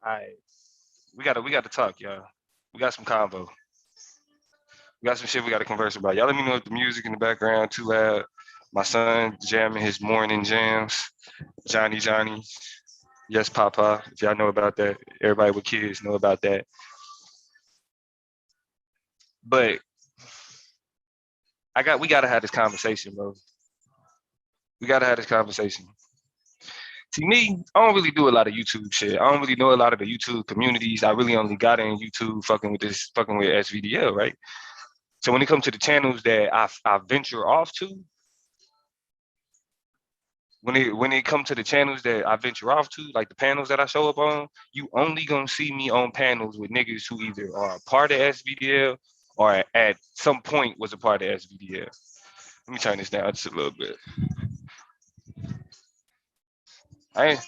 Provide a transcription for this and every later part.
All right, we gotta talk, y'all. We got some convo. We got some shit we gotta converse about. Y'all let me know if the music in the background too loud. My son jamming his morning jams. Johnny. Yes, Papa. If y'all know about that, everybody with kids know about that. But we gotta have this conversation, bro. We gotta have this conversation. See me, I don't really do a lot of YouTube shit. I don't really know a lot of the YouTube communities. I really only got in YouTube fucking with SVDL, right? So when it comes to the channels that I venture off to, when it comes to the channels that I venture off to, like the panels that I show up on, you only gonna see me on panels with niggas who either are a part of SVDL or at some point was a part of SVDL. Let me turn this down just a little bit. I ain't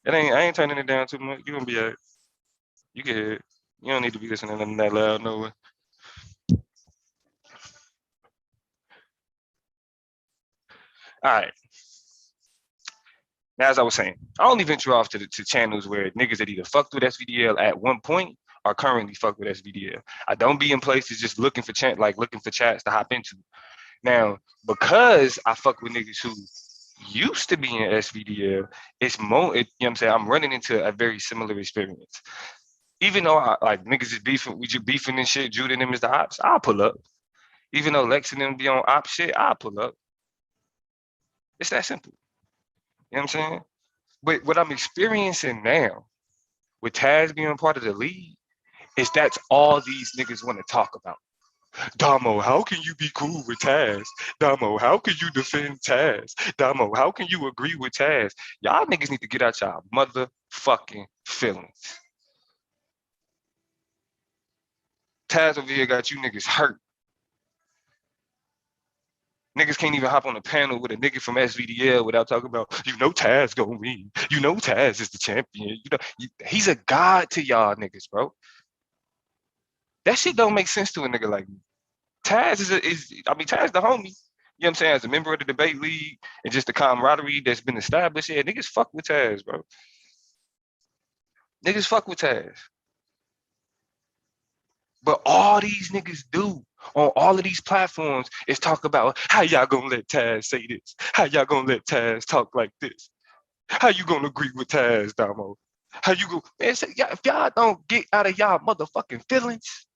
I ain't turning it down too much. You gonna be alright. You can hear it. You don't need to be listening to nothing that loud, no way. All right. Now, as I was saying, I only venture off to channels where niggas that either fucked with SVDL at one point or currently fuck with SVDL. I don't be in places just looking for chats to hop into. Now, because I fuck with niggas who used to be in SVDL, you know what I'm saying? I'm running into a very similar experience. Even though like niggas is beefing, we just beefing and shit, Jude and them is the ops, I'll pull up. Even though Lex and them be on op shit, I'll pull up. It's that simple. You know what I'm saying? But what I'm experiencing now with Taz being part of the league is that's all these niggas want to talk about. Damo, how can you be cool with Taz? Damo, how can you defend Taz? Damo, how can you agree with Taz? Y'all niggas need to get out y'all motherfucking feelings. Taz over here got you niggas hurt. Niggas can't even hop on a panel with a nigga from SVDL without talking about, Taz gonna win. Taz is the champion. He's a god to y'all niggas, bro. That shit don't make sense to a nigga like me. Taz Taz the homie. You know what I'm saying? As a member of the debate league and just the camaraderie that's been established here, niggas fuck with Taz, bro. Niggas fuck with Taz. But all these niggas do on all of these platforms is talk about how y'all gonna let Taz say this? How y'all gonna let Taz talk like this? How you gonna agree with Taz, Damo? How you go, man? Say, if y'all don't get out of y'all motherfucking feelings,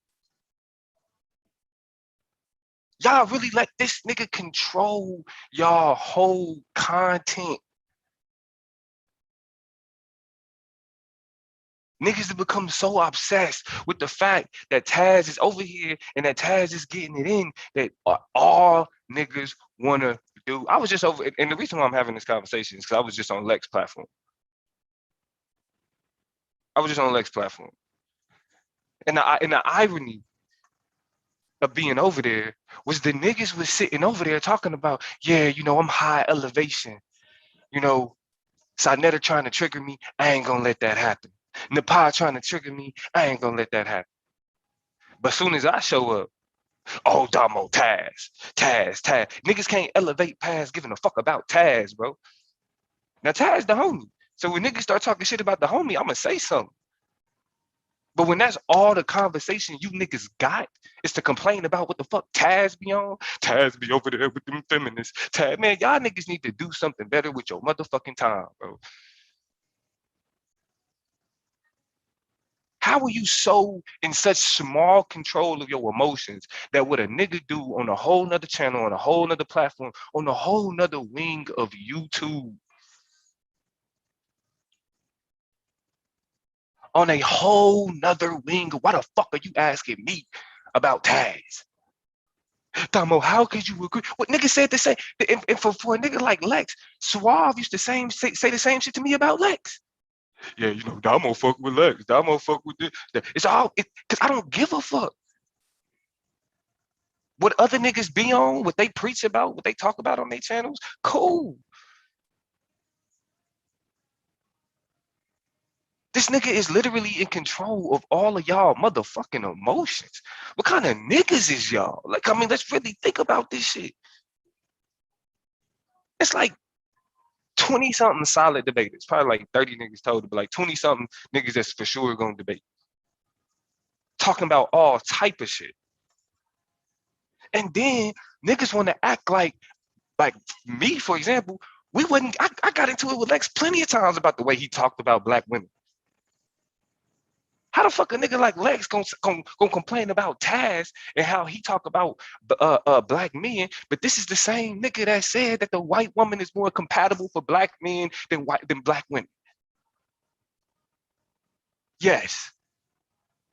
y'all really let this nigga control y'all whole content. Niggas have become so obsessed with the fact that Taz is over here and that Taz is getting it in that all niggas wanna do. I was just over, and the reason why I'm having this conversation is because I was just on Lex platform. I was just on Lex platform. And the irony of being over there was the niggas was sitting over there talking about, yeah, I'm high elevation. You know, Sarnetta trying to trigger me, I ain't gonna let that happen. Nepal trying to trigger me, I ain't gonna let that happen. But soon as I show up, oh, Damo, Taz. Niggas can't elevate past giving a fuck about Taz, bro. Now, Taz the homie. So when niggas start talking shit about the homie, I'm gonna say something. But when that's all the conversation you niggas got, is to complain about what the fuck Taz be on. Taz be over there with them feminists. Taz, man, y'all niggas need to do something better with your motherfucking time, bro. How are you so in such small control of your emotions that what a nigga do on a whole nother channel, on a whole nother platform, on a whole nother wing of YouTube, on a whole nother wing, why the fuck are you asking me about Taz? Damo, how could you agree? What nigga said the same? And for a nigga like Lex, Suave used to say the same shit to me about Lex. Yeah, Damo fuck with Lex. Damo fuck with this. It's all because I don't give a fuck. What other niggas be on, what they preach about, what they talk about on their channels, cool. This nigga is literally in control of all of y'all motherfucking emotions. What kind of niggas is y'all? Like, let's really think about this shit. It's like 20 something solid debaters, probably like 30 niggas total, but like 20 something niggas that's for sure gonna debate, talking about all type of shit. And then niggas want to act like me, for example, we wouldn't. I got into it with Lex plenty of times about the way he talked about black women. How the fuck a nigga like Lex gonna complain about Taz and how he talk about black men, but this is the same nigga that said that the white woman is more compatible for black men than black women. Yes.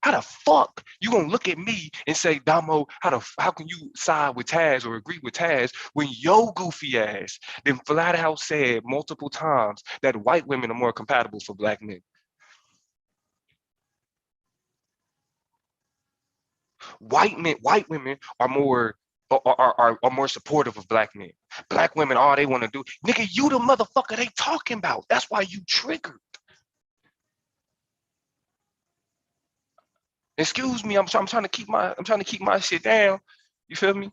How the fuck you gonna look at me and say, Damo, how can you side with Taz or agree with Taz when your goofy ass then flat out said multiple times that white women are more compatible for black men? White women are more more supportive of black men. Black women, all they want to do, nigga, you the motherfucker they talking about. That's why you triggered. Excuse me, I'm trying to keep my shit down. You feel me?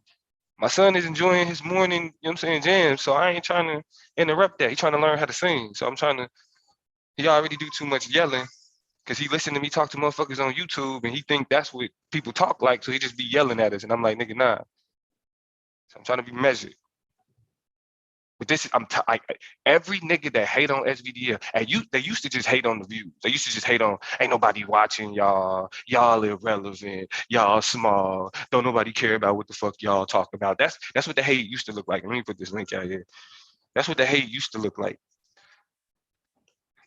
My son is enjoying his morning, you know what I'm saying, jam. So I ain't trying to interrupt that. He's trying to learn how to sing. So I'm trying to, he already do too much yelling because he listened to me talk to motherfuckers on YouTube and he think that's what people talk like. So he just be yelling at us. And I'm like, nigga, nah. So I'm trying to be measured. But this is, every nigga that hate on SVDL, and they used to just hate on the views. They used to just hate on, ain't nobody watching y'all. Y'all irrelevant. Y'all small. Don't nobody care about what the fuck y'all talk about. That's what the hate used to look like. Let me put this link out here. That's what the hate used to look like.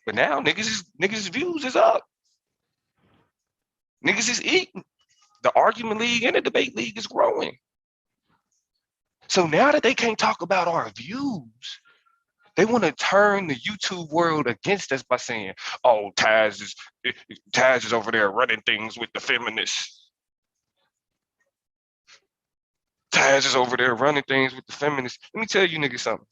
But now niggas' views is up. Niggas is eating. The argument league and the debate league is growing. So now that they can't talk about our views, they want to turn the YouTube world against us by saying, "Oh, Taz is over there running things with the feminists. Taz is over there running things with the feminists." Let me tell you niggas something.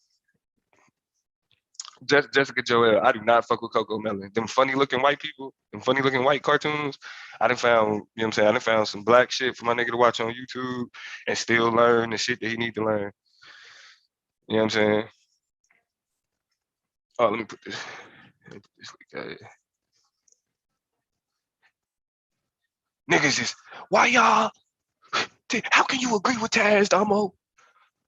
Jessica Joel, I do not fuck with Coco Melon. Them funny looking white people, them funny looking white cartoons. I done found, you know what I'm saying? I done found some black shit for my nigga to watch on YouTube and still learn the shit that he need to learn. You know what I'm saying? Oh, let me put this link out here. Niggas is, why y'all? How can you agree with Taz, Damo?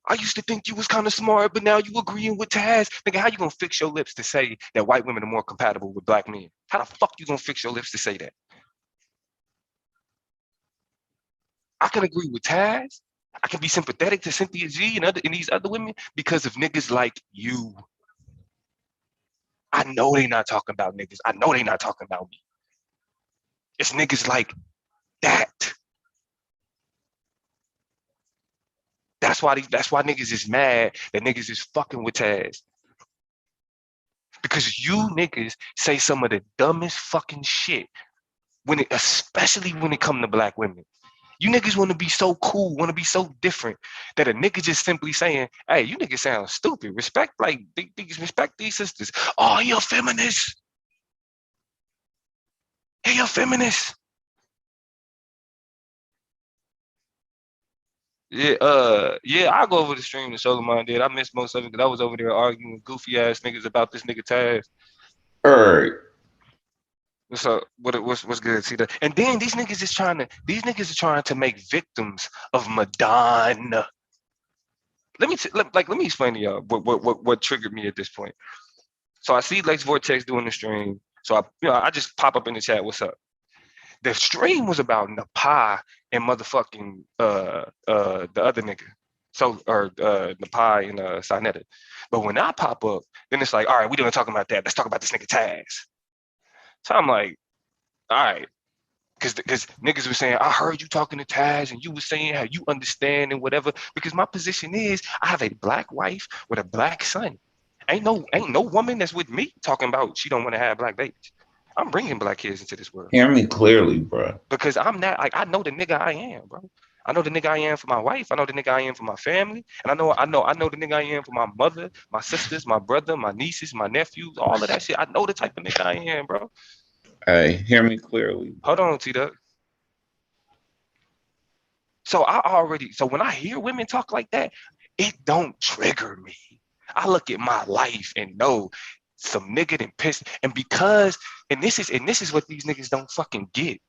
I used to think you was kind of smart, but now you agreeing with Taz. Nigga, how you gonna fix your lips to say that white women are more compatible with black men? How the fuck you gonna fix your lips to say that? I can agree with Taz. I can be sympathetic to Cynthia G and these other women because of niggas like you. I know they not talking about niggas. I know they not talking about me. It's niggas like that. That's why niggas is mad that niggas is fucking with Taz. Because you niggas say some of the dumbest fucking shit especially when it come to black women. You niggas want to be so cool, want to be so different that a nigga just simply saying, "Hey, you niggas sound stupid. Respect respect these sisters." Oh, you're a feminist. Hey, you're a feminist. Yeah, I'll go over the stream that Solomon did. I missed most of it because I was over there arguing with goofy ass niggas about this nigga Taz. All right. What's up? What's good? See that? And then these niggas are trying to make victims of Madonna. Let me explain to y'all what triggered me at this point. So I see Lex Vortex doing the stream. So I just pop up in the chat. What's up? The stream was about Napai and motherfucking the other nigga. So or Napai and Sinetta. But when I pop up, then it's like, all right, we don't talk about that. Let's talk about this nigga Taz. So I'm like, all right. Because niggas were saying, I heard you talking to Taz and you were saying how you understand and whatever. Because my position is I have a black wife with a black son. Ain't no woman that's with me talking about she don't want to have black babies. I'm bringing black kids into this world. Hear me clearly, bro. Because I'm not like I know the nigga I am, bro. I know the nigga I am for my wife. I know the nigga I am for my family, and I know the nigga I am for my mother, my sisters, my brother, my nieces, my nephews, all of that shit. I know the type of nigga I am, bro. Hey, hear me clearly. Hold on, T-Duck. So when I hear women talk like that, it don't trigger me. I look at my life and know some nigga done pissed. And this is what these niggas don't fucking get.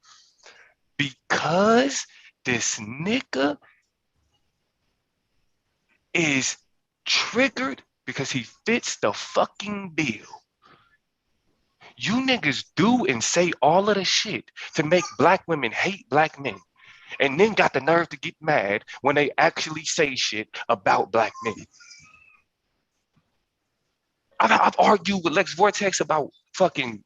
Because this nigga is triggered because he fits the fucking bill. You niggas do and say all of the shit to make black women hate black men, and then got the nerve to get mad when they actually say shit about black men. I've argued with Lex Vortex about fucking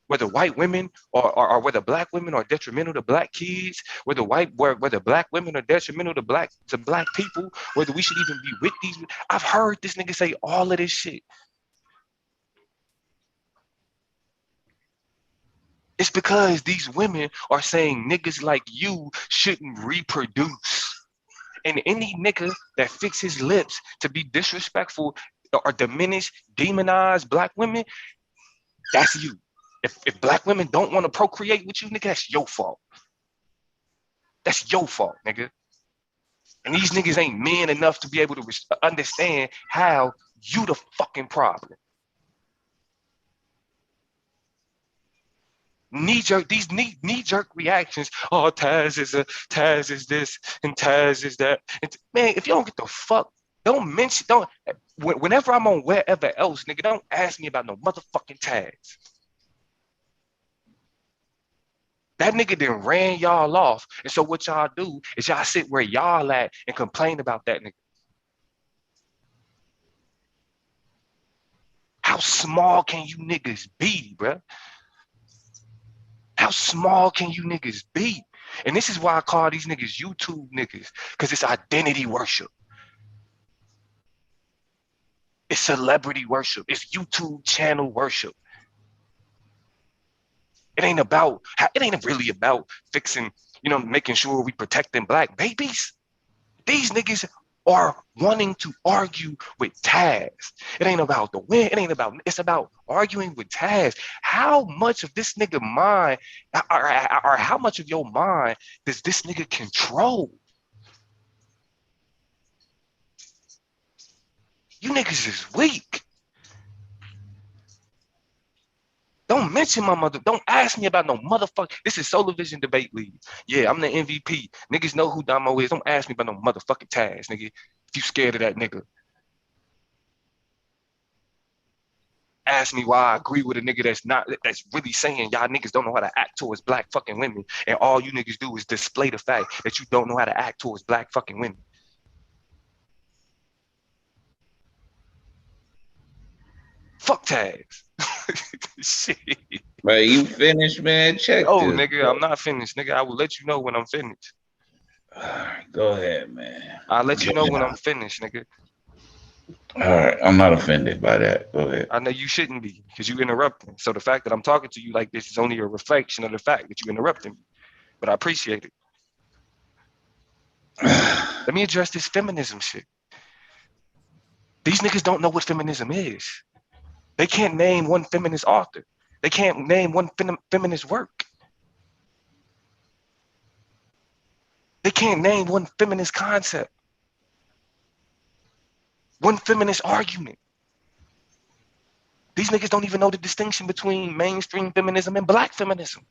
whether white women or whether black women are detrimental to black kids, whether black women are detrimental to black people, whether we should even be with these. I've heard this nigga say all of this shit. It's because these women are saying niggas like you shouldn't reproduce. And any nigga that fix his lips to be disrespectful or diminish, demonize black women, that's you. If black women don't want to procreate with you, nigga, that's your fault. That's your fault, nigga. And these niggas ain't men enough to be able to understand how you the fucking problem. These knee-jerk reactions. Oh, Taz is this and Taz is that. And man, if you don't get the fuck, don't mention, don't. Whenever I'm on wherever else, nigga, don't ask me about no motherfucking Taz. That nigga then ran y'all off, and so what y'all do is y'all sit where y'all at and complain about that nigga. How small can you niggas be, bruh? How small can you niggas be? And this is why I call these niggas YouTube niggas, because it's identity worship. It's celebrity worship. It's YouTube channel worship. It ain't really about fixing, making sure we protecting black babies. These niggas are wanting to argue with Taz. It ain't about the win. It's about arguing with Taz. How much of this nigga mind, or how much of your mind does this nigga control? You niggas is weak. Don't mention my mother. Don't ask me about no motherfucker. This is Solar Vision Debate League. Yeah, I'm the MVP. Niggas know who Damo is. Don't ask me about no motherfucking Taz, nigga. If you scared of that nigga. Ask me why I agree with a nigga that's really saying y'all niggas don't know how to act towards black fucking women. And all you niggas do is display the fact that you don't know how to act towards black fucking women. Fuck Taz. Shit. Bro, you finished, man? Check Oh, this. nigga, I'm not finished, nigga. I will let you know when I'm finished. All right, go ahead, man. I'll let you know when I'm finished, nigga. All right, I'm not offended by that. Go ahead. I know you shouldn't be, because you interrupting. So the fact that I'm talking to you like this is only a reflection of the fact that you interrupting me. But I appreciate it. Let me address this feminism shit. These niggas don't know what feminism is. They can't name one feminist author. They can't name one feminist work. They can't name one feminist concept. One feminist argument. These niggas don't even know the distinction between mainstream feminism and black feminism.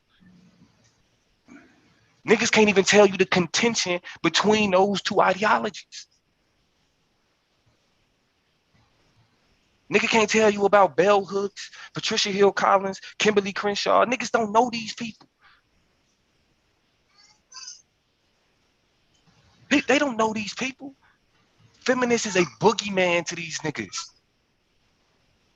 Niggas can't even tell you the contention between those two ideologies. Nigga can't tell you about Bell Hooks, Patricia Hill Collins, Kimberly Crenshaw. Niggas don't know these people. They don't know these people. Feminist is a boogeyman to these niggas.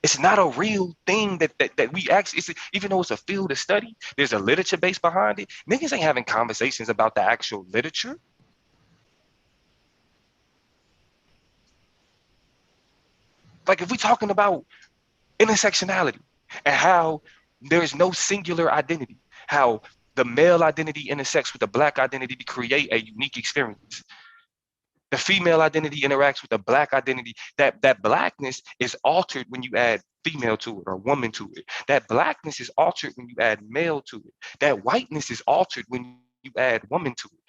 It's not a real thing that we actually, even though it's a field of study, there's a literature base behind it. Niggas ain't having conversations about the actual literature. Like if we're talking about intersectionality and how there is no singular identity, how the male identity intersects with the black identity to create a unique experience. The female identity interacts with the black identity. That blackness is altered when you add female to it or woman to it. That blackness is altered when you add male to it. That whiteness is altered when you add woman to it.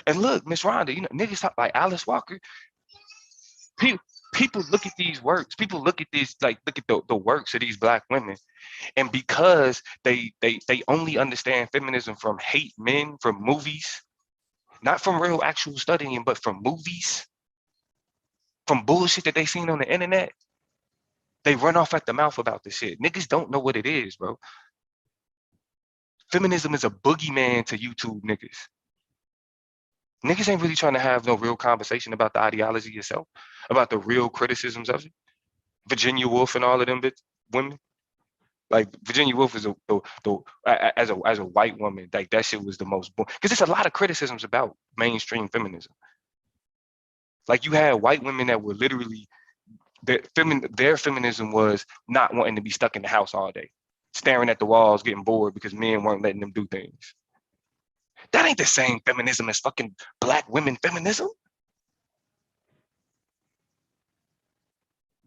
And look, Miss Rhonda, you know, niggas talk like Alice Walker. People look at these works. People look at these, like, look at the works of these black women, and because they only understand feminism from hate men, from movies, not from real actual studying, but from movies, from bullshit that they seen on the internet. They run off at the mouth about this shit. Niggas don't know what it is, bro. Feminism is a boogeyman to YouTube niggas. Niggas ain't really trying to have no real conversation about the ideology itself, about the real criticisms of it. Virginia Woolf and all of them women. Like Virginia Woolf is as a white woman, like that shit was the most, because there's a lot of criticisms about mainstream feminism. Like you had white women that were literally their feminism was not wanting to be stuck in the house all day, staring at the walls, getting bored because men weren't letting them do things. That ain't the same feminism as fucking black women feminism.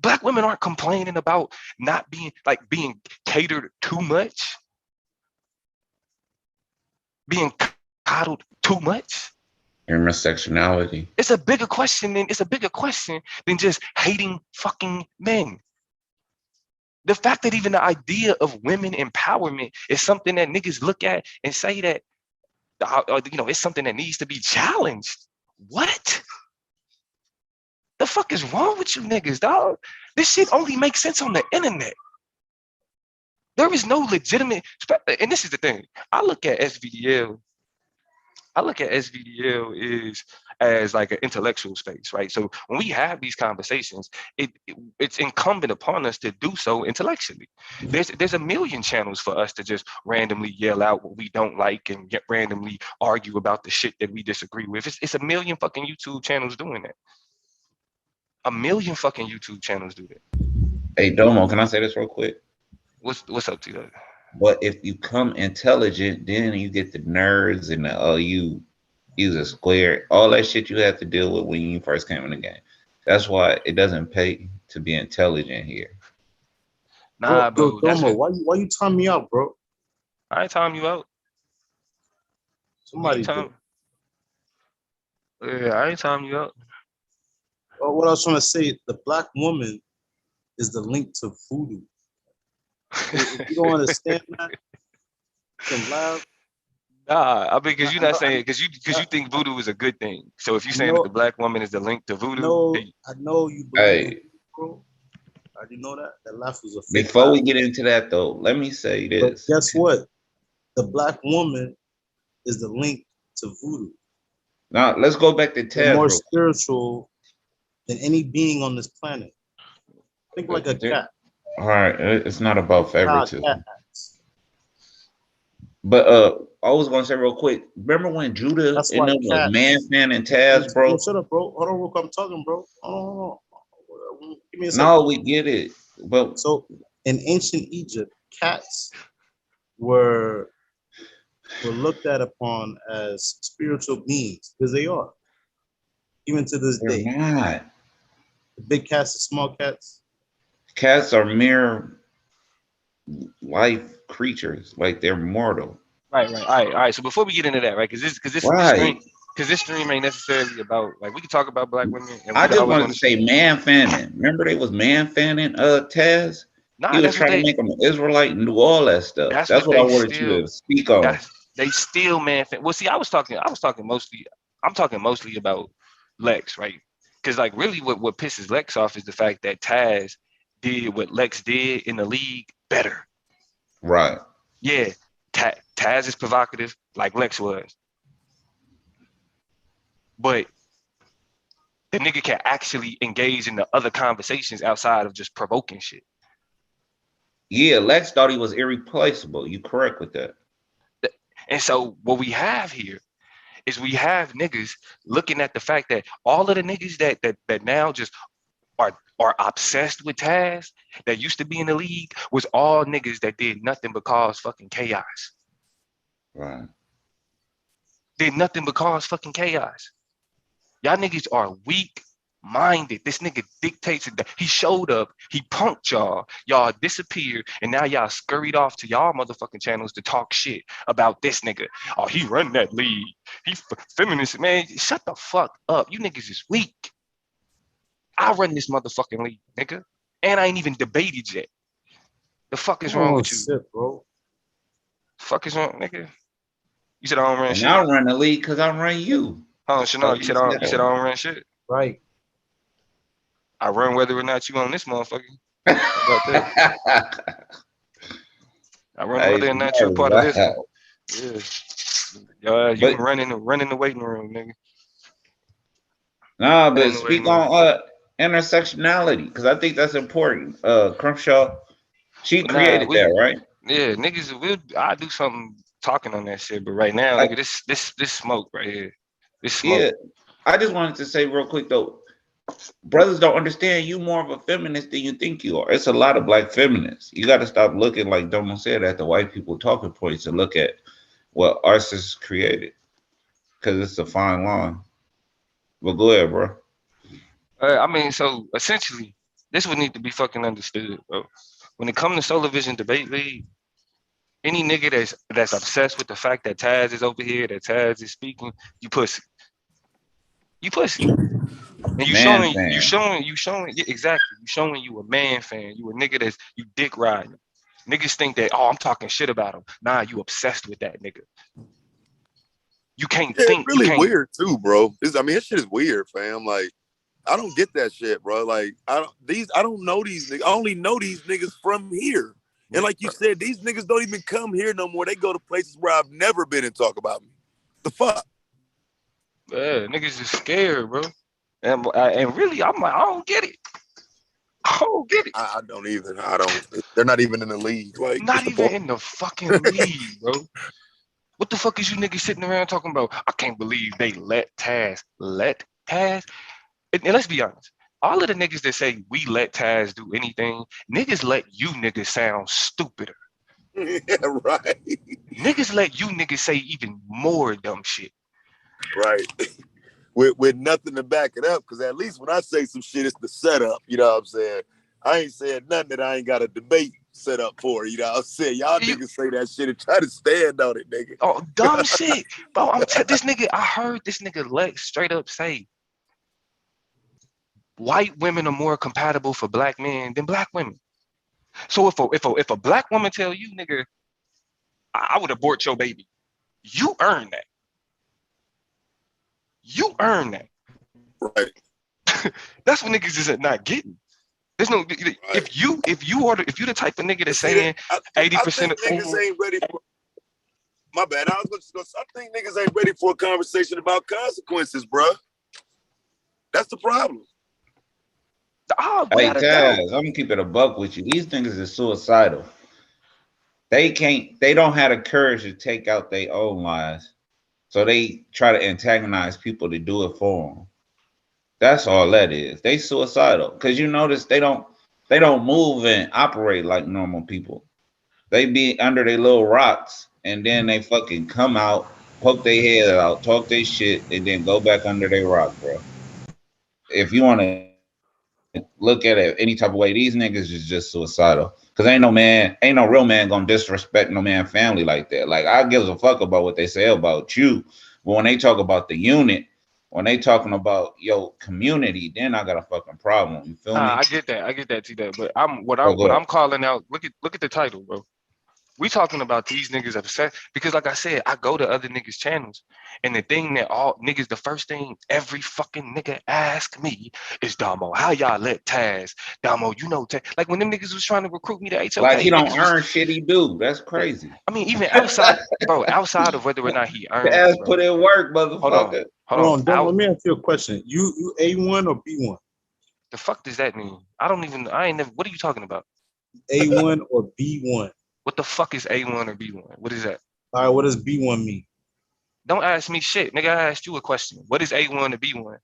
Black women aren't complaining about not being catered too much, being coddled too much. Intersectionality. It's a bigger question than just hating fucking men. The fact that even the idea of women empowerment is something that niggas look at and say that, it's something that needs to be challenged. What? The fuck is wrong with you niggas, dog? This shit only makes sense on the internet. There is no legitimate, and this is the thing. I look at SVDL is as like an intellectual space, right? So when we have these conversations, it's incumbent upon us to do so intellectually. There's a million channels for us to just randomly yell out what we don't like and randomly argue about the shit that we disagree with. It's a million fucking YouTube channels doing that. A million fucking YouTube channels do that. Hey, Domo, can I say this real quick? What's up to that? But if you come intelligent, then you get the nerds and you use a square, all that shit you have to deal with when you first came in the game. That's why it doesn't pay to be intelligent here. Nah, bro. Domo, why you time me out, bro? I ain't time you out. Somebody did. Yeah, I ain't time you out. Well, what I was trying to say, the black woman is the link to voodoo. If you don't understand that, you can laugh. Nah, I mean, because you're not saying, because you think voodoo is a good thing. So if you're saying that the black woman is the link to voodoo, I know you believe it, bro. I didn't know that. That laugh was a fake Before laugh. we get into that, though, let me say this. But guess what? The black woman is the link to voodoo. Now, let's go back to Taz. More spiritual than any being on this planet. Think like a cat. All right, it's not about favoritism. But I was gonna say real quick. Remember when Judah and them was man and Taz, bro? Shut up, bro. Hold on, real quick. I'm talking, bro. Oh, give me a second. No, we get it. But so in ancient Egypt, cats were looked at upon as spiritual beings, because they are. Even to this day. They're not. The big cats, the small cats. Cats are mere life creatures, like they're mortal. Right. All right. So before we get into that, right? Because this stream ain't necessarily about, like, we can talk about black women. And I just wanted to say man fanning. Remember they was man fanning Taz? Nah, he was trying to make him an Israelite and do all that stuff. That's what I wanted you to speak on. They still man fan. Well, see, I'm talking mostly about Lex, right? Because like really what pisses Lex off is the fact that Taz did what Lex did in the league better. Right. Yeah. Taz is provocative like Lex was. But the nigga can actually engage in the other conversations outside of just provoking shit. Yeah, Lex thought he was irreplaceable. You correct with that. And so what we have here is we have niggas looking at the fact that all of the niggas that now just are obsessed with Taz that used to be in the league was all niggas that did nothing but cause fucking chaos. Right. Did nothing but cause fucking chaos. Y'all niggas are weak-minded. This nigga dictates it. He showed up, he punked y'all disappeared, and now y'all scurried off to y'all motherfucking channels to talk shit about this nigga. Oh, he run that league. Feminist, man. Shut the fuck up. You niggas is weak. I run this motherfucking league, nigga. And I ain't even debated yet. The fuck is wrong Oh with you? shit, bro. Fuck is wrong, nigga? You said I don't run And shit. I run the league because I run you. Oh, Chanel, you said I don't run shit. Right. I run whether or not you on this motherfucker. How about that? I run whether or not you a part of this one. Yeah. You But can run in the waiting room, nigga. nah, Run in but the waiting speak room. on intersectionality because I think that's important. Crumshaw, she But nah, created that, right? yeah, niggas, I do something talking on that shit. But right now, Like, nigga, this smoke right here. This smoke. yeah. I just wanted to say real quick though, brothers don't understand you more of a feminist than you think you are. It's a lot of black feminists. You got to stop looking like Domo said at the white people talking points and look at what our sisters created because it's a fine line. But go ahead, bro. I mean, so essentially, this would need to be fucking understood, bro. When it comes to Solar Vision Debate League, any nigga that's obsessed with the fact that Taz is over here, that Taz is speaking, you pussy. You pussy. And Man fan. yeah, exactly. You showing you a man fan. You a nigga that's you dick riding. Niggas think that, oh, I'm talking shit about him. Nah, you obsessed with that nigga. You can't Yeah, think. it's really You can't. weird too, bro. This shit is weird, fam. Like, I don't get that shit, bro. Like, I don't know these niggas. I only know these niggas from here. And like you said, these niggas don't even come here no more. They go to places where I've never been and talk about me. The fuck? Yeah, niggas is scared, bro. And really, I'm like, I don't get it. I don't get it. I don't either. I don't. They're not even in the league. Like, Not what's the even point? in the fucking league, bro. What the fuck is you niggas sitting around talking about? I can't believe they let Taz. Let Taz? And let's be honest. All of the niggas that say we let Taz do anything, niggas let you niggas sound stupider. Yeah, right. Niggas let you niggas say even more dumb shit. Right. With nothing to back it up, because at least when I say some shit, it's the setup. You know what I'm saying? I ain't saying nothing that I ain't got a debate set up for. You know what I'm saying? Y'all niggas say that shit and try to stand on it, nigga. Oh, dumb shit. Bro, this nigga, I heard this nigga Lex straight up say white women are more compatible for black men than black women. So if a black woman tell you, nigga, I would abort your baby, you earn that. You earn that. Right. That's what niggas is not getting. There's no Right. if you the type of nigga that's saying 80% of niggas ain't ready for. My bad. I think niggas ain't ready for a conversation about consequences, bro. That's the problem. Oh, Hey, without a doubt. Taz, I'm gonna keep it a buck with you. These niggas is suicidal. They don't have the courage to take out their own lives. So they try to antagonize people to do it for them. That's all that is. They suicidal. Cause you notice they don't move and operate like normal people. They be under their little rocks and then they fucking come out, poke their head out, talk their shit, and then go back under their rock, bro. If you want to look at it any type of way, these niggas is just suicidal. Cause ain't no real man gonna disrespect no man family like that. Like I give a fuck about what they say about you, but when they talk about the unit, when they talking about your community, then I got a fucking problem. You feel me? I get that, T-Dub. But So what go I'm calling out, look at the title, bro. We talking about these niggas upset because, like I said, I go to other niggas' channels, and the thing that all niggas, the first thing every fucking nigga ask me is, Damo, how y'all let Taz? Damo, you know, like when them niggas was trying to recruit me to HOK, like he don't niggas was. earn shit he do. That's crazy. I mean, even outside, bro, outside of whether or not he earns Taz it, bro. put in work, Hold on, motherfucker. hold on. Let me ask you a question. You A1 or B1? The fuck does that mean? I ain't never. What are you talking about? A1 or B1? What the fuck is A1 or B1? What is that? All right, what does B1 mean? Don't ask me shit, nigga. I asked you a question. What is A1 or B1?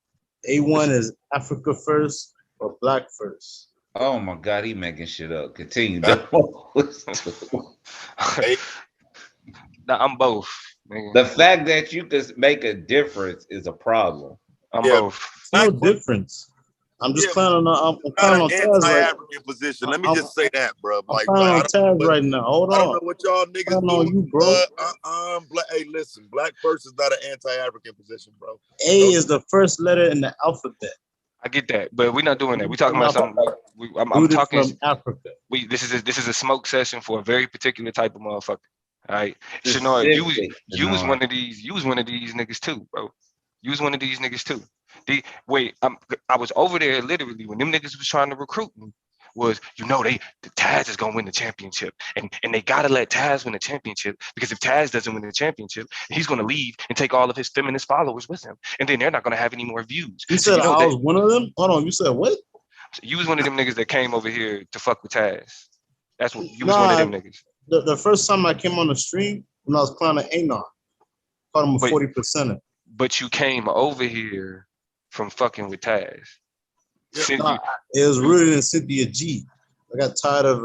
A1 is Africa first or black first? Oh my god, he making shit up. Continue. Nah, I'm both, nigga. The fact that you could make a difference is a problem. I'm Yeah. both. No difference. I'm just Yeah, planning on. I'm not planning an on Taz right. anti-African position. Let me I'm, just say that, bro. I'm Like, planning bro, on Taz right now. Hold I don't on. know what y'all niggas planning on doing. you, bro. Black. Hey, listen, black first is not an anti-African position, bro. A is the first letter in the alphabet. I get that, but we're not doing that. We're talking about something. I'm Rooted talking. from Africa. This is a smoke session for a very particular type of motherfucker. All right, Shanoy, you was one of these. You was one of these niggas too, bro. You was one of these niggas too. I was over there literally when them niggas was trying to recruit me. Was the Taz is gonna win the championship, and they gotta let Taz win the championship, because if Taz doesn't win the championship, he's gonna leave and take all of his feminist followers with him, and then they're not gonna have any more views. You said I was one of them. Hold on, you said what? You was one of them niggas that came over here to fuck with Taz. That's what you was one of them niggas. The first time I came on the stream when I was playing an Anon, called him a 40%. But you came over here from fucking with Taz. It was rooted in Cynthia G. I got tired of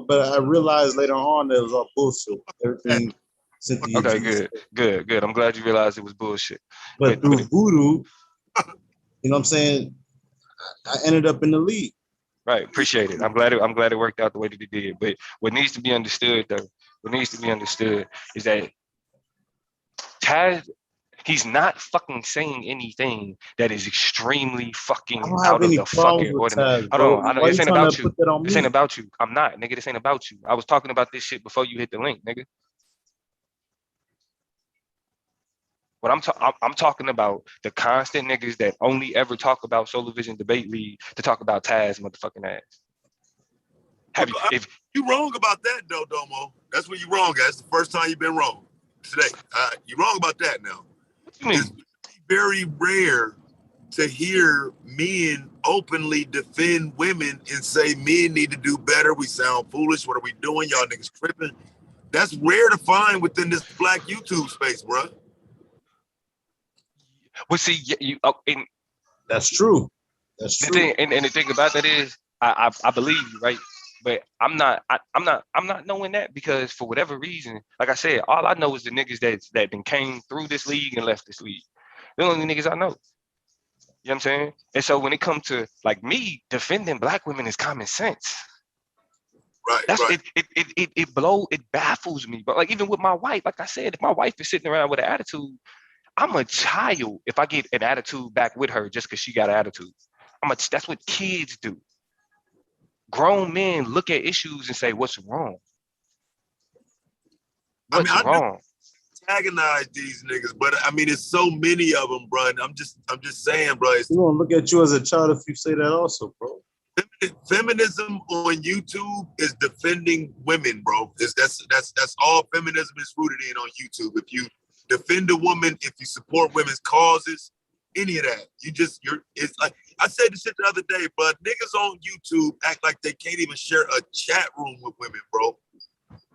but I realized later on that it was all bullshit. Everything Cynthia Okay, G. good. I'm glad you realized it was bullshit. But through voodoo, you know what I'm saying, I ended up in the league. Right, appreciate it. I'm glad it worked out the way that it did. But what needs to be understood is that Taz, he's not fucking saying anything that is extremely fucking out of the fucking ordinary. Hold on, this ain't about you. This ain't about you. I'm not, nigga. This ain't about you. I was talking about this shit before you hit the link, nigga. What I'm talking about the constant niggas that only ever talk about Solar Vision Debate League to talk about Taz motherfucking ass. You wrong about that though, Domo. That's where you wrong, guys. That's the first time you've been wrong today. You wrong about that now. What do you mean? It's very rare to hear men openly defend women and say men need to do better. We sound foolish. What are we doing? Y'all niggas tripping. That's rare to find within this black YouTube space, bro. Well, see, that's true. That's true. And the thing about that is, I believe you, right? But I'm not knowing that, because for whatever reason, like I said, all I know is the niggas that been came through this league and left this league. They're the only niggas I know. You know what I'm saying? And so when it comes to like me defending black women is common sense. Right. That's right. It baffles me. But like even with my wife, like I said, if my wife is sitting around with an attitude, I'm a child if I get an attitude back with her just because she got an attitude. That's what kids do. Grown men look at issues and say, "What's wrong? What's wrong?" Antagonize these niggas, but I mean, it's so many of them, bro. And I'm just saying, bro. We gonna look at you as a child if you say that, also, bro. Feminism on YouTube is defending women, bro. That's all feminism is rooted in on YouTube. If you defend a woman, if you support women's causes, any of that, it's like I said this shit the other day, but niggas on YouTube act like they can't even share a chat room with women, bro.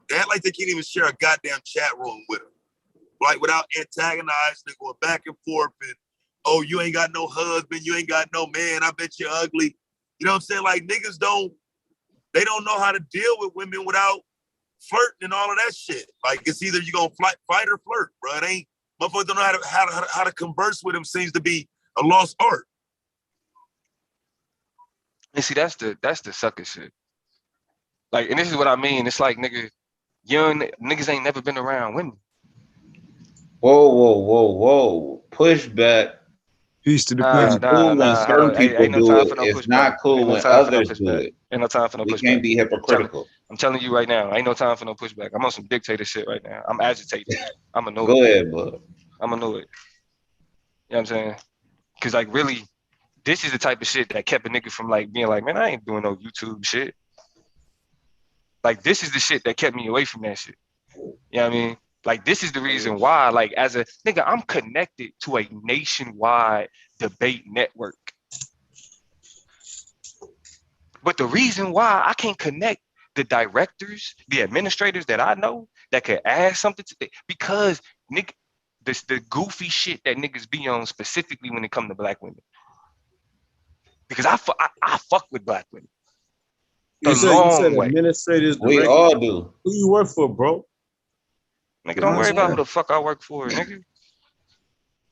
They act like they can't even share a goddamn chat room with them. Like without antagonizing, going back and forth and, oh, you ain't got no husband, you ain't got no man, I bet you're ugly. You know what I'm saying? Like niggas don't know how to deal with women without flirting and all of that shit. Like it's either you gonna fight or flirt, bro. It ain't, motherfuckers don't know how to converse with them. Seems to be a lost art. And see, that's the sucker shit. Like, and this is what I mean. It's like, nigga, young niggas ain't never been around women. Whoa. Pushback. Peace to the It's cool when certain people do it. It's not cool when others do it. Ain't no time for no pushback. We can't be hypocritical. I'm telling you right now, ain't no time for no pushback. I'm on some dictator shit right now. I'm agitated. I'm annoyed. Go ahead, bud. I'm annoyed. You know what I'm saying? Because like really, this is the type of shit that kept a nigga from like being like, man, I ain't doing no YouTube shit. Like this is the shit that kept me away from that shit. You know what I mean? Like this is the reason why, like as a nigga, I'm connected to a nationwide debate network. But the reason why I can't connect the directors, the administrators that I know that could add something to it, because nigga, the goofy shit that niggas be on specifically when it comes to black women. Because I fuck with black women. You said administrators. We all do. Who you work for, bro? Nigga, don't worry about who the fuck I work for, nigga.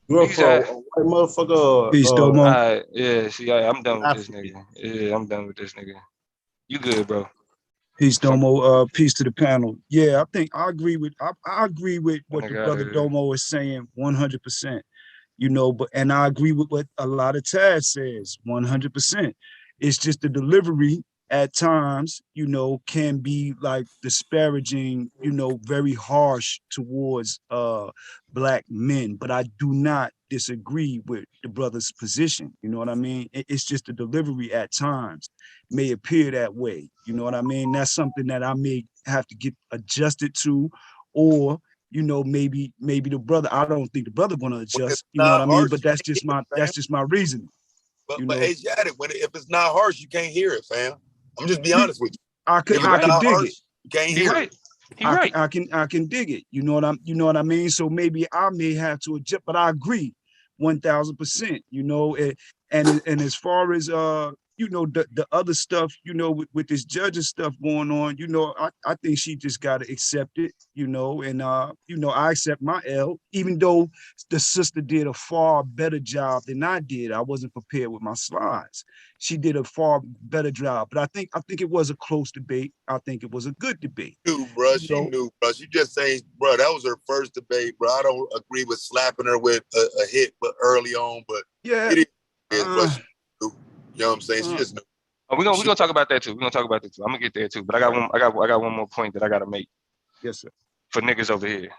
You went He's for a white motherfucker Peace, or Domo. yeah, see, I'm done with this African? nigga. Yeah, I'm done with this nigga. You good, bro. Peace, Fuck Domo. Peace to the panel. Yeah, I think I agree with I agree with that what the nigga out brother of here. Domo is saying 100%. You know, but and I agree with what a lot of Taz says 100%. It's just the delivery at times, you know, can be like disparaging, you know, very harsh towards black men. But I do not disagree with the brother's position. You know what I mean? It's just the delivery at times may appear that way. You know what I mean? That's something that I may have to get adjusted to, or you know, maybe the brother. I don't think the brother gonna When it's adjust. You know what not I mean? harsh, But you can't hear it, fam. that's just my reasoning. You But know, Asiatic, if it's not harsh, you can't hear it, fam. I'm just be you, honest with you. If He it's I right. could not dig it. harsh, you can't He hear it. right. He right. I can dig it. You know what I mean? So maybe I may have to adjust, but I agree 1,000%, you know, and as far as you know, the other stuff, you know, with this judges stuff going on, you know, I think she just gotta accept it, you know, and you know, I accept my L, even though the sister did a far better job than I did. I wasn't prepared with my slides. She did a far better job. But I think it was a close debate. I think it was a good debate. Knew, bro. You She know, knew, bro. She just saying, bro, that was her first debate, bro. I don't agree with slapping her with a hit, but early on, but yeah. it is, bro. Uh, She knew. You know what I'm saying? She uh, just knew. Oh, we're She, gonna talk about that too. We're gonna talk about that too. I'm gonna get there too. But I got one more point that I gotta make yes, sir. for niggas over here.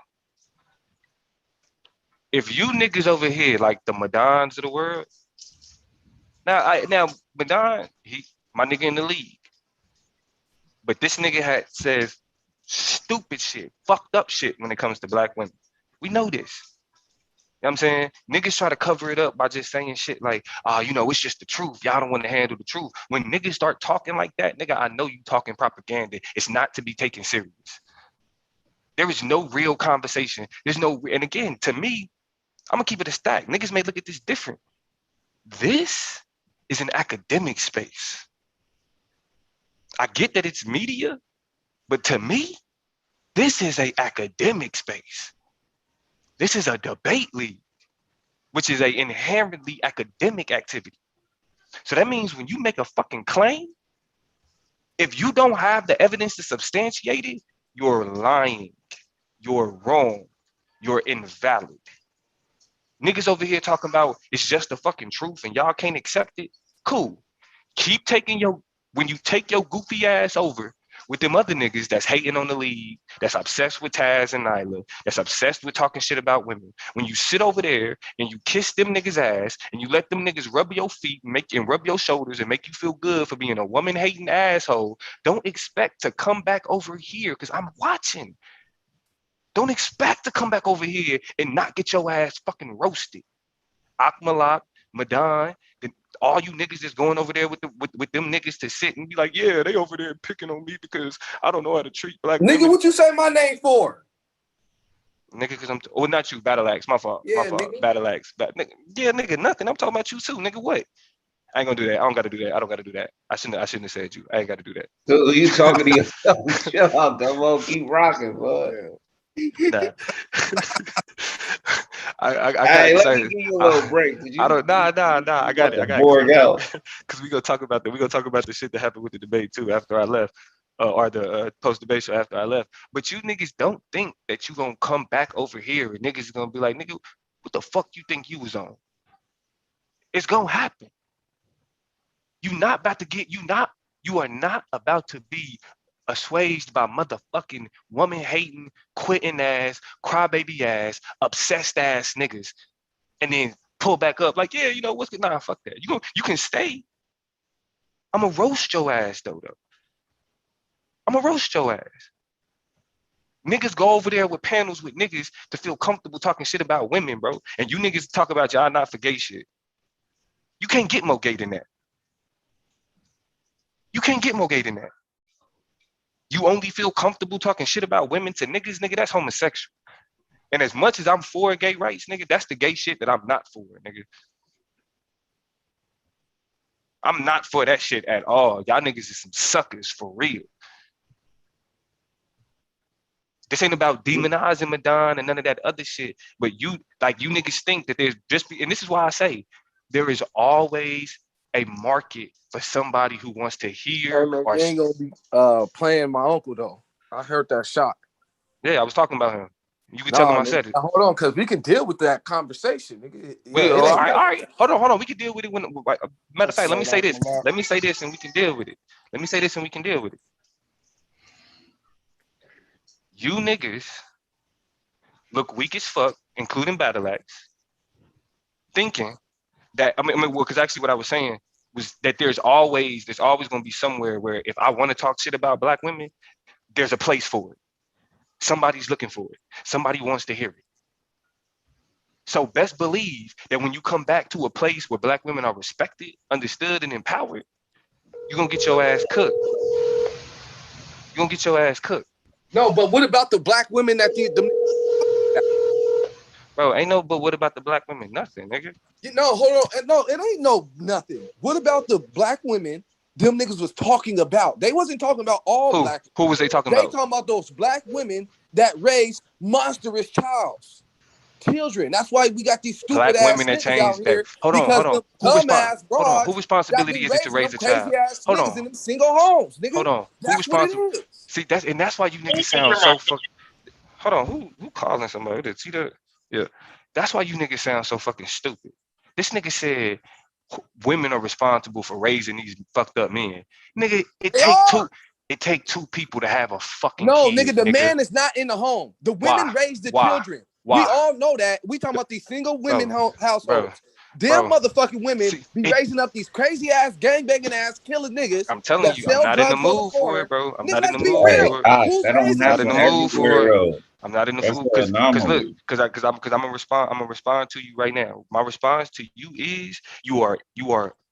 If you niggas over here like the Madons of the world, now Madon, he my nigga in the league. But this nigga says stupid shit, fucked up shit when it comes to black women. We know this. You know what I'm saying? Niggas try to cover it up by just saying shit like, you know, it's just the truth. Y'all don't want to handle the truth. When niggas start talking like that, nigga, I know you talking propaganda. It's not to be taken serious. There is no real conversation. There's no, and again, to me, I'm gonna keep it a stack. Niggas may look at this different. This is an academic space. I get that it's media, but to me, this is a academic space. This is a debate league, which is a inherently academic activity. So that means when you make a fucking claim, if you don't have the evidence to substantiate it, you're lying. You're wrong. You're invalid. Niggas over here talking about it's just the fucking truth and y'all can't accept it. Cool. Keep taking when you take your goofy ass over with them other niggas that's hating on the league, that's obsessed with Taz and Nyla, that's obsessed with talking shit about women. When you sit over there and you kiss them niggas ass and you let them niggas rub your feet and rub your shoulders and make you feel good for being a woman hating asshole, don't expect to come back over here because I'm watching. Don't expect to come back over here and not get your ass fucking roasted. Akmalak, Madan, all you niggas is going over there with them niggas to sit and be like, yeah, they over there picking on me because I don't know how to treat black Nigga, women. what you say my name for? Nigga, because not you, Battle Axe, my fault. Yeah, My fault. nigga. Battle Axe. Yeah, nigga, nothing. I'm talking about you too, nigga. What? I ain't gonna do that. I don't gotta do that. I don't gotta do that. I shouldn't have said you. I ain't gotta do that. So you talking to yourself? Chill out, come on, keep rocking, bud. Nah. I got Hey, let me excited. give you a little break. Did I you? don't I got it. I got it. Borg out. Because we gonna talk about the shit that happened with the debate too after I left. Or the post debate show after I left. But you niggas don't think that you gonna come back over here and niggas is gonna be like, nigga, what the fuck you think you was on? It's gonna happen. You are not about to be assuaged by motherfucking woman hating, quitting ass, crybaby ass, obsessed ass niggas, and then pull back up like, yeah, you know what's good? Nah, fuck that. You can stay. I'm gonna roast your ass though. I'm gonna roast your ass. Niggas go over there with panels with niggas to feel comfortable talking shit about women, bro. And you niggas talk about y'all not for gay shit. You can't get more gay than that. You can't get more gay than that. You only feel comfortable talking shit about women to niggas, nigga, that's homosexual. And as much as I'm for gay rights, nigga, that's the gay shit that I'm not for, nigga. I'm not for that shit at all. Y'all niggas is some suckers for real. This ain't about demonizing Madonna and none of that other shit. But you niggas think that there's and this is why I say there is always a market for somebody who wants to hear Hey man, or you ain't gonna be playing my uncle though. I heard that shot. yeah, I was talking about him. You can tell him Nah, I nigga, said it. hold on, cause we can deal with that conversation. Nigga. Well, It all ain't right. Hold on. We can deal with it when. Matter of fact, let me say this. that. Let me say this, and we can deal with it. Let me say this, and we can deal with it. You niggas look weak as fuck, including Battle Axe, thinking that because actually what I was saying was that there's always going to be somewhere where if I want to talk shit about black women, there's a place for it. Somebody's looking for it. Somebody wants to hear it. So best believe that when you come back to a place where black women are respected, understood, and empowered, you're gonna get your ass cooked. You're gonna get your ass cooked. No, but what about the black women that the Bro, ain't no but what about the black women? Nothing, nigga. no, hold on. No, it ain't no nothing. What about the black women them niggas was talking about? They wasn't talking about all Who? black. Who was they talking They about? talking about those black women that raise monstrous children. That's why we got these stupid Black women ass that niggas out changed that. here Hold on, because hold on. them dumbass Hold on. Who broads that responsibility be is it to raising them raise a child? crazy ass Hold niggas on. in them single homes, nigga. Hold on. Who That's what it responsible? is. See, that's why you niggas sound so fuck. Hold on. Who calling somebody? See that? Yeah. That's why you niggas sound so fucking stupid. This nigga said women are responsible for raising these fucked up men. Nigga, They are. it take two people to have a fucking No, kid, nigga, the nigga. man is not in the home. The Why? women raise the Why? children. We Why? all know that. We talking about these single women Bro, households. Them bro. motherfucking women See, be raising up these crazy ass, gangbanging ass, killing niggas I'm telling that you, I'm sell not in the drugs on the mood for corner. it, bro. I'm Nigga, not in the let's be mood Hey, real. for it. Ox, Who's that don't raising Not the in the happen mood children? for it. everywhere. I'm not in the That's food an because look, anomaly. because I'm gonna respond to you right now. My response to you is you are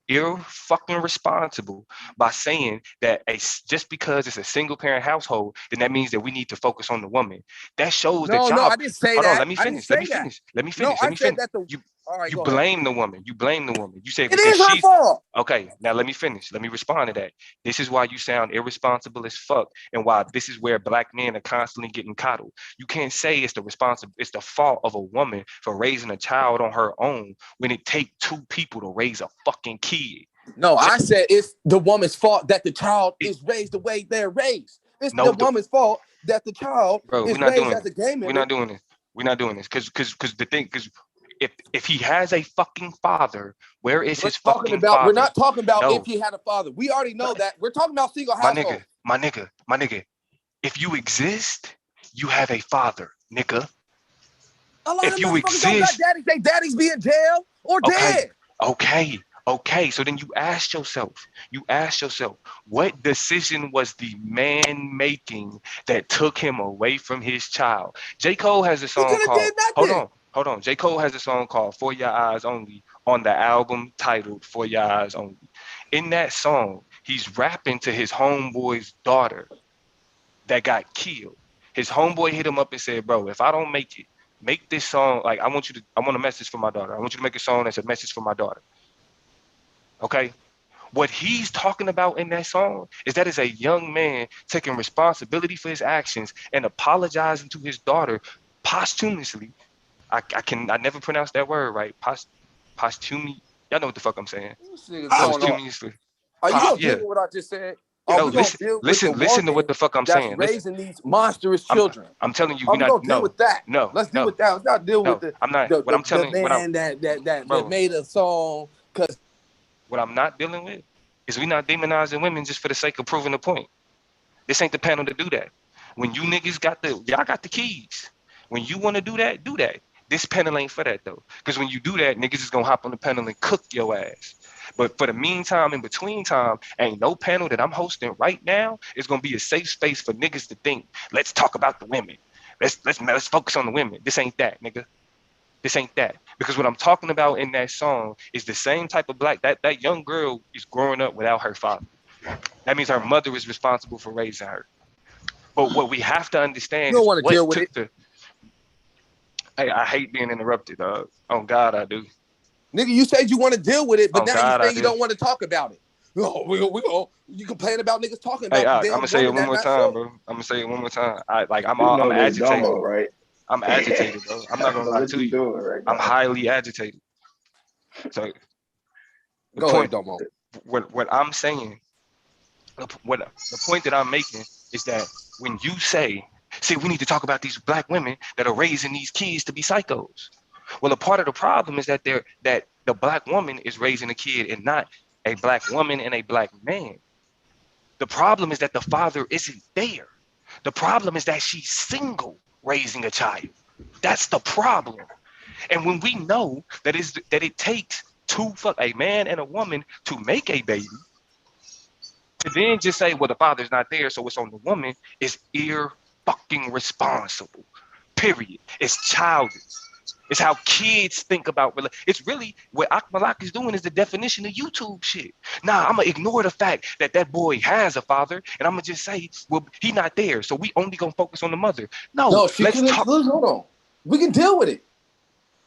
ill fucking responsible by saying that just because it's a single parent household, then that means that we need to focus on the woman. That shows the No, I job. didn't say Hold on, that. let me I didn't finish. Let say me that. finish. Let me No, finish. Let I me said finish. that the. You All right, you go ahead. blame the woman. You blame the woman. You say It because is her she's fault. okay. Now let me finish. Let me respond to that. This is why you sound irresponsible as fuck, and why this is where black men are constantly getting coddled. You can't say it's the fault of a woman for raising a child on her own when it takes two people to raise a fucking kid. No, I said it's the woman's fault that the child is raised the way they're raised. It's the No, woman's fault that the child bro, we're is not raised doing as it. a gang We're member. not doing this. We're not doing this because if he has a fucking father, where is his fucking We're father? not talking about if No, he had a father. We already know that. We're talking about single my households. nigga, my nigga, my nigga. If you exist, you have a father, nigga. A lot If of you motherfuckers don't got exist, daddies. They daddies be in jail or okay, dead. okay. So then you ask yourself, what decision was the man making that took him away from his child? J. Cole has a He song could have called, did nothing. hold on. J. Cole has a song called For Your Eyes Only on the album titled For Your Eyes Only. In that song, he's rapping to his homeboy's daughter that got killed. His homeboy hit him up and said, bro, if I don't make it, make this song. Like, I want a message for my daughter. I want you to make a song that's a message for my daughter. Okay. What he's talking about in that song is that is a young man taking responsibility for his actions and apologizing to his daughter posthumously. I never pronounced that word right. Posthumous. Y'all know what the fuck I'm saying. This nigga's going on. Posthumously. Are you gonna Yeah. deal with what I just said? Are No, we gonna deal with the listen to what woman the fuck I'm that's saying. Listen, raising these monstrous I'm children? I'm telling you, Are we we not gonna deal with that? no, Let's deal no, with that. Let's not deal with no. I'm not. the man that Bro, made a song because what I'm not dealing with is we not demonizing women just for the sake of proving a point. This ain't the panel to do that. When you niggas y'all got the keys. When you want to do that, do that. This panel ain't for that though. Because when you do that, niggas is gonna hop on the panel and cook your ass. But for the meantime, in between time, ain't no panel that I'm hosting right now is gonna be a safe space for niggas to think. Let's talk about the women. Let's focus on the women. This ain't that, nigga. This ain't that. Because what I'm talking about in that song is the same type of black that young girl is growing up without her father. That means her mother is responsible for raising her. But what we have to you understand don't is want to what deal with took it. the. Hey, I hate being interrupted, dog. On God, I do. Nigga, you said you want to deal with it, but On now you're God, I saying you do. don't want to talk about it. You complain about niggas talking Hey, about the I'm damn gonna say it woman one that more not time, shit. bro. I'm gonna say it one more time. You I'm know this agitated. Domo, right? I'm agitated, bro. I'm I not don't gonna know lie what to you you. doing right I'm now. highly agitated. So the Go ahead, point, Domo. what I'm saying, the point that I'm making is that when you say, see, we need to talk about these black women that are raising these kids to be psychos. Well, a part of the problem is that the black woman is raising a kid and not a black woman and a black man. The problem is that the father isn't there. The problem is that she's single raising a child. That's the problem. And when we know that it takes a man and a woman to make a baby, to then just say, well, the father's not there, so it's on the woman, is fucking responsible. Period. It's childish. It's how kids think about. It's really what Akmalak is doing is the definition of YouTube shit. Nah, I'm gonna ignore the fact that that boy has a father, and I'm gonna just say, well, he not there, so we only gonna focus on the mother. No, No, she let's couldn't. talk. Hold on. We can deal with it.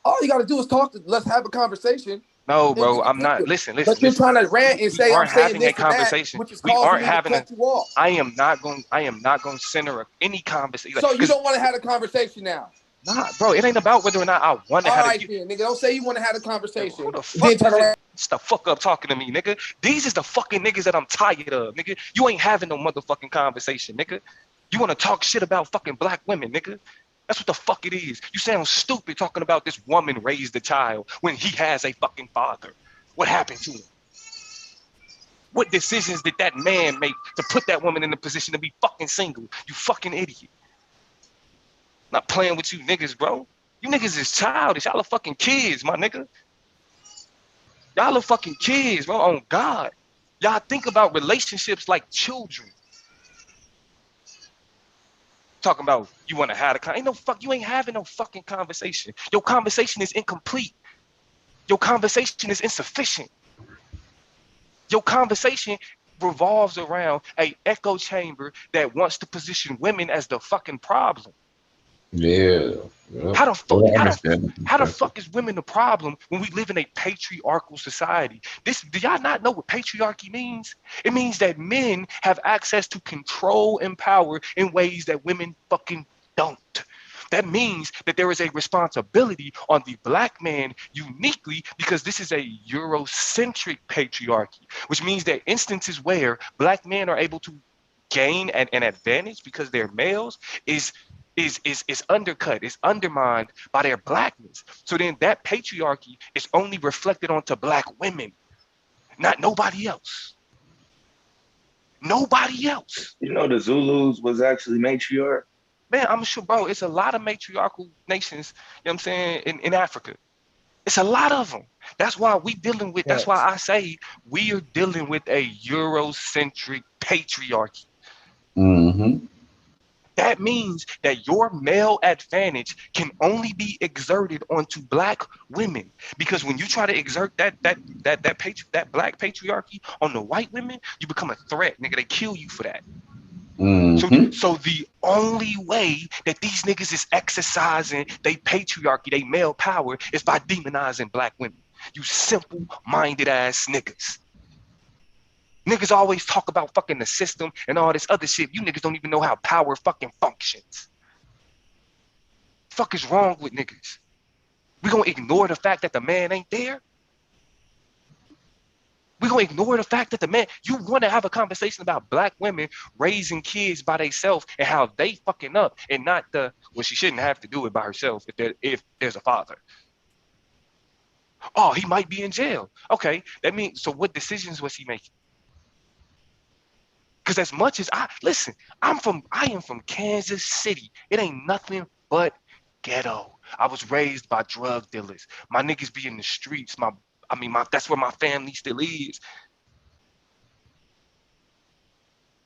All you got to do is talk. Let's have a conversation, No, and we bro, can I'm deal not. with it. Listen, But you're listen. trying to rant and We say I'm aren't saying having a this and that, conversation. which is We causing aren't me to having a. cut you off. I am not going. I am not going to center any conversation. So you Because don't want to have a conversation now. nah, bro, it ain't about whether or not I want to All have a. right, then, nigga. Don't say you want to have a Who conversation. the Then fuck turn does it? around. Shut the fuck up talking to me, nigga. These is the fucking niggas that I'm tired of, nigga. You ain't having no motherfucking conversation, nigga. You want to talk shit about fucking black women, nigga. That's what the fuck it is. You sound stupid talking about this woman raised a child when he has a fucking father. What happened to him? What decisions did that man make to put that woman in the position to be fucking single? You fucking idiot. Not playing with you niggas, bro. You niggas is childish. Y'all are fucking kids, my nigga. Y'all are fucking kids, bro. On God. Y'all think about relationships like children. Talking about you want to have ain't no fuck. You ain't having no fucking conversation. Your conversation is incomplete. Your conversation is insufficient. Your conversation revolves around a echo chamber that wants to position women as the fucking problem. Yeah. Yep. How the fuck? Well, I How the understand the how the perspective. fuck is women the problem when we live in a patriarchal society? Do y'all not know what patriarchy means? It means that men have access to control and power in ways that women fucking don't. That means that there is a responsibility on the black man uniquely because this is a Eurocentric patriarchy, which means that instances where black men are able to gain an advantage because they're males is undercut, is undermined by their blackness. So then that patriarchy is only reflected onto black women, not nobody else. Nobody else. You know the Zulus was actually matriarch. Man, I'm sure, bro, it's a lot of matriarchal nations, you know what I'm saying, in Africa. It's a lot of them. That's why Facts. I say we are dealing with a Eurocentric patriarchy. Mm-hmm. That means that your male advantage can only be exerted onto black women. Because when you try to exert that black patriarchy on the white women, you become a threat, nigga. They kill you for that. Mm-hmm. So the only way that these niggas is exercising they patriarchy, they male power, is by demonizing black women. You simple-minded ass niggas. Niggas always talk about fucking the system and all this other shit. You niggas don't even know how power fucking functions. Fuck is wrong with niggas? We gonna ignore the fact that the man ain't there? We gonna ignore the fact that the man, you wanna have a conversation about black women raising kids by themselves and how they fucking up and not well, she shouldn't have to do it by herself if there's a father. Oh, he might be in jail. Okay, that means, so what decisions was he making? Because as much as I am from Kansas City. It ain't nothing but ghetto. I was raised by drug dealers. My niggas be in the streets. That's where my family still is.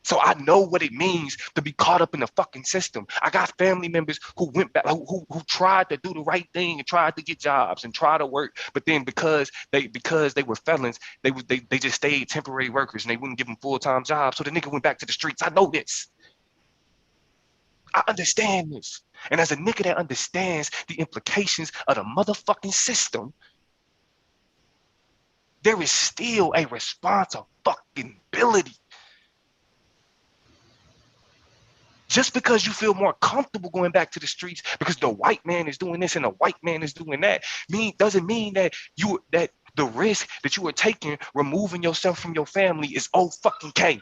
So I know what it means to be caught up in the fucking system. I got family members who went back, who tried to do the right thing and tried to get jobs and try to work, but then because they were felons, they just stayed temporary workers and they wouldn't give them full-time jobs. So the nigga went back to the streets. I know this. I understand this. And as a nigga that understands the implications of the motherfucking system, there is still a responsibility fucking ability. Just because you feel more comfortable going back to the streets because the white man is doing this and the white man is doing that, doesn't mean that the risk that you are taking, removing yourself from your family, is fucking K.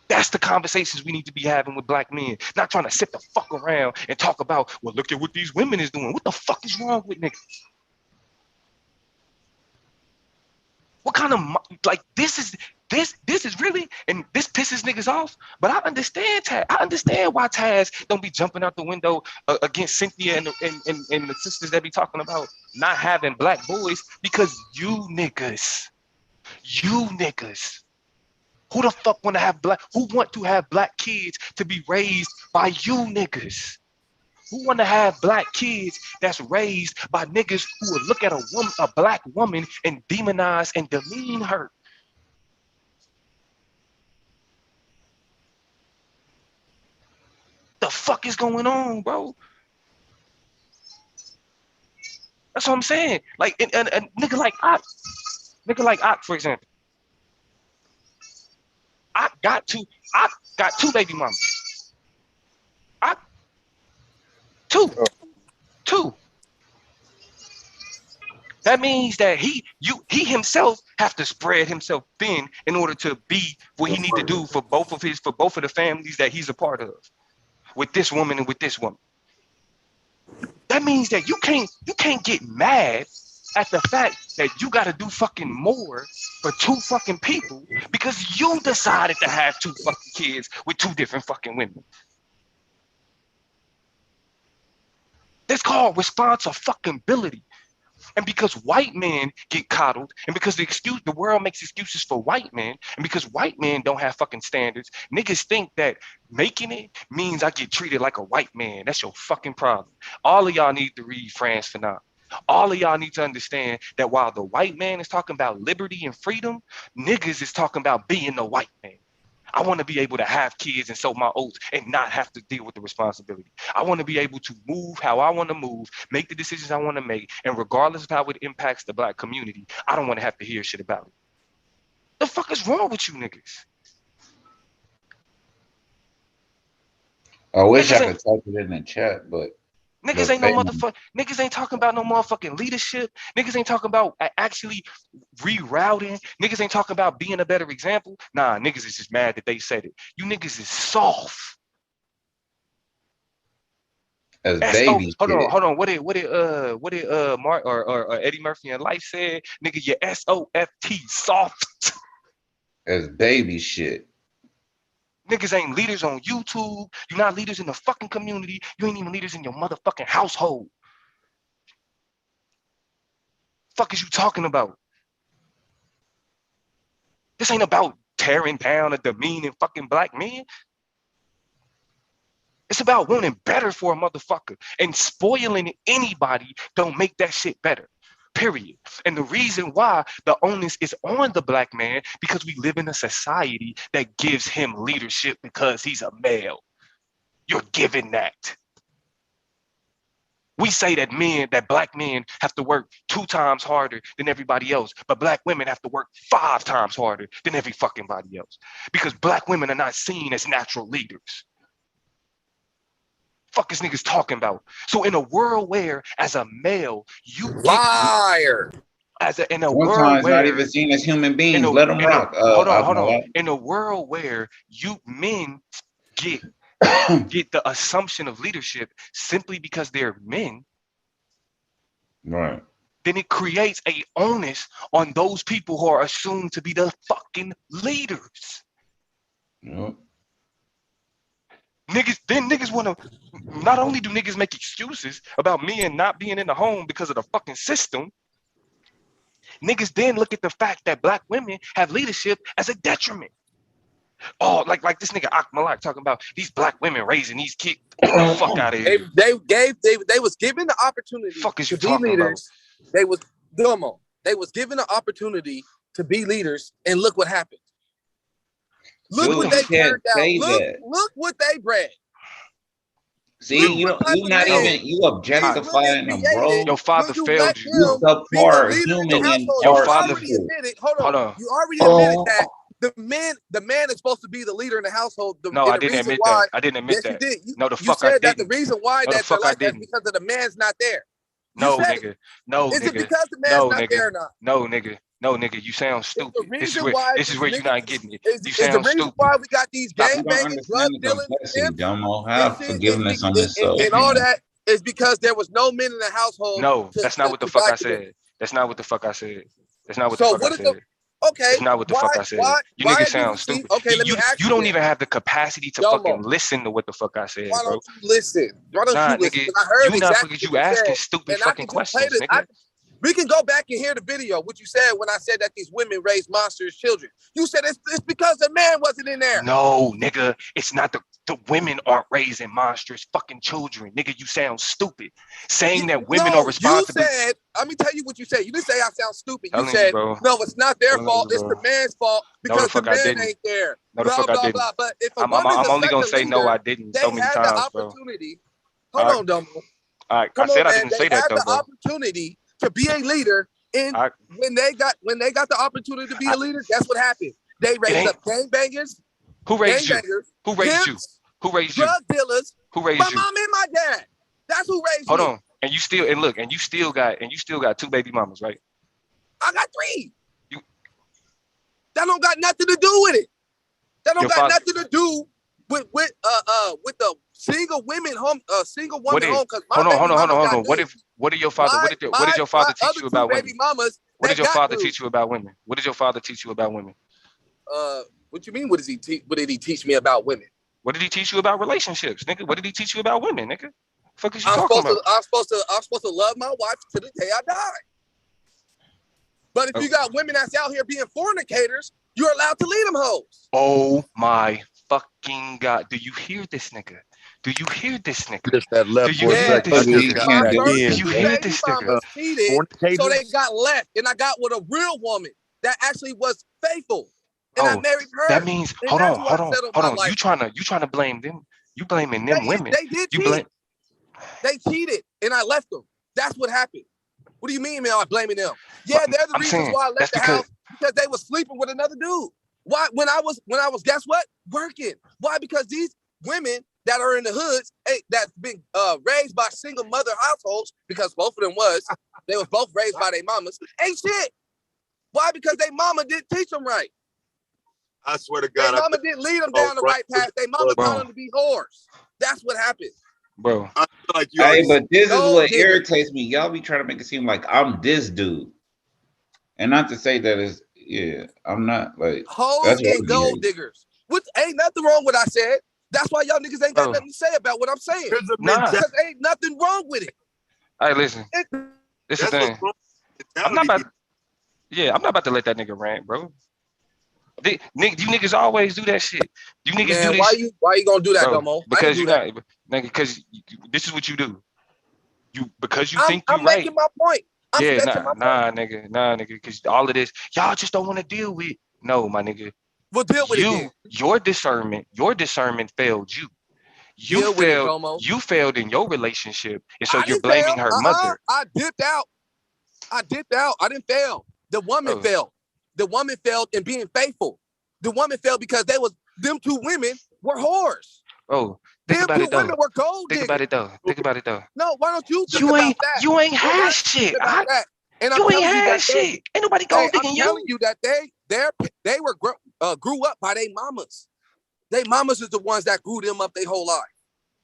That's the conversations we need to be having with black men. Not trying to sit the fuck around and talk about, well, look at what these women is doing. What the fuck is wrong with niggas? What kind of, like, this is really, and this pisses niggas off, but I understand Taz. I understand why Taz don't be jumping out the window against Cynthia and the sisters that be talking about not having black boys, because you niggas, who the fuck want to have black kids to be raised by you niggas? Who want to have black kids that's raised by niggas who would look at a black woman and demonize and demean her? The fuck is going on, bro? That's what I'm saying. Like, and a nigga like Ock, for example. I got two baby mamas. Two. That means that he himself have to spread himself thin in order to be what he need to do for both of the families that he's a part of, with this woman and with this woman. That means that you can't get mad at the fact that you got to do fucking more for two fucking people because you decided to have two fucking kids with two different fucking women. That's called responsibility. And because white men get coddled, and because the world makes excuses for white men, and because white men don't have fucking standards, niggas think that making it means I get treated like a white man. That's your fucking problem. All of y'all need to read Frantz Fanon. All of y'all need to understand that while the white man is talking about liberty and freedom, niggas is talking about being the white man. I want to be able to have kids and sow my oats and not have to deal with the responsibility. I want to be able to move how I want to move, make the decisions I want to make, and regardless of how it impacts the black community, I don't want to have to hear shit about it. The fuck is wrong with you niggas? I wish I could type it in the chat, but niggas ain't no motherfucker. Niggas ain't talking about no motherfucking leadership. Niggas ain't talking about actually rerouting. Niggas ain't talking about being a better example. Nah, niggas is just mad that they said it. You niggas is soft. As babies. Hold on. What did Mark or Eddie Murphy in Life said? Nigga, you SOFT, soft. As baby shit. Niggas ain't leaders on YouTube. You're not leaders in the fucking community. You ain't even leaders in your motherfucking household. Fuck is you talking about? This ain't about tearing down or demeaning fucking black men. It's about wanting better for a motherfucker, and spoiling anybody don't make that shit better. Period. And the reason why the onus is on the black man, because we live in a society that gives him leadership because he's a male. You're given that. We say that black men have to work 2 times harder than everybody else, but black women have to work 5 times harder than every fucking body else, because black women are not seen as natural leaders. Fuck is niggas talking about? So in a world where, as a male, you liar. In a Sometimes world where not even seen as human beings. Let them rock. Hold on. In a world where men get the assumption of leadership simply because they're men, right? Then it creates a onus on those people who are assumed to be the fucking leaders. Yep. Niggas want to, not only do niggas make excuses about men not being in the home because of the fucking system, niggas then look at the fact that black women have leadership as a detriment. Oh, like this nigga Akmalak talking about these black women raising these kids. Get the fuck out of here. They was given the opportunity to be leaders. About? They was given the opportunity to be leaders, and look what happened. Look what they turned out. Look what they bred. See, you what type you of not man even you these women objectifying them, created bro. Your father will you failed let you, You bro. them be the subpar leader in the human and household? Your You are father. already people. admitted, hold Hold on, on. you already admitted Oh, that the man is supposed to be the leader in the household. No, And I the didn't reason admit why, that. I didn't admit yes, you that. did. No, the You fuck I said that the didn't. reason why No, the that they're fuck I like that is didn't. because of the man's not there. You No, said it. nigga. No, Is it nigga. because the man's No, not there nigga. or not? No, nigga. No, nigga. You sound Is the stupid. reason why This is these where you niggas not getting it. You is the sound reason stupid. why we got these Stop. you gang don't banging, drug understand the dealing, complexity, pimps Domo. and Have shit forgiveness on this soul, and all man. that is because there was no men in the household No, to that's not what the to fuck I back it up. said. That's not what the fuck I said. That's not what the So fuck I what is the said. okay? That's not what the fuck I said. You Why niggas do sound you see? stupid. Okay, let me ask You you don't then, even have the capacity to Domo. fucking listen to what the fuck I said, Why bro. don't you listen? Why don't Nah, you listen? nigga, Because I heard you not exactly because what you you asking said, stupid and I fucking can just play questions, this. nigga. We can go back and hear the video. What you said when I said that these women raise monsters children. You said it's because the man wasn't in there. No, nigga, it's not the women aren't raising monstrous fucking children. Nigga, you sound stupid. Saying that women are No, you responsible. said, let me tell you what you said. You didn't say I sound stupid. You Telling you, said, bro. no, it's not their Telling fault. you, It's the bro. man's fault No, the because the fuck I man didn't. ain't there. No, the Blah, fuck I blah, didn't. blah. But if a I'm woman's only such gonna a say no, I leader, didn't so they many had the times, bro. opportunity. All Hold right, on, Domo. all right. I Come said on, I man. didn't They say that had though, the bro. opportunity to be a leader. And I, when they got the opportunity to be I a leader, that's what happened. They it raised ain't. up gangbangers, Who raised you? Who raised you? pimps, Who raised you? drug dealers. Who My raised you? mom and my dad. That's who raised Hold me. on. And you still got 2 baby mamas, right? I got 3. You, That don't got nothing to do with it. That don't your got father. nothing to do with the single women home, single What woman if? home. Because my baby mamas got good. What did your father? What did your father My teach other you 2 about baby women? mamas, What they did your got father good. teach you about women? What did your father teach you about women? What you mean? What did he teach me about women? What did he teach you about relationships, nigga? What did he teach you about women, nigga? Fuck is you I'm talking supposed about? I'm supposed to love my wife to the day I die. But if you got women that's out here being fornicators, you're allowed to lead them hoes. Oh my fucking God. Do you hear this nigga? Do you hear this nigga? Just that left Do you for a hear second. this I just You nigga? got can't back do My it. Do in, you first 2 bro. hear baby this nigga? mamas cheated, so they Fornicators. got left, and I got with a real woman that actually was faithful, and I Oh, married that her, means and that's who I settled my life. You trying to blame them? You blaming them women? They did You cheat. blame? They cheated, and I left them. That's what happened. What do you mean, man? I'm blaming them? Yeah, they're the I'm reasons saying why I that's left the house because they were sleeping with another dude. Why? When I was guess what? Working. Why? Because these women that are in the hoods, that's been raised by single mother households, because both of them they was both raised by their mamas, ain't shit. Why? Because they mama didn't teach them right. I swear to Their God, mama didn't lead them down the right path. Their mama taught them to be whores. That's what happened. bro. I feel like you Hey, already. but this is Gold what diggers. irritates me. Y'all be trying to make it seem like I'm this dude, and not to say that it's I'm not like Hoes that's what and I gold mean. diggers. Which ain't nothing wrong with what I said. That's why y'all niggas ain't got Bro. nothing to say about what I'm saying. There's a Nah. mentality. Because ain't nothing wrong with it. All right, listen. This is the That's thing. what's wrong. I'm not Mentality. about. Yeah, I'm not about to let that nigga rant, bro. You niggas always do that shit. You niggas do Man, this, why you gonna do that, bro? Domo? Because I you didn't do not, nigga. Because this is what you do. Because you that. think you I'm right. making my point. I'm Yeah, sketching my point. nah, nigga. Because all of this, y'all just don't want to deal with. No, my nigga. We'll deal with it then. Your discernment failed you. Deal with it, Domo. You failed in your relationship, and so I you're didn't blaming fail. her mother. I dipped out. I didn't fail. The woman Oh. failed. The woman failed in being faithful. The woman failed because them 2 women were whores. Oh, think Them about 2 it though. women were gold Think diggers. about it though. No, why don't you think about that? You ain't Why had don't you shit. think about that? And I'm You ain't telling you had that shit. Ain't nobody gold I'm digging telling you. you that they were grew up by their mamas. They mamas is the ones that grew them up their whole life.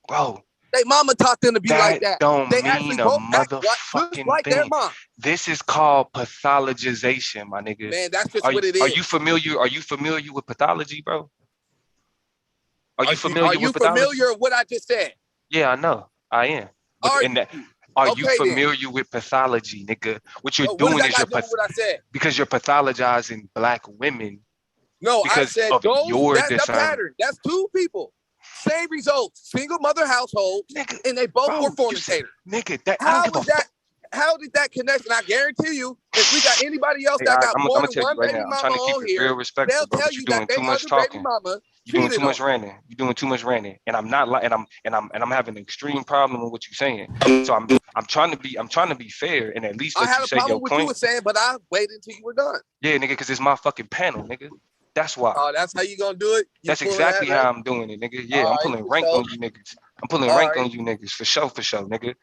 Bro, They mama taught them to be like that. Don't They mean actually a both act just motherfucking like their thing. mom. This is called pathologization, my nigga. Man, that's just what it is. Are you familiar with pathology, bro? Are you familiar with pathology? Familiar with what I just said? Yeah, I know. I am. Are you familiar with pathology, nigga? What you're doing is what I said? because you're pathologizing black women. No, I Because said of your that's the discernment. pattern. That's 2 people. Same results. Single mother household, Nigga, and they both were fornicators. How did that connect? And I guarantee you, if we got anybody else that got more than one baby mama on here, they'll tell you that they other baby mama You're doing cheated too much on. ranting. You're doing too much ranting, and I'm not like, and I'm having an extreme problem with what you're saying. So I'm trying to be fair and at least I let had you a say problem your with what you point. were saying, but I waited until you were done. Yeah, nigga, because it's my fucking panel, nigga. That's why. Oh, that's how you gonna do it? You That's pulling that exactly rank? how I'm doing it, nigga. Yeah, All I'm right, pulling for rank sure. on you niggas. I'm pulling All rank right. on you niggas for sure, nigga.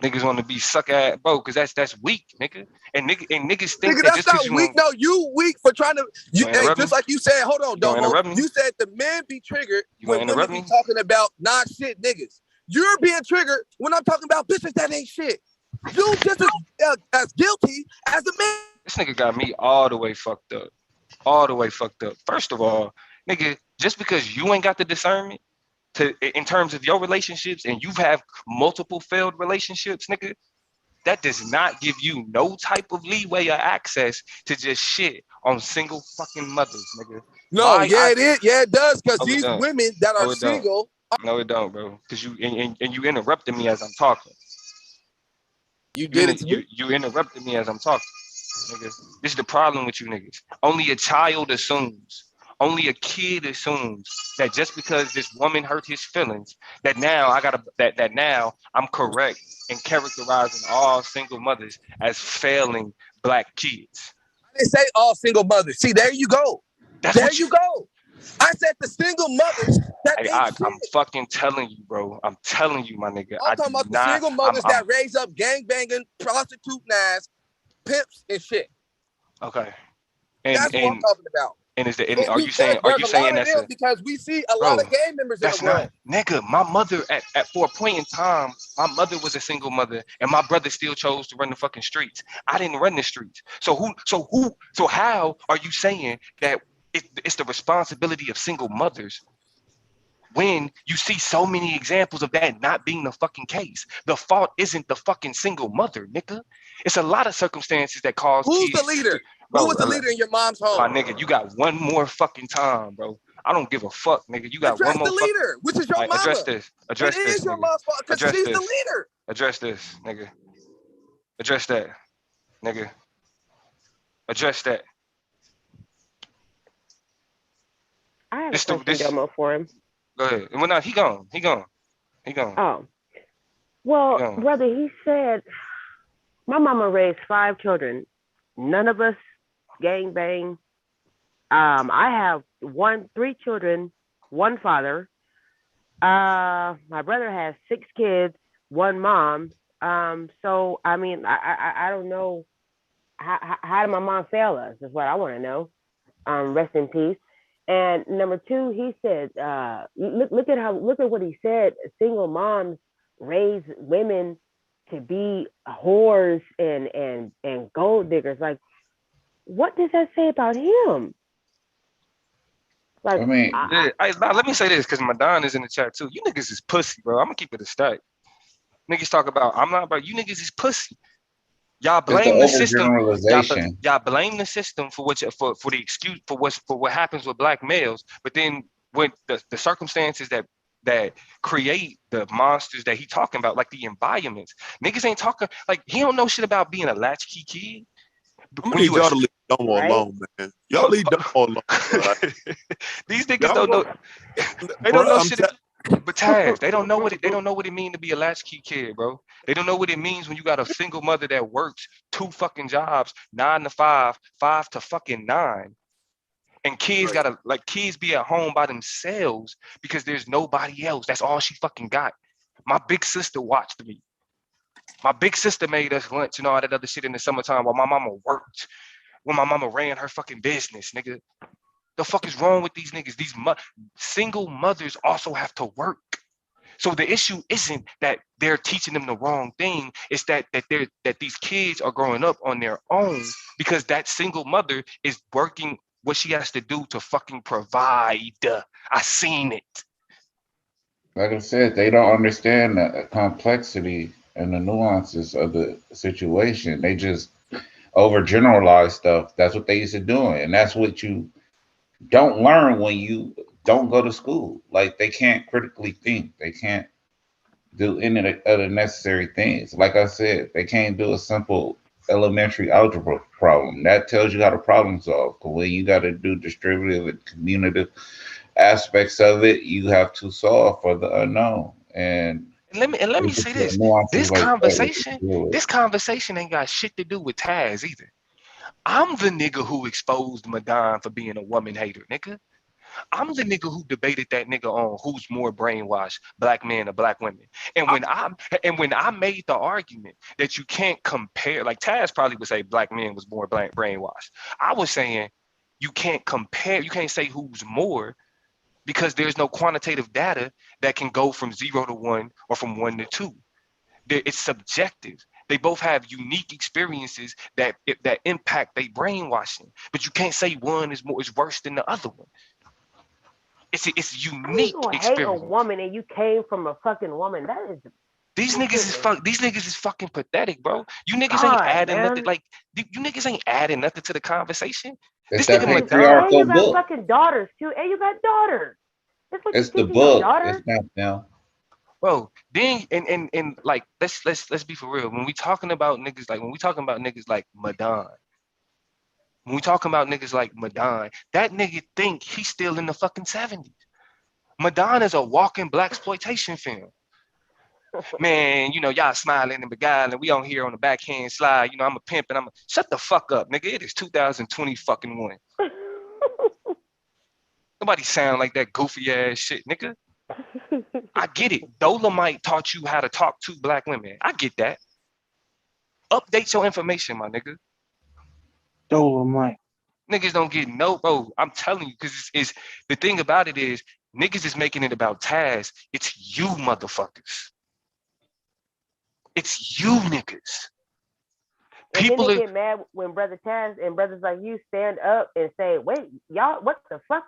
Niggas want to be suck at bro, because that's weak, nigga. And niggas think Nigga, that that's just because not you weak. want No, you weak for trying to. you You, gonna hey, interrupt me, just like you said. Hold on, you gonna Domo. interrupt me, You said the men be triggered you when gonna women interrupt be me. talking about non-shit niggas. You're being triggered when I'm talking about bitches that ain't shit. You just as guilty as the man. This nigga got me all the way fucked up. All the way fucked up. First of all, nigga, just because you ain't got the discernment to in terms of your relationships and you've had multiple failed relationships, nigga, that does not give you no type of leeway or access to just shit on single fucking mothers, nigga. No, Why yeah, I it is. Yeah, it does. Because no it these don't. women that are No it don't. single. No it don't, bro. Cause you and you interrupted me as I'm talking. You did it to me. You interrupted me as I'm talking, nigga. This is the problem with you niggas. Only a child assumes. Only a kid assumes that just because this woman hurt his feelings, that now I gotta that now I'm correct in characterizing all single mothers as failing black kids. I didn't say all single mothers. See, there you go. That's There what you go. I said the single mothers that ain't shit. I'm fucking telling you, bro. I'm telling you, my nigga. I'm I do talking about the not. single mothers that raise up gang banging, prostitute ass, pimps and shit. Okay. And That's what I'm talking about. is there And are you saying there's a lot of that's them a because we see a lot bro? of gang members in the That's world. not nigga. My mother at for a point in time, my mother was a single mother, and my brother still chose to run the fucking streets. I didn't run the streets. So how are you saying that it's the responsibility of single mothers when you see so many examples of that not being the fucking case? The fault isn't the fucking single mother, nigga. It's a lot of circumstances that cause Who's kids the leader? bro, Who was the leader in your mom's home? my nigga, you got one more fucking time, bro. I don't give a fuck, nigga. You got Address one more the leader, which is your Right, mama. address this. Address It this, is your nigga. mom's fault because Address she's this. the leader. Address this, nigga. Address that, nigga. Address that. I have This a question, this. Domo, for him. Go ahead. Well, no, he gone. He gone. He gone. Oh, He well, gone. brother, he said, my mama raised 5 children. None of us gang bang. I have 3 children, one father. My brother has 6 kids, one mom. So I mean, I don't know how did my mom fail us? Is what I want to know. Rest in peace. And number 2, he said, look at what he said. Single moms raise women to be whores and gold diggers. Like, what does that say about him? Like, I mean, Let me say this because Madon is in the chat too. You niggas is pussy, bro. I'm gonna keep it a stack. Niggas talk about I'm not, bro. You niggas is pussy. Y'all it's the blame the system. overgeneralization. Y'all blame the system for for the excuse for what happens with black males. But then when the circumstances that create the monsters that he talking about, like the environments, niggas ain't talking like he don't know shit about being a latchkey kid. I'm gonna need y'all to leave Domo right? alone, man. Y'all leave Domo alone, bro. These niggas don't know. They don't know shit. But Taz, they don't know what it means to be a latchkey kid, bro. They don't know what it means when you got a single mother that works 2 fucking jobs, 9 to 5, 5 to fucking 9. And kids gotta kids be at home by themselves because there's nobody else. That's all she fucking got. My big sister watched me. My big sister made us lunch and all that other shit in the summertime while my mama worked. When my mama ran her fucking business, nigga. The fuck is wrong with these niggas? These single mothers also have to work. So the issue isn't that they're teaching them the wrong thing. It's that these kids are growing up on their own because that single mother is working what she has to do to fucking provide. I seen it. Like I said, they don't understand the complexity and the nuances of the situation. They just overgeneralize stuff. That's what they used to do, and that's what you don't learn when you don't go to school. Like they can't critically think. They can't do any of the other necessary things. Like I said, they can't do a simple elementary algebra problem. That tells you how to problem solve. Because when you got to do distributive and commutative aspects of it, you have to solve for the unknown. And And let me it's just say the this. nuances This like that that you conversation, deal with. this conversation ain't got shit to do with Taz either. I'm the nigga who exposed Madon for being a woman hater, nigga. I'm the nigga who debated that nigga on who's more brainwashed, black men or black women. And when I made the argument that you can't compare, like Taz probably would say black men was more brainwashed. I was saying you can't compare, you can't say who's more because there's no quantitative data that can go from 0 to 1 or from 1 to 2. It's subjective. They both have unique experiences that impact their brainwashing, but you can't say one is worse than the other one. It's How you unique gonna hate a experience. woman and you came from a fucking woman? That is These niggas is these niggas is fucking pathetic, bro. You niggas ain't God, adding man. nothing. Like you niggas ain't adding nothing to the conversation. It's This that nigga And Madon, you patriarchal got book. fucking daughters too. And you got daughters. That's what you It's the teaching your book. daughters. It's not now. bro. Then and like let's be for real. When we talking about niggas like Madon, when we talking about niggas like Madon, that nigga think he's still in the fucking 70s. Madon is a walking black exploitation film. Man, y'all smiling and beguiling. We on here on the backhand slide. I'm a pimp and shut the fuck up, nigga. It is 2020 fucking one. Nobody sound like that goofy ass shit, nigga. I get it. Dolomite taught you how to talk to black women. I get that. Update your information, my nigga. Dolomite. Niggas don't get no, bro. I'm telling you, because it's the thing about it is niggas is making it about Taz. It's you motherfuckers. It's you niggas. And then People they are get mad when Brother Taz and brothers like you stand up and say, "Wait, y'all, what the fuck?"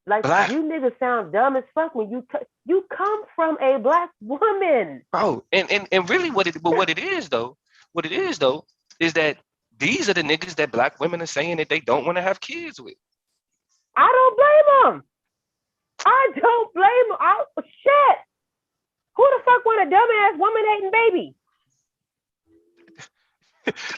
Like black, you niggas sound dumb as fuck when you come from a black woman. bro. And really what it is though, is that these are the niggas that black women are saying that they don't want to have kids with. I don't blame them. I don't blame them. Shit. Who the fuck want a dumbass woman hating baby?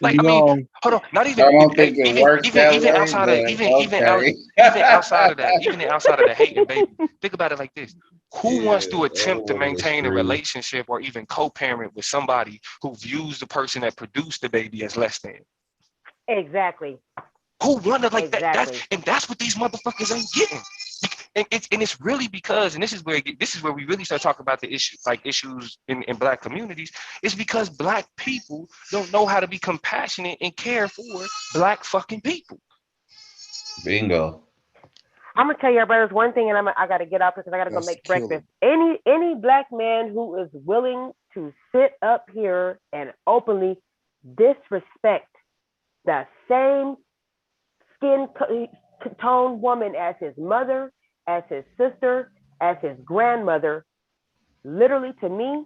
Like, I mean, Yo, hold on, not I even don't think it works that even way, outside of but even okay. outside of that, even outside of the hating baby. Think about it like this: who Yeah, wants to attempt to all over the maintain a street. relationship or even co-parent with somebody who views the person that produced the baby as less than? Exactly. Who wanted like that? Exactly. That's what these motherfuckers ain't getting. And it's really because, and this is where we really start talking about the issues, like issues in black communities. It's because black people don't know how to be compassionate and care for black fucking people. Bingo. I'm gonna tell your brothers one thing, and I gotta get up because I gotta go make breakfast. Any black man who is willing to sit up here and openly disrespect the same skin tone woman as his mother, as his sister, as his grandmother, literally to me,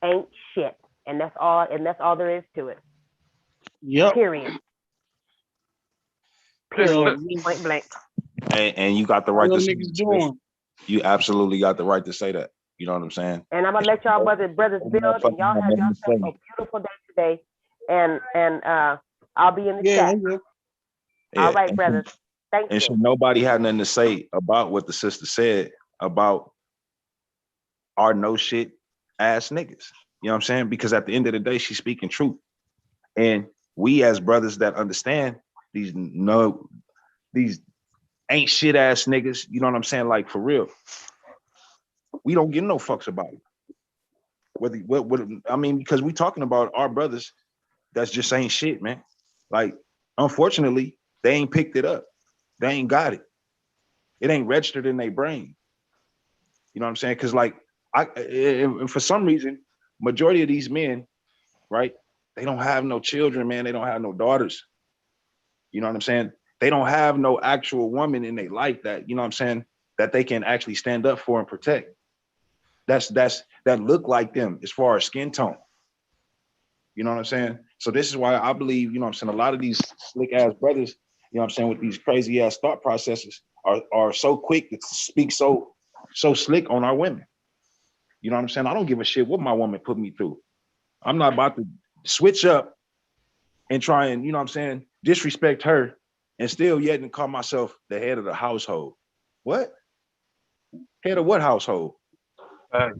ain't shit. And that's all there is to it. yep. Period. Yo, Period. Point blank. And you got the how right them to say niggas that, doing? you absolutely got the right to say that. You know what I'm saying? And I'm gonna let y'all brothers build, and y'all have yourself a beautiful day today. And I'll be in the Yeah, chat. Yeah. All right, brothers. Thank And you. should nobody have nothing to say about what the sister said about our no shit ass niggas. You know what I'm saying? Because at the end of the day, she's speaking truth. And we as brothers that understand these ain't shit ass niggas, you know what I'm saying? Like for real. We don't give no fucks about it. What I mean, because we talking about our brothers that's just ain't shit, man. Like, unfortunately, they ain't picked it up. They ain't got it. It ain't registered in their brain. You know what I'm saying? Because like for some reason, majority of these men, right? They don't have no children, man. They don't have no daughters. You know what I'm saying? They don't have no actual woman in their life that, you know what I'm saying, that they can actually stand up for and protect. That look like them as far as skin tone. You know what I'm saying? So this is why I believe, you know what I'm saying, a lot of these slick ass brothers, you know what I'm saying, with these crazy ass thought processes are so quick to speak so slick on our women. You know what I'm saying? I don't give a shit what my woman put me through. I'm not about to switch up and try and, you know what I'm saying, disrespect her and still yet and call myself the head of the household. What? Head of what household? I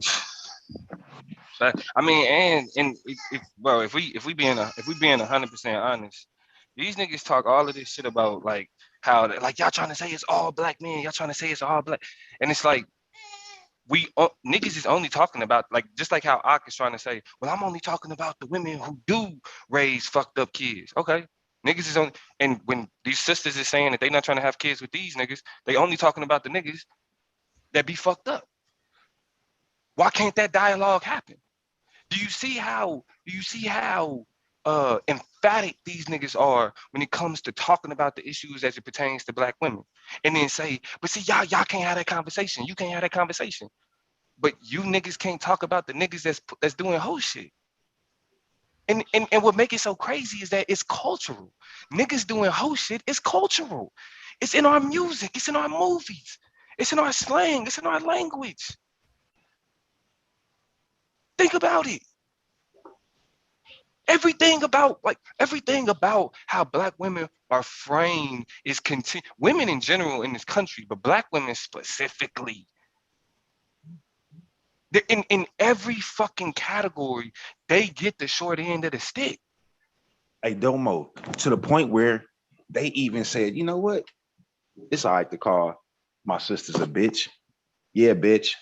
mean, and bro, if we being 100% honest, these niggas talk all of this shit about like how like y'all trying to say it's all black men, y'all trying to say it's all black, and it's like niggas is only talking about like just like how Ak is trying to say, well, I'm only talking about the women who do raise fucked up kids. Okay, niggas is on, and when these sisters is saying that they not trying to have kids with these niggas, they only talking about the niggas that be fucked up. Why can't that dialogue happen? Do you see how emphatic these niggas are when it comes to talking about the issues as it pertains to black women? And then say, but see, y'all can't have that conversation. You can't have that conversation. But you niggas can't talk about the niggas that's doing whole shit. And what make it so crazy is that it's cultural. Niggas doing whole shit is cultural. It's in our music, it's in our movies, it's in our slang, it's in our language. Think about it. Everything about how black women are framed is women in general in this country, but black women specifically. In every fucking category, they get the short end of the stick. Hey, Domo, to the point where they even said, you know what? It's all right to call my sisters a bitch. Yeah, bitch.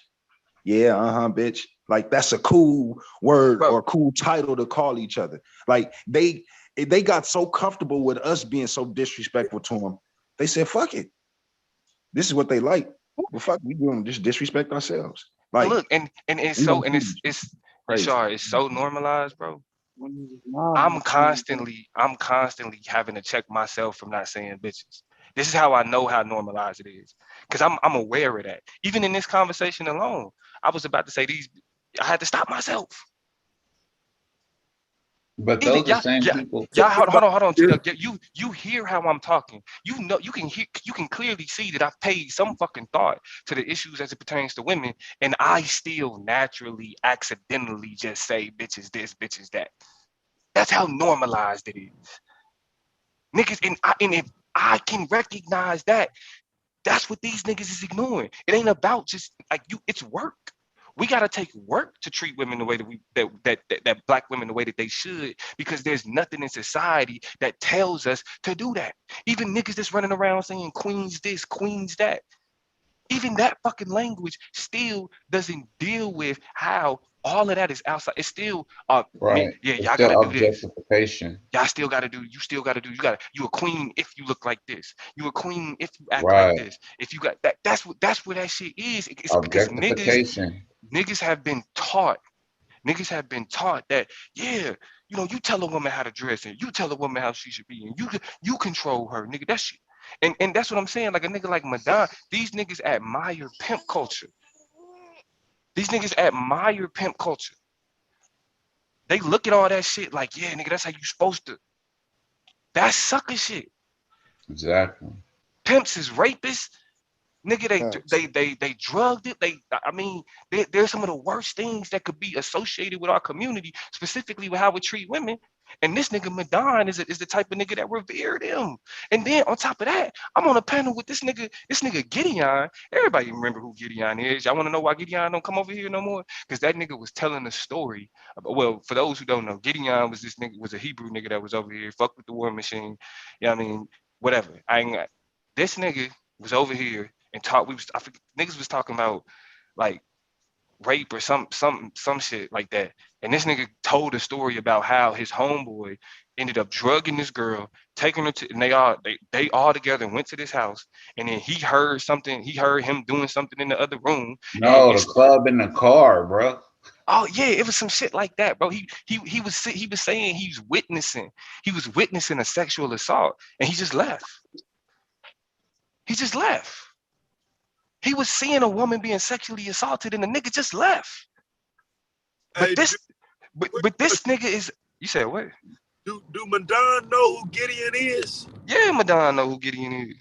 Yeah, bitch. Like that's a cool word, bro, or a cool title to call each other. Like they got so comfortable with us being so disrespectful to them. They said, fuck it. This is what they like. Well, fuck, we doing just disrespect ourselves. Like, look, and it's so, and it's Rashard, it's so normalized, bro. I'm constantly having to check myself from not saying bitches. This is how I know how normalized it is, because I'm aware of that. Even in this conversation alone, I was about to say these. I had to stop myself. But those are the same people. Yeah, hold on. You hear how I'm talking. You know, you can clearly see that I've paid some fucking thought to the issues as it pertains to women, and I still naturally, accidentally just say bitches this, bitches that. That's how normalized it is. Niggas, and if I can recognize that, that's what these niggas is ignoring. It ain't about just like you, it's work. We gotta take work to treat women the way that black women the way that they should, because there's nothing in society that tells us to do that. Even niggas that's running around saying queens this, queens that. Even that fucking language still doesn't deal with how all of that is outside. It's still right. Yeah, it's y'all still gotta do this. Objectification. You still gotta do, you a queen if you look like this. You a queen if you act like this. If you got that, that's where that shit is. It's because niggas have been taught. Niggas have been taught that, yeah, you know, you tell a woman how to dress and you tell a woman how she should be, and you control her, nigga. That shit. And that's what I'm saying. Like a nigga like Madonna, these niggas admire pimp culture. These niggas admire pimp culture. They look at all that shit like, yeah, nigga, that's how you supposed to. That's sucker shit. Exactly. Pimps is rapists. Nigga, they drugged it. There's some of the worst things that could be associated with our community, specifically with how we treat women. And this nigga Madon is the type of nigga that revered him. And then on top of that, I'm on a panel with this nigga Gideon. Everybody remember who Gideon is. Y'all want to know why Gideon don't come over here no more? Because that nigga was telling a story. Well, for those who don't know, Gideon was a Hebrew nigga that was over here, fuck with the war machine. You know what I mean? Whatever. This nigga was over here and niggas was talking about like rape or some shit like that. And this nigga told a story about how his homeboy ended up drugging this girl, taking her to, and they all together went to this house, and then he heard him doing something in the other room. No, the club in the car, bro. Oh yeah, it was some shit like that, bro. He was saying he was witnessing a sexual assault, and he just left. He was seeing a woman being sexually assaulted, and the nigga just left. But this nigga is. You said what? Do Madon know who Gideon is? Yeah, Madon know who Gideon is.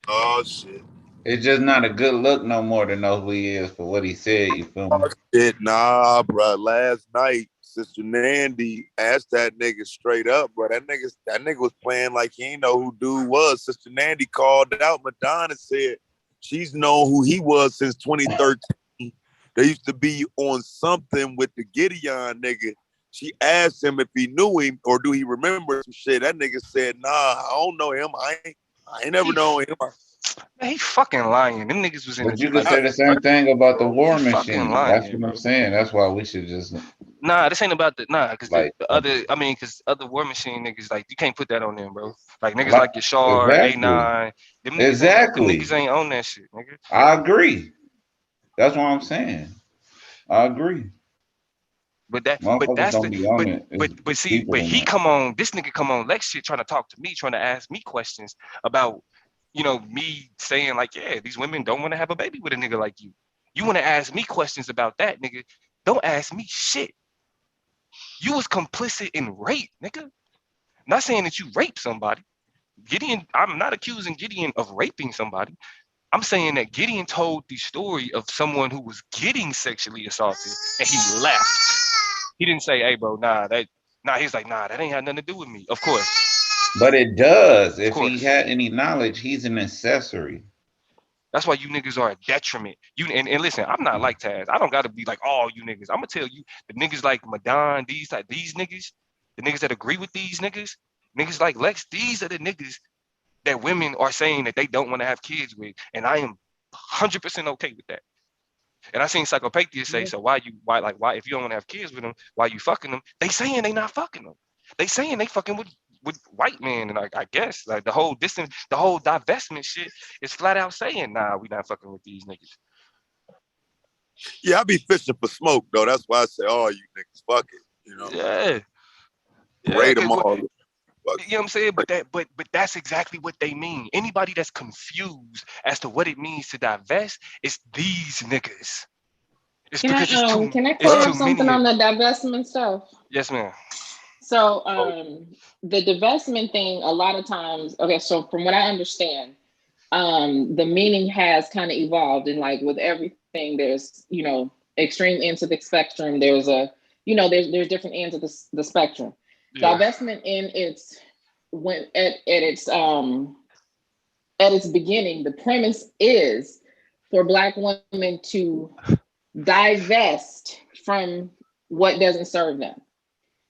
Oh shit. It's just not a good look no more to know who he is for what he said. You feel me? Oh, shit, nah, bro. Last night, Sister Nandy asked that nigga straight up, bro. That nigga was playing like he ain't know who dude was. Sister Nandy called out Madonna and said she's known who he was since 2013. They used to be on something with the Gideon nigga. She asked him if he knew him or do he remember some shit. That nigga said, nah, I don't know him. I ain't never known him. Man, he fucking lying. Them niggas was in But the you could say the same thing about the war machine. That's what I'm saying. That's why we should just Nah, this ain't about the because like the other. I mean, because other War Machine niggas like you can't put that on them, bro. Like niggas like like Yashar, exactly. A9, them Exactly. niggas ain't on that shit, nigga. I agree. That's what I'm saying. I agree. But that's don't be on but it. but see, but he that. come on, this nigga come on Lex shit trying to talk to me, trying to ask me questions about, me saying like, yeah, these women don't want to have a baby with a nigga like you. You want to ask me questions about that, nigga? Don't ask me shit. You was complicit in rape, nigga. Not saying that you raped somebody. Gideon, I'm not accusing Gideon of raping somebody. I'm saying that Gideon told the story of someone who was getting sexually assaulted and he left. He didn't say, hey, bro, he's like, nah, that ain't had nothing to do with me. Of course. But it does. If he had any knowledge, he's an accessory. That's why you niggas are a detriment. And listen, I'm not like Taz. I don't gotta be like all you niggas. I'm gonna tell you the niggas like Madon, these niggas, the niggas that agree with these niggas like Lex, these are the niggas that women are saying that they don't want to have kids with. And I am 100% okay with that. And I seen Psychopathia say, so why if you don't want to have kids with them, why you fucking them? They saying they not fucking them. They saying they fucking with white men. And I guess like the whole divestment shit is flat out saying, nah, we not fucking with these niggas. Yeah, I be fishing for smoke though. That's why I say, oh, you niggas, fuck it. Yeah. Raid them all. You know what I'm saying? But that's exactly what they mean. Anybody that's confused as to what it means to divest, it's these niggas. It's can because I clear up something on the divestment stuff? Yes, ma'am. So the divestment thing, a lot of times, okay, so from what I understand, the meaning has kind of evolved, and like with everything, there's extreme ends of the spectrum. There's there's different ends of the spectrum. Yeah. Divestment in its at its beginning, the premise is for Black women to divest from what doesn't serve them.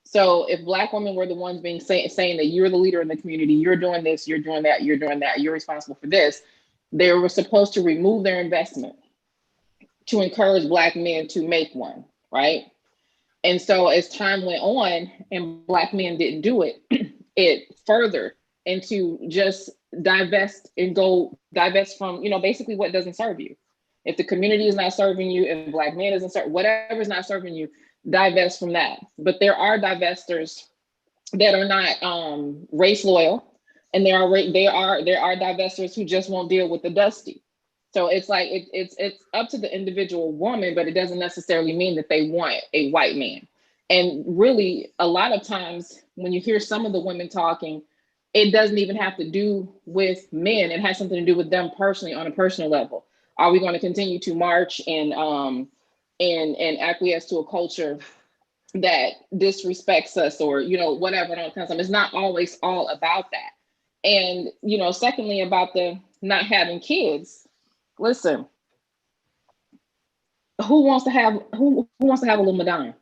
So if Black women were the ones saying that you're the leader in the community, you're doing this, you're doing that, you're doing that, you're responsible for this, they were supposed to remove their investment to encourage Black men to make one, right? And so as time went on and Black men didn't do it, it furthered into just divest from, basically what doesn't serve you. If the community is not serving you, if Black man isn't serving, whatever is not serving you, divest from that. But there are divestors that are not race loyal, and there are divestors who just won't deal with the dusty. So it's like it's up to the individual woman, but it doesn't necessarily mean that they want a white man. And really, a lot of times when you hear some of the women talking, it doesn't even have to do with men. It has something to do with them personally on a personal level. Are we going to continue to march and acquiesce to a culture that disrespects us, or whatever? It's not always all about that. And secondly, about the not having kids. Listen, who wants to have a little Madonna?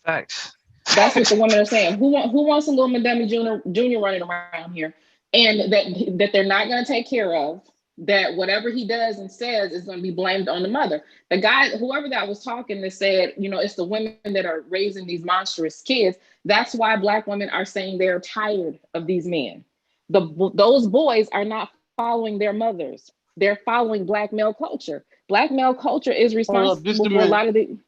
Facts. That's what the women are saying. Who wants a little Madonna Junior running around here, and that they're not going to take care of? That whatever he does and says is going to be blamed on the mother. The guy, whoever that was talking, that said, it's the women that are raising these monstrous kids. That's why Black women are saying they're tired of these men. Those boys are not following their mothers. They're following Black male culture. Black male culture is responsible for a lot of the.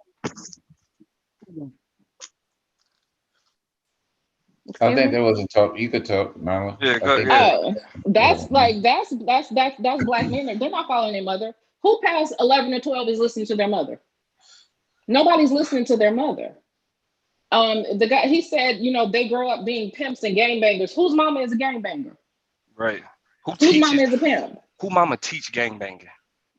I think there was a talk. You could talk, Marla. Yeah, go. That's Black men. They're not following their mother. Who past 11 or 12 is listening to their mother? Nobody's listening to their mother. The guy, he said, they grow up being pimps and gangbangers. Whose mama is a gangbanger? Right. Whose mama is a pimp? Who mama teach gangbanging?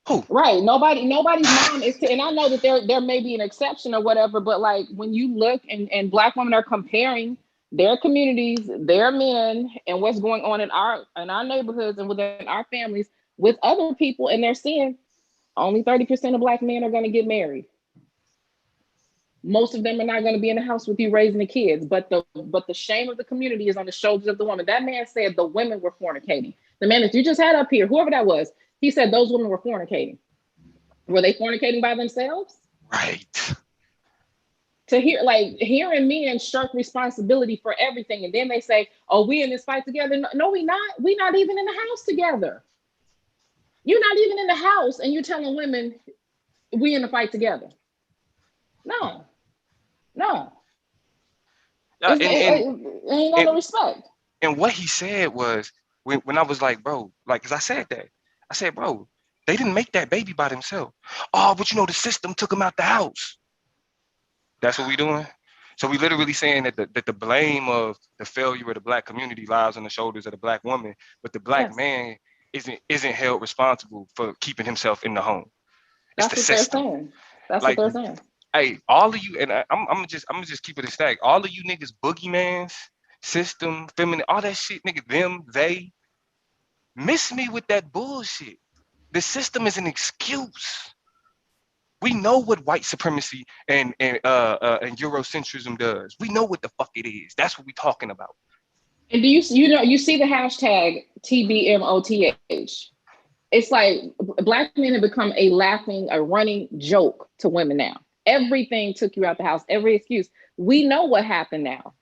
Who? Right. Nobody's mom is, and I know that there may be an exception or whatever, but like when you look and Black women are comparing their communities, their men, and what's going on in our neighborhoods and within our families with other people, and they're seeing only 30% of Black men are going to get married. Most of them are not going to be in the house with you raising the kids, but the shame of the community is on the shoulders of the woman. That man said the women were fornicating. The man that you just had up here, whoever that was, he said those women were fornicating. Were they fornicating by themselves? Right. To hear, like, hearing men shirk responsibility for everything, and then they say, "Oh, we in this fight together." No, we not. We not even in the house together. You're not even in the house, and you're telling women we in the fight together. No, no. Yeah, It ain't no respect. and what he said was when I was like, bro, like, cause I said that. I said, bro, they didn't make that baby by themselves. Oh, but you know, the system took them out the house. That's what we doing. So we literally saying that the blame of the failure of the Black community lies on the shoulders of the Black woman, but the Black man isn't held responsible for keeping himself in the home. It's That's the what they're system. saying. That's Like, what they're saying. hey, all of you, and I'm gonna just keep it a stack. All of you niggas, boogeymans, system, feminine, all that shit, nigga, them, they, miss me with that bullshit. The system is an excuse. We know what white supremacy and Eurocentrism does. We know what the fuck it is. That's what we talking about. And do you see the hashtag TBMOTH? It's like Black men have become a running joke to women now. Everything took you out the house, every excuse. We know what happened now.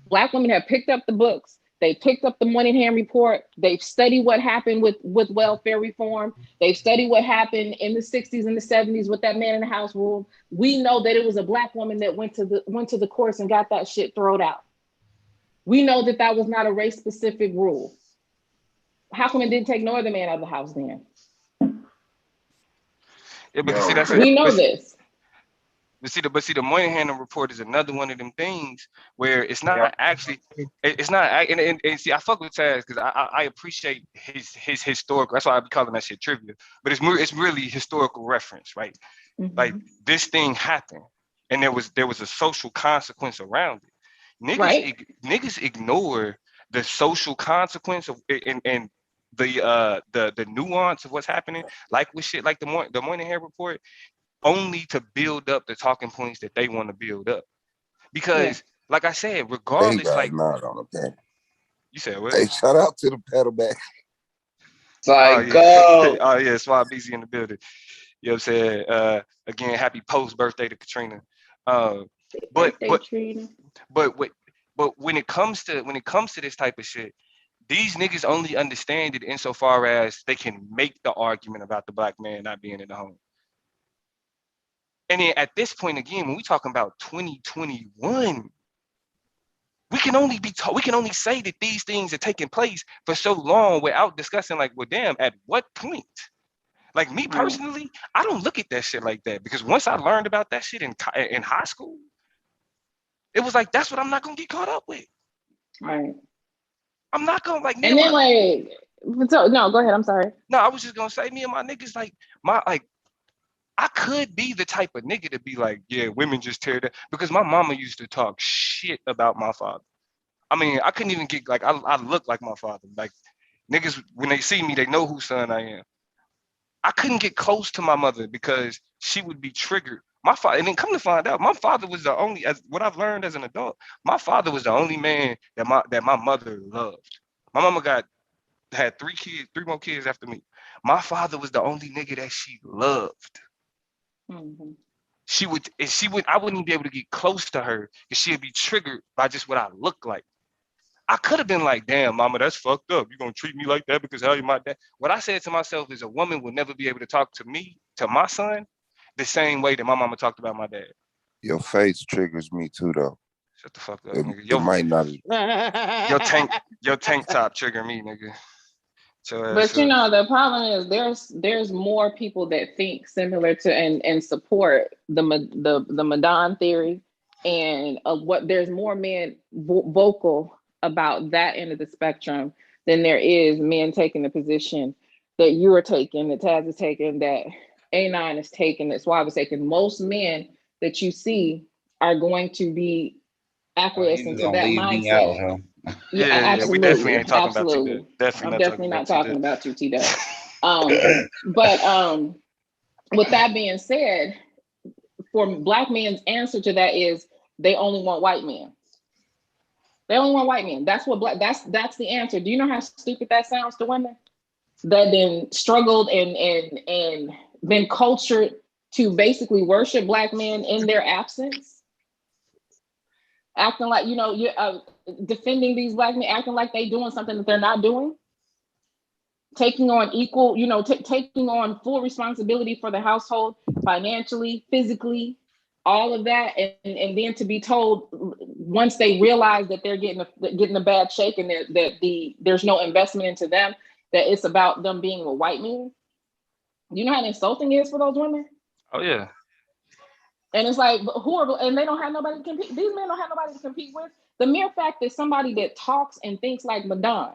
Black women have picked up the books. They picked up the Moynihan Report. They've studied what happened with welfare reform. They've studied what happened in the 60s and the 70s with that man in the house rule. We know that it was a Black woman that went to the courts and got that shit thrown out. We know that was not a race-specific rule. How come it didn't take no other man out of the house then? Yeah, because see, that's we know this. But see, the Moynihan Report is another one of them things where it's not actually, it's not, and see, I fuck with Taz because I appreciate his historical. That's why I be calling that shit trivia. But it's really historical reference, right? Mm-hmm. Like this thing happened, and there was a social consequence around it. Niggas ignore the social consequence of and the nuance of what's happening, like with shit like the Moynihan Report, only to build up the talking points that they want to build up. Because, like I said, regardless, like not on the panel. You said what? Hey, shout out to the pedal back. Oh yeah, Swab BZ in the building. You know what I'm saying? Again, happy post birthday to Katrina. But when it comes to this type of shit, these niggas only understand it insofar as they can make the argument about the Black man not being in the home. And then at this point again, when we talking about 2021, we can only say that these things are taking place for so long without discussing, like, well, damn, at what point? Like me personally, I don't look at that shit like that, because once I learned about that shit in high school, it was like, that's what I'm not gonna get caught up with. Right. I'm not gonna like. And then no, go ahead. I'm sorry. No, I was just gonna say, me and my niggas, I could be the type of nigga to be like, yeah, women just tear that, because my mama used to talk shit about my father. I mean, I couldn't even get, like, I look like my father. Like, niggas, when they see me, they know whose son I am. I couldn't get close to my mother because she would be triggered. My father, and then come to find out, my father was the only, as what I've learned as an adult, my father was the only man that my mother loved. My mama had 3 more kids after me. My father was the only nigga that she loved. Mm-hmm. I wouldn't even be able to get close to her because she'd be triggered by just what I look like. I could have been like, damn, mama, that's fucked up. You're going to treat me like that because how you my dad? What I said to myself is, a woman will never be able to talk to me, to my son, the same way that my mama talked about my dad. Your face triggers me too, though. Shut the fuck up, nigga. It might not. Your tank top trigger me, nigga. But the problem is there's more people that think similar to and support the Madon theory, and there's more men vocal about that end of the spectrum than there is men taking the position that you are taking, that Taz is taking, that A9 is taking, that Suave is taking. Most men that you see are going to be He acquiescing was to gonna that leave me out, mindset. huh? Yeah, Yeah, we definitely absolutely, ain't talking about T Dub. absolutely. Definitely I'm not talking definitely about not T talking Dub. about you, T-Dub. But with that being said, for Black men's answer to that is they only want white men. They only want white men. That's what that's the answer. Do you know how stupid that sounds to women that then struggled and been cultured to basically worship Black men in their absence, acting like, you know, you're defending these Black men, acting like they doing something that they're not doing, taking on equal, you know, taking on full responsibility for the household, financially, physically, all of that, and then to be told once they realize that they're getting a bad shake and there's no investment into them, that it's about them being with white men. You know how insulting it is for those women? Oh yeah. And it's like, and they don't have nobody to compete. These men don't have nobody to compete with. The mere fact that somebody that talks and thinks like Madonna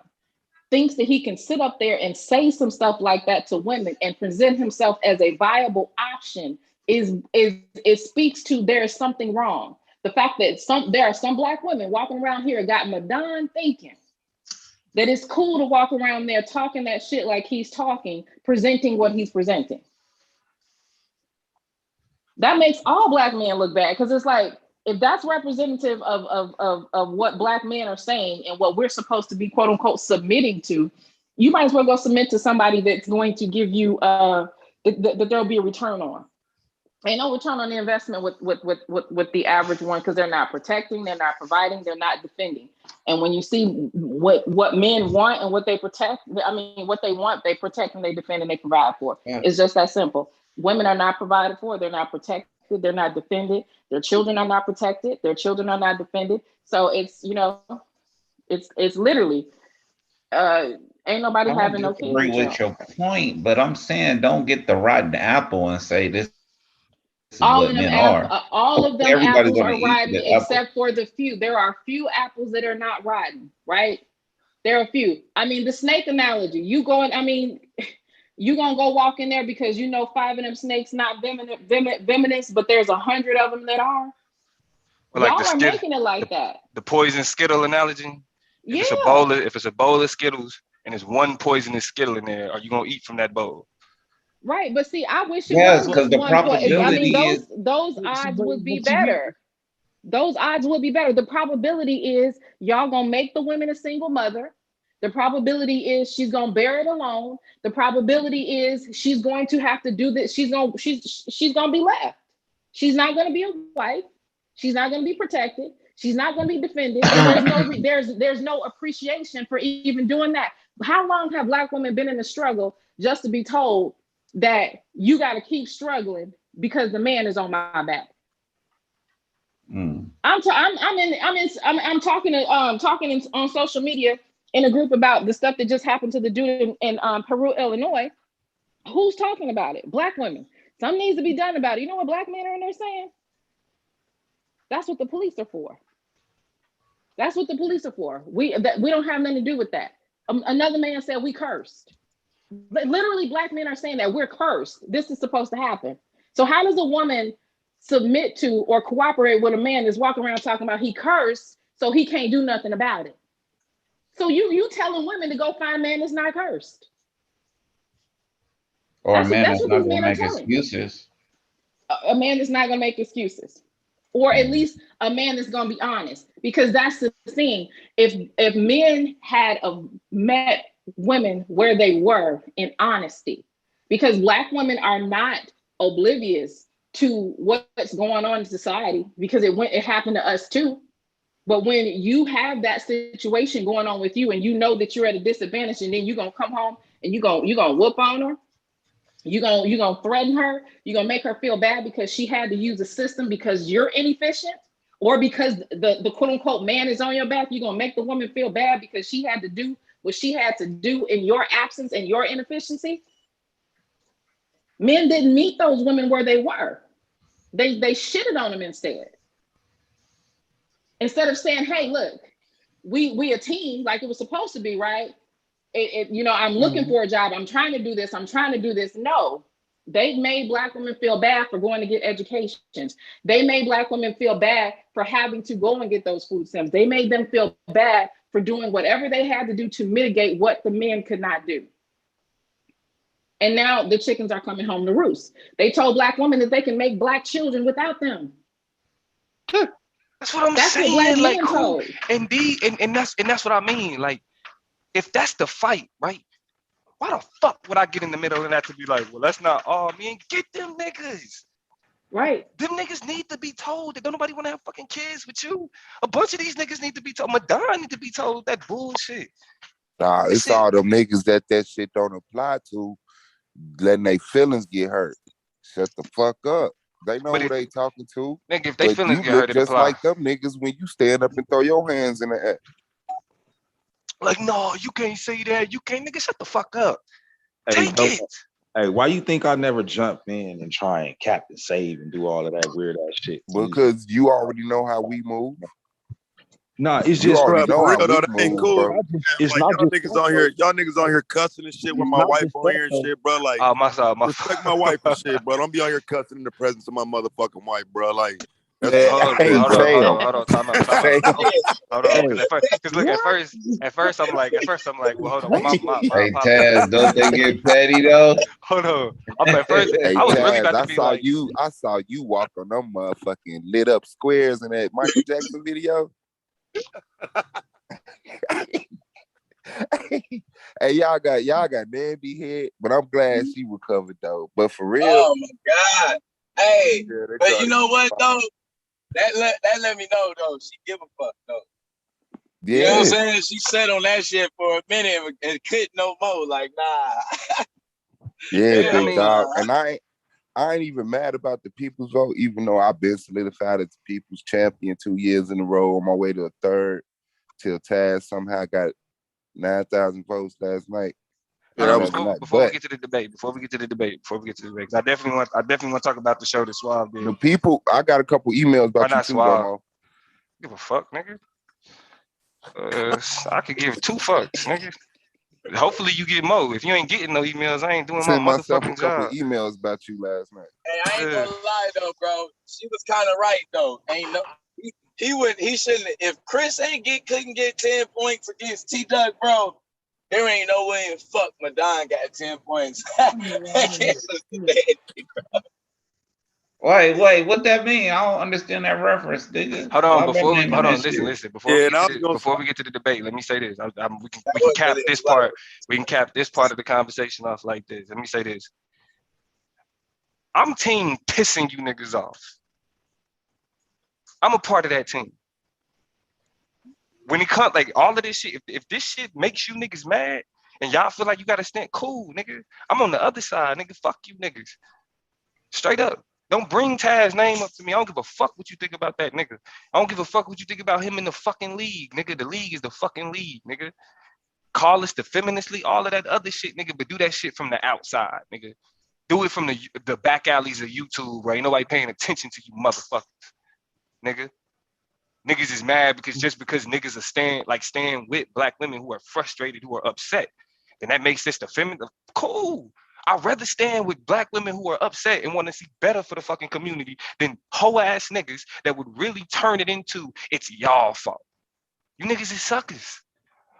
thinks that he can sit up there and say some stuff like that to women and present himself as a viable option it speaks to there is something wrong. The fact that there are some Black women walking around here got Madonna thinking that it's cool to walk around there talking that shit like he's talking, presenting what he's presenting. That makes all Black men look bad, because it's like, if that's representative of what Black men are saying and what we're supposed to be, quote unquote, submitting to, you might as well go submit to somebody that's going to give you that there'll be a return on. Ain't no return on the investment with the average one, because they're not protecting, they're not providing, they're not defending. And when you see what men want and what they protect, I mean, what they want, they protect and they defend and they provide for. Yeah. It's just that simple. Women are not provided for, they're not protected, they're not defended. Their children are not protected, their children are not defended. So it's, you know, it's literally, ain't nobody I don't having no kids. disagree with your point, but I'm saying don't get the rotten apple and say this is what men are. All of them Everybody's apples gonna are eat rotten the apple. except for the few. There are few apples that are not rotten, right? There are a few. I mean, the snake analogy. You gonna go walk in there because you know 5 of them snakes not venomous, but there's 100 of them that are. Or like Y'all are making it like that. The poison Skittle analogy. Yeah. If it's a bowl of Skittles and there's one poisonous Skittle in there, are you gonna eat from that bowl? Right, but see, I wish it Yes, was because just the one point. I mean, probability is those odds would be better. Those odds would be better. The probability is y'all gonna make the woman a single mother. The probability is she's gonna bear it alone. The probability is she's going to have to do this. She's gonna be left. She's not gonna be a wife. She's not gonna be protected. She's not gonna be defended. And there's no appreciation for even doing that. How long have Black women been in the struggle just to be told that you got to keep struggling because the man is on my back? I'm talking on social media in a group about the stuff that just happened to the dude in Peru, Illinois. Who's talking about it? Black women. Something needs to be done about it. You know what Black men are in there saying? That's what the police are for. That's what the police are for. We don't have nothing to do with that. Another man said we cursed. Literally, Black men are saying that we're cursed. This is supposed to happen. So how does a woman submit to or cooperate with a man that's walking around talking about he cursed, so he can't do nothing about it? So you telling women to go find a man that's not cursed. Or a man that's what not these going men to are make telling. excuses. A man that's not going to make excuses. Or at least a man that's going to be honest. Because that's the thing. If men had met women where they were in honesty, because Black women are not oblivious to what's going on in society, because it happened to us too. But when you have that situation going on with you and you know that you're at a disadvantage, and then you're going to come home and you're going to whoop on her, you're gonna threaten her, you're gonna make her feel bad because she had to use a system because you're inefficient, or because the quote unquote man is on your back, you're gonna make the woman feel bad because she had to do what she had to do in your absence and your inefficiency. Men didn't meet those women where they were. They shitted on them instead. Instead of saying, hey, look, we a team like it was supposed to be, right? I'm looking for a job. I'm trying to do this. I'm trying to do this. No, they made Black women feel bad for going to get educations. They made Black women feel bad for having to go and get those food stamps. They made them feel bad for doing whatever they had to do to mitigate what the men could not do. And now the chickens are coming home to roost. They told Black women that they can make Black children without them. That's what I'm saying. What Black like, men told. and that's what I mean. Like, if that's the fight, right? Why the fuck would I get in the middle of that to be like, well, let's not all men get them niggas. Right. Them niggas need to be told that don't nobody want to have fucking kids with you. A bunch of these niggas need to be told. Madonna need to be told that bullshit. Nah, it's all them niggas that shit don't apply to, letting their feelings get hurt. Shut the fuck up. They know who they talking to. Nigga, if they feelings get hurt, it just apply. like them niggas when you stand up and throw your hands in the air. Like, no, you can't say that. You can't, nigga, shut the fuck up. Hey, Take it. Hey, why you think I never jump in and try and captain save and do all of that weird ass shit? Because you already know how we move. Nah, it's just for real though, that ain't cool. Bro. It's like, not y'all just niggas on here cussing and shit with my wife on here and shit, bro. Like, respect my wife and shit, bro. Don't be on here cussing in the presence of my motherfucking wife, bro. Like, that's hold on, time out. Hold on, because look, at first I'm like, well, hold on, my hey Taz, don't they get petty though? Hold on, I'm at first, hey, I was Taz, really about to be like, I saw you walk on them motherfucking lit up squares in that Michael Jackson video. Hey, y'all got Nanby head, but I'm glad she recovered though. But for real, oh my god, hey, but you know what though? That let me know though. She give a fuck though. Yeah. You know what I'm saying? She sat on that shit for a minute and couldn't no more. Like, nah. Yeah, big dog. And I ain't even mad about the people's vote, even though I've been solidified as the people's champion 2 years in a row on my way to a third, till Taz somehow got 9,000 votes last night. Before we get to the debate, I definitely want to talk about the show that Suave did. The people, I got a couple emails about you too, Domo. Give a fuck, nigga. I could give 2 fucks, nigga. Hopefully you get more. If you ain't getting no emails, I ain't doing my motherfucking job. Couple emails about you last night. Hey, I ain't gonna lie though, bro. She was kind of right though. Ain't no, he shouldn't. If Chris couldn't get 10 points against T-Duck, bro, there ain't no way in fuck Madonna got 10 points. Wait, what that mean? I don't understand that reference, nigga. Hold on, listen. Before we get to the debate, let me say this. We can cap this part. We can cap this part of the conversation off like this. Let me say this. I'm team pissing you niggas off. I'm a part of that team. When it comes, like, all of this shit, if this shit makes you niggas mad and y'all feel like you gotta stand cool, nigga, I'm on the other side, nigga. Fuck you niggas. Straight up. Don't bring Taz's name up to me. I don't give a fuck what you think about that nigga. I don't give a fuck what you think about him in the fucking league, nigga. The league is the fucking league, nigga. Call us the feminist league, all of that other shit, nigga, but do that shit from the outside, nigga. Do it from the back alleys of YouTube, right? Ain't nobody paying attention to you motherfuckers, nigga. Niggas is mad because niggas are staying with black women who are frustrated, who are upset. Then that makes this the feminist. Cool. I'd rather stand with black women who are upset and want to see better for the fucking community than hoe ass niggas that would really turn it into it's y'all fault. You niggas is suckers.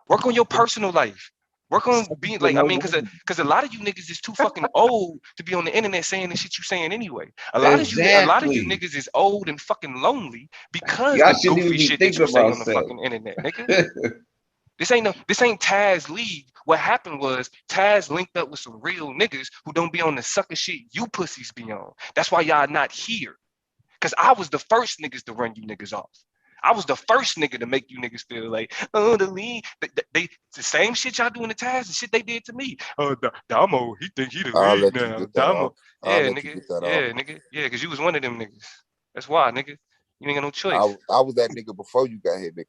Work on your personal life. Work on being like, I mean, because a lot of you niggas is too fucking old to be on the internet saying the shit you saying anyway. A lot of you niggas is old and fucking lonely because the goofy shit that you say on the fucking internet, nigga. This ain't Taz League. What happened was Taz linked up with some real niggas who don't be on the sucker shit you pussies be on. That's why y'all not here. Cause I was the first niggas to run you niggas off. I was the first nigga to make you niggas feel like, oh, the league. They the same shit y'all doing to Taz, the shit they did to me. Oh, Damo, he think he the league now. Damo. Yeah, nigga. Yeah, nigga. Yeah, cause you was one of them niggas. That's why, nigga. You ain't got no choice. I was that nigga before you got here, nigga.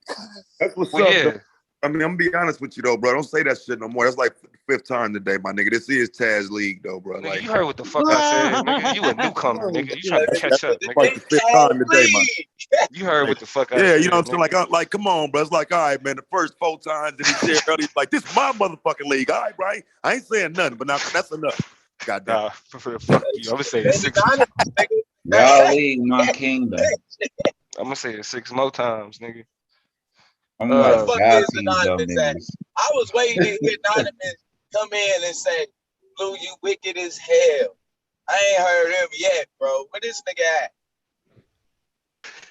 That's what's up. Yeah. I mean, I'm gonna be honest with you though, bro. Don't say that shit no more. That's like the fifth time today, my nigga. This is Taz League though, bro. Nigga, Like you heard what the fuck I said, nigga. You a newcomer, nigga. You trying to catch up, nigga. like the fifth time today, man. You heard what the fuck I Yeah, said. you know what I'm saying? Nigga. Like, come on, bro. It's like, all right, man. The first 4 times that he said earlier, like, this is my motherfucking league. All right, right? I ain't saying nothing, but now that's enough. Goddamn. Nah, fuck you. I'm gonna say it 6. Y'all leave my kingdom. I'm gonna say it 6 more times, nigga. I'm Where the like, fuck God, is these dumb Anonymous at? niggas. I was waiting to hear Anonymous come in and say, Blue, you wicked as hell. I ain't heard him yet, bro. Where this nigga at?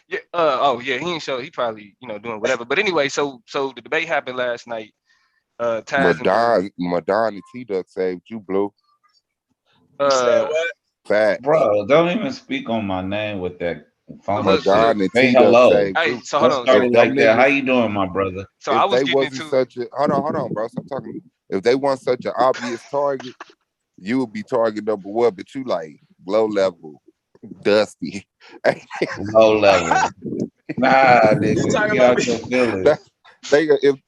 Yeah. Oh yeah. He ain't show. He probably doing whatever. But anyway, so the debate happened last night. Taz and Madonna and T-Duck saved you, Blue. You said what? Fat. Bro, don't even speak on my name with that phone Madonna shit. and Say T-Duck hello. saved Hey, you. so hold Let's on. start So, it like that. How niggas- you doing, my brother? so I If was they getting wasn't into such a hold on, bro. Stop talking to me. If they weren't such an obvious target, you would be target number 1, but you like low level, dusty. Low level. Nah, You nigga, talking get about out me? your feelings.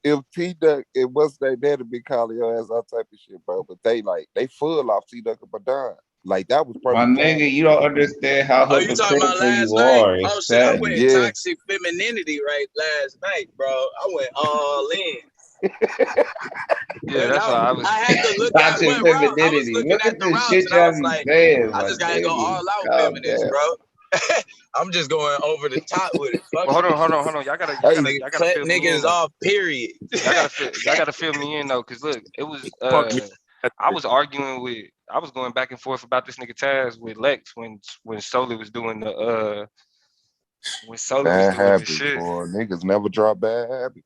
If T-Duck, it was they'd be calling your ass all type of shit, bro. But they full off T-Duck and Madonna. Like that was My perfect. nigga, you don't understand how Oh, you talking about hypocritical last you night? are. Oh It's shit, I went saddening. Yeah. toxic femininity right last night, bro. I went all in. yeah. That's why I was. I had to look at Toxic what route. I was femininity. looking Look at at the this routes, shit and I y'all was be like, saying, I my just gotta go nigga. all out Calm feminist, down. bro. I'm just going over the top with it. Fuck Well, it. hold on. Y'all gotta Nigga, y'all gotta cut fill me in niggas though. off, period. Y'all gotta fill me in though, cause look, it was Fuck me. I was arguing with I was going back and forth about this nigga Taz with Lex when Solar was doing the Bad habits, shit. boy. Niggas never drop bad habits.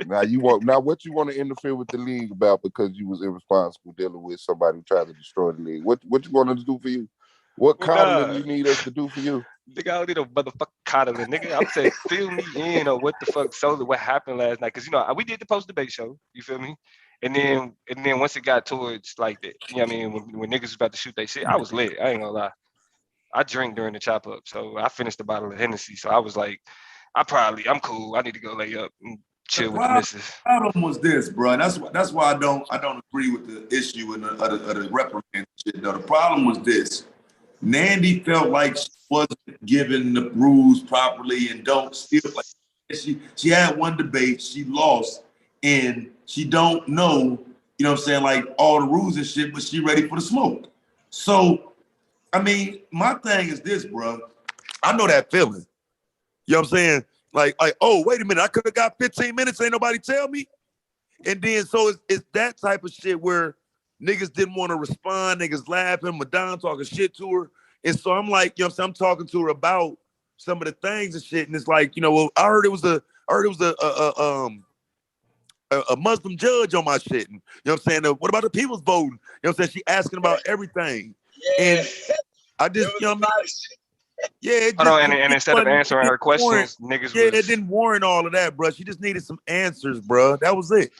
Now what you want to interfere with the league about because you was irresponsible dealing with somebody who tried to destroy the league? What you want us to do for you? What Well, coddling nah. you need us to do for you? Nigga, I don't need a motherfucking coddling, nigga. I'm saying fill me in on what the fuck Solar, what happened last night. Cause we did the post debate show, you feel me? And then once it got towards like the, you know what I mean, when niggas was about to shoot they shit, I was lit. I ain't gonna lie. I drink during the chop up. So I finished the bottle of Hennessy. So I was like, I'm cool. I need to go lay up and chill with the missus. The problem was this, bro. And that's why I don't agree with the issue and the reprimand shit. No, the problem was this. Nandy felt like she wasn't given the rules properly and don't still like she had one debate, she lost, and she don't know, you know what I'm saying, like all the rules and shit, but she ready for the smoke. So, I mean, my thing is this, bro. I know that feeling. You know what I'm saying? Like, oh, wait a minute, I could have got 15 minutes, ain't nobody tell me. And then so it's that type of shit where niggas didn't want to respond, niggas laughing, Madonna talking shit to her. And so I'm like, you know what I'm saying? I'm talking to her about some of the things and shit. And it's like, well, I heard it was a Muslim judge on my shit. And, you know what I'm saying? What about the people's voting? You know what I'm saying? She asking about everything. Yeah. And I just, you know what I mean? Yeah, it Hold just on, and instead of answering her questions, niggas it was didn't warrant all of that, bro. She just needed some answers, bro. That was it.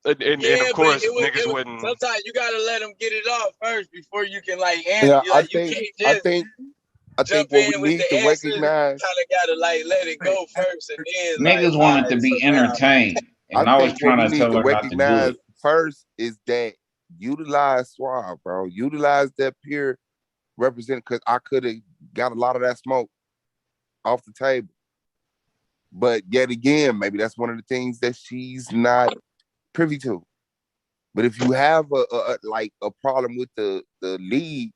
and of course niggas wouldn't. Sometimes you gotta let them get it off first before you can like answer. Yeah, Like you can't just I think jump what we in with need the to answers. recognize. Kind of gotta like let it go first, and then Niggas wanted to be entertained, and I was think what we trying to need tell to her not to do recognize it. first is that utilize Suave, bro. Utilize that peer representative because I could have got a lot of that smoke off the table. But yet again, maybe that's one of the things that she's not privy to. But if you have a problem with the league,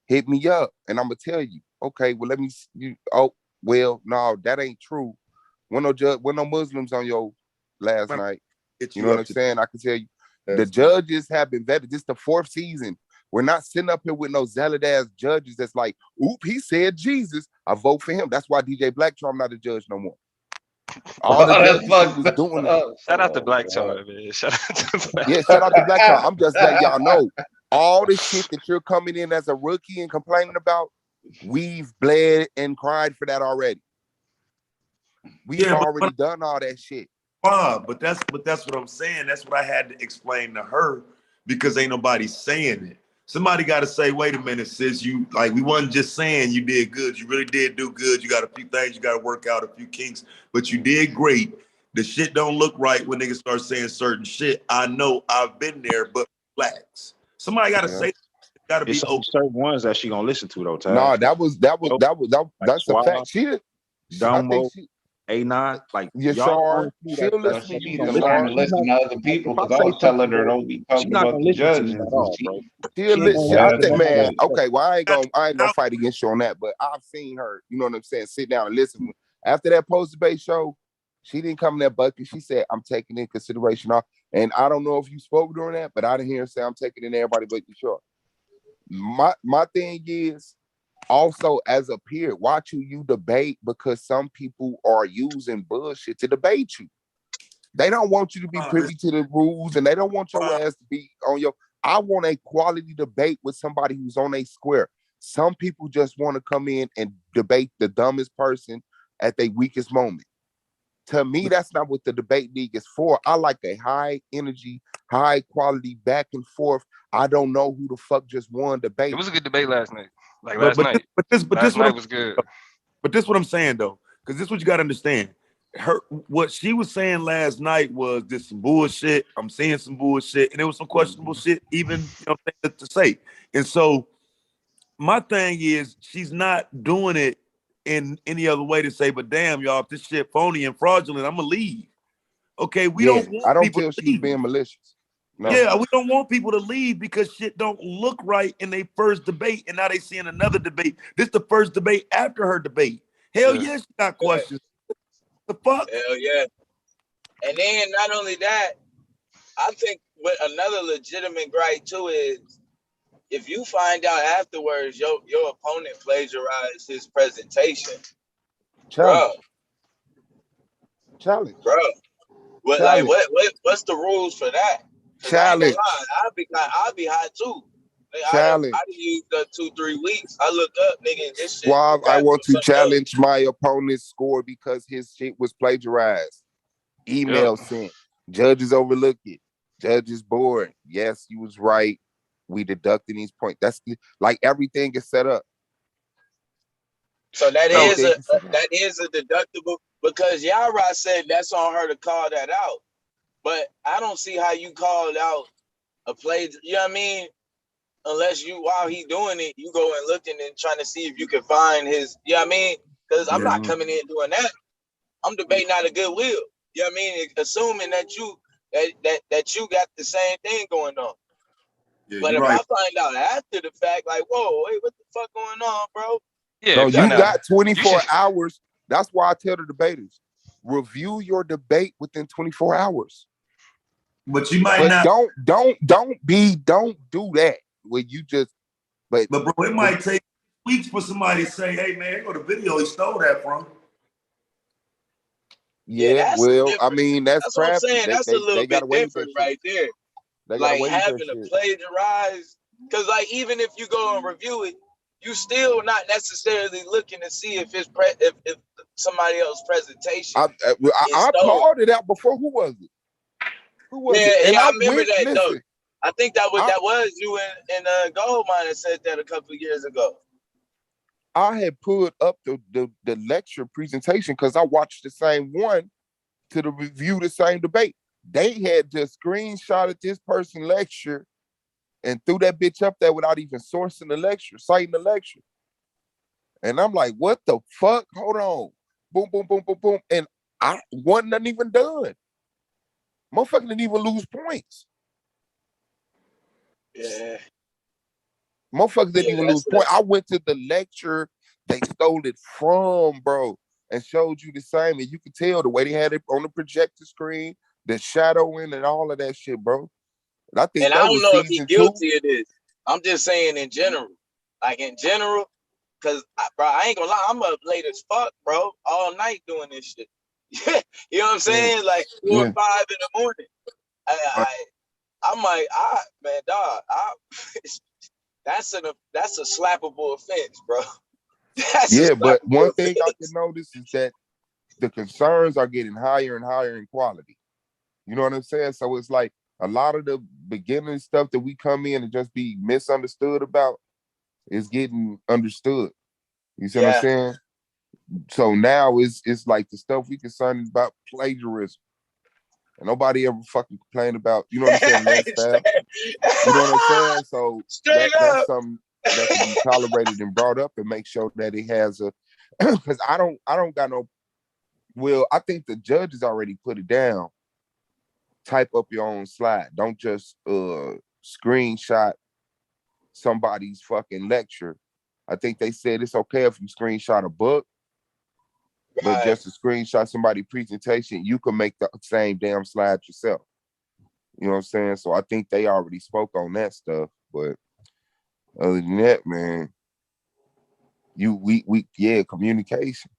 hit me up and I'm gonna tell you. Okay, well let me. No, that ain't true. When no Muslims on your last night. You know what I'm saying? I can tell you, the judges have been vetted. This is the 4th season. We're not sitting up here with no zealot ass judges that's like, oop, he said Jesus, I vote for him. That's why DJ Black Charm not a judge no more. All the judges was doing it. Shout out to Black Charm, man. Shout out to Black. Yeah, shout out to Black Charm. I'm just letting y'all know all the shit that you're coming in as a rookie and complaining about, we've bled and cried for that already. We've already done all that shit. But that's what I'm saying. That's what I had to explain to her because ain't nobody saying it. Somebody got to say, wait a minute, sis, we wasn't just saying you did good. You really did do good. You got a few things you got to work out, a few kinks, but you did great. The shit don't look right when niggas start saying certain shit. I know I've been there, but relax. Somebody gotta say, gotta be It's open. certain ones that she gonna listen to though, Taz. No, that's a fact. I Dumbo, think she A9, like Yashar, she'll But listen to she me. needs to learn to listen to other people because I was telling her don't be she's talking not about gonna the listen to me judges. at all, bro. I Yeah, think, that's man. good. Okay, well, I ain't gonna fight against you on that, but I've seen her. You know what I'm saying? Sit down and listen. After that post-debate show, she didn't come in that bucket. She said, "I'm taking in consideration off." And I don't know if you spoke during that, but I didn't hear her say, "I'm taking in everybody but you." Sure. My thing is also as a peer, watch who you debate because some people are using bullshit to debate you. They don't want you to be privy to the rules, and they don't want your ass to be on your. I want a quality debate with somebody who's on a square. Some people just want to come in and debate the dumbest person at their weakest moment. To me, that's not what the debate league is for. I like a high energy, high quality back and forth. I don't know who the fuck just won debate. It was a good debate last night. Like last night. Last night was good. But this what I'm saying though, because this what you got to understand. What she was saying last night was this some bullshit. I'm saying some bullshit, and there was some questionable shit even to say. And so my thing is, she's not doing it in any other way to say, but damn, y'all, if this shit phony and fraudulent, I'm gonna leave. Okay, we don't want I don't people feel to she's leave. being malicious. No. Yeah, we don't want people to leave because shit don't look right in their first debate, and now they seeing another debate. This the first debate after her debate. Hell yeah, she got questions. The fuck? Hell yeah. And then not only that, I think what another legitimate gripe too is if you find out afterwards your opponent plagiarized his presentation, Challenge. bro. What's the rules for that? Challenge. I'll be hot too. Challenge. I used 2-3 weeks. I look up, nigga, this shit. Suave, I want to challenge my opponent's score because his shit was plagiarized. Email sent. Judges overlook it. Judges bored. Yes, you was right. We deducting these points. That's like everything is set up. So that is a deductible because Yara said that's on her to call that out. But I don't see how you called out a play. You know what I mean? Unless you, while he doing it, you go and looking and trying to see if you can find his. You know what I mean? Because I'm not coming in doing that. I'm debating out of goodwill. You know what I mean? Assuming that you got the same thing going on. Yeah, but if I find out after the fact, like, whoa, wait, what the fuck going on, bro? Yeah, no, you got 24 hours. That's why I tell the debaters, review your debate within 24 hours. But you might not. Don't do that when you just. But bro, it might take weeks for somebody to say, "Hey, man, go to video he stole that from." Yeah, well, I mean, that's what I'm saying. That's a little bit different right there. Like having to plagiarize, because like even if you go and review it, you still not necessarily looking to see if it's if somebody else's presentation. I called it out before. Who was it? Who was it? And I remember that though. Listen, I think that was you and Goldmine that said that a couple of years ago. I had put up the lecture presentation because I watched the same one to review the same debate. They had just screenshotted this person's lecture and threw that bitch up there without even sourcing the lecture, citing the lecture. And I'm like, what the fuck? Hold on. Boom, boom, boom, boom, boom. And I wasn't even done. Motherfucker didn't even lose points. Yeah. Motherfuckers didn't even lose points. I went to the lecture they stole it from, bro, and showed you the same. And you could tell the way they had it on the projector screen, the shadowing and all of that shit, bro. And I think and that I don't was know if he's guilty 2. of this. I'm just saying in general. Like in general, because, bro, I ain't gonna lie, I'm up late as fuck, bro, all night doing this shit. You know what I'm saying? Like 4 or 5 in the morning. I'm like, man, dog, that's a slappable offense, bro. But one thing I can notice is that the concerns are getting higher and higher in quality. You know what I'm saying? So it's like a lot of the beginning stuff that we come in and just be misunderstood about is getting understood. You see what I'm saying? So now it's like the stuff we concerned about plagiarism. And nobody ever fucking complained about, you know what I'm saying, that style. You know what I'm saying? So that's something that can be tolerated and brought up and make sure that it has a because I don't got no I think the judges already put it down. Type up your own slide. Don't just screenshot somebody's fucking lecture. I think they said it's okay if you screenshot a book, but just to screenshot somebody's presentation, you can make the same damn slide yourself. You know what I'm saying? So I think they already spoke on that stuff. But other than that, man, communication.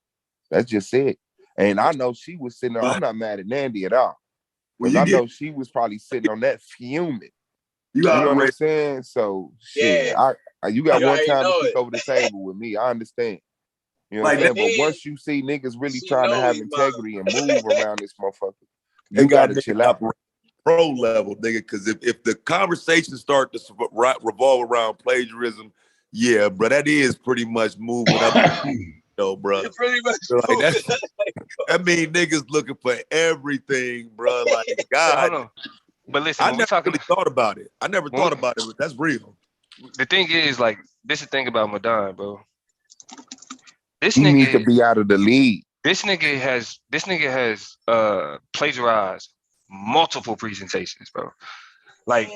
That's just it. And I know she was sitting there. I'm not mad at Nandy at all. Because I know she was probably sitting on that fuming. You know what I'm saying? So shit, you got one time to kick over the table with me. I understand. You know what I'm saying? But once you see niggas really trying to have integrity and move around this motherfucker, you gotta chill out. Pro level, nigga, because if the conversation start to revolve around plagiarism, yeah, bro, that is pretty much moving up. Bro. Pretty much like that mean niggas looking for everything, bro. Like God. But listen, I never really thought about it. I never thought about it, but that's real. The thing is, like, this is the thing about Madon, bro. He needs to be out of the league. This nigga has plagiarized multiple presentations, bro. Like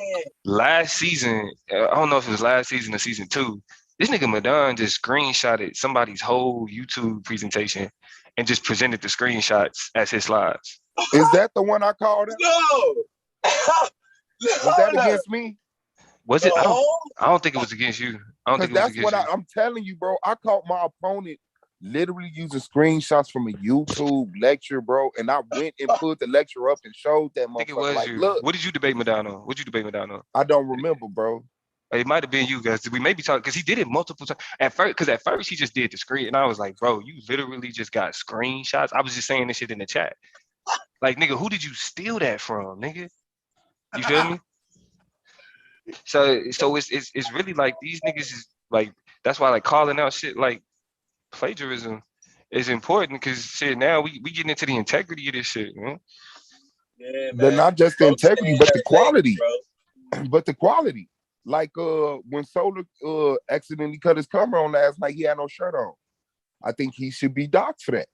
last season, I don't know if it was last season or season 2. This nigga Madon just screenshotted somebody's whole YouTube presentation and just presented the screenshots as his slides. Is that the one I called him? No. Was that against me? Was it? I don't think it was against you. I don't think it was against you. I'm telling you, bro. I caught my opponent literally using screenshots from a YouTube lecture, bro. And I went and put the lecture up and showed that motherfucker. I think it was like, you. Look. What did you debate Madon on? I don't remember, bro. It might have been you guys. We may be talking because he did it multiple times. At first he just did the screen, and I was like, bro, you literally just got screenshots. I was just saying this shit in the chat. Like, nigga, who did you steal that from, nigga? You feel me? So it's really like these niggas is like, that's why like calling out shit like plagiarism is important because shit now we getting into the integrity of this shit, man. Yeah, man. But not just the integrity, but the quality. But the quality. Like when Solar accidentally cut his camera on last night, he had no shirt on. I think he should be docked for that.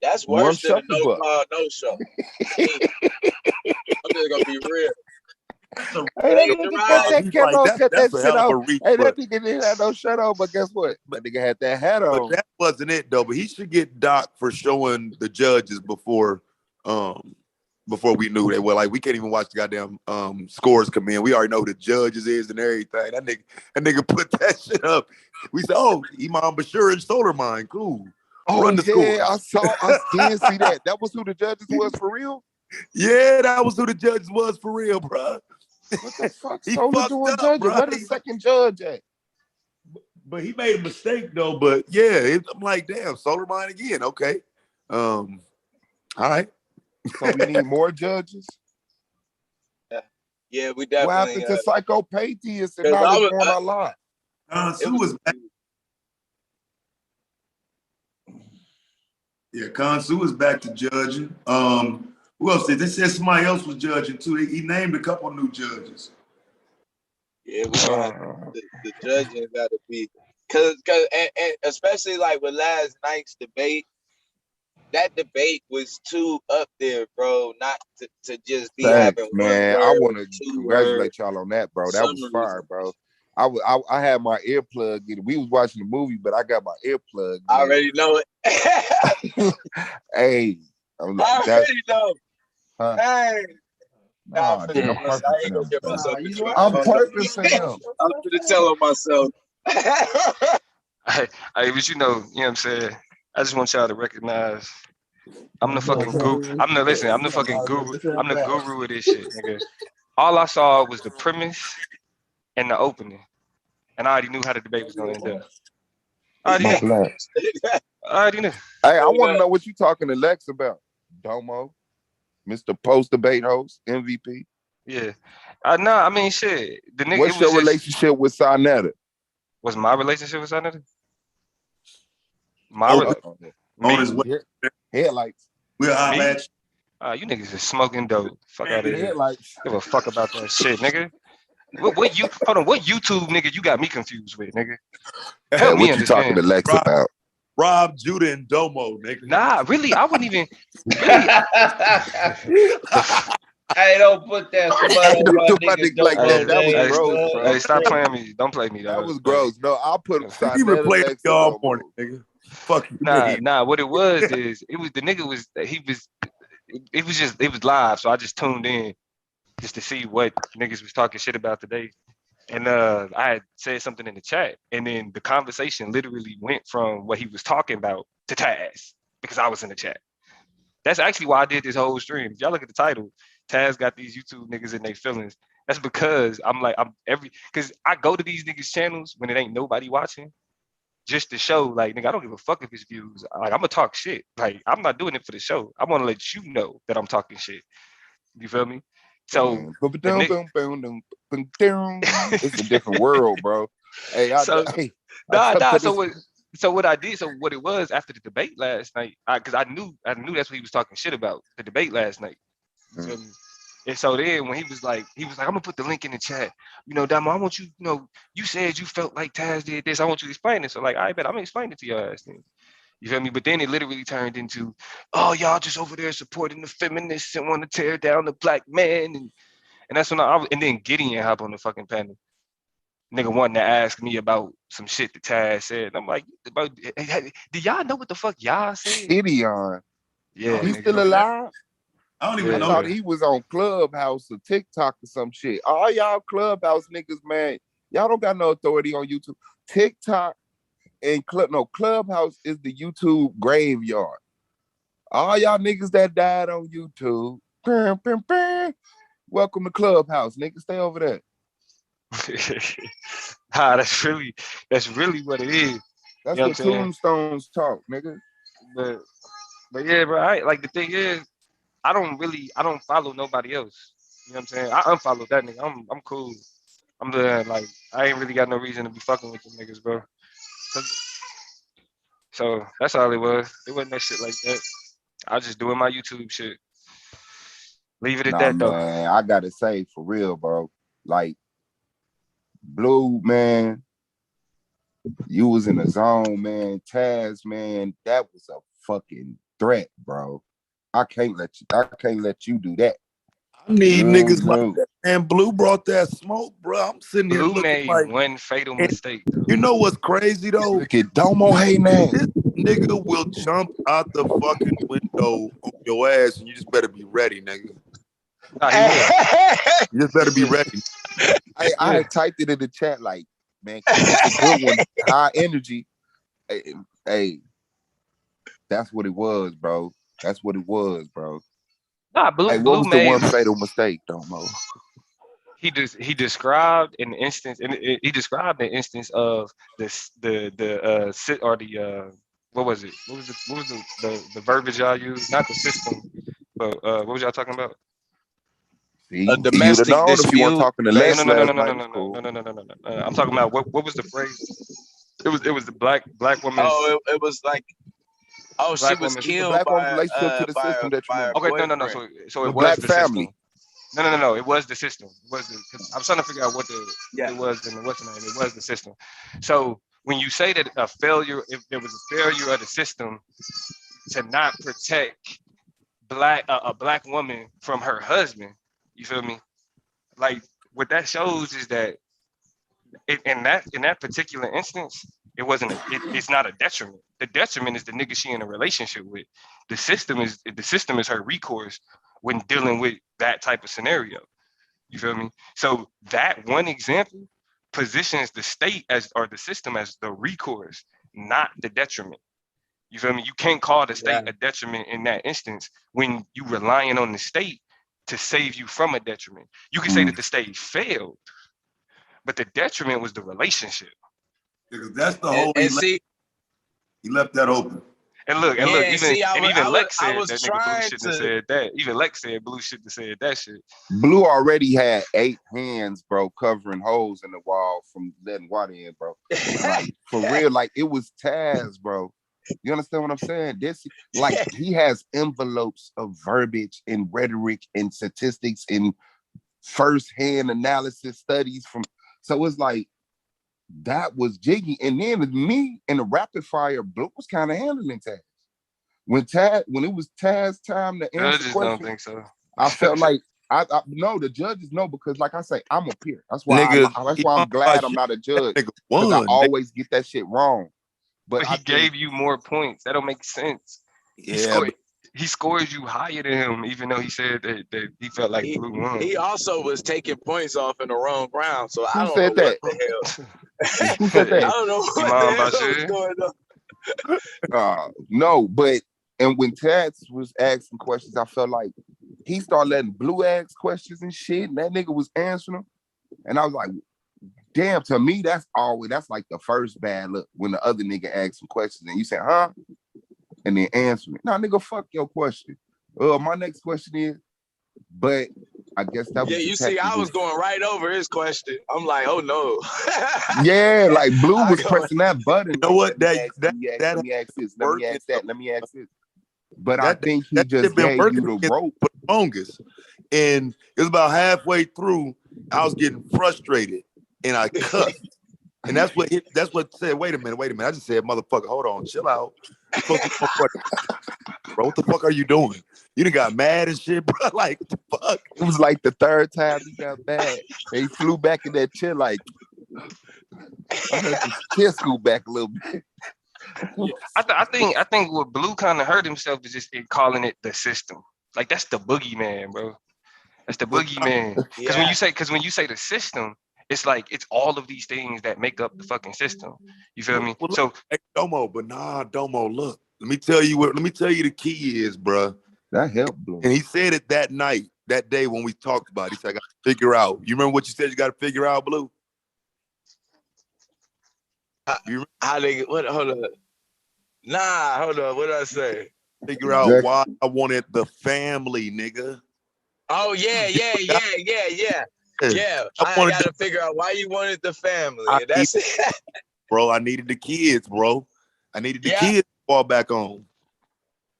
That's worse than a no show. I'm just gonna be real. Hey, that nigga didn't have no shirt on, but guess what? That nigga had that hat on. But that wasn't it though. But he should get docked for showing the judges before we knew they were like, we can't even watch the goddamn scores come in. We already know who the judges is and everything. That nigga put that shit up. We said, oh, Imam Bashir and Solar Mine, cool. Run the scores. I did see that. That was who the judges was for real? Yeah, that was who the judges was for real, bro. What the fuck? Solar doing judges. Where the second judge at? But he made a mistake though. But yeah, I'm like, damn, Solar Mine again. Okay. All right. So we need more judges. Yeah, we definitely. What happened to psychopatheists and knowledge on our lot? Who was back? Yeah, Kansu is back to judging. Who else did? They said somebody else was judging too. He named a couple new judges. Yeah, the judging got to be because and especially like with last night's debate. That debate was too up there, bro. Not to just be having man. I want to congratulate y'all on that, bro. That was fire, bro. I had my earplug in. We was watching the movie, but I got my earplug. I already know it. Hey, I already know. Huh? Hey. I'm purposing him. I'm gonna tell him myself. Hey, but you know what I'm saying? I just want y'all to recognize I'm the fucking guru. I'm the fucking guru. I'm the guru of this shit, nigga. All I saw was the premise and the opening. And I already knew how the debate was gonna end up. I already knew. Hey, I want to know what you talking to Lex about. Domo, Mr. Post debate host, MVP. Yeah. I mean shit. The nigga. What's your relationship with Sarnetta? Was my relationship with Sarnetta? My On his me. way. Headlights. We'll holler Me? at you. You niggas is smoking dope. Fuck out of here. Headlights. Give a fuck about that shit, nigga. What you hold on? What YouTube nigga you got me confused with, nigga? Help me What you talking understand. to Lex about? Rob, Judah, and Domo, nigga. Nah, really, I wouldn't even. Really, Hey, don't put that smut on my nigga like that. That was name, gross, bro. bro. hey, stop playing me. Don't play me, That dog. was gross. No, I'll put him He been playing Lex and all Domo. morning, nigga. Fuck you, Nah. What it was is it was the nigga was he was it was live, so I just tuned in just to see what niggas was talking shit about today. And I had said something in the chat, and then the conversation literally went from what he was talking about to Taz because I was in the chat. That's actually why I did this whole stream. If y'all look at the title, Taz got these YouTube niggas in their feelings. That's because I'm because I go to these niggas channels when it ain't nobody watching, just to show like nigga, I don't give a fuck if it's views. Like I'm gonna talk shit. Like I'm not doing it for the show. I want to let you know that I'm talking shit. You feel me? So it's a different world, bro. Hey, so what I did, so what it was after the debate last night, because I knew that's what he was talking shit about, the debate last night. You feel me? And so then when he was like, I'm gonna put the link in the chat. You know, Damo, I want you, you said you felt like Taz did this. I want you to explain it. So like, I bet I'm gonna explain it to your ass then. You feel me? But then it literally turned into, oh, y'all just over there supporting the feminists and want to tear down the black man. And that's when and then Gideon hop on the fucking panel. Nigga wanting to ask me about some shit that Taz said. And I'm like, do y'all know what the fuck y'all said? Gideon. Yeah. He's still alive? I don't even know. I thought he was on Clubhouse or TikTok or some shit. All y'all Clubhouse niggas, man, y'all don't got no authority on YouTube. TikTok and Clubhouse is the YouTube graveyard. All y'all niggas that died on YouTube, welcome to Clubhouse, nigga. Stay over there. That's really what it is. That's what tombstones talk, nigga. But yeah, bro. Like the thing is, I don't follow nobody else. You know what I'm saying? I unfollowed that nigga. I'm cool. I'm like I ain't really got no reason to be fucking with them niggas, bro. So that's all it was. It wasn't that shit like that. I was just doing my YouTube shit. Leave it at that though. Man, I gotta say for real, bro. Like Blue, man, you was in the zone, man. Taz, man, that was a fucking threat, bro. I can't let you do that. I need niggas like that. And Blue brought that smoke, bro. I'm sitting here looking made like one fatal mistake. You know what's crazy though? Look at Domo, hey man. This nigga will jump out the fucking window on your ass, and you just better be ready, nigga. You just better be ready. I typed it in the chat like, man, it's a good one, high energy. Hey, that's what it was, bro. That's what it was, bro. Nah, Blue was made the one fatal mistake, Domo? He described an instance, and he described an instance of what was it? What was the verbiage y'all used? Not the system, but what was y'all talking about? See, a domestic dispute. No. I'm talking about what was the phrase? It was the black woman. Oh, it was like, she was killed by relationship to the system that you okay, no. So it was the family. System. No. It was the system. I'm trying to figure out what it was and what's the name. It was the system. So when you say that if there was a failure of the system to not protect a black woman from her husband, you feel me? Like what that shows is that in that particular instance, it's not a detriment. The detriment is the nigga she in a relationship with. The system is her recourse when dealing with that type of scenario. You feel me? So that one example positions the state or the system as the recourse, not the detriment. You feel me? You can't call the state a detriment in that instance when you relying on the state to save you from a detriment. You can say that the state failed, but the detriment was the relationship. Because that's the whole he left that open. And look, even Lex said that nigga Blue shouldn't have said that. Even Lex said Blue shouldn't have said that shit. Blue already had 8 hands, bro, covering holes in the wall from letting water in, bro. Like for real, like it was Taz, bro. You understand what I'm saying? This, like, he has envelopes of verbiage and rhetoric and statistics and first-hand analysis studies from. So it's like that was jiggy. And then me in the rapid fire, Blue was kind of handling Taz. When it was Taz time to answer Judges questions, don't think so. I felt like I no, the judges know, because like I say, I'm a peer. That's why Nigga, that's why I'm glad I'm not a judge, nigga because I won. always get that shit wrong. But But he gave you more points. That don't make sense. Yeah, He scores you higher than him, even though he said that he felt like Blue won. He also was taking points off in the wrong round, so I who don't know said that? what the hell. Who said I that? don't know what Imam the hell was Bashir? going on. No, but and when Tats was asking questions, I felt like he started letting Blue ask questions and shit, and that nigga was answering them. And I was like, damn, to me, that's like the first bad look, when the other nigga asks some questions and you say, huh? And then answer it. Nah, nigga, fuck your question. My next question is, but I guess that was Yeah, you see, I was going right over his question. I'm like, oh no. Yeah, like Blue was pressing that button. You know what? Let me ask this. Let me ask that. Let me ask this. But I think he just gave you the rope for the longest. And it was about halfway through, I was getting frustrated and I cussed. And that's what said, wait a minute. I just said, motherfucker, hold on, chill out. Bro, what the fuck are you doing? You done got mad and shit, bro. Like, what the fuck? It was like the third time he got mad. And he flew back in that chair like, I heard his chair scoot back a little bit. I think what Blue kind of hurt himself is just in calling it the system. Like, that's the boogeyman, bro. That's the boogeyman. Because when you say the system, it's like it's all of these things that make up the fucking system. You feel me? Well, so hey, Domo, look. Let me tell you the key is, bro. That helped Blue. And he said it that night, that day when we talked about it. He said, I got to figure out. You remember what you said you got to figure out, Blue? How they what? Hold on. Nah, hold on. What did I say? Figure out why I wanted the family, nigga. Oh yeah. I got to figure out why you wanted the family. That's it. Bro, I needed the kids, bro. I needed the kids to fall back on.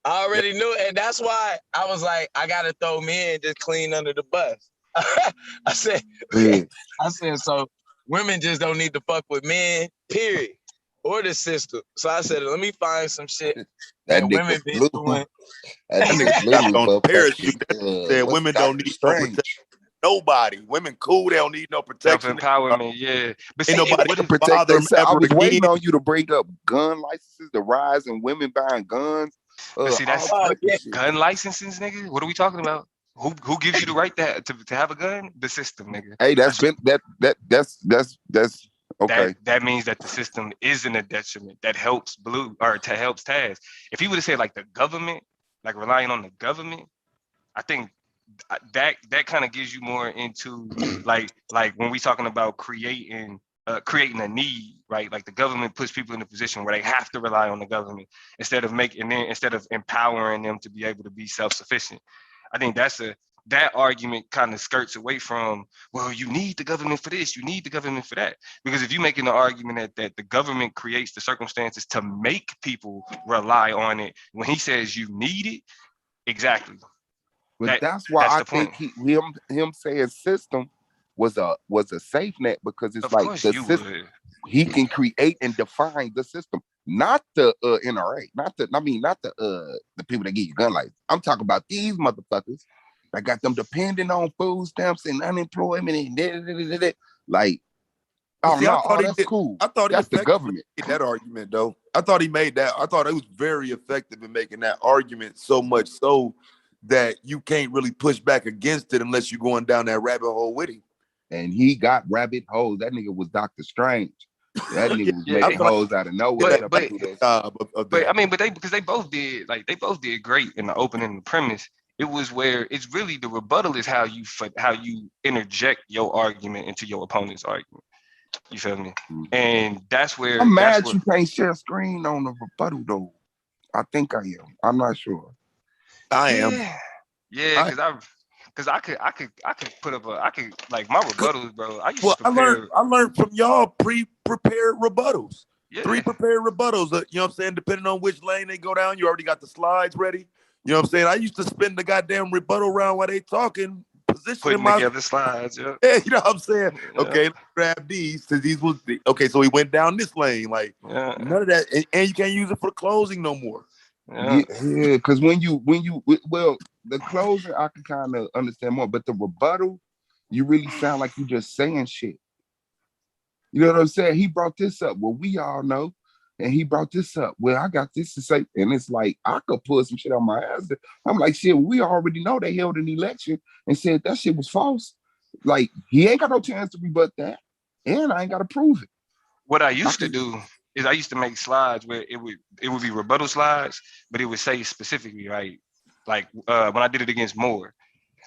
I already knew it, and that's why I was like, I gotta throw men just clean under the bus. I said, so women just don't need to fuck with men, period, or the system. So I said, let me find some shit that women been doing. That nigga got on parachute. Said women don't need no protection. Nobody. Women cool. They don't need no protection. Self-empowerment, yeah. But ain't nobody can protect themselves. I was waiting on you to bring up gun licenses, the rise in women buying guns. But see, that's gun licenses, nigga. What are we talking about? Who gives you the right to have a gun? The system, nigga. Hey, that's okay. That means that the system isn't a detriment. That helps Blue or helps Taz. If he would have said like the government, like relying on the government, I think that kind of gives you more into like when we talking about creating a need, right? Like the government puts people in a position where they have to rely on the government instead of empowering them to be able to be self-sufficient. I think that argument kind of skirts away from, well, you need the government for this, you need the government for that. Because if you're making the argument that the government creates the circumstances to make people rely on it, when he says you need it, exactly. But that's why I think him saying system was a safe net, because it's like the system. He can create and define the system, not the NRA, not the people that give you gun license. I'm talking about these motherfuckers that got them depending on food stamps and unemployment and like, that's cool. I thought that's the government. Made that argument though. I thought he made that. I thought it was very effective in making that argument, so much so that you can't really push back against it unless you're going down that rabbit hole with him. And he got rabbit holes. That nigga was Dr. Strange. That nigga was making holes out of nowhere. But I mean, because they both did great in the opening and the premise. It was where it's really the rebuttal is how you interject your argument into your opponent's argument. You feel me? And that's where I'm mad you can't share a screen on the rebuttal though. I think I am. I'm not sure. I am. Yeah, because I could put up like my rebuttals, bro. I learned from y'all pre-prepared rebuttals. 3 prepared rebuttals. You know what I'm saying? Depending on which lane they go down, you already got the slides ready. You know what I'm saying? I used to spin the goddamn rebuttal round while they talking, positioning Putting together slides. Yeah. Yeah, you know what I'm saying? Yeah. Okay, let's grab these since these was okay. So he went down this lane, like none of that, and you can't use it for closing no more. Yeah, because when you well, the closing I can kind of understand more, but the rebuttal, you really sound like you just saying shit. You know what I'm saying? He brought this up. Well, we all know. And he brought this up. Well, I got this to say. And it's like, I could pull some shit on my ass. I'm like, shit, we already know they held an election and said that shit was false. Like, he ain't got no chance to rebut that. And I ain't got to prove it. What I used to do is I used to make slides where it would be rebuttal slides, but it would say specifically, right? Like when I did it against Moore,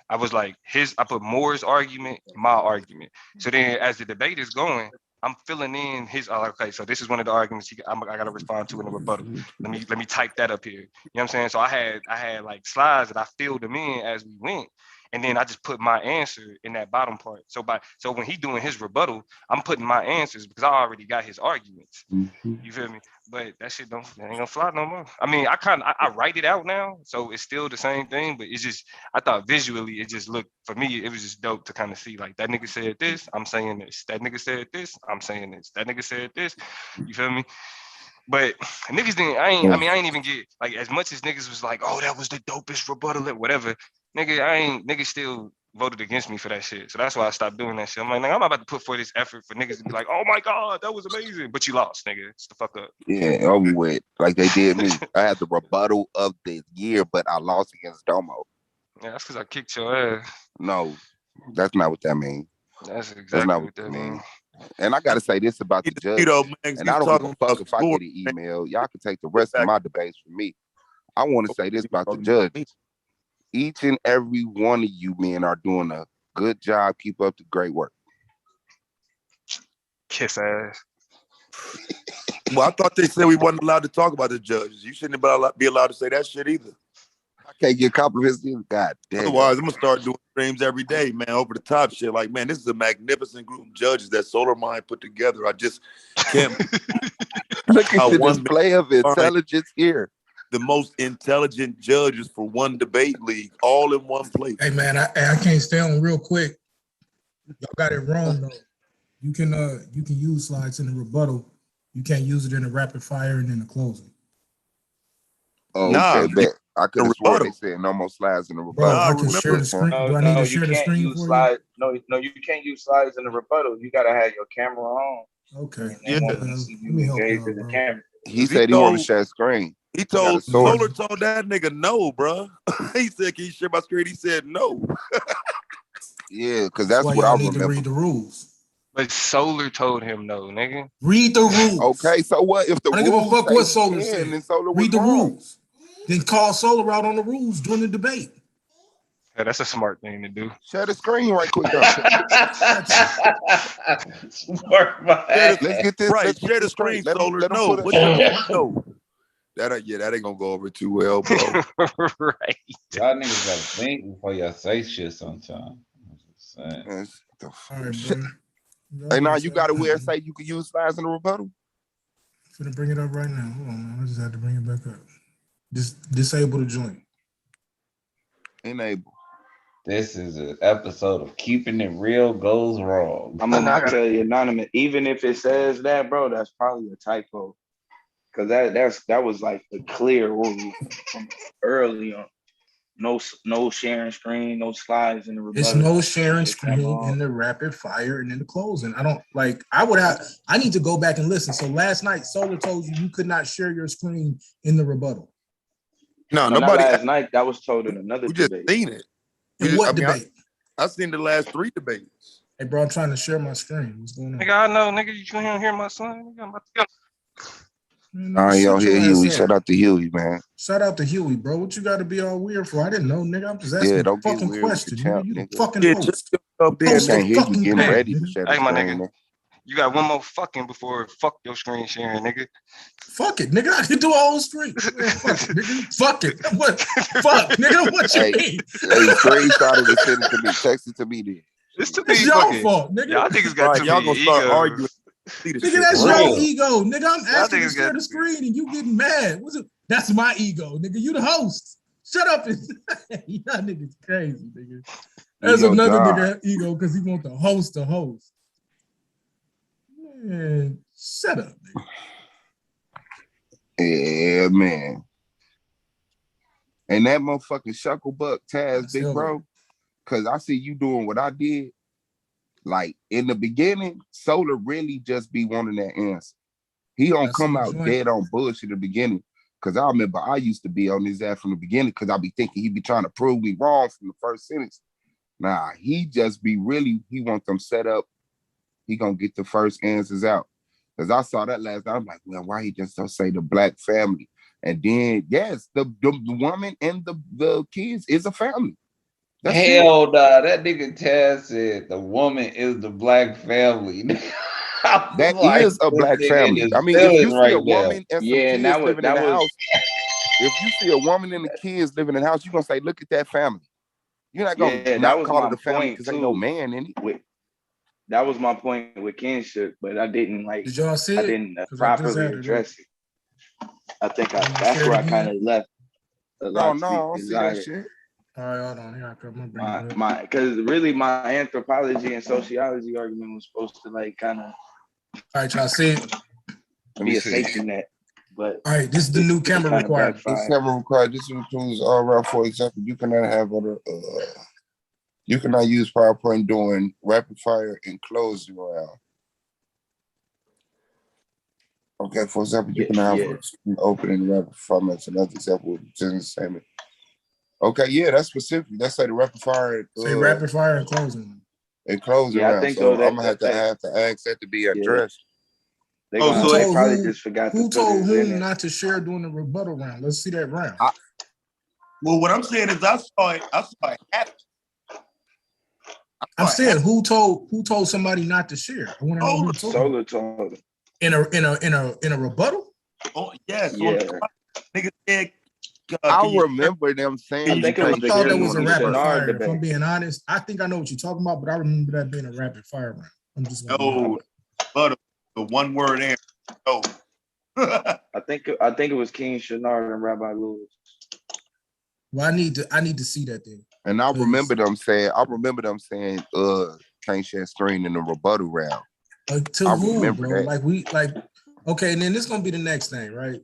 I was like, I put Moore's argument, my argument. So then as the debate is going, I'm filling in his, okay, so this is one of the arguments I got to respond to in the rebuttal. Let me type that up here. You know what I'm saying? So I had like slides that I filled them in as we went. And then I just put my answer in that bottom part. So when he doing his rebuttal, I'm putting my answers because I already got his arguments. You feel me? But that shit ain't gonna fly no more. I mean, I write it out now, so it's still the same thing, but it's just, I thought visually it just looked, for me, it was just dope to kind of see like, that nigga said this, I'm saying this. That nigga said this, I'm saying this. That nigga said this. You feel me? But niggas didn't, I ain't even get, like, as much as niggas was like, oh, that was the dopest rebuttal, whatever. Niggas still voted against me for that shit. So that's why I stopped doing that shit. I'm like, I'm about to put forth this effort for niggas to be like, oh my God, that was amazing. But you lost, nigga. It's the fuck up. Yeah, over with. Like they did me. I had the rebuttal of the year, but I lost against Domo. Yeah, that's because I kicked your ass. No, that's not what that means. That's exactly what that means. And I gotta say this about the judge. And I don't give a fuck if I get an email. Y'all can take the rest of my debates from me. I want to say this about the judge. Each and every one of you men are doing a good job. Keep up the great work. Kiss ass. Well, I thought they said we wasn't allowed to talk about the judges. You shouldn't be allowed to say that shit either. I can't get compliments either. God damn. Otherwise, I'm gonna start doing streams every day, man, over the top shit. Like, man, this is a magnificent group of judges that Solar Mind put together. I just can't. Look at the display of intelligence here. The most intelligent judges for one debate league, all in one place. Hey man, I can't stay on real quick. Y'all got it wrong though. You can use slides in the rebuttal. You can't use it in the rapid fire and in the closing. Oh, okay, bet. I could have sworn they said no more slides in the rebuttal. Bro, I can share the screen. Do I need to share the screen for you? No, you can't use slides in the rebuttal. You gotta have your camera on. Okay. Yeah. Let me help you out, bro. He said he wanted to share screen. He told Solar told that nigga no, bro. He said, "Can you share my screen?" He said no. Yeah, because that's what I remember. To read the rules. But Solar told him no, nigga. Read the rules. Okay, so what if the I don't give a fuck what Solar said. Read the rules. Then call Solar out on the rules during the debate. Yeah, that's a smart thing to do. Share the screen right quick. Smart man. Let's get this right. Share the screen, Solar. No, no. That ain't gonna go over too well, bro. Right. Y'all niggas gotta think before y'all say shit sometimes. All right, bro. Hey, now you got a way to say you can use slides in the rebuttal? I'm gonna bring it up right now. Hold on, man. I just had to bring it back up. Just disable the joint. Enable. This is an episode of Keeping It Real Goes Wrong. I'm gonna tell you, Anonymous, even if it says that, bro, that's probably a typo. Cause that was like the clear rule from early on. No sharing screen, no slides in the rebuttal. It's no sharing screen in the rapid fire and in the closing. I need to go back and listen. So last night, Solar told you could not share your screen in the rebuttal. No, nobody. Last night, that was told in another debate. We just seen it. In what debate? I've seen the last 3 debates. Hey, bro, I'm trying to share my screen. What's going on? Nigga, I know, nigga, you can't hear my son. Yo, here Huey. Shout out to Huey, man. Shout out to Huey, bro. What you got to be all weird for? I didn't know, nigga. I'm just asking a fucking question. You the fucking host. I can't hear you getting ready to share the Hey, my screen, nigga. man. You got one more fucking before fuck your screen sharing, nigga. Fuck it, nigga. I can do a whole screen. Fuck it, nigga. Fuck it. What? Fuck, nigga. What you mean? Hey, screenshot it and send it to me. Text it to me then. It's to It's your fault, nigga. Y'all niggas got too y'all many gonna start egos. arguing. See the Nigga, shit. that's Real. your ego. Nigga, I'm Y'all asking to niggas share got- the screen and you getting mad. That's my ego, nigga. You the host. Shut up. Y'all niggas crazy, nigga. That's Yo, another John. nigga ego because he want the host to host. Man, shut up, nigga. Yeah, man. And that motherfucking Shucklebuck Taz, That's big hella- bro. Cause I see you doing what I did. Like in the beginning, Solar really just be wanting that answer. He don't That's come the out joint. dead on bullshit in the beginning. Cause I remember I used to be on his ass from the beginning because I be thinking he be trying to prove me wrong from the first sentence. Nah, he just be really, he want them set up. He gonna get the first answers out. Cause I saw that last night. I'm like, well, why he just don't say the black family? And then, yes, the woman and the kids is a family. That's it. Hell nah, that nigga Taz said the woman is the black family. That Like, is a this black nigga family. is I mean, if you feeling see a right now. woman and some Yeah, and kids living in the was house, if you see a woman and the kids living in the house, you're gonna say, look at that family. You're not gonna that not was call my it a family point because ain't no too. man in it. That was my point with kinship, but I didn't Did y'all see it? I didn't 'Cause I just properly added it. address it. I think Can you that's share it where I again? kind of left a Oh lot no, I to don't be see that desired. shit. All right, hold on. Here I come. I'm gonna bring it up. Because really my anthropology and sociology argument was supposed to like kind of All right, y'all see it? Let me be a see. safety net, but All right, this is the new camera kind of requirement. This backfired. camera required. This includes all around. For example, you cannot have other. You cannot use PowerPoint during rapid fire and closing round. Okay, for example, you can have Yeah. an opening rapid formats. Another example with business statement. Okay, yeah, that's specific. That's like the rapid fire. Say rapid fire and closing. And closing Yeah, I round. think So so. I'm gonna have to ask that to be addressed. They Who told probably who? just forgot Who to put told it in whom there. not to share during the rebuttal round? Let's see that round. Well, what I'm saying is I saw it happen. I'm saying who told somebody not to share? I want to know who told them. Solar told them. In a rebuttal? Oh yes. Yeah. Nigga said, I remember them saying. I think it was I thought that was a King rapid Shinar fire. If debate. I'm being honest, I think I know what you're talking about, but I remember that being a rapid fire round. I'm just no, but the one word answer. No. I think it was King Shinar and Rabbi Lewis. Well, I need to see that then. And I remember them saying, can't share screen in the rebuttal round. To I whom, remember bro? that. Okay, and then this gonna be the next thing, right?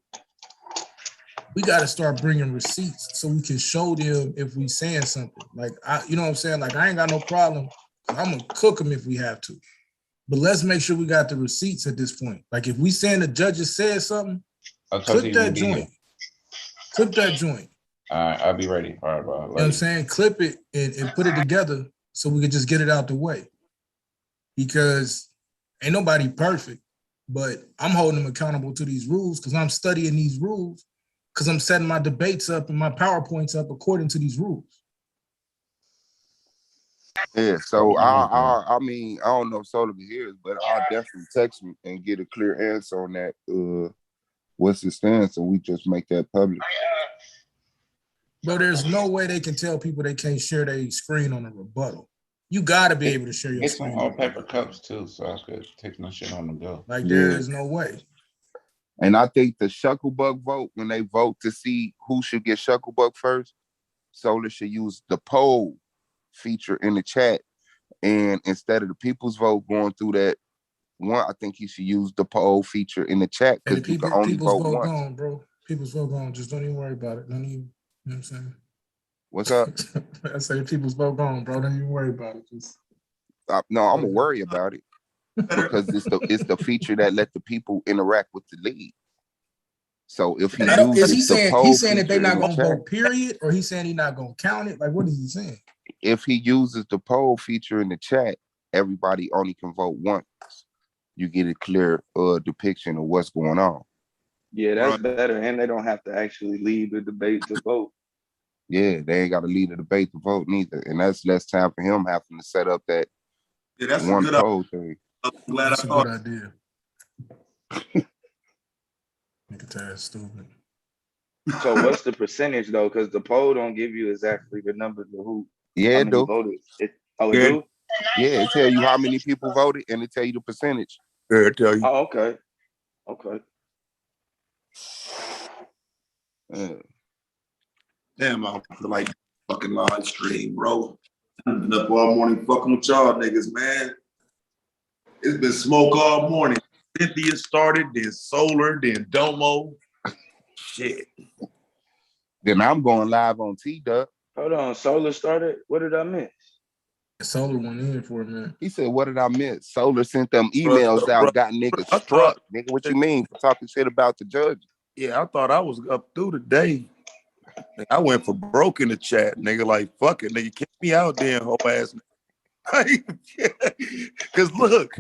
We got to start bringing receipts so we can show them if we saying something. Like, you know what I'm saying? Like, I ain't got no problem. I'm gonna cook them if we have to, but let's make sure we got the receipts at this point. Like, if we saying the judges said something, clip that joint. Clip that joint. All right, I'll be ready. All right, bro. You know what I'm saying? Clip it and put it together so we can just get it out the way. Because ain't nobody perfect, but I'm holding them accountable to these rules because I'm studying these rules because I'm setting my debates up and my PowerPoints up according to these rules. Yeah, so I mean, I don't know if Solar can hear us, but I'll definitely text him and get a clear answer on that. What's his stance, and we just make that public. Bro, there's no way they can tell people they can't share their screen on a rebuttal. You got to be able to share your Get screen. some old paper cups too, so I could take my shit on the go. Like, there is no way. And I think the Shucklebuck vote, when they vote to see who should get Shucklebuck first, Solar should use the poll feature in the chat. And instead of the people's vote going through that one, I think he should use the poll feature in the chat because you can only People's vote vote once. gone, bro. People's vote gone. Just don't even worry about it. Don't even, you know what I'm saying? What's up? I say people's vote gone, bro. Don't even worry about it. Just No, I'm gonna worry about it because it's the feature that let the people interact with the lead. So if he uses he's saying that they're not gonna chat, vote, period, or he's saying he's not gonna count it? Like, what is he saying? if he uses the poll feature in the chat, everybody only can vote once. You get a clear depiction of what's going on. Yeah, that's better, and they don't have to actually lead the debate to vote. Yeah, they ain't got to lead the debate to vote neither, and that's less time for him having to set up that one poll thing. That's a good idea. Nigga, that's stupid. So what's the percentage though? Because the poll don't give you exactly the numbers of who. Yeah, it do. Voted. It yeah. do? Yeah, it tell you how many people voted and it tell you the percentage. Yeah, I tell you. Oh, okay. Okay. Damn, I feel like fucking live stream, bro. I've been up all morning fucking with y'all niggas, man. It's been smoke all morning. Cynthia started, then Solar, then Domo. Shit. Then I'm going live on T-Duck. Hold on. Solar started. What did I miss? Solar went in for a minute. He said, what did I miss? Solar sent them emails out, got niggas struck. Nigga, what you mean for talking shit about the judges? Yeah, I thought I was up through the day. I went for broke in the chat, nigga. Like, fuck it, nigga. Kick me out there, whole ass. Cause look,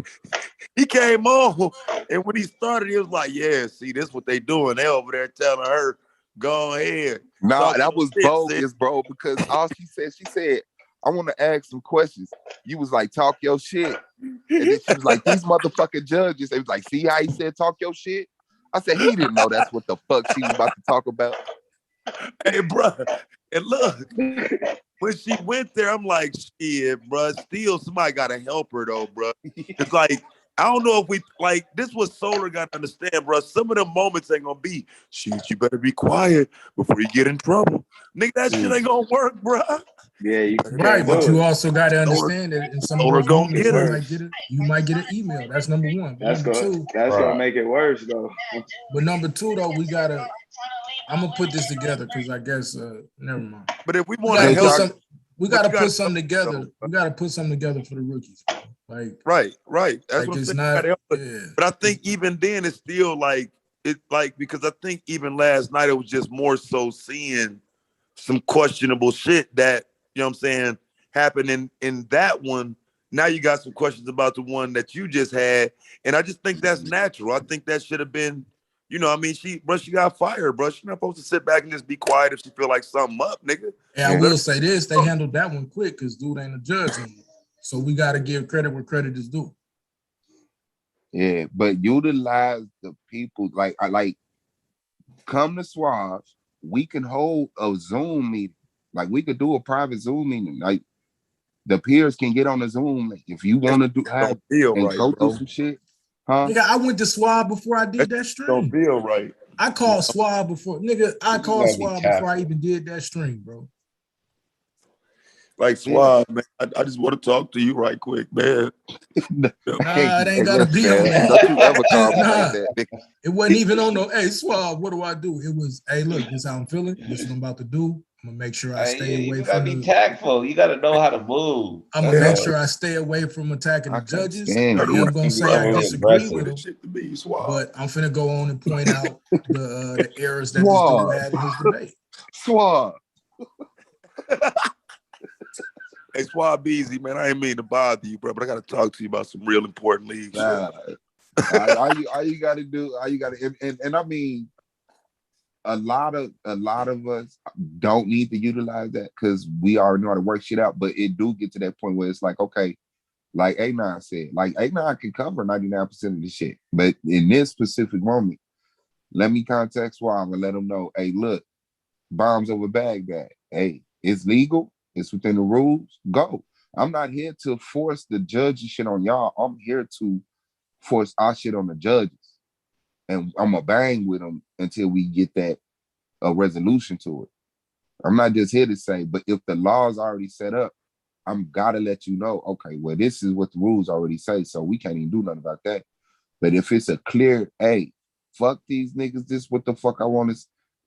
he came on, and when he started, he was like, "Yeah, see, this what they doing. They over there telling her, go ahead." Nah, Talk that was shit, bogus, bro. Because all she said, I want to ask some questions. You was like, talk your shit, and then she was like, these motherfucking judges. They was like, see how he said talk your shit. I said he didn't know that's what the fuck she was about to talk about. Hey, bro, and look, when she went there, I'm like, shit, bro. Still, somebody gotta help her though, bro. It's like, I don't know if we like this. Was Solar got to understand, bro? Some of the moments ain't gonna be shit. You better be quiet before you get in trouble, nigga. That shit ain't gonna work, bro. Yeah, you Right, but you also got to Solar, understand that in some of Solar those gonna moments, get her. you might get an email. That's number one. But number two, that's gonna make it worse though. But number two, though, we gotta. I'm gonna put this together because I guess never mind. But if we want to help, we gotta put something together. We gotta put something together for the rookies, bro. Like right. That's like what I'm it's saying. not. Yeah. But I think even then, it's still like because I think even last night it was just more so seeing some questionable shit that you know what I'm saying happened in that one. Now you got some questions about the one that you just had, and I just think that's natural. I think that should have been. You know, I mean, she got fired, bro. She's not supposed to sit back and just be quiet if she feel like something up, nigga. And I will say this: they handled that one quick because dude ain't a judge anymore. So we got to give credit where credit is due. Yeah, but utilize the people like come to Suave. We can hold a Zoom meeting. Like we could do a private Zoom meeting. Like the peers can get on a Zoom. Like, if you want to do have and right, go bro. through some shit. Huh? Nigga, I went to Suave before I did that stream. Don't feel right. I called Suave before. Nigga, I called Suave before I even did that stream, bro. Like Suave, man, I just want to talk to you right quick, man. Nah, it ain't gotta be on that. Don't you ever call me like that. It wasn't even on no, hey, Suave, what do I do? It was, hey, look, this is how I'm feeling. This is what I'm about to do. I'm gonna make sure I stay away from. You gotta be tactful. You gotta know how to move. I'm gonna make sure I stay away from attacking the judges. I am gonna say I disagree with them, but I'm finna go on and point out the errors that this dude had in his debate. Suave. Hey, Swab Beezy, man, I ain't mean to bother you, bro, but I got to talk to you about some real important league shit. All you got to do, and I mean, a lot of us don't need to utilize that because we already know how to work shit out. But it do get to that point where it's like, okay, like A9 said, like A9 can cover 99% of the shit, but in this specific moment, let me contact Swab and let them know, hey, look, bombs over Baghdad. Hey, it's legal. It's within the rules. Go. I'm not here to force the judges shit on y'all. I'm here to force our shit on the judges. And I'm going to bang with them until we get that resolution to it. I'm not just here to say, but if the law's already set up, I'm got to let you know, okay, well, this is what the rules already say, so we can't even do nothing about that. But if it's a clear, hey, fuck these niggas, this what the fuck I want to,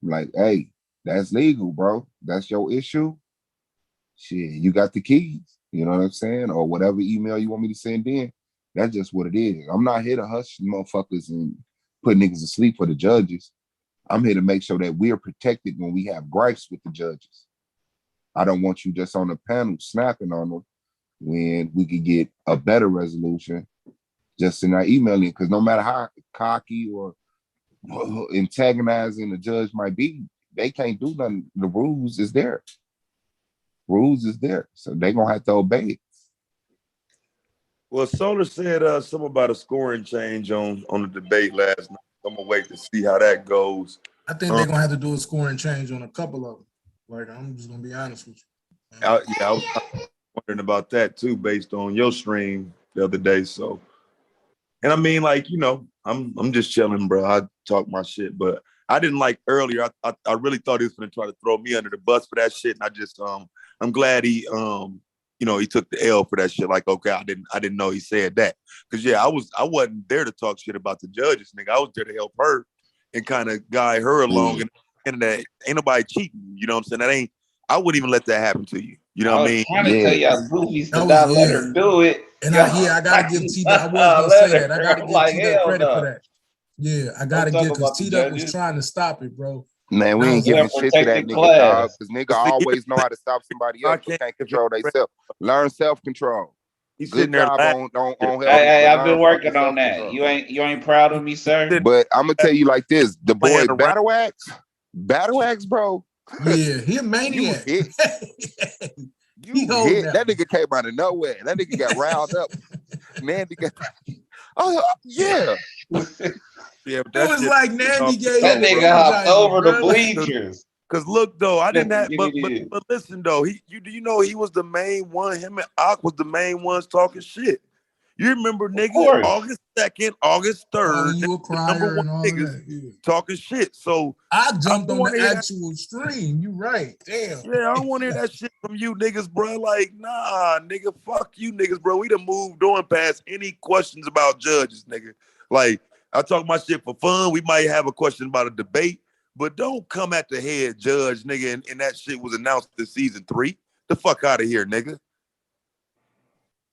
like, hey, that's legal, bro. That's your issue. Shit, you got the keys, you know what I'm saying? Or whatever email you want me to send in, that's just what it is. I'm not here to hush motherfuckers and put niggas to sleep for the judges. I'm here to make sure that we're protected when we have gripes with the judges. I don't want you just on the panel snapping on them when we could get a better resolution just in our emailing, because no matter how cocky or antagonizing the judge might be, they can't do nothing. The rules is there. Rules is there, so they're gonna have to obey it. Well, Solar said something about a scoring change on the debate last night. I'm gonna wait to see how that goes. I think they're gonna have to do a scoring change on a couple of them. Like, I'm just gonna be honest with you. I was wondering about that too, based on your stream the other day. So And I mean, like, you know, I'm just chilling, bro. I talk my shit, but I didn't like earlier. I really thought he was gonna try to throw me under the bus for that shit. And I just I'm glad he you know, he took the L for that shit. Like, okay, I didn't know he said that. Cause yeah, I wasn't there to talk shit about the judges, nigga. I was there to help her and kind of guide her along and that ain't nobody cheating. You know what I'm saying? That ain't I wouldn't even let that happen to you. You know I what I was mean? trying to tell y'all goofies to That not was let her do it. And Yo, I gotta give T Duck. I was gonna let say that. I gotta her. I'm give like, T Duck hell credit for no. that. Yeah, I Don't gotta talk give because about the T Duck was judges. trying to stop it, bro. Man, we That ain't was giving Let shit to that protected nigga, dog. class. Because nigga always know how to stop somebody I else but can't can't give him control credit. themselves. Learn self-control. He's Good sitting there job laughing. on helping, Hey, but I've learn been fucking working on that. self-control. You ain't proud of me, sir? But I'm gonna tell you like this: the boy Playing around. Battle Axe, bro. Yeah, he a You maniac. hit. He You holding hit. That nigga came out of nowhere. That nigga got riled up. Nandy got. Oh yeah. Yeah, but It that was shit. like Nandy gave That him nigga hopped energizer, over the bro. bleachers. Cause look though, I didn't have, Give but me this. listen though, do you know he was the main one? Him and Ak was the main ones talking shit. You remember, Of nigga, course. August 2nd, August Calling 3rd, you a the number crier one and all of niggas that. Yeah. talking shit. So I I jumped don't on want the to hear that. actual stream. You right. Damn. Yeah, I don't want to hear that shit from you niggas, bro. Like, nah, nigga, fuck you niggas, bro. We done moved on past any questions about judges, nigga. Like, I talk my shit for fun. We might have a question about a debate, but don't come at the head judge, nigga, and that shit was announced in season 3. The fuck out of here, nigga.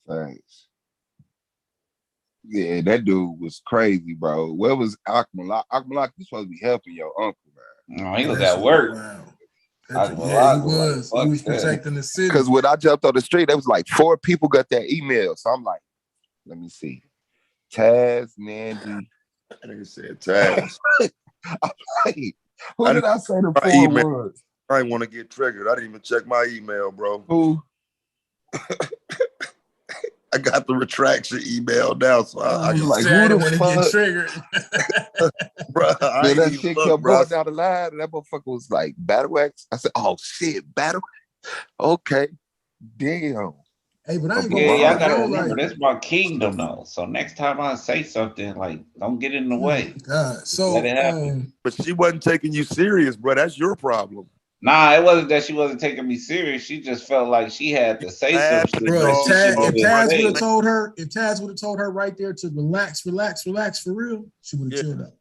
Thanks. Yeah, that dude was crazy, bro. Where was Akmalak? Akmalak, you supposed to be helping your uncle, man. No, he was That at shit was work. wild. Yeah, he Akmalak was like, was. He fuck was that. protecting the city. Because when I jumped on the street, there was like 4 people got that email. So I'm like, let me see. Taz, Nandy. That nigga said Taz. I'm like, who did I say the 4 email. was? I didn't want to get triggered. I didn't even check my email, bro. Who? I got the retraction email now, so I was can like, Say I who didn't the want to get fuck? triggered. bro. I Then ain't that even shit look, kept bro. going down the line, and that motherfucker was like, Battle Axe. I said, oh shit, Battle. Okay, damn. Hey, but I ain't Yeah, gonna y'all front, gotta bro. remember Like, that's my kingdom though. So next time I say something, like, don't get in the way. God. Let So, it happen. But she wasn't taking you serious, bro. That's your problem. Nah, it wasn't that she wasn't taking me serious. She just felt like she had to say some Laugh, shit bro, that she shouldn't If even Taz would have say. told her, right there to relax for real, she would have chilled out.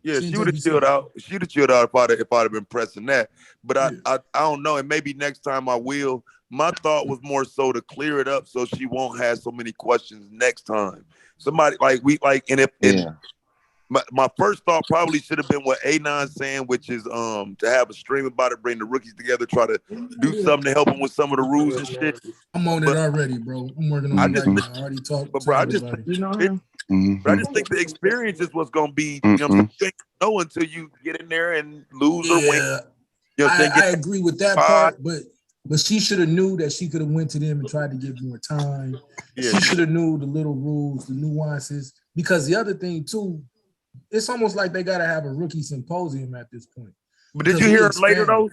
Yeah, She she didn't would take have you chilled serious. out. She'd have chilled out if I'd have been pressing that. But I don't know. And maybe next time I will. My thought was more so to clear it up so she won't have so many questions next time. Somebody and my first thought probably should have been what A9 saying, which is to have a stream about it, bring the rookies together, try to do something to help them with some of the rules and shit. I'm on it already, bro. I'm working on it right now. I already talked to everybody. But I just think the experience is what's gonna be, you know what I'm saying? You ain't gonna know until you get in there and lose or win. Yeah, You know what I'm saying? I agree with that part, but she should have knew that she could have went to them and tried to give more time. Yeah. She should have knew the little rules, the nuances. Because the other thing too, it's almost like they gotta have a rookie symposium at this point. But did you hear her later though?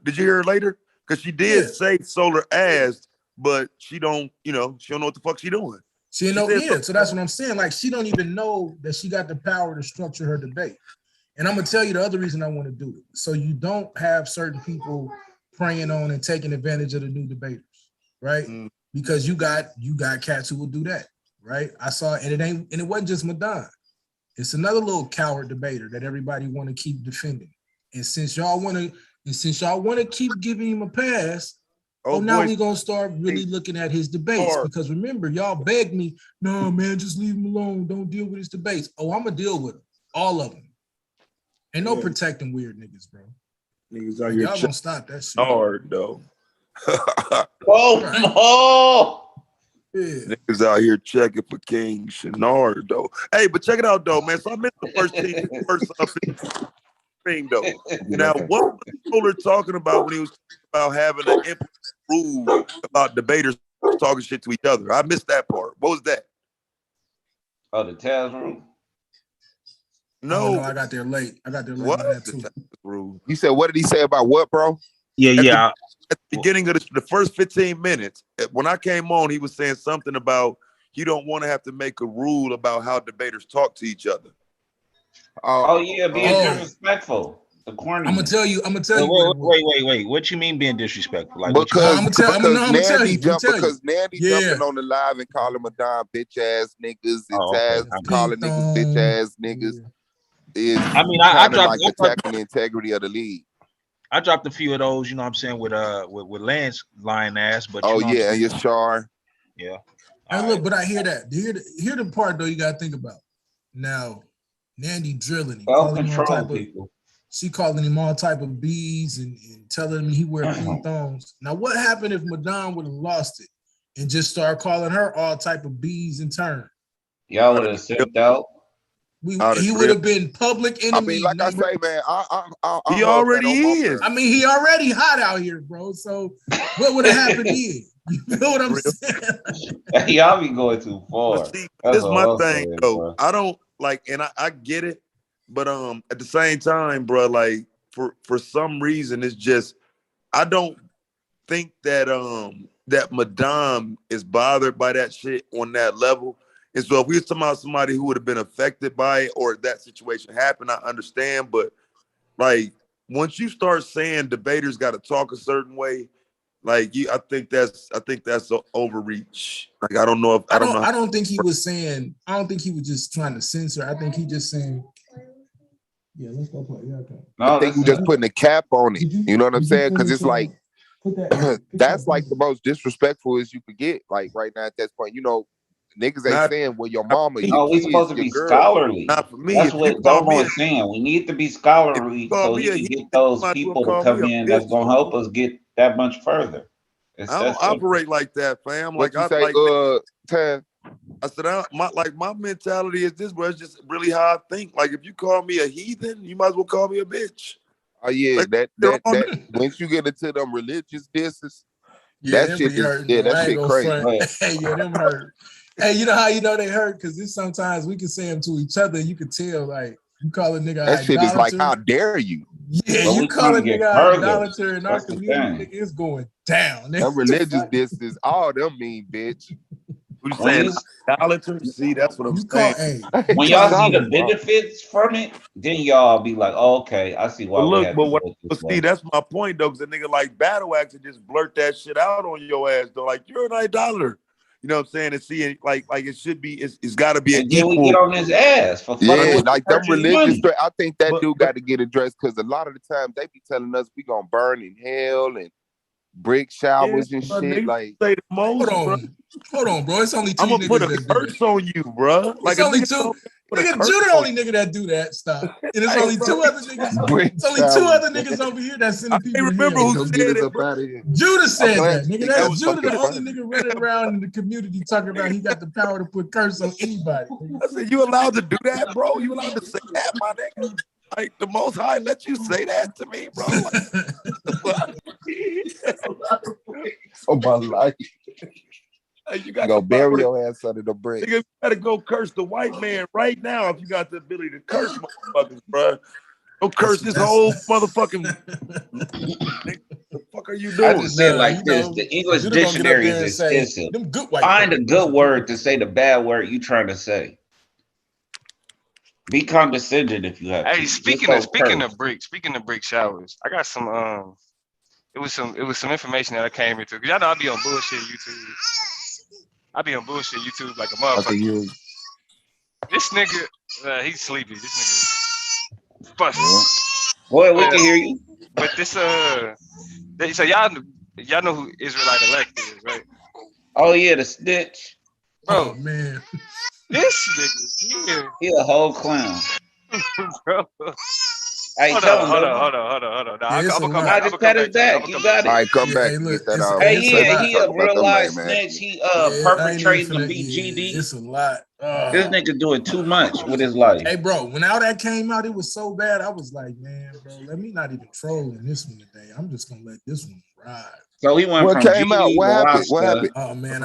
Did you hear her later? Because she did say Solar asked, but she don't know what the fuck she doing. She know, yeah. So that's what I'm saying. Like, she don't even know that she got the power to structure her debate. And I'm gonna tell you the other reason I want to do it. So you don't have certain people preying on and taking advantage of the new debaters, right? Because you got cats who will do that, right? I saw, and it wasn't just Madon. It's another little coward debater that everybody want to keep defending. And since y'all want to keep giving him a pass, now we're gonna start really looking at his debates. Because remember, y'all begged me, no man, just leave him alone. Don't deal with his debates. Oh, I'm gonna deal with them, all of them. Ain't no protecting weird niggas, bro. Niggas out here y'all gonna stop that shit. Hard though. Yeah. Niggas out here checking for King Shenard though. Hey, but check it out though, man. So I missed the first thing though. Now, what was Solar talking about when he was talking about having an implement rule about debaters talking shit to each other? I missed that part. What was that? Oh, the Taz room? No, I got there late. On that too. You said, what did he say about what, bro? At the beginning of the first 15 minutes, when I came on, he was saying something about he don't want to have to make a rule about how debaters talk to each other. Oh yeah, being Oh. disrespectful. The corny. I'm gonna tell you what it was. Wait. What you mean being disrespectful? Like what you Nandy Yeah. jumping on the live and calling Madonna bitch ass niggas and okay. Taz calling niggas bitch ass niggas is I mean, I kind of dropped, like attacking the integrity of the league. I dropped a few of those, you know what I'm saying, with Lance lying ass, but Oh you know yeah, and Yashar. Yeah. Hey, look, but I hear that. Hear the part though you gotta think about. Now, Nandy drilling him, calling him all type of she calling him all type of B's and telling him he wear pink thongs. Now, what happened if Madonna would have lost it and just started calling her all type of B's in turn? Y'all would have sipped out. He would have been public enemy. I mean, like I say, man, he already is. I mean, he already hot out here, bro. So what would have happened then? You know what I'm saying? Y'all be going too far. See, this is my thing, though. I don't like, and I get it, but at the same time, bro, like for some reason, it's just I don't think that that Madame is bothered by that shit on that level. And so if we were talking about somebody who would have been affected by it or that situation happened, I understand. But like once you start saying debaters got to talk a certain way, like I think that's an overreach. Like I don't know if I don't know. I don't think he was saying. I don't think he was just trying to censor. I think he just saying. Yeah, let's go play. Yeah, okay. I think he's just putting a cap on it. You know what I'm saying? Because it's like that's like the most disrespectful as you could get. Like right now at this point, you know. Niggas ain't saying, well, your mama, no, we supposed to be scholarly. Not for me. That's what Domo is saying. We need to be scholarly so he can get those people to come in that's gonna help us get that much further. I don't operate like that, fam. Like I say, I said, my mentality is this, bro. It's just really how I think. Like if you call me a heathen, you might as well call me a bitch. Oh yeah, like, that once you get into them religious disses, that shit is that shit crazy. Hey, yeah, them hurt. Hey, you know how you know they hurt? Because this sometimes we can say them to each other. You can tell, like, you call a nigga that shit is like, how dare you? Yeah, you call a nigga idolater in our community, nigga, it's going down. Them religious disses, all them mean, bitch. You saying idolater? See, that's what I'm saying. When y'all see the benefits from it, then y'all be like, oh, okay, I see why. But look, but see, that's my point though, because a nigga like Battle Axe just blurt that shit out on your ass though, like you're an idolater. You know what I'm saying? And see, like it should be, it's got to be an equal. We get on his ass for yeah, like them religious. I think that dude got to get addressed because a lot of the time they be telling us we gonna burn in hell and brick showers and shit. Like, say the most, hold on, bro. It's only two. I'm gonna put a curse on you, bro. Like it's only two. Nigga, you the only nigga that do that. Stop. And it's only two other niggas. It's only two other niggas over here that sending people. I remember who said it, bro. Judah said that. Nigga, that's Judah, the only nigga running around in the community talking about he got the power to put curse on anybody. I said, you allowed to do that, bro? You allowed to say that, my nigga? Like the Most High let you say that to me, bro? Oh my life. You got go bury your ass under the brick. Nigga, you gotta go curse the white man right now if you got the ability to curse motherfuckers, bro. Go curse this whole motherfucking. What the fuck are you doing? I just say it like this: the English dictionary is extensive. Find a good word to say the bad word you trying to say. Be condescending if you have. Hey, speaking of brick showers, I got some it was some information that I came into. Cause y'all know I be on bullshit YouTube. I be on bullshit YouTube like a motherfucker. This nigga, he's sleepy. This nigga fussing. Boy, we can hear you. But this so y'all know who Israelite elect is, right? Oh yeah, the snitch. Bro, oh, man. This nigga, he a whole clown. Bro. Hey, hold on. I'm gonna come back. You got it. All right, come back and get that out. Hey, he a real life snitch. He perpetrating the BGD. It's a lot. This nigga doing too much with his life. Hey, bro, when all that came out, it was so bad. I was like, man, bro, let me not even troll in this one today. I'm just gonna let this one ride. So he went what from came GD out? What happened? to What happened? Oh man,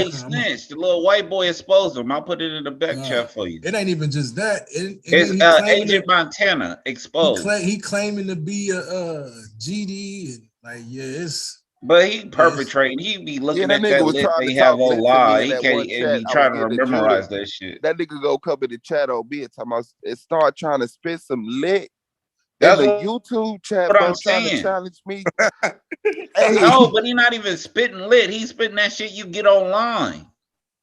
he snitched. The little white boy exposed him. I'll put it in the back chat for you. It ain't even just that. It's Agent Montana exposed. He claiming to be a GD and like, yeah, it's But he perpetrating. He be Yeah, looking that at nigga that was list trying that to he have talk on lit to me live. in He that can't one and chat be I was trying to getting to memorize Judah. that shit. That nigga go come in the chat on me and start trying to spit some lit in That's the YouTube chat, what I'm bro, trying to saying. challenge me. Hey, No, but he not even spitting lit. He's spitting that shit you get online.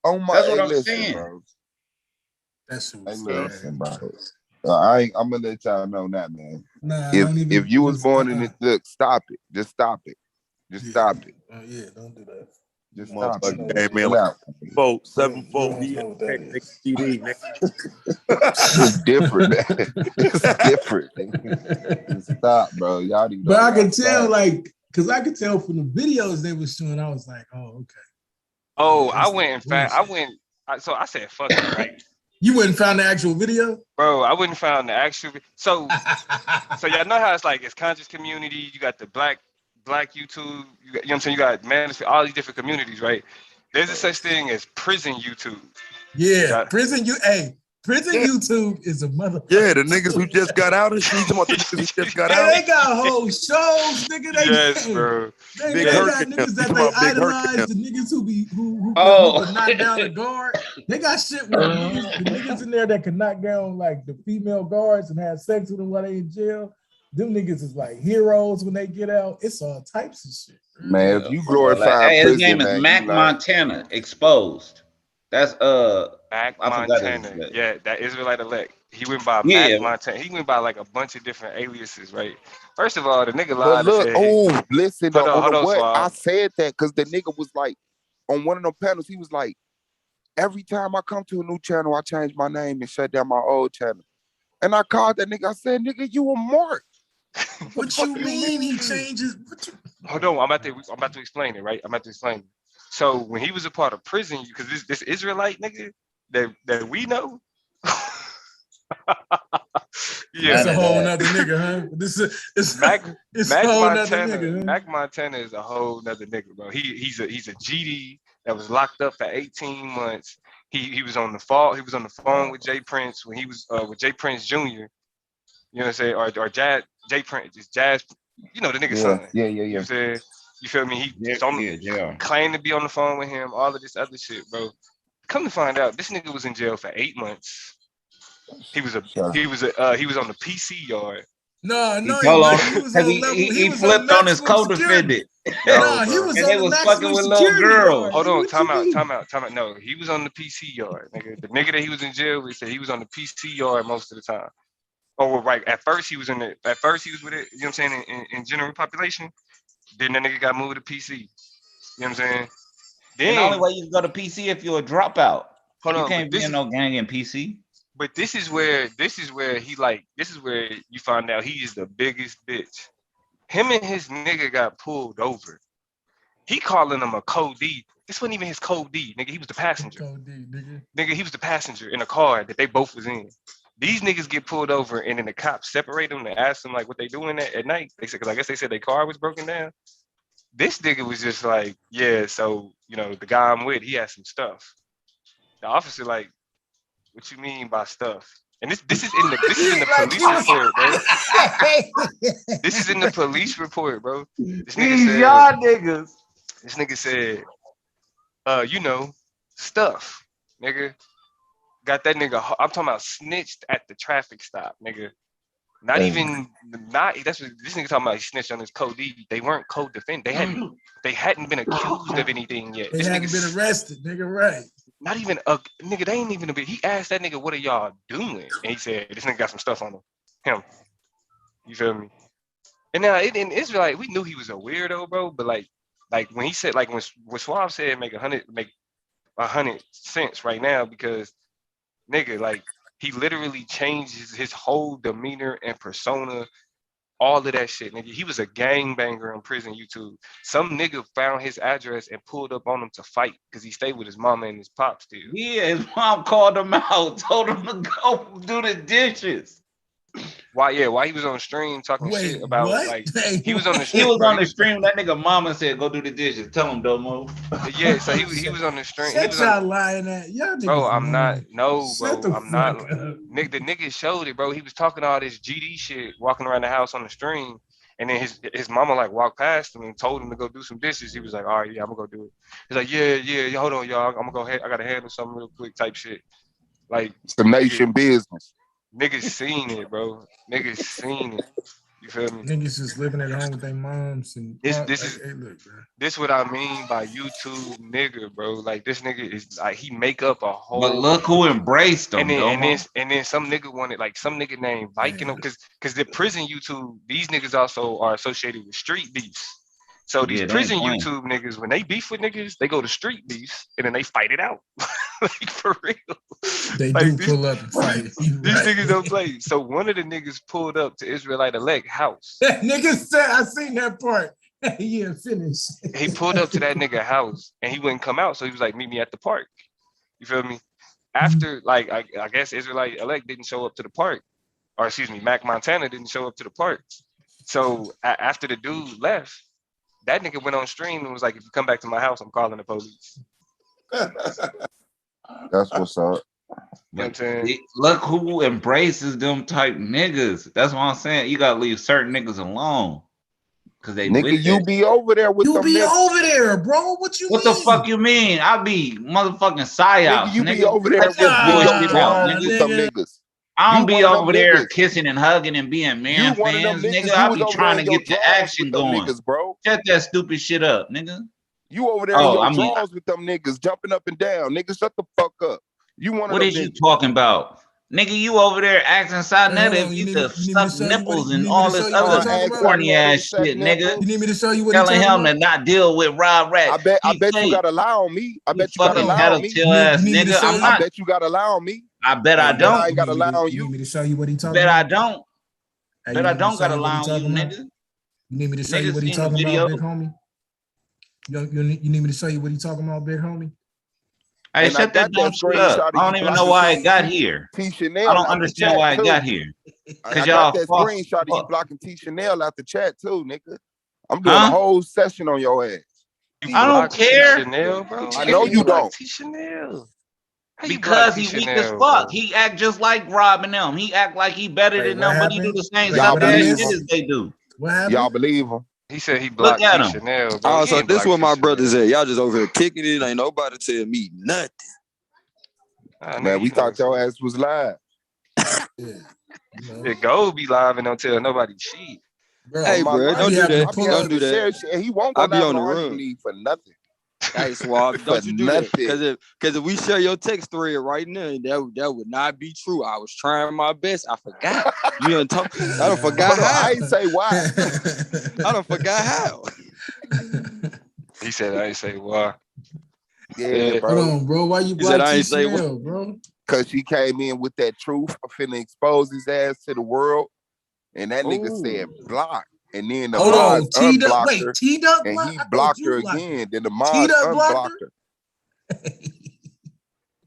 on my That's what hey, I'm listen, saying. bro. That shit Hey, was listen, bad. bro. I'm gonna let y'all know that, man. Nah, If don't even. if you was born in Uh-uh. it, look, stop it. Just stop it. Just stop it. Yeah, don't do that. Just stop it. Motherfucker came in Chill like out. 7-4 You don't know what that VA is. CD, nigga. It's different, man. It's different. Just stop, bro. Y'all need to But I can stop. tell, like, because I could tell from the videos they were showing, I was like, oh, okay. Oh, Yeah, I went and found. So I said, fuck it, right? You went and found the actual video? Bro, I wouldn't found the actual. So y'all know how it's like it's conscious community. You got the black YouTube. You know what I'm saying? You got Manosphere, all these different communities, right? There's a such thing as prison YouTube. Yeah, prison YouTube is a motherfucker. Yeah, the niggas who just got out and shit. About the niggas who just got out. Hey, they got whole shows, nigga. Yes, bro. They got niggas that they idolize, the niggas who can knock down a guard. They got shit with the niggas in there that can knock down like the female guards and have sex with them while they in jail. Them niggas is like heroes when they get out. It's all types of shit. Man, if you glorify Hey, his prison, name is man, Mac you like Montana. Exposed. That's Mac I forgot his Montana. name. Yeah, that Israelite elect. He went by Yeah. Mac Montana. He went by like a bunch of different aliases, right? First of all, the nigga But lied and look, said, listen, hold on the on, what? I Swab. said that because the nigga was like, on one of them panels, he was like, every time I come to a new channel, I change my name and shut down my old channel. And I called that nigga. I said, nigga, you a mark. What you mean he changes? Hold on, I'm about to explain it, right? I'm about to explain it. So when he was a part of prison, because this Israelite nigga that we know, It's a whole nother nigga, huh? It's Mac a whole nother nigga. Huh? Mac Montana is a whole nother nigga, bro. He's a GD that was locked up for 18 months. He was on the fall. He was on the phone with Jay Prince when he was with Jay Prince Jr. You know what I'm saying? Or Jay Prince, is Jazz. You know the nigga's son. Yeah. You know what I'm saying? You feel me? He claimed to be on the phone with him. All of this other shit, bro. Come to find out, this nigga was in jail for 8 months. He was on the PC yard. No, He was on level. He flipped on his co-defendant. No, he was and on they the was maximum fucking with security little girls. yard. Hold on, time out. No, he was on the PC yard, nigga. The nigga that he was in jail with said he was on the PC yard most of the time. Oh, right. At first he was with it. You know what I'm saying? In general population. Then that nigga got moved to PC. You know what I'm saying? Then and the only way you can go to PC if you're a dropout. Hold you on, can't be in no gang in PC. But this is where you find out he is the biggest bitch. Him and his nigga got pulled over. He calling him a code D. This wasn't even his code D, nigga. He was the passenger. Code D, nigga. Nigga, he was the passenger in a car that they both was in. These niggas get pulled over and then the cops separate them and ask them like what they doing at night. They said, because I guess they said their car was broken down. This nigga was just like, yeah, so the guy I'm with, he had some stuff. The officer like, what you mean by stuff? And this is in the police report, bro. This is in the police report, bro. This nigga said, y'all niggas. This nigga said, stuff, nigga. Got that nigga. I'm talking about snitched at the traffic stop, nigga. That's what this nigga talking about. He snitched on his code D. They weren't co-defendant. They hadn't been accused of anything yet. They hadn't been arrested, nigga. Right. Not even a nigga. They ain't even a bit. He asked that nigga, "What are y'all doing?" And he said, "This nigga got some stuff on him." You feel me? And now in Israelite, we knew he was a weirdo, bro. But like when he said, like when Suave said, make 100 cents right now because nigga, like he literally changes his whole demeanor and persona. All of that shit, nigga. He was a gangbanger on prison YouTube. Some nigga found his address and pulled up on him to fight because he stayed with his mama and his pop still. Yeah, his mom called him out, told him to go do the dishes. Why he was on the stream talking shit about like he was on the stream. He was on the stream. That nigga mama said, "Go do the dishes." Tell him, Domo. Yeah, so he was on the stream. Shut y'all lying at y'all. Bro, I'm not. No, Shut bro, I'm not. up. Nigga, the nigga showed it, bro. He was talking all this GD shit, walking around the house on the stream, And then his mama like walked past him and told him to go do some dishes. He was like, all right, yeah, I'm gonna go do it. He's like, yeah, hold on, y'all. I'm gonna go ahead. I gotta handle something real quick type shit. Like It's the nation business. niggas seen it, bro. Niggas seen it. You feel me? Niggas just living at home with their moms and This like, is hey, look, bro. this what I mean by YouTube nigga, bro. Like this nigga is like he make up a whole. But look who embraced them, and then some nigga wanted like some nigga named Viking because the prison YouTube, these niggas also are associated with street beefs. So these prison YouTube niggas, when they beef with niggas, they go to street beefs and then they fight it out. Like for real. They like, do pull up and fight. These niggas don't play. So one of the niggas pulled up to Israelite Elect house. That nigga said, I seen that part. Yeah, finish. He pulled up to that nigga house and he wouldn't come out. So he was like, meet me at the park. You feel me? After, like, I guess Israelite Elect didn't show up to the park. Or excuse me, Mac Montana didn't show up to the park. So after the dude left, that nigga went on stream and was like, if you come back to my house, I'm calling the police. That's what's up. You know what I'm saying? Look who embraces them type niggas. That's what I'm saying. You gotta leave certain niggas alone. Cause they nigga, you be over there with them niggas. You be over there, bro. What you mean? What the fuck you mean? I be motherfucking psyops. Nigga, you be over there with them niggas. I don't be over there kissing and hugging and being man fans, nigga. I be trying to get the action going. Niggas, bro. Shut that stupid shit up, nigga. You over there in your drawers with them niggas, jumping up and down. Nigga, shut the fuck up. You want What is you talking about? Nigga, you over there acting Sinetta if you could suck nipples and all this other corny ass shit, nigga. You need me to show you what telling him to not deal with Rob Rat. I bet you gotta lie on me. I bet you gotta lie on me. Nigga, I'm not. I bet you gotta lie on me. I bet I don't. I ain't gotta lie on You you. need me to show you what he talking Bet about? I don't. Hey, Bet I don't gotta lie on you, nigga. You need me to show you what he talking about, big homie? You need me to show you what he talking about, big homie? Hey, shut that dumb shit up. I don't even know why it got here. I don't understand why it got here. Cause y'all that screenshot of you blocking T Chanel out the chat too, nigga. I'm doing a whole session on your ass. I don't care. Chanel, bro. I know you don't. T Chanel. Because he weak as fuck. He act just like Rob and them. He act like he better than them, but he do the same stuff shit as they do. Y'all believe him? He said he blocked T Chanel. Oh, so this what my brothers at. Y'all just over here kicking it. Ain't nobody tell me nothing. Man, we thought your ass was live. Yeah, go be live and don't tell nobody shit. Hey, bro, don't do that. Don't do that. He won't go I be on the run run for nothing. Hey, Swab, don't you do that? Because if we share your text thread right now, that would not be true. I was trying my best. I forgot. You done talk. I don't forgot how. I ain't say why. I don't forgot how. He said I ain't say why. Yeah, bro. Hold on, bro. Why you said I block ain't say Chanel, bro? Because she came in with that truth. I'm finna expose his ass to the world. And that nigga said block. And then the mods unblocked her. And he blocked her again. Then the mods unblocked her.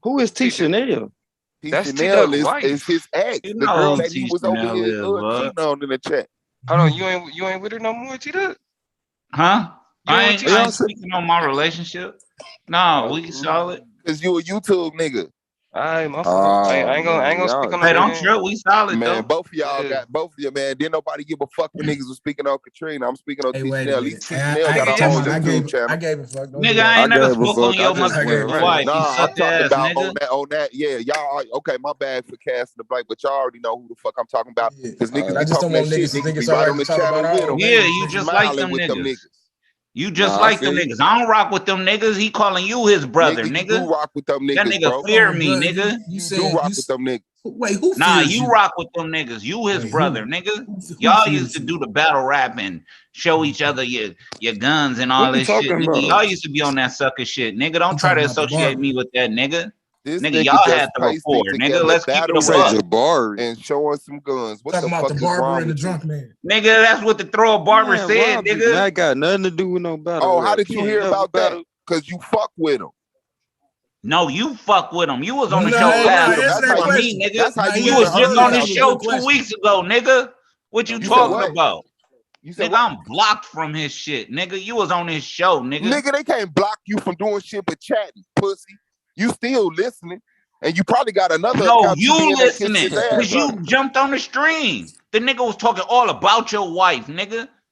Who is T Chanel? T Chanel is his ex. The girl that he was over here cheating on in the chat. Hold on, you ain't with her no more, T-Duck? Huh? I ain't speaking on my relationship. No, we solid. Cause you a YouTube nigga. I ain't gonna speak on that. Hey, don't trip. We solid, man. though. Both of y'all got both of you, man. Didn't nobody give a fuck when niggas was speaking on Katrina. I'm speaking on T Chanel. At least T Chanel got a whole YouTube channel. I gave a fuck. Nigga, I ain't never spoke on your motherfucking wife. Nah, I'm talking about on that. Yeah, y'all. Okay, my bad for casting the blank, but y'all already know who the fuck I'm talking about. Because niggas be talking that shit. Niggas be right on the channel with them. Yeah, you just like them niggas. You just like them niggas. I don't rock with them niggas. He calling you his brother, nigga. You do rock with them niggas, that nigga bro. fear me, nigga. You do rock with them niggas. Wait, who? Nah, you rock with them niggas. You his brother, nigga. Y'all used to do the battle rap and show each other your guns and all this shit. Nigga, y'all used to be on that sucker shit, nigga. Don't try to associate me with that, nigga. Nigga, y'all had the rapport, nigga. Let's keep it a buck. And showing some guns. What the fuck is barber wrong and the with drunk man? Nigga, that's what the throw barber said, nigga. That got nothing to do with no battle. Oh, how did you hear about that? Because you fuck with him. No, you fuck with him. You was on the show last week with me, nigga. That's how you was just on this show 2 weeks ago, nigga. What you talking about? Nigga, I'm blocked from his shit, nigga. You was on his show, nigga. Nigga, they can't block you from doing shit but chatting, pussy. You still listening. And you probably got another. No, you listening because you jumped on the stream. The nigga was talking all about your wife, nigga.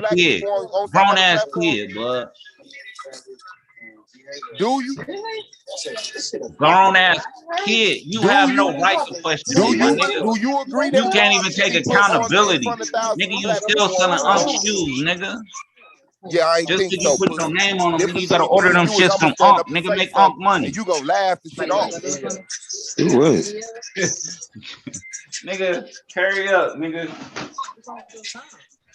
black kid, people on some grown other ass platform? kid, bud. Do you? Grown ass kid. You have Do no you? right to question Do me, my you? nigga. Do you agree that You can't Rob even should take be put on in accountability, front of thousands nigga. of You black still people on selling the Unk road? shoes, nigga. Yeah, I ain't Just think because you so, put your pussy. name on them, This nigga, the you gotta same order thing as them you is. shits I'm gonna from stand Unk, up and nigga. say Make Unk something, money. and you gonna laugh the shit off. Do what? Nigga, carry up, nigga.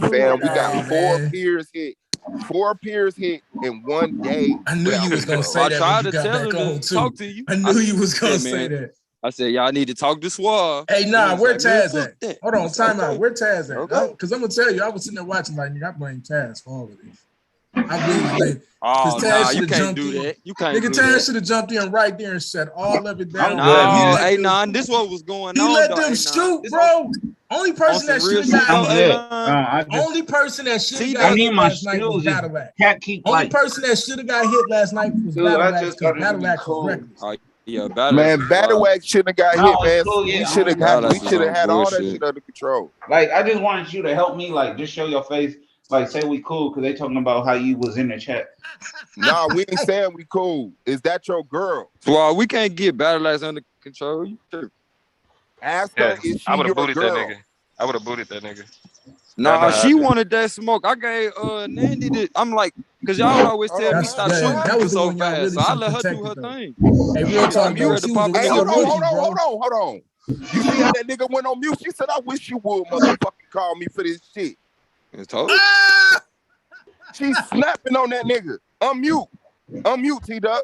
Hey fam, we got Nah, four man. peers hit. 4 peers hit in one day. I knew you was gonna zero. say I that when tried you to got tell back him on to too. talk to you. I knew you was gonna say that. I said, y'all need to talk to Suave. Hey, nah, He was where like, man, Taz fuck at? that. Hold on, I said, time out. okay. Where Taz at? Okay. Because I'm gonna tell you, I was sitting there watching like, nigga, I blame Taz for all of this. I really like. Oh, Taz nah, should you have can't jumped do in. that. You can't Nigga, do Taz that. should have jumped in right there and shut all of it down. No, hey, nah, this what was going He on, let though. them Hey, shoot, nah. bro. Only person some that real should have shit, got though, I'm hey, good. nah. I just only person that should have See, got I need hit my last night was shoes. Just Battle Axe. cat keep Only like, person that should have got hit last night was dude. Battle I Axe just because thought it would Battle be Axe was cool. reckless. Oh, yeah, Battle Axe Man, was Battle wild. Wax shouldn't have got No, hit, it's man. cool. We Yeah, should have Battle Axe we was should have on had all that bullshit. shit under control. like I just wanted you to help me. Like, just show your face. Like, say we cool because they talking about how you was in the chat. Nah, we ain't saying we cool. Is that your girl? Well, we can't get Battle Axe under control. You tripping. Ask Yeah, her, is I she would your have booted that girl? nigga. I would have booted that nigga. Nah, Never she happened. wanted that smoke. I gave Nandy the. I'm like, cause y'all always Hold tell on, me That's stop what shooting that people was the so one y'all fast. really So I should let have her do protected her though. thing. Hey, real She on talk mute though, at the she was pop a of Hey, the she a hold on, nigga. hold rookie, on, bro. hold on. You see how that nigga went on mute? She said, I wish you would motherfucking call me for this shit. It's told. Ah! She's snapping on that nigga. Unmute. Unmute, T-Duck.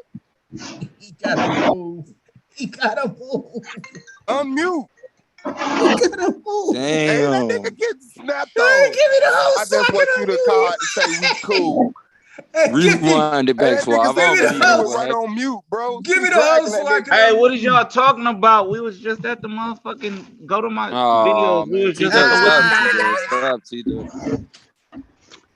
He gotta move. He gotta move. Unmute. He gotta move. Hey, that Damn. nigga getting snapped Hey, on. give me the whole I just want you to call and say we cool. Hey, Rewind it Hey, back, that Suave. nigga I said don't she believe threw that it what right happened. on mute, bro. give She me the whole dragging that so I nigga. can Hey, what is y'all talking about? We was just at the motherfucking. Go to my Oh videos. We man, was just T-Duck, at the stop, witness. T-Duck, stop, T-Duck.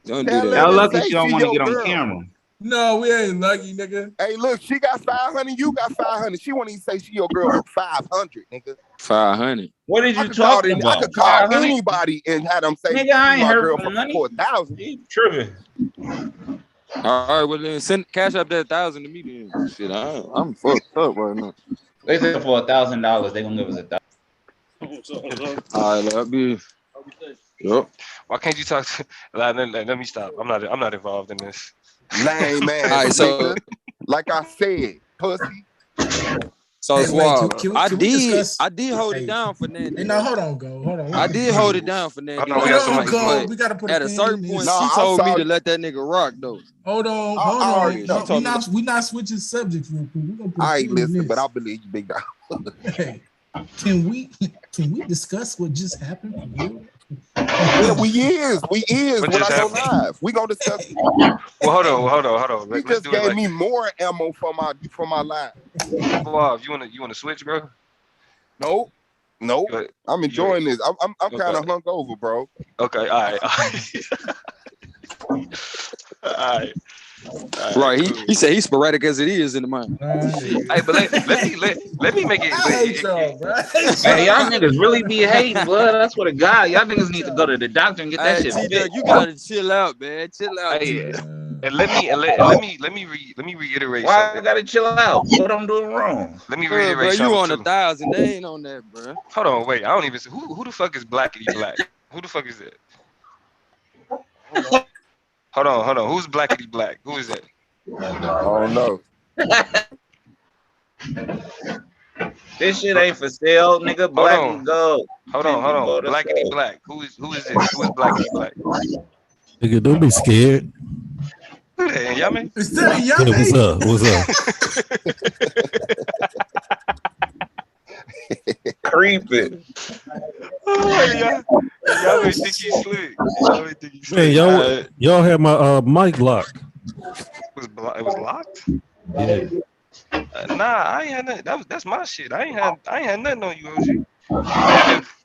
Don't do Tell that, her Y'all to bro. lucky say she don't she want to your get on girl. camera. No, we ain't lucky, nigga. Hey, look, she got 500. You got 500. She won't even say she your girl for 500, nigga. 500. What are I you could call talking I about? could call 500? anybody and have them say Nigga, I she ain't my heard girl from for none of 4,000. you. Tripping. All right, well then send cash up that 1,000 to me then. Shit, I'm fucked up right now. They said for $1,000 they gonna give us 1,000. All right, let me. Yep. Why can't you talk to? Let me stop. I'm not involved in this. Lame All ass right, nigga. Like I said, pussy. So Hey, wait, Suave, can we discuss? I did hold it Hey, down for Nandy. hey, now hold on, go. Hold on. I did hold it down for Oh Nandy no, we last got Hold on, somebody. night, go. but We gotta put a at a pin certain in point, this. Nah, she I told me saw to let that nigga rock though. Hold on, I hold already on. know. She told me We not switching subjects real quick. We gonna put a I pin ain't in listen, this. but I believe you, big dog. Hey, can we discuss what just happened for real? Yeah, we is. What When I just go happened? live, we gonna discuss it. Well, hold on. He Let's just do it gave like me this. more ammo for my live. Suave, you wanna switch, bro? Nope. You- I'm you- enjoying this. I'm kind okay. of hungover, bro. Okay. All right. All right. Right. Cool. He said he's sporadic as it is in the mind. Hey, but let me make it. I hate y'all, bro. Hey, y'all niggas really be hating, blood. That's what a guy. Y'all niggas need to go to the doctor and get that Hey, shit T-Duck, fixed. you gotta chill out, man. Chill out, Hey, T-Duck. and let me reiterate Why I something. gotta chill out? What I'm doing wrong? Let me Bro, reiterate you something on too. 1,000. They ain't on that, bro. Hold on, wait. I don't even see who the fuck is Blackity Black. Who the fuck is that? Hold on. Who's Blackity Black? Who is that? I don't know. This shit ain't for sale, nigga. Black and gold. Hold on. Blackity Black. Who is this? Who is Blackity Black? Nigga, don't be scared. Who that? Yummy? Is that a Yeah, yummy? what's up? Creeping. Y'all may think he's slick. Man, y'all had my mic locked. It was locked? Yeah. Nah, I ain't had nothing. That's my shit. I ain't had nothing on you, OG.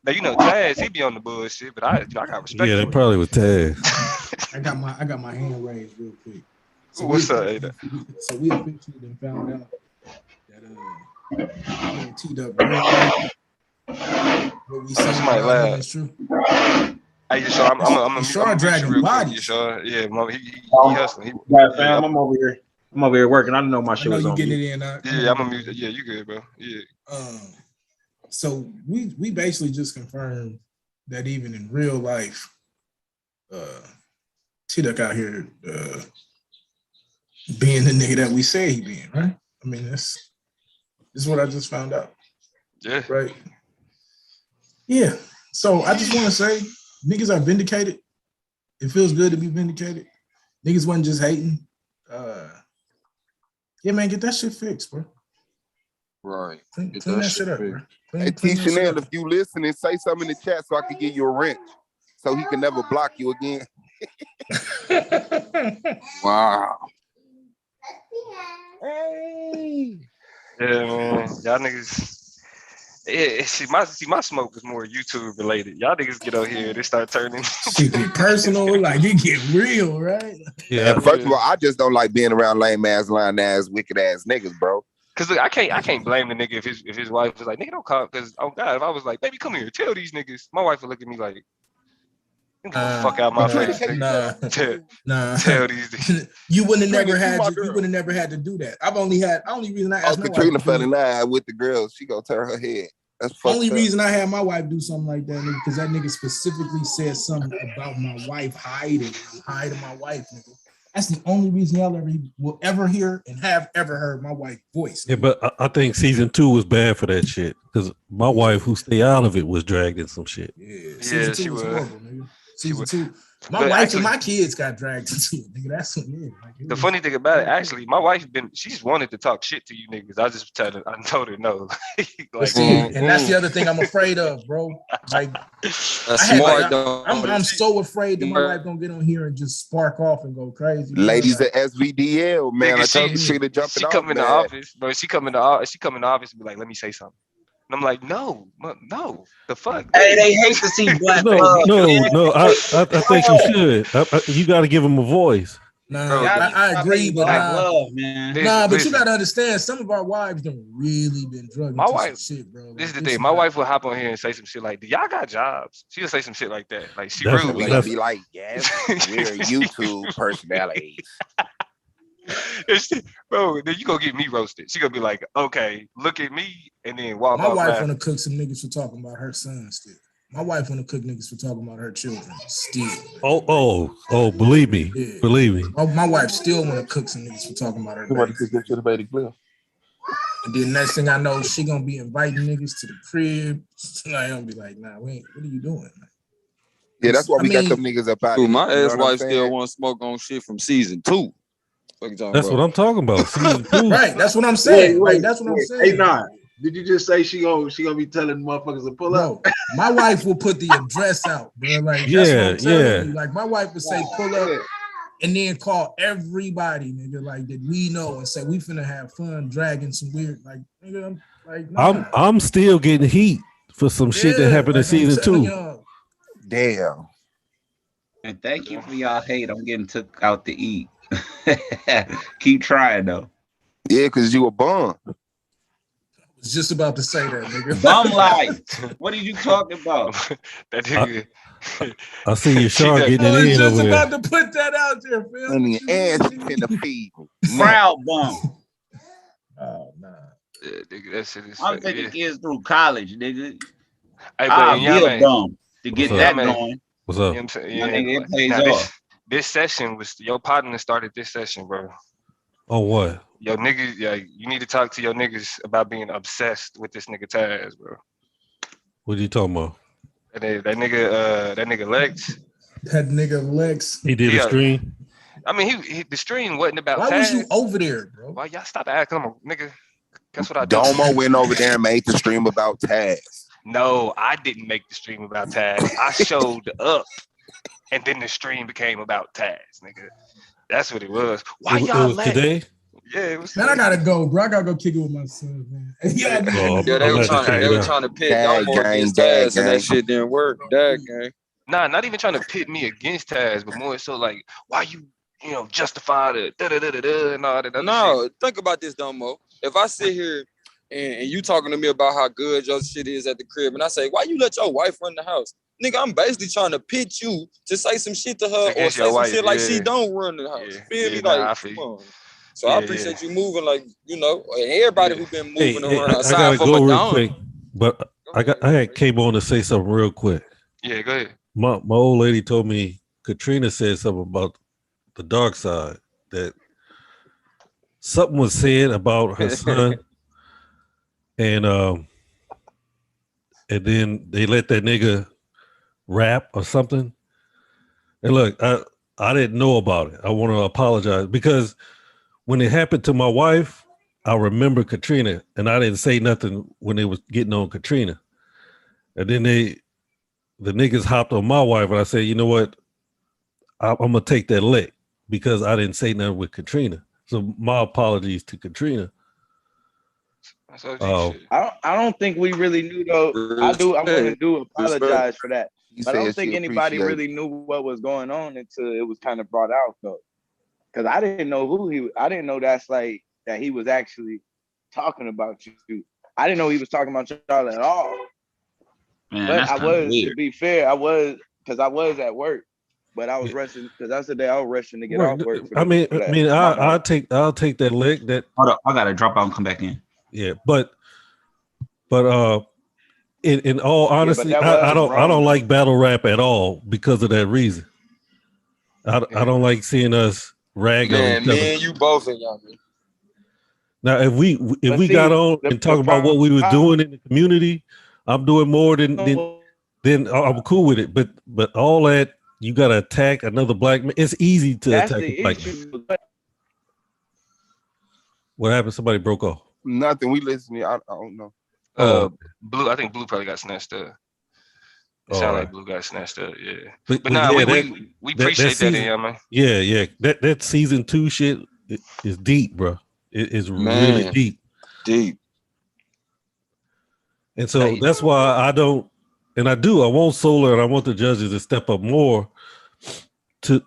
Now you know Taz, he be on the bullshit, but I got respect. Yeah, for they him. probably was Taz. I got my hand raised real quick. So What's up, we Ada? officially then found out that me and T-Duck real what we said Somebody about him laugh. is true. Hey, Yashar, I'm gonna mute you dragging real quick, bodies. Yashar. Yeah, mama, he hustling. Yeah, fam, I'm over here. I'm over here working. I didn't know my shit I know was you on getting mute. it in. I'm gonna mute. Yeah, you good, bro. Yeah. So we basically just confirmed that even in real life, T-Duck out here being the nigga that we say he being, right? I mean, this is what I just found out. Yeah. Right. Yeah. So I just want to say, niggas are vindicated. It feels good to be vindicated. Niggas wasn't just hating. Yeah, man, get that shit fixed, bro. Right. Clean that shit up, bro. Hey, T. Chanel, if you listen and say something in the chat so I can give you a wrench so he can never block you again. Wow. Hey. Yeah, man. Y'all niggas. See, my smoke is more YouTube related. Y'all niggas get out here, they start turning. Shit get personal, like it get real, right? Yeah. And first of all, I just don't like being around lame ass, lying ass, wicked ass niggas, bro. Cause look, I can't blame the nigga if his wife was like, nigga, don't call. Cause oh God, if I was like, baby, come here, tell these niggas, my wife would look at me like, get the fuck out my face, nigga. Tell these niggas. You wouldn't have never had to do that. Only reason I asked my Katrina wife fell in line with the girl. She gonna turn her head. That's fucked only up. reason I had my wife do something like that, nigga, because that nigga specifically said something about my wife hiding my wife, nigga. That's the only reason y'all will ever hear and have ever heard my wife's voice. Yeah, but I think season 2 was bad for that shit because my wife, who stayed out of it, was dragged in some shit. Yeah, season 2 was horrible, nigga. Season 2. My But wife actually, and my kids got dragged into it, nigga. That's what it is. Like, the funny thing about it, actually, my wife she's wanted to talk shit to you niggas. I told her no. But see, and that's the other thing I'm afraid of, bro. Like, I'm so afraid that my wife gonna get on here and just spark off and go crazy. Ladies at SVDL, man. Nigga, I told you she to jump she it off, come in the man. office, bro. She come in the office and be like, let me say something. And I'm like, no, the fuck. Hey, they hate to see black No, love. no. I think you should. You got to give him a voice. Nah, I agree, but love, man. But you gotta understand, some of our wives don't really been drugged My into wife, some shit, bro. This is the thing. My wife will hop on here and say some shit like, "Do y'all got jobs?" She'll say some shit like that. Like she rude. We gonna be like, yes, we're YouTube personalities. Bro, then you gonna get me roasted. She gonna be like, okay, look at me, and then walk My off. wife wanna cook some niggas for talking about her son still. My wife wanna cook niggas for talking about her children still. Oh, believe me. Yeah. Believe me. My wife still wanna cook some niggas for talking about her baby. And then next thing I know, she gonna be inviting niggas to the crib. And I gonna be like, nah, wait, what are you doing? Yeah, that's why we got them niggas up out Dude, here. my You know ex what I'm wife still saying? want to smoke on shit from season 2. That's what I'm talking about. Season 2. Right, that's what I'm saying. Wait, like, that's what I'm saying. Hey, nah. Did you just say she gonna be telling motherfuckers to pull up? My wife will put the address out, bro. Like, that's what I'm telling you. Like, my wife would say, pull up, and then call everybody, nigga, like that we know, and say we finna have fun dragging some weird, like, nigga, I'm like, nah. I'm still getting heat for some shit that happened in season 2. Damn. And thank you for y'all hate. I'm getting took out to eat. Keep trying though. Yeah, because you a bum. Was just about to say that, nigga. Bum life. What are you talking about? That nigga. I see your shark getting it in just over there. about to put that out there, Phil. I mean, ass in the feed. Proud bum. Oh, nah. Yeah, nigga, that shit is. I'm taking kids through college, nigga. Hey, I'll but be yeah, a man. bum to get that man. going. What's up? You know what I'm saying? My Yeah, nigga, it pays now, off. this session was your partner started this session, bro. Oh, what? Yo, niggas, yeah, you need to talk to your niggas about being obsessed with this nigga Taz, bro. What are you talking about? That nigga Lex. That nigga Lex. He did a stream. I mean, the stream wasn't about Why Taz. was you over there, bro? Why y'all stop acting? Come on, nigga. Guess what I did? Domo went over there and made the stream about Taz. No, I didn't make the stream about Taz. I showed up, and then the stream became about Taz, nigga. That's what it was. Why It y'all was today? Yeah, it was. Man, I gotta go, bro. I gotta go kick it with my son, man. Yeah, they were trying to pit Domo against Taz, and that shit didn't work. That gang. Nah, not even trying to pit me against Taz, but more so like, why you justify the da-da-da-da-da and all that other No, shit. think about this, Domo. If I sit here and you talking to me about how good your shit is at the crib, and I say, why you let your wife run the house? Nigga, I'm basically trying to pitch you to say some shit to her or say some shit like she don't run the house. Feel me? Like, come on. So I appreciate you moving, like, and everybody who been moving around. I gotta go real quick, but I had came on to say something real quick. Yeah, go ahead. My old lady told me Katrina said something about the dark side, that something was said about her son, and then they let that nigga rap or something. And look, I didn't know about it. I want to apologize because when it happened to my wife, I remember Katrina, and I didn't say nothing when they was getting on Katrina. And then the niggas hopped on my wife, and I said, you know what? I'm gonna take that lick because I didn't say nothing with Katrina. So my apologies to Katrina. I don't think we really knew though. I want to apologize for that. But I don't think anybody really knew what was going on until it was kind of brought out though. Because I didn't know I didn't know that he was actually talking about you. I didn't know he was talking about y'all at all. Man, but that's I kind of was, weird. to be fair, I was at work. But I was rushing because that's the day I was rushing to get off work. I'll take that lick. That hold up, I gotta drop out and come back in. Yeah, but in all honesty, I don't like battle rap at all because of that reason. I don't like seeing us rag on each other. Me and you both in y'all. Now, if we got on and talk about what we were doing in the community, I'm doing more than I'm cool with it. But all that you gotta attack another black man. It's easy to attack a black man. What happened? Somebody broke off. Nothing. We listening. I don't know. Blue. I think Blue probably got snatched up. It sounded like Blue got snatched up. Yeah. But we appreciate that, man. Yeah. That season 2 shit is deep, bro. It's really deep. And so that's why I don't. And I want Solar and I want the judges to step up more to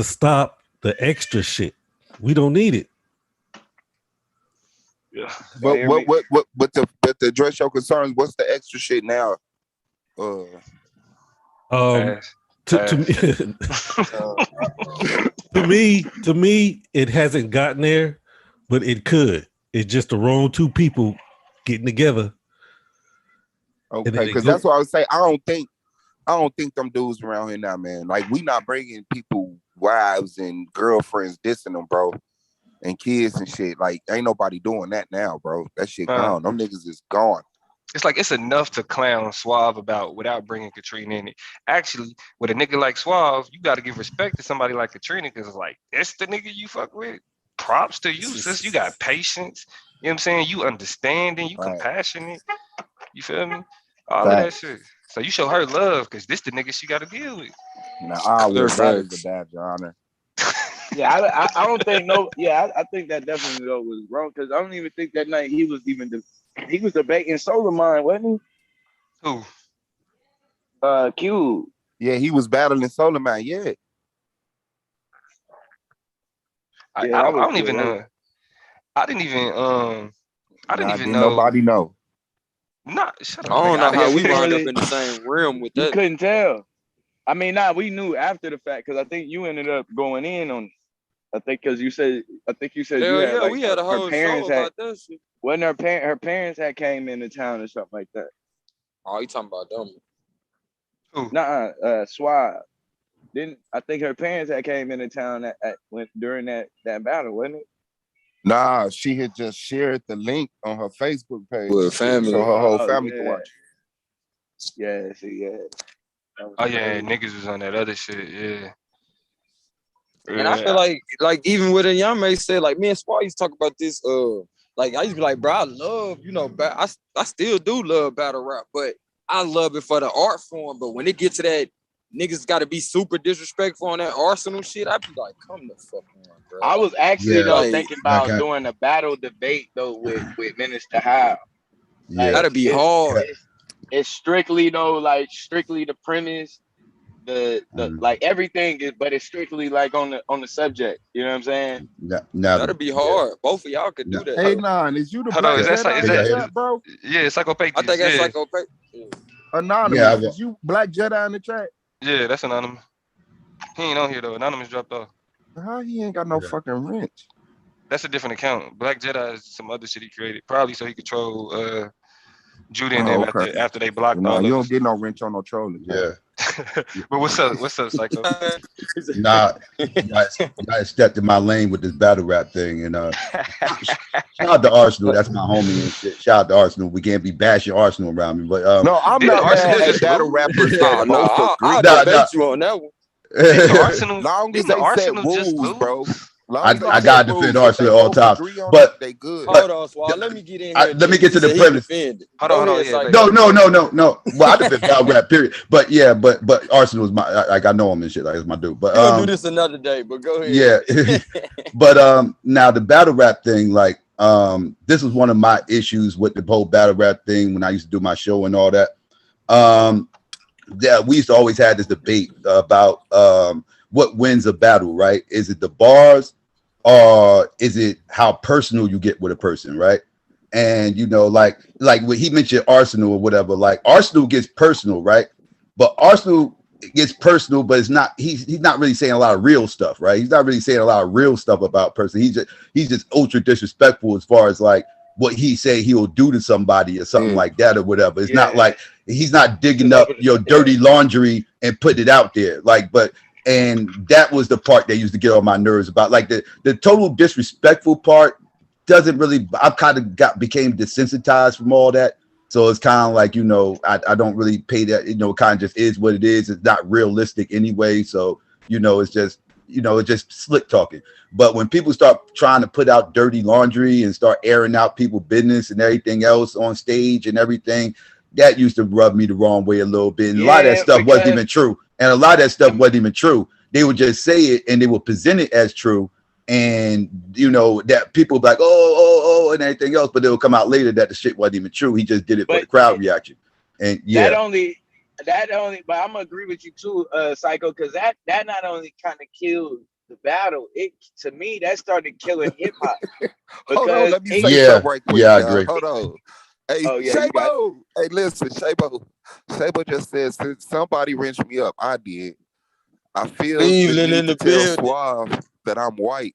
stop the extra shit. We don't need it. Yeah. But to address your concerns, what's the extra shit now? To me, it hasn't gotten there, but it could. It's just the wrong two people getting together. Okay, because that's what I would say. I don't think them dudes around here now, man. Like, we not bringing people wives and girlfriends dissing them, bro, and kids and shit. Like, ain't nobody doing that now, bro. That shit gone. Them niggas is gone. It's like it's enough to clown Suave about without bringing Katrina in it. Actually, with a nigga like Suave, you got to give respect to somebody like Katrina because it's like, it's the nigga you fuck with. Props to you, sis. You got patience. You know what I'm saying? You understanding. You compassionate. You feel me? All of that shit. So you show her love because this the nigga she got to deal with. Nah, that is a badge of honor. Yeah, I don't think I think that definitely though was wrong because I don't even think that night he was debating Solar Mind, wasn't he? Who? Q. Yeah, he was battling Solar Mind. Yeah. I don't even know. I didn't even know. Nobody know. Nah, shut up. I don't know how we wound up in the same realm with that. You couldn't tell. I mean, we knew after the fact because I think you ended up going in on. I think because you said Hell you had we had a whole show about that shit. When her parents had came into town or something like that. Oh, you talking about them? Who? Suave. I think her parents had came into town during that battle, wasn't it? Nah, she had just shared the link on her Facebook page. With family. So her whole family could watch. Yeah, Oh yeah, niggas was on that other shit, yeah. And I feel like even with Yame said, like me and Swar used to talk about this. Like I used to be like, bro, I love, I still do love battle rap, but I love it for the art form. But when it gets to that, niggas got to be super disrespectful on that Arsenal shit. I'd be like, come the fuck on, bro. I was actually thinking about doing a battle debate though with Minister Howe. Yeah, that'd be hard. It's strictly the premise. The like everything is, but it's strictly like on the subject. You know what I'm saying? That'd be hard. Both of y'all could do that. Hey, is you the Black Jedi, bro? Yeah, it's Psychopath. I think that's Psychopath. Anonymous, is you Black Jedi in the chat? Yeah, that's Anonymous. He ain't on here though. Anonymous dropped off. How he ain't got no fucking wrench? That's a different account. Black Jedi is some other shit he created, probably so he could troll Judy and them after they blocked all. You don't get no wrench on no trolling. Yeah. But what's up, Psycho? Nah, I stepped in my lane with this battle rap thing, and shout out to Arsenal. That's my homie and shit. Shout out to Arsenal. We can't be bashing Arsenal around me, but no, I'm not mad at battle rappers. I'll debate you on that one. Long as they set rules, bro. I gotta defend Arsenal at all times. But they good. Hold on, Swall. Let me get in here. let me get to the He premise. defended. Hold on. Ahead, Yeah, Psycho. No. Well, I defend battle rap, period. But yeah, but Arsenal is my like I know him and shit. Like it's my dude. But We're gonna do this another day, but go ahead. yeah. But now the battle rap thing, like this was one of my issues with the whole battle rap thing when I used to do my show and all that. Yeah, we used to always have this debate about what wins a battle, right? Is it the bars or is it how personal you get with a person, right? And you know, like when he mentioned Arsenal or whatever, like Arsenal gets personal, right? But Arsenal gets personal, but it's not he's not really saying a lot of real stuff, right? He's not really saying a lot of real stuff about person. He's just ultra disrespectful as far as like what he say he'll do to somebody or something like that or whatever. It's not like he's not digging up your dirty laundry and putting it out there. Like, and that was the part that used to get on my nerves about like the total disrespectful part doesn't really, I kind of became desensitized from all that. So it's kind of like, you know, I don't really pay that, you know, it kind of just is what it is. It's not realistic anyway. So, you know, it's just, you know, it's just slick talking. But when people start trying to put out dirty laundry and start airing out people's business and everything else on stage and everything, that used to rub me the wrong way a little bit. And a lot of that stuff wasn't even true. And a lot of that stuff wasn't even true. They would just say it and they would present it as true. And you know that people be like, oh, and everything else, but it'll come out later that the shit wasn't even true. He just did it for the crowd reaction. And yeah, that only, but I'm gonna agree with you too, Psycho, because that not only kind of killed the battle, it to me that started killing hip hop. Hold on, let me say something right quick. I agree. Hold on. Hey, Shabo. Hey, listen, Shabo. Shabo just said since somebody wrenched me up, I did. I feel the need to tell Suave that I'm white.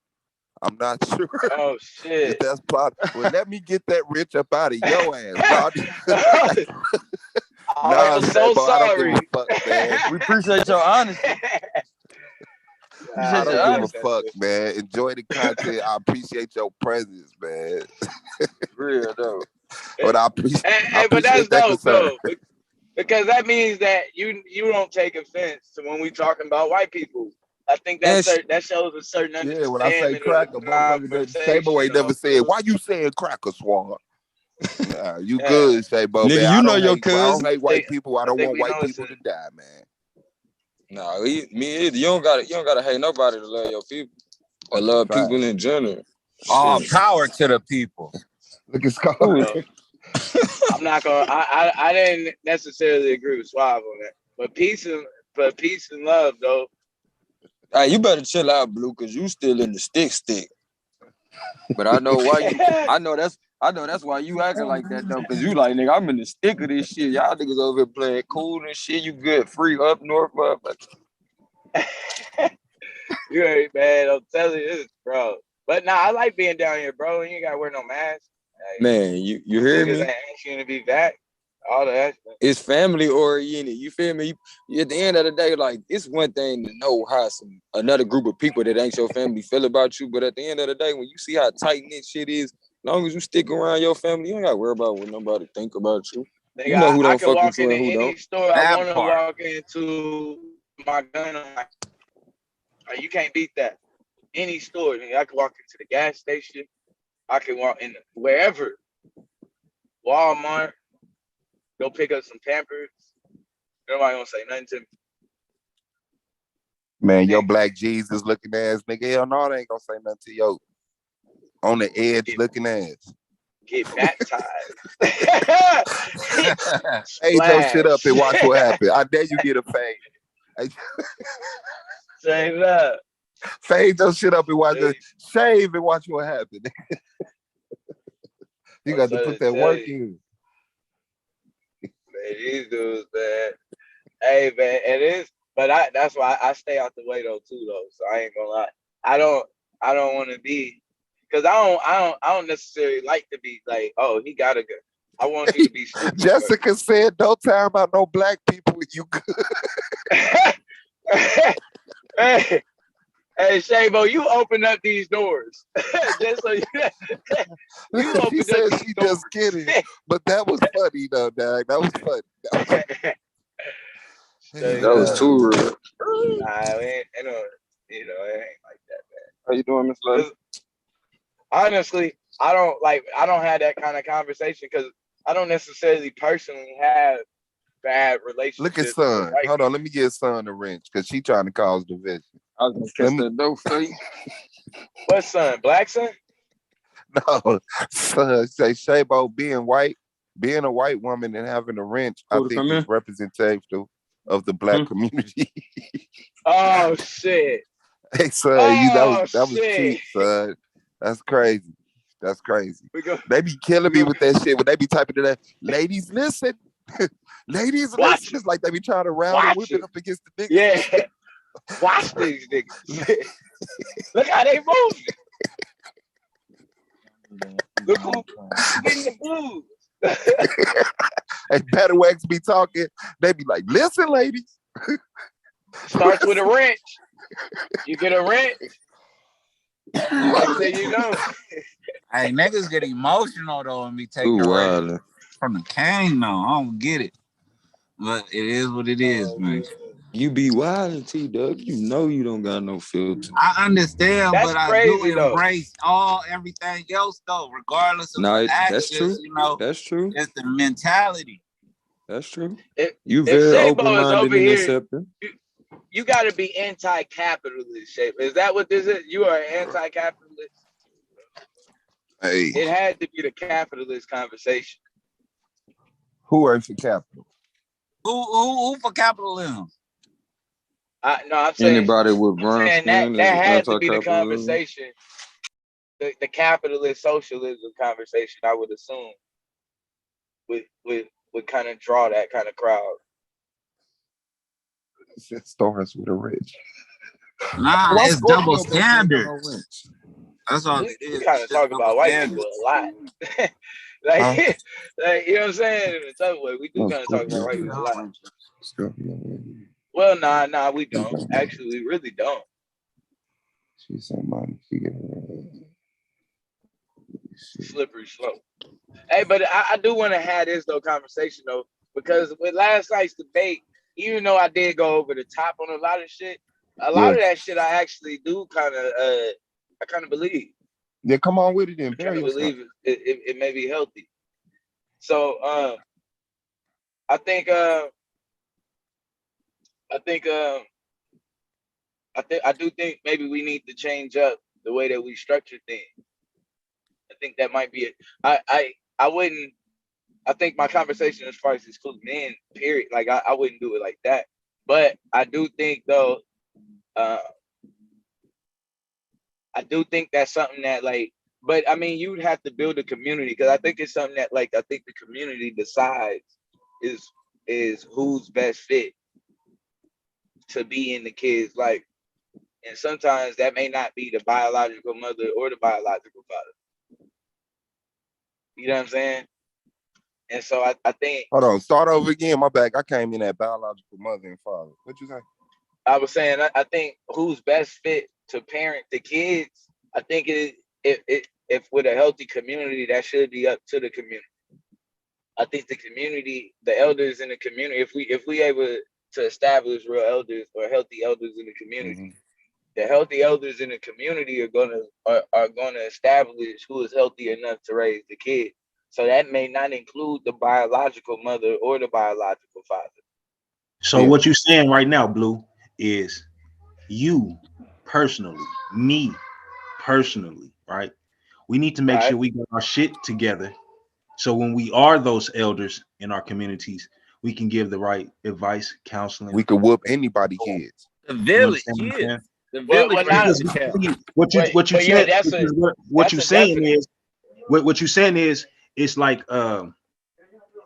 I'm not sure. Oh shit! If that's possible. Well, let me get that rich up out of your ass. I'm so sorry. I don't give a fuck, man. We appreciate your honesty. I don't give a fuck, man. Enjoy the content. I appreciate your presence, man. Real though. But I appreciate. But that's dope though, because that means that you don't take offense to when we talking about white people. I think that shows a certain understanding. Yeah, when I say cracker, Shabo ain't never said, why you saying cracker, Swan? Nah, you good, Shabo, nigga, man. you know your cousin. I don't hate white people. I don't want white people to die, man. Nah, me either. You don't gotta hate nobody to love your people. Or love people in general. All power to the people. Look at Scott. I'm not gonna. I didn't necessarily agree with Suave on that, but peace and love though. Hey, you better chill out, Blue, cause you still in the stick. But I know why you. I know that's why you acting like that though, cause you like nigga. I'm in the stick of this shit. Y'all niggas over here playing cool and shit. You good, free up north up. You ain't man. I'm telling you this, bro. But nah, I like being down here, bro. You ain't gotta wear no mask. Like, man, you hear me? Ain't asking you to be back. All that. It's family oriented. You feel me? At the end of the day, like it's one thing to know how another group of people that ain't your family feel about you, but at the end of the day, when you see how tight knit shit is, as long as you stick around your family, you ain't gotta worry about what nobody think about you. Nigga, you know who don't I can fuck walk with you and into who any don't. store I want to walk into. My gun on my. You can't beat that. Any store, nigga, I can walk into the gas station. I can walk in wherever. Walmart. Go pick up some Pampers. Nobody gonna say nothing to me. Man, your black Jesus looking ass nigga. Hell no, they ain't gonna say nothing to you. On the edge looking ass. Get baptized. Hey, your shit up and watch what happens. I dare you get a fade. Save up. Fade your shit up and watch it. Shave and watch what happens. You got to put that work in. Man, these dudes, man. Hey, man, it is. But that's why I stay out the way though too though. So I ain't gonna lie. I don't want to be, because I don't necessarily like to be like, oh, he gotta go. I want you to be stupid. Jessica said, "Don't tell about no black people. You good?" Hey, Shabo, you open up these doors. Just so you she said she just kidding, but that was funny though, dog. That was funny. That was too real. Nah, it ain't like that, man. How you doing, Miss Love? Honestly, I don't have that kind of conversation because I don't necessarily personally have bad relationships. Look at with Son. white Hold on, let me get Son a wrench because she trying to cause division. I was gonna catch that dope for you. What Son? Black Son? No, Son. Say Shabo being a white woman and having a wrench, I think is representative of the black community. Oh shit. Hey, son, that was cheap, son. That's crazy. That's crazy. They be killing me with that shit when they be typing to that. Ladies, listen. Ladies, listen. It's like they be trying to round and whip it up against the niggas. Yeah. Watch these niggas. Look how they moving. Look who getting the blues. Hey, Better Wax be talking. They be like, listen, ladies. Starts with a wrench. You get a wrench. Next thing you know. Hey, niggas get emotional though and be taking wrenches from the king. No, I don't get it. But it is what it is, man. You be wild, T-Dub. You know you don't got no filter. I understand, that's but I crazy, do embrace everything else though, regardless of the actions. That's true. You know, that's true. It's the mentality. That's true. If You very Shabo is over open-minded and here, accepting. you got to be anti-capitalist, Shabo. Is that what this is? You are anti-capitalist? Hey. It had to be the capitalist conversation. Who are for capital? Who for capitalism? No, I'm saying anybody with brown saying skin that is had to be the anti-capitalism. conversation. The capitalist socialism conversation, I would assume, would kind of draw that kind of crowd. It starts with a rich. Nah, it's double standard. That's all it is. We kind of talk about white people a lot. like, you know what I'm saying? In some way, we do kind of talk about white people a lot. Well, nah, we don't. Actually, we really don't. She said, "Money, she get slippery slope." Hey, but I do want to have this conversation though, because with last night's debate, even though I did go over the top on a lot of shit, a lot of that shit I actually do kind of believe. Yeah, come on with it then. I kind of believe it may be healthy. So I do think maybe we need to change up the way that we structure things. I think that might be it. I wouldn't. I think my conversation as far as exclude men, period. Like I wouldn't do it like that. But I do think though, I do think that's something that like. But I mean, you'd have to build a community because I think it's something that like I think the community decides is who's best fit to be in the kid's life. And sometimes that may not be the biological mother or the biological father. You know what I'm saying? And so I think. Hold on, start over again. My bad. I came in at biological mother and father. What you say? I was saying I think who's best fit to parent the kids. I think if with a healthy community, that should be up to the community. I think the community, the elders in the community, if we able to establish real elders or healthy elders in the community, the healthy elders in the community are gonna establish who is healthy enough to raise the kid. So that may not include the biological mother or the biological father. So what you're saying right now, Blue, is you personally, me personally, right? We need to make sure we get our shit together. So when we are those elders in our communities, we can give the right advice, counseling. We could whoop anybody kids. The village, yeah. The village. What you're saying is it's like the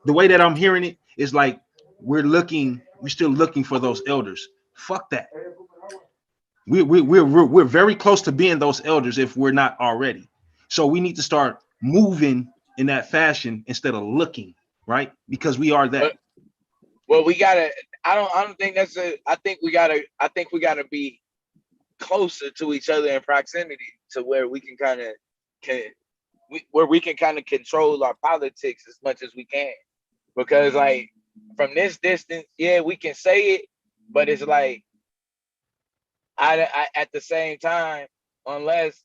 way that I'm hearing it is like we're still looking for those elders. Fuck that. We're very close to being those elders if we're not already. So we need to start moving in that fashion instead of looking, right? Because we are that. Well, we gotta. I don't think that's a. I think we gotta be closer to each other in proximity to where we can kind of control our politics as much as we can. Because like from this distance, yeah, we can say it, but it's like I at the same time, unless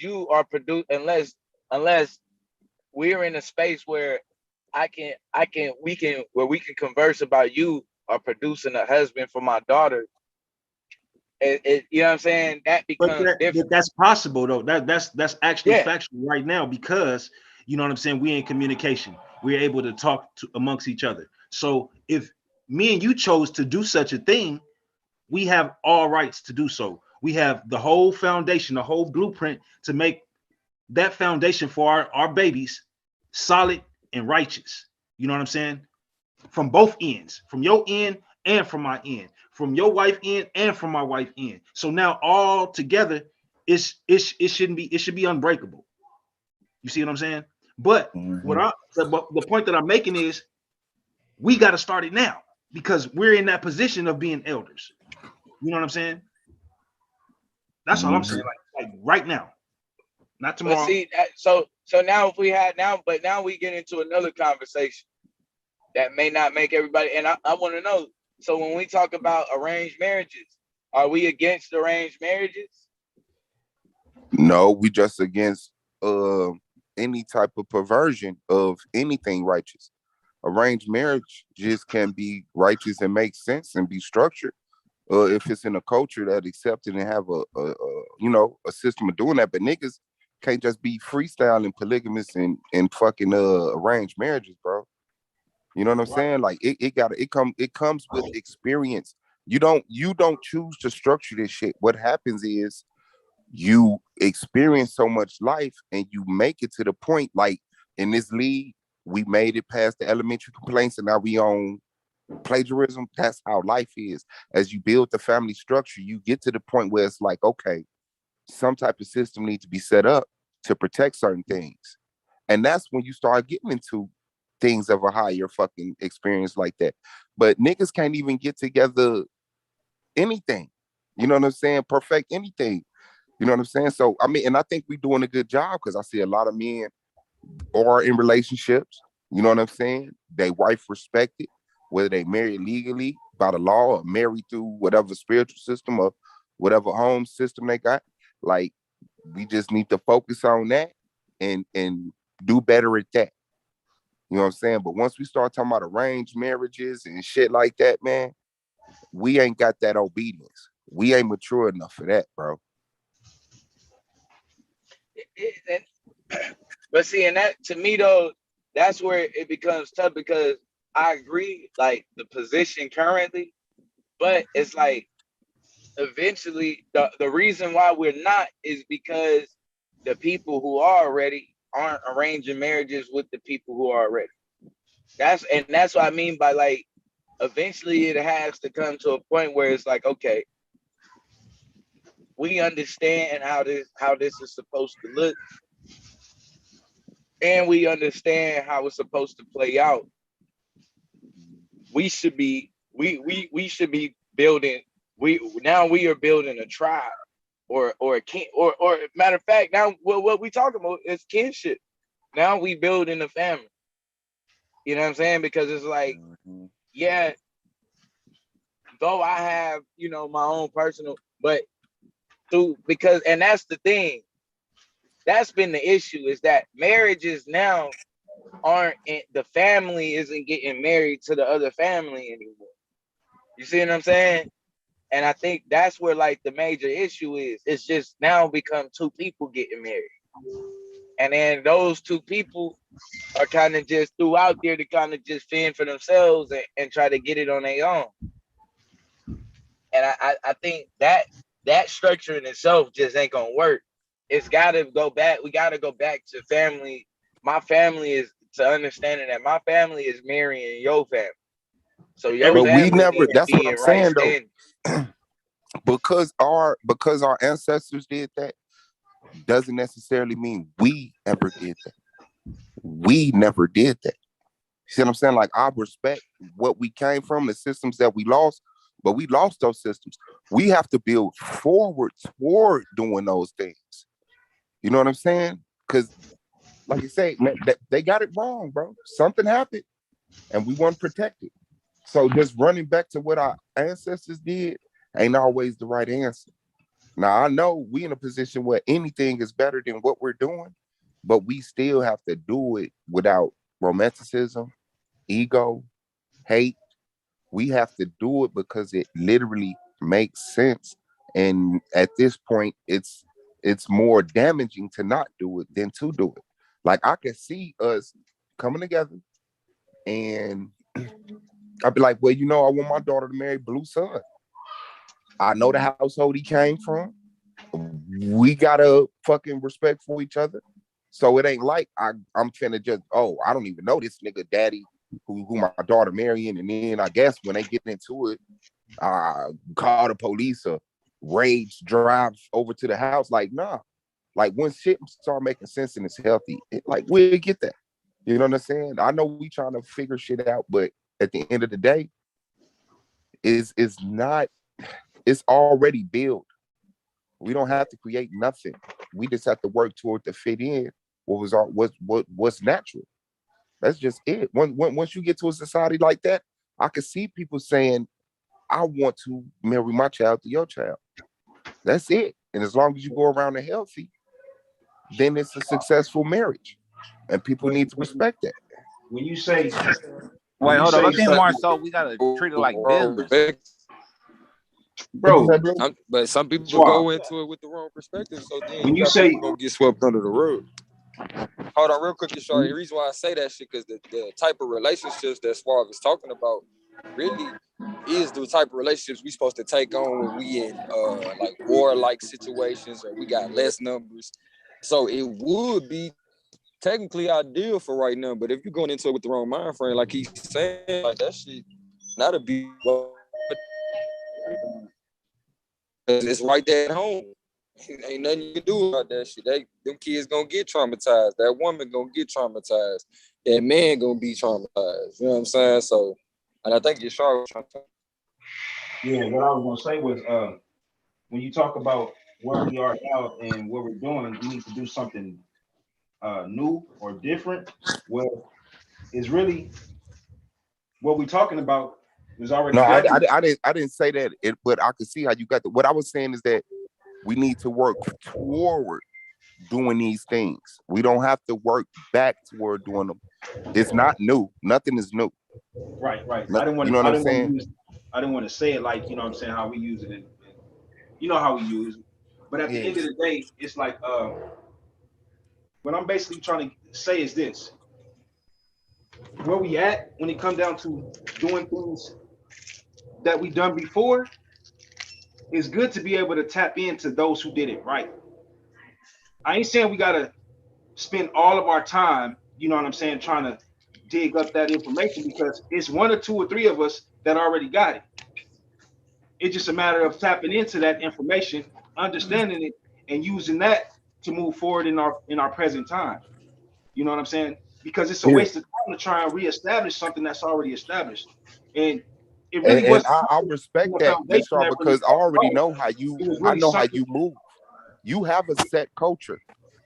you are unless we're in a space where we can converse about you or producing a husband for my daughter. You know what I'm saying? That becomes different. That's possible though. That's actually factual right now, because you know what I'm saying, we in communication. We're able to talk amongst each other. So if me and you chose to do such a thing, we have all rights to do so. We have the whole foundation, the whole blueprint to make that foundation for our babies solid and righteous. You know what I'm saying? From both ends, from your end and from my end, from your wife end and from my wife end. So now all together, it should be unbreakable. You see what I'm saying? But the point that I'm making is we got to start it now, because we're in that position of being elders. You know what I'm saying? That's all I'm saying. Like right now, not tomorrow. But see, so now if we had but now we get into another conversation that may not make everybody. And I want to know. So when we talk about arranged marriages, are we against arranged marriages? No, we just against any type of perversion of anything righteous. Arranged marriage just can be righteous and make sense and be structured. If it's in a culture that accepts it and have a system of doing that. But niggas can't just be freestyling polygamous and fucking arranged marriages, bro. You know what I'm saying? Like it comes with experience. You don't choose to structure this shit. What happens is you experience so much life and you make it to the point, like in this league, we made it past the elementary complaints and now we on plagiarism. That's how life is. As you build the family structure, you get to the point where it's like, okay, some type of system needs to be set up to protect certain things. And that's when you start getting into things of a higher fucking experience like that. But niggas can't even get together anything. You know what I'm saying? Perfect anything. You know what I'm saying? So, I mean, and I think we're doing a good job, because I see a lot of men are in relationships. You know what I'm saying? They wife respected, whether they married legally by the law or married through whatever spiritual system or whatever home system they got. Like, we just need to focus on that and do better at that. You know what I'm saying? But once we start talking about arranged marriages and shit like that, man, we ain't got that obedience. We ain't mature enough for that, bro. But see, and that to me though, that's where it becomes tough, because I agree, like the position currently, but it's like eventually the reason why we're not is because the people who are already aren't arranging marriages with the people who are already. That's what I mean by, like, eventually it has to come to a point where it's like, okay, we understand how this is supposed to look, and we understand how it's supposed to play out. We should be building. We are building a tribe, or a kin, or matter of fact, now what we talking about is kinship. Now we building a family. You know what I'm saying? Because it's like, yeah, though I have, my own personal, but and that's the thing. That's been the issue, is that marriages now the family isn't getting married to the other family anymore. You see what I'm saying? And I think that's where, like, the major issue is. It's just now become two people getting married. And then those two people are kind of just threw out there to kind of just fend for themselves and try to get it on their own. And I think that structure in itself just ain't gonna work. It's gotta go back. We gotta go back to family. My family is to understanding that my family is marrying your family. So your but family we never. That's what I'm saying though. Because our ancestors did that doesn't necessarily mean we ever did that. We never did that. See what I'm saying? Like, I respect what we came from, the systems that we lost, but we lost those systems. We have to build forward toward doing those things. You know what I'm saying? Because, like you say, they got it wrong, bro. Something happened, and we want to protect it. So just running back to what our ancestors did ain't always the right answer. Now I know we in a position where anything is better than what we're doing, but we still have to do it without romanticism, ego, hate. We have to do it because it literally makes sense. And at this point, it's more damaging to not do it than to do it. Like I can see us coming together and I'd be like, well, you know, I want my daughter to marry Blue Son. I know the household he came from. We got a fucking respect for each other. So it ain't like I'm finna just, oh, I don't even know this nigga daddy who my daughter marrying. And then I guess when they get into it, call the police or rage drives over to the house. Like, nah. Like when shit start making sense and it's healthy, like we'll get that. You know what I'm saying? I know we trying to figure shit out, but at the end of the day, it's not, it's already built. We don't have to create nothing. We just have to work toward to fit in what's natural. That's just it. Once you get to a society like that, I can see people saying, I want to marry my child to your child. That's it. And as long as you go around and healthy, then it's a successful marriage. And people need to respect that. When you say, wait, hold up. I think more so we gotta treat it like business. Bro, but some people go into it with the wrong perspective. So then when you say gonna get swept under the rug. Hold on, real quick, Shorty. The reason why I say that shit because the type of relationships that Suave is talking about really is the type of relationships we supposed to take on when we in like war-like situations or we got less numbers. So it would be technically ideal for right now, but if you're going into it with the wrong mind frame, like he's saying, like that shit, not a be. It's right there at home. Ain't nothing you can do about that shit. Them kids gonna get traumatized. That woman gonna get traumatized. That man gonna be traumatized. You know what I'm saying? So, and I think you're sure. Yeah, what I was gonna say was, when you talk about where we are now and what we're doing, we need to do something new or different. Well, it's really what we're talking about was already No, done. I didn't say that, but I could see how you got the. What I was saying is that we need to work toward doing these things. We don't have to work back toward doing them. It's not new. Nothing is new. Right. I didn't want. You know what I I'm didn't want saying? to use. I didn't want to say it like, you know what I'm saying, how we use it, and you know how we use it. But at the end of the day, it's like what I'm basically trying to say is this: where we at when it comes down to doing things that we done before, it's good to be able to tap into those who did it right. I ain't saying we gotta spend all of our time, you know what I'm saying, trying to dig up that information because it's one or two or three of us that already got it. It's just a matter of tapping into that information, understanding it, and using that to move forward in our present time. You know what I'm saying? Because it's a waste of time to try and reestablish something that's already established. And it really And wasn't I respect a that, foundation Yashar, that really because I already wrong. know how It you. was I really know how something. you move. You have a set culture,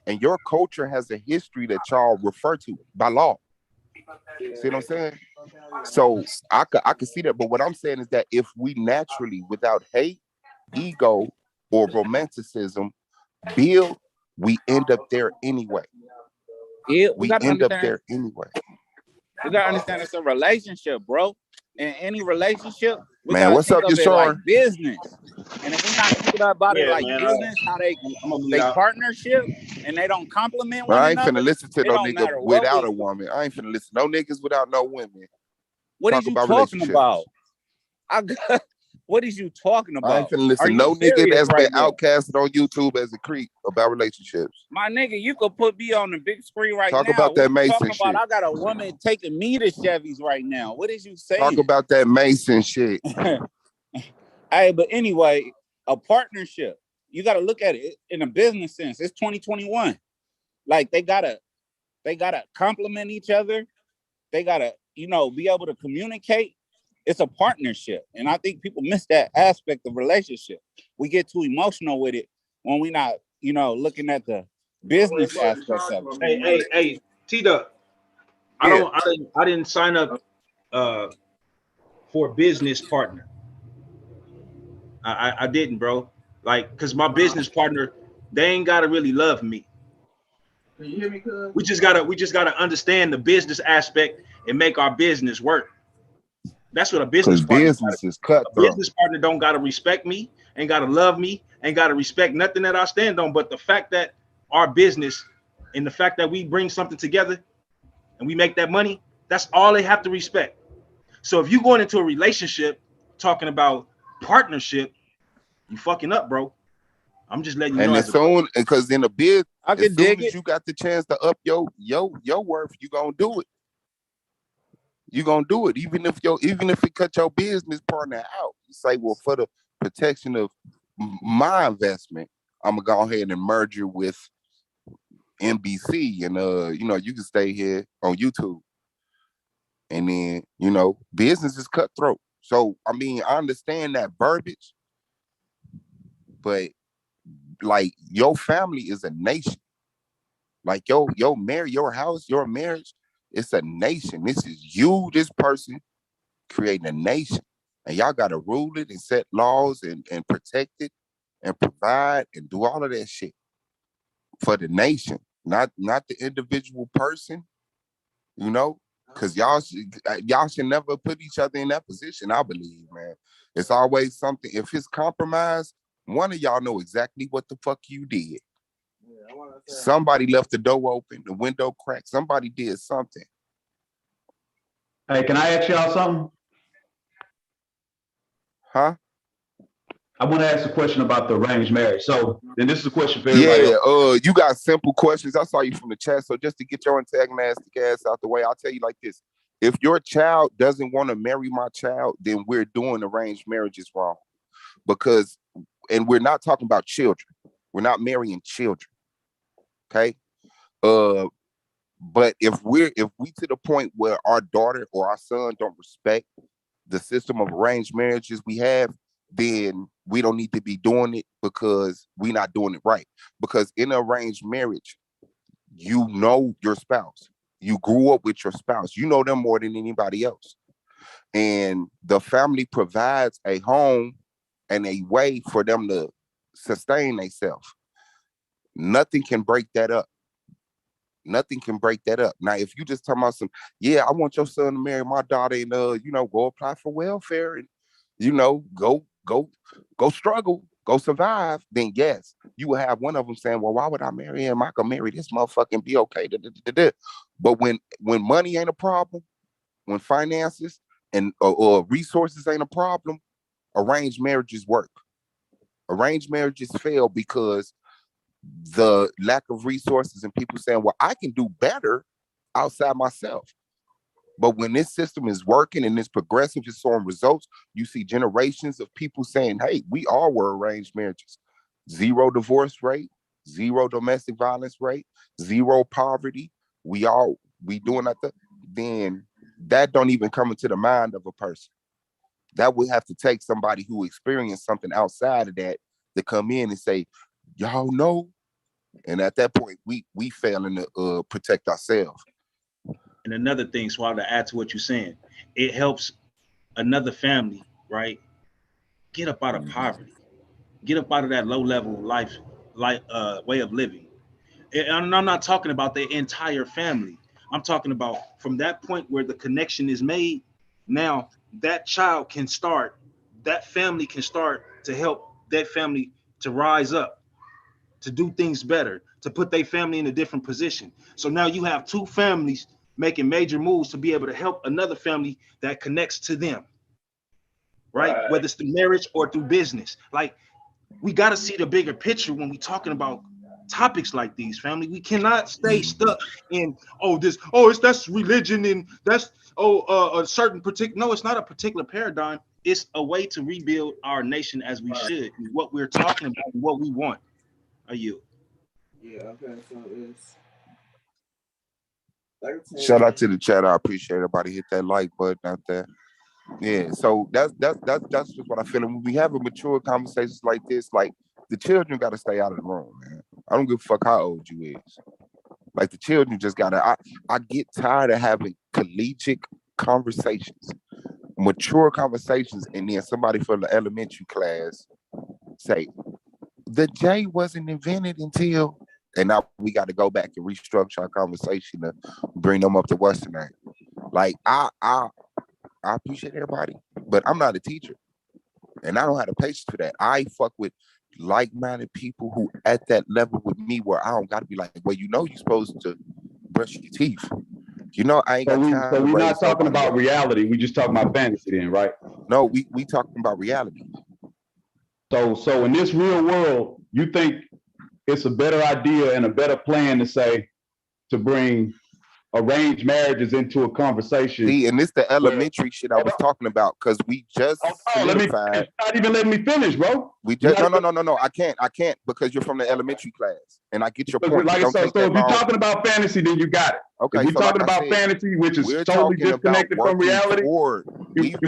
and your culture has a history that y'all refer to by law. See what I'm saying? So I could see that. But what I'm saying is that if we naturally, without hate, ego, or romanticism, build, we end up there anyway. Yeah, we We gotta end up understand. there anyway. We gotta understand it's a relationship, bro. In any relationship, we Man, gotta what's think up, of it like Yashar? business. And if we're not thinking about it Yeah, like man. business, how I'm gonna lead they out. partnership and they don't complement But one I ain't finna another, listen to it no don't nigga matter what without we a woman. I ain't finna listen to no niggas without no women. what Talk is you about talking about? relationships. What is you talking I ain't about? finna Are listen to you no nigga serious that's been right now? outcasted on YouTube as a creep about relationships. My nigga, you could put me on the big screen right Talk now. about What that are you talking Mason about? shit. I got a woman taking me to Chevy's right now. What is you Talk saying? about that Mason shit. Hey, but anyway, a partnership. You got to look at it in a business sense. It's 2021. Like they gotta complement each other. They gotta, be able to communicate. It's a partnership, and I think people miss that aspect of relationship. We get too emotional with it when we not, looking at the business aspects of it. Hey, T-Duck. Yeah. I didn't sign up for business partner. I didn't, bro. Like, because my business partner, they ain't gotta really love me. Can you hear me, cuz? We just gotta understand the business aspect and make our business work. That's what a business Because partner business is gotta. A cutthroat. business partner don't gotta respect me, ain't gotta love me, ain't gotta respect nothing that I stand on. But the fact that our business and the fact that we bring something together and we make that money, that's all they have to respect. So if you going into a relationship talking about partnership, you fucking up, bro. I'm just letting you know And as as a soon, because in a biz, I as can soon dig as it. you got the chance to up your worth, you gonna do it. You gonna do it, even if it cut your business partner out. You say, well, for the protection of my investment, I'm gonna go ahead and merge it with NBC, and you can stay here on YouTube. And then, business is cutthroat. So I mean, I understand that verbiage, but like your family is a nation. Like your marriage, your house, your marriage, it's a nation. This is you, this person creating a nation. And y'all gotta rule it and set laws and protect it and provide and do all of that shit for the nation, not the individual person, because y'all should never put each other in that position. I believe, man, it's always something. If it's compromise, one of y'all know exactly what the fuck you did. Somebody left the door open, the window cracked. Somebody did something. Hey, can I ask y'all something? Huh? I want to ask a question about the arranged marriage. So, and this is a question for everybody. Yeah, you got simple questions. I saw you from the chat. So just to get your antagonistic ass out the way, I'll tell you like this. If your child doesn't want to marry my child, then we're doing arranged marriages wrong. Because, and we're not talking about children. We're not marrying children. Okay? But if we to the point where our daughter or our son don't respect the system of arranged marriages we have, then we don't need to be doing it because we're not doing it right. Because in an arranged marriage, you know your spouse. You grew up with your spouse. You know them more than anybody else. And the family provides a home and a way for them to sustain themselves. Nothing can break that up. Nothing can break that up. Now, if you just talking about I want your son to marry my daughter and go apply for welfare and go struggle, go survive, then yes, you will have one of them saying, well, why would I marry him? I can marry this motherfucker and be okay. But when money ain't a problem, when finances and or resources ain't a problem, arranged marriages work. Arranged marriages fail because the lack of resources and people saying, well, I can do better outside myself. But when this system is working and it's progressive, it's showing results, you see generations of people saying, hey, we all were arranged marriages. 0 divorce rate, 0 domestic violence rate, 0 poverty. We doing that. Then that don't even come into the mind of a person. That would have to take somebody who experienced something outside of that to come in and say, y'all know. And at that point, we failing to protect ourselves. And another thing, Swallow, to add to what you're saying, it helps another family, right, get up out of poverty, get up out of that low level life, way of living. And I'm not talking about the entire family. I'm talking about from that point where the connection is made. Now that child can start, that family can start to help that family to rise up, to do things better, to put their family in a different position. So now you have two families making major moves to be able to help another family that connects to them, right? Whether it's through marriage or through business. Like, we got to see the bigger picture when we're talking about topics like these, family. We cannot stay stuck in, that's religion and that's a certain particular. No, it's not a particular paradigm. It's a way to rebuild our nation as we should. What we're talking about, what we want. Are you? Yeah, okay, so it's Shout out to the chat. I appreciate everybody hit that like button out there. Yeah, so that's just what I feel. And when we have a mature conversations like this, like the children got to stay out of the room, man. I don't give a fuck how old you is. Like the children just gotta. I get tired of having collegiate conversations, mature conversations, and then somebody from the elementary class say, The J wasn't invented until, and now we got to go back and restructure our conversation to bring them up to what's the name. Like I appreciate everybody, but I'm not a teacher, and I don't have the patience for that. I fuck with like-minded people who at that level with me where I don't got to be like, well, you know, you're supposed to brush your teeth. You know, I ain't got time. So we're not raise talking nobody about up. reality. We just talking about fantasy then, right? No, we talking about reality. So in this real world, you think it's a better idea and a better plan to bring arranged marriages into a conversation. See, and this the elementary shit I was talking about, because we just solidified. Not even letting me finish, bro. We just no. I can't because you're from the elementary class, and I get your point. Like, so if you're talking about fantasy, then you got it. Okay, if we're so talking like about fantasy, which is we're totally talking disconnected about from reality, we've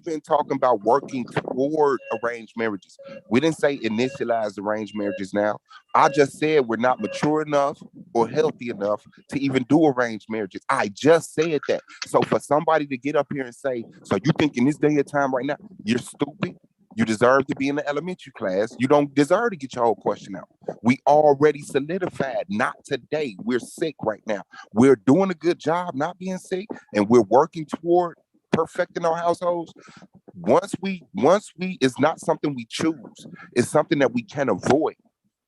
been talking about working toward arranged marriages. We didn't say initialize arranged marriages now. I just said we're not mature enough or healthy enough to even do arranged marriages. I just said that. So for somebody to get up here and say, so you think in this day and time right now, you're stupid? You deserve to be in the elementary class. You don't deserve to get your whole question out. We already solidified, not today. We're sick right now. We're doing a good job not being sick, and we're working toward perfecting our households. Once we, it's not something we choose. It's something that we can avoid.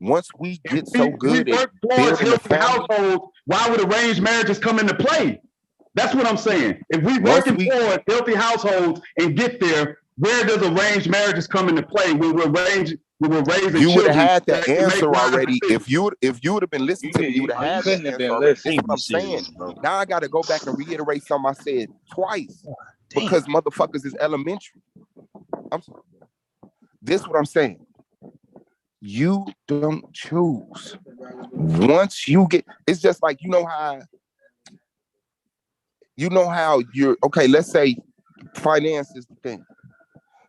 Once we get so good at building a family, households, why would arranged marriages come into play? That's what I'm saying. If we working toward healthy households and get there, where does arranged marriages come into play? When we're raising you would have children had that that answer make already. decisions. If you would have been listening to me, you would have had that answer already. This is what I'm saying. Now I got to go back and reiterate something I said twice because motherfuckers is elementary. I'm sorry. This is what I'm saying. You don't choose. Once you get, it's just like you know how you're okay. Let's say finance is the thing.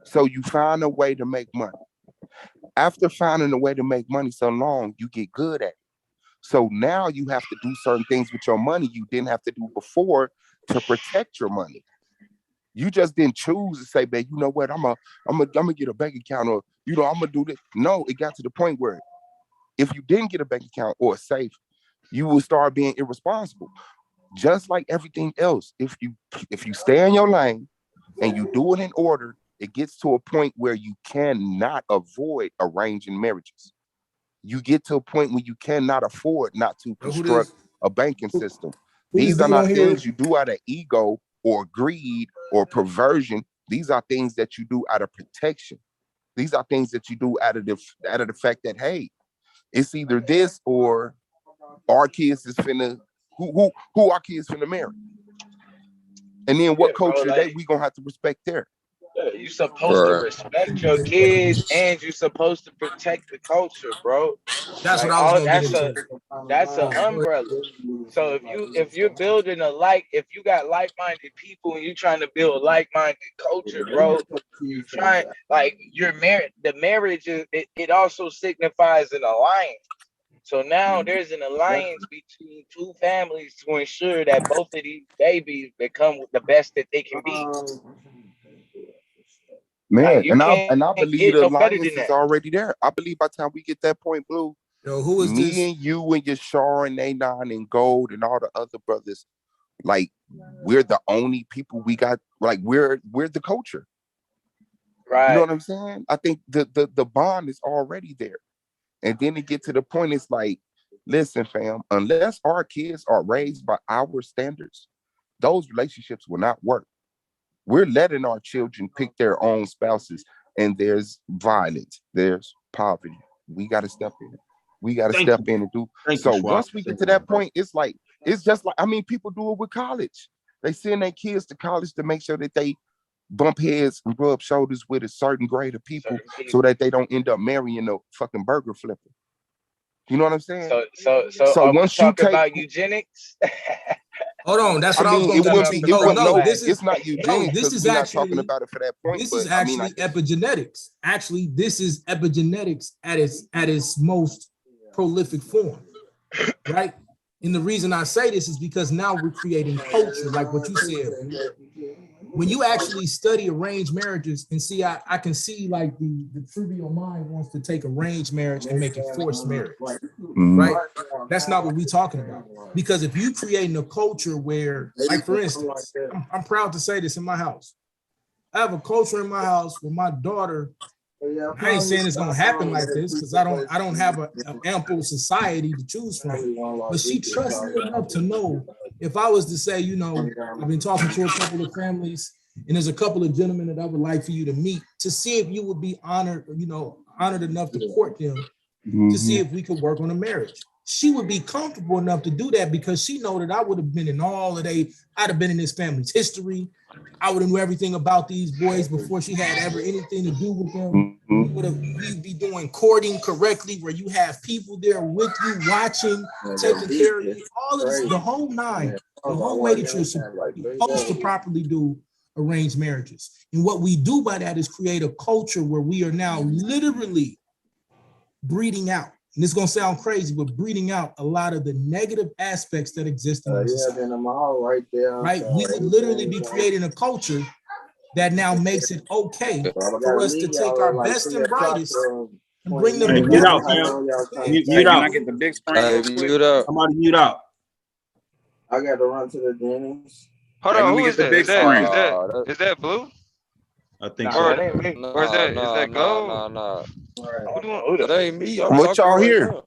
So you find a way to make money. After finding a way to make money so long, you get good at it. So now you have to do certain things with your money you didn't have to do before to protect your money. You just didn't choose to say, "Babe, you know what? I'm gonna get a bank account, or I'm gonna do this." No, it got to the point where if you didn't get a bank account or a safe, you will start being irresponsible. Just like everything else, if you stay in your lane and you do it in order, it gets to a point where you cannot avoid arranging marriages. You get to a point where you cannot afford not to construct a banking system. These are not things you do out of ego or greed or perversion. These are things that you do out of protection. These are things that you do out of the fact that, hey, it's either this or our kids is finna who our kids finna marry. And then what culture we gonna have to respect there. You supposed to respect your kids and you supposed to protect the culture, bro. That's what I was gonna get into. That's an umbrella. So if you're building if you got like-minded people and you're trying to build a like-minded culture, bro, you trying your marriage. The marriage it also signifies an alliance. So now there's an alliance between two families to ensure that both of these babies become the best that they can be. Man, and I believe the alliance is already there. I believe by the time we get that point, Blue, who is me this? and you and Yashar and A9 and Gold and all the other brothers, like we're the only people we got. Like we're the culture, right? You know what I'm saying? I think the bond is already there, and then it get to the point. It's like, listen, fam, unless our kids are raised by our standards, those relationships will not work. We're letting our children pick their own spouses, and there's violence, there's poverty. We got to step in. We got to step in and do. So once we get to that point, it's just like, I mean, people do it with college. They send their kids to college to make sure that they bump heads and rub shoulders with a certain grade of people so that they don't end up marrying a fucking burger flipper. You know what I'm saying? So once you take about eugenics. Hold on, that's what I was going to get into. No, this is it's not eugenics. This is we're actually not talking about it for that point. This but, is actually epigenetics. Actually, this is epigenetics at its most prolific form, right? And the reason I say this is because now we're creating culture, like what you said. when you actually study arranged marriages and see, I can see like the trivial mind wants to take arranged marriage and make it forced marriage, right? That's not what we're talking about. Because if you creating a culture where, like for instance, I'm proud to say this in my house. I have a culture in my house where my daughter, I ain't saying it's gonna happen like this because I don't have an ample society to choose from, but she trusts me enough to know if I was to say, you know, I've been talking to a couple of families and there's a couple of gentlemen that I would like for you to meet to see if you would be honored, you know, honored enough to court them to see if we could work on a marriage. She would be comfortable enough to do that because she know that I would have been in I'd have been in this family's history. I would have knew everything about these boys before she had ever anything to do with them. We'd be doing courting correctly where you have people there with you watching, taking care of you, all of this, the whole nine, the whole way that you're supposed to properly do arranged marriages. And what we do by that is create a culture where we are now literally breeding out. And it's gonna sound crazy, but breeding out a lot of the negative aspects that exist in our society. Right? We would literally be creating a culture that now makes it okay for us to take our best and brightest and bring them Mute together. out, fam. Mute Can out. I get the big screen? Mute up. Somebody mute out. I got to run to the Denny's. Hold Hey, let on, me who get is the that? big Is that screen. is that Blue? I think Nah, so. that ain't me. Or is that Gold? Nah. Who doing? That ain't me. I'm What talking y'all right hear? now.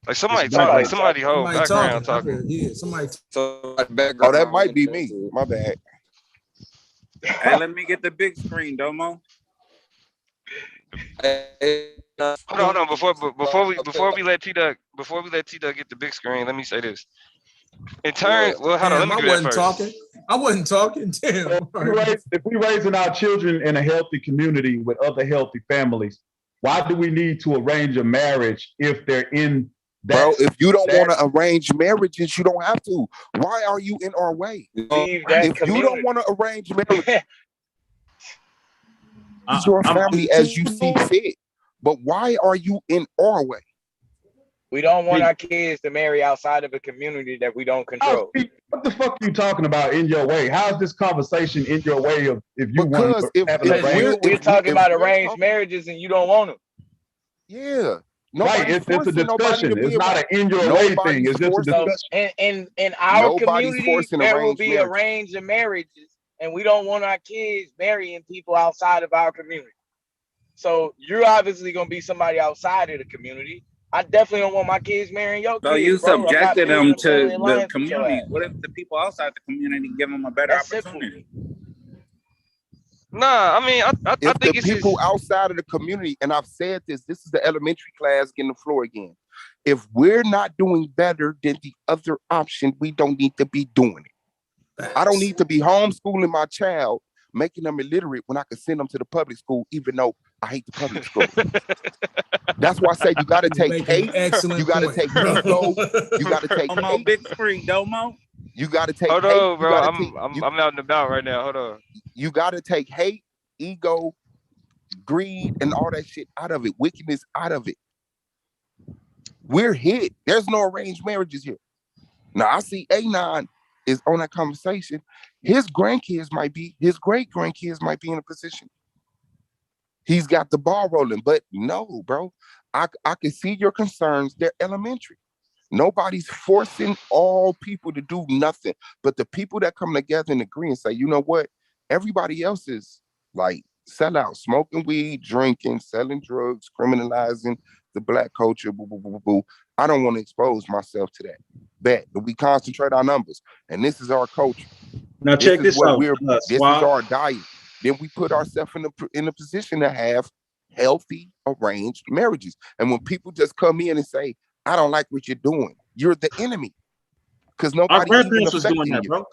Like somebody It's talk, like background. somebody whole Somebody background talking. talking. Yeah, somebody. So Oh, background. that might be me. My bad. Hey, let me get the big screen, Domo. Hold on. Before we let T Duck get the big screen, let me say this. In turn, well, hold on. Let Damn, me I do that wasn't first. talking. I wasn't talking. Damn. If we raising our children in a healthy community with other healthy families, why do we need to arrange a marriage if they're in that? Bro, if you don't want to arrange marriages, you don't have to. Why are you in our way? Leave that If you don't community. want to arrange marriage, it's your family as you see fit. But why are you in our way? We don't want our kids to marry outside of a community that we don't control. What the fuck are you talking about in your way? How is this conversation in your way of if you want to have an arranged? We're talking about arranged marriages and you don't want them. Yeah. Right, it's a discussion. It's not an in your way thing. It's just a discussion. In our Nobody's community, forcing there will arranged be marriage. arranged marriages, and we don't want our kids marrying people outside of our community. So you're obviously gonna be somebody outside of the community. I definitely don't want my kids marrying your So kids. you bro. subjected them to the community. community. What if the people outside the community give them a better opportunity? Nah, I mean, I If think the it's people just, outside of the community, and I've said this is the elementary class getting the floor again. If we're not doing better than the other option, we don't need to be doing it. I don't need to be homeschooling my child, making them illiterate when I can send them to the public school, even though I hate the public school. That's why I say you got to take hate. You got to take ego. You got to take Domo, big screen, Domo. You got to take hold hate. on, bro. I'm out and about right now. Hold on. You got to take hate, ego, greed, and all that shit out of it. Wickedness out of it. We're hit. There's no arranged marriages here. Now I see A9 is on that conversation. His grandkids might be, his great grandkids might be in a position. He's got the ball rolling, but no, bro. I can see your concerns. They're elementary. Nobody's forcing all people to do nothing, but the people that come together and agree and say, you know what? Everybody else is like sell out, smoking weed, drinking, selling drugs, criminalizing the black culture. Boo, boo, boo, boo, boo. I don't want to expose myself to that. Bet, but we concentrate our numbers, and this is our culture. Now check this out. This is our diet. Then we put ourselves in a position to have healthy, arranged marriages. And when people just come in and say, I don't like what you're doing, you're the enemy. Because nobody Our grandparents even was doing that, you. bro.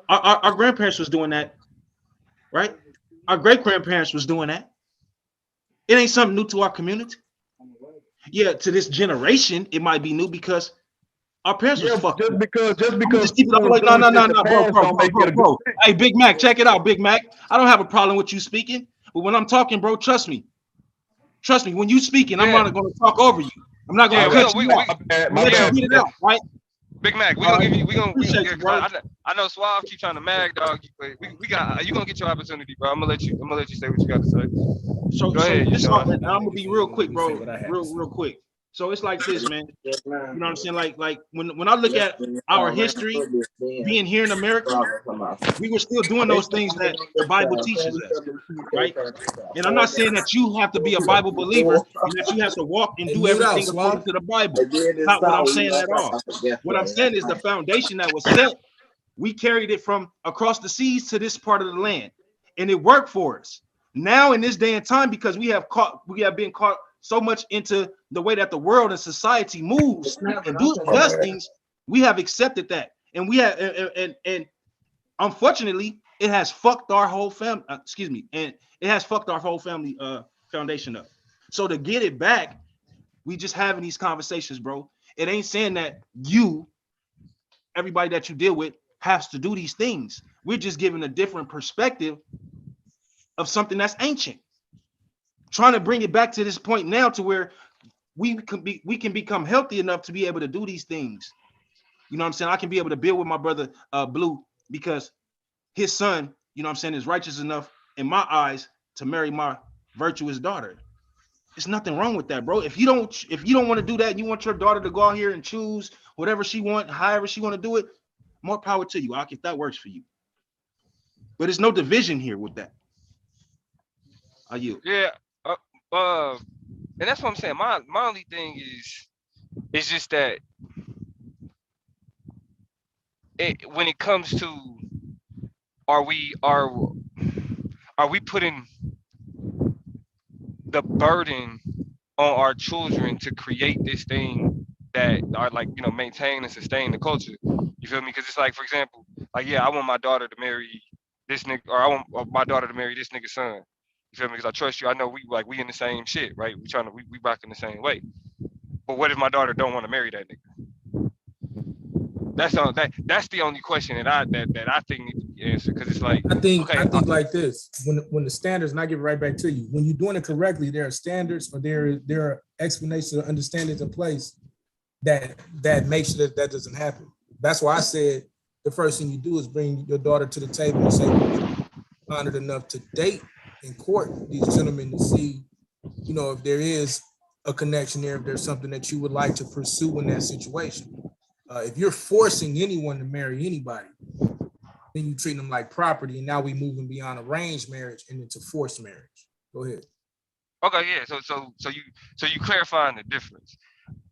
Our grandparents was doing that, right? Our great grandparents was doing that. It ain't something new to our community. Yeah, to this generation, it might be new because our parents was fucked. Just because bro. Hey, Big Mac, check it out, Big Mac. I don't have a problem with you speaking, but when I'm talking, bro, trust me. Trust me, when you speaking, I'm not going to talk over you. I'm not going to cut you off. Let you get it out, right? Big Mac, we gonna give you. Appreciate you, bro. I know Suave keep trying to mag dog, but we got. You gonna get your opportunity, bro. I'm gonna let you say what you got to say. So Go ahead, this all, Sean. and I'm gonna be real quick, bro. Real quick. So it's like this, man. You know what I'm saying? Like when I look at our history, being here in America, we were still doing those things that the Bible teaches us, right? And I'm not saying that you have to be a Bible believer and that you have to walk and do everything according to the Bible. Not what I'm saying at all. What I'm saying is the foundation that was set, we carried it from across the seas to this part of the land, and it worked for us. Now in this day and time, because we have been caught so much into the way that the world and society moves and does things, we have accepted that, and we have and unfortunately, it has fucked our whole family. And it has fucked our whole family foundation up. So to get it back, we just having these conversations, bro. It ain't saying that everybody that you deal with, has to do these things. We're just giving a different perspective of something that's ancient. Trying to bring it back to this point now to where we can become healthy enough to be able to do these things. You know what I'm saying? I can be able to build with my brother Blue because his son, you know what I'm saying, is righteous enough in my eyes to marry my virtuous daughter. There's nothing wrong with that, bro. If you don't want to do that, and you want your daughter to go out here and choose whatever she want, however she want to do it, more power to you, Ak, if that works for you. But there's no division here with that. Are you? Yeah. And that's what I'm saying. My only thing is just that when it comes to are we putting the burden on our children to create this thing that are like, you know, maintain and sustain the culture. You feel me? Because it's like, for example, like, yeah, I want my daughter to marry this nigga, or I want my daughter to marry this nigga's son. You feel me? Because I trust you. I know we in the same shit, right? We rocking the same way. But what if my daughter don't want to marry that nigga? That's the only question that I think needs to be answered. Because it's like, I think like this, when the standards, and I give it right back to you, when you're doing it correctly, there are standards or there are explanations or understandings in place that make sure that doesn't happen. That's why I said the first thing you do is bring your daughter to the table and say, honored enough to date and court these gentlemen to see, you know, if there is a connection there, if there's something that you would like to pursue in that situation. If you're forcing anyone to marry anybody, then you treat them like property, and now we moving beyond arranged marriage and into forced marriage. Go ahead. Okay, yeah. So you clarifying the difference.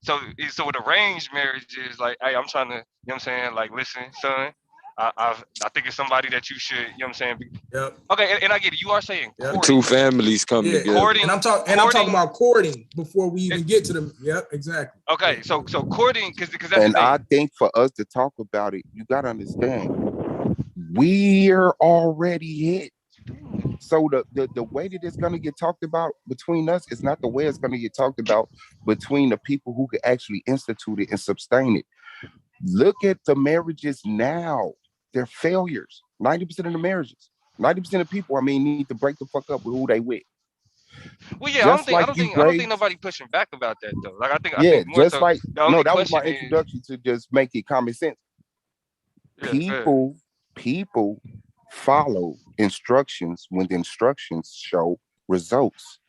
So with arranged marriage is like, hey, I'm trying to, you know what I'm saying, like, listen, son, I think it's somebody that you should, you know what I'm saying. Yep. Okay, and I get it. You are saying courting. Two families come together. Courting, and I'm talking about courting before we even get to them. Yep, exactly. Okay, so courting, because that's and the thing. I think for us to talk about it, you got to understand, we're already hit. So the way that it's going to get talked about between us is not the way it's going to get talked about between the people who could actually institute it and sustain it. Look at the marriages now. They're failures. 90% of the marriages. 90% of people, need to break the fuck up with who they with. Well, yeah, I don't think nobody pushing back about that though. Like I think more just so, like no, that was my introduction to just make it common sense. People follow instructions when the instructions show results.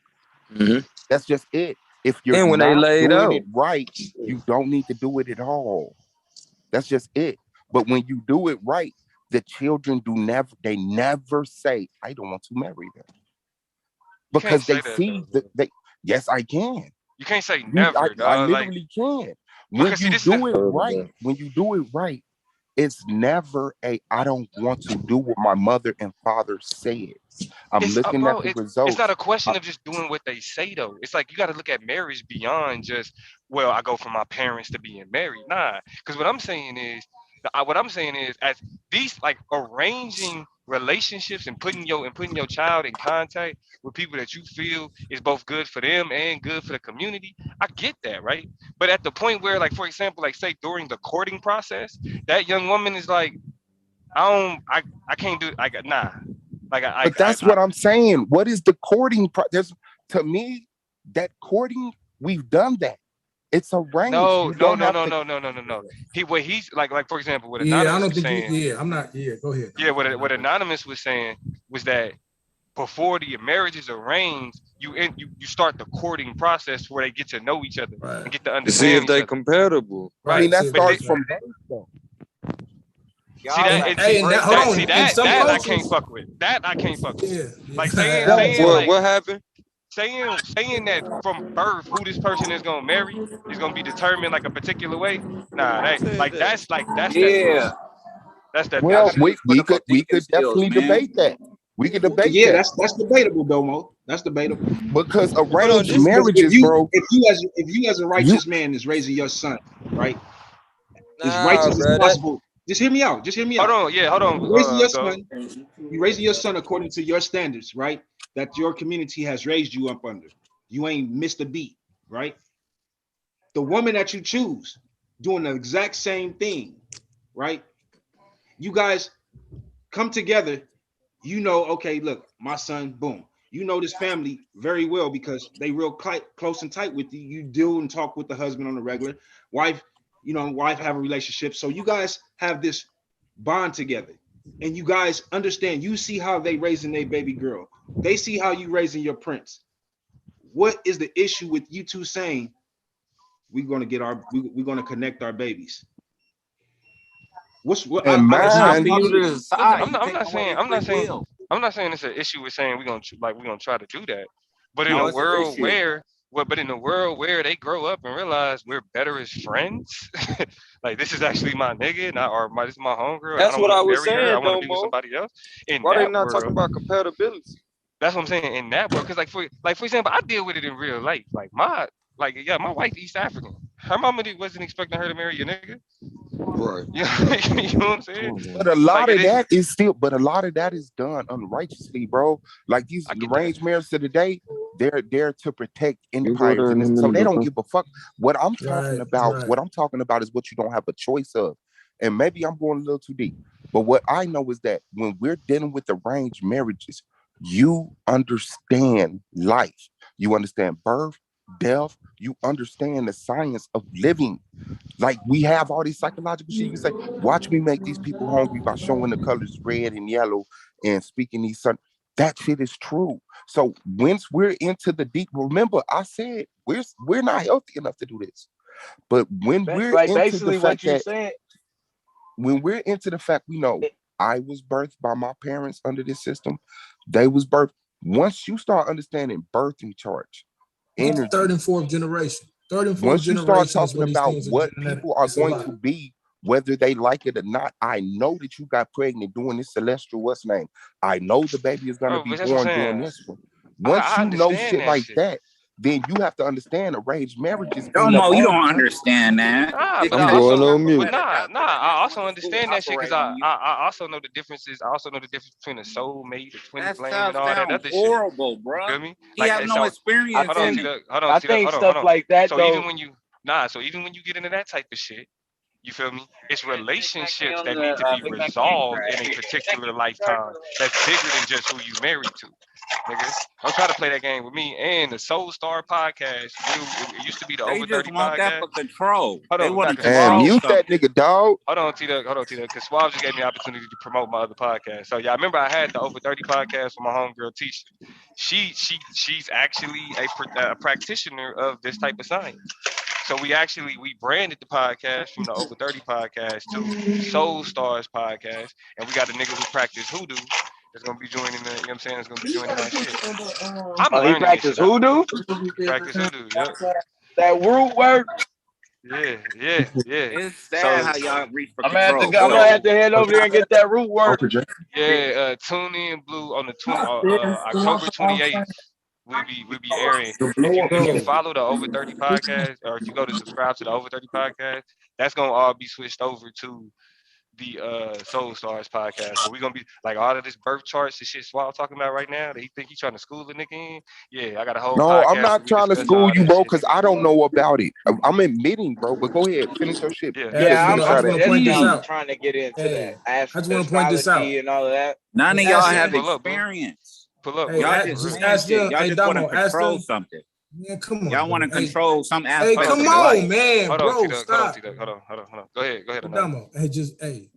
Mm-hmm. That's just it. If you're when not they laid doing out it right, you don't need to do it at all. That's just it. But when you do it right, the children never say, I don't want to marry them. Because they see yes, I can. You can't say never. I literally can. When you do it right, it's never I don't want to do what my mother and father said. I'm looking at the results. It's not a question of just doing what they say though. It's like you got to look at marriage beyond just, well, I go from my parents to being married. Nah, because what I'm saying is as these, like, arranging relationships and putting your child in contact with people that you feel is both good for them and good for the community. I get that, right? But at the point where, like, for example, like, say during the courting process, that young woman is like, I can't do it. Nah. But that's what I'm saying. What is the courting process? To me, that courting, we've done that. It's arranged. No. You don't have to. No. He's like for example, what Yeah, I Anonymous don't was think saying. you. Yeah, I'm not. Yeah, go ahead. Yeah, what Anonymous was saying was that before the marriage is arranged, you start the courting process where they get to know each other and get to To see understand if each they other. compatible. I mean, that But starts from birth, though. See that? And, hey, and that, hold on. See In some that I cultures, can't fuck with. That I can't fuck with. yeah. Like saying like What happened? saying that from birth who this person is gonna marry is gonna be determined like a particular way. Nah, that's that bullshit. That's that Well, bullshit. we could definitely debate that. We could debate Yeah, that that's debatable, Domo. That's debatable. because Hold on, arranged this marriages, bro. If you as a righteous man is raising your son, right? As nah, righteous as bro. possible. Just hear me out. Just hear me out. Hold on, yeah, hold on. You're raising your Go. son. You're raising your son according to your standards, right? That your community has raised you up under. You ain't missed a beat, right? The woman that you choose doing the exact same thing, right? You guys come together. You know, okay, look, my son, boom. You know this family very well because they real close and tight with you. You deal and talk with the husband on the regular. Wife, wife have a relationship. So you guys have this bond together. And you guys understand, you see how they raising their baby girl. They see how you raising your prince. What is the issue with you two saying we're gonna connect our babies? What And Up mine, to you to decide. I'm not saying it's an issue with saying we're gonna try to do that. But in No, a it's an world issue. where they grow up and realize we're better as friends, like this is actually my nigga, this is my homegirl, and I That's don't what want I to was marry her. I saying, want to be with Domo. somebody else. In Why they that not talking world, about compatibility? that's what I'm saying. In that world, because for example, I deal with it in real life. My wife East African. Her mama wasn't expecting her to marry a nigga. Right. You know what I'm saying? but a So lot of that is done unrighteously, bro. Like these arranged marriages to today, they're there to protect You go empires, there in and a so minute, they don't bro. give a fuck. What I'm right. talking about is what you don't have a choice of. And maybe I'm going a little too deep, but what I know is that when we're dealing with arranged marriages, you understand life, you understand birth, death, you understand the science of living. Like we have all these psychological shit. You can say, watch me make these people hungry by showing the colors red and yellow and speaking these sun. That shit is true. So once we're into the deep, remember I said we're not healthy enough to do this. But when we're Like into the basically what fact you that said. when we're into the fact we know I was birthed by my parents under this system, they was birthed. Once you start understanding birthing charts, energy, third and fourth generation. Third and fourth once you start generation is talking where these about things are what genetic. people are It's a going lot. to be, whether they like it or not, I know that you got pregnant doing this celestial what's name. I know the baby is going to be but that's what I'm born doing saying. this one. Once I you know understand shit that like shit. that, then you have to understand arranged marriages end up Domo, you all don't the time. understand that. Nah, but I'm going on mute. I also understand that shit because I also know the differences. I also know the difference between a soulmate, a twin That flame, stuff and all that sounds other shit. horrible, You bro. feel me? He Like have no so. experience Hold in it. on. So even when you get into that type of shit, you feel me? It's relationships that need to be resolved in a particular lifetime. That's bigger than just who you married to. Nigga, don't try to play that game with me. And the Soul Star podcast, it used to be the They Over just 30 want that podcast. for control. Hold They on, want to because And control mute that something. nigga, dog. Hold on, T-Duck, because Swab just gave me the opportunity to promote my other podcast. So yeah, I remember I had the Over 30 podcast with my homegirl Tisha. She's actually a practitioner of this type of science. So we branded the podcast from the Over 30 podcast to Soul Stars podcast, and we got a nigga who practice hoodoo that's gonna be joining the, you know what I'm saying, that's gonna be joining that shit. I'm Oh, he learning this practiced shit out. hoodoo? Practice hoodoo, yep. That root work. Yeah. It's sad So how y'all reach for I'm gonna control. have to head over there and get that root work. yeah, tune in Blue on the October 28th. We'll be airing. If you follow the Over 30 podcast, or if you go to subscribe to the Over 30 podcast, that's gonna all be switched over to the Soul Stars podcast. But we're gonna be like all of this birth charts and shit Swab talking about right now that he think he trying to school the nigga in. Yeah, I got a whole No, I'm podcast where not we trying to discuss school all you, that bro, shit, because nigga. I don't know about it. I'm admitting, bro, but go ahead, finish your shit. Yeah. Yeah, I just want to point this out. trying to get into Hey, that. I just want to point this out. And all of that. None of Hey, y'all ask have them. Pull up, Blue. experience. Pull up, Hey, Blue. Y'all just just ask saying shit. them. Y'all Hey, just want to Damo, ask control them. something. Man, come on. Y'all want to Hey, control some hey, aspects come of on, life. man, Hold bro, on, T-Duck. stop. Hold on. Go ahead. Damo, hey,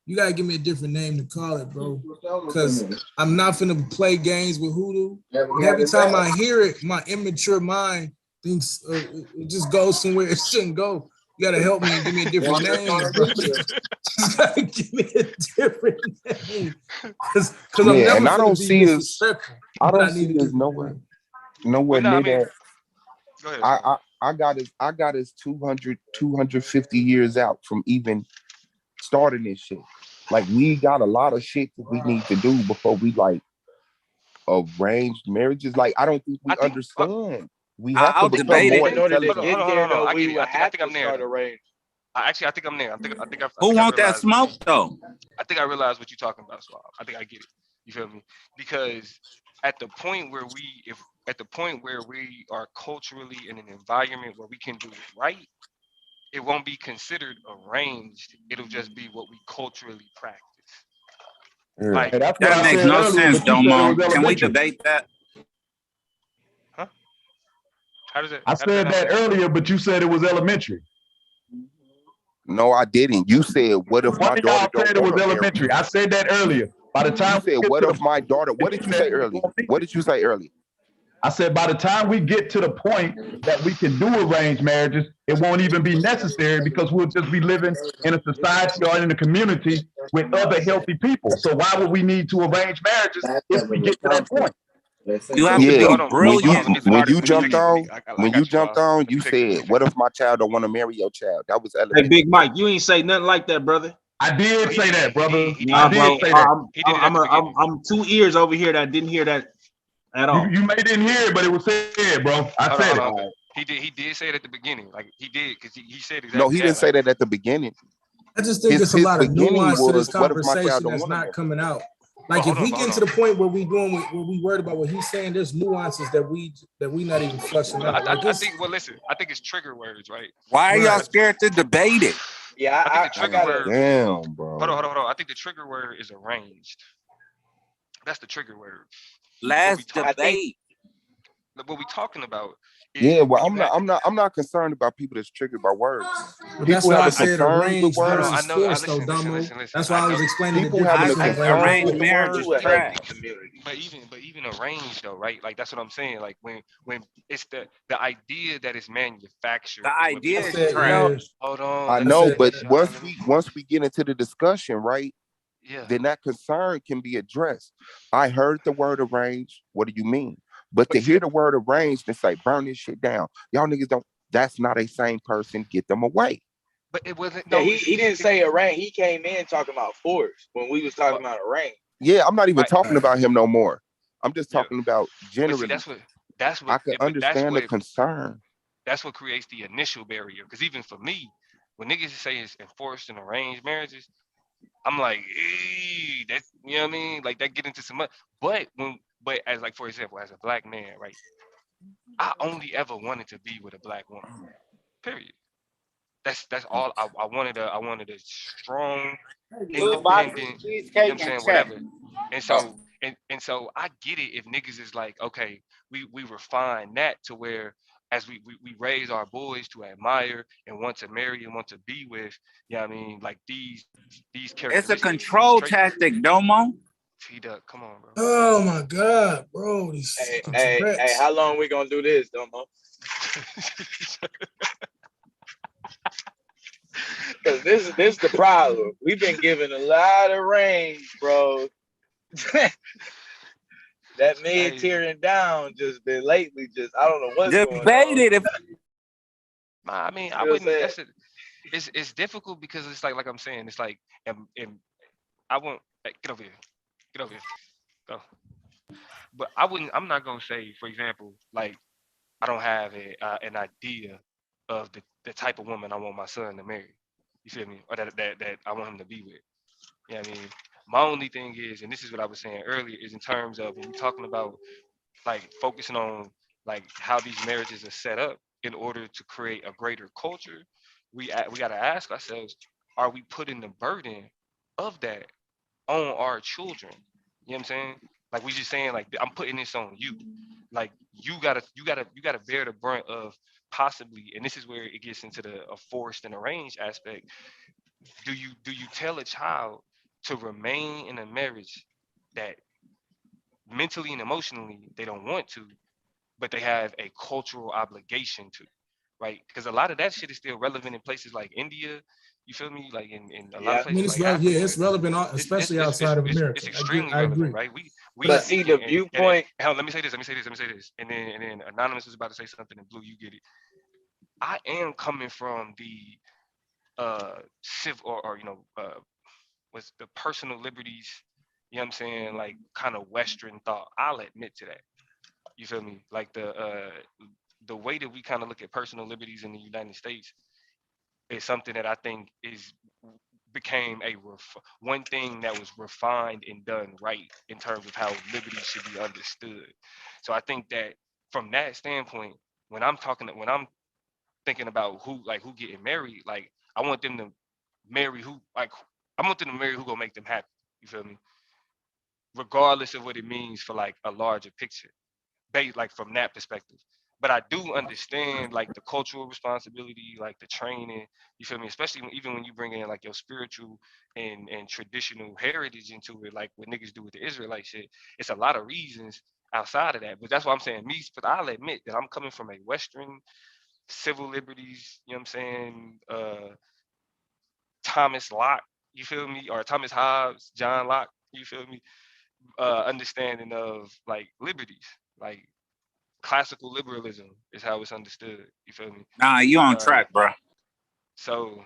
you gotta give me a different name to call it, bro. Because I'm not finna play games with Hoodoo. And every time I hear it, my immature mind thinks it just goes somewhere it shouldn't go. You gotta help me and give me a different name, bro. Just gotta give me a different name. Because I'm Yeah, never and I gonna don't be see us. disrespectful. I But I don't need see a us different nowhere Well, no, I near mean, that. go ahead. I got us 250 years out from even starting this shit. Like we got a lot of shit that we need to do before we like arranged marriages. Like I don't think we understand. We have to I'll become debate it. more In order to intelligent. get there, though, I we get it. would I have think to I'm there. start a range. I think I'm there. I think Who I want that realized smoke though? I think I realized what you're talking about, Swab. I think I get it. You feel me? Because at the point where we are culturally in an environment where we can do it right, it won't be considered arranged. It'll just be what we culturally practice. Like Hey, that's what That I makes said no earlier, sense, but you said it Domo. was Can we elementary. debate that? huh? How does I that said not that make sense? earlier, but you said it was elementary. No, I didn't. You said, "What if One my of daughter y'all don't said it want was to marry elementary. you?" I said that earlier. By the You time we said, get "What to the if my daughter?" What did you say earlier? What did you say earlier? I said by the time we get to the point that we can do arranged marriages, it won't even be necessary because we'll just be living in a society or in a community with other healthy people. So why would we need to arrange marriages if we get to that point? You have to Yeah, be Let me brilliant. let me fix it. I when you got you, jumped Swab. on, Let me you fix it. said, "What if my child don't want to marry your child?" That was Hey, elementary. Big Mike, you ain't say nothing like that, brother. I did say that, brother. Nah, I did bro. say that. I'm 2 ears over here that didn't hear that at all. You may didn't hear it, but it was said, bro. I said it. Okay. He did say it at the beginning. Like he did, because he said No, exactly he that. didn't say Like that at the beginning. I just think it's a His lot of beginning nuance to this was, "What if my child conversation don't that's want to not marry?" coming out. Like if we get to the point where we doing where we worried about what he's saying, there's nuances that we not even flushing out. Like I it's think. Well, listen. I think it's trigger words, right? Why are y'all right. scared to debate it? Yeah, I think the I trigger gotta. word. Damn, bro. Hold on. I think the trigger word is arranged. That's the trigger word. Let's I think debate. What we talking about Yeah, is well, I'm not concerned about people that's triggered by words. But that's People why I have a said concern with arranged Hold on, words. I versus know. forced, though, Listen. Damo. That's I why I was know. explaining the People having difference a I between think concern arranged. with arranged the marriage is word. trash. But even arranged though, right? Like that's what I'm saying. Like when it's the idea that is manufactured The is what idea I people. is said trash. Hold on. I Let me know, said but finish, y'all. Let me. once we get into the discussion, right, Yeah. then that concern can be addressed. I heard the word arranged. What do you mean? But to But see, hear the word arranged and say, "Burn this shit down," y'all niggas don't. That's not a sane person. Get them away. but it wasn't. yeah, No, he didn't say arrange. He came in talking about force when we was talking about arrange. Yeah, I'm not even right. talking about him no more. I'm just Yeah. talking about But see, generally. I can understand the concern. that's what creates the initial barrier. Because even for me, when niggas say it's enforced and arranged marriages, I'm like, that you know what I mean? Like that get into some. But as like for example, as a black man, right? I only ever wanted to be with a black woman. Period. That's all I wanted a strong, Two boxes, independent. You know what cheesecake, I'm and saying? check. Whatever. And so I get it if niggas is like, okay, we refine that to where as we raise our boys to admire and want to marry and want to be with, you know what I mean, like these It's a characteristics, these control traits. tactic, Domo. T-Duck, come on, bro. Oh my God, bro, these fucking Hey, Tourette's. how long we gonna do this, Domo? Because this the problem. We've been given a lot of range, bro. That mid tearing down just been lately. Just I don't know what's going Debate on. it. If I mean, I You know what I'm wouldn't. saying? That's it. It's difficult because it's like I'm saying, it's like, and I won't. Hey, get over here. Get over here. Go. But I wouldn't. I'm not gonna say, for example, like I don't have an idea of the type of woman I want my son to marry. You feel me? Or that I want him to be with. You know what I mean? My only thing is, and this is what I was saying earlier, is in terms of when we're talking about like focusing on like how these marriages are set up in order to create a greater culture. We got to ask ourselves: are we putting the burden of that on our children? You know what I'm saying? Like we just saying, like I'm putting this on you. Like you gotta bear the brunt of possibly, and this is where it gets into the a forced and arranged aspect. Do you tell a child to remain in a marriage that mentally and emotionally they don't want to, but they have a cultural obligation to, right? Because a lot of that shit is still relevant in places like India. You feel me? Like in a lot of I mean, places it's like Africa, it's relevant, especially outside of it's America. extremely I relevant, agree. right? We But see the and viewpoint. hell, let me say this, and then Anonymous was about to say something, and Blue, you get it. I am coming from the civil or was the personal liberties, you know what I'm saying, like kind of Western thought. I'll admit to that. You feel me? Like the way that we kind of look at personal liberties in the United States is something that I think is became one thing that was refined and done right in terms of how liberty should be understood. So I think that from that standpoint, when I'm thinking about who getting married, like I want them to marry who like I want them to marry who gonna make them happy. You feel me? Regardless of what it means for like a larger picture, based like from that perspective. But I do understand like the cultural responsibility, like the training. You feel me? Especially even when you bring in like your spiritual and traditional heritage into it, like what niggas do with the Israelite shit. It's a lot of reasons outside of that. But that's why I'm saying me. But I'll admit that I'm coming from a Western civil liberties. You know what I'm saying? Thomas Locke. You feel me? Or Thomas Hobbes, John Locke. You feel me? Understanding of like liberties, like classical liberalism is how it's understood. You feel me? Nah, you on track, bro. So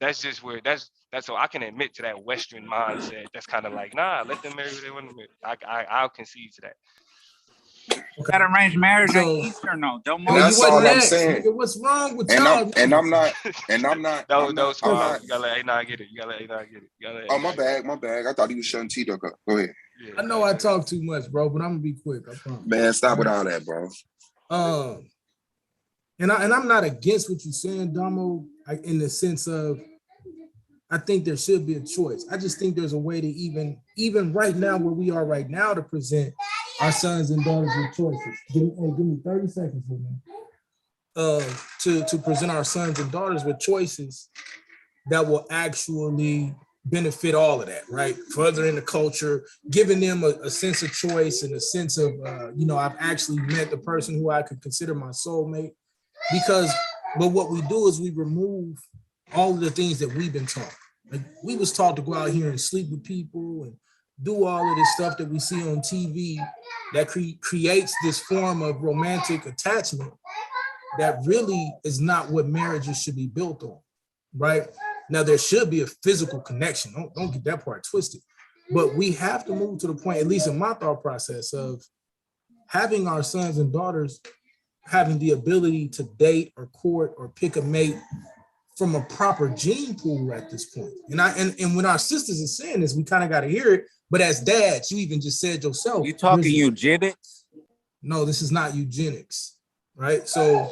that's just where that's so I can admit to that Western mindset. That's kind of like, nah, let them marry who they want to marry. I'll concede to that. That arranged marriage So- ain't Eastern, no. Don't Well, That's you wasn't all I'm next, saying. nigga. What's wrong with And y'all? I'm niggas? not That was I'm small. not. You gotta let A9 get it. You gotta let A9 get it. You gotta let Oh, A9 my bad. I thought he was shutting Tito up. Go ahead. Yeah, I know I talk too much, bro, but I'm gonna be quick. I promise. Man, stop with all that, bro. And I'm not against what you're saying, Damo, in the sense of I think there should be a choice. I just think there's a way to even right now where we are right now to present our sons and daughters with choices. Give me 30 seconds for me. To present our sons and daughters with choices that will actually benefit all of that, right? Furthering the culture, giving them a sense of choice and a sense of, I've actually met the person who I could consider my soulmate. But what we do is we remove all of the things that we've been taught. Like we was taught to go out here and sleep with people and do all of this stuff that we see on TV that creates this form of romantic attachment that really is not what marriages should be built on, right? Now there should be a physical connection. Don't get that part twisted. But we have to move to the point, at least in my thought process, of having our sons and daughters having the ability to date or court or pick a mate from a proper gene pool at this point. And when our sisters are saying this, we kind of got to hear it. But as dads, you even just said yourself. You talking eugenics? No, this is not eugenics, right? So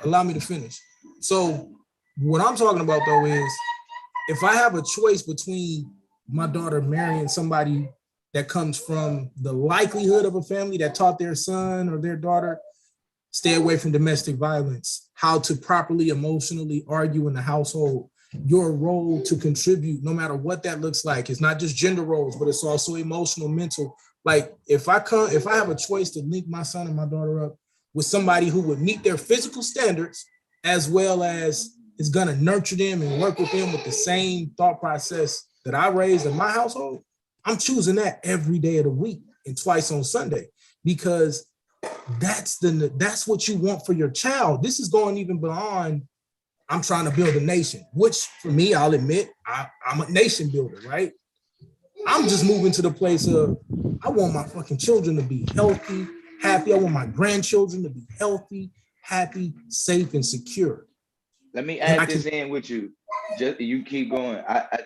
allow me to finish. So what I'm talking about though is if I have a choice between my daughter marrying somebody that comes from the likelihood of a family that taught their son or their daughter stay away from domestic violence, how to properly emotionally argue in the household, your role to contribute, no matter what that looks like. It's not just gender roles, but it's also emotional, mental. Like if I have a choice to link my son and my daughter up with somebody who would meet their physical standards, as well as is gonna nurture them and work with them with the same thought process that I raised in my household, I'm choosing that every day of the week and twice on Sunday, because that's what you want for your child. This is going even beyond I'm trying to build a nation, which for me, I'll admit, I'm a nation builder, right? I'm just moving to the place of I want my fucking children to be healthy, happy. I want my grandchildren to be healthy, happy, safe, and secure. Let me add this in with you. Just you keep going.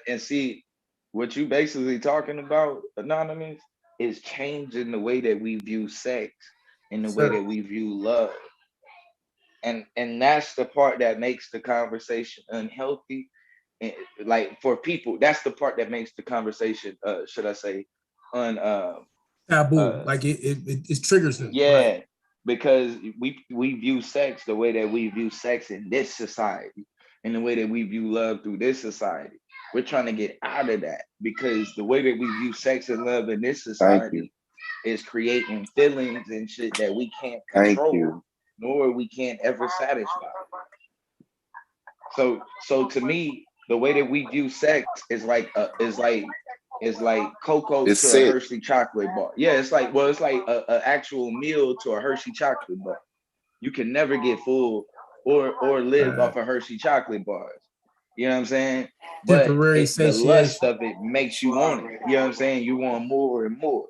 And see what you basically talking about, Anonymous, is changing the way that we view sex and the way that we view love. And that's the part that makes the conversation unhealthy. And like for people, that's the part that makes the conversation, should I say, taboo. Like it triggers him. Yeah, right. because we view sex the way that we view sex in this society, and the way that we view love through this society. We're trying to get out of that because the way that we view sex and love in this society is creating feelings and shit that we can't control, nor we can't ever satisfy. So to me, the way that we view sex is like cocoa It's to a sick. Hershey chocolate bar. Yeah, it's like a actual meal to a Hershey chocolate bar. You can never get full or live off of Hershey chocolate bars. You know what I'm saying? But Temporary the lust satiation. of it makes you want it. You know what I'm saying? You want more and more.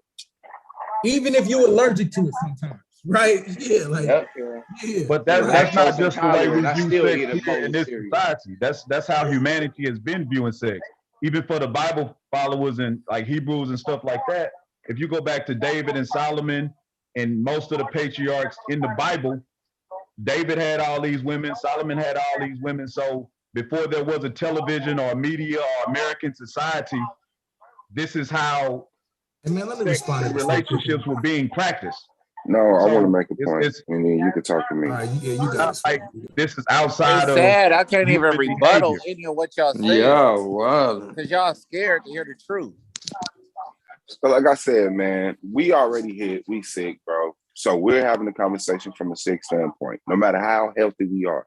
Even if you're allergic to it sometimes, right? Yeah, like yeah. But that's not just the way we view sex eat a here bowl in of this cereal. society. That's how humanity has been viewing sex. Even for the Bible followers and like Hebrews and stuff like that, if you go back to David and Solomon and most of the patriarchs in the Bible, David had all these women, Solomon had all these women. So before there was a television or media or American society, this is how let me respond to this relationships were being practiced. No, I want to So make a point, and then you can talk to me. You got like this is outside It's of sad. I can't even human rebuttal behavior. any of what y'all say. Yeah, wow. Because y'all scared to hear the truth. So like I said, man, we already hit, we sick, bro. So we're having a conversation from a sick standpoint. No matter how healthy we are,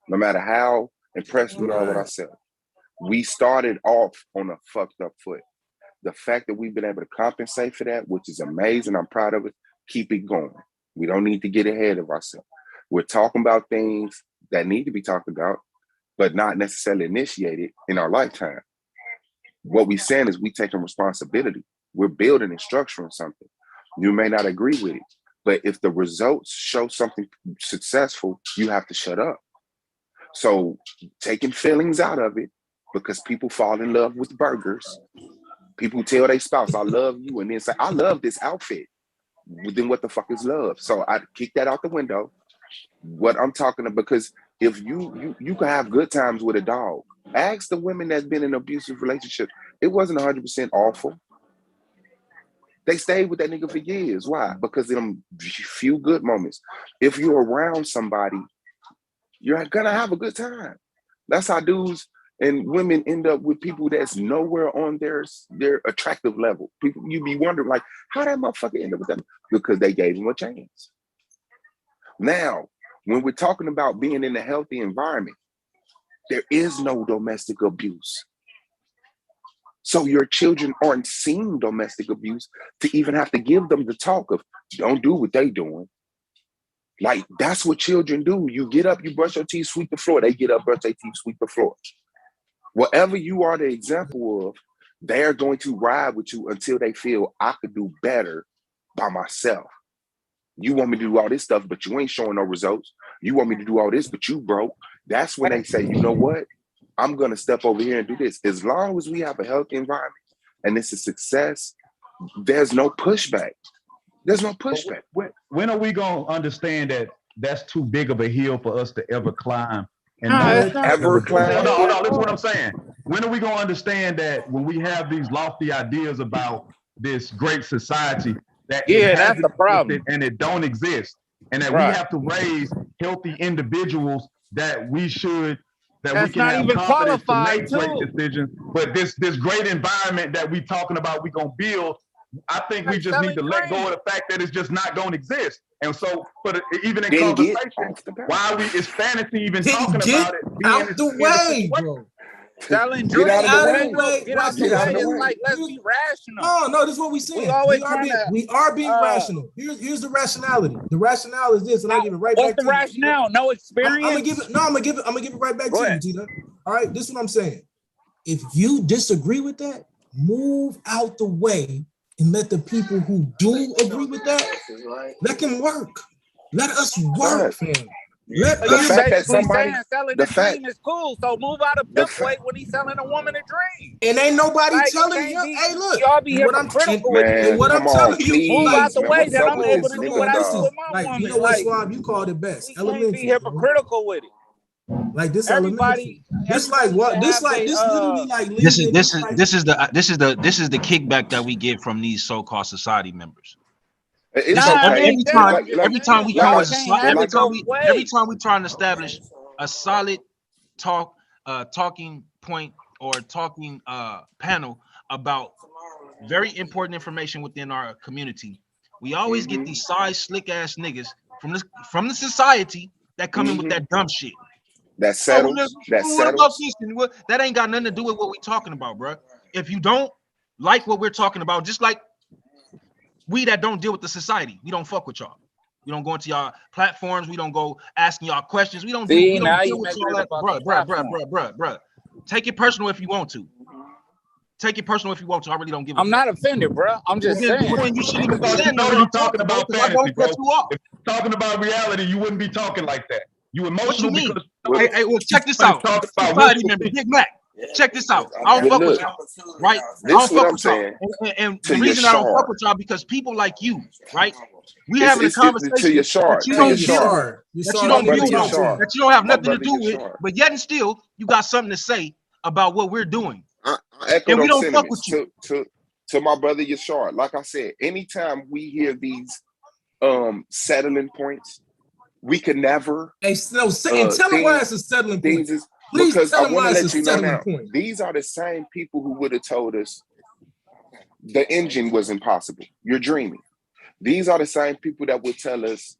no matter how impressed we are with ourselves, we started off on a fucked up foot. The fact that we've been able to compensate for that, which is amazing, I'm proud of it. Keep it going. We don't need to get ahead of ourselves. We're talking about things that need to be talked about, but not necessarily initiated in our lifetime. What we're saying is we taking responsibility. We're building and structuring something. You may not agree with it, but if the results show something successful, you have to shut up. So taking feelings out of it, because people fall in love with burgers. People tell their spouse, I love you, and then say, I love this outfit. Then what the fuck is love? So I kick that out the window. What I'm talking about, because if you can have good times with a dog. Ask the women that's been in abusive relationships. It wasn't 100% awful. They stayed with that nigga for years. Why? Because of them few good moments. If you're around somebody, you're gonna have a good time. That's how dudes and women end up with people that's nowhere on their attractive level. People, you be wondering, like, how that motherfucker end up with them? Because they gave him a chance. Now, when we're talking about being in a healthy environment, there is no domestic abuse. So your children aren't seeing domestic abuse to even have to give them the talk of, don't do what they doing. Like, that's what children do. You get up, you brush your teeth, sweep the floor. They get up, brush their teeth, sweep the floor. Whatever you are the example of, they're going to ride with you until they feel I could do better by myself. You want me to do all this stuff, but you ain't showing no results. You want me to do all this, but you broke. That's when they say, you know what? I'm going to step over here and do this. As long as we have a healthy environment and it's a success, there's no pushback. There's no pushback. When are we going to understand that that's too big of a hill for us to ever climb? And ever climb? Hold on, listen what I'm saying. When are we going to understand that when we have these lofty ideas about this great society, that that's the problem, and it don't exist, and that we have to raise healthy individuals that we should, that that's we can not have even confidence to qualified make great too. decisions. But this great environment that we talking about, we gonna build. I think we just need to let go of the fact that it's just not going to exist. And so, even in conversation, why it's fantasy even talking about it. Out the way, bro. Selling Get out of the way. Get out the way. It's like, let's be rational. No, this is what we saying. We are being rational. Here's the rationality. The rationale is this, and I'll give it right back to you. What's the rationale? No experience. I'm gonna give it right back to you, Tita. All right, this is what I'm saying. If you disagree with that, move out the way and let the people who do agree with that, let them work. Let us work, fam. Let the us fact that somebody, saying selling the dream is cool, so move out of pimp weight when he's selling a woman a dream. And ain't nobody like, telling you, hey, look, y'all be hypocritical with man, it. What I'm telling you, move like, out the way that I'm able to do what I do with my like, woman. you know what, Swab, you called it best. We can't be hypocritical with it. Like this Everybody, elementary. This like what? This like this literally like This is leaving. this is this is the kickback that we get from these so-called society members. It's So okay. every time we come with every time we try and establish a solid talking point or talking panel about very important information within our community, we always get these side slick ass niggas from the society that come in with that dumb shit. That settles. What about this? And that ain't got nothing to do with what we talking about, bro. If you don't like what we're talking about, just like we that don't deal with the society, we don't fuck with y'all. We don't go into y'all platforms. We don't go asking y'all questions. We don't deal with all that, bruh. Take it personal if you want to. Take it personal if you want to. I really don't give a I'm not offended, bro. I'm just saying. You shouldn't even be saying You know that. you're talking about fantasy, bro. Cut you off. If you're talking about reality, you wouldn't be talking like that. You emotional because. Hey, well, check this out. Society member, Big Mac. Check this out. I don't fuck with y'all, right? I don't fuck with y'all. And the reason I don't fuck with y'all because people like you, right? We having a conversation that you don't build on, that you don't have nothing to do with, but yet and still you got something to say about what we're doing. I echo and we those don't fuck with you. To my brother Yashar, like I said, anytime we hear these settling points, we can never. Hey, tell them why it's a settling point. Please because tell I them want why to it's let a you know settling now. point. These are the same people who would have told us the engine was impossible. You're dreaming. These are the same people that would tell us,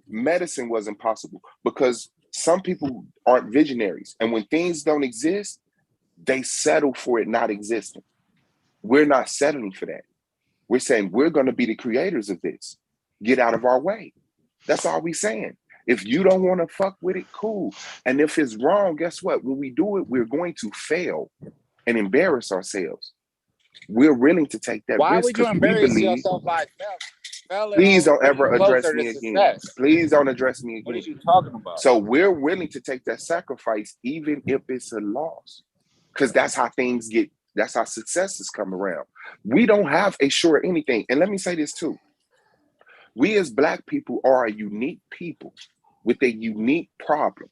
medicine was impossible because some people aren't visionaries, and when things don't exist, they settle for it not existing. We're not settling for that. We're saying we're going to be the creators of this. Get out of our way. That's all we're saying. If you don't want to fuck with it, cool. And if it's wrong, guess what? When we do it, we're going to fail and embarrass ourselves. We're willing to take that Why risk would you because we embarrass believe. yourself like failing? Please don't ever address closer me to again. success? Please don't address me again. What are you talking about? So we're willing to take that sacrifice, even if it's a loss, because that's how things get. That's how successes come around. We don't have a sure anything. And let me say this too. We as Black people are a unique people with a unique problem.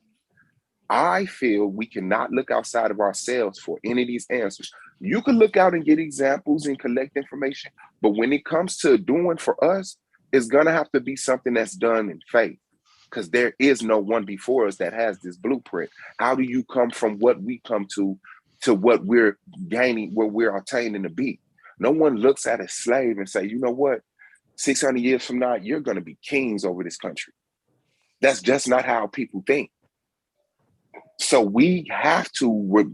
I feel we cannot look outside of ourselves for any of these answers. You can look out and get examples and collect information, but when it comes to doing for us, it's gonna have to be something that's done in faith, because there is no one before us that has this blueprint. How do you come from what we come to what we're gaining, where we're attaining to be? No one looks at a slave and say, you know what, 600 years from now, you're gonna be kings over this country. That's just not how people think. So we have to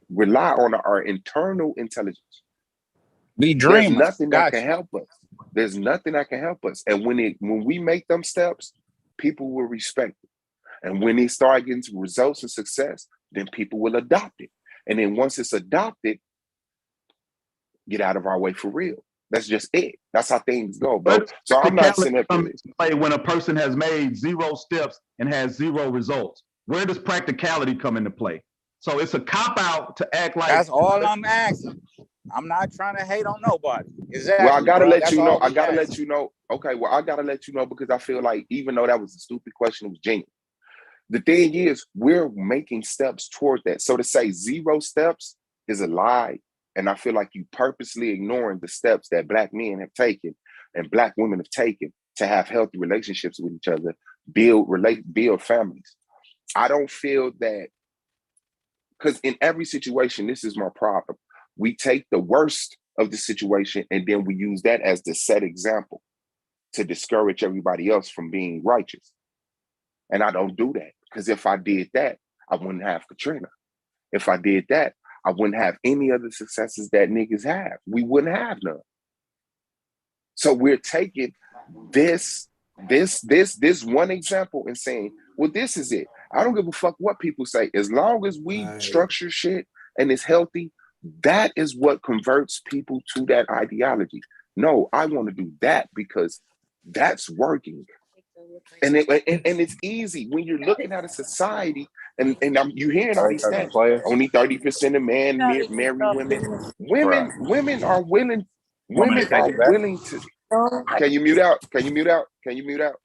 rely on our internal intelligence. There's nothing that can help us. There's nothing that can help us. And when we make them steps, people will respect it. And when they start getting some results and success, then people will adopt it. And then once it's adopted, get out of our way for real. That's just it. That's how things go, bro. So I'm not sitting up here. When a person has made 0 steps and has 0 results, where does practicality come into play? So it's a cop-out to act like— That's all I'm asking. I'm not trying to hate on nobody. Exactly. Well, I gotta let you know. I gotta let you know. Okay, well, I gotta let you know because I feel like even though that was a stupid question, it was genuine. The thing is, we're making steps toward that. So to say 0 steps is a lie. And I feel like you purposely ignoring the steps that Black men have taken and Black women have taken to have healthy relationships with each other, build families. I don't feel that, because in every situation, this is my problem. We take the worst of the situation and then we use that as the set example to discourage everybody else from being righteous. And I don't do that, because if I did that, I wouldn't have Katrina. If I did that, I wouldn't have any other successes that niggas have. We wouldn't have none. So we're taking this one example and saying, well, this is it. I don't give a fuck what people say. As long as we structure shit and it's healthy, that is what converts people to that ideology. No, I want to do that because that's working. And it's easy when you're looking at a society and you hearing all these stats. Only 30% of men marry women. Women are willing. Women are willing to. Can you mute out? Can you mute out? Can you mute out?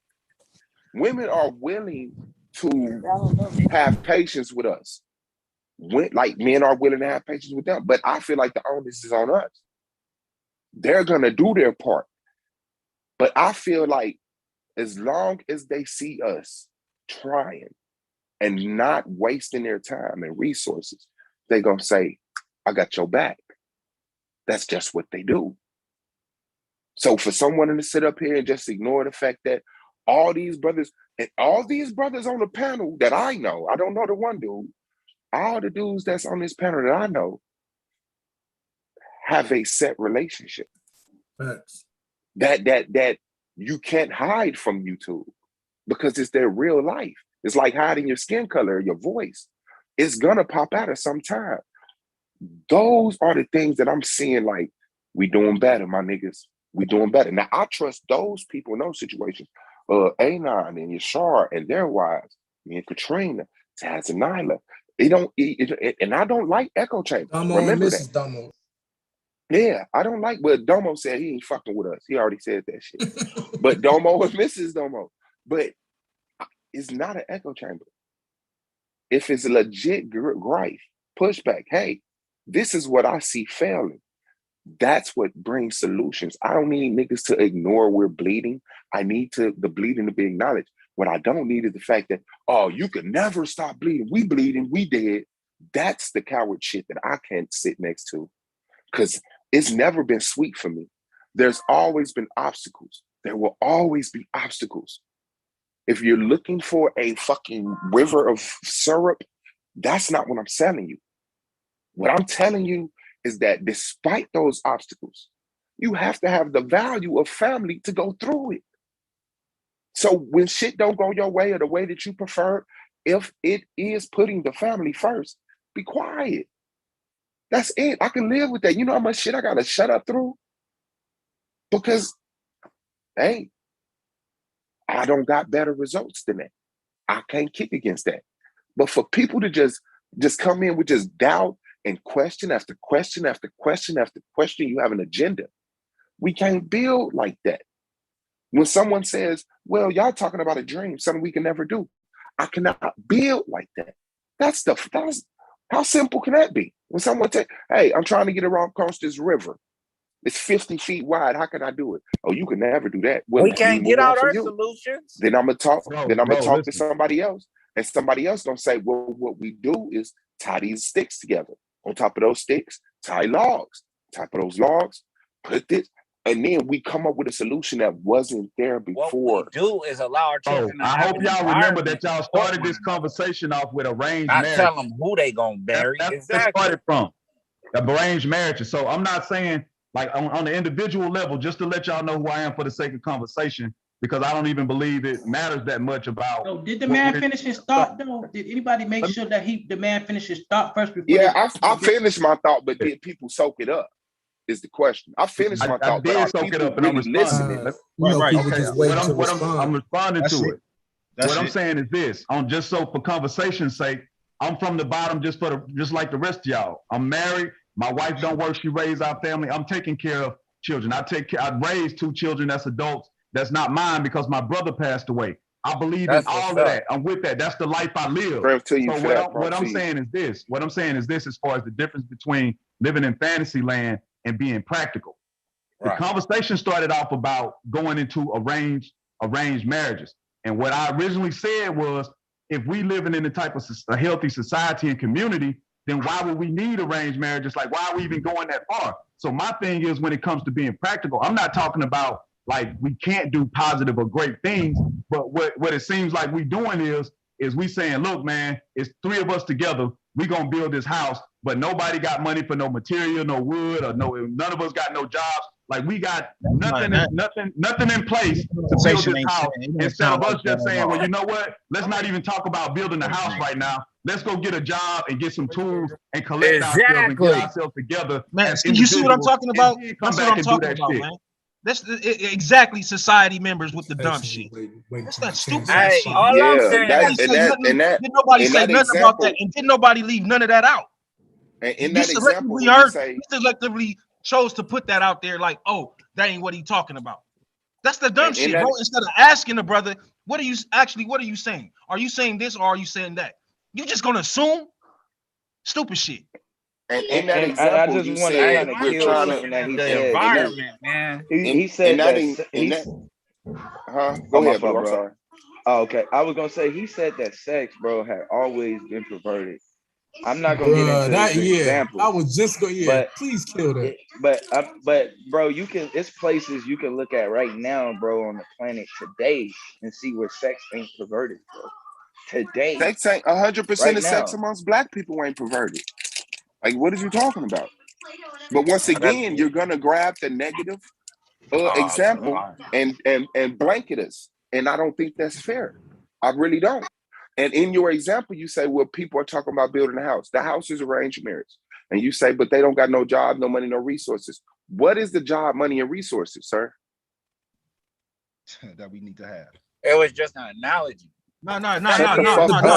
Women are willing to have patience with us. Like men are willing to have patience with them, but I feel like the onus is on us. They're gonna do their part, but I feel like as long as they see us trying and not wasting their time and resources, they're gonna say, "I got your back." That's just what they do. So for someone to sit up here and just ignore the fact that all these brothers on the panel that I know, I don't know the one dude, all the dudes that's on this panel that I know have a set relationship. Facts. That you can't hide from YouTube because it's their real life. It's like hiding your skin color, your voice. It's gonna pop out at some time. Those are the things that I'm seeing like, we doing better, my niggas. We doing better. Now, I trust those people in those situations. Anon and Yashar and their wives, me and Katrina, Taz and Nyla. And I don't like echo chambers. Domo Remember and Mrs. that. Domo. Yeah, I don't like, but Domo said he ain't fucking with us. He already said that shit. But Domo and Mrs. Domo. But it's not an echo chamber. If it's a legit gripe, pushback, hey, this is what I see failing. That's what brings solutions. I don't need niggas to ignore we're bleeding. I need the bleeding to be acknowledged. What I don't need is the fact that, oh, you can never stop bleeding. We bleeding, we dead. That's the coward shit that I can't sit next to. Because it's never been sweet for me. There's always been obstacles. There will always be obstacles. If you're looking for a fucking river of syrup, that's not what I'm selling you. What I'm telling you is that despite those obstacles, you have to have the value of family to go through it. So when shit don't go your way or the way that you prefer, if it is putting the family first, be quiet. That's it. I can live with that. You know how much shit I gotta shut up through? Because, hey, I don't got better results than that. I can't kick against that. But for people to just come in with just doubt and question after question after question after question, you have an agenda. We can't build like that. When someone says, well, y'all talking about a dream, something we can never do. I cannot build like that. That's how simple can that be? When someone says, hey, I'm trying to get across this river. It's 50 feet wide. How can I do it? Oh, you can never do that. Well, we can't get out our solutions. Then I'm gonna talk. Then I'm gonna talk listen. to somebody else, and somebody else gonna say, well, what we do is tie these sticks together. On top of those sticks, tie logs. Top of those logs, put this, and then we come up with a solution that wasn't there before. What we do is allow our children to I have hope an y'all remember that environment y'all started this conversation off with arranged not marriage. tell them who they gonna marry. That's exactly. where it started from. Arranged marriages. So I'm not saying like on the individual level, just to let y'all know who I am for the sake of conversation, because I don't even believe it matters that much about. So did the man finish his thought though? Did anybody make sure that the man finished his thought first before? Yeah, I finished my thought, but did people soak it up? Is the question. I finished my thought, but are people really listening? Right. People Okay. just waiting to I'm respond. responding That's to it. it. That's What I'm it. saying is this: just so for conversation's sake, I'm from the bottom, just like the rest of y'all. I'm married. My wife don't work. She raised our family. I'm taking care of children. I raised 2 children that's adults. That's not mine because my brother passed away. I believe in all of that. I'm with that. That's the life I live. So what I'm saying is this. What I'm saying is this as far as the difference between living in fantasy land and being practical. The conversation started off about going into arranged marriages. And what I originally said was, if we living in the type of a healthy society and community, then why would we need arranged marriages? Like, why are we even going that far? So my thing is, when it comes to being practical, I'm not talking about like we can't do positive or great things, but what it seems like we doing is we saying, look, man, it's 3 of us together. We gonna build this house, but nobody got money for no material, no wood, or none of us got no jobs. Like we got nothing in place to build this house. Instead of us just saying, well, you know what? Let's not even talk about building the house right now. Let's go get a job and get some tools and collect ourselves and get ourselves together. Man, you see what I'm talking about? That's what I'm talking about, man. That's exactly society members with the dumb shit. That's that stupid shit. All I'm saying didn't nobody say nothing about that, and didn't nobody leave none of that out. And in you that example, selectively chose to put that out there like, oh, that ain't what he talking about. That's the dumb shit, bro. Instead of asking the brother, What are you saying? Are you saying this or are you saying that? You just gonna assume stupid shit. And in that And I example, just you want to said kind of we're kill trying to something that he the said. environment, man. He said Go my ahead, fault, bro. I'm bro. sorry. Oh, okay. I was gonna say he said that sex, bro, had always been perverted. I'm not gonna get Bruh, into his I examples, was just going. but Please kill that. but bro, it's places you can look at right now, bro, on the planet today and see where sex ain't perverted, bro. Today, Sex ain't 100% right of sex now. amongst black people ain't perverted. Like, what are you talking about? But once again, you're gonna grab the negative example and blanket us, and I don't think that's fair. I really don't. And in your example, you say, well, people are talking about building a house. The house is arranged marriage. And you say, but they don't got no job, no money, no resources. What is the job, money, and resources, sir? That we need to have. It was just an analogy. No.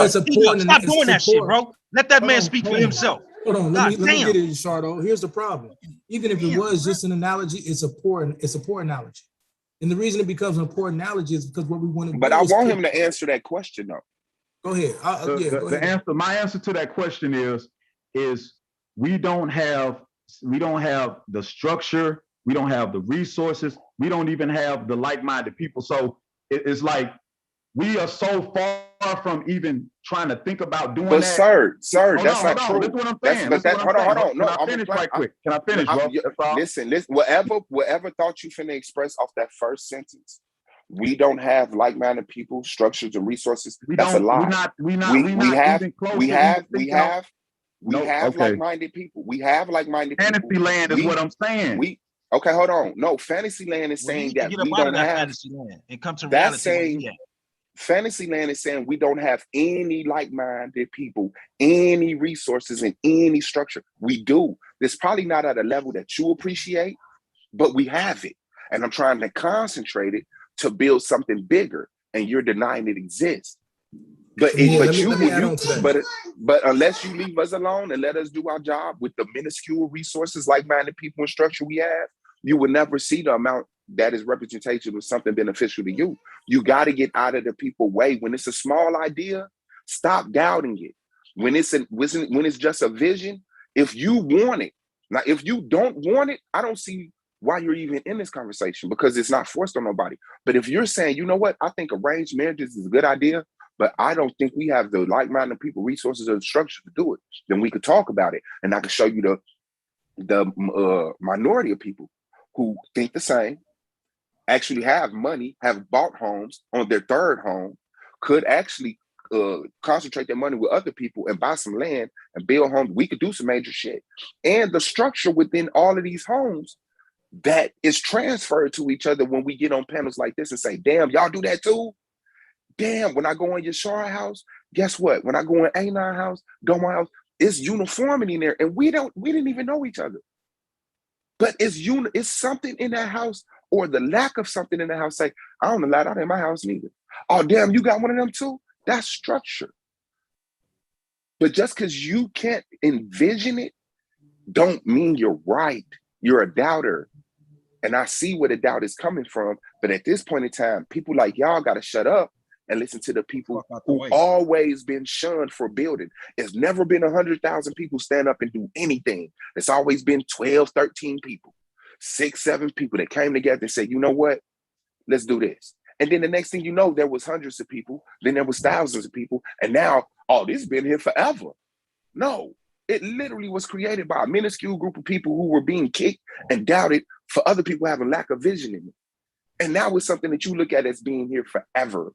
It's important. Stop doing that shit, bro. Let that man speak for himself. Hold on, let me get it, Shardo. Here's the problem. Even if it was just an analogy, it's a poor analogy. And the reason it becomes an important analogy is because what we want to But do I is want him to answer that question, though. Go ahead. Go ahead. My answer to that question is we don't have the structure, we don't have the resources, we don't even have the like-minded people. So it's like we are so far from even trying to think about doing but that. Sir, that's hold not on. true. Listen what I'm That's, saying. but that, hold on. No, Can I finish right quick? Can I finish, bro? That's all. Listen. Whatever thought you finna express off that first sentence, we don't have like-minded people, structures, and resources. That's a lie. We have like-minded people. We have like-minded people. Fantasy land is what I'm saying. Okay, hold on. No, fantasy land is saying that we don't have fantasy land and come to that's reality. saying fantasy land is saying we don't have any like-minded people, any resources, and any structure. We do. It's probably not at a level that you appreciate, but we have it. And I'm trying to concentrate it to build something bigger, and you're denying it exists. But unless you leave us alone and let us do our job with the minuscule resources, like-minded people, and structure we have, you will never see the amount that is representation of something beneficial to you. You got to get out of the people way. When it's a small idea, stop doubting it. When it's just a vision, if you want it, now if you don't want it, I don't see why you're even in this conversation, because it's not forced on nobody. But if you're saying, you know what, I think arranged marriages is a good idea, but I don't think we have the like-minded people, resources, or structure to do it, then we could talk about it. And I can show you the minority of people who think the same, actually have money, have bought homes on their third home, could actually concentrate their money with other people and buy some land and build homes. We could do some major shit. And the structure within all of these homes that is transferred to each other when we get on panels like this and say, damn, y'all do that too? Damn, when I go in your Shara house, guess what? When I go in A9 house, Doma house, it's uniformity in there. And we didn't even know each other. But it's something in that house, or the lack of something in the house. Say, I don't allow that in my house neither. Oh, damn, you got one of them too? That's structure. But just because you can't envision it, don't mean you're right. You're a doubter. And I see where the doubt is coming from. But at this point in time, people like y'all got to shut up and listen to the people who always been shunned for building. It's never been 100,000 people stand up and do anything. It's always been 12, 13 people, 6, 7 people that came together and said, you know what, let's do this. And then the next thing you know, there was hundreds of people, then there was thousands of people. And now, this has been here forever. No, it literally was created by a minuscule group of people who were being kicked and doubted for other people having lack of vision in it. And now it's something that you look at as being here forever.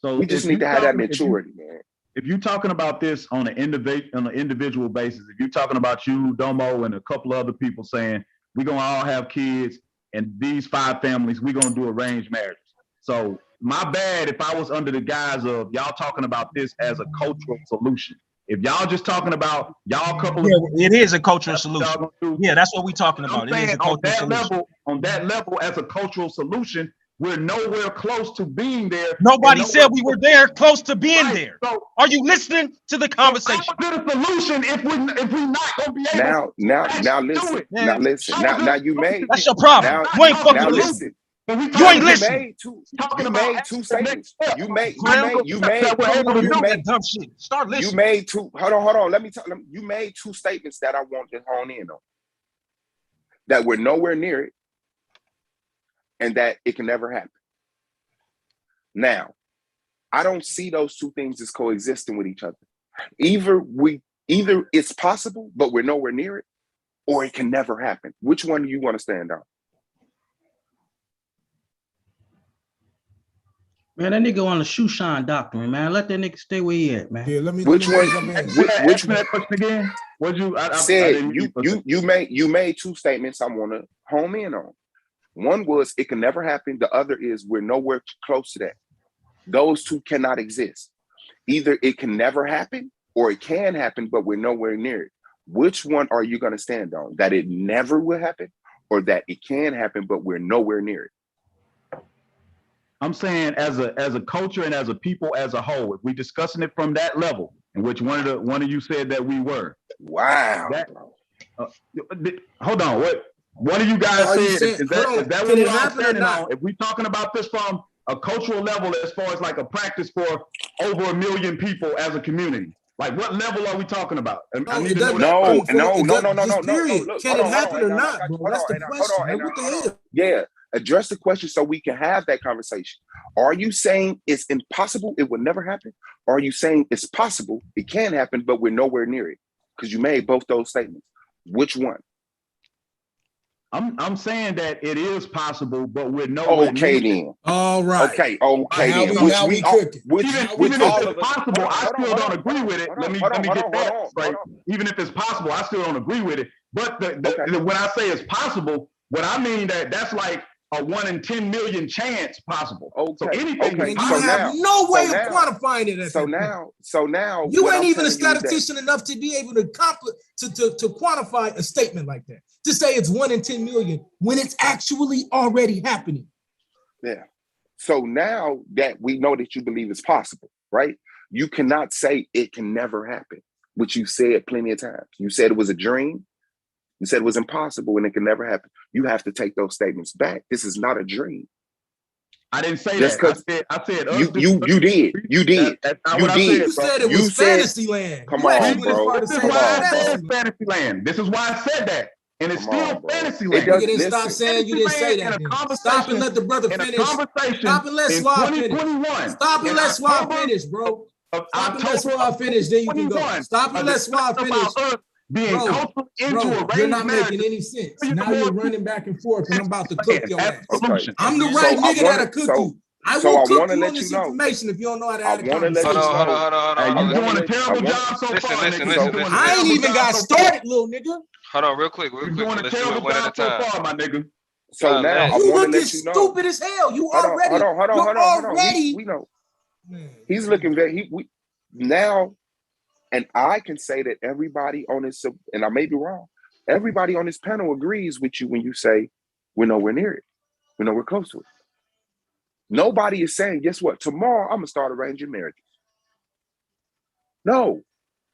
So we just need to have that maturity, man. If you're talking about this on an individual basis, if you're talking about you, Domo, and a couple of other people saying we're gonna all have kids, and these 5 families, we're gonna do arranged marriages. So my bad if I was under the guise of y'all talking about this as a cultural solution. If y'all just talking about y'all couple of it is a cultural solution. Yeah, that's what we're talking about. It is a cultural solution. On that level, as a cultural solution, we're nowhere close to being there. Nobody said we were there close to being there. So, are you listening to the conversation? How is it a solution if we're not gonna be able now listen. Now you made that's your problem. Now you ain't fucking listen. But we You ain't talking, listening. talking You about made two the statements. next step. You made That we're able to do that dumb shit. Start you listening. made two. Hold on. Let me tell you. You made two statements that I want to hone in on. That we're nowhere near it, and that it can never happen. Now, I don't see those two things as coexisting with each other. Either it's possible, but we're nowhere near it, or it can never happen. Which one do you want to stand on? Man, that nigga on the shoe shine doctrine, man. Let that nigga stay where he at, man. Yeah, let me Which one? jump in. Which that question again? What you? I said didn't you made two statements I want to home in on. One was it can never happen. The other is we're nowhere close to that. Those two cannot exist. Either it can never happen or it can happen, but we're nowhere near it. Which one are you going to stand on? That it never will happen, or that it can happen, but we're nowhere near it? I'm saying as a culture and as a people as a whole, if we're discussing it from that level, in which one of you said that we were. Wow. Hold on. What one of you guys said? Is that what we're all standing on? If we're talking about this from a cultural level, as far as like a practice for over 1 million people as a community, like what level are we talking about? I need to know that. No. Period. Look, Can it happen or not, bro? That's the question. Like, what the hell? Yeah. Address the question so we can have that conversation. Are you saying it's impossible, it will never happen? Or are you saying it's possible, it can happen, but we're nowhere near it? Because you made both those statements. Which one? I'm saying that it is possible, but we're nowhere okay near then. it. All right. Okay Now then. we cooking. Even if it's possible, I still don't agree with it. Let me get that straight. Even if it's possible, I still don't agree with it. But when I say it's possible, what I mean that's like a 1 in 10 million chance possible. So anything is possible. You have no way of quantifying it. So now, you ain't even a statistician enough to be able to quantify a statement like that. To say it's 1 in 10 million when it's actually already happening. Yeah. So now that we know that you believe it's possible, right? You cannot say it can never happen, which you said plenty of times. You said it was a dream. You said it was impossible and it can never happen. You have to take those statements back. This is not a dream. I didn't say Just that. I said you did. You did. That's not what I said. You said it was fantasy land. Come on, bro. This is why I said fantasy land. This is why I said that. And it's still fantasy land. You didn't stop saying you didn't say that. Stop and let the brother finish. Stop and let Suave finish. Stop and let Suave finish, bro. Stop and let Suave finish. Then you can go. Stop and let Suave finish. Bro, you're not making any sense. Now you're running back and forth, and I'm about to cook your ass. I'm the right nigga that'll cook you. I will cook you on this information if you don't know how to have a conversation. Hold on. You doing a terrible job so far, nigga. I ain't even got started, little nigga. Hold on, real quick. You're doing a terrible job so far, my nigga. So now you looking stupid as hell. You already. Hold on. We know. He's looking very. Now, and I can say that everybody on this, and I may be wrong. Everybody on this panel agrees with you when you say we're nowhere near it. We're nowhere close to it. Nobody is saying, guess what? Tomorrow I'm gonna start arranging marriages. No,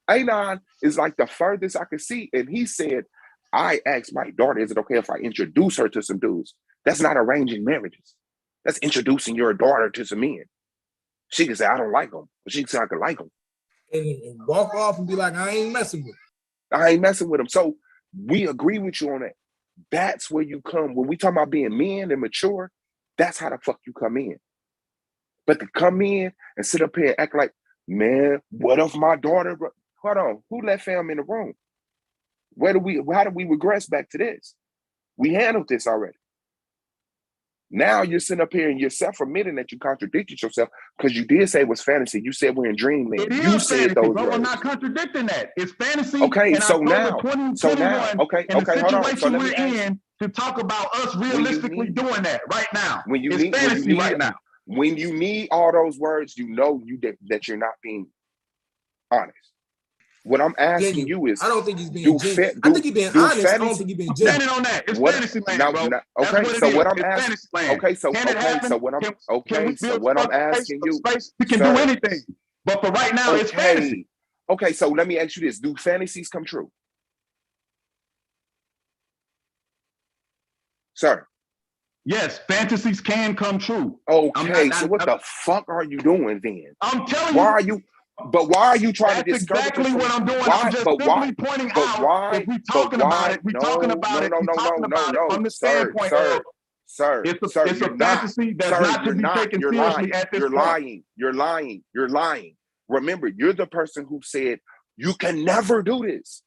Anon is like the furthest I could see, and he said, I asked my daughter, is it okay if I introduce her to some dudes? That's not arranging marriages. That's introducing your daughter to some men. She can say, I don't like them. But she can say, I can like them. And walk off and be like, I ain't messing with them. I ain't messing with them. So we agree with you on that. That's where you come. When we talk about being men and mature, that's how the fuck you come in. But to come in and sit up here and act like, man, what if my daughter... Hold on, who let fam in the room? How do we regress back to this? We handled this already. Now you're sitting up here and you're self-admitting that you contradicted yourself because you did say it was fantasy. You said we're in dreamland. It is you said fantasy, those bro. words. I'm not contradicting that. It's fantasy. Okay, and so October now, 2021, okay, and the hold on. So situation let me we're in to talk about us realistically doing that right now. It's fantasy right now. When you need all those words, you know that you're not being honest. What I'm asking you is, I don't think he's being genuine. I think he's being honest. I don't think he's being genuine. Standing on that. It's fantasy land, bro. Okay, so what I'm asking, so what I'm asking you, we can do anything, but for right now, it's fantasy. Okay, so let me ask you this: do fantasies come true, sir? Yes, fantasies can come true. Okay, so what the fuck are you doing then? I'm telling Why you. are you? But why are you trying to That's discourage us exactly from what I'm doing. why? I'm just But why? simply pointing But out why? if we But talking about why? it, we No, talking about no, it, no, we no, no, talking no, about it no, from the sir, standpoint sir, of sir, sir. it's a You're not, fantasy that's sir. not to You're be not. taken You're seriously lying. at this You're point. lying. You're lying. You're lying. Remember, you're the person who said you can never do this.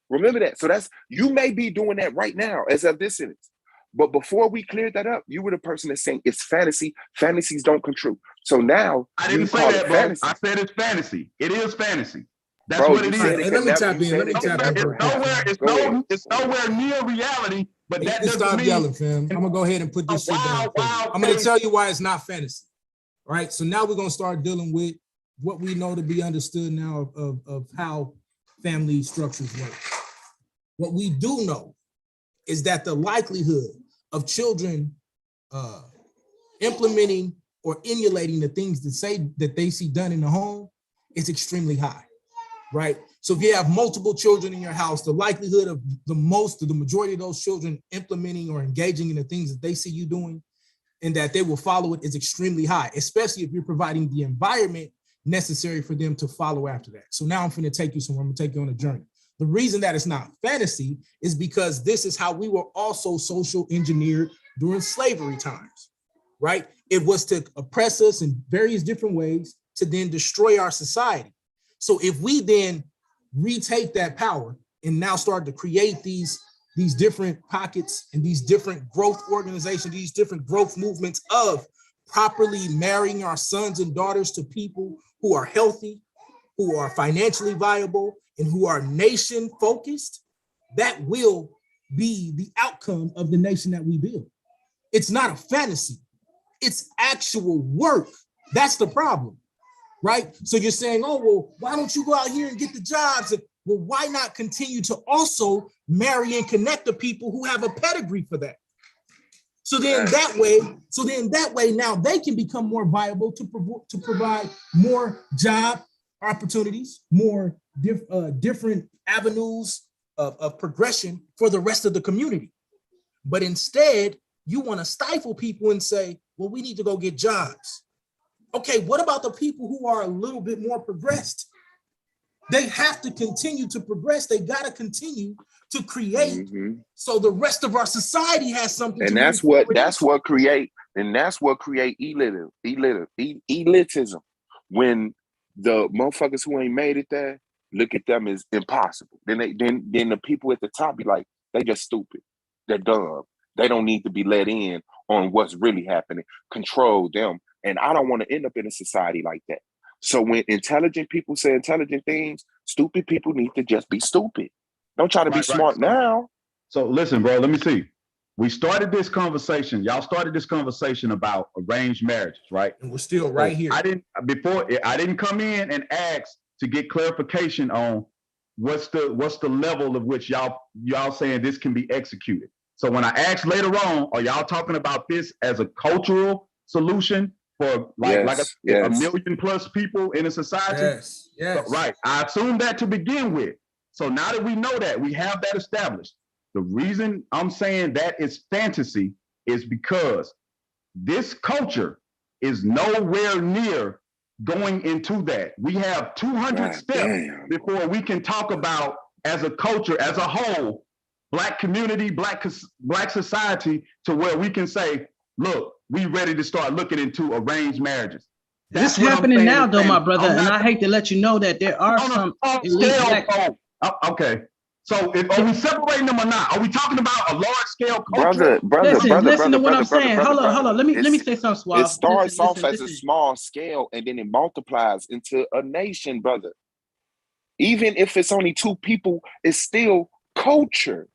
Remember that. So that's you may be doing that right now as of this sentence. But before we cleared that up, you were the person that's saying it's fantasy. Fantasies don't come true. So now I you didn't say call that, it bro. fantasy. I said it's fantasy. It is fantasy. That's Bro, what you it said is. it Hey, can let me never. tap You in. said Let me it can tap in never real quick, happen. fam. It's nowhere near reality, but Hey, that you doesn't stop mean yelling, fam. I'm gonna go ahead and put this shit down for you. I'm gonna tell you why it's not fantasy. All right. So now we're gonna start dealing with what we know to be understood now of how family structures work. What we do know is that the likelihood of children implementing or emulating the things that they see done in the home is extremely high, right? So if you have multiple children in your house, the likelihood of the majority of those children implementing or engaging in the things that they see you doing and that they will follow it is extremely high, especially if you're providing the environment necessary for them to follow after that. So now I'm going to take you somewhere. I'm going to take you on a journey. The reason that it's not fantasy is because this is how we were also social engineered during slavery times, right? It was to oppress us in various different ways to then destroy our society. So if we then retake that power and now start to create these different pockets and these different growth organizations, these different growth movements of properly marrying our sons and daughters to people who are healthy, who are financially viable, and who are nation focused, that will be the outcome of the nation that we build. It's not a fantasy. It's actual work. That's the problem, right? So you're saying, oh, well, why don't you go out here and get the jobs? Well, why not continue to also marry and connect the people who have a pedigree for that? So then that way, now they can become more viable to provide more job opportunities, more different avenues of progression for the rest of the community. But instead, you want to stifle people and say, well, we need to go get jobs. Okay, what about the people who are a little bit more progressed? They have to continue to progress. They got to continue to create so the rest of our society has something And to that's what create elitism. When the motherfuckers who ain't made it there look at them as impossible. Then the people at the top be like, they just stupid. They're dumb. They don't need to be let in on what's really happening. Control them. And I don't want to end up in a society like that. So when intelligent people say intelligent things, stupid people need to just be stupid. Don't try to be smart now. So listen, bro, let me see. We started this conversation. Y'all started this conversation about arranged marriages, right? And we're still right here. I didn't come in and ask to get clarification on what's the level of which y'all saying this can be executed. So when I asked later on, are y'all talking about this as a cultural solution for a million plus people in a society? Yes. Right. I assumed that to begin with. So now that we know that, we have that established. The reason I'm saying that is fantasy is because this culture is nowhere near going into that. We have 200 steps before we can talk about, as a culture, as a whole, Black community, Black society, to where we can say, look, we ready to start looking into arranged marriages. This happening now, though, my brother, and I hate to let you know that there are some elite Black. Okay. So are we separating them or not? Are we talking about a large scale culture? Listen to what I'm saying. Hold on. Let me say something, Suave. It starts off as a small scale and then it multiplies into a nation, brother. Even if it's only 2 people, it's still culture.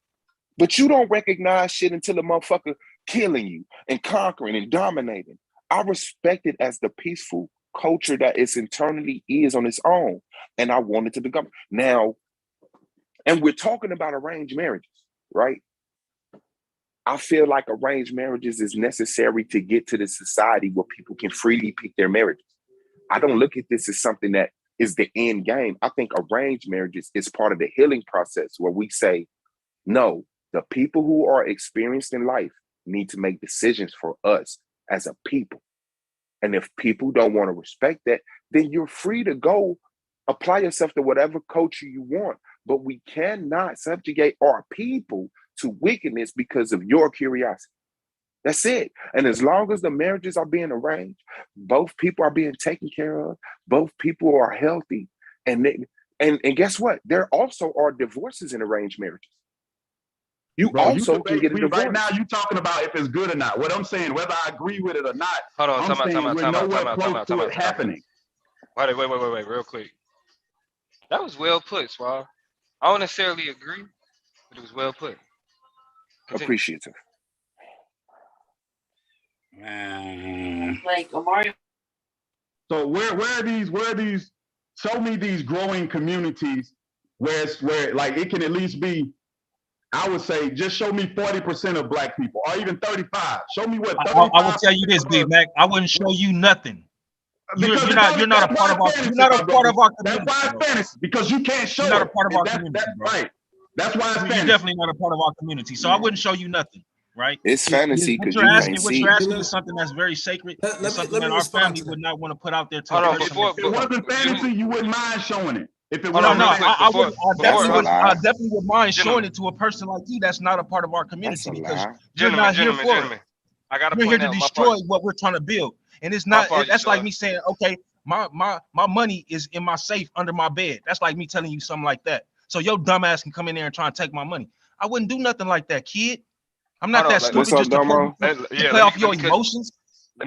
But you don't recognize shit until a motherfucker killing you and conquering and dominating. I respect it as the peaceful culture that it internally is on its own. And I want it to become. Now, and we're talking about arranged marriages, right? I feel like arranged marriages is necessary to get to the society where people can freely pick their marriages. I don't look at this as something that is the end game. I think arranged marriages is part of the healing process where we say, no, the people who are experienced in life, need to make decisions for us as a people. And if people don't want to respect that, then you're free to go apply yourself to whatever culture you want. But we cannot subjugate our people to wickedness because of your curiosity. That's it. And as long as the marriages are being arranged, both people are being taken care of, both people are healthy, and guess what? There also are divorces in arranged marriages. You Bro, also can get a divorce. right now, you talking about if it's good or not. What I'm saying, whether I agree with it or not, Hold on, I'm saying we're nowhere close to it time out. happening. Wait, real quick. That was well put, Swab. I don't necessarily agree, but it was well put. Continue. Appreciative. Like Omari. So where are these? Show me these growing communities where like it can at least be. I would say just show me 40% of black people, or even 35. Show me what 35. I will tell you this, Big Mac. I wouldn't show you nothing. You're not a part of our community. That's why it's fantasy, because you can't show You're not it. a part of our That's community. right. That's why it's You're fantasy. definitely not a part of our community. So I wouldn't show you nothing, right? It's fantasy because you can't What see. you're asking is something that's very sacred. It's something that our family would not want to put out there. Hold on, if it wasn't fantasy, you wouldn't mind showing it. If it Hold on, wasn't, I definitely would mind showing it to a person like you that's not a part of our community, because you're not here for it. I gotta You're here point to out destroy what we're trying to build, and it's not. That's like me saying, okay, my money is in my safe under my bed. That's like me telling you something like that. So your dumb ass can come in there and try and take my money. I wouldn't do nothing like that, kid. I'm not that stupid just to play off your emotions.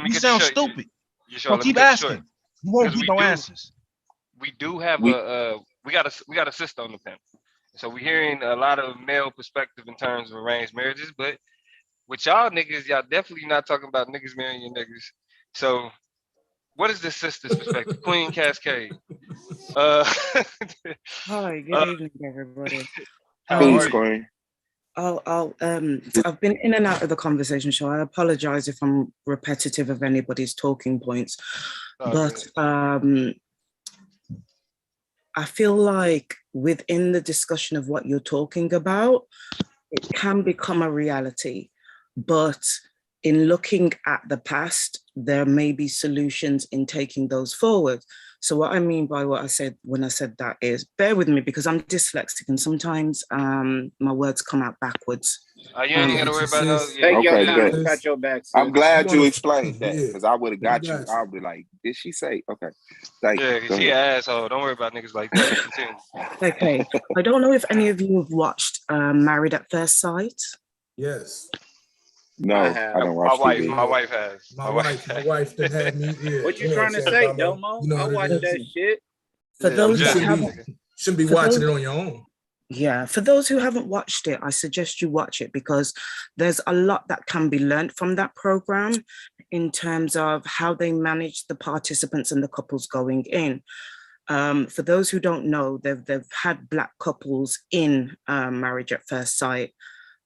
You sound stupid. So keep asking. You won't get no answers. We do have we got a sister on the panel. So we're hearing a lot of male perspective in terms of arranged marriages, but with y'all niggas, y'all definitely not talking about niggas marrying your niggas. So what is the sister's perspective? Queen Cascade. Hi, good evening, everybody. Please, Queen. I've been in and out of the conversation, so I apologize if I'm repetitive of anybody's talking points. But I feel like within the discussion of what you're talking about, it can become a reality. But in looking at the past, there may be solutions in taking those forward. So what I mean by what I said when I said that is, bear with me because I'm dyslexic and sometimes my words come out backwards. You ain't gotta worry about those. Okay, good. Got your back. I'm glad you explained that, because I would have got you. I'll be like, did she say? Okay. Thank you. Yeah, she an asshole. Don't worry about niggas like that. Continue. Okay. I don't know if any of you have watched Married at First Sight. Yes. No, I don't watch TV. My wife has. My wife that had me. Yeah, what you trying to say, Domo? I watch that shit. For those that haven't, shouldn't be watching it on your own. Yeah, for those who haven't watched it, I suggest you watch it because there's a lot that can be learned from that program in terms of how they manage the participants and the couples going in. For those who don't know, they've had Black couples in Marriage at First Sight.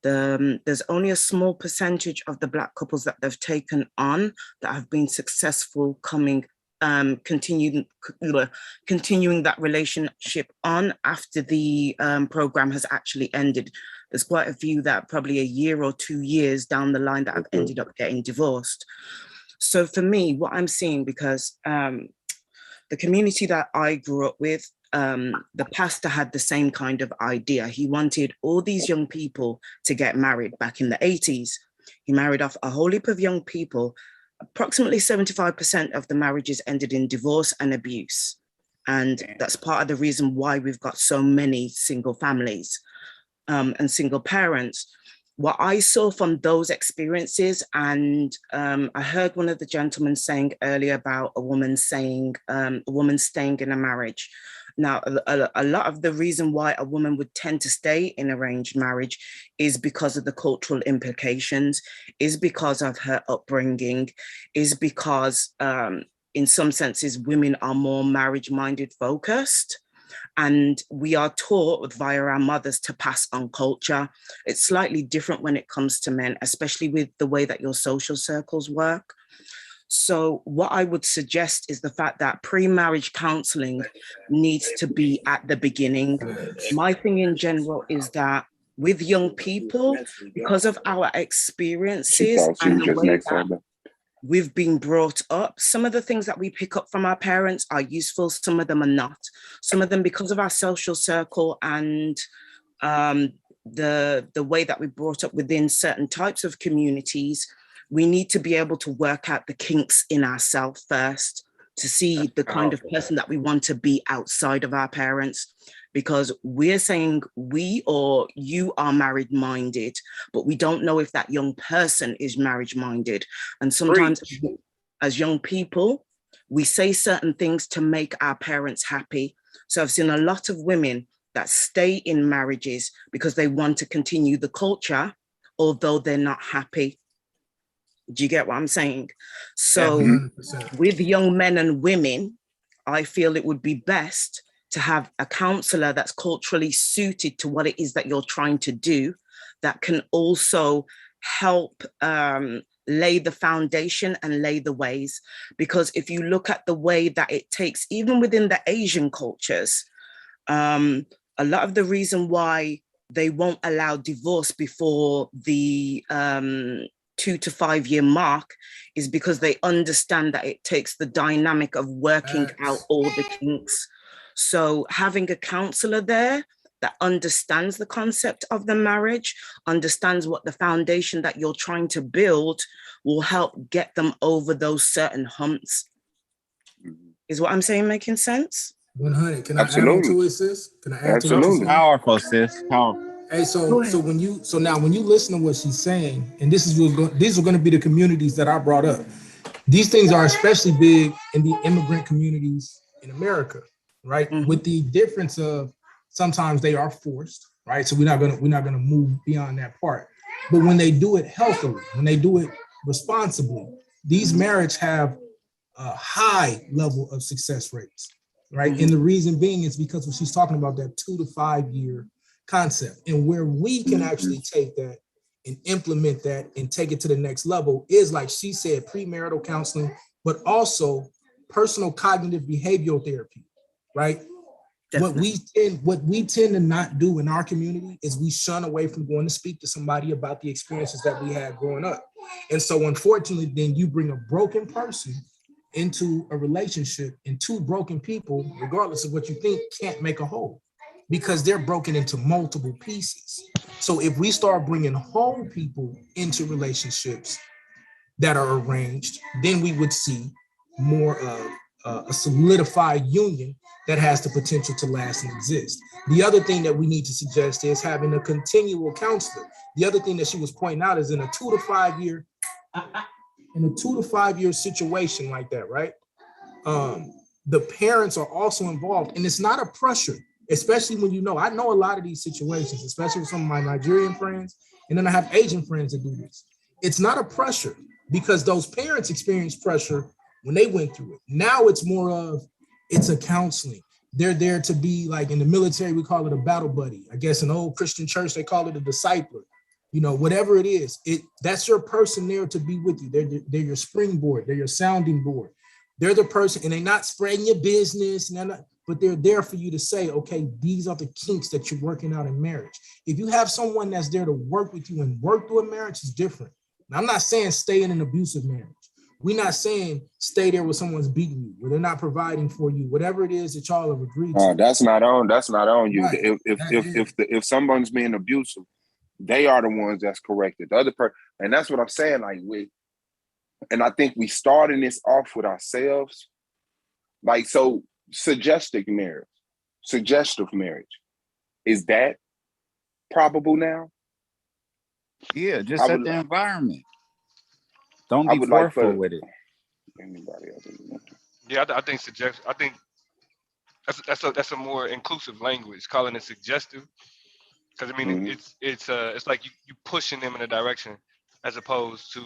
There's only a small percentage of the Black couples that they've taken on that have been successful continuing that relationship on after the program has actually ended. There's quite a few that probably a year or 2 years down the line that have ended up getting divorced. So for me, what I'm seeing, because the community that I grew up with, the pastor had the same kind of idea. He wanted all these young people to get married back in the 80s. He married off a whole heap of young people. Approximately 75% of the marriages ended in divorce and abuse. And that's part of the reason why we've got so many single families and single parents. What I saw from those experiences, and I heard one of the gentlemen saying earlier about a woman staying in a marriage. Now, a lot of the reason why a woman would tend to stay in arranged marriage is because of the cultural implications, is because of her upbringing, is because in some senses, women are more marriage-minded focused. And we are taught via our mothers to pass on culture. It's slightly different when it comes to men, especially with the way that your social circles work. So what I would suggest is the fact that pre-marriage counseling needs to be at the beginning. My thing in general is that with young people, because of our She experiences thought she and was the just way next that on the. we've been brought up, some of the things that we pick up from our parents are useful, some of them are not. Some of them, because of our social circle and the way that we brought up within certain types of communities, we need to be able to work out the kinks in ourselves first to see the kind of person that we want to be outside of our parents. Because we're saying we or you are married minded, but we don't know if that young person is marriage minded. And sometimes as young people, we say certain things to make our parents happy. So I've seen a lot of women that stay in marriages because they want to continue the culture, although they're not happy. Do you get what I'm saying? So 100%. with young men and women, I feel it would be best to have a counselor that's culturally suited to what it is that you're trying to do, that can also help lay the foundation and lay the ways. Because if you look at the way that it takes, even within the Asian cultures, a lot of the reason why they won't allow divorce before the 2 to 5 year mark is because they understand that it takes the dynamic of working out all the kinks. So having a counselor there that understands the concept of the marriage, understands what the foundation that you're trying to build, will help get them over those certain humps. Is what I'm saying making sense? 100. Can I add on to it, sis? Can I add to what you're saying? Powerful, sis. Powerful. Hey, so now when you listen to what she's saying, and these are going to be the communities that I brought up. These things are especially big in the immigrant communities in America, right? With the difference of sometimes they are forced, right? So we're not gonna move beyond that part. But when they do it healthily, when they do it responsibly, these marriages have a high level of success rates, right? And the reason being is because when she's talking about that 2 to 5 year concept, and where we can actually take that and implement that and take it to the next level is, like she said, premarital counseling, but also personal cognitive behavioral therapy, right? What we tend to not do in our community is we shun away from going to speak to somebody about the experiences that we had growing up. And so unfortunately, then you bring a broken person into a relationship, and two broken people, regardless of what you think, can't make a whole because they're broken into multiple pieces. So if we start bringing whole people into relationships that are arranged, then we would see more of a solidified union that has the potential to last and exist. The other thing that we need to suggest is having a continual counselor. The other thing that she was pointing out is in a 2 to 5 year situation like that, right? The parents are also involved, and it's not a pressure, especially when I know a lot of these situations, especially with some of my Nigerian friends, and then I have Asian friends that do this. It's not a pressure because those parents experienced pressure when they went through it. Now it's more of, it's a counseling. They're there to be, like in the military, we call it a battle buddy. I guess in old Christian church, they call it a discipler. Whatever it is, that's your person there to be with you. They're your springboard. They're your sounding board. They're the person, and they're not spreading your business, but they're there for you to say, okay, these are the kinks that you're working out in marriage. If you have someone that's there to work with you and work through a marriage, is different. Now, I'm not saying stay in an abusive marriage. We're not saying stay there where someone's beating you, where they're not providing for you, whatever it is that y'all have agreed to. That's not on you. Right. If someone's being abusive, they are the ones that's corrected. The other person, and that's what I'm saying. And I think we starting this off with ourselves. So suggestive marriage, is that probable now? Yeah, just set the environment. Don't be forceful with it. Anybody else? Yeah, I think I think that's a more inclusive language, calling it suggestive, because I mean it's like you pushing them in a direction as opposed to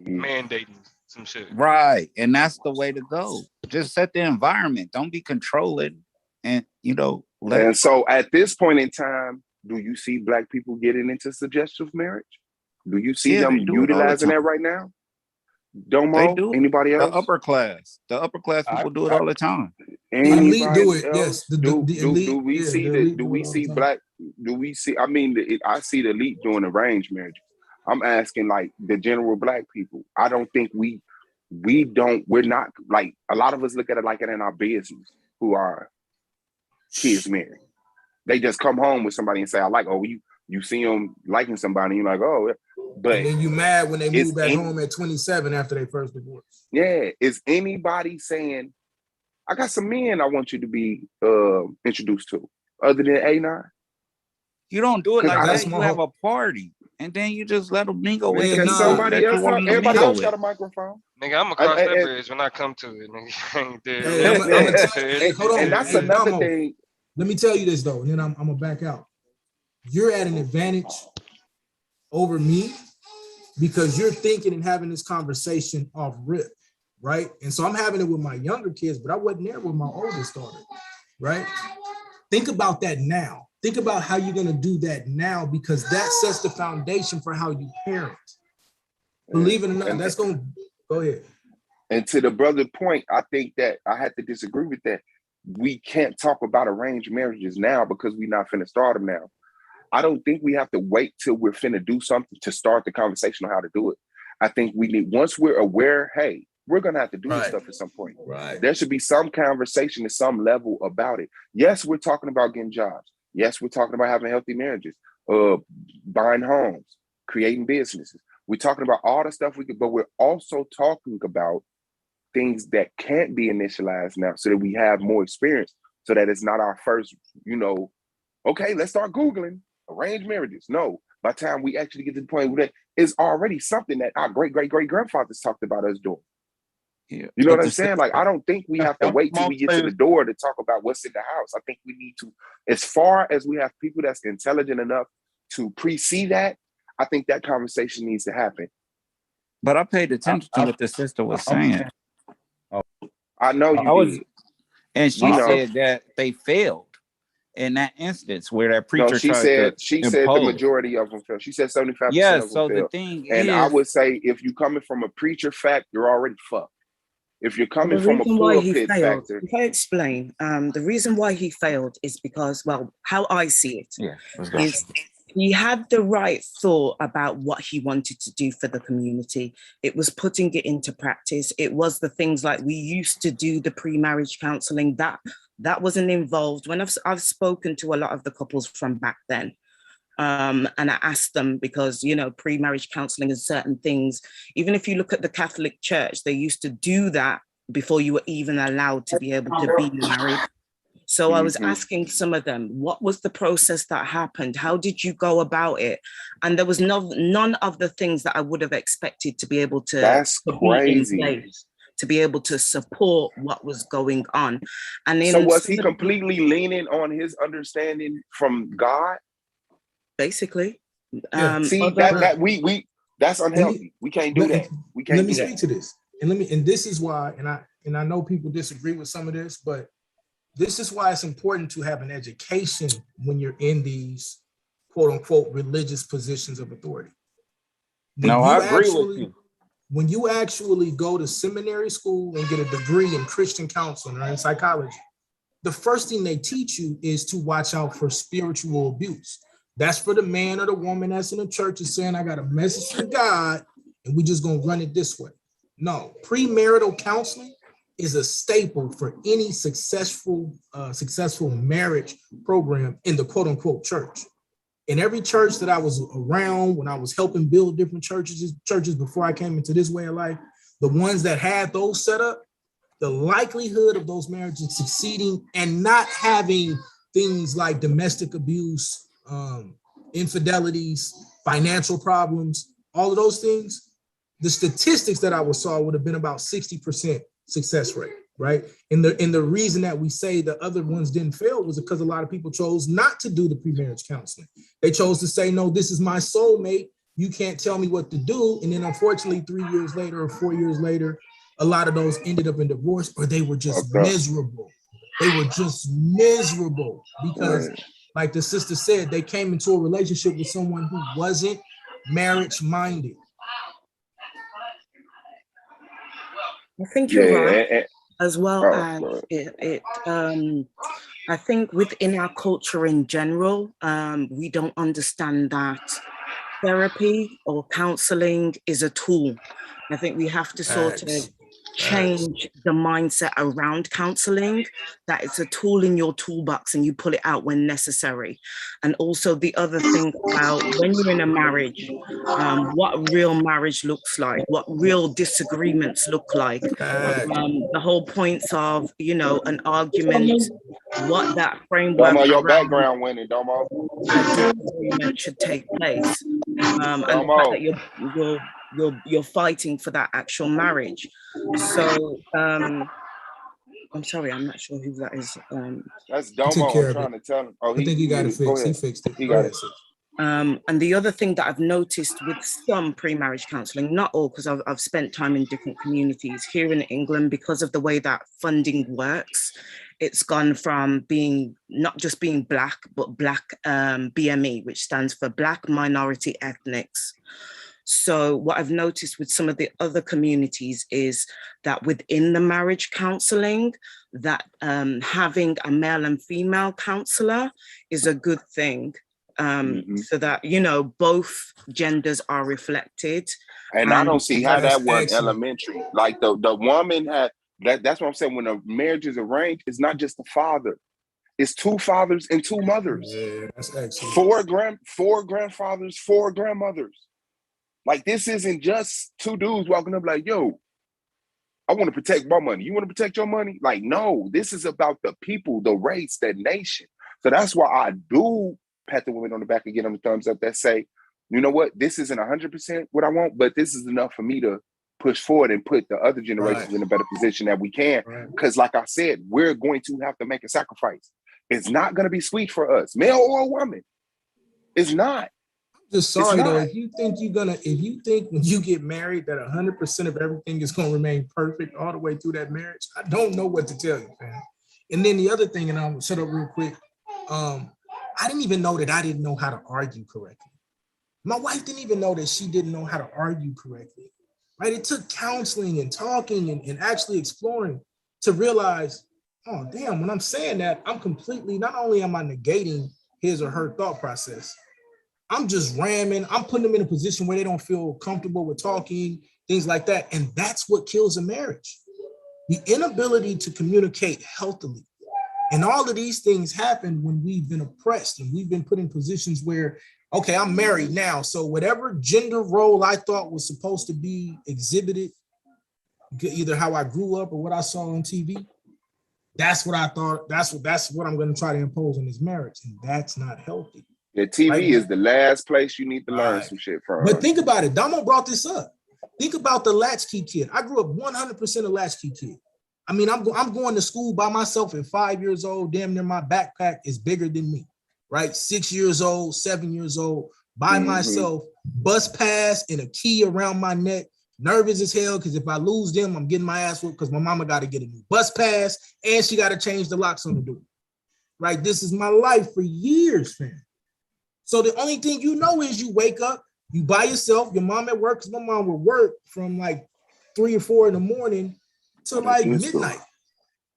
mandating some shit. Right, and that's the way to go. Just set the environment. Don't be controlling, and And so at this point in time, do you see Black people getting into suggestive marriage? Do you see them utilizing that right now? Domo, they do. Anybody else? The upper class people do it all the time. The elite do it. Yes. The elite, do we see do we see? I mean, I see the elite doing arranged marriages. I'm asking like the general black people. I don't think we're not like, a lot of us look at it like it in our business who are kids married. They just come home with somebody and say, I like, oh, you see them liking somebody, you're like, oh, but and then you mad when they move back home at 27 after they first divorce. Yeah. Is anybody saying, I got some men I want you to be introduced to other than A9? You don't do it like that. You have a party, and then you just let them mingle with the people somebody else. Everybody else got a with. microphone. Nigga, I'm across that bridge when I come to it. Nigga. Hold on. And that's another thing. Let me tell you this though, and then I'm gonna back out. You're at an advantage over me because you're thinking and having this conversation off rip, right? And so I'm having it with my younger kids, but I wasn't there with my oldest daughter, right? Think about that now. Think about how you're gonna do that now, because that sets the foundation for how you parent. Believe it or not, that's gonna go ahead. And to the brother point, I think that I had to disagree with that. We can't talk about arranged marriages now because we're not finna start them now. I don't think we have to wait till we're finna do something to start the conversation on how to do it. I think we need, once we're aware, hey, we're gonna have to do this stuff at some point. Right. There should be some conversation at some level about it. Yes, we're talking about getting jobs. Yes, we're talking about having healthy marriages, buying homes, creating businesses. We're talking about all the stuff we could, but we're also talking about things that can't be initialized now so that we have more experience, so that it's not our first, okay, let's start Googling arranged marriages. No, by the time we actually get to the point where that is already something that our great-great-great-grandfathers talked about us doing. Yeah. You know what I'm saying? Like, I don't think we have to wait till we get to the door to talk about what's in the house. I think we need to, as far as we have people that's intelligent enough to pre-see that, I think that conversation needs to happen. But I paid attention to what the sister was saying. I know you did. And she said that they failed in that instance where that preacher she said the majority of them failed. She said 75% of them so failed. The thing and is, I would say if you're coming from a preacher fact, you're already fucked. If you're coming from a pulpit factor. If I explain, the reason why he failed is because, well, how I see it is he had the right thought about what he wanted to do for the community. It was putting it into practice. It was the things like we used to do, the pre-marriage counseling, that wasn't involved. When I've spoken to a lot of the couples from back then, and I asked them, because, pre-marriage counseling is certain things. Even if you look at the Catholic Church, they used to do that before you were even allowed to be able to be married. So I was asking some of them, what was the process that happened? How did you go about it? And there was none of the things that I would have expected to be able to, that's crazy. Be in place, to be able to support what was going on. And so was he completely leaning on his understanding from God? Basically. See, that's unhealthy. We can't do that. We can't. Let me speak to this, and this is why, and I know people disagree with some of this, but this is why it's important to have an education when you're in these quote unquote religious positions of authority. I agree with you. When you actually go to seminary school and get a degree in Christian counseling or in psychology, the first thing they teach you is to watch out for spiritual abuse. That's for the man or the woman that's in the church is saying, I got a message from God and we just gonna run it this way. No, premarital counseling is a staple for any successful marriage program in the quote unquote church. In every church that I was around, when I was helping build different churches before I came into this way of life, the ones that had those set up, the likelihood of those marriages succeeding and not having things like domestic abuse, infidelities, financial problems, all of those things, the statistics that I saw would have been about 60% success rate, right? And the reason that we say the other ones didn't fail was because a lot of people chose not to do the pre-marriage counseling. They chose to say, no, this is my soulmate. You can't tell me what to do. And then unfortunately, 3 years later or 4 years later, a lot of those ended up in divorce, or they were just miserable. They were just miserable because, like the sister said, they came into a relationship with someone who wasn't marriage-minded. I think you're right, as well as I think within our culture in general, we don't understand that therapy or counseling is a tool. I think we have to sort of change the mindset around counseling, that it's a tool in your toolbox and you pull it out when necessary. And also the other thing about when you're in a marriage, what real marriage looks like, what real disagreements look like, the whole points of, you know, an argument, what that framework Domo, your around background winning, Domo. a disagreement should take place, and the fact Domo. that you're fighting for that actual marriage. So I'm sorry, I'm not sure who that is. That's He took Domo. care I'm of trying it. to tell him. Oh, I think he got it go fixed. He ahead. fixed it. He Go got ahead, it. sis. And the other thing that I've noticed with some pre-marriage counselling, not all, because I've spent time in different communities here in England, because of the way that funding works, it's gone from being not just being Black, but Black BME, which stands for Black Minority Ethnics. So what I've noticed with some of the other communities is that within the marriage counselling, that having a male and female counsellor is a good thing. So that, you know, both genders are reflected. And I don't see how that was elementary. Like the woman had that's what I'm saying. When a marriage is arranged, it's not just the father. It's two fathers and two mothers. Yeah, that's excellent. Four grandfathers, four grandmothers. Like, this isn't just two dudes walking up like, yo, I want to protect my money. You want to protect your money? Like, no, this is about the people, the race, the nation. So that's why I do pat the women on the back and get them the thumbs up that say, you know what, this isn't 100% what I want, but this is enough for me to push forward and put the other generations in a better position that we can. Because like I said, we're going to have to make a sacrifice. It's not going to be sweet for us, male or woman. It's not. Just sorry though, if you think when you get married that 100% of everything is gonna remain perfect all the way through that marriage, I don't know what to tell you, man. And then the other thing, and I'll shut up real quick. I didn't even know that I didn't know how to argue correctly. My wife didn't even know that she didn't know how to argue correctly. Right? It took counseling and talking and actually exploring to realize, oh damn, when I'm saying that, I'm completely, not only am I negating his or her thought process, I'm just ramming. I'm putting them in a position where they don't feel comfortable with talking, things like that. And that's what kills a marriage. The inability to communicate healthily. And all of these things happen when we've been oppressed and we've been put in positions where, okay, I'm married now. So whatever gender role I thought was supposed to be exhibited, either how I grew up or what I saw on TV, that's what I thought, that's what I'm going to try to impose on this marriage. And that's not healthy. The TV is the last place you need to learn some shit from. But think about it. Damo brought this up. Think about the latchkey kid. I grew up 100% a latchkey kid. I mean, I'm going to school by myself at 5 years old. Damn near my backpack is bigger than me, right? 6 years old, 7 years old, by myself, bus pass and a key around my neck. Nervous as hell because if I lose them, I'm getting my ass whooped because my mama got to get a new bus pass and she got to change the locks on the door, right? This is my life for years, fam. So the only thing you know is you wake up, you by yourself, your mom at work, because my mom would work from like 3 or 4 in the morning to like midnight.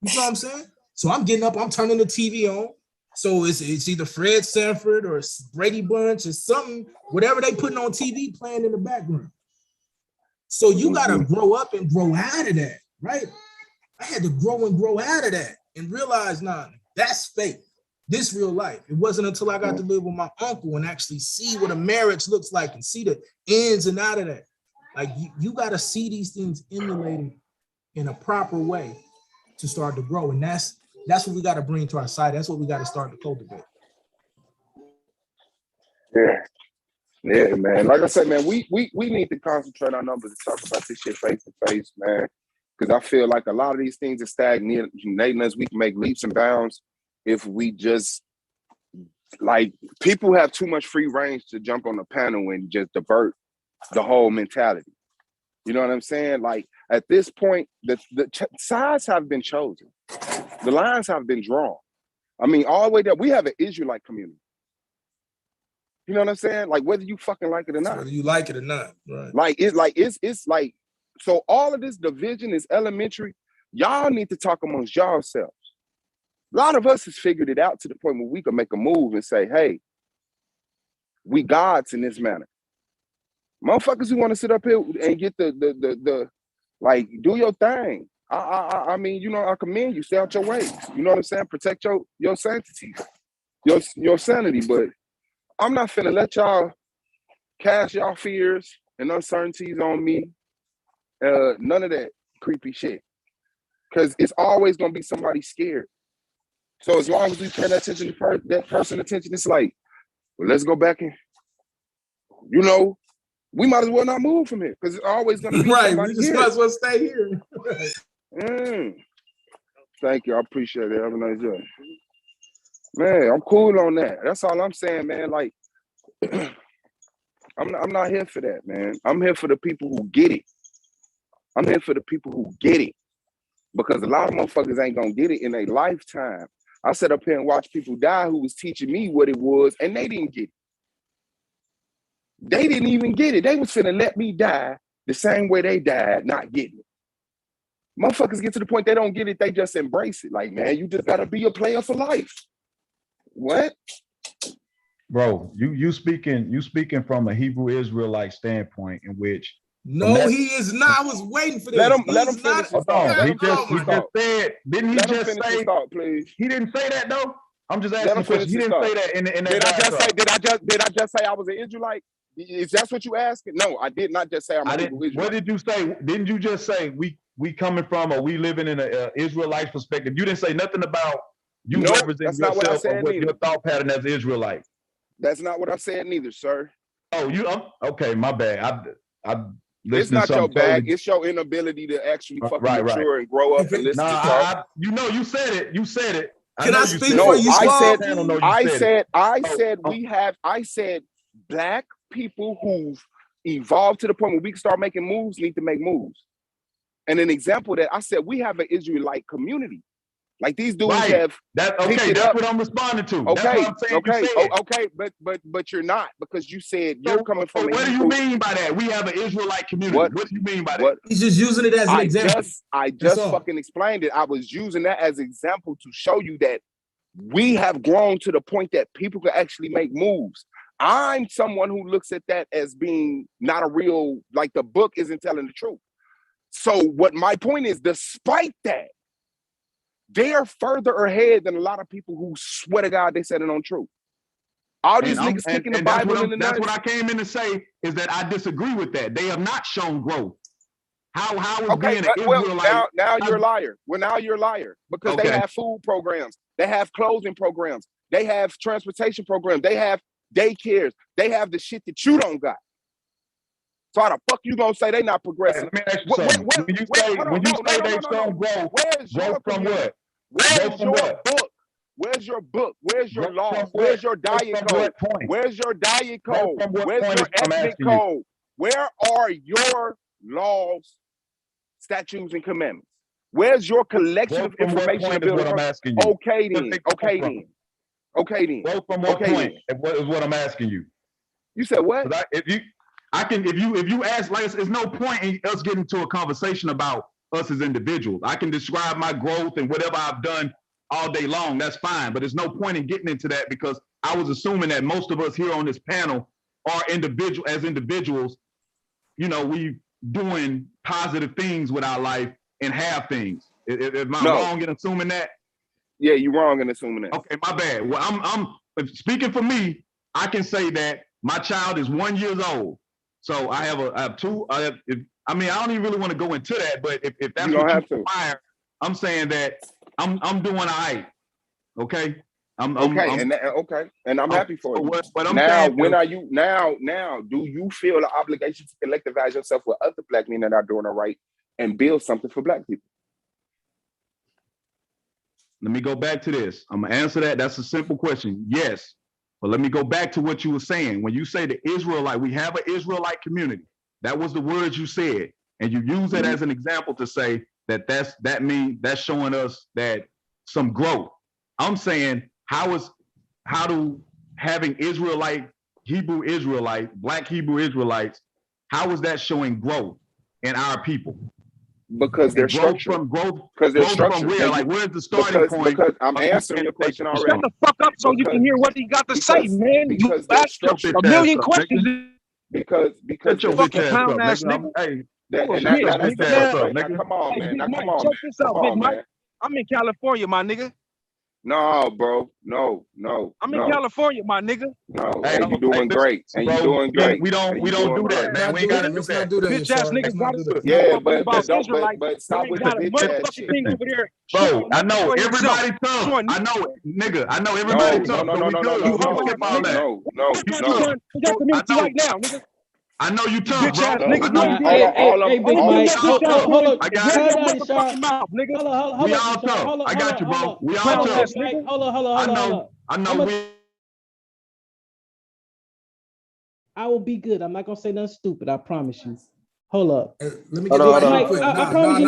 You know what I'm saying? So I'm getting up, I'm turning the TV on. So it's either Fred Sanford or Brady Bunch or something, whatever they putting on TV playing in the background. So you gotta grow up and grow out of that, right? I had to grow and grow out of that and realize, nah, that's fake. This real life. It wasn't until I got to live with my uncle and actually see what a marriage looks like and see the ins and out of that. Like you got to see these things emulated in a proper way to start to grow. And that's what we got to bring to our side. That's what we got to start to cultivate. Yeah, man. Like I said, man, we need to concentrate on numbers and talk about this shit face to face, man. Because I feel like a lot of these things are stagnating us. We can make leaps and bounds if we just, like, people have too much free range to jump on the panel and just divert the whole mentality. You know what I'm saying? Like, at this point, the sides have been chosen. The lines have been drawn. I mean, all the way there, we have an Israelite community. You know what I'm saying? Like, whether you fucking like it or not. Whether you like it or not, right? Like, it's like, so all of this division is elementary. Y'all need to talk amongst yourselves. A lot of us has figured it out to the point where we can make a move and say, hey, we gods in this manner. Motherfuckers who want to sit up here and get the like, do your thing. I mean, you know, I commend you. Stay out your way. You know what I'm saying? Protect your sanctity, your sanity. But I'm not finna let y'all cast y'all fears and uncertainties on me. None of that creepy shit. Because it's always gonna be somebody scared. So as long as we pay that attention to that person attention, it's like, well, let's go back and, you know, we might as well not move from here because it's always gonna be right. somebody We just here. might as well stay here. Thank you. I appreciate it. Have a nice day. Man, I'm cool on that. That's all I'm saying, man. Like, I'm not here for that, man. I'm here for the people who get it. I'm here for the people who get it. Because a lot of motherfuckers ain't gonna get it in their lifetime. I sat up here and watched people die who was teaching me what it was, and they didn't get it. They didn't even get it. They was finna let me die the same way they died, not getting it. Motherfuckers get to the point they don't get it, they just embrace it. Like, man, you just gotta be a player for life. What? Bro, you speaking from a Hebrew Israelite standpoint in which no, he is not. I was waiting for this. Let him finish his thought. He just said, didn't he just say thought, please? He didn't say that though. I'm just asking a question. He didn't say that in that. Did I just say I was an Israelite? Is that what you asking? No, I did not just say I'm an Israelite. What did you say? Didn't you just say we coming from or we living in an Israelite perspective? You didn't say nothing about you representing yourself or what your thought pattern as Israelite. That's not what I said neither, sir. Oh, okay, my bad. It's not your bad. It's your inability to actually fucking mature and grow up and listen to talk. You said it. You said it. Can I speak for you? I said black people who've evolved to the point where we can start making moves need to make moves. And an example that I said, we have an Israelite community. Like these dudes have that's what I'm responding to. Okay, that's what I'm saying. Okay, but you're not, because you said you're coming from. What do you mean by that? We have an Israelite community. What do you mean by that? He's just using it as an example. I just fucking explained it. I was using that as an example to show you that we have grown to the point that people can actually make moves. I'm someone who looks at that as being not a real, like the book isn't telling the truth. So what my point is, despite that, they're further ahead than a lot of people who swear to God they said it on truth. All these niggas kicking the Bible in the nuts. That's what I came in to say, is that I disagree with that. They have not shown growth. How is being an Israelite? Now you're a liar. Well, now you're a liar because they have food programs, they have clothing programs, they have transportation programs, they have daycares, they have the shit that you don't got. So how the fuck you gonna say they not progressing? Let me ask you something. When you say they shown growth, growth from what? Where's your book? Where's your book? Where's your law? Where's your diet code? Where's your diet code? Where's your ethnic code? Where are your laws, statutes, and commandments? Where's your collection of information? Okay then. Growth from what point is what I'm asking you. You said what? If you ask, like, there's no point in us getting into a conversation about us as individuals. I can describe my growth and whatever I've done all day long. That's fine. But there's no point in getting into that because I was assuming that most of us here on this panel are individuals, you know, we doing positive things with our life and have things. Am I wrong in assuming that? Yeah, you're wrong in assuming that. Okay, my bad. Well, I'm speaking for me. I can say that my child is 1 year old. So I have two. I don't even really want to go into that, but if that's what you require, I'm saying that I'm doing all right. Okay. And I'm happy for you. But now, do you feel the obligation to collectivize yourself with other black men that are doing it right and build something for black people? Let me go back to this. I'm gonna answer that. That's a simple question. Yes. But let me go back to what you were saying. When you say the Israelite, we have an Israelite community. That was the words you said. And you use that as an example to say that that's showing us that some growth. I'm saying, how do having Israelite, Hebrew Israelite, black Hebrew Israelites, how is that showing growth in our people? Because they're growth structured. from growth. Because they're Growth structured. from where? Like, where's the starting point? Because I'm answering your question already. Shut the fuck up so you can hear what he got to say, man. You Because they're asked structured. a million questions. Because Shut your Fucking bitch ass clown up, ass nigga. nigga. Hey, that, and shut your that's bitch the ass first up, thing. Now, nigga. come on, Hey, man. Big Now, Mike, come on, check man. this Come out, Big on, Mike. man. I'm in California, my nigga. No, bro. No. I'm in California, my nigga. No. Hey, And you doing great. And you bro, doing great. we don't do that, man. We ain't gotta do Let's that. not do that. Bitch ass Let's niggas not got do that. Yeah, talking about Israelites. but stop They with ain't the got a bitch ass motherfucking shit. thing over there. Bro, I know For himself. everybody tough. Showing I know it, nigga. I know No, everybody no, tough, no, so no, we no, good. no, We can skip all that. no. You tough. I know. Right now, nigga. I know you tough, Bitch ass bro. nigga. I know you Hey, Big Mike, tough. hold up. I got Calm you. down, Yashar. Mouth, nigga. Hold up, We all Yashar. tough. Hold up, I got you, bro. We all Clown tough. ass nigga. Hold up. I know. I will be good. I'm not gonna say nothing stupid. I promise you. Hold up. Hey, let me Hold get on, this hold real on. quick. I promise you.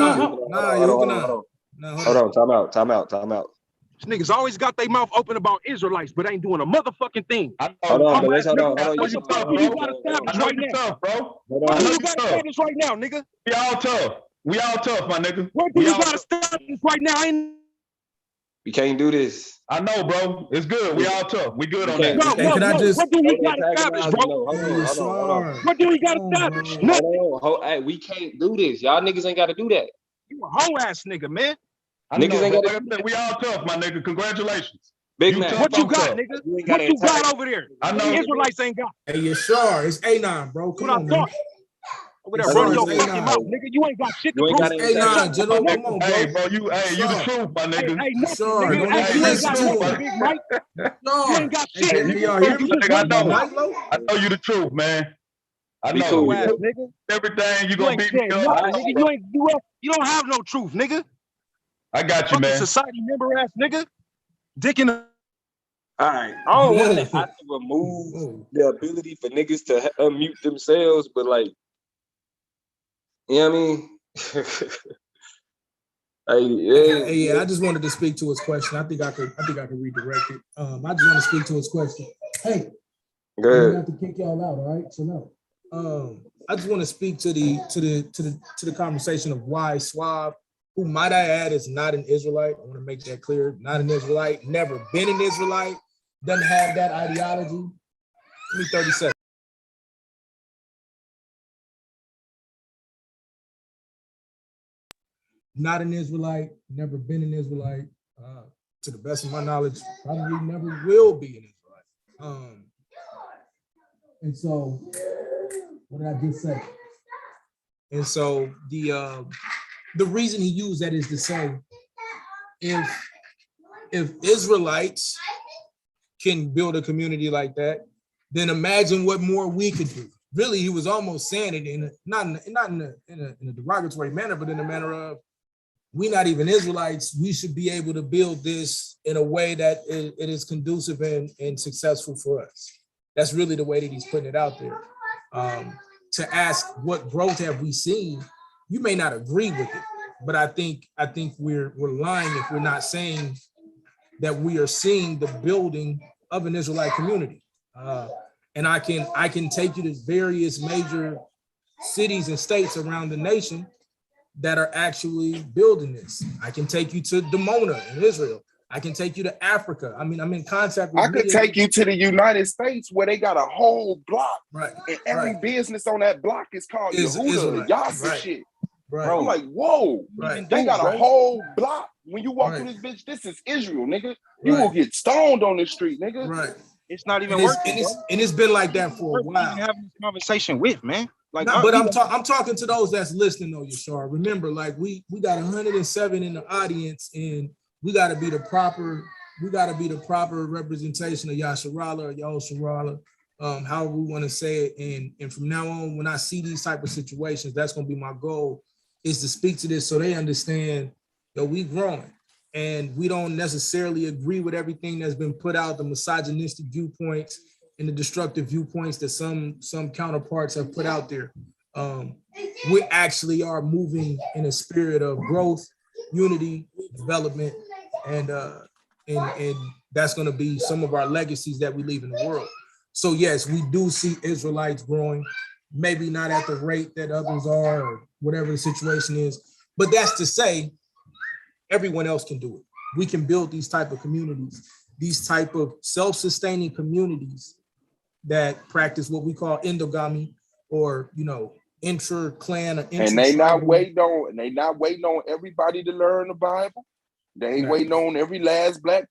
Hold on. Time out. Niggas always got their mouth open about Israelites, but ain't doing a motherfucking thing. Hold on, but let's What hold on. the fuck do you got established right now? Tough, bro. What do you got established right now, nigga? We all tough. We all tough, my nigga. What do you got established right now? We can't do this. I know, bro. It's good. We all tough. We good on can't- that. Hey, can I just? What do we got established, bro? Hold on. What do we got established? Hey, we can't do this. Y'all niggas ain't got to do that. You a hoe ass nigga, man. I Niggas know, ain't but gotta like I said, we all tough, my nigga. Congratulations. Big You man. tough, What you I'm got, tough. nigga? You ain't What gotta you got attack. over there? I What know. the Israelites ain't got. Hey, Yashar, it's A9, bro. Come What I on, man. thought. Over there, It's run your A9. fucking mouth, nigga. You ain't got shit to You ain't prove. gotta A9, General. Come on, bro. Hey, bro, you the Yashar. truth, my nigga. Hey, nothing, Sorry, nigga. don't Hey, make you it ain't got soon. nothing, Big Mike. You ain't got Hey, shit. can y'all hear me? I know. Mike low? I know you the truth, man. I Be know. cool, Ass, nigga. Everything you You gonna ain't beat me said up. nothing, nigga. You don't have no truth, nigga. I got you, Fucking man. society member ass nigga. Dick in the. All right. I don't want to Whoa. have to remove Whoa. the ability for niggas to unmute themselves, but like, you know what I mean? Hey, yeah, I just wanted to speak to his question. I think I could redirect it. I just want to speak to his question. Hey, Good. I'm about to kick y'all out, all right? So no. I just want to speak to the conversation of why Swab, who might I add is not an Israelite. I want to make that clear. Not an Israelite, never been an Israelite, doesn't have that ideology. Give me 30 seconds. Not an Israelite, never been an Israelite. To the best of my knowledge, probably never will be an Israelite. And so, what did I just say? And so the reason he used that is to say, if Israelites can build a community like that, then imagine what more we could do. Really, he was almost saying it in not in a derogatory manner, but in a manner of, we not even Israelites, we should be able to build this in a way that it is conducive and successful for us. That's really the way that he's putting it out there. To ask what growth have we seen, you may not agree with it, but I think we're lying if we're not saying that we are seeing the building of an Israelite community. And I can take you to various major cities and states around the nation that are actually building this. I can take you to Dimona in Israel. I can take you to Africa. I mean, I'm in contact with. I could take you to the United States where they got a whole block, right? And every business on that block is called Yehuda, Israelite. Yas and Right. shit. Right. I'm like, whoa, Right. they got a Right. whole block. When you walk Right. through this bitch, this is Israel, nigga. You will get stoned on the street, nigga. Right. It's not even And working. it's been like that for a while. Having this conversation with, man. Like, no, but I'm talking to those that's listening though, Yashar. Remember, like we got 107 in the audience, and we got to be the proper representation of Yasharala or Yosharala, however we want to say it. And from now on, when I see these type of situations, that's gonna be my goal, is to speak to this so they understand that we growing. And we don't necessarily agree with everything that's been put out, the misogynistic viewpoints and the destructive viewpoints that some counterparts have put out there. We actually are moving in a spirit of growth, unity, development, and that's going to be some of our legacies that we leave in the world. So yes, we do see Israelites growing, maybe not at the rate that others are, or whatever the situation is, But that's to say, everyone else can do it. We can build these type of communities, these type of self-sustaining communities that practice what we call endogamy, or intra-clan or And they not intra-tribal. waiting on everybody to learn the Bible. They ain't Right. waiting on every last black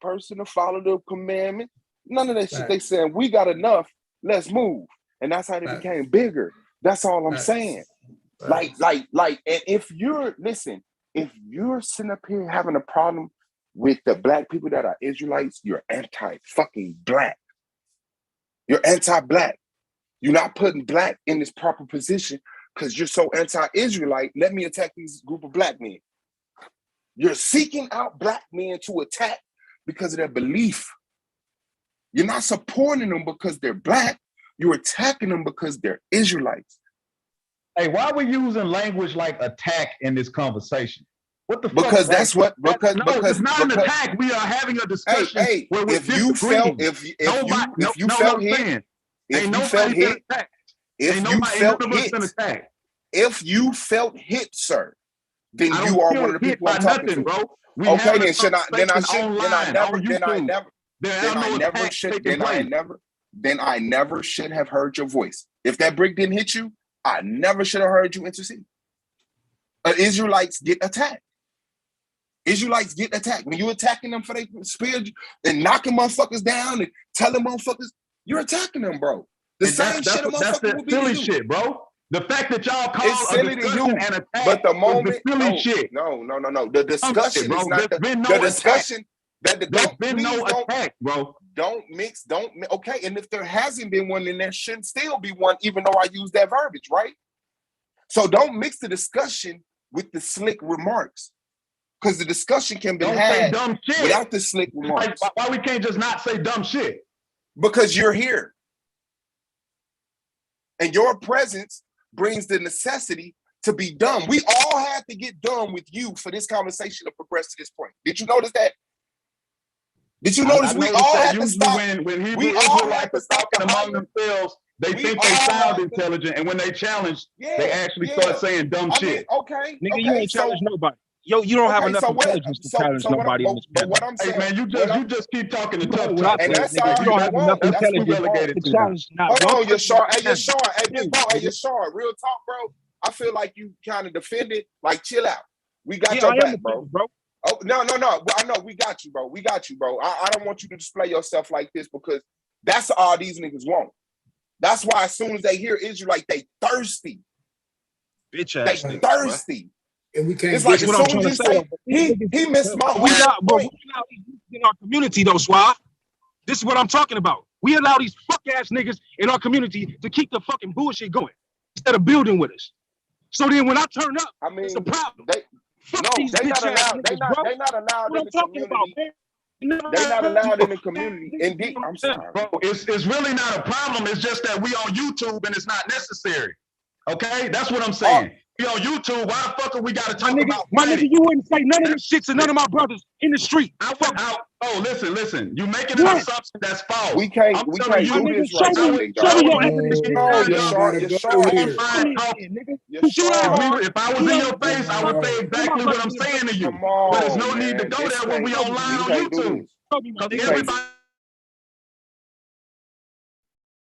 person to follow the commandment. None of that shit. Right. They saying we got enough. Let's move, and that's how they Right. became bigger. That's all I'm Right. saying. Right. Like, and if you're sitting up here having a problem with the black people that are Israelites, you're anti-fucking black. You're anti-black. You're not putting black in this proper position because you're so anti-Israelite. Let me attack these group of black men. You're seeking out black men to attack because of their belief. You're not supporting them because they're black. You're attacking them because they're Israelites. Hey, why are we using language like attack in this conversation? What the fuck? Because that's what. Because it's not an attack. We are having a discussion where we're if you felt if you felt hit, if you felt hit, if you felt hit, sir, then you are one of the people I'm talking to, bro. Okay, then should I? Then I should. Then I never. Then I never. Then I never should. Then I never. Then I never should have heard your voice. If that brick didn't hit you, I never should have heard you intercede. Israelites get attacked. Israelites get attacked. When you're attacking them for their spirit and knocking motherfuckers down and telling motherfuckers, you're attacking them, bro. The same shit a motherfucker will be to you. Shit, bro. The fact that y'all call it's silly to you, an attack, but the moment, shit. No. The discussion is not the discussion. There's been no attack, bro. Okay, and if there hasn't been one, then there shouldn't still be one, even though I use that verbiage, right? So don't mix the discussion with the slick remarks, because the discussion can be had without the slick remarks. Why we can't just not say dumb shit? Because you're here, and your presence brings the necessity to be dumb. We all had to get dumb with you for this conversation to progress to this point. Did you notice that? Did you notice we all had to stop? When Hebrew Israelites are talking among themselves, they think they sound intelligent, and when they challenge, they actually start saying dumb shit. Okay, nigga, you ain't challenge nobody. Yo, you don't have enough intelligence to challenge nobody on this panel. But what I'm saying, hey man, you just keep talking to tough talk, and that's all you don't have enough intelligence to challenge. Hold on, Yashar. Hey, Yashar. Real talk, bro. I feel like you kind of defended. Like, chill out. We got your back, bro. Oh, no. I know we got you, bro. I don't want you to display yourself like this, because that's all these niggas want. That's why as soon as they hear Israelite, they thirsty. Bitch ass. They thirsty. And we can't. It's like as soon as you say he missed my we allow these in our community though, Suave. This is what I'm talking about. We allow these fuck ass niggas in our community to keep the fucking bullshit going instead of building with us. So then when I turn up, it's a problem. They not allowed. They not allowed in the community. They're not allowed in the community. Indeed, I'm sorry, bro. It's really not a problem. It's just that we on YouTube and it's not necessary. Okay, that's what I'm saying. We on YouTube. Why the fuck are we gotta talk about? My nigga, you wouldn't say none of this shit to none of my brothers in the street. Listen. You making an assumption that's false. We can't do this right. Show me your evidence. If I was in your face, I would say exactly what I'm saying to you. But there's no need to go there when we online on YouTube.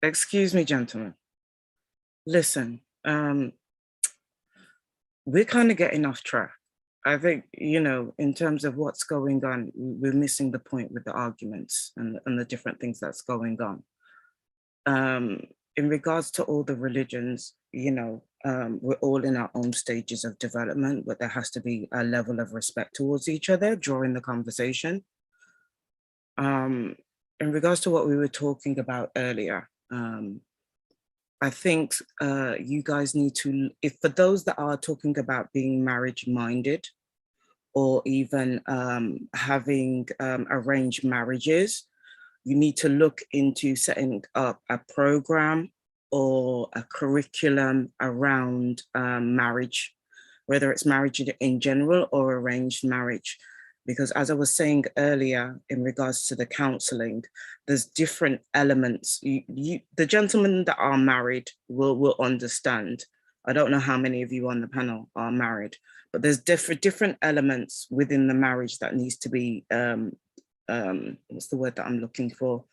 Excuse me, gentlemen. Listen, we're kind of getting off track. I think, in terms of what's going on, we're missing the point with the arguments and the different things that's going on. In regards to all the religions, we're all in our own stages of development, but there has to be a level of respect towards each other during the conversation. In regards to what we were talking about earlier, I think you guys need to, for those that are talking about being marriage-minded or even having arranged marriages, you need to look into setting up a program or a curriculum around marriage, whether it's marriage in general or arranged marriage. Because as I was saying earlier, in regards to the counseling, there's different elements. The gentlemen that are married will understand. I don't know how many of you on the panel are married, But there's different elements within the marriage that needs to be, what's the word that I'm looking for?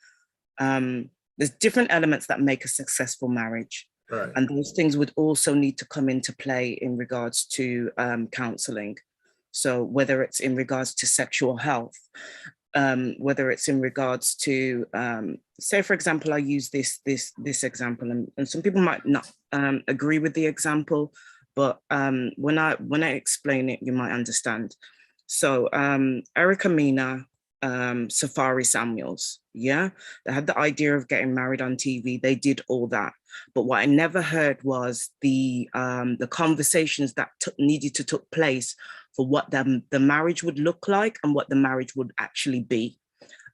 There's different elements that make a successful marriage. Right. And those things would also need to come into play in regards to counseling. So whether it's in regards to sexual health, whether it's in regards to, say, for example, I use this example, and some people might not agree with the example, but when I explain it, you might understand. So Erica Mena, Safari Samuels, yeah, they had the idea of getting married on TV. They did all that, but what I never heard was the conversations that needed to take place for what the marriage would look like and what the marriage would actually be.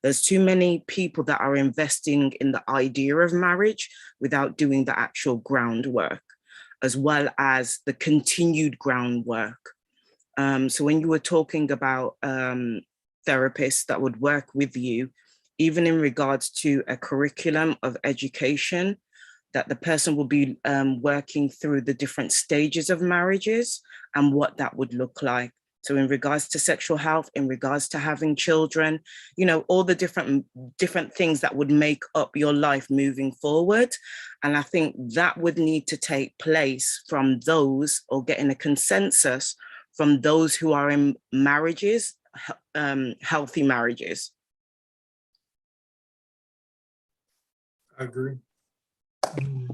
There's too many people that are investing in the idea of marriage without doing the actual groundwork, as well as the continued groundwork. So when you were talking about therapists that would work with you, even in regards to a curriculum of education, that the person will be working through the different stages of marriages and what that would look like. So in regards to sexual health, in regards to having children, you know, all the different things that would make up your life moving forward. And I think that would need to take place from those, or getting a consensus from those who are in marriages, healthy marriages. I agree.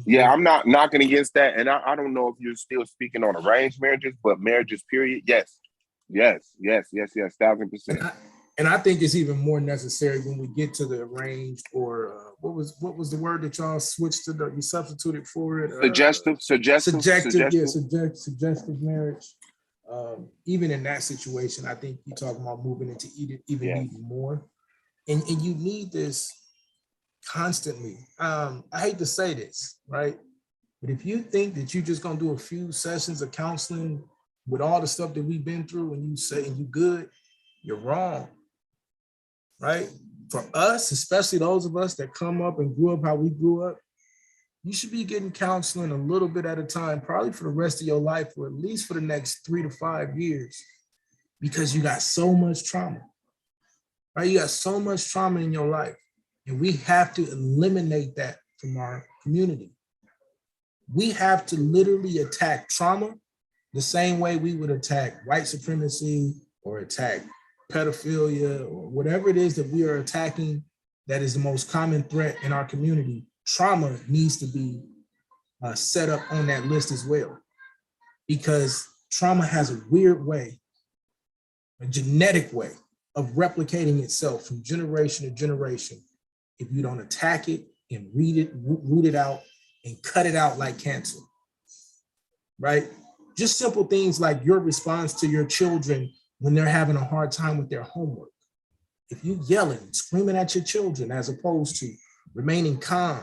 Yeah, I'm not knocking against that. And I don't know if you're still speaking on arranged marriages, but marriages, period. Yes. 1,000%. And I think it's even more necessary when we get to the arranged, or what was the word that y'all switched to? You substituted for it. Suggestive marriage. Even in that situation, I think you're talking about moving into even more, and you need this constantly. I hate to say this, right? But if you think that you're just gonna do a few sessions of counseling with all the stuff that we've been through, and you say you good, you're wrong, right? For us, especially those of us that come up and grew up how we grew up, you should be getting counseling a little bit at a time, probably for the rest of your life, or at least for the next 3 to 5 years, because you got so much trauma, right? You got so much trauma in your life, and we have to eliminate that from our community. We have to literally attack trauma the same way we would attack white supremacy or attack pedophilia or whatever it is that we are attacking that is the most common threat in our community. Trauma needs to be set up on that list as well, because trauma has a weird way, a genetic way of replicating itself from generation to generation if you don't attack it and root it out and cut it out like cancer, right? Just simple things like your response to your children when they're having a hard time with their homework. If you yelling and screaming at your children as opposed to remaining calm,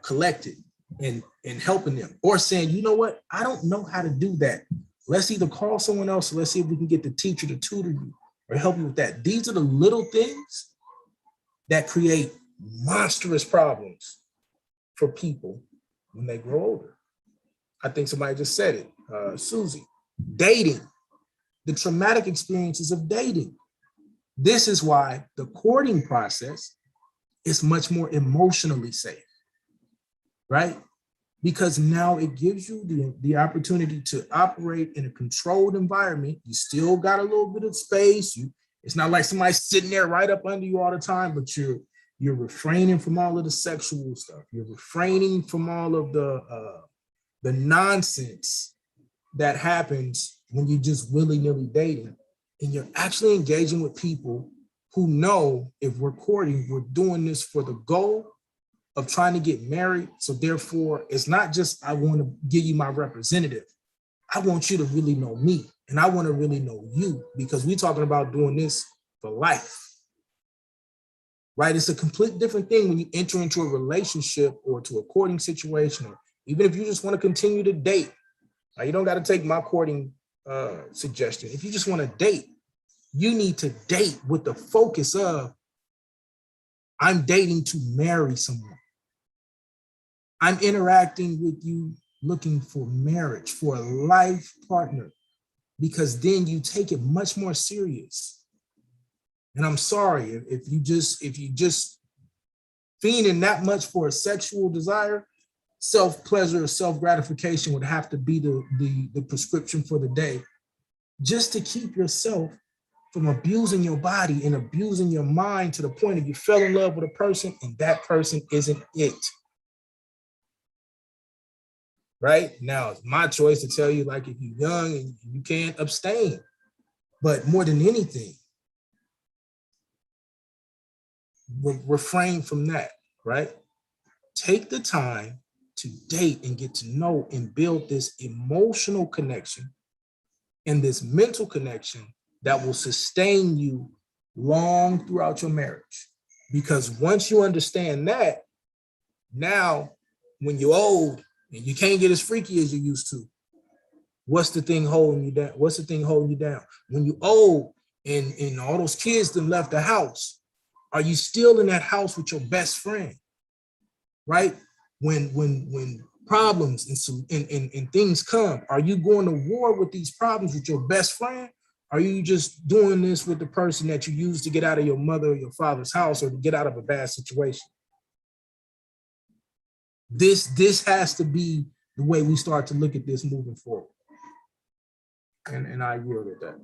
collected, and helping them, or saying, you know what, I don't know how to do that. Let's either call someone else, or let's see if we can get the teacher to tutor you or help you with that. These are the little things that create monstrous problems for people when they grow older. I think somebody just said it, Susie, dating, the traumatic experiences of dating. This is why the courting process is much more emotionally safe, right? Because now it gives you the opportunity to operate in a controlled environment. You still got a little bit of space. It's not like somebody's sitting there right up under you all the time, but you're refraining from all of the sexual stuff. You're refraining from all of the nonsense that happens when you just willy-nilly dating, and you're actually engaging with people who know if we're courting, we're doing this for the goal of trying to get married. So therefore, it's not just, I want to give you my representative. I want you to really know me, and I want to really know you, because we're talking about doing this for life, right? It's a complete different thing when you enter into a relationship or to a courting situation, or even if you just want to continue to date. Now, you don't got to take my courting suggestion. If you just want to date, you need to date with the focus of, I'm dating to marry someone. I'm interacting with you looking for marriage, for a life partner. because then you take it much more serious. And I'm sorry if you just fiending that much for a sexual desire, self-pleasure or self-gratification would have to be the prescription for the day, just to keep yourself from abusing your body and abusing your mind to the point that you fell in love with a person and that person isn't it. Right? Now, it's my choice to tell you, like, if you're young and you can't abstain. But more than anything, refrain from that, right? Take the time to date and get to know and build this emotional connection and this mental connection that will sustain you long throughout your marriage. Because once you understand that, now when you're old and you can't get as freaky as you used to, what's the thing holding you down? What's the thing holding you down? When you're old and all those kids that left the house, are you still in that house with your best friend? Right? When problems and things come, are you going to war with these problems with your best friend? Are you just doing this with the person that you used to get out of your mother or your father's house or to get out of a bad situation? This has to be the way we start to look at this moving forward. And I yield at that.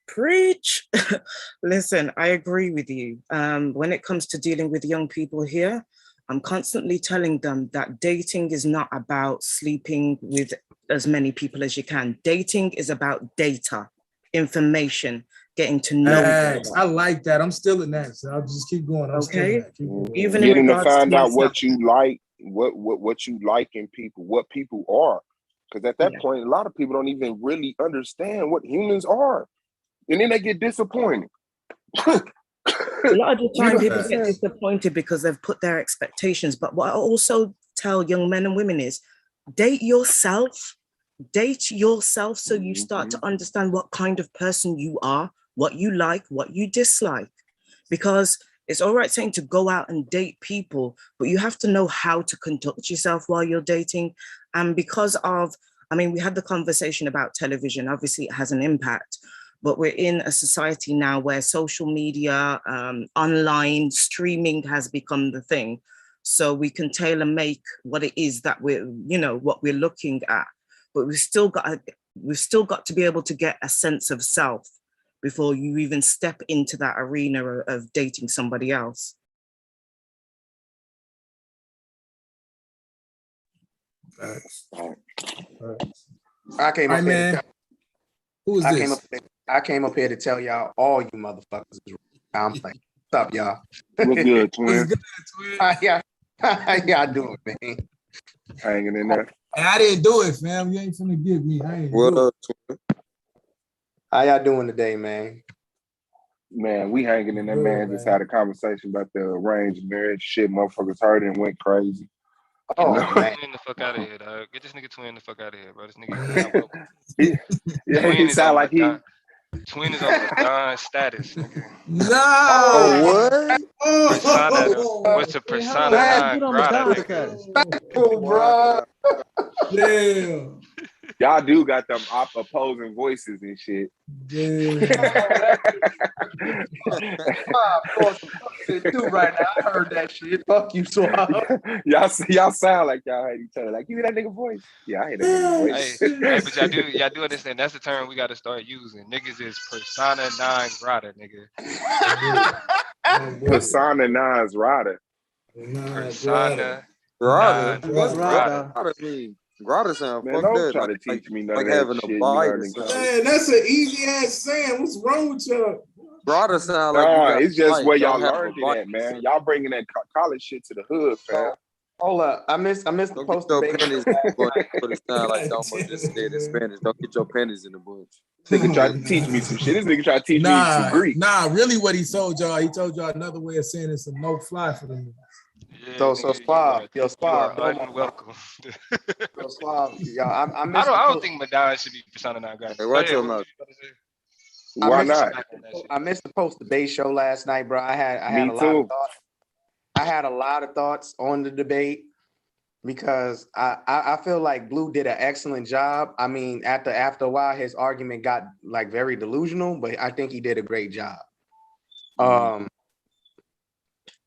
Preach. Listen, I agree with you. When it comes to dealing with young people here, I'm constantly telling them that dating is not about sleeping with as many people as you can. Dating is about data, information, getting to know them. I like that. I'm still in that. So I'll just keep going. I'm still in that. Keep going. Even getting to find out what you like, what you like in people, what people are. Because at that point, a lot of people don't even really understand what humans are. And then they get disappointed. A lot of the time people get disappointed because they've put their expectations. But what I also tell young men and women is date yourself so you start to understand what kind of person you are, what you like, what you dislike. Because it's all right saying to go out and date people, but you have to know how to conduct yourself while you're dating. And because of, we had the conversation about television, obviously it has an impact. But we're in a society now where social media, online streaming has become the thing. So we can tailor make what it is that what we're looking at. But we've still got to be able to get a sense of self before you even step into that arena of dating somebody else. I came up here to tell, who is this? I came up here to tell y'all, all you motherfuckers is I'm playing. What's up, y'all? What's good, twin? How y'all doing, man? Hanging in there. I didn't do it, fam. You ain't finna give me. I ain't What do up, twin? How y'all doing today, man? Man, we hanging in there, man. Just had a conversation about the arranged marriage shit. Motherfuckers heard it and went crazy. Oh, man. Twin the fuck out of here, dog. Get this nigga Twin the fuck out of here, bro. This nigga. He sound like he. Twin is on Madonna status, nigga. No. What? Persona. What's a persona non grata, nigga? Oh, bro. Damn. Y'all do got them opposing voices and shit. Too right now. I heard that shit. Fuck you, Swab. y'all sound like y'all hate each other. Like, give me that nigga voice. Yeah, I hate that nigga voice. Hey, but y'all do understand that's the term we got to start using. Niggas is persona non grata, nigga. Persona non grata. Persona grata. non What's grata? grata mean? Grata sound Man, fuck don't that. try to teach me none like of that having shit a you bite learned or in something. Man, that's an easy ass saying. What's wrong with y'all? Grata sound like Nah, you got it's just bite, where y'all don't have learned a it bite. at, man. Y'all bringing that college shit to the hood, fam. Hold up. I missed the post Your debate. pennies in the bunch, but it sound like don't just say it in Spanish. Don't get your pennies in the bunch. Nigga tried to teach me some shit. This nigga tried to teach me some Greek. Really what he told y'all another way of saying it's a no fly for them. Yeah, So Swab, you are unwelcome. So Swab, y'all, I don't think Madonna should be persona non grata. Hey, watch your mouth. Why not? I missed the post debate show last night, bro. I had a lot of thoughts. I had a lot of thoughts on the debate. because I feel like Blue did an excellent job. I mean, after a while, his argument got like very delusional, but I think he did a great job.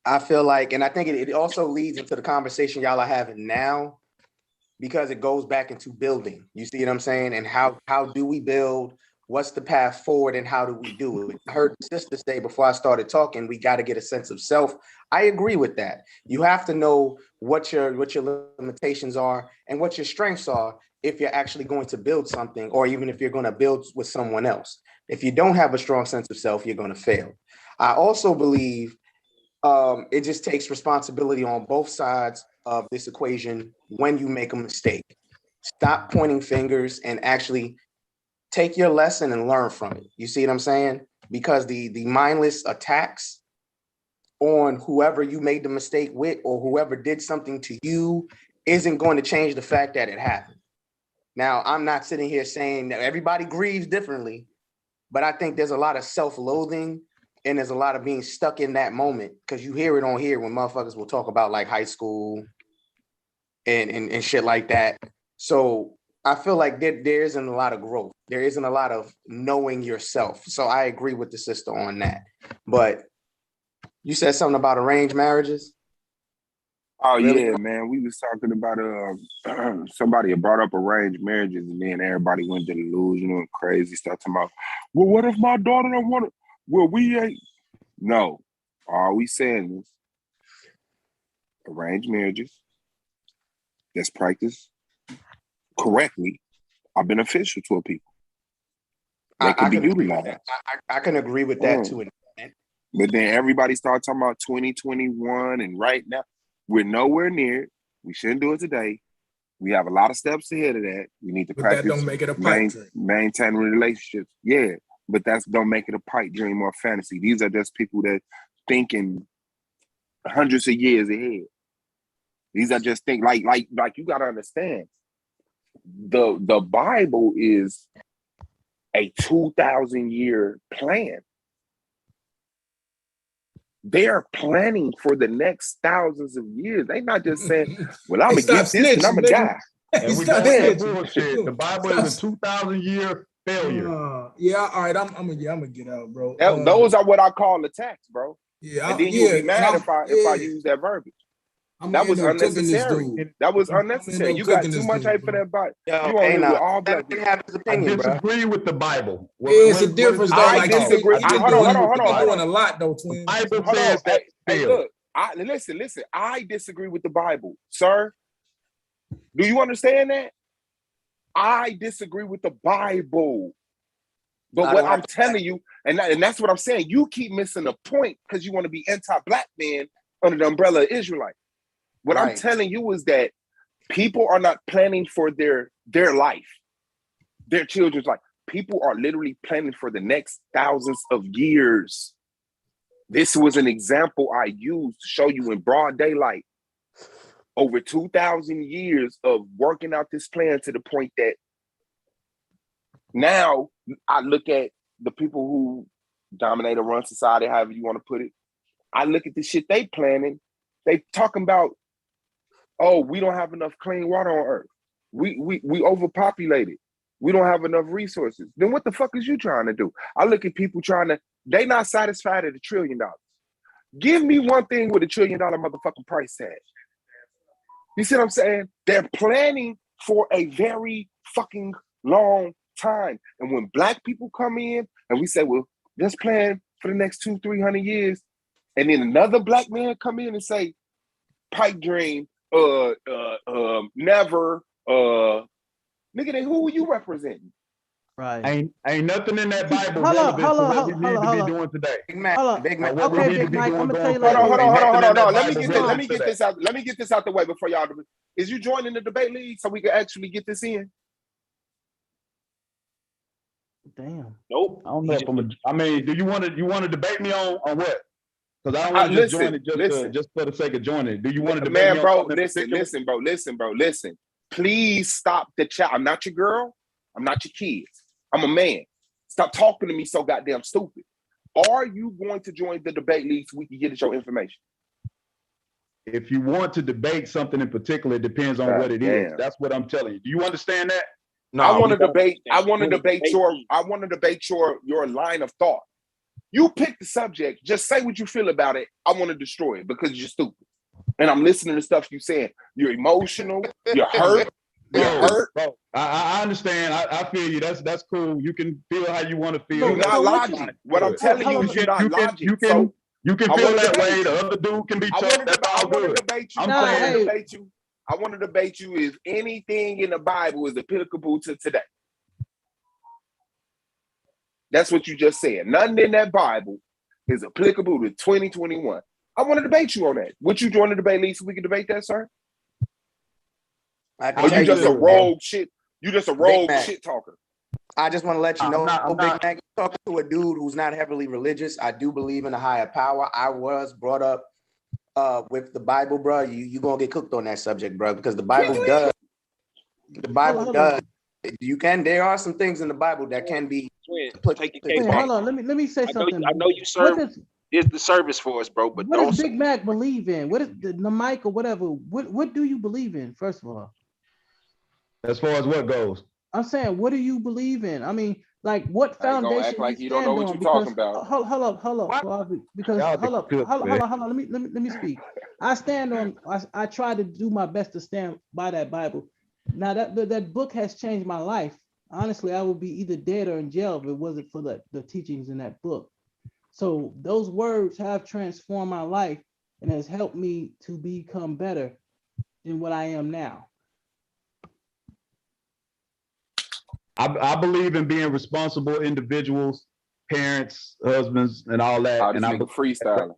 I feel like, and I think it also leads into the conversation y'all are having now, because it goes back into building. You see what I'm saying? And how do we build? What's the path forward, and how do we do it? I heard the sister say before I started talking, we got to get a sense of self. I agree with that. You have to know what your limitations are and what your strengths are if you're actually going to build something, or even if you're going to build with someone else. If you don't have a strong sense of self, you're going to fail. I also believe it just takes responsibility on both sides of this equation when you make a mistake. Stop pointing fingers and actually take your lesson and learn from it. You see what I'm saying? Because the mindless attacks on whoever you made the mistake with or whoever did something to you isn't going to change the fact that it happened. Now, I'm not sitting here saying that everybody grieves differently, but I think there's a lot of self-loathing and there's a lot of being stuck in that moment, because you hear it on here when motherfuckers will talk about like high school and shit like that. So I feel like there isn't a lot of growth. There isn't a lot of knowing yourself. So I agree with the sister on that. But you said something about arranged marriages? Oh Really? yeah, man. We was talking about somebody had brought up arranged marriages, and then everybody went delusional and crazy, start talking about, well, what if my daughter don't want it? Well, we ain't. No. All we saying is arranged marriages that's practiced correctly are beneficial to a people. They can be utilized. I can agree with that too. But then everybody started talking about 2021, and right now we're nowhere near it. We shouldn't do it today. We have a lot of steps ahead of that. We need to practice. That don't make it a pipe dream. Maintain relationships. Yeah, but that's don't make it a pipe dream or fantasy. These are just people that thinking hundreds of years ahead. These are just think like you gotta understand. The Bible is a 2,000-year plan. They're planning for the next thousands of years. They're not just saying, well, I'm going to get this and I'm going to die. And we got that bullshit. The Bible is a 2,000-year failure. Yeah, all right. I'm gonna get out, bro. Those are what I call attacks, bro. Yeah, and then you'll be mad if I use that verbiage. That was unnecessary. That was unnecessary. You got too much hype for that Bible. You only with all black people. I disagree with the Bible. It's a difference, though. I disagree. Hold on. Doing a lot, though, twin. Bible says that. Hey, look. Listen. I disagree with the Bible, sir. Do you understand that? I disagree with the Bible. But what I'm telling you, and that's what I'm saying, you keep missing the point because you want to be anti-black man under the umbrella of Israelite. What I'm telling you is that people are not planning for their life, their children's life. People are literally planning for the next thousands of years. This was an example I used to show you in broad daylight. Over 2,000 years of working out this plan to the point that now I look at the people who dominate or run society, however you want to put it. I look at the shit they planning. They talking about, oh, we don't have enough clean water on Earth. We overpopulated. We don't have enough resources. Then what the fuck is you trying to do? I look at people they not satisfied at $1 trillion. Give me one thing with $1 trillion motherfucking price tag. You see what I'm saying? They're planning for a very fucking long time. And when black people come in and we say, well, let's plan for the next 200-300 years. And then another black man come in and say, pipe dream, never, nigga, then who are you representing? Right. Ain't nothing in that Bible relevant to what we need to be doing today. Big Mac. Okay, Big Mike, I'm gonna tell you hold on. Let me get this out. Let me get this out the way before y'all. Is you joining the debate league so we can actually get this in? Damn. Nope. I don't know if do you want to debate me on what? Because I don't want to just join it just for the sake of joining it. Do you want to debate me on listen, bro. Please stop the chat. I'm not your girl. I'm not your kids. I'm a man. Stop talking to me so goddamn stupid. Are you going to join the debate league so we can get your information? if you want to debate something in particular, it depends on what it is. That's what I'm telling you. Do you understand that? No, I want to debate. I want to debate your line of thought. You pick the subject. Just say what you feel about it. I want to destroy it because you're stupid. And I'm listening to stuff you saying. You're emotional. You're hurt. You're hurt. Bro, I understand. I feel you. That's cool. You can feel how you want to feel. You're not logic. What I'm telling you is you're not logic. You can feel that way. The other dude can be tough. That's all good. I want to debate you if anything in the Bible is applicable to today. That's what you just said. Nothing in that Bible is applicable to 2021. I want to debate you on that. Would you join the debate, Lisa? We can debate that, sir? Or you just a rogue shit? You just a rogue shit talker? I just want to let you know, Big Mac, talking to a dude who's not heavily religious. I do believe in a higher power. I was brought up with the Bible, bro. You gonna get cooked on that subject, bro, because the Bible does. The Bible does. You can. There are some things in the Bible that can be. Hold on. Let me say something. I know you serve is the service for us, bro. But what does Big Mac believe in? What is the mic or whatever? What do you believe in? First of all, as far as what goes, I'm saying, what do you believe in? I mean, like, what foundation? Act like you don't know what you're talking about. Hold up, because hold on. Let me speak. I stand on. I try to do my best to stand by that Bible. Now that book has changed my life. Honestly, I would be either dead or in jail if it wasn't for the teachings in that book. So those words have transformed my life and has helped me to become better than what I am now. I believe in being responsible individuals, parents, husbands, and all that. And I'm freestyling.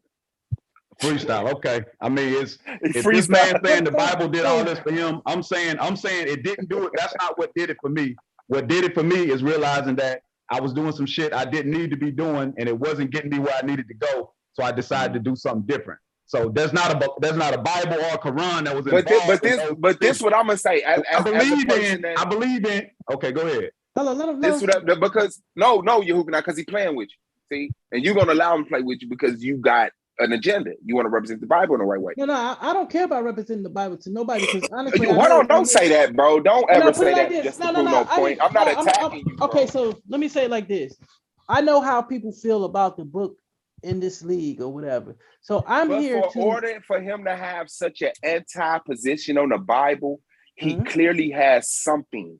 Freestyle, okay. I mean, if this man saying the Bible did all this for him, I'm saying it didn't do it. That's not what did it for me. What did it for me is realizing that I was doing some shit I didn't need to be doing, and it wasn't getting me where I needed to go. So I decided to do something different. So there's not a Bible or a Quran that was involved. But this what I'm gonna say. I believe in. Okay, go ahead. Because no, Yehuka, because he's playing with you. See, and you're gonna allow him to play with you because you got an agenda. You want to represent the Bible in the right way. No, I don't care about representing the Bible to nobody. Because honestly, don't say that, bro. Don't ever say that. Just to prove no point. I'm not attacking you. Bro. Okay, so let me say it like this. I know how people feel about the book in this league or whatever. So I'm here in order for him to have such an anti-position on the Bible, he clearly has something.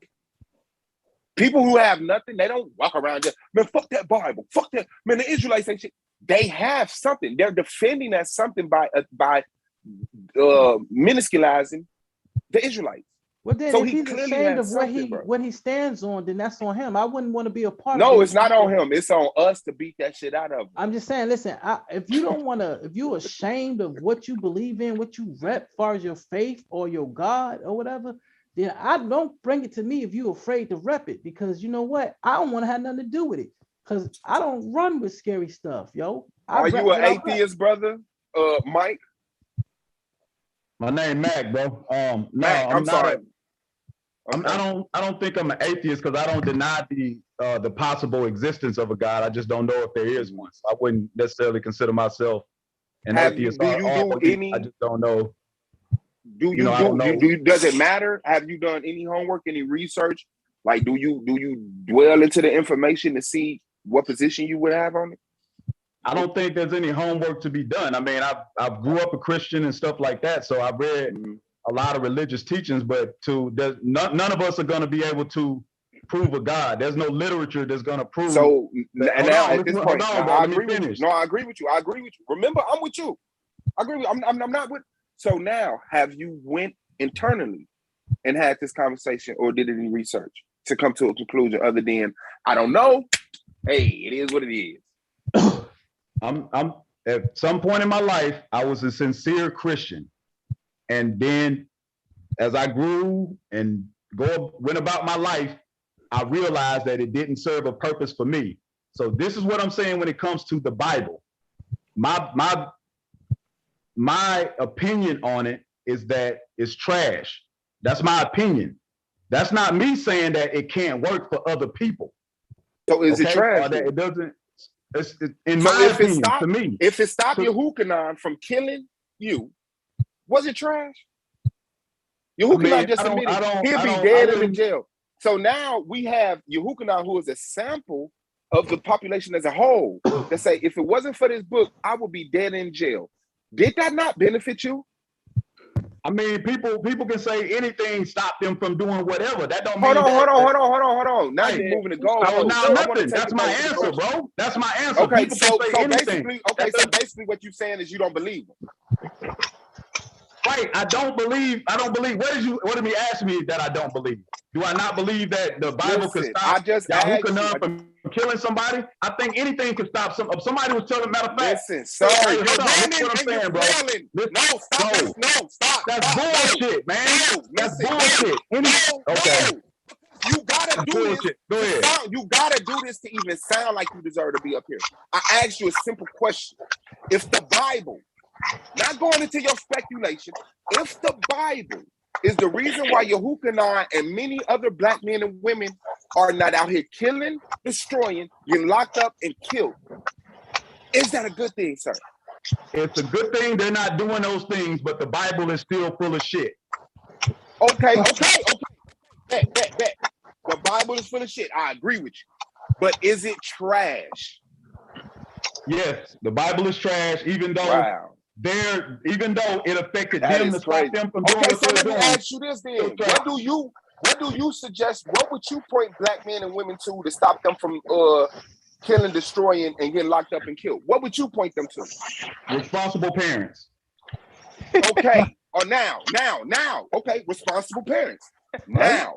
People who have nothing, they don't walk around just, man, fuck that Bible, fuck that, man, the Israelites ain't shit. They have something. They're defending that something by minusculizing the Israelites. Well, then so if he's ashamed of what he stands on, then that's on him. I wouldn't want to be a part of it. No, it's not on him. It's on us to beat that shit out of him. I'm just saying, listen, if you don't want to, if you're ashamed of what you believe in, what you rep as far as your faith or your God or whatever, then I don't bring it to me if you're afraid to rep it, because you know what? I don't want to have nothing to do with it, because I don't run with scary stuff, yo. Are you an atheist, brother? Mike? My name Mac, bro. Mac, I'm sorry. I don't think I'm an atheist, because I don't deny the possible existence of a God. I just don't know if there is one. So I wouldn't necessarily consider myself an atheist. I just don't know. Does it matter? Have you done any homework, any research? Like, do you dwell into the information to see what position you would have on it? I don't think there's any homework to be done. I mean, I grew up a Christian and stuff like that, so I've read a lot of religious teachings, but none of us are going to be able to prove a God. There's no literature that's going to prove. So at this point, I agree with you. No, I agree with you. Remember, I'm with you. I agree with you. I'm not with. So now, have you went internally and had this conversation, or did any research to come to a conclusion other than, I don't know, hey, it is what it is? I'm at some point in my life, I was a sincere Christian. And then as I grew and went about my life, I realized that it didn't serve a purpose for me. So this is what I'm saying when it comes to the Bible. My opinion on it is that it's trash. That's my opinion. That's not me saying that it can't work for other people. So is it trash? That it doesn't. In my opinion, to me. If it stopped Yehukanan from killing you, Was it trash? Yehukanan just admitted he'll be dead in the jail. So now we have Yehukanan, who is a sample of the population as a whole, that say, if it wasn't for this book, I would be dead in jail. Did that not benefit you? I mean, people can say anything, stop them from doing whatever. That don't hold mean on. Now you're moving the goal. So now nothing. That's my answer, bro. That's my answer. Okay, people so can say basically, basically what you're saying is you don't believe them. Right. I don't believe. What did you ask me that I don't believe? Do I not believe that the Bible could stop Yahukanan from killing somebody? I think anything could stop somebody was telling, matter of fact. Listen, sir, hold on, listen what I'm saying, bro. Stop. That's bullshit, man. That's bullshit. Okay. You gotta do this. Go ahead. You gotta do this to even sound like you deserve to be up here. I asked you a simple question. If the Bible, not going into your speculation, if the Bible is the reason why Yehukanan and many other black men and women are not out here killing, destroying, getting locked up and killed, is that a good thing, sir? It's a good thing they're not doing those things, but the Bible is still full of shit. Okay. Bet. The Bible is full of shit. I agree with you. But is it trash? Yes, the Bible is trash, even though it affected them to stop them from doing what they're doing. Let me ask you this then. What do you suggest? What would you point black men and women to stop them from killing, destroying, and getting locked up and killed? What would you point them to? Responsible parents. Okay. Or now. Okay, responsible parents. Now,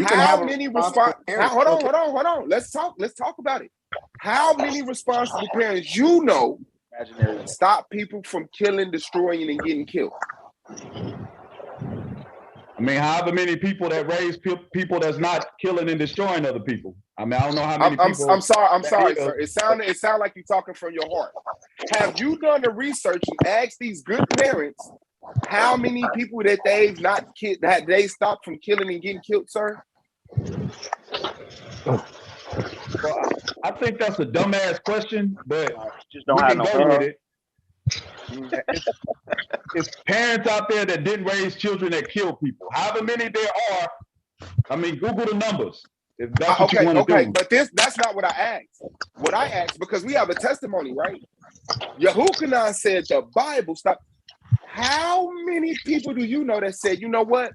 how many responsible parents? Hold on. Let's talk about it. How many responsible parents you know stop people from killing, destroying, and getting killed? I mean, however many people that raise people that's not killing and destroying other people. I mean, I don't know how many people. I'm sorry, sir. It sounded like you're talking from your heart. Have you done the research and asked these good parents how many people that they've not killed, that they stopped from killing and getting killed, sir? Well, I think that's a dumbass question, but just don't we have can no go with it. It's parents out there that didn't raise children that kill people. However many there are, I mean, Google the numbers. If that's what you want to do. But that's not what I asked. What I asked, because we have a testimony, right? Yehukanan said the Bible stopped. How many people do you know that said, you know what?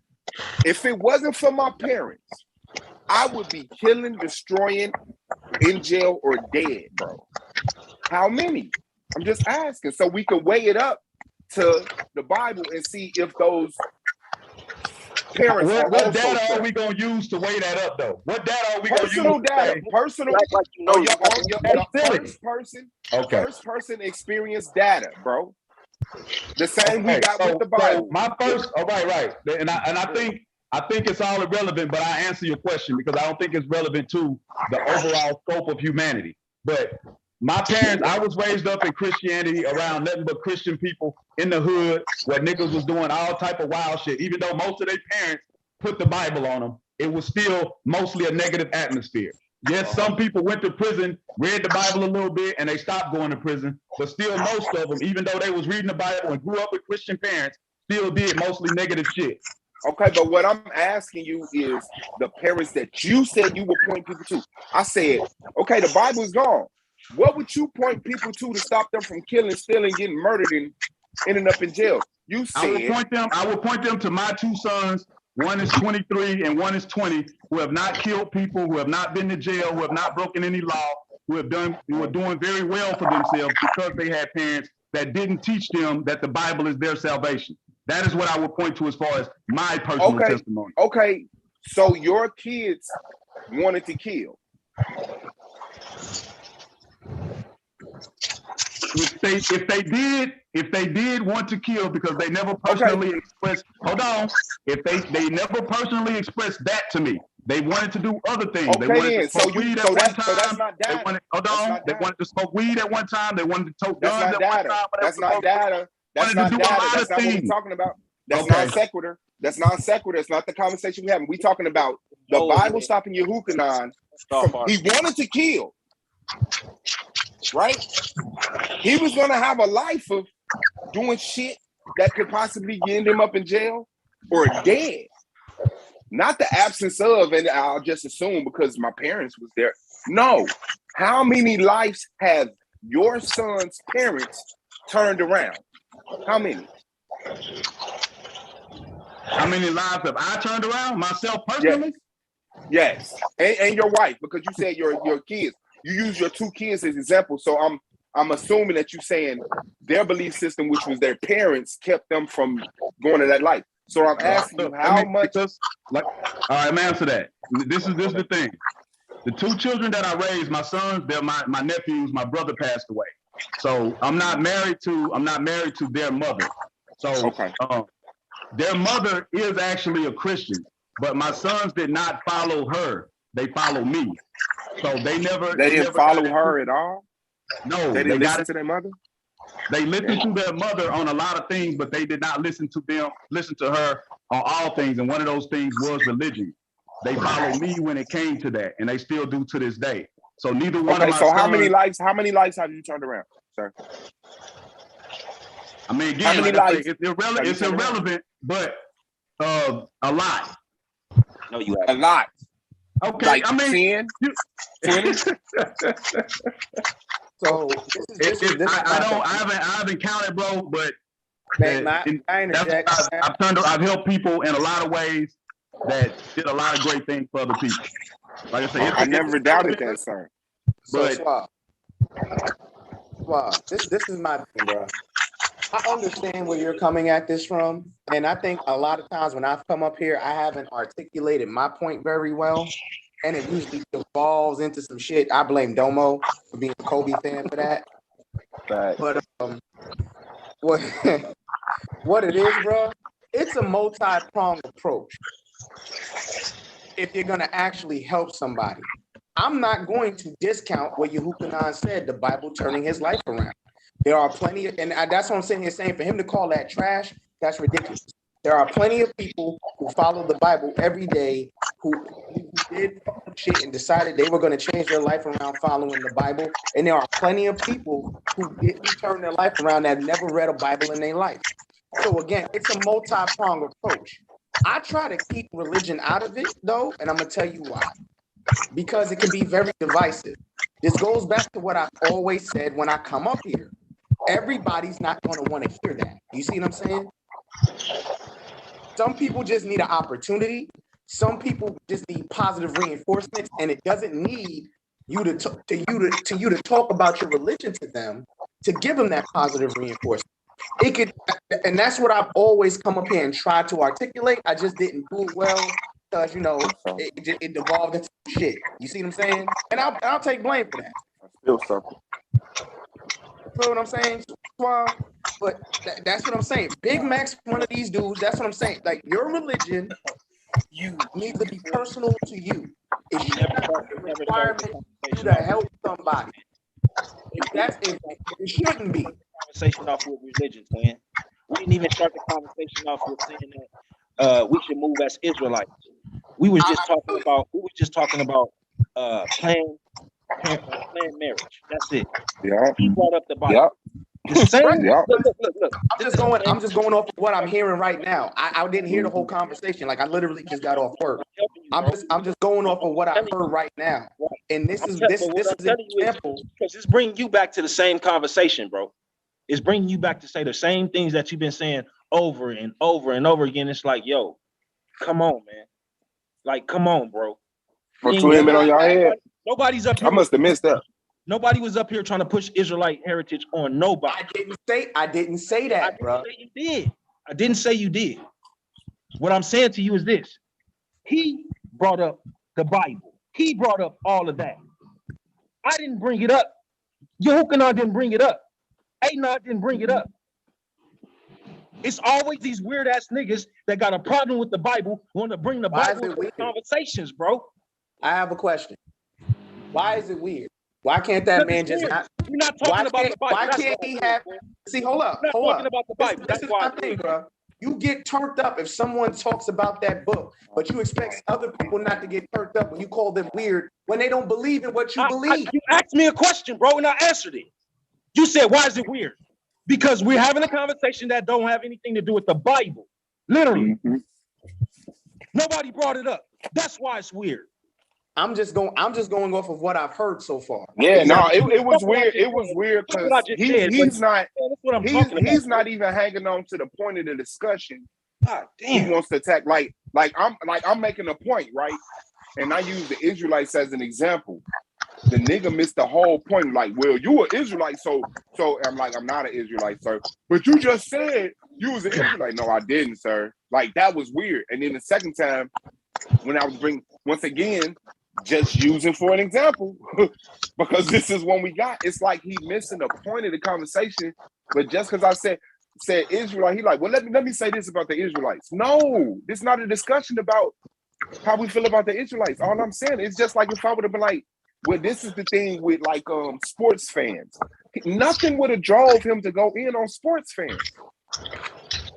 If it wasn't for my parents, I would be killing, destroying, in jail, or dead, bro? How many? I'm just asking so we can weigh it up to the Bible and see if those parents are what data are we going to use to weigh that up, though? What data are we going to use? Personal data. Personal. First person experience data, bro. The same we got with the Bible. So my first, right. And I think it's all irrelevant, but I answer your question because I don't think it's relevant to the overall scope of humanity. But my parents, I was raised up in Christianity around nothing but Christian people in the hood where niggas was doing all type of wild shit. Even though most of their parents put the Bible on them, it was still mostly a negative atmosphere. Yes, some people went to prison, read the Bible a little bit, and they stopped going to prison. But still, most of them, even though they was reading the Bible and grew up with Christian parents, still did mostly negative shit. Okay, but what I'm asking you is the parents that you said you would point people to. I said, okay, the Bible is gone. What would you point people to stop them from killing, stealing, getting murdered, and ending up in jail? You said I would point them to my two sons. One is 23 and one is 20, who have not killed people, who have not been to jail, who have not broken any law, who are doing very well for themselves because they had parents that didn't teach them that the Bible is their salvation. That is what I would point to as far as my personal testimony. Okay, so your kids wanted to kill. If they did want to kill because they never personally expressed, if they never personally expressed that to me, they wanted to do other things. They wanted to smoke weed at one time. They wanted to smoke weed at one time. They wanted to tote guns at one time. That's not data. That's not data. That's not what we're talking about. That's non sequitur. That's non sequitur. It's not the conversation we're having. We're talking about the Bible stopping Yehukanan. He wanted to kill. Right? He was gonna have a life of doing shit that could possibly end him up in jail or dead. Not the absence of, and I'll just assume because my parents was there. No. How many lives have your son's parents turned around? How many? How many lives have I turned around myself personally? Yes. And your wife, because you said your kids. You use your 2 kids as examples. So I'm assuming that you're saying their belief system, which was their parents, kept them from going to that life. So I'm asking you how much. All right, I'm answer that. This is the thing. The 2 children that I raised, my sons, they're my nephews. My brother passed away, so I'm not married to their mother. So their mother is actually a Christian, but my sons did not follow her. They followed me. So they didn't follow her at all. No, they didn't listen to their mother. They listened to their mother on a lot of things, but they did not listen to her on all things. And one of those things was religion. They followed me when it came to that, and they still do to this day. So neither one of my sons. How many lives have you turned around, sir? I mean, again, it's irrelevant, but a lot. No, you have a lot. Okay, like I mean 10. So I haven't counted, bro, but I've helped people in a lot of ways that did a lot of great things for other people. Like I said, I never doubted that, sir. So Swab, this is my thing, bro. I understand where you're coming at this from, and I think a lot of times when I've come up here, I haven't articulated my point very well, and it usually devolves into some shit. I blame Domo for being a Kobe fan for that. But what it is, bro, it's a multi-pronged approach. If you're gonna actually help somebody, I'm not going to discount what Yehukanan said, the Bible turning his life around. There are plenty of, and that's what I'm sitting here saying, for him to call that trash, that's ridiculous. There are plenty of people who follow the Bible every day who did shit and decided they were going to change their life around following the Bible. And there are plenty of people who didn't turn their life around that never read a Bible in their life. So again, it's a multi-pronged approach. I try to keep religion out of it, though, and I'm going to tell you why. Because it can be very divisive. This goes back to what I've always said when I come up here. Everybody's not going to want to hear that. You see what I'm saying? Some people just need an opportunity. Some people just need positive reinforcements, and it doesn't need you to talk about your religion to them to give them that positive reinforcement. It could, and that's what I've always come up here and tried to articulate. I just didn't do it well because it devolved into shit. You see what I'm saying? And I'll take blame for that. Still something. You know what I'm saying? But that's what I'm saying. Big Mac's one of these dudes. That's what I'm saying. Like, your religion, you need to be personal to you. It should not be a requirement for you to help somebody. It shouldn't be. Conversation off with religion, man. We didn't even start the conversation off with saying that we should move as Israelites. We was just talking about planned marriage. That's it. Yeah. He brought up the Bible. Yeah. Look. I'm just going off of what I'm hearing right now. I didn't hear the whole conversation. Like, I literally just got off work. I'm just going off of what I heard right now. And this is an example. Because it's bringing you back to the same conversation, bro. It's bringing you back to say the same things that you've been saying over and over and over again. It's like, yo, come on, man. Like, come on, bro. For 2 minutes on your head. Nobody's up here. I must have missed that. Nobody was up here trying to push Israelite heritage on nobody. I didn't say that, bro. I didn't say you did. What I'm saying to you is this. He brought up the Bible. He brought up all of that. I didn't bring it up. Yehukanan didn't bring it up. Ainot didn't bring it up. It's always these weird ass niggas that got a problem with the Bible, want to bring the Bible into conversations, bro. I have a question. Why is it weird? Why can't that man just not? You're not talking about the Bible. Why can't he have? See, hold up. Talking about the Bible. This is my thing, bro. You get turned up if someone talks about that book, but you expect other people not to get turned up when you call them weird when they don't believe in what you believe. You asked me a question, bro, and I answered it. You said, why is it weird? because we're having a conversation that don't have anything to do with the Bible. Literally. Nobody brought it up. That's why it's weird. I'm just going off of what I've heard so far. Yeah, no, it was weird. It was weird because he's not even hanging on to the point of the discussion. God damn. He wants to attack like I'm making a point, right? And I use the Israelites as an example. The nigga missed the whole point. Like, well, you an Israelite, so I'm like, I'm not an Israelite, sir. But you just said you was an Israelite. No, I didn't, sir. Like, that was weird. And then the second time, when I was once again, just using for an example, because this is one we got. It's like he missing the point of the conversation. But just because I said Israelite, he like, well, let me say this about the Israelites. No, this is not a discussion about how we feel about the Israelites. All I'm saying is just like if I would have been like, well, this is the thing with like sports fans. Nothing would have drove him to go in on sports fans.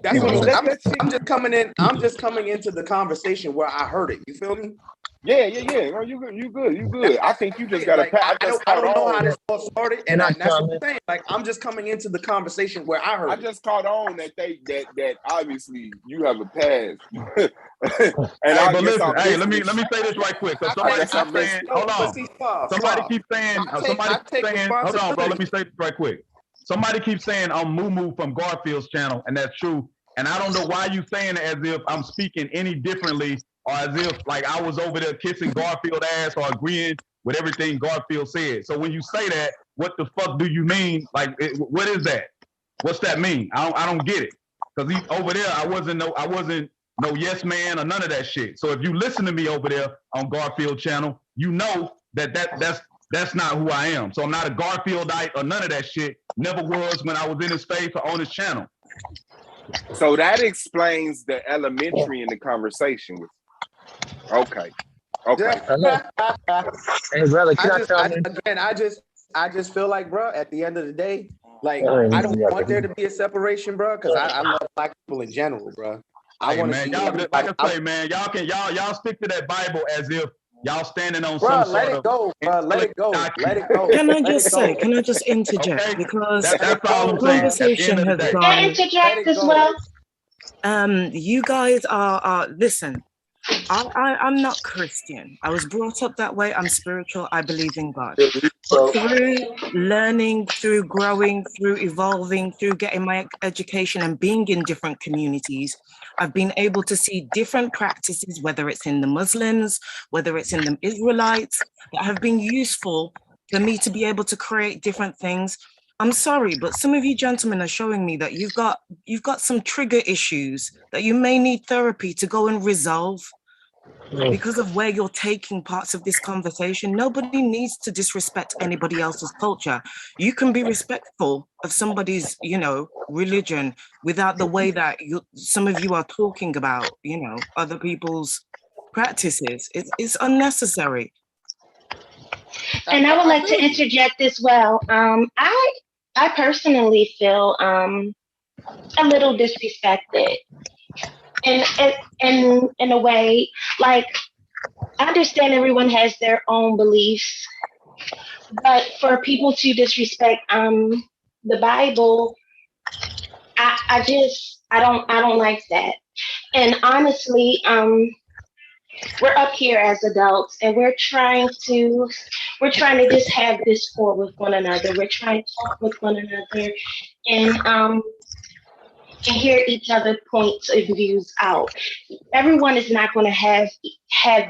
That's what I'm just coming in. I'm just coming into the conversation where I heard it. You feel me? Yeah. No, you good. I think you just got to. I don't know how this all started, and that's what I'm saying. Like, I'm just coming into the conversation where I heard. I just caught on that obviously you have a past. But listen, let me say this right quick. Because somebody keeps saying, hold on. Somebody keeps saying, hold on, bro. Let me say this right quick. Somebody keeps saying I'm Moo from Garfield's channel, and that's true. And I don't know why you saying it as if I'm speaking any differently, or as if like I was over there kissing Garfield ass or agreeing with everything Garfield said. So when you say that, what the fuck do you mean? Like, what is that? What's that mean? I don't get it. Because he's over there, I wasn't no yes man or none of that shit. So if you listen to me over there on Garfield channel, you know that's not who I am. So I'm not a Garfieldite or none of that shit. Never was when I was in his face or on his channel. So that explains the elementary in the conversation. Okay. Hey, brother, I just feel like, bro, at the end of the day, like, I don't want there to be a separation, bro, because I love black people in general, bro. I want to see y'all, like I say, man, y'all stick to that Bible as if y'all standing on some let sort it go, bro. Let it go. Let it go. Can I just interject? Okay? Because that's all I'm the saying. conversation has Can gone. Interject as well. You guys are listen. I'm not Christian. I was brought up that way. I'm spiritual. I believe in God. But through learning, through growing, through evolving, through getting my education and being in different communities, I've been able to see different practices, whether it's in the Muslims, whether it's in the Israelites, that have been useful for me to be able to create different things. I'm sorry, but some of you gentlemen are showing me that you've got some trigger issues that you may need therapy to go and resolve because of where you're taking parts of this conversation. Nobody needs to disrespect anybody else's culture. You can be respectful of somebody's, religion without the way that some of you are talking about, other people's practices. It's unnecessary. And I would like to interject as well. I personally feel a little disrespected in a way. Like, I understand everyone has their own beliefs, but for people to disrespect the Bible, I don't like that. And honestly, we're up here as adults, and we're trying to just have discord with one another. We're trying to talk with one another, and hear each other points of views out. Everyone is not going to have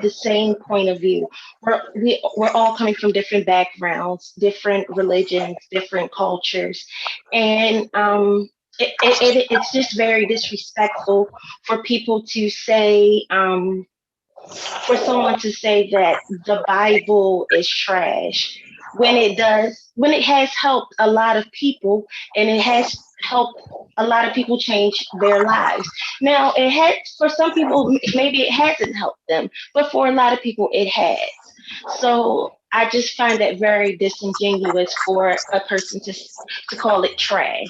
the same point of view. We're all coming from different backgrounds, different religions, different cultures, and it's just very disrespectful for people to say. For someone to say that the Bible is trash when it has helped a lot of people, and it has helped a lot of people change their lives. Now, for some people, maybe it hasn't helped them, but for a lot of people, it has. So I just find that very disingenuous for a person to call it trash,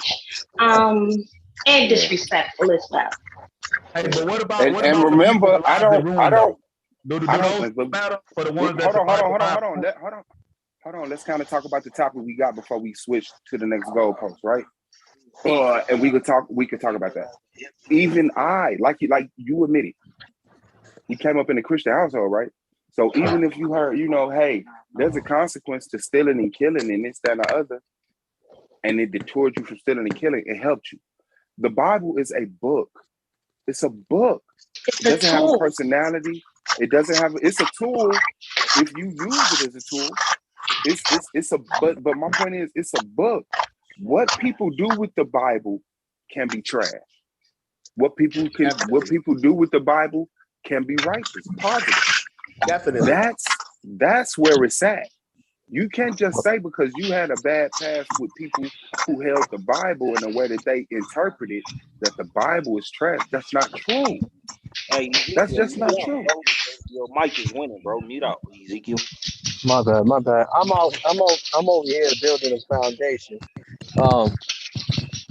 and disrespectful as well. Hey, but what about remember, I don't. Do those matter for the ones that hold on. Let's kind of talk about the topic we got before we switch to the next goalpost, right? And we could talk about that. Even like you admitted, he came up in a Christian household, right? So even if you heard, hey, there's a consequence to stealing and killing and this, that, and the other, and it detoured you from stealing and killing, it helped you. The Bible is a book. It's a book. It doesn't have a personality. It's a tool if you use it as a tool. But my point is, it's a book. What people do with the Bible can be trash. What people do with the Bible can be righteous, positive. Definitely. That's where it's at. You can't just say because you had a bad past with people who held the Bible in a way that they interpreted that the Bible is trash. That's not true. Hey, that's just not true. Your mic is winning, bro. Mute out, Ezekiel. My bad. I'm over here building a foundation.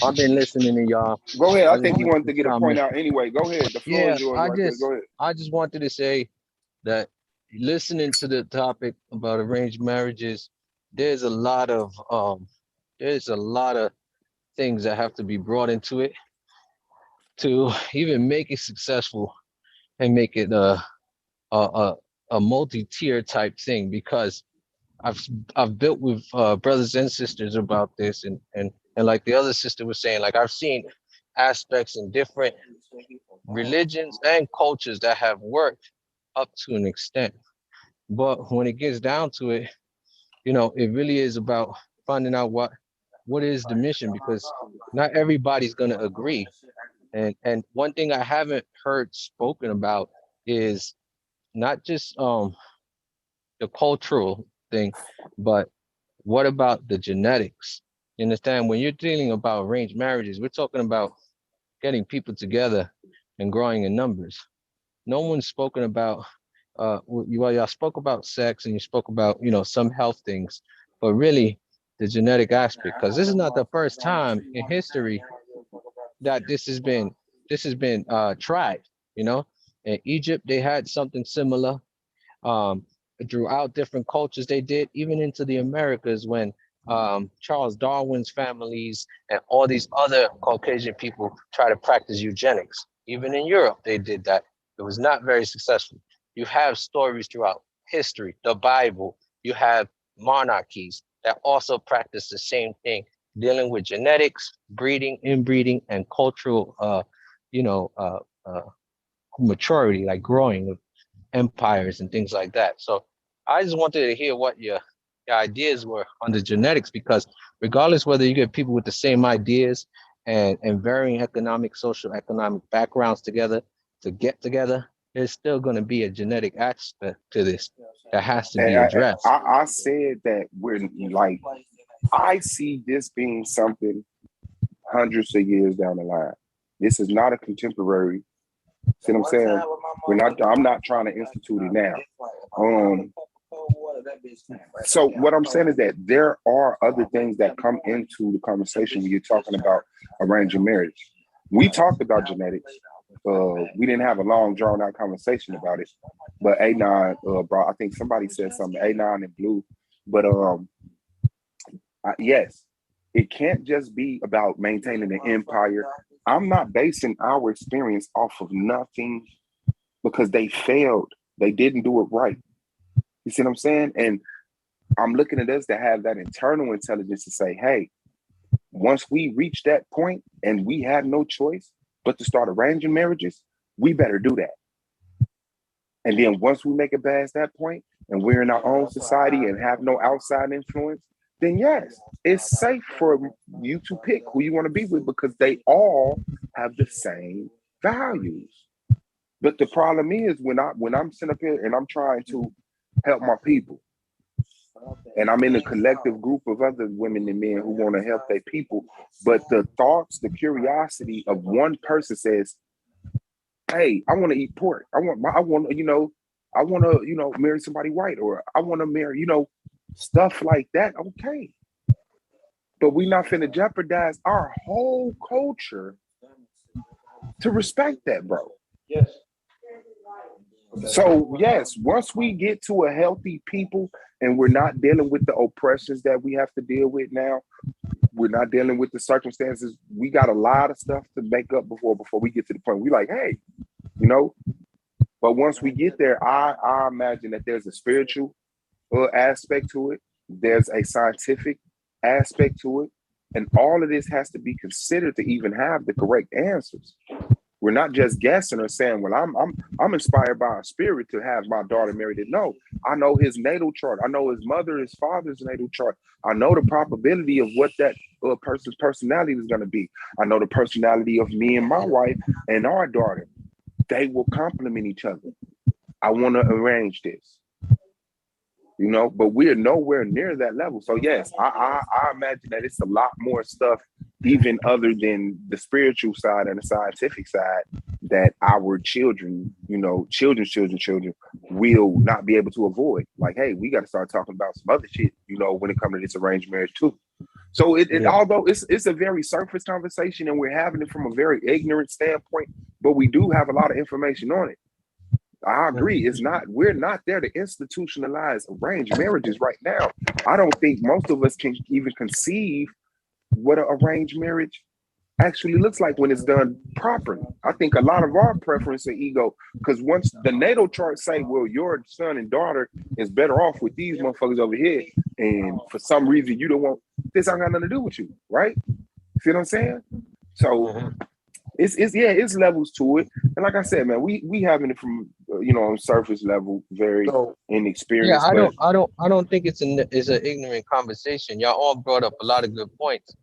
I've been listening to y'all. Go ahead. I think he wanted to get a point out anyway. Go ahead. The floor is yours. Go ahead. I just wanted to say that listening to the topic about arranged marriages, there's a lot of things that have to be brought into it to even make it successful and make it a multi-tier type thing, because I've built with brothers and sisters about this, and like the other sister was saying, like I've seen aspects in different religions and cultures that have worked up to an extent. But when it gets down to it, it really is about finding out what is the mission, because not everybody's going to agree. And one thing I haven't heard spoken about is not just the cultural thing, but what about the genetics? You understand? When you're dealing about arranged marriages, we're talking about getting people together and growing in numbers. No one's spoken about y'all spoke about sex and you spoke about some health things, but really the genetic aspect, because this is not the first time in history that this has been tried. In Egypt they had something similar. Throughout different cultures they did, even into the Americas, when Charles Darwin's families and all these other Caucasian people try to practice eugenics. Even in Europe they did that. It was not very successful. You have stories throughout history, the Bible. You have monarchies that also practice the same thing, dealing with genetics, breeding, inbreeding, and cultural maturity, like growing of empires and things like that. So I just wanted to hear what your ideas were on the genetics, because regardless whether you get people with the same ideas and varying social economic backgrounds together to get together, there's still going to be a genetic aspect to this that has to be addressed. I said that I see this being something hundreds of years down the line. This is not a contemporary. See what I'm saying? I'm not trying to institute it now. So what I'm saying is that there are other things that come into the conversation when you're talking about arranging marriage. We talked about genetics. We didn't have a long drawn out conversation about it, but A9, bro, I think somebody said something, A9 and Blue, but yes, it can't just be about maintaining an empire. I'm not basing our experience off of nothing because they failed. They didn't do it right. You see what I'm saying? And I'm looking at us to have that internal intelligence to say, hey, once we reach that point and we have no choice but to start arranging marriages, we better do that. And then once we make it past that point and we're in our own society and have no outside influence, then yes, it's safe for you to pick who you want to be with because they all have the same values. But the problem is when I'm sitting up here and I'm trying to help my people, and I'm in a collective group of other women and men who want to help their people, but the thoughts, the curiosity of one person says, hey, I want to eat pork. I want to, marry somebody white, or I want to marry, stuff like that. Okay. But we're not finna jeopardize our whole culture to respect that, bro. Yes. So yes, once we get to a healthy people and we're not dealing with the oppressions that we have to deal with now, We're not dealing with the circumstances. We got a lot of stuff to make up before we get to the point. We like, hey, you know. But once we get there, I imagine that there's a spiritual aspect to it. There's a scientific aspect to it, and all of this has to be considered to even have the correct answers. We're not just guessing or saying, well, I'm inspired by a spirit to have my daughter married. No, I know his natal chart. I know his mother, his father's natal chart. I know the probability of what that person's personality is going to be. I know the personality of me and my wife and our daughter. They will complement each other. I want to arrange this. You know, but we're nowhere near that level. So yes, I imagine that it's a lot more stuff, even other than the spiritual side and the scientific side, that our children, you know, children's children will not be able to avoid. Like, hey, we got to start talking about some other shit, you know, when it comes to this arranged marriage too. So although it's a very surface conversation and we're having it from a very ignorant standpoint, but we do have a lot of information on it. I agree. We're not there to institutionalize arranged marriages right now. I don't think most of us can even conceive what an arranged marriage actually looks like when it's done properly. I think a lot of our preference and ego, because once the natal charts say, well, your son and daughter is better off with these motherfuckers over here, and for some reason you don't want this, ain't got nothing to do with you, right? See what I'm saying? So it's levels to it, and like I said, man, we having it from on surface level, very inexperienced. Yeah, I don't think it's an ignorant conversation. Y'all all brought up a lot of good points.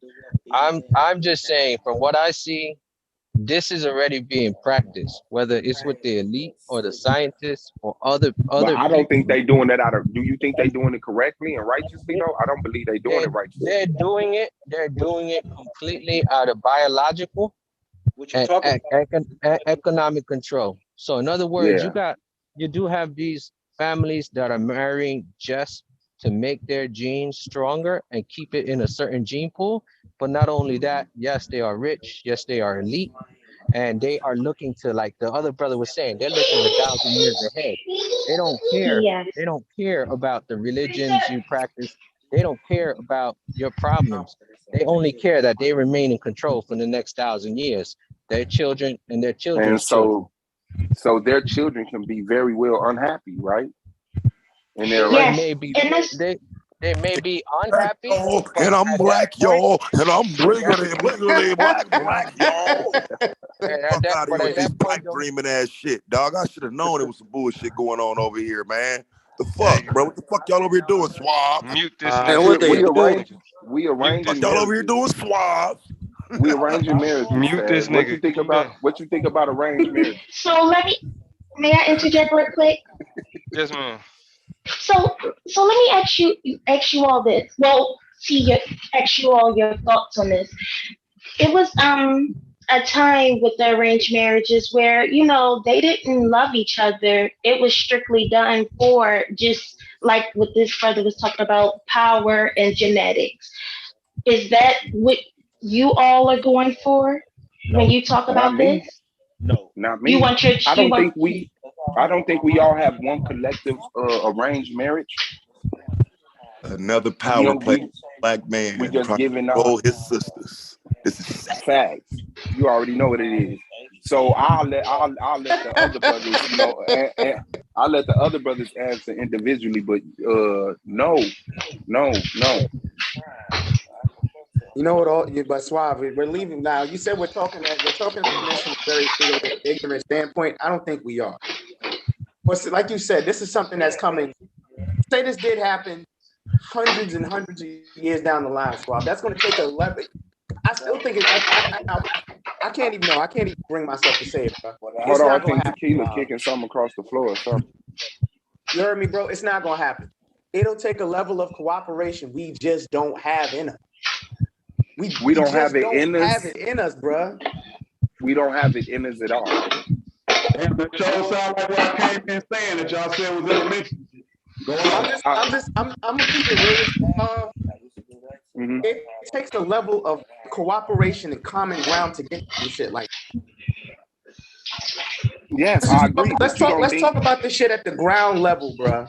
I'm just saying, from what I see, this is already being practiced, whether it's with the elite or the scientists or other. But I don't think they doing that out of. Do you think they doing it correctly and righteously? No, I don't believe they doing it righteously. They're doing it completely out of biological and economic control. So in other words, you do have these families that are marrying just to make their genes stronger and keep it in a certain gene pool. But not only that, yes, they are rich. Yes, they are elite. And they are looking to, like the other brother was saying, they're looking 1,000 years ahead. They don't care. Yes. They don't care about the religions you practice. They don't care about your problems. They only care that they remain in control for the next 1,000 years. Their children and their children's children. So their children can be very well unhappy, right? And they may be unhappy. And I'm black, y'all. And I'm bliggity black, y'all. Fuck out of here with this pipe dreaming ass shit, dog. I should have known it was some bullshit going on over here, man. The fuck, bro? What the fuck y'all over here doing, Swab? Mute this nigga. We arrange. Fuck y'all over here doing, Swab? We arranging marriages. Mute this nigga. What you think about arranged marriage? So may I interject real quick? Yes, ma'am. So let me ask you all this. Well, ask you all your thoughts on this. It was a time with the arranged marriages where they didn't love each other. It was strictly done for just like what this brother was talking about, power and genetics. Is that what you all are going for when you talk about this? No, not me. You want your? I don't think we all have one collective arranged marriage. Another power play, black man. We just giving all his sisters. This is facts. You already know what it is. So I'll let the other brothers, and I'll let the other brothers answer individually. But no. You know what? But Suave, we're leaving now. You said we're talking from this from a very ignorant standpoint. I don't think we are. But like you said, this is something that's coming. Say this did happen hundreds and hundreds of years down the line, Suave. That's going to take 11. I still think I can't even know. I can't even bring myself to say it, bro. Hold on, I think Tequila kicking something across the floor or something. You heard me, bro? It's not going to happen. It'll take a level of cooperation we just don't have in us. We don't have it in us. Have it in us, bro. We don't have it in us at all. Damn, that show sound like what I came in saying that y'all said was elementary. I'm gonna keep it real. It takes a level of cooperation and common ground to get this shit. Like, Yes, I agree. Let's But you don't let's think. talk about this shit at the ground level, bro.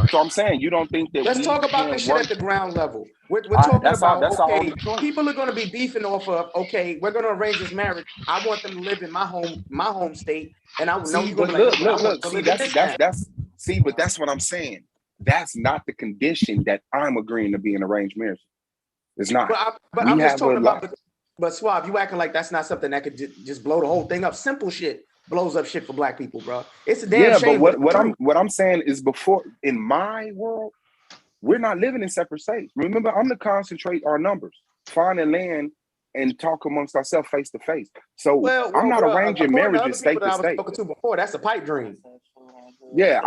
So I'm saying you don't think that Let's we talk about can this shit work. at the ground level. We're talking That's about, our okay, only choice. people are going to be beefing off of, okay, we're going to arrange this marriage. I want them to live in my home state, and I know See, you're going but to be like, look. I want to See, live in this town. that's. See, but that's what I'm saying. That's not the condition that I'm agreeing to be an arranged marriage. It's not. But I'm just talking about. But Suave, you acting like that's not something that could just blow the whole thing up. Simple shit blows up shit for black people, bro. It's a damn shame. But what I'm saying is, before, in my world, we're not living in separate states. Remember, I'm to concentrate our numbers, finding land, and talk amongst ourselves face to face. So I'm not arranging marriages state to state. Talking to before, that's a pipe dream. Yeah,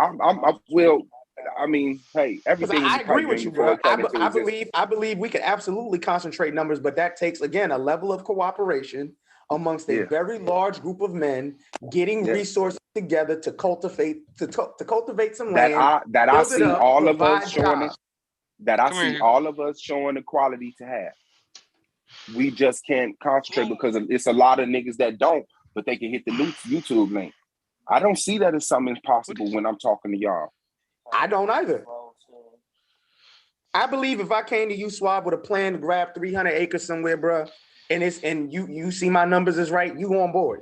I mean, hey, everything is I a agree pipe with dream you, before bro. it came into existence. I believe we could absolutely concentrate numbers, but that takes, again, a level of cooperation amongst a very large group of men getting resources together to cultivate some land. I see all of us showing all of us showing the quality to have. We just can't concentrate because it's a lot of niggas that don't, but they can hit the YouTube link. I don't see that as something impossible when I'm talking to y'all. I don't either. I believe if I came to you, Swab, with a plan to grab 300 acres somewhere, bro, and you see my numbers is right, you on board.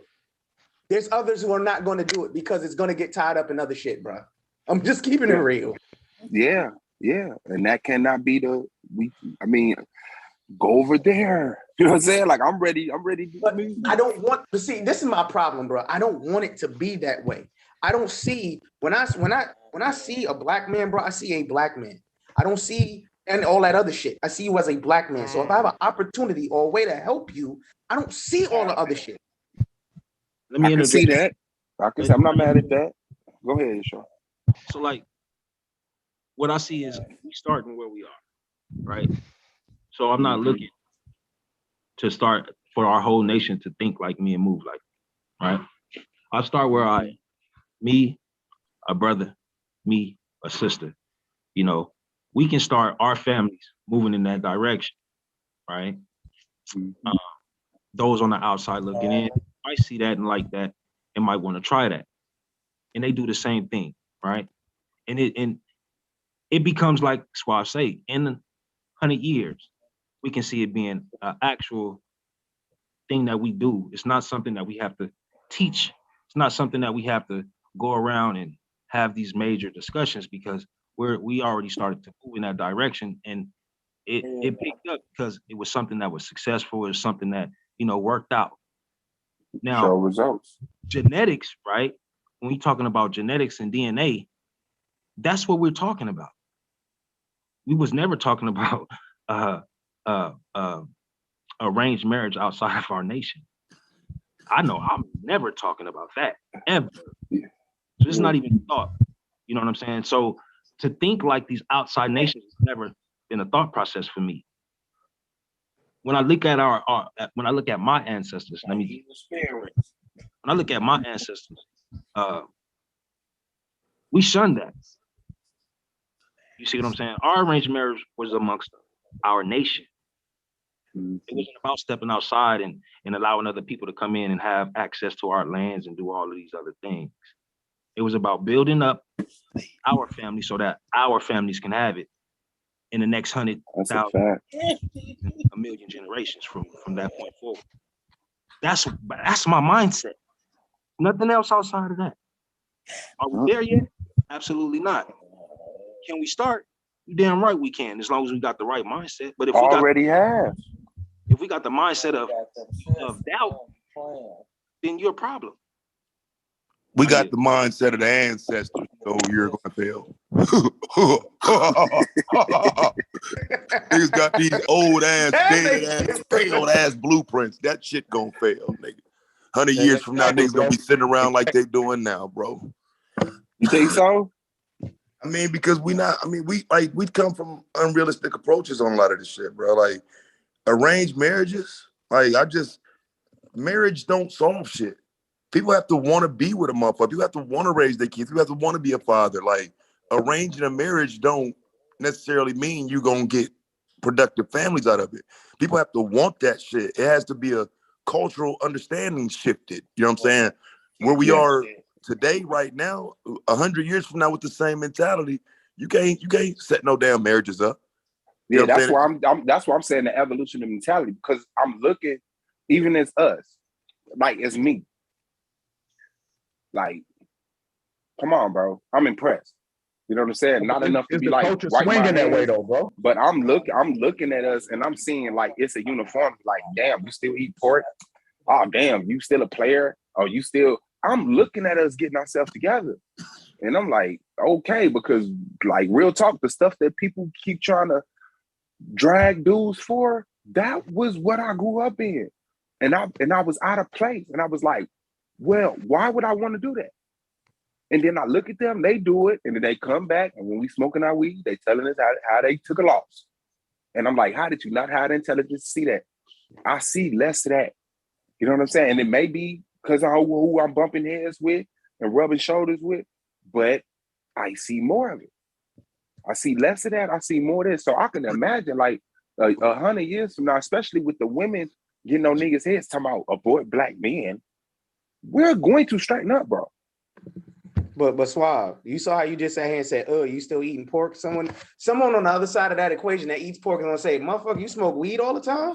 There's others who are not going to do it because it's going to get tied up in other shit, bro. I'm just keeping it real. Yeah, and that cannot be go over there. You know what I'm saying? Like, I'm ready. But I don't want to see. This is my problem, bro. I don't want it to be that way. I don't see when I see a black man, bro. I see a black man. I don't see and all that other shit. I see you as a black man. So if I have an opportunity or a way to help you, I don't see all the other shit. Let me see that. I can say I'm not mad at that. Go ahead, Sean. So, like, what I see is we starting where we are, right? So I'm not looking to start for our whole nation to think like me and move like me, right? I start where I am. Me, a brother, me, a sister. You know, we can start our families moving in that direction, right? Those on the outside looking in might see that and like that and might want to try that. And they do the same thing, right? And it becomes like Suave say, in 100 years, we can see it being an actual thing that we do. It's not something that we have to teach. It's not something that we have to go around and have these major discussions, because we already started to move in that direction, and it picked up because it was something that was successful. It was something that, worked out. Now, show results. Genetics, right? When we're talking about genetics and DNA, that's what we're talking about. We was never talking about arranged marriage outside of our nation. I know I'm never talking about that ever. So it's not even a thought. You know what I'm saying? So to think like these outside nations has never been a thought process for me. When I look at when I look at my ancestors, when I look at my ancestors, we shunned that. You see what I'm saying? Our arranged marriage was amongst our nation. It wasn't about stepping outside and allowing other people to come in and have access to our lands and do all of these other things. It was about building up our family so that our families can have it in the next 100,000, a million generations from that point forward. That's my mindset. Nothing else outside of that. Are we there yet? Absolutely not. Can we start? You damn right we can, as long as we got the right mindset. But if we if we got the mindset of doubt, then you're a problem. We got the mindset of the ancestors, so you're gonna fail. Niggas got these old ass, dated ass, failed ass blueprints. That shit gonna fail, nigga. 100 years from now, niggas gonna be sitting around like they doing now, bro. You think so? I mean, because we come from unrealistic approaches on a lot of this shit, bro. Like, arranged marriages, marriage don't solve shit. People have to want to be with a motherfucker. People have to want to raise their kids. People have to want to be a father. Like, arranging a marriage don't necessarily mean you're going to get productive families out of it. People have to want that shit. It has to be a cultural understanding shifted. You know what I'm saying? Where we are today, right now, 100 years from now, with the same mentality, you can't set no damn marriages up. Yeah, that's why that's why I'm saying the evolution of mentality, because I'm looking, even as us, like as me, like, come on, bro, I'm impressed. You know what I'm saying? Not enough to be like wipe my that way hands, though, bro. but I'm looking at us and I'm seeing like it's a uniform. Like, damn, you still eat pork? Oh, damn, you still a player? Oh, you still? I'm looking at us getting ourselves together, and I'm like, okay, because like real talk, the stuff that people keep trying to drag dudes for, that was what I grew up in, and I was out of place, and I was like, well, why would I want to do that? And then I look at them, they do it, and then they come back, and when we smoking our weed, they telling us how they took a loss. And I'm like, how did you not have the intelligence to see that? I see less of that. You know what I'm saying? And it may be because of who I'm bumping heads with and rubbing shoulders with, but I see more of it. I see less of that. I see more of this. So I can imagine like 100 years from now, especially with the women getting on niggas' heads talking about abort black men, we're going to straighten up, bro. But Suave, you saw how you just sat here and said, "Oh, you still eating pork?" Someone on the other side of that equation that eats pork is gonna say, "Motherfucker, you smoke weed all the time?"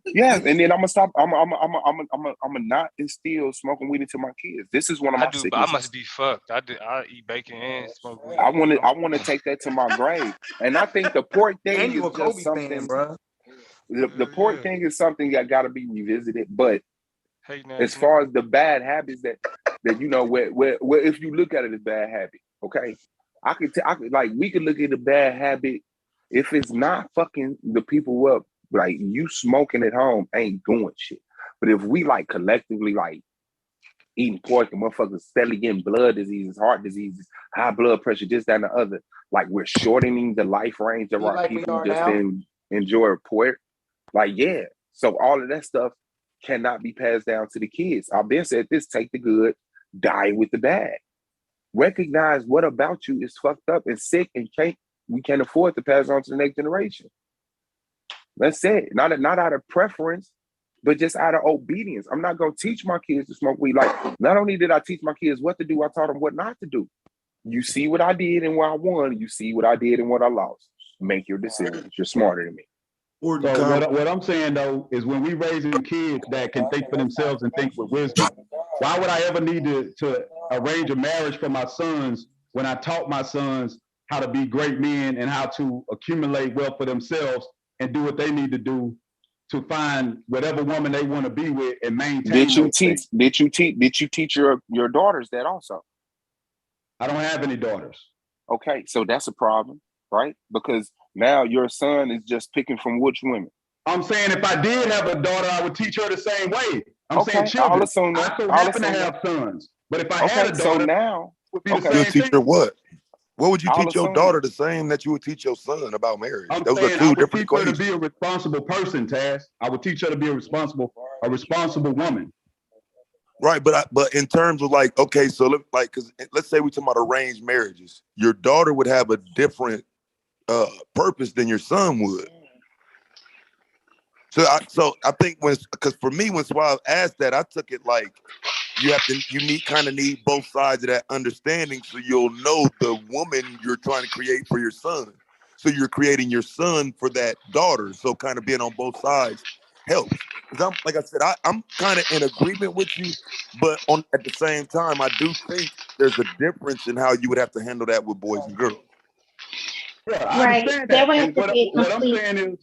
Yeah, and then I'm gonna stop. I'm gonna not instill smoking weed into my kids. This is one of my But I sicknesses. must be fucked. I eat bacon and smoke weed. I want to take that to my grave, and I think the pork thing And you is a just Kobe something, fan, bro. The pork thing is something that got to be revisited. But hey, as far as the bad habits that you know, where if you look at it as bad habit, okay, I could like we could look at a bad habit if it's not fucking the people up. Like you smoking at home ain't doing shit. But if we like collectively like eating pork and motherfuckers steadily getting blood diseases, heart diseases, high blood pressure, this, that, and the other, like we're shortening the life range of our people just to enjoy pork. Like, yeah. So all of that stuff cannot be passed down to the kids. I've been said this: take the good, die with the bad. Recognize what about you is fucked up and sick and we can't afford to pass on to the next generation. That's it. Not out of preference, but just out of obedience. I'm not gonna teach my kids to smoke weed. Like, not only did I teach my kids what to do, I taught them what not to do. You see what I did and what I won. You see what I did and what I lost. Make your decisions. You're smarter than me. So what I'm saying though is when we raising kids that can think for themselves and think with wisdom, why would I ever need to arrange a marriage for my sons when I taught my sons how to be great men and how to accumulate wealth for themselves and do what they need to do to find whatever woman they want to be with and maintain? Did you teach your daughters that also? I don't have any daughters. Okay, so that's a problem, right? Because now your son is just picking from which women? I'm saying if I did have a daughter, I would teach her the same way. I'm saying children. I'll assume that. I so happen to have sons, but if I had a daughter, so now would be the You'll same teach thing. her what? What would you I'll teach your assume daughter the same that you would teach your son about marriage? I'm Those saying are two I would different teach her to equations. be a responsible person, Taz. I would teach her to be a responsible woman. Right, but in terms of like, okay, so because let's say we talking about arranged marriages, your daughter would have a different purpose than your son would. So I think because for me when Suave asked that, I took it like you need both sides of that understanding so you'll know the woman you're trying to create for your son. So you're creating your son for that daughter. So kind of being on both sides helps. Because like I said, I'm kind of in agreement with you, but at the same time, I do think there's a difference in how you would have to handle that with boys and girls. Yeah, I understand that. And what I'm saying is,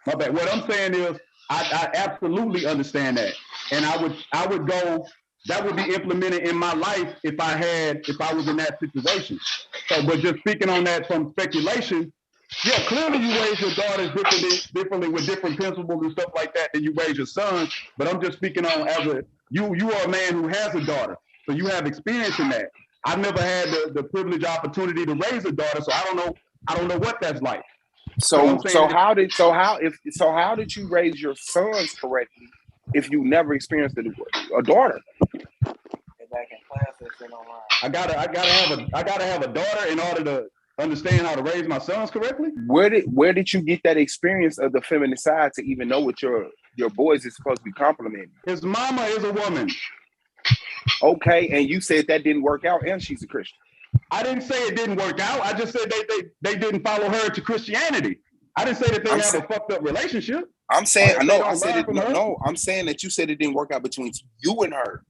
my bad. What I'm saying is, I absolutely understand that, and I would go. That would be implemented in my life if I was in that situation. So, but just speaking on that from speculation, yeah, clearly you raise your daughters differently with different principles and stuff like that than you raise your sons. But I'm just speaking on you are a man who has a daughter, so you have experience in that. I've never had the privileged opportunity to raise a daughter, so I don't know what that's like. So how did you raise your sons correctly if you never experienced a daughter? I gotta have a daughter in order to understand how to raise my sons correctly. Where did you get that experience of the feminine side to even know what your boys is supposed to be complimenting? His mama is a woman. Okay, and you said that didn't work out, and she's a Christian. I didn't say it didn't work out. I just said they didn't follow her to Christianity. I didn't say that they have a fucked up relationship. I'm saying I said it. No, I'm saying that you said it didn't work out between you and her.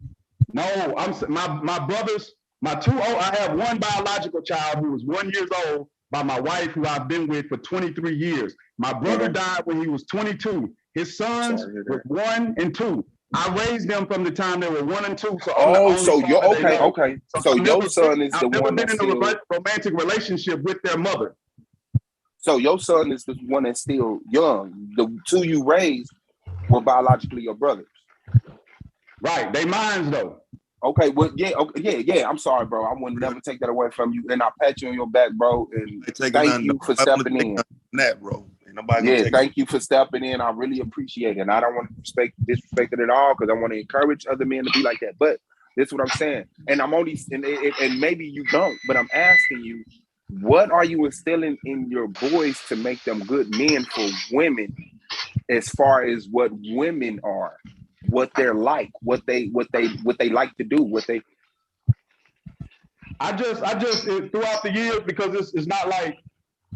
No, my brothers, I have one biological child who was 1 year old by my wife, who I've been with for 23 years. My brother died when he was 22. His sons were 1 and 2. I raised them from the time they were 1 and 2. So so you're okay. So your son is the one that's been in a romantic relationship with their mother. So your son is the one that's still young. The 2 you raised were biologically your brothers. Right, they mines though. Okay, well, yeah. I'm sorry, bro. I would never take that away from you, and I pat you on your back, bro. And thank you for stepping in. That, bro. Thank you for stepping in. I really appreciate it. And I don't want to disrespect it at all, because I want to encourage other men to be like that. But this is what I'm saying. And I'm only and maybe you don't, but I'm asking you, what are you instilling in your boys to make them good men for women, as far as what women are, what they're like, what they like to do, I just throughout the years, because it's not like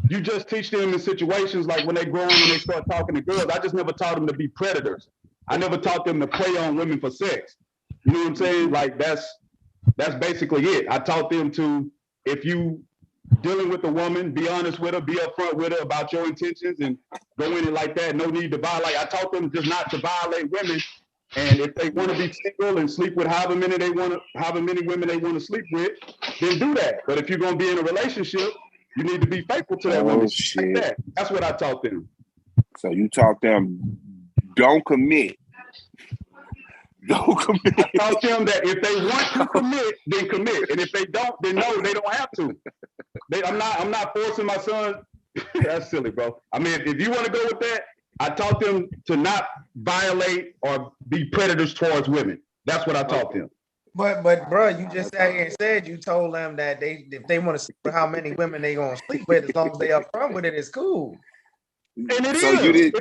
you just teach them in situations like when they grow up and they start talking to girls. I just never taught them to be predators. I never taught them to prey on women for sex. You know what I'm saying? Like that's basically it. I taught them to, if you dealing with a woman, be honest with her, be upfront with her about your intentions, and go in it like that. No need to violate. I taught them just not to violate women. And if they want to be single and sleep with however many women they want to sleep with, then do that. But if you're gonna be in a relationship, you need to be faithful to that woman. Like that. That's what I taught them. So you taught them, don't commit. Don't commit. I taught them that if they want to commit, then commit. And if they don't, then no, they don't have to. I'm not forcing my son. That's silly, bro. I mean, if you want to go with that, I taught them to not violate or be predators towards women. That's what I taught them. But bro, you just sat here and said you told them that if they want to sleep with how many women they gonna sleep with, as long as they upfront with it, it's cool. And it so is. You did.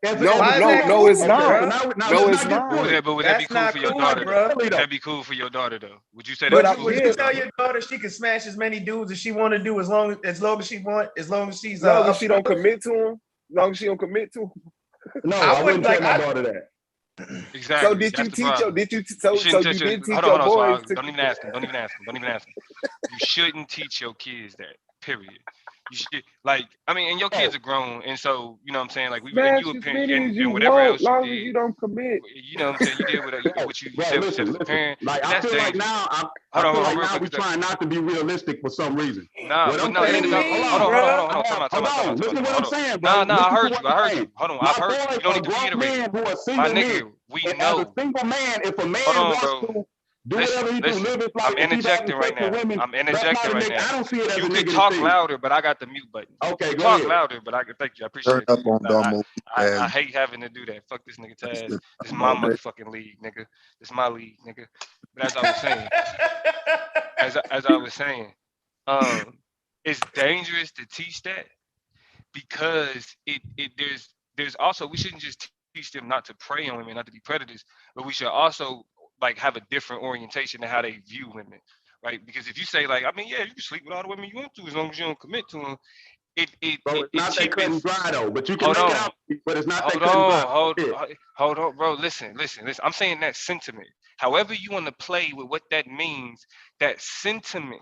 No, it's not. No, it's not. But would that be cool for your daughter, bro? Would that be cool for your daughter, though? Would you say that's that's cool? Would you tell your daughter she can smash as many dudes as she want to do, as long as she want, as long as she's as long as she don't commit to him. As long as she don't commit to him. No, I wouldn't tell my daughter that. Exactly. So did you teach your? Did you? So you did teach your boys? Don't even ask him. Don't even ask him. You shouldn't teach your kids that. Period. You should, and your kids are grown, and so you know what I'm saying. Like we, and you a parent, and whatever else you did, you don't commit. You know what I'm saying. You did what you said as a parent. Like I feel like now, we're trying not to be realistic for some reason. Hold on. Listen to what I'm saying, bro. I heard you. Hold on, I've heard you. You don't need to reiterate. My nigga, we know. As a single man, if a man wants to do whatever he can, live his life. I'm interjecting right now. I don't see it as you a could nigga talk thing. louder, but I got the mute button. Okay, you go talk ahead. louder, but I can thank you. I appreciate it. I hate having to do that. Fuck this nigga Taz. This is my motherfucking league, nigga. This is my league, nigga. But as I was saying, it's dangerous to teach that, because there's also, we shouldn't just teach them not to prey on women, not to be predators, but we should also have a different orientation to how they view women, right? Because if you say you can sleep with all the women you want to as long as you don't commit to them, it not that cut and dry though. But you can hold make on. it out. But it's not that cut and dry. Hold on, bro. Listen. I'm saying that sentiment. However you want to play with what that means, that sentiment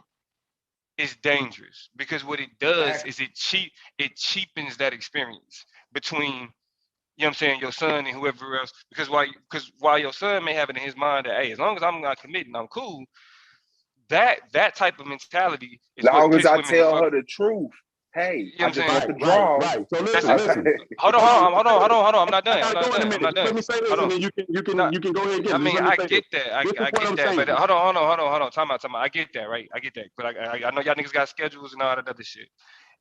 is dangerous, because what it does is it cheapens that experience between, you know what I'm saying, your son and whoever else. Because while your son may have it in his mind that, hey, as long as I'm not committing, I'm cool. That type of mentality is as long what as I women tell her the truth. Hey, you know I just want to draw. Right. So listen. Hold on. I'm not done. Let me say this, and then you can go ahead and get it. I mean, I get that. I get that. But hold on. Time out. I get that, right? I get that. But I know y'all niggas got schedules and all that other shit.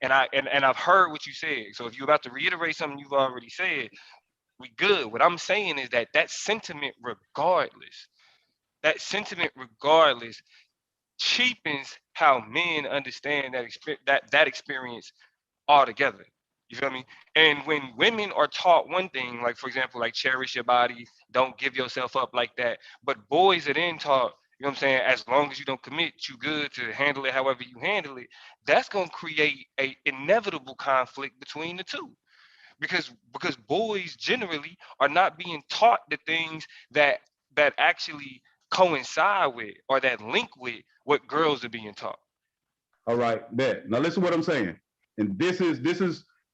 And I've heard what you said. So if you're about to reiterate something you've already said, we good. What I'm saying is that sentiment regardless cheapens how men understand that experience altogether. You feel me? And when women are taught one thing, like for example, like cherish your body, don't give yourself up like that. But boys are then taught, You know what I'm saying? As long as you don't commit, you good to handle it however you handle it. That's gonna create a inevitable conflict between the two. Because boys generally are not being taught the things that actually coincide with or that link with what girls are being taught. All right, bet. Now listen to what I'm saying. And this is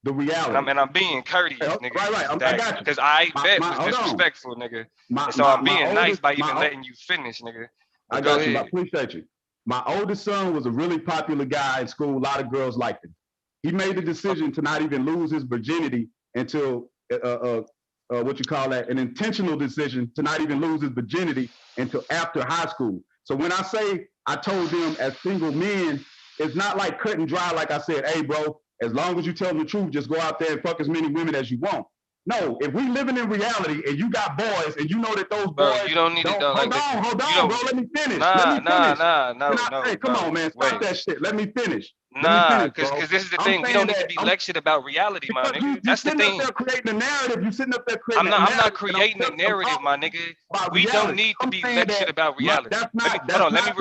the reality. And I'm being courteous, nigga. Right. I got you. Because I bet was hold on. disrespectful, nigga. And so I'm being nice by even letting you finish, nigga. But I got you. I appreciate you. My oldest son was a really popular guy in school. A lot of girls liked him. He made the decision to not even lose his virginity until what you call that, an intentional decision to not even lose his virginity until after high school. So when I say I told them as single men, it's not like cut and dry. Like I said, hey, bro, as long as you tell them the truth, just go out there and fuck as many women as you want. No, if we living in reality and you got boys and you know that those boys, you don't need to. Hold on, bro. Let me finish. No. Come on, man. Stop that shit. Let me finish. Nah, because this is the thing. We don't need to be lectured about reality, my nigga. That's the thing. You're sitting up there creating a narrative. You're sitting up there creating I'm not creating a narrative, my nigga. We don't need to be lectured about reality. That's not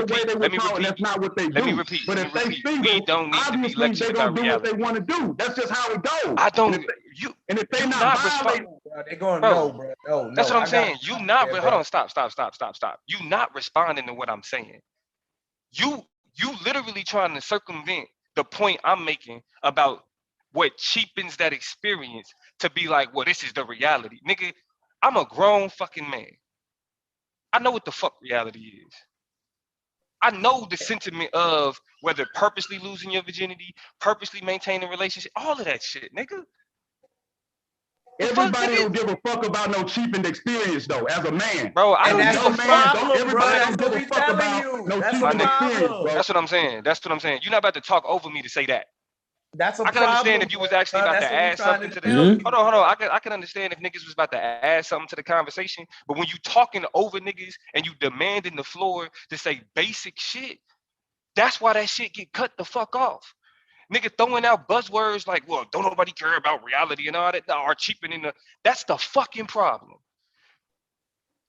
what they do. Let me repeat. But if they single, we don't need to be obviously lectured they about gonna do what reality. they want to do. That's just how it goes. I don't. And if they not violating, they're going bro, no, bro. No, that's what I'm saying. You not. Yeah, hold on. Stop. You not responding to what I'm saying. You literally trying to circumvent the point I'm making about what cheapens that experience to be like, well, this is the reality. Nigga, I'm a grown fucking man. I know what the fuck reality is. I know the sentiment of whether purposely losing your virginity, purposely maintaining a relationship, all of that shit, nigga. Everybody don't give a fuck about no cheapened experience though, as a man. Bro, I don't give a fuck. Everybody don't give a fuck telling about you. no That's cheapened a experience, problem. bro. That's what I'm saying. You're not about to talk over me to say that. That's a I can problem, understand if you was actually about to add something to the. Hold on. I can understand if niggas was about to add something to the conversation. But when you talking over niggas and you demanding the floor to say basic shit, that's why that shit get cut the fuck off. Nigga throwing out buzzwords like, well, don't nobody care about reality and all that, or cheapening the. That's the fucking problem.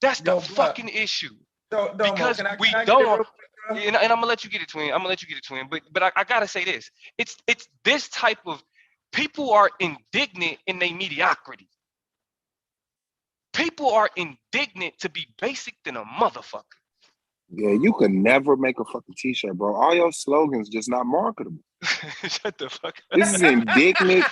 That's the fucking issue. Because we don't. And I'm gonna let you get it, twin. But I gotta say this. It's this type of people are indignant in their mediocrity. People are indignant to be basic than a motherfucker. Yeah, you could never make a fucking t-shirt, bro. All your slogans just not marketable. Shut the fuck up. This is indignant.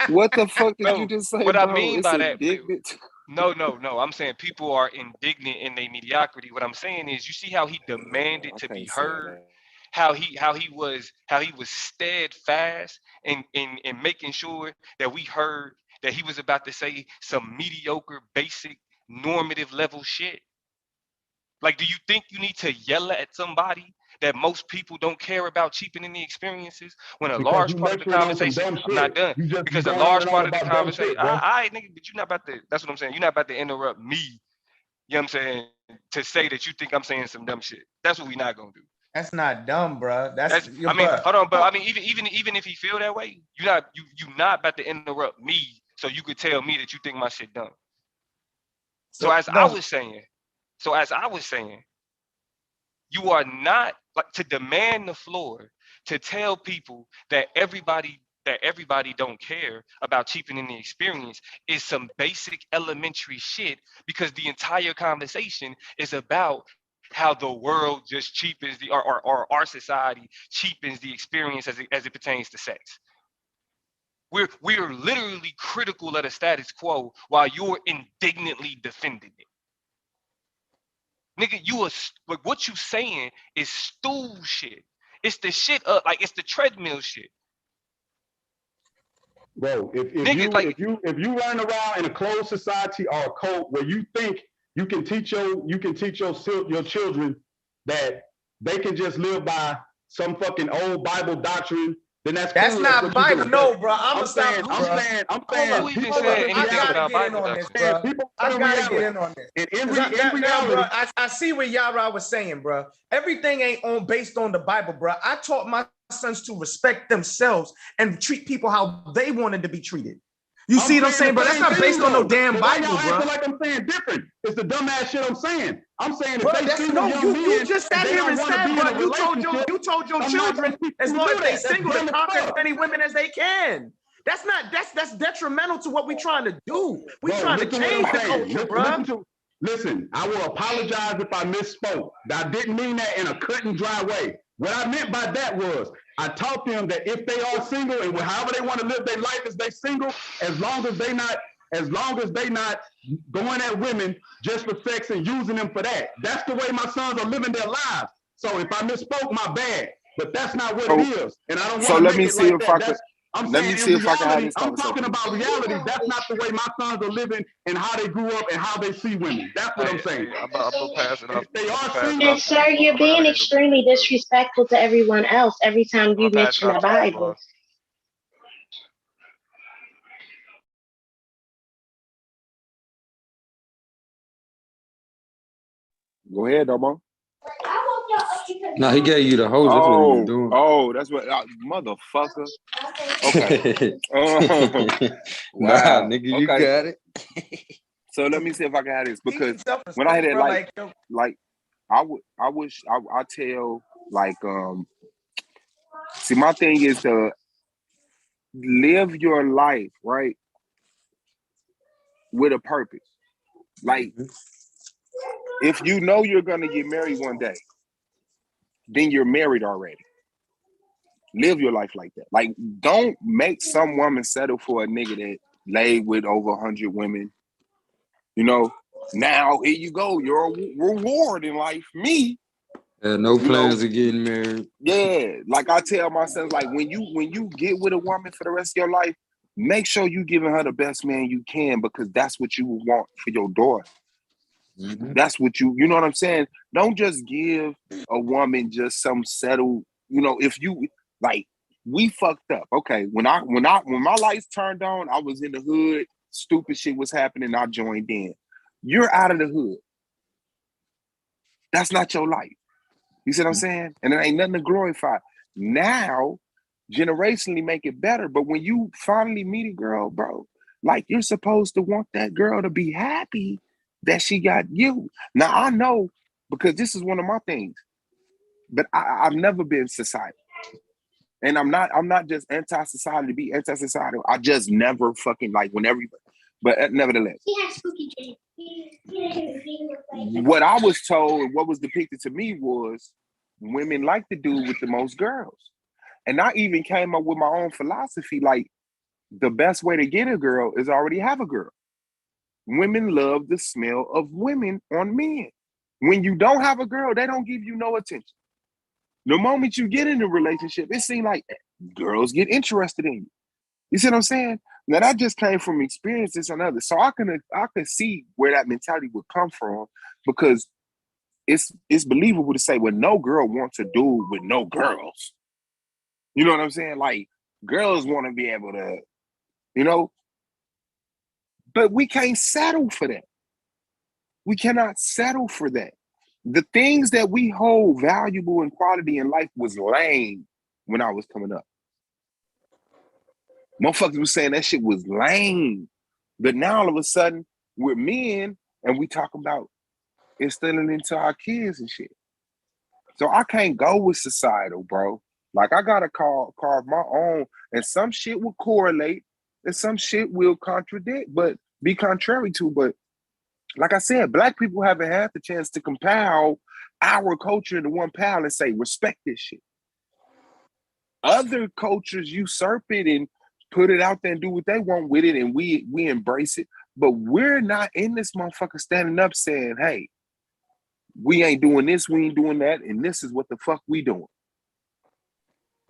What the fuck did you just say, what bro? I mean by that, indignant. No. I'm saying people are indignant in their mediocrity. What I'm saying is, you see how he demanded to be heard, how he was steadfast in making sure that we heard that he was about to say some mediocre, basic, normative level shit. Like, do you think you need to yell at somebody that most people don't care about cheapening the experiences when a large part of the conversation, I'm not done, because a large part of the conversation, all right, nigga, but you're not about to, that's what I'm saying, you're not about to interrupt me, you know what I'm saying, to say that you think I'm saying some dumb shit. That's what we're not gonna do. That's not dumb, bro. That's I mean, hold on, but I mean, even if he feel that way, you're not about to interrupt me so you could tell me that you think my shit dumb. So as I was saying, you are not like to demand the floor to tell people that everybody don't care about cheapening the experience is some basic elementary shit, because the entire conversation is about how the world just cheapens or our society cheapens the experience as it pertains to sex. We're literally critical of the status quo while you're indignantly defending it. Nigga, like what you saying is stool shit. It's the shit like it's the treadmill shit. Bro, if you run around in a closed society or a cult where you think you can teach your children that they can just live by some fucking old Bible doctrine, then that's cool. Not Bible, no, bro. I'm saying, I gotta get in on this, bro. I gotta get in on this. In reality, bro, I see what Yara was saying, bro. Everything ain't based on the Bible, bro. I taught my sons to respect themselves and treat people how they wanted to be treated. You see what I'm saying, bro? That's not based on no damn Bible, y'all bro. acting like I'm saying different. It's the dumbass shit I'm saying. I'm saying Bro, if they that's single no. young men, You just sat they here don't and want to said, be in bro. a You told your relationship, children as long as they That's single to dumb as conquer as fuck. many women as they can. That's detrimental to what we trying to do. We Bro, trying to listen what change I'm the saying. culture, bro. Listen, I will apologize if I misspoke. I didn't mean that in a cut and dry way. What I meant by that was I taught them that if they are single and however they want to live their life as they single, as long as they not going at women just for sex and using them for that. That's the way my sons are living their lives. So if I misspoke, my bad. But that's not what it is. And I don't want to make it like that. I'm saying in reality, I'm talking about reality. That's not the way my sons are living and how they grew up and how they see women. That's what I'm saying. I'm gonna pass it off. If they are single, And sir, you're being extremely disrespectful to everyone else every time you mention the Bible. Go ahead, Domo. No, he gave you the hose. That's what he was doing. Oh, that's what, motherfucker. Okay. Nah, nigga, you got it. So let me see if I can have this, because when I had it, like I tell, like, see, my thing is to live your life, right, with a purpose. Like, if you know you're gonna get married one day, then you're married already. Live your life like that. Like, don't make some woman settle for a nigga that laid with over 100 women. You know, now here you go. Your reward in life. Me. No plans of getting married. Yeah, like I tell my sons, like when you get with a woman for the rest of your life, make sure you giving her the best man you can, because that's what you want for your daughter. Mm-hmm. That's what you know what I'm saying? Don't just give a woman just some settled, if you like, we fucked up. Okay, when my lights turned on, I was in the hood, stupid shit was happening, I joined in. You're out of the hood. That's not your life. You see what I'm saying? And there ain't nothing to glorify. Now, generationally make it better. But when you finally meet a girl, bro, like, you're supposed to want that girl to be happy that she got you. Now, I know, because this is one of my things, but I've never been societal. And I'm not just anti-society to be anti-societal. I just never fucking like when everybody, but nevertheless. What I was told and what was depicted to me was women like to do with the most girls. And I even came up with my own philosophy, like, the best way to get a girl is already have a girl. Women love the smell of women on men. When you don't have a girl, they don't give you no attention. The moment you get in a relationship, it seems like girls get interested in you. You see what I'm saying? Now, that just came from experiences and others. So I can see where that mentality would come from, because it's believable to say, well, no girl wants to do with no girls. You know what I'm saying? Like, girls want to be able to, but we can't settle for that. We cannot settle for that. The things that we hold valuable and quality in life was lame when I was coming up. Motherfuckers was saying that shit was lame. But now all of a sudden, we're men and we talk about instilling into our kids and shit. So I can't go with societal, bro. Like, I gotta carve my own, and some shit will correlate and some shit will contradict, but be contrary to. But like I said, Black people haven't had the chance to compile our culture into one pile and say, respect this shit. Other cultures usurp it and put it out there and do what they want with it, and we embrace it. But we're not in this motherfucker standing up saying, hey, we ain't doing this, we ain't doing that, and this is what the fuck we doing.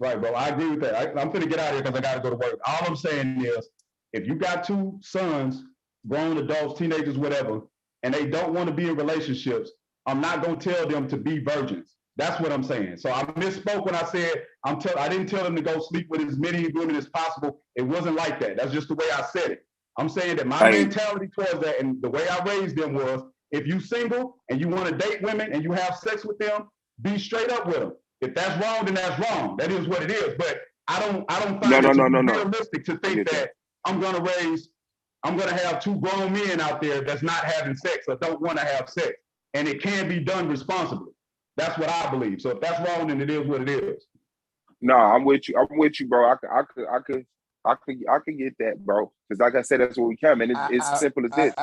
Right, bro. I agree with that. I'm finna get out of here because I gotta go to work. All I'm saying is, if you got two sons, grown adults, teenagers, whatever, and they don't want to be in relationships, I'm not gonna tell them to be virgins. That's what I'm saying. So I misspoke when I said I didn't tell them to go sleep with as many women as possible. It wasn't like that. That's just the way I said it. I'm saying that my mentality towards that and the way I raised them was, if you single and you want to date women and you have sex with them, be straight up with them. If that's wrong, then that's wrong. That is what it is. But I don't find it to be realistic to think that I'm gonna have two grown men out there that's not having sex or don't want to have sex, and it can be done responsibly. That's what I believe. So if that's wrong, then it is what it is. No, I'm with you. I'm with you, bro. I could get that, bro. Because like I said, that's what we can, man. It's simple as this.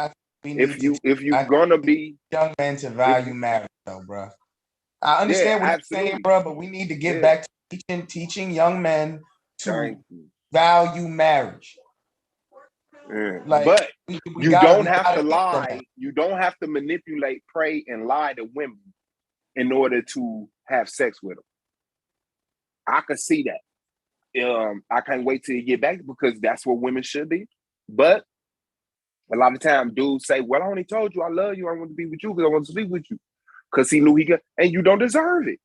If you gonna be young men to value marriage, though, bro. I understand what you're saying, bro, but we need to get back to teaching young men to value marriage. Like, but you don't have to lie. You don't have to manipulate, pray, and lie to women in order to have sex with them. I can see that. I can't wait till you get back because that's what women should be. But a lot of times dudes say, well, I only told you I love you. I want to be with you because I want to sleep with you. Because he knew he got, and you don't deserve it.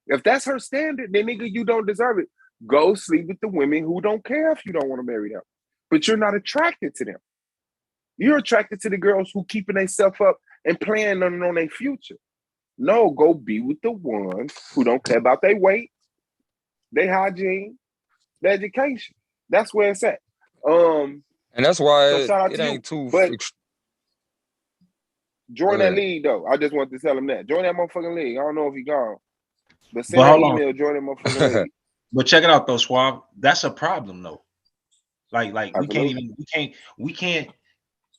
If that's her standard, then nigga, you don't deserve it. Go sleep with the women who don't care if you don't want to marry them. But you're not attracted to them. You're attracted to the girls who keeping themselves up and planning on their future. No, go be with the ones who don't care about their weight, their hygiene, their education. That's where it's at. And that's why so it ain't too. But join that league though. I just want to tell him that. Join that motherfucking league. I don't know if he gone. But send an email, join that motherfucking league. But check it out though, Swab. That's a problem though. Like we can't.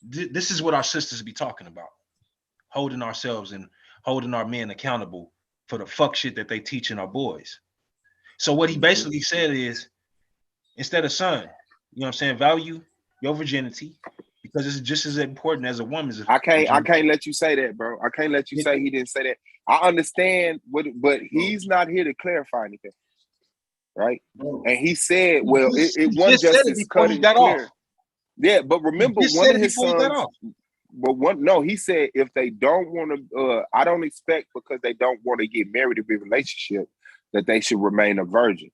This is what our sisters be talking about. Holding ourselves and holding our men accountable for the fuck shit that they teaching our boys. So what he basically said is, instead of son, you know what I'm saying, value your virginity because it's just as important as a woman's. I can't let you say that, bro. I can't let you say he didn't say that. I understand but he's not here to clarify anything. Right? And he said, well, it wasn't just as cut and clear. Yeah, but remember one of his sons. But he said if they don't want to, I don't expect because they don't want to get married to be in a relationship that they should remain a virgin.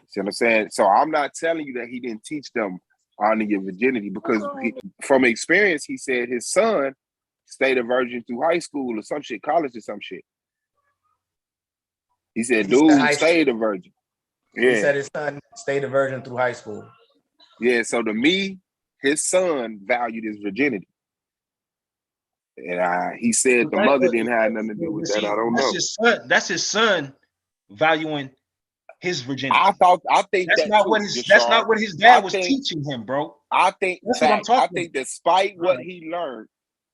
See what I'm saying? So I'm not telling you that he didn't teach them honor your virginity because from experience, he said his son stayed a virgin through high school or some shit, college or some shit. He said, dude stayed a virgin. Yeah. He said his son stayed a virgin through high school. Yeah, so to me, his son valued his virginity. And he said the mother didn't have nothing to do with that. I don't know. That's his son valuing his virginity. I think that's not what his dad was teaching him, bro. I think despite what he learned,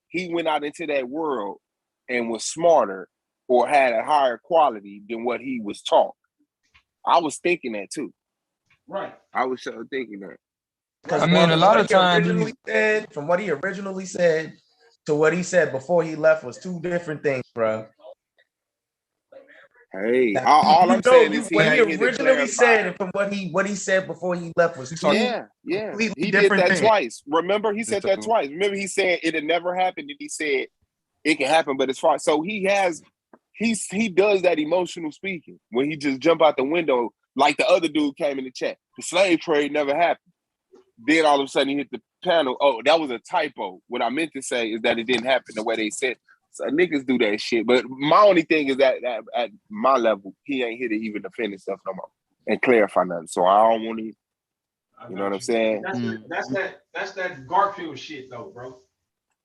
he went out into that world and was smarter or had a higher quality than what he was taught. I was thinking that too. Right. I was thinking that. Because a lot of times, from what he originally said to what he said before he left was two different things, bro. Hey, all I'm saying is what he originally said and from what he said before he left was two he did that twice. Remember, he said that twice. Remember, he said it had never happened, and he said it can happen, but it's far. So he does that emotional speaking when he just jump out the window like the other dude came in the chat. The slave trade never happened. Then all of a sudden he hit the panel. Oh, that was a typo. What I meant to say is that it didn't happen the way they said. So niggas do that shit. But my only thing is that at my level, he ain't here to even defend himself no more and clarify nothing. So I don't want to. You know what I'm saying? That's that Garfield shit though, bro.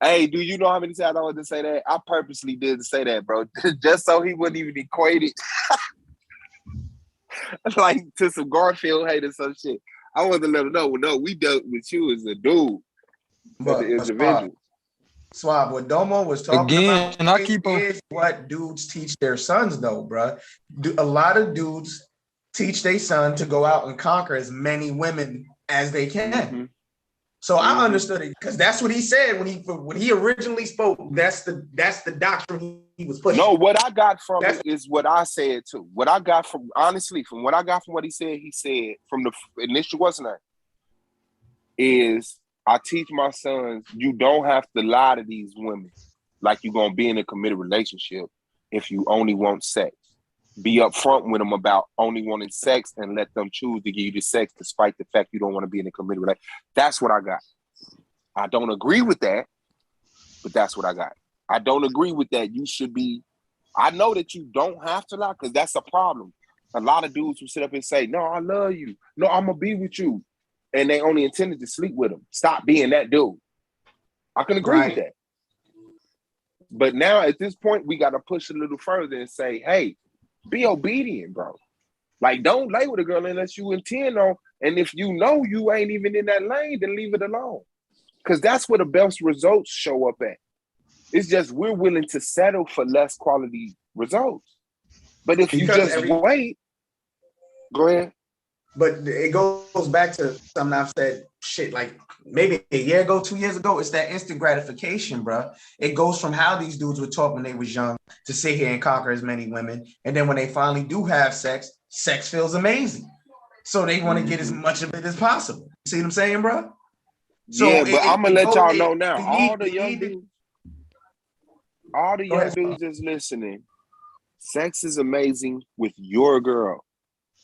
Hey, do you know how many times I wanted to say that? I purposely did say that, bro, just so he wouldn't even equate it like to some Garfield hate or some shit. I wanted to let him know. Well, no, we dealt with you as a dude, as an individual. Swab, what Domo was talking about is what dudes teach their sons, though, bro. A lot of dudes teach their son to go out and conquer as many women as they can. Mm-hmm. So I understood it because that's what he said when he originally spoke. That's the doctrine he was pushing. No, what I got from it is what I said too. What I got from what he said from the initial is I teach my sons you don't have to lie to these women like you're gonna be in a committed relationship if you only want sex. Be upfront with them about only wanting sex and let them choose to give you the sex despite the fact you don't want to be in a committed relationship. That's what I got. I don't agree with that, but that's what I got. I don't agree with that. You should be. I know that you don't have to lie because that's a problem. A lot of dudes who sit up and say, no, I love you. No, I'm going to be with you. and they only intended to sleep with him. Stop being that dude. I can agree with that. But now at this point, we got to push a little further and say, hey, be obedient, bro. Like, don't lay with a girl unless you intend on. And if you know you ain't even in that lane, then leave it alone. Because that's where the best results show up at. It's just we're willing to settle for less quality results. But if you just wait, go ahead. But it goes back to something I've said, shit, like maybe a year ago, 2 years ago. It's that instant gratification, bro. It goes from how these dudes were taught when they was young to sit here and conquer as many women. And then when they finally do have sex, sex feels amazing. So they want to get as much of it as possible. You see what I'm saying, bro? So yeah, but I'm going to let y'all know now. All the young dudes that's listening, sex is amazing with your girl.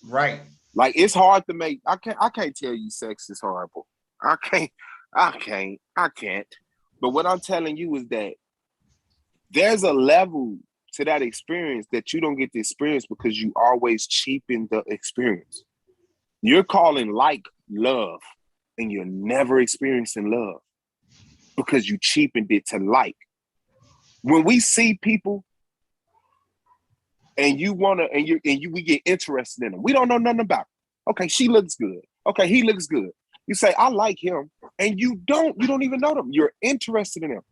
Right. Like, it's hard to make. I can't tell you sex is horrible. I can't. But what I'm telling you is that there's a level to that experience that you don't get to experience because you always cheapen the experience. You're calling like love, and you're never experiencing love because you cheapened it to like. When we see people and we get interested in them. We don't know nothing about it. Okay, she looks good. Okay, he looks good. You say, I like him, and you don't even know them. You're interested in them.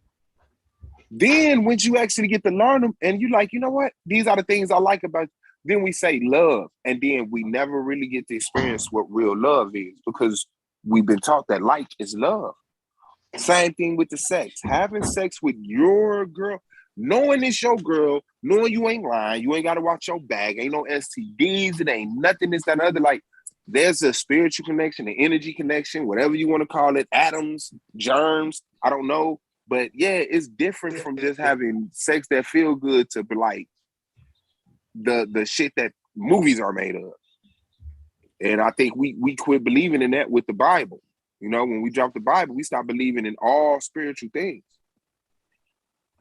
Then when you actually get to learn them, and you like, you know what? These are the things I like about you. Then we say love, and then we never really get to experience what real love is because we've been taught that like is love. Same thing with the sex. Having sex with your girl, knowing it's your girl, knowing you ain't lying, you ain't got to watch your bag, ain't no STDs, it ain't nothing, this, that, and other. Like, there's a spiritual connection, an energy connection, whatever you want to call it, atoms, germs, I don't know. But yeah, it's different from just having sex that feel good to be like the shit that movies are made of. And I think we quit believing in that with the Bible. You know, when we dropped the Bible, we stopped believing in all spiritual things.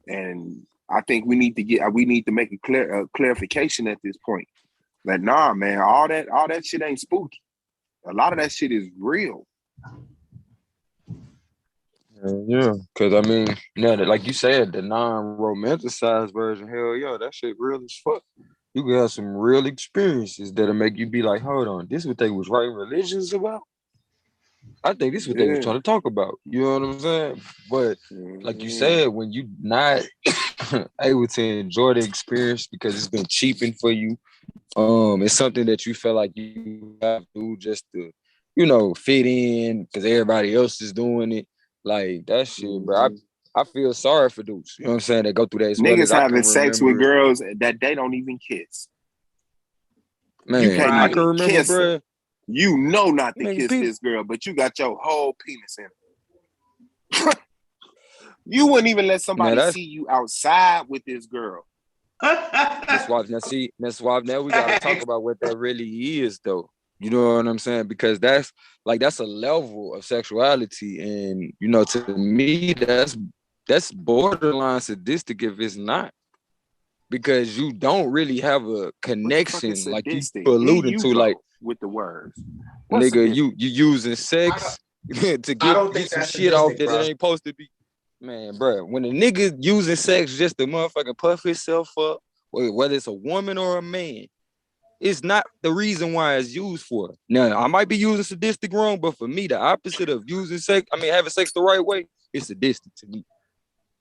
And I think we need to make a clarification at this point. Like, nah, man, all that shit ain't spooky. A lot of that shit is real. Yeah, because I mean, like you said, the non-romanticized version, hell yeah, that shit real as fuck. You can have some real experiences that'll make you be like, hold on, this is what they was writing religions about? I think this is what they was trying to talk about. You know what I'm saying? But like you said, when you not able to enjoy the experience because it's been cheapened for you, it's something that you feel like you have to do just to, fit in because everybody else is doing it. Like that shit, bro. I feel sorry for dudes. You know what I'm saying? They go through that as well as Niggas having sex with girls that they don't even kiss. Man, you can't I can remember, kiss bro. her. You know not to kiss this girl, but you got your whole penis in it. You wouldn't even let somebody see you outside with this girl. That's why now we gotta talk about what that really is, though. You know what I'm saying? Because that's a level of sexuality, and to me, that's borderline sadistic if it's not, because you don't really have a connection like you alluding to, like with the words. Nigga, you using sex to get some shit off that it ain't supposed to be. Man, bro, when a nigga using sex just to motherfucking puff himself up, whether it's a woman or a man, it's not the reason why it's used for. Now, I might be using sadistic wrong, but for me, the opposite of using sex, having sex the right way, it's sadistic to me.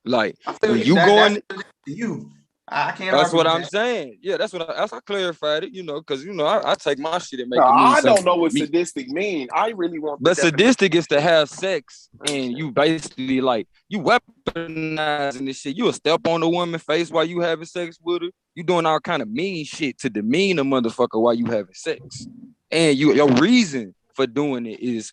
Like, when you going to you. I can't. That's what I'm saying. Yeah, that's I clarified it, because I take my shit and make it mean I something. don't know what sadistic mean. I really want. But sadistic is to have sex and you basically like you weaponizing this shit. You a step on a woman's face while you having sex with her. You doing all kind of mean shit to demean a motherfucker while you having sex. And your reason for doing it is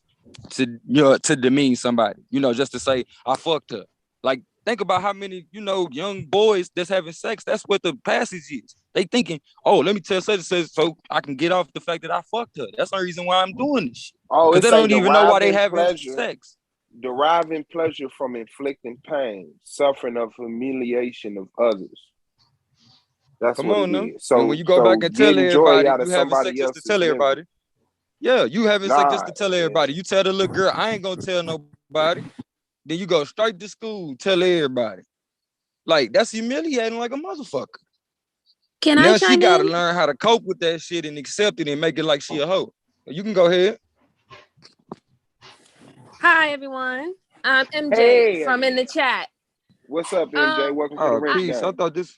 to demean somebody. Just to say I fucked her. Like, think about how many, young boys that's having sex. That's what the passage is. They thinking, oh, let me tell such and such so I can get off the fact that I fucked her. That's the reason why I'm doing this shit. Oh, because they don't even know why they having sex. Deriving pleasure from inflicting pain, suffering of humiliation of others. That's Come what on it now. is. So and when you go back and tell everybody out of you having sex somebody just to tell everybody. Yeah, you having sex just Nah, to tell everybody. You tell the little girl, I ain't gonna tell nobody. Then you go straight to school, tell everybody. Like, that's humiliating like a motherfucker. Can I Now she chime gotta in? learn how to cope with that shit and accept it and make it like she a hoe. You can go ahead. Hi, everyone. I'm MJ Hey, from in the chat. what's up, MJ? Welcome to the Oh, Rich peace. I Gang. thought this.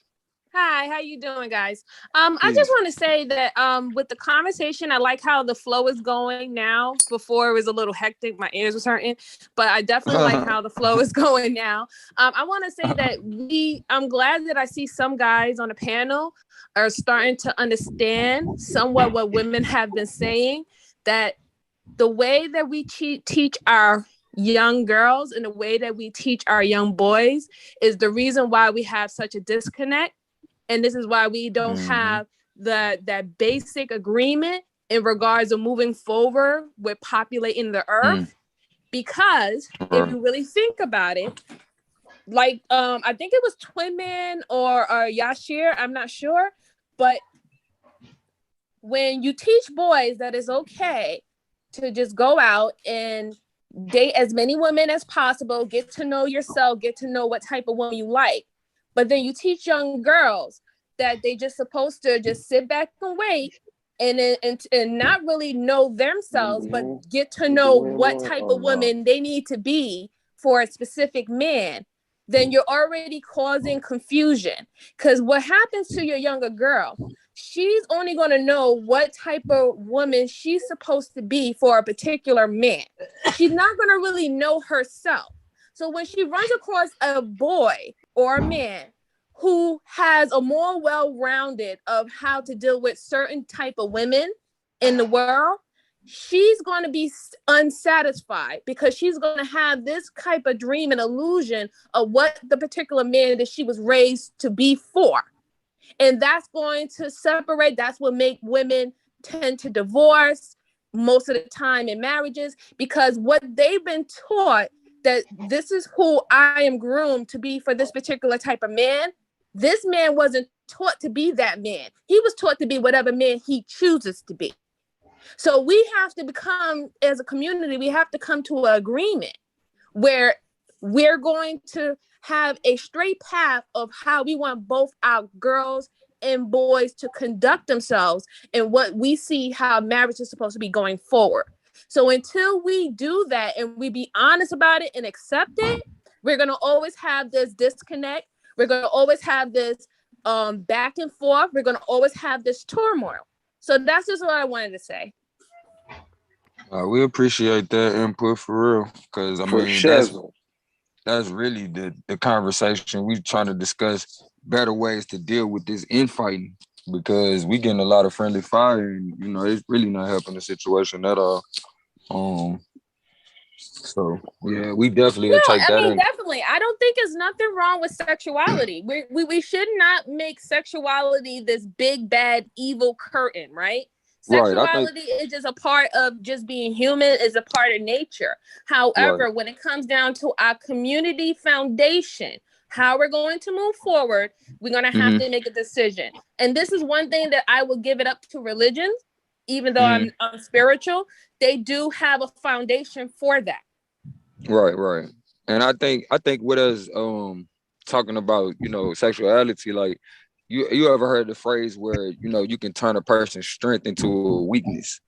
Hi, how you doing, guys? I just Peace. want to say that with the conversation, I like how the flow is going now. Before it was a little hectic, my ears was hurting, but I definitely like how the flow is going now. I want to say that I'm glad that I see some guys on the panel are starting to understand somewhat what women have been saying, that the way that we teach our young girls and the way that we teach our young boys is the reason why we have such a disconnect. And this is why we don't have that basic agreement in regards of moving forward with populating the earth. Because if you really think about it, like I think it was Twin Man or Yashir, I'm not sure, but when you teach boys that it's okay to just go out and date as many women as possible, get to know yourself, get to know what type of woman you like. But then you teach young girls that they just supposed to just sit back and wait and not really know themselves, but get to know what type of woman they need to be for a specific man, then you're already causing confusion. Because what happens to your younger girl, she's only going to know what type of woman she's supposed to be for a particular man. She's not going to really know herself. So when she runs across a boy or a man who has a more well-rounded of how to deal with certain type of women in the world, she's going to be unsatisfied because she's going to have this type of dream and illusion of what the particular man that she was raised to be for. And that's going to separate. That's what make women tend to divorce most of the time in marriages, because what they've been taught that this is who I am groomed to be for this particular type of man. This man wasn't taught to be that man. He was taught to be whatever man he chooses to be. So we have to become, as a community, we have to come to an agreement where we're going to have a straight path of how we want both our girls and boys to conduct themselves and what we see how marriage is supposed to be going forward. So until we do that and we be honest about it and accept it, we're going to always have this disconnect. We're going to always have this back and forth. We're going to always have this turmoil. So that's just what I wanted to say. We appreciate that input for real, because I mean that's really the conversation we trying to discuss, better ways to deal with this infighting, because we getting a lot of friendly fire and it's really not helping the situation at all. So yeah, we definitely take that in. Definitely. I don't think there's nothing wrong with sexuality. We should not make sexuality this big bad evil curtain, right? Sexuality is just a part of just being human, is a part of nature. However, when it comes down to our community foundation, how we're going to move forward, we're going to have to make a decision. And this is one thing that I will give it up to religions, even though I'm spiritual, they do have a foundation for that. Right. And I think with us talking about, sexuality, like you ever heard the phrase where, you can turn a person's strength into a weakness?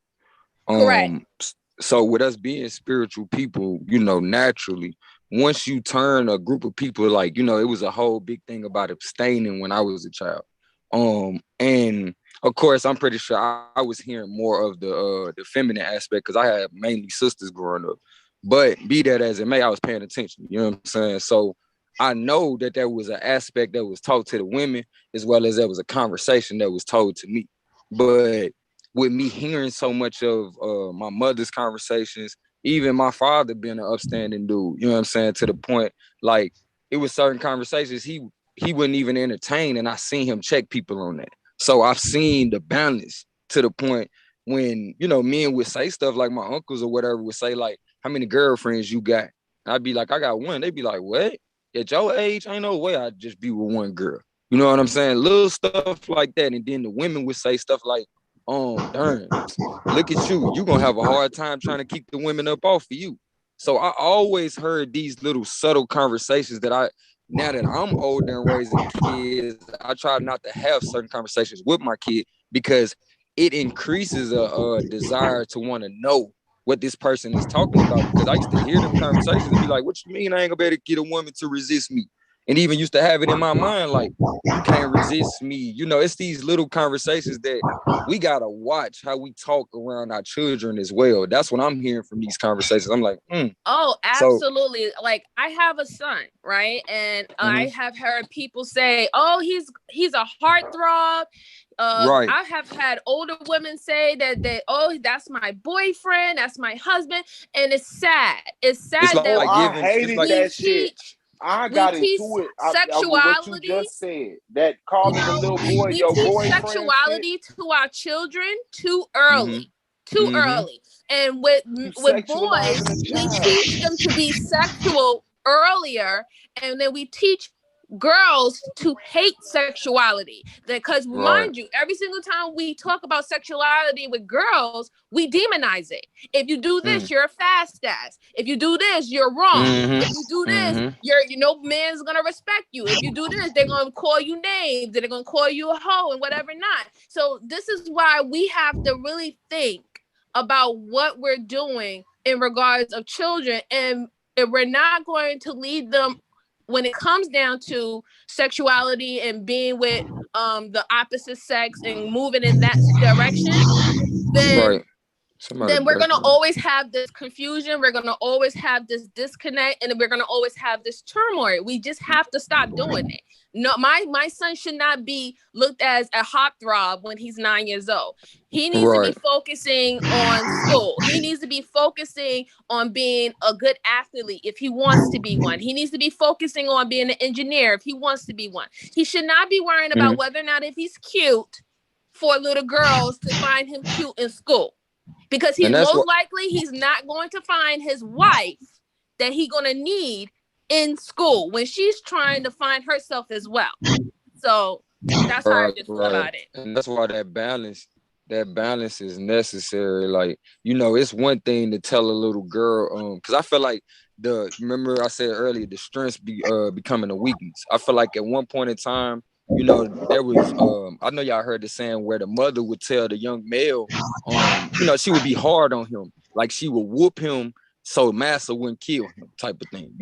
Correct. So with us being spiritual people, naturally, once you turn a group of people, like, it was a whole big thing about abstaining when I was a child. And of course, I'm pretty sure I was hearing more of the feminine aspect because I had mainly sisters growing up. But be that as it may, I was paying attention. You know what I'm saying? So I know that there was an aspect that was taught to the women, as well as there was a conversation that was told to me. But with me hearing so much of my mother's conversations, even my father being an upstanding dude, you know what I'm saying? To the point, like, it was certain conversations he wouldn't even entertain, and I seen him check people on that. So I've seen the balance to the point when, men would say stuff like my uncles or whatever would say, like, how many girlfriends you got? I'd be like, I got one. They'd be like, what? At your age, ain't no way I'd just be with one girl. You know what I'm saying? Little stuff like that. And then the women would say stuff like, darn, look at you. You're gonna have a hard time trying to keep the women up off of you. So I always heard these little subtle conversations that now that I'm older and raising kids, I try not to have certain conversations with my kid because it increases a desire to want to know what this person is talking about. Because I used to hear them conversations and be like, what you mean I ain't gonna be able to get a woman to resist me? And even used to have it in my mind, like, you can't resist me. You know, it's these little conversations that we gotta watch how we talk around our children as well. That's what I'm hearing from these conversations. I'm like, Oh, So, absolutely. Like I have a son, right? And I have heard people say, "Oh, he's a heartthrob." right. I have had older women say oh, that's my boyfriend, that's my husband, and it's sad. It's It's sad like that I giving. It's hated like that shit. I we got teach into it with what you sexuality. just said. That calling the little boy We your teach boyfriend shit. sexuality to our children too mm-hmm, early. Too mm-hmm. early. And with You boys, sexualizing a we child. teach them to be sexual earlier, and then we teach girls to hate sexuality. Because Right. mind you, every single time we talk about sexuality with girls, we demonize it. If you do this, you're a fast ass. If you do this, you're wrong. If you do this, man's gonna respect you. If you do this, they're gonna call you names, they're gonna call you a hoe and whatever not. So this is why we have to really think about what we're doing in regards of children, and if we're not going to lead them when it comes down to sexuality and being with the opposite sex and moving in that direction, then Right. Somebody we're going to breaking. always have this confusion. We're going to always have this disconnect, and we're going to always have this turmoil. We just have to stop doing it. No, my son should not be looked as a heartthrob when he's 9 years old. He needs to be Right. focusing on school. He needs to be focusing on being a good athlete if he wants to be one. He needs to be focusing on being an engineer if he wants to be one. He should not be worrying about whether or not if he's cute for little girls to find him cute in school. Because And that's what. he's not going to find his wife that he's going to need in school when she's trying to find herself as well. So that's how I just feel about it. And that's why that balance is necessary. Like, it's one thing to tell a little girl, because I feel like remember I said earlier, the strengths becoming a weakness. I feel like at one point in time, there was I know y'all heard the saying where the mother would tell the young male, she would be hard on him, like she would whoop him so massa wouldn't kill him, type of thing,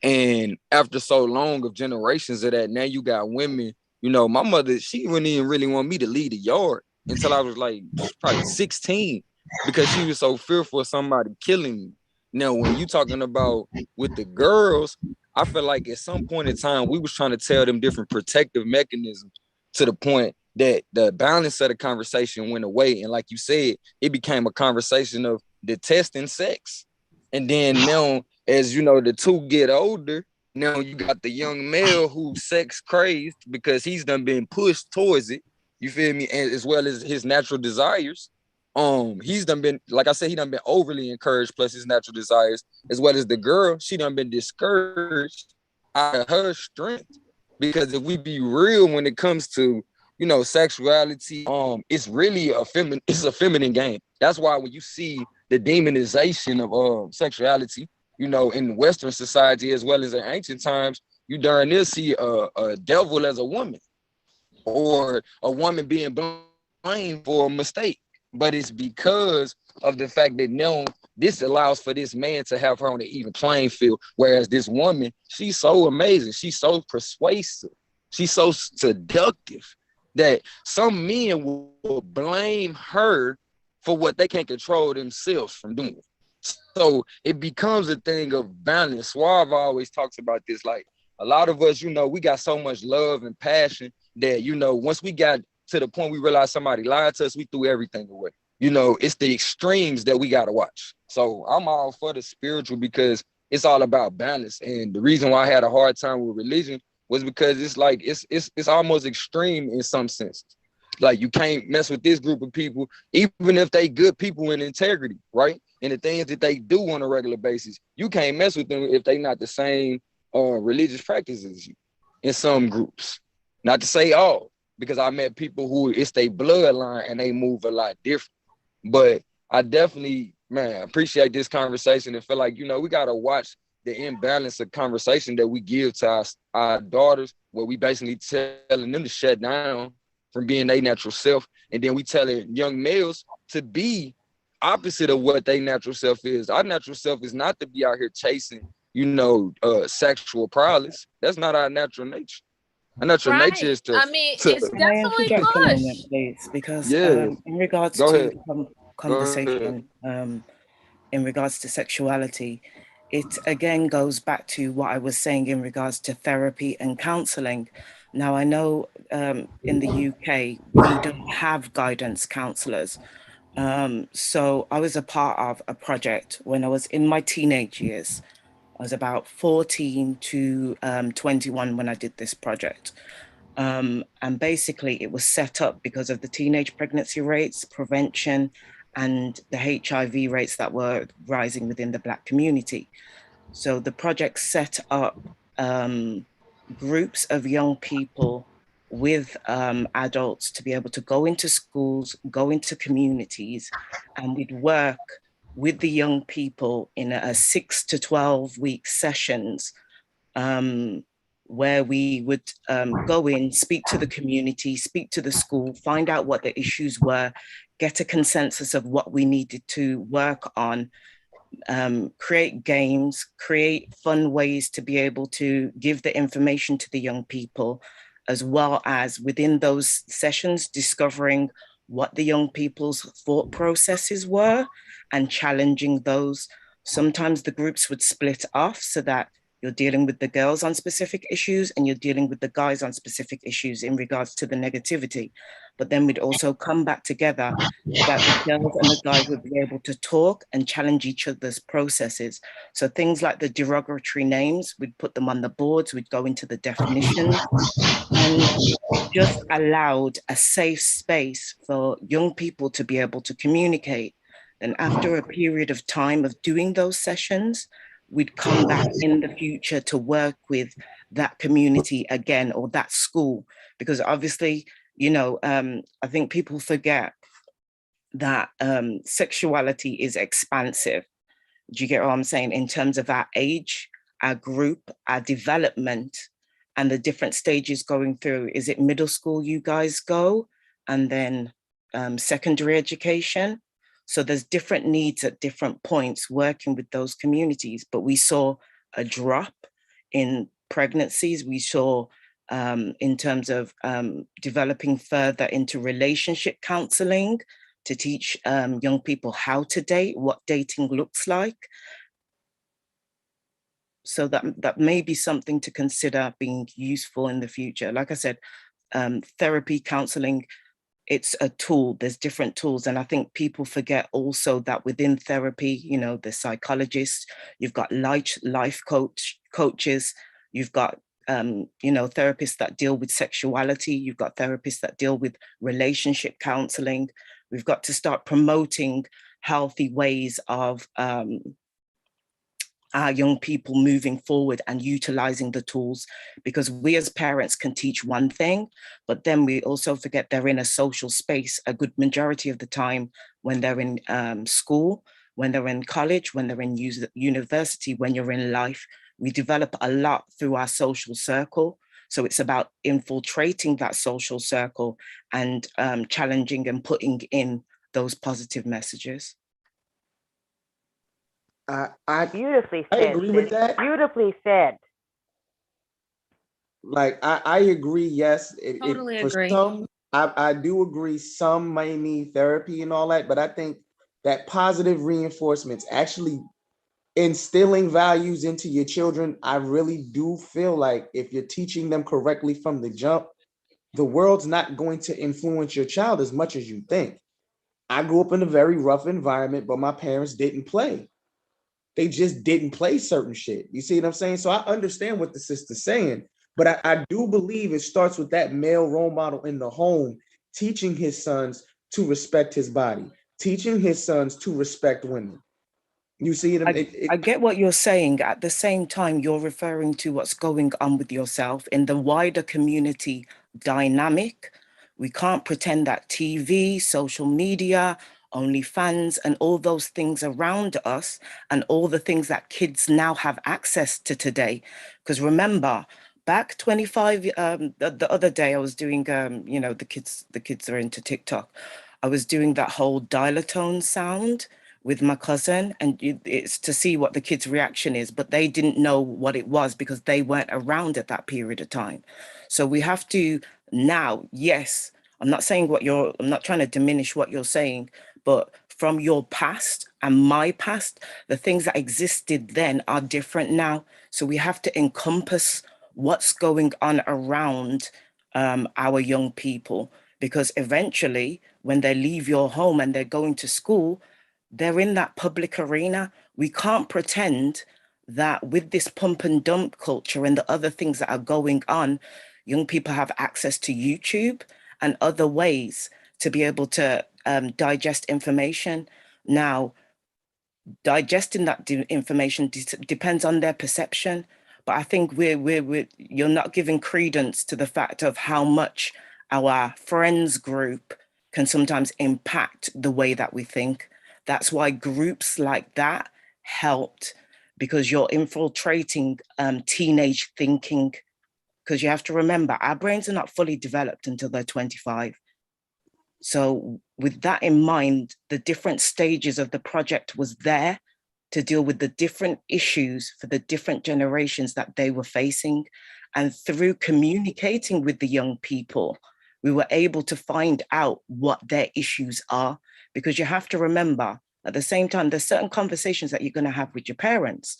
and after so long of generations of that, now you got women, my mother, she wouldn't even really want me to leave the yard until I was like probably 16, because she was so fearful of somebody killing me. Now when you talking about with the girls, I feel like at some point in time, we was trying to tell them different protective mechanisms to the point that the balance of the conversation went away. And like you said, it became a conversation of detesting sex. And then now, as the two get older, now you got the young male who's sex crazed because he's done been pushed towards it. You feel me? And as well as his natural desires. He's done been, like I said, he done been overly encouraged, plus his natural desires, as well as the girl, she done been discouraged out of her strength. Because if we be real when it comes to, sexuality, it's really it's a feminine game. That's why when you see the demonization of sexuality, in Western society as well as in ancient times, you darn near see a devil as a woman, or a woman being blamed for a mistake. But it's because of the fact that now this allows for this man to have her on an even playing field. Whereas this woman, she's so amazing. She's so persuasive. She's so seductive that some men will blame her for what they can't control themselves from doing. So it becomes a thing of balance. Suave always talks about this. Like, a lot of us, we got so much love and passion that, once we got to the point we realized somebody lied to us, we threw everything away. It's the extremes that we got to watch. So I'm all for the spiritual because it's all about balance. And the reason why I had a hard time with religion was because it's like, it's almost extreme in some sense. Like, you can't mess with this group of people, even if they good people in integrity, right? And the things that they do on a regular basis, you can't mess with them if they not the same religious practices as you in some groups. Not to say all, because I met people who it's their bloodline and they move a lot different. But I definitely, man, appreciate this conversation and feel like, you know, we got to watch the imbalance of conversation that we give to our daughters, where we basically telling them to shut down from being their natural self. And then we telling young males to be opposite of what their natural self is. Our natural self is not to be out here chasing, you know, sexual prowess. That's not our natural nature. Our natural nature is to. I mean, it's Can I definitely interject a moment, push. please? Because Yeah. in regards Go to ahead. conversation, in regards to sexuality, it again goes back to what I was saying in regards to therapy and counselling. Now, I know in the UK, we don't have guidance counsellors. So I was a part of a project when I was in my teenage years. I was about 14 to 21 when I did this project. And basically it was set up because of the teenage pregnancy rates, prevention, and the HIV rates that were rising within the Black community. So the project set up groups of young people with adults to be able to go into schools, go into communities, and we'd work with the young people in a 6 to 12 week sessions where we would go in, speak to the community, speak to the school, find out what the issues were, get a consensus of what we needed to work on, create games, create fun ways to be able to give the information to the young people, as well as within those sessions, discovering what the young people's thought processes were and challenging those. Sometimes the groups would split off so that you're dealing with the girls on specific issues and you're dealing with the guys on specific issues in regards to the negativity. But then we'd also come back together so that the girls and the guys would be able to talk and challenge each other's processes. So things like the derogatory names, we'd put them on the boards, we'd go into the definitions, and it just allowed a safe space for young people to be able to communicate. And after a period of time of doing those sessions, we'd come back in the future to work with that community again, or that school, because obviously, you know, I think people forget that sexuality is expansive. Do you get what I'm saying? In terms of our age, our group, our development, and the different stages going through. Is it middle school you guys go, and then secondary education? So there's different needs at different points working with those communities, but we saw a drop in pregnancies. We saw in terms of developing further into relationship counseling to teach young people how to date, what dating looks like. So that may be something to consider being useful in the future. Like I said, therapy, counseling, it's a tool. There's different tools. And I think people forget also that within therapy, you know, the psychologists, you've got life coaches, you've got, you know, therapists that deal with sexuality, you've got therapists that deal with relationship counseling. We've got to start promoting healthy ways of our young people moving forward and utilizing the tools, because we as parents can teach one thing, but then we also forget they're in a social space a good majority of the time when they're in school, when they're in college, when they're in university, when you're in life. We develop a lot through our social circle. So it's about infiltrating that social circle and challenging and putting in those positive messages. I beautifully I said. agree with that. Beautifully said. Like I agree. Yes, Totally for agree. some, I do agree. Some may need therapy and all that, but I think that positive reinforcements, actually instilling values into your children, I really do feel like if you're teaching them correctly from the jump, the world's not going to influence your child as much as you think. I grew up in a very rough environment, but my parents didn't play. They just didn't play certain shit. You see what I'm saying? So I understand what the sister's saying, but I do believe it starts with that male role model in the home, teaching his sons to respect his body, teaching his sons to respect women. You see it? I get what you're saying. At the same time, you're referring to what's going on with yourself in the wider community dynamic. We can't pretend that TV, social media, OnlyFans, and all those things around us, and all the things that kids now have access to today. Because remember, back 25, the other day I was doing, you know, the kids are into TikTok. I was doing that whole dial-a-tone sound with my cousin, and it's to see what the kids' reaction is, but they didn't know what it was because they weren't around at that period of time. So we have to now, yes, I'm not trying to diminish what you're saying, but from your past and my past, the things that existed then are different now. So we have to encompass what's going on around our young people, because eventually when they leave your home and they're going to school, they're in that public arena. We can't pretend that with this pump and dump culture and the other things that are going on, young people have access to YouTube and other ways to be able to digest information. Now, digesting that information depends on their perception, but I think you're not giving credence to the fact of how much our friends group can sometimes impact the way that we think. That's why groups like that helped, because you're infiltrating teenage thinking. Because you have to remember, our brains are not fully developed until they're 25. So with that in mind, the different stages of the project was there to deal with the different issues for the different generations that they were facing. And through communicating with the young people, we were able to find out what their issues are, because you have to remember, at the same time, there's certain conversations that you're going to have with your parents.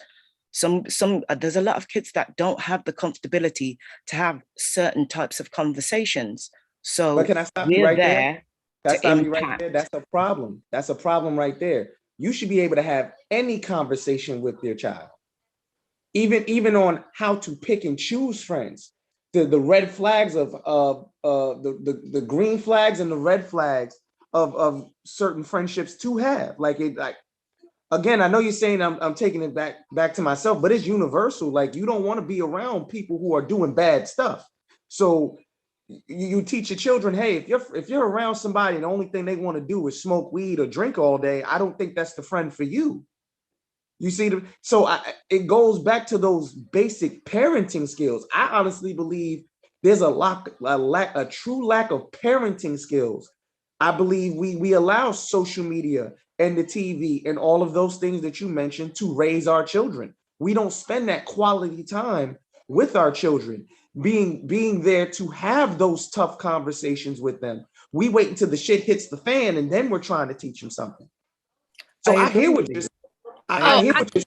There's a lot of kids that don't have the comfortability to have certain types of conversations. So but can I stop you right there? Can I stop you right there? That's a problem. That's a problem right there. You should be able to have any conversation with your child, even on how to pick and choose friends. The red flags of the green flags and the red flags of certain friendships to have. Like again, I know you're saying I'm taking it back to myself, but it's universal. Like, you don't want to be around people who are doing bad stuff. So you teach your children, hey, if you're around somebody and the only thing they want to do is smoke weed or drink all day, I don't think that's the friend for you. You see, it goes back to those basic parenting skills. I honestly believe there's a true lack of parenting skills. I believe we allow social media and the TV and all of those things that you mentioned to raise our children. We don't spend that quality time with our children, being there to have those tough conversations with them. We wait until the shit hits the fan and then we're trying to teach them something. So I hear what you're saying. I hear what you're saying.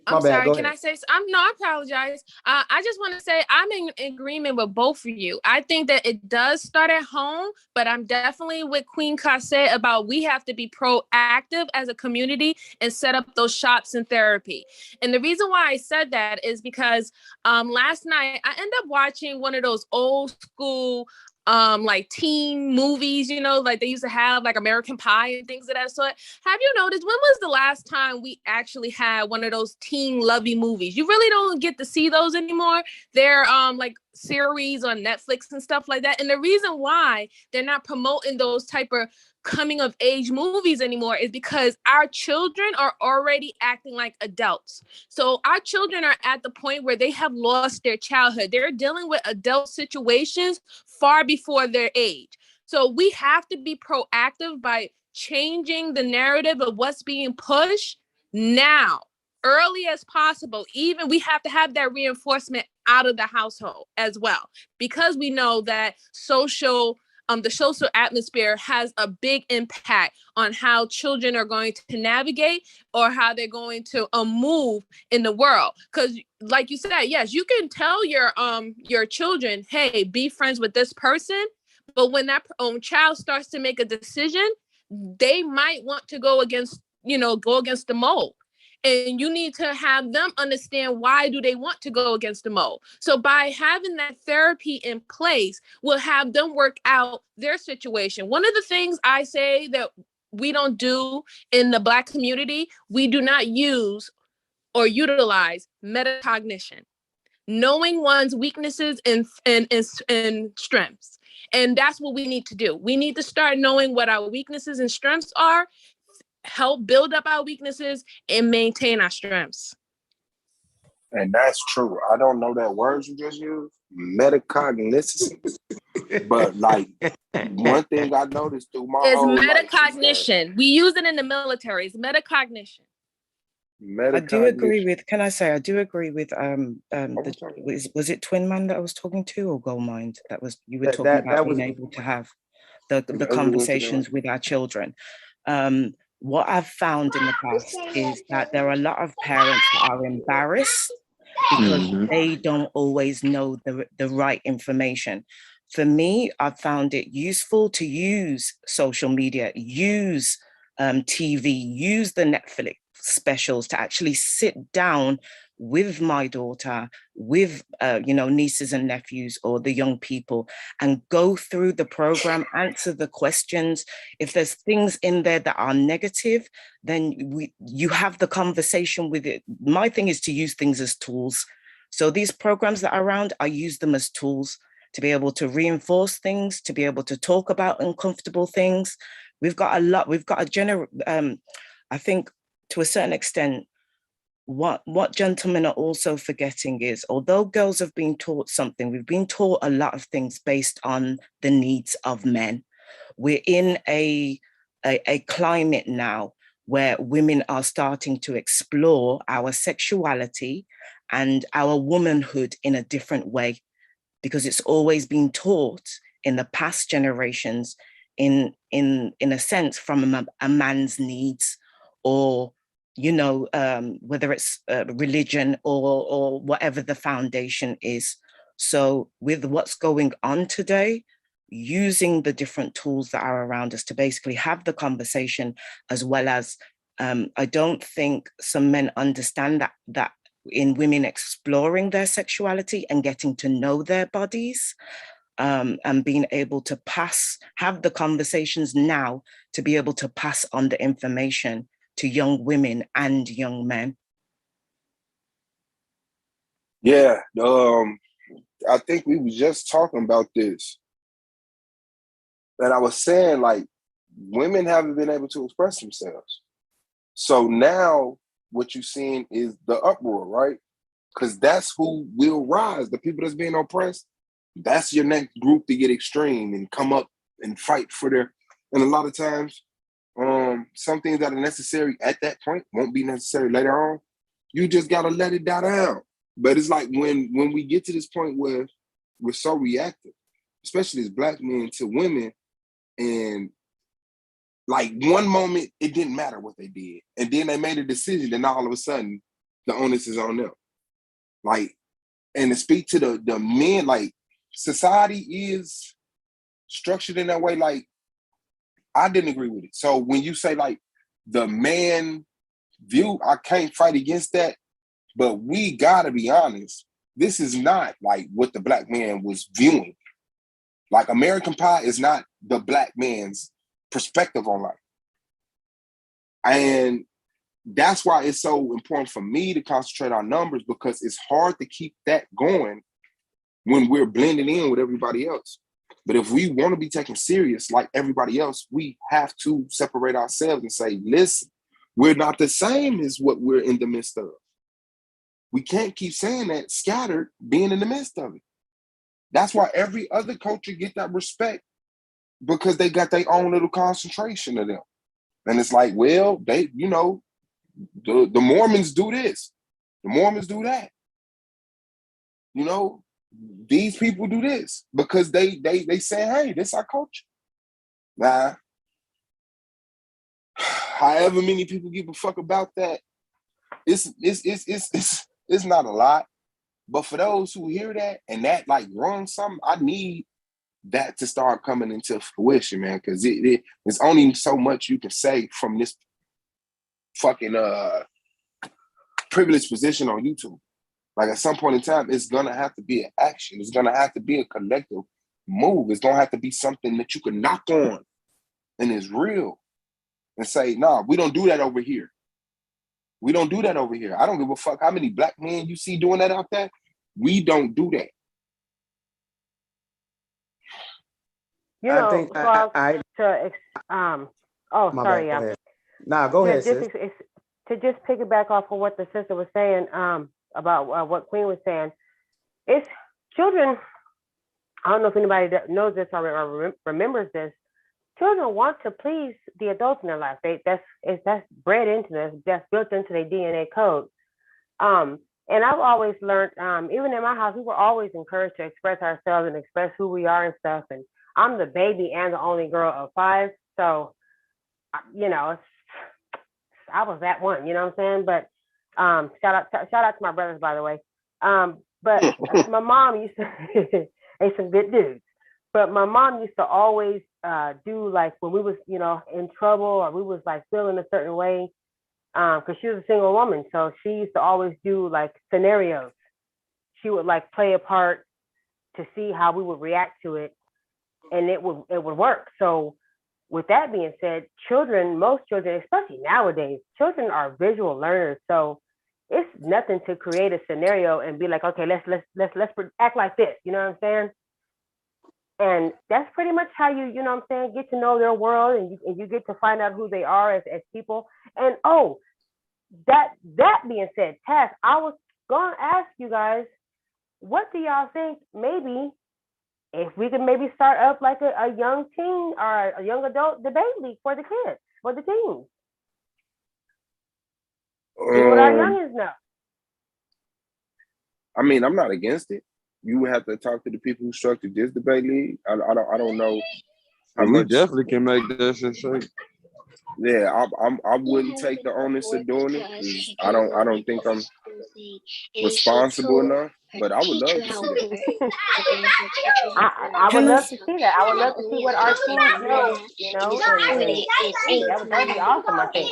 I'm sorry. Can I say? I apologize. I just want to say I'm in agreement with both of you. I think that it does start at home, but I'm definitely with Queen Cassette about we have to be proactive as a community and set up those shops and therapy. And the reason why I said that is because last night I ended up watching one of those old school like teen movies, you know, like they used to have like American Pie and things of that sort. Have you noticed, when was the last time we actually had one of those teen lovey movies? You really don't get to see those anymore. They're like series on Netflix and stuff like that. And the reason why they're not promoting those type of coming of age movies anymore is because our children are already acting like adults. So our children are at the point where they have lost their childhood. They're dealing with adult situations far before their age. So we have to be proactive by changing the narrative of what's being pushed now, early as possible. Even we have to have that reinforcement out of the household as well, because we know that the social atmosphere has a big impact on how children are going to navigate or how they're going to move in the world. Because like you said, yes, you can tell your children, hey, be friends with this person. But when that child starts to make a decision, they might want to go against the mold. And you need to have them understand why do they want to go against the mold. So by having that therapy in place, we'll have them work out their situation. One of the things I say that we don't do in the Black community, we do not use or utilize metacognition, knowing one's weaknesses and strengths. And that's what we need to do. We need to start knowing what our weaknesses and strengths are, help build up our weaknesses, and maintain our strengths. And that's true. I don't know that word you just used, metacognition. But like one thing I noticed through my Is whole life metacognition. We use it in the military. It's metacognition. I do agree with. Can I say I do agree with was it Twin Man that I was talking to, or Goldmind that was you were talking about being able to have the conversations with our children. What I've found in the past is that there are a lot of parents that are embarrassed because they don't always know the right information. For me, I've found it useful to use social media, use TV, use the Netflix specials to actually sit down with my daughter, with nieces and nephews or the young people, and go through the program, answer the questions. If there's things in there that are negative, then you have the conversation with it. My thing is to use things as tools. So these programs that are around, I use them as tools to be able to reinforce things, to be able to talk about uncomfortable things. We've got I think to a certain extent, what gentlemen are also forgetting is, although girls have been taught something, we've been taught a lot of things based on the needs of men. We're in a climate now where women are starting to explore our sexuality and our womanhood in a different way, because it's always been taught in the past generations in a sense from a man's needs, or whether it's religion or whatever the foundation is. So with what's going on today, using the different tools that are around us to basically have the conversation, as well as I don't think some men understand that in women exploring their sexuality and getting to know their bodies, and being able to have the conversations now to be able to pass on the information to young women and young men. Yeah, I think we was just talking about this. And I was saying, like, women haven't been able to express themselves. So now what you're seeing is the uproar, right? Because that's who will rise. The people that's being oppressed, that's your next group to get extreme and come up and fight for their, and a lot of times, some things that are necessary at that point won't be necessary later on. You just gotta let it die down. But it's like when we get to this point where we're so reactive, especially as Black men to women, and like one moment it didn't matter what they did, and then they made a decision, and all of a sudden the onus is on them. Like, and to speak to the men, like society is structured in that way. Like, I didn't agree with it. So when you say like the man view, I can't fight against that. But we gotta be honest. This is not like what the Black man was viewing. Like American Pie is not the Black man's perspective on life. And that's why it's so important for me to concentrate on numbers, because it's hard to keep that going when we're blending in with everybody else. But if we want to be taken serious like everybody else, we have to separate ourselves and say, listen, we're not the same as what we're in the midst of. We can't keep saying that scattered, being in the midst of it. That's why every other culture get that respect, because they got their own little concentration of them. And it's like, well, they, the Mormons do this. The Mormons do that. These people do this because they say, hey, this is our culture. Nah. However many people give a fuck about that, it's not a lot. But for those who hear that and that like runs something, I need that to start coming into fruition, man, because there's only so much you can say from this fucking privileged position on YouTube. Like at some point in time, it's gonna have to be an action. It's gonna have to be a collective move. It's gonna have to be something that you can knock on and is real and say, nah, we don't do that over here. We don't do that over here. I don't give a fuck how many Black men you see doing that out there. We don't do that. You I know, think Frog, I oh, my sorry, bad. Go ahead. Nah, go ahead, sis. to just piggyback off of what the sister was saying, about what Queen was saying, it's children. I don't know if anybody that knows this or remembers this. Children want to please the adults in their life. That's bred into them. That's built into their DNA code. And I've always learned, even in my house, we were always encouraged to express ourselves and express who we are and stuff. And I'm the baby and the only girl of 5, so you know, I was that one. You know what I'm saying? But shout out to my brothers, by the way. But my mom used to, they some good dudes. But my mom used to always do, like, when we was, you know, in trouble or we was like feeling a certain way, because she was a single woman, so she used to always do like scenarios. She would like play a part to see how we would react to it, and it would work. So with that being said, most children, especially nowadays, children are visual learners. So it's nothing to create a scenario and be like, okay, let's act like this. You know what I'm saying? And that's pretty much how you know what I'm saying, get to know their world, and you get to find out who they are as people. And that being said, Tess, I was gonna ask you guys, what do y'all think? Maybe if we could maybe start up like a young teen or a young adult debate league for the kids, for the teens. See what our youngins know. I mean, I'm not against it. You would have to talk to the people who structured this debate league. I don't know how we much. Definitely can make that shit shake. Yeah, I wouldn't take the onus of doing it because I don't think I'm responsible enough. But I would love to see that. I would love to see that. I would love to see what our teens know, you know, and that would be awesome, I think.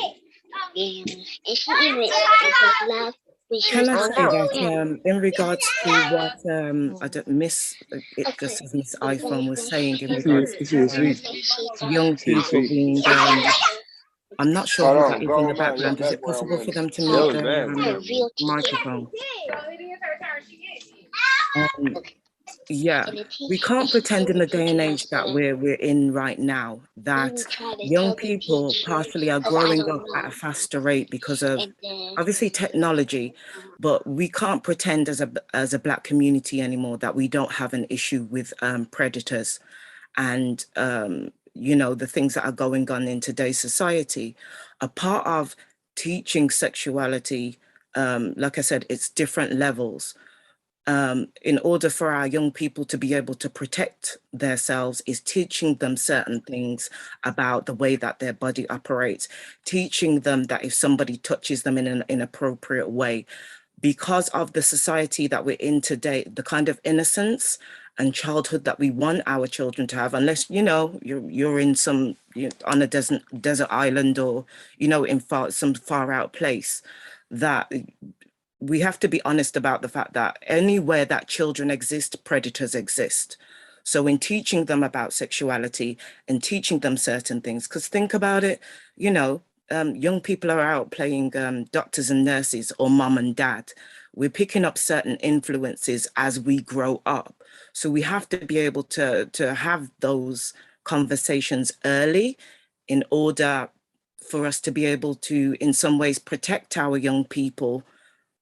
Can I say that in regards to what I don't miss it just as Miss iPhone was saying in regards to young people being I'm not sure who that is in the background. Is it possible for them to mute the microphone? Yeah, we can't pretend in the day and age that we're in right now that young people partially are growing up at a faster rate because of obviously technology, but we can't pretend as a Black community anymore that we don't have an issue with predators and you know, the things that are going on in today's society. A part of teaching sexuality, like I said, it's different levels. In order for our young people to be able to protect themselves is teaching them certain things about the way that their body operates, teaching them that if somebody touches them in an inappropriate way, because of the society that we're in today, the kind of innocence and childhood that we want our children to have, unless, you know, you're in some, on a desert island or, you know, in some far out place, that we have to be honest about the fact that anywhere that children exist, predators exist. So in teaching them about sexuality and teaching them certain things, because think about it, you know, young people are out playing doctors and nurses or mom and dad. We're picking up certain influences as we grow up. So we have to be able to have those conversations early in order for us to be able to, in some ways, protect our young people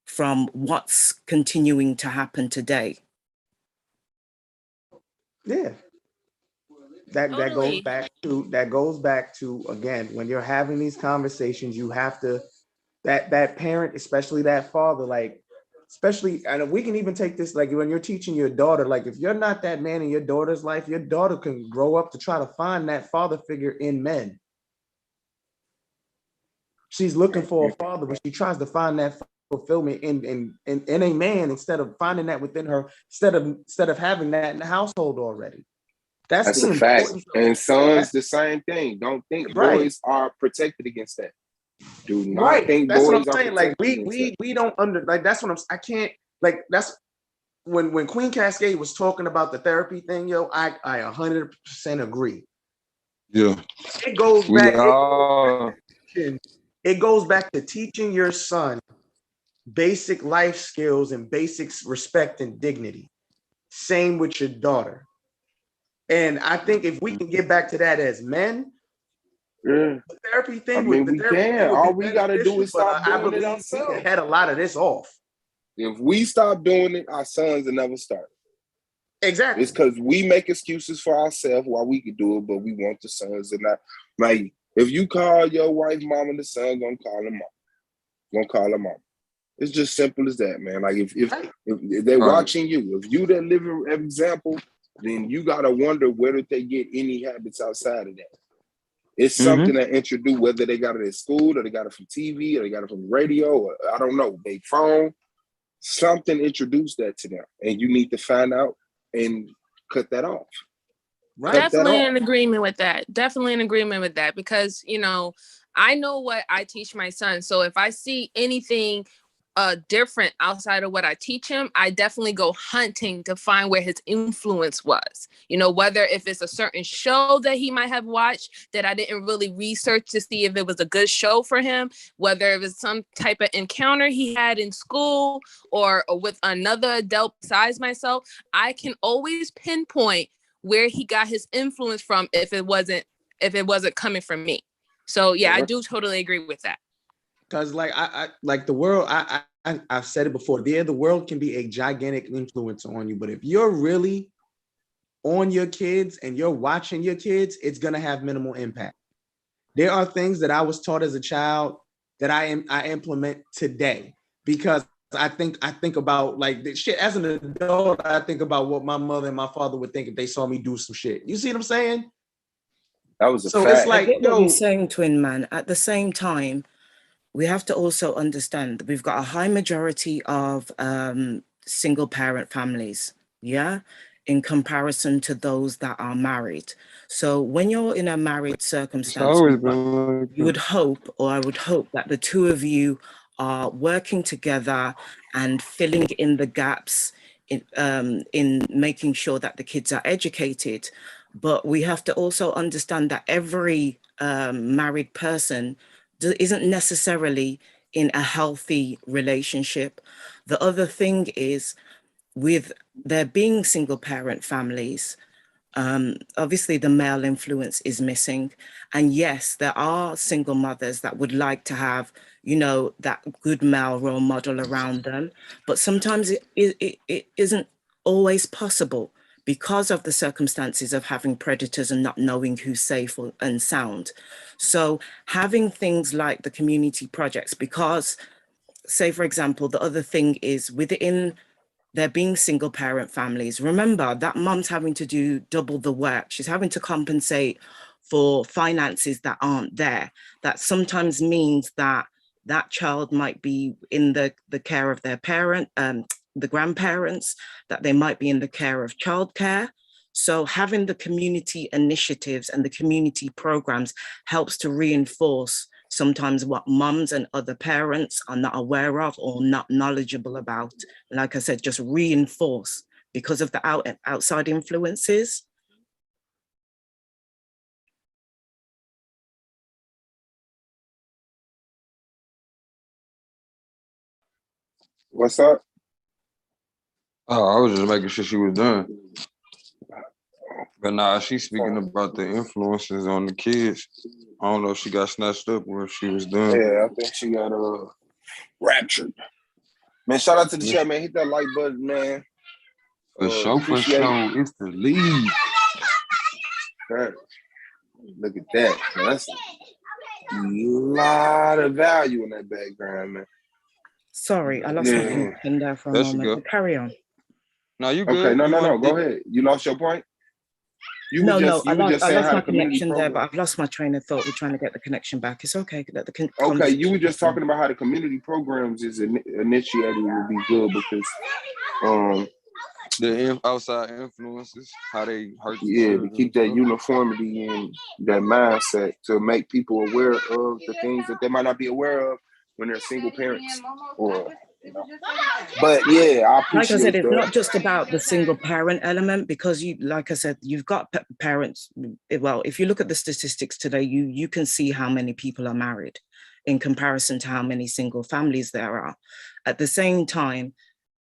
from what's continuing to happen today. Yeah. That goes back to again, when you're having these conversations, you have to that parent, especially that father, like, especially, and we can even take this, like when you're teaching your daughter, like if you're not that man in your daughter's life, your daughter can grow up to try to find that father figure in men. She's looking for a father, but she tries to find that fulfillment in a man instead of finding that within her, instead of having that in the household already. That's a fact. And sons, the same thing. Don't think boys are protected against that. Do not think that's boys what I'm saying. Like we don't that's what I can't, like, that's when Queen Cascade was talking about the therapy thing, yo, I 100% agree. Yeah. It goes back to teaching your son basic life skills and basic respect and dignity. Same with your daughter. And I think if we can get back to that as men, Yeah. the therapy thing I mean, we can. would All be we gotta do beneficial, is but stop I doing it believe we ourselves. can head a lot of this off. If we stop doing it, our sons will never start. Exactly. It's because we make excuses for ourselves while we can do it, but we want the sons to not. Like, if you call your wife mom and the son gonna call her mom, gonna call her mom. It's just simple as that, man. Like if they're watching you, if you the living example, then you gotta wonder where did they get any habits outside of that. It's something that introduced, whether they got it at school or they got it from TV or they got it from radio or I don't know, they phone. Something introduced that to them, and you need to find out and cut that off. Right. Definitely in agreement with that. Definitely in agreement with that because, you know, I know what I teach my son. So if I see anything different outside of what I teach him, I definitely go hunting to find where his influence was. You know, whether if it's a certain show that he might have watched that I didn't really research to see if it was a good show for him, whether it was some type of encounter he had in school or with another adult besides myself, I can always pinpoint where he got his influence from if it wasn't coming from me. So yeah, I do totally agree with that. Because like I like the world, I've said it before. The world can be a gigantic influence on you, but if you're really on your kids and you're watching your kids, it's gonna have minimal impact. There are things that I was taught as a child that I implement today because I think about like the shit as an adult. I think about what my mother and my father would think if they saw me do some shit. You see what I'm saying? That was a so fact. it's like, I get what you're saying, Twin Man. At the same time, we have to also understand that we've got a high majority of single parent families, yeah, in comparison to those that are married. So when you're in a married circumstance, you would hope, or I would hope, that the two of you are working together and filling in the gaps in making sure that the kids are educated. But we have to also understand that every married person isn't necessarily in a healthy relationship. The other thing is, with there being single parent families, obviously the male influence is missing. And yes, there are single mothers that would like to have, you know, that good male role model around them. But sometimes it isn't always possible because of the circumstances of having predators and not knowing who's safe and sound. So having things like the community projects, because say, for example, the other thing is within there being single parent families, remember that mom's having to do double the work. She's having to compensate for finances that aren't there. That sometimes means that that child might be in the care of their parent, the grandparents, that they might be in the care of childcare. So having the community initiatives and the community programs helps to reinforce sometimes what mums and other parents are not aware of or not knowledgeable about. Like I said, just reinforce because of the outside influences. What's up? Oh, I was just making sure she was done. But nah, she's speaking about the influences on the kids. I don't know if she got snatched up or if she was done. Yeah, I think she got raptured. Man, shout out to the chat, man. Hit that like button, man. For sure, it's the lead. Look at that. Man, that's a lot of value in that background, man. Sorry, I lost my connection there for a moment. Carry on. No, you good. Okay, no. Go ahead. You lost your point? I lost my connection there, but I've lost my train of thought. We're trying to get the connection back. It's okay. Okay, you were just talking about how the community programs is initiated would be good because the outside influences, how they hurt. Yeah, to keep that uniformity and that mindset to make people aware of the things that they might not be aware of when they're single parents. Or, you know. But yeah, I appreciate like I said, it's that. not just about the single parent element because like I said, you've got parents. Well, if you look at the statistics today, you can see how many people are married in comparison to how many single families there are. At the same time,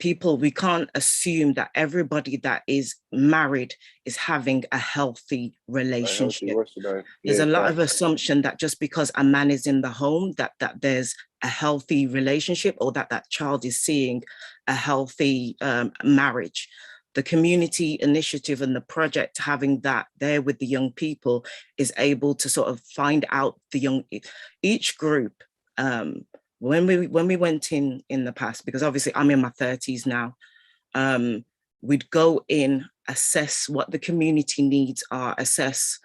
people, we can't assume that everybody that is married is having a healthy relationship. There's a lot of assumption that just because a man is in the home, that there's a healthy relationship, or that child is seeing a healthy marriage. The community initiative and the project, having that there with the young people, is able to sort of find out each group. When we went in the past, because obviously I'm in my 30s now, we'd go in, assess what the community needs are, assess,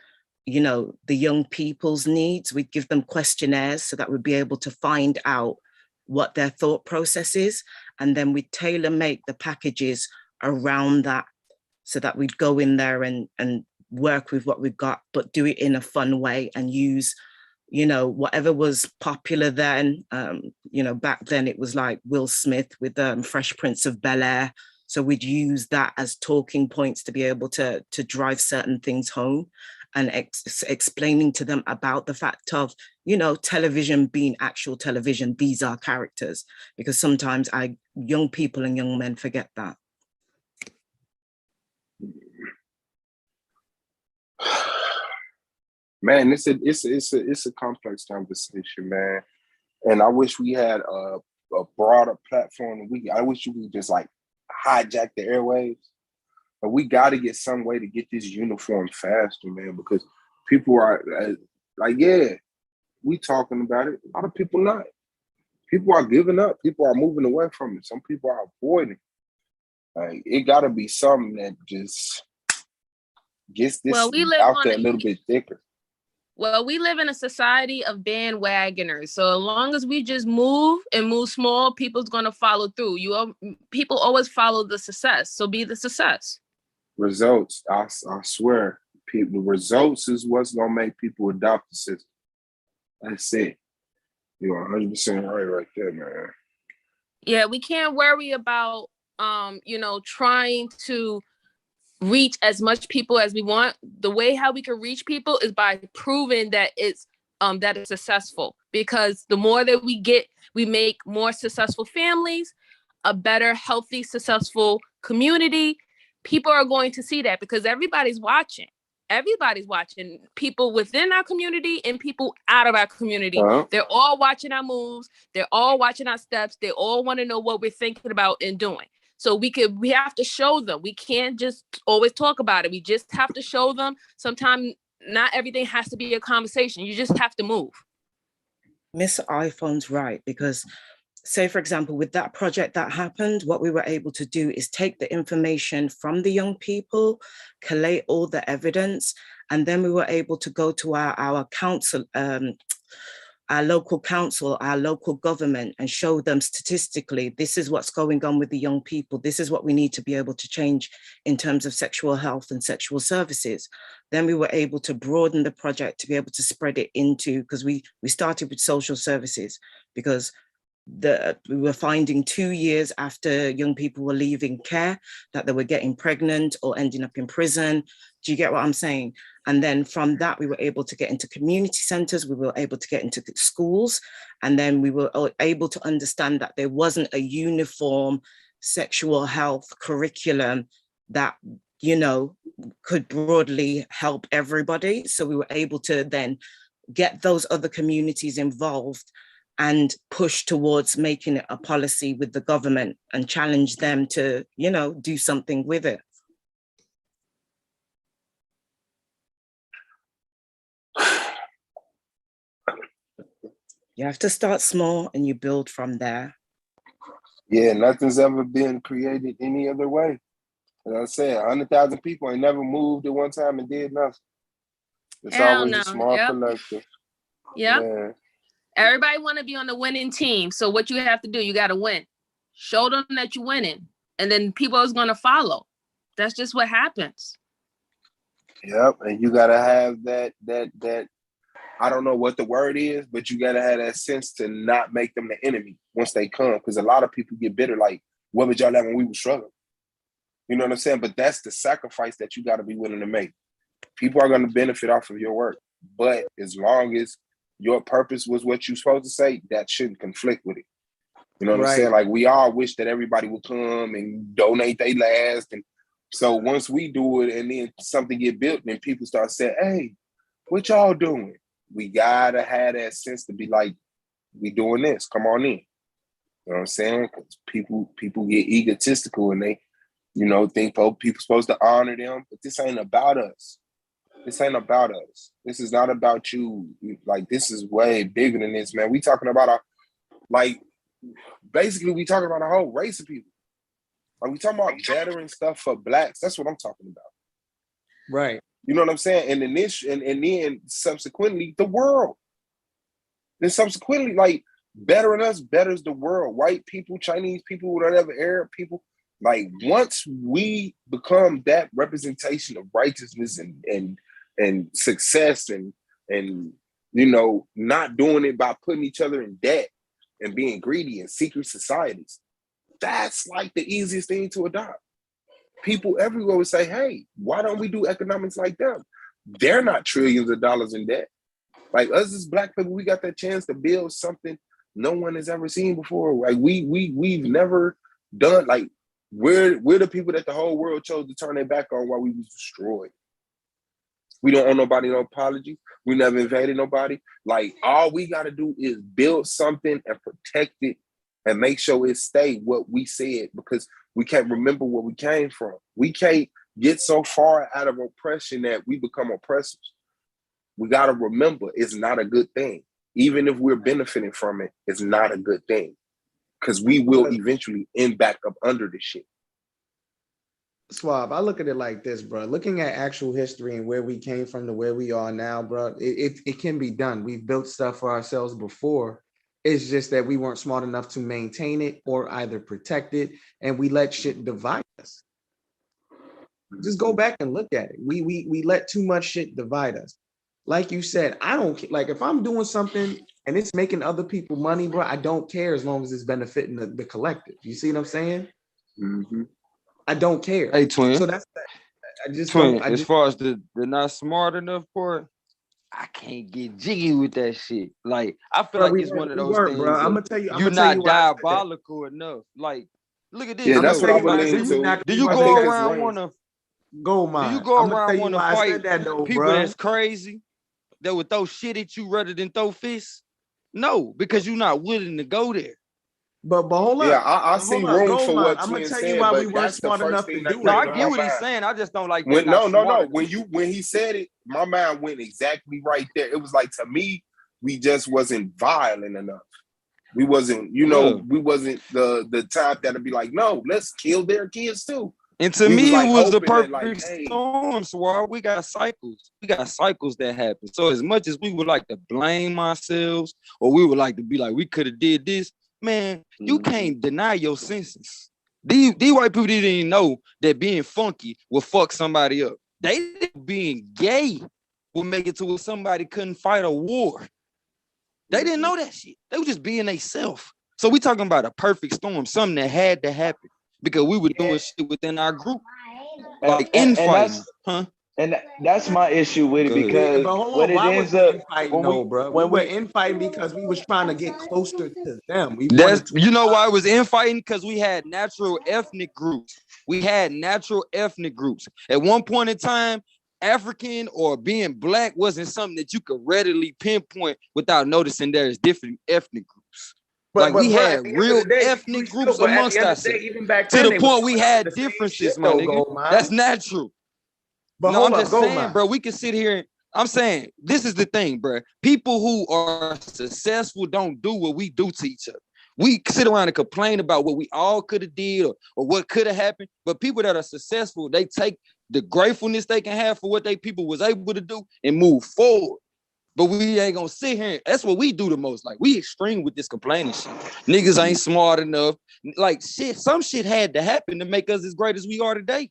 the young people's needs. We'd give them questionnaires so that we'd be able to find out what their thought process is. And then we'd tailor make the packages around that, so that we'd go in there and work with what we've got, but do it in a fun way and use, whatever was popular then. Back then it was like Will Smith with Fresh Prince of Bel-Air. So we'd use that as talking points to be able to drive certain things home, and explaining to them about the fact of, television being actual television. These are characters, because sometimes young people and young men forget that. Man, it's a complex conversation, man. And I wish we had a broader platform. I wish you could just like hijack the airwaves. But we got to get some way to get this uniform faster, man, because people are like, yeah, we talking about it. A lot of people not. People are giving up. People are moving away from it. Some people are avoiding. Like, it got to be something that just gets this out there a little bit thicker. Well, we live in a society of bandwagoners. So as long as we just move and move small, people's going to follow through. People always follow the success. So be the success. Results. I swear, people. Results is what's going to make people adopt the system. That's it. You're 100% right there, man. Yeah, we can't worry about, trying to reach as much people as we want. The way how we can reach people is by proving that it's successful, because the more that we make more successful families, a better, healthy, successful community. People are going to see that, because everybody's watching. People within our community and people out of our community. They're all watching our moves. They're all watching our steps. They all want to know what we're thinking about and doing. So we have to show them. We can't just always talk about it. We just have to show them. Sometimes not everything has to be a conversation. You just have to move. Mr. iPhone's right, because say, for example, with that project that happened, what we were able to do is take the information from the young people, collate all the evidence, and then we were able to go to our council, our local council, our local government, and show them statistically, this is what's going on with the young people. This is what we need to be able to change in terms of sexual health and sexual services. Then we were able to broaden the project to be able to spread it into, because we started with social services, because we were finding 2 years after young people were leaving care that they were getting pregnant or ending up in prison. Do you get what I'm saying? And then from that, we were able to get into community centers. We were able to get into schools. And then we were able to understand that there wasn't a uniform sexual health curriculum that, could broadly help everybody. So we were able to then get those other communities involved and push towards making it a policy with the government and challenge them to, do something with it. You have to start small and you build from there. Yeah, nothing's ever been created any other way. As I said, 100,000 people ain't never moved at one time and did nothing. It's always a small collective. Yeah. Everybody want to be on the winning team. So what you have to do, you got to win. Show them that you're winning. And then people is going to follow. That's just what happens. Yep. And you got to have that, I don't know what the word is, but you got to have that sense to not make them the enemy once they come. Because a lot of people get bitter, like, what was y'all at when we were struggling? You know what I'm saying? But that's the sacrifice that you got to be willing to make. People are going to benefit off of your work. But as long as your purpose was what you're supposed to say, that shouldn't conflict with it. You know what I'm saying? Like we all wish that everybody would come and donate their last. And so once we do it and then something get built, then people start saying, hey, what y'all doing? We gotta have that sense to be like, we doing this, come on in. You know what I'm saying? Because people get egotistical and they, think people supposed to honor them, but this ain't about us. This ain't about us. This is not about you. Like, this is way bigger than this, man. We talking about basically we talking about a whole race of people. Like, we talking about veteran stuff for blacks. That's what I'm talking about. Right. You know what I'm saying? And then subsequently the world. Then subsequently, like, bettering us betters the world. White people, Chinese people, whatever, Arab people. Like, once we become that representation of righteousness and success and not doing it by putting each other in debt and being greedy in secret societies, that's like the easiest thing to adopt. People everywhere would say, hey, why don't we do economics like them? They're not trillions of dollars in debt. Like, us as black people, we got that chance to build something no one has ever seen before. Like, we've never done, like, we're the people that the whole world chose to turn their back on while we was destroyed. We don't owe nobody no apology. We never invaded nobody. Like, all we got to do is build something and protect it and make sure it stay what we said, because we can't remember where we came from. We can't get so far out of oppression that we become oppressors. We got to remember it's not a good thing. Even if we're benefiting from it, it's not a good thing, because we will eventually end back up under this shit. Swab, I look at it like this, bro. Looking at actual history and where we came from to where we are now, bro, it can be done. We've built stuff for ourselves before. It's just that we weren't smart enough to maintain it or either protect it, and we let shit divide us. Just go back and look at it. We let too much shit divide us. Like you said, I don't like if I'm doing something and it's making other people money, bro. I don't care as long as it's benefiting the collective. You see what I'm saying? Mm-hmm. I don't care. Hey, twin. So that's I just twin. don't. As far as the not smart enough part, I can't get jiggy with that shit. Like, I feel like it's one of those things. Bro. I'm gonna tell you. You're not diabolical enough. Like, look at this. Yeah, that's what I believe do too. Do you go around want to? Go, man. Do you go around want to fight people that's crazy, that would throw shit at you rather than throw fists? No, because you're not willing to go there. But hold up. Yeah, I see room for what I'm gonna Twin tell saying, you why but we weren't that's the smart first enough thing to that do No, it. I get what he's saying. I just don't like that. No. When he said it, my mind went exactly right there. It was like, to me, we just wasn't violent enough. We wasn't, we wasn't the type that'd be like, no, let's kill their kids too. And to me, it was the perfect hey, storm. So we got cycles. We got cycles that happen. So as much as we would like to blame ourselves, or we would like to be like, we could have did this, man, you can't deny your senses. These white people didn't even know that being funky will fuck somebody up. They being gay will make it to where somebody couldn't fight a war. They didn't know that shit. They were just being themselves. So we talking about a perfect storm, something that had to happen because we were doing shit within our group, like infighting, And that's my issue with it, because but hold what on, it why ends was up infighting though, bro? We were infighting because we was trying to get closer to them. You know why it was infighting? Because we had natural ethnic groups. At one point in time, African or being black wasn't something that you could readily pinpoint without noticing there's different ethnic groups. We had real ethnic groups amongst ourselves. To the point we had differences, my nigga. That's natural. But no, I'm just saying, bro, we can sit here. I'm saying this is the thing, bro. People who are successful don't do what we do to each other. We sit around and complain about what we all could have did or what could have happened. But people that are successful, they take the gratefulness they can have for what they people was able to do and move forward. But we ain't gonna sit here. That's what we do the most. Like, we extreme with this complaining shit. Niggas ain't smart enough. Like, shit, some shit had to happen to make us as great as we are today.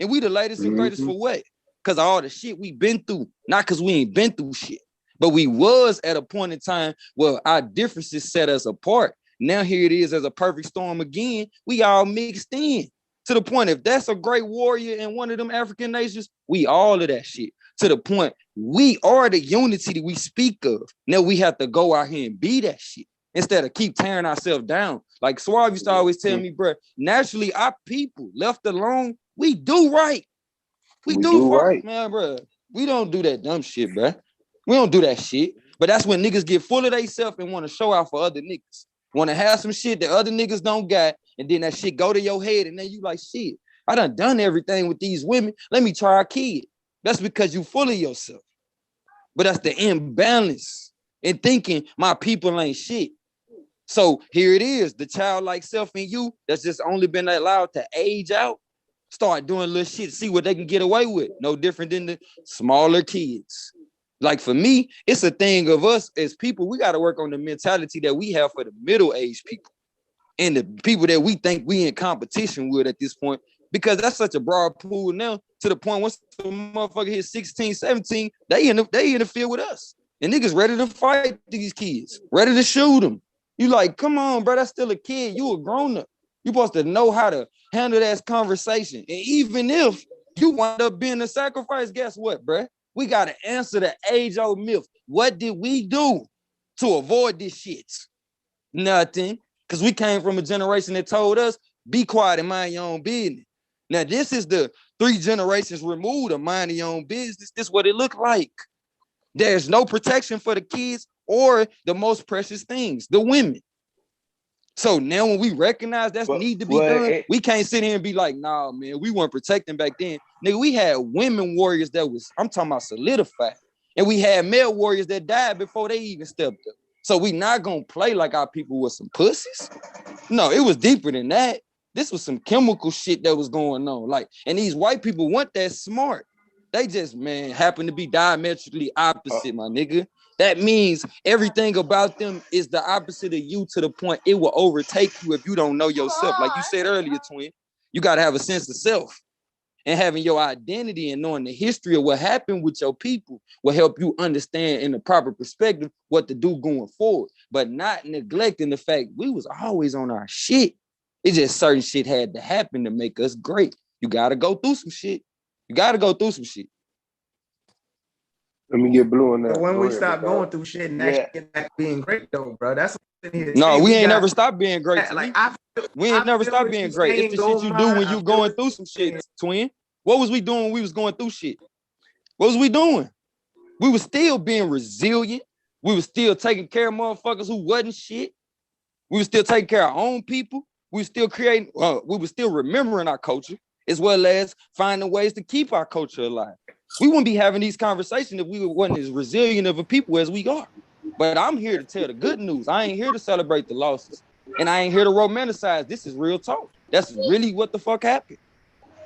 And we the latest and greatest for what? Because of all the shit we been through. Not because we ain't been through shit. But we was at a point in time where our differences set us apart. Now here it is as a perfect storm again. We all mixed in. To the point, if that's a great warrior in one of them African nations, we all of that shit. To the point, we are the unity that we speak of. Now we have to go out here and be that shit. instead of keep tearing ourselves down. Like Suave used to always tell me, bro, naturally our people left alone, we do right. We do right, man, bro. We don't do that dumb shit, bro. We don't do that shit. But that's when niggas get full of themselves and want to show out for other niggas. Want to have some shit that other niggas don't got, and then that shit go to your head, and then you like, shit, I done everything with these women. Let me try a kid. That's because you full of yourself. But that's the imbalance in thinking my people ain't shit. So here it is, the childlike self in you that's just only been allowed to age out, start doing little shit, see what they can get away with. No different than the smaller kids. Like for me, it's a thing of us as people, we got to work on the mentality that we have for the middle-aged people and the people that we think we in competition with at this point, because that's such a broad pool now to the point once the motherfucker hit 16, 17, they in the field with us. And niggas ready to fight these kids, ready to shoot them. You like, come on, bro, that's still a kid. You a grown-up. You supposed to know how to handle that conversation. And even if you wind up being a sacrifice, guess what, bro? We got to answer the age-old myth. What did we do to avoid this shit? Nothing. Because we came from a generation that told us, be quiet and mind your own business. Now, this is the 3 generations removed of minding your own business. This is what it looked like. There's no protection for the kids or the most precious things, the women. So now when we recognize that need to be done, we can't sit here and be like, nah, man, we weren't protecting back then. Nigga, we had women warriors that was, I'm talking about solidified. And we had male warriors that died before they even stepped up. So we not gonna play like our people were some pussies. No, it was deeper than that. This was some chemical shit that was going on. Like, and these white people weren't that smart. They just, man, happen to be diametrically opposite, my nigga. That means everything about them is the opposite of you to the point it will overtake you if you don't know yourself. Like you said earlier, twin, you got to have a sense of self. And having your identity and knowing the history of what happened with your people will help you understand in the proper perspective what to do going forward, but not neglecting the fact we was always on our shit. It's just certain shit had to happen to make us great. You got to go through some shit. You got to go through some shit. Let me get Blue on that. But when we stop going through shit and actually get back to being great, though, bro, that's what I'm no, we ain't never stopped being great. Like we ain't never stopped being great. It's the shit you do when you going through some shit, twin. What was we doing when we was going through shit? What was we doing? We was still being resilient. We was still taking care of motherfuckers who wasn't shit. We was still taking care of our own people. We was still creating, we was still remembering our culture, as well as finding ways to keep our culture alive. We wouldn't be having these conversations if we wasn't as resilient of a people as we are. But I'm here to tell the good news. I ain't here to celebrate the losses. And I ain't here to romanticize. This is real talk. That's really what the fuck happened.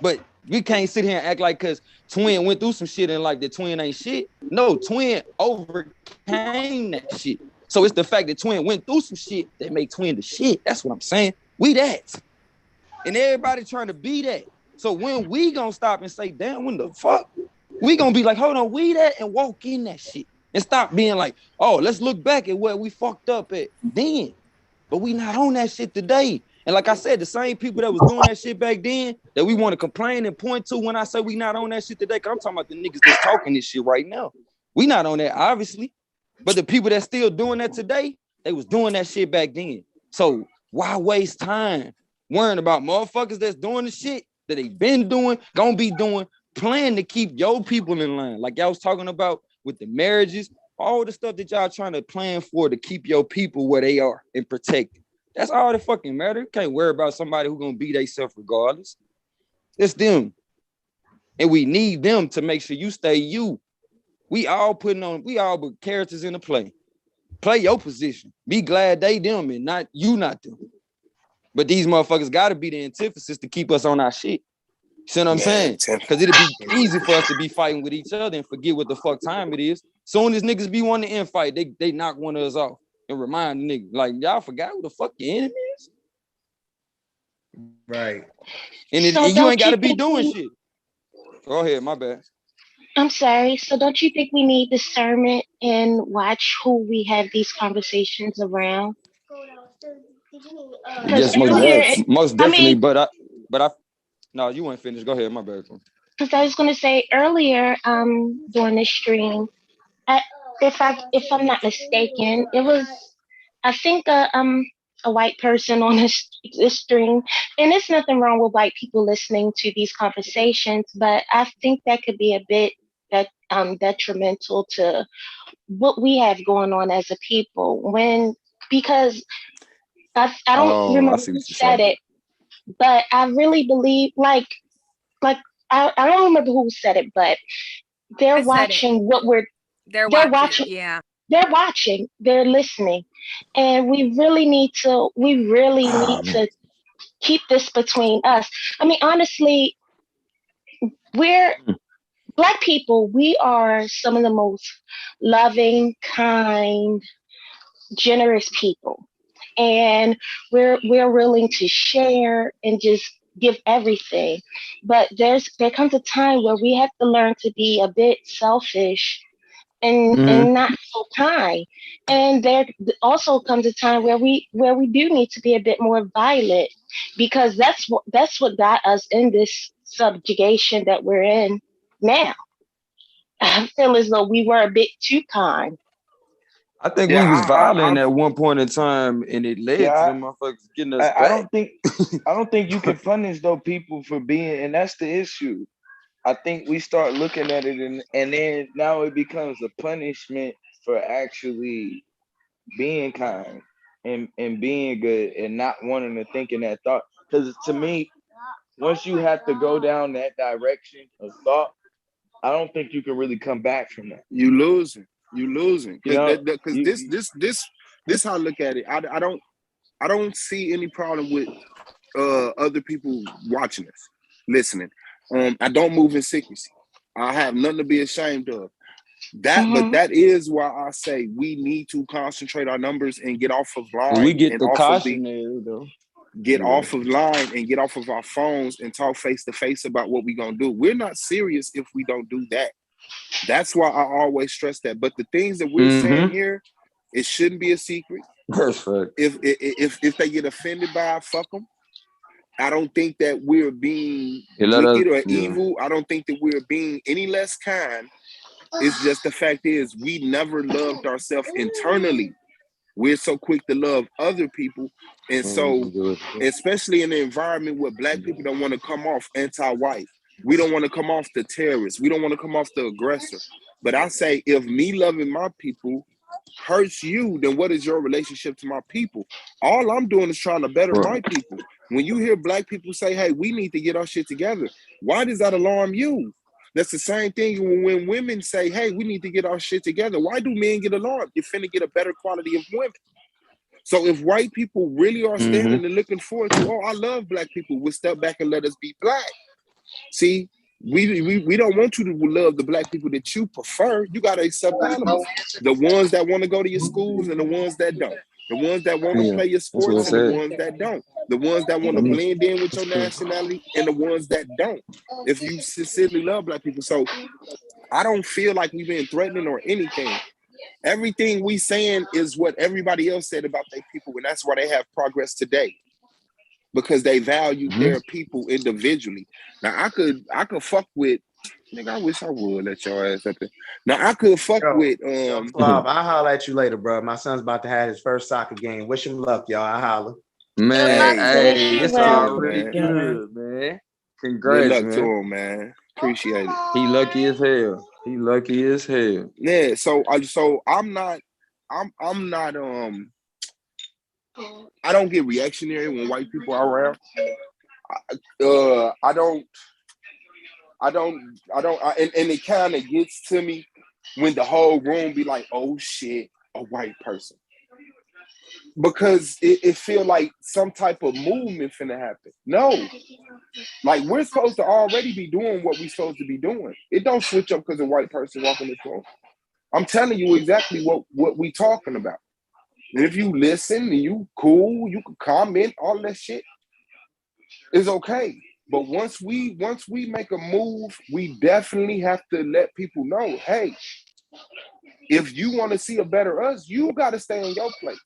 But we can't sit here and act like because Twin went through some shit and like the Twin ain't shit. No, Twin overcame that shit. So it's the fact that Twin went through some shit that make Twin the shit. That's what I'm saying. We that. And everybody trying to be that. So when we gonna stop and say, damn, when the fuck? We gonna be like, hold on, we that and walk in that shit. And stop being like, oh, let's look back at where we fucked up at then. But we not on that shit today. And like I said, the same people that was doing that shit back then that we want to complain and point to when I say we not on that shit today, because I'm talking about the niggas that's talking this shit right now. We not on that, obviously. But the people that's still doing that today, they was doing that shit back then. So why waste time worrying about motherfuckers that's doing the shit that they been doing, gonna be doing, plan to keep your people in line? Like y'all was talking about with the marriages, all the stuff that y'all trying to plan for to keep your people where they are and protect it. That's all that fucking matter. You can't worry about somebody who's gonna be themselves regardless. It's them. And we need them to make sure you stay you. We all but characters in the play. Play your position. Be glad they them and not you not them. But these motherfuckers gotta be the antithesis to keep us on our shit. You see what I'm saying? Because it'd be easy for us to be fighting with each other and forget what the fuck time it is. Soon as niggas be wanting to infight, they knock one of us off and remind the nigga, like, y'all forgot who the fuck your enemy is? Right. So And you don't ain't gotta you be think doing we- shit. Go ahead, my bad. I'm sorry. So don't you think we need discernment and watch who we have these conversations around? Yes, earlier, most I definitely. mean, But I no, you weren't finished. Go ahead, my bad. because I was going to say earlier, during the stream, if I'm not mistaken, it was I think a white person on this string, and there's nothing wrong with white people listening to these conversations, but I think that could be a bit detrimental to what we have going on as a people. Because I don't I remember see who what you're said saying. it, but I really believe I don't remember who said it, but they're watching what They're watching. Yeah. They're watching, they're listening. And we really need to keep this between us. I mean, honestly, Black people, we are some of the most loving, kind, generous people. And we're willing to share and just give everything. But there comes a time where we have to learn to be a bit selfish and not so kind. And there also comes a time where we do need to be a bit more violent, because that's what got us in this subjugation that we're in now. I feel as though we were a bit too kind. I think we was Yeah, violent at one point in time, and it led to them motherfuckers getting us I back. don't think you can punish those people for being, and that's the issue. I think we start looking at it, and then now it becomes a punishment for actually being kind and being good and not wanting to think in that thought. Because to me, once you have to go down that direction of thought, I don't think you can really come back from that. You losing. You Because this how I look at it. I don't see any problem with other people watching us, listening. I don't move in secrecy. I have nothing to be ashamed of. But that is why I say we need to concentrate our numbers and get off of line. We get and the off cautionary though. Get off of line and get off of our phones and talk face to face about what we're gonna do. We're not serious if we don't do that. That's why I always stress that. But the things that we're saying here, it shouldn't be a secret. That's right. If they get offended by it, fuck them. I don't think that we're being wicked or evil. I don't think that we're being any less kind. It's just the fact is we never loved ourselves internally. We're so quick to love other people. And so, especially in the environment where Black people don't want to come off anti-white. We don't want to come off the terrorist. We don't want to come off the aggressor. But I say, if me loving my people hurts you, then what is your relationship to my people? All I'm doing is trying to better my people. When you hear Black people say, hey, we need to get our shit together, why does that alarm you? That's the same thing when women say, hey, we need to get our shit together. Why do men get alarmed? You're finna get a better quality of women. So if white people really are standing and looking forward to, oh, I love Black people, we'll step back and let us be Black. See, we don't want you to love the Black people that you prefer. You got to accept all of us. The ones that want to go to your schools and the ones that don't. The ones that want to play your sports and the ones that don't. The ones that want to blend in with your nationality and the ones that don't. If you sincerely love Black people. So I don't feel like we've been threatening or anything. Everything we saying is what everybody else said about their people, and that's why they have progress today. Because they value their people individually. Now I could fuck with, nigga, I wish I would let your ass up there. Now I could fuck with Bob, I'll holler at you later, bro. My son's about to have his first soccer game. Wish him luck, y'all. I holler. Man, hey, it's already good, man. Congrats, good luck man. to him, man. Appreciate it. He lucky as hell. Yeah, so I'm not I don't get reactionary when white people are around. And it kind of gets to me when the whole room be like, oh shit, a white person. Because it feel like some type of movement finna happen. No. Like, we're supposed to already be doing what we're supposed to be doing. It don't switch up because a white person walking this room. I'm telling you exactly what we talking about. And if you listen and you cool, you can comment, all that shit is okay. But once we make a move, we definitely have to let people know, hey, if you want to see a better us, you got to stay in your place.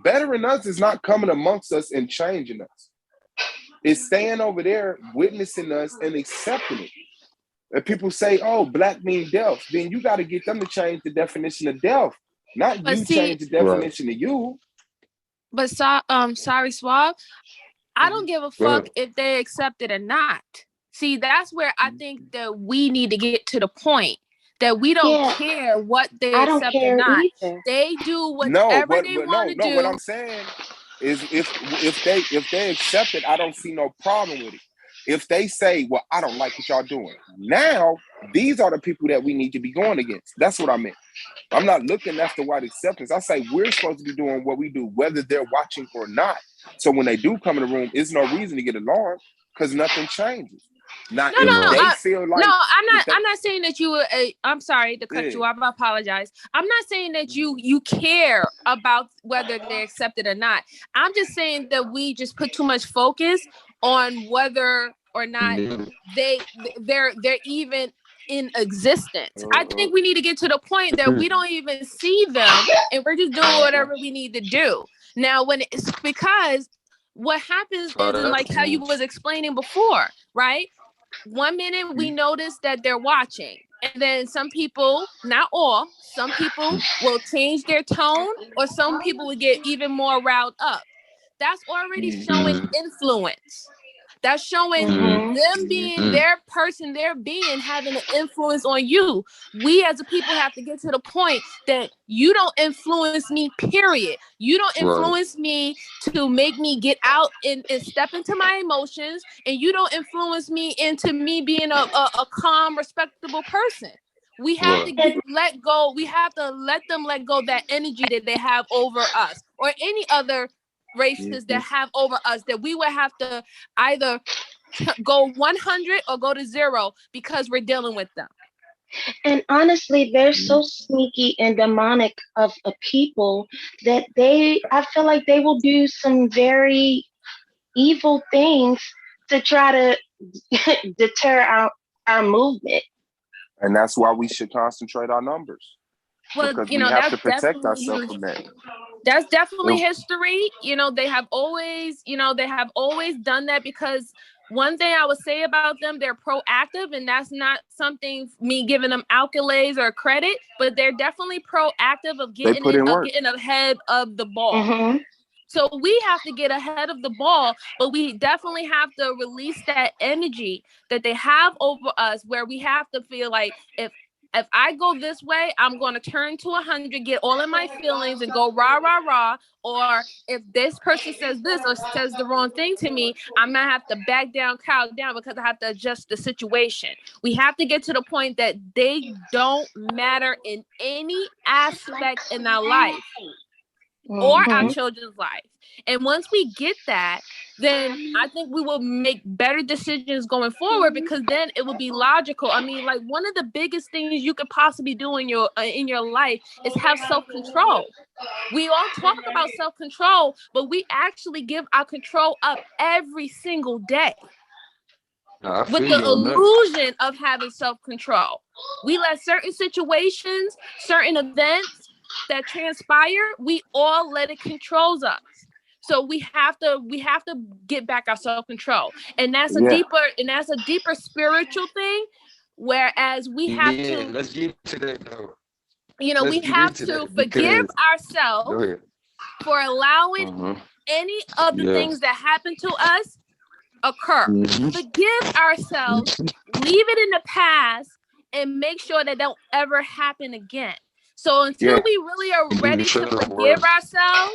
Bettering us is not coming amongst us and changing us. It's staying over there, witnessing us and accepting it. And people say, oh, Black mean death. Then you got to get them to change the definition of death. Not you change the definition of you. But sorry, Swab. I don't give a fuck if they accept it or not. See, that's where I think that we need to get to the point that we don't care what they I don't accept or care not. either. They do No, whatever they want to do. what I'm saying is if they accept it, I don't see no problem with it. If they say, well, I don't like what y'all doing, now these are the people that we need to be going against. That's what I meant. I'm not looking left or right acceptance. I say we're supposed to be doing what we do, whether they're watching or not. So when they do come in the room, there's no reason to get alarmed because nothing changes. Now, No, if they feel like I'm not saying that you were. I'm sorry to cut you off. I apologize. I'm not saying that you care about whether they accept it or not. I'm just saying that we just put too much focus on whether or not they're even in existence. I think we need to get to the point that we don't even see them and we're just doing whatever we need to do. Now, when it's because what happens is like how you was explaining before, right? 1 minute we notice that they're watching, and then some people, not all, some people will change their tone, or some people will get even more riled up. That's already showing influence. That's showing them being their person, their being having an influence on you. We as a people have to get to the point that you don't influence me, period. You don't influence me to make me get out and step into my emotions, and you don't influence me into me being a calm, respectable person. We have to let go. We have to let them let go that energy that they have over us or any other races that have over us, that we would have to either go 100 or go to 0 because we're dealing with them. And honestly, they're so sneaky and demonic of a people that I feel like they will do some very evil things to try to deter our movement. And that's why we should concentrate our numbers. Well, because we have to protect ourselves from that. That's definitely history. They have always done that, because one thing I would say about them, they're proactive, and that's not something me giving them accolades or credit, but they're definitely proactive of getting ahead of the ball. So we have to get ahead of the ball, but we definitely have to release that energy that they have over us, where we have to feel like if I go this way, I'm going to turn to 100, get all in my feelings and go rah, rah, rah. Or if this person says this or says the wrong thing to me, I'm going to have to back down, cow down, because I have to adjust the situation. We have to get to the point that they don't matter in any aspect in our life or our children's life. And once we get that, then I think we will make better decisions going forward, because then it will be logical. I mean, like, one of the biggest things you could possibly do in your life is have self-control. We all talk about self-control, but we actually give our control up every single day with the illusion of having self-control. We let certain situations, certain events that transpire, we all let it control us. So we have to get back our self-control, and that's a deeper spiritual thing. Whereas we have to, let's get to that though. We have to forgive ourselves for allowing any of the things that happen to us occur. Forgive ourselves, leave it in the past, and make sure that don't ever happen again. So until we really are ready to forgive ourselves,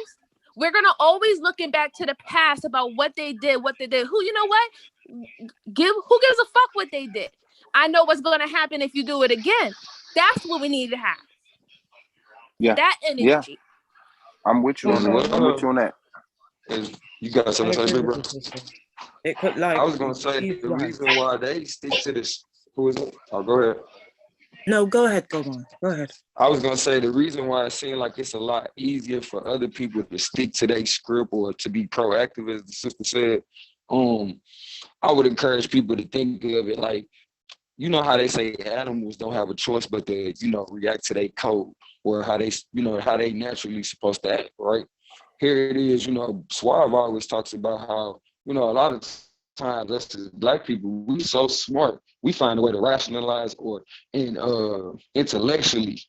we're gonna always looking back to the past about what they did. Who, you know what? Who gives a fuck what they did? I know what's gonna happen if you do it again. That's what we need to have. Yeah. That energy. Yeah. I'm with you on that. I'm with you on that. You got something to say, bro? I was gonna say the reason why they stick to this. Who is it? Oh, go ahead. No, go ahead. Go on. Go ahead. I was gonna say the reason why it seems like it's a lot easier for other people to stick to their script or to be proactive, as the sister said. I would encourage people to think of it like, you know how they say animals don't have a choice but to, react to their code, or how they, how they naturally supposed to act, right? Here it is, Suave always talks about how, a lot of times us as Black people, we so smart, we find a way to rationalize or intellectually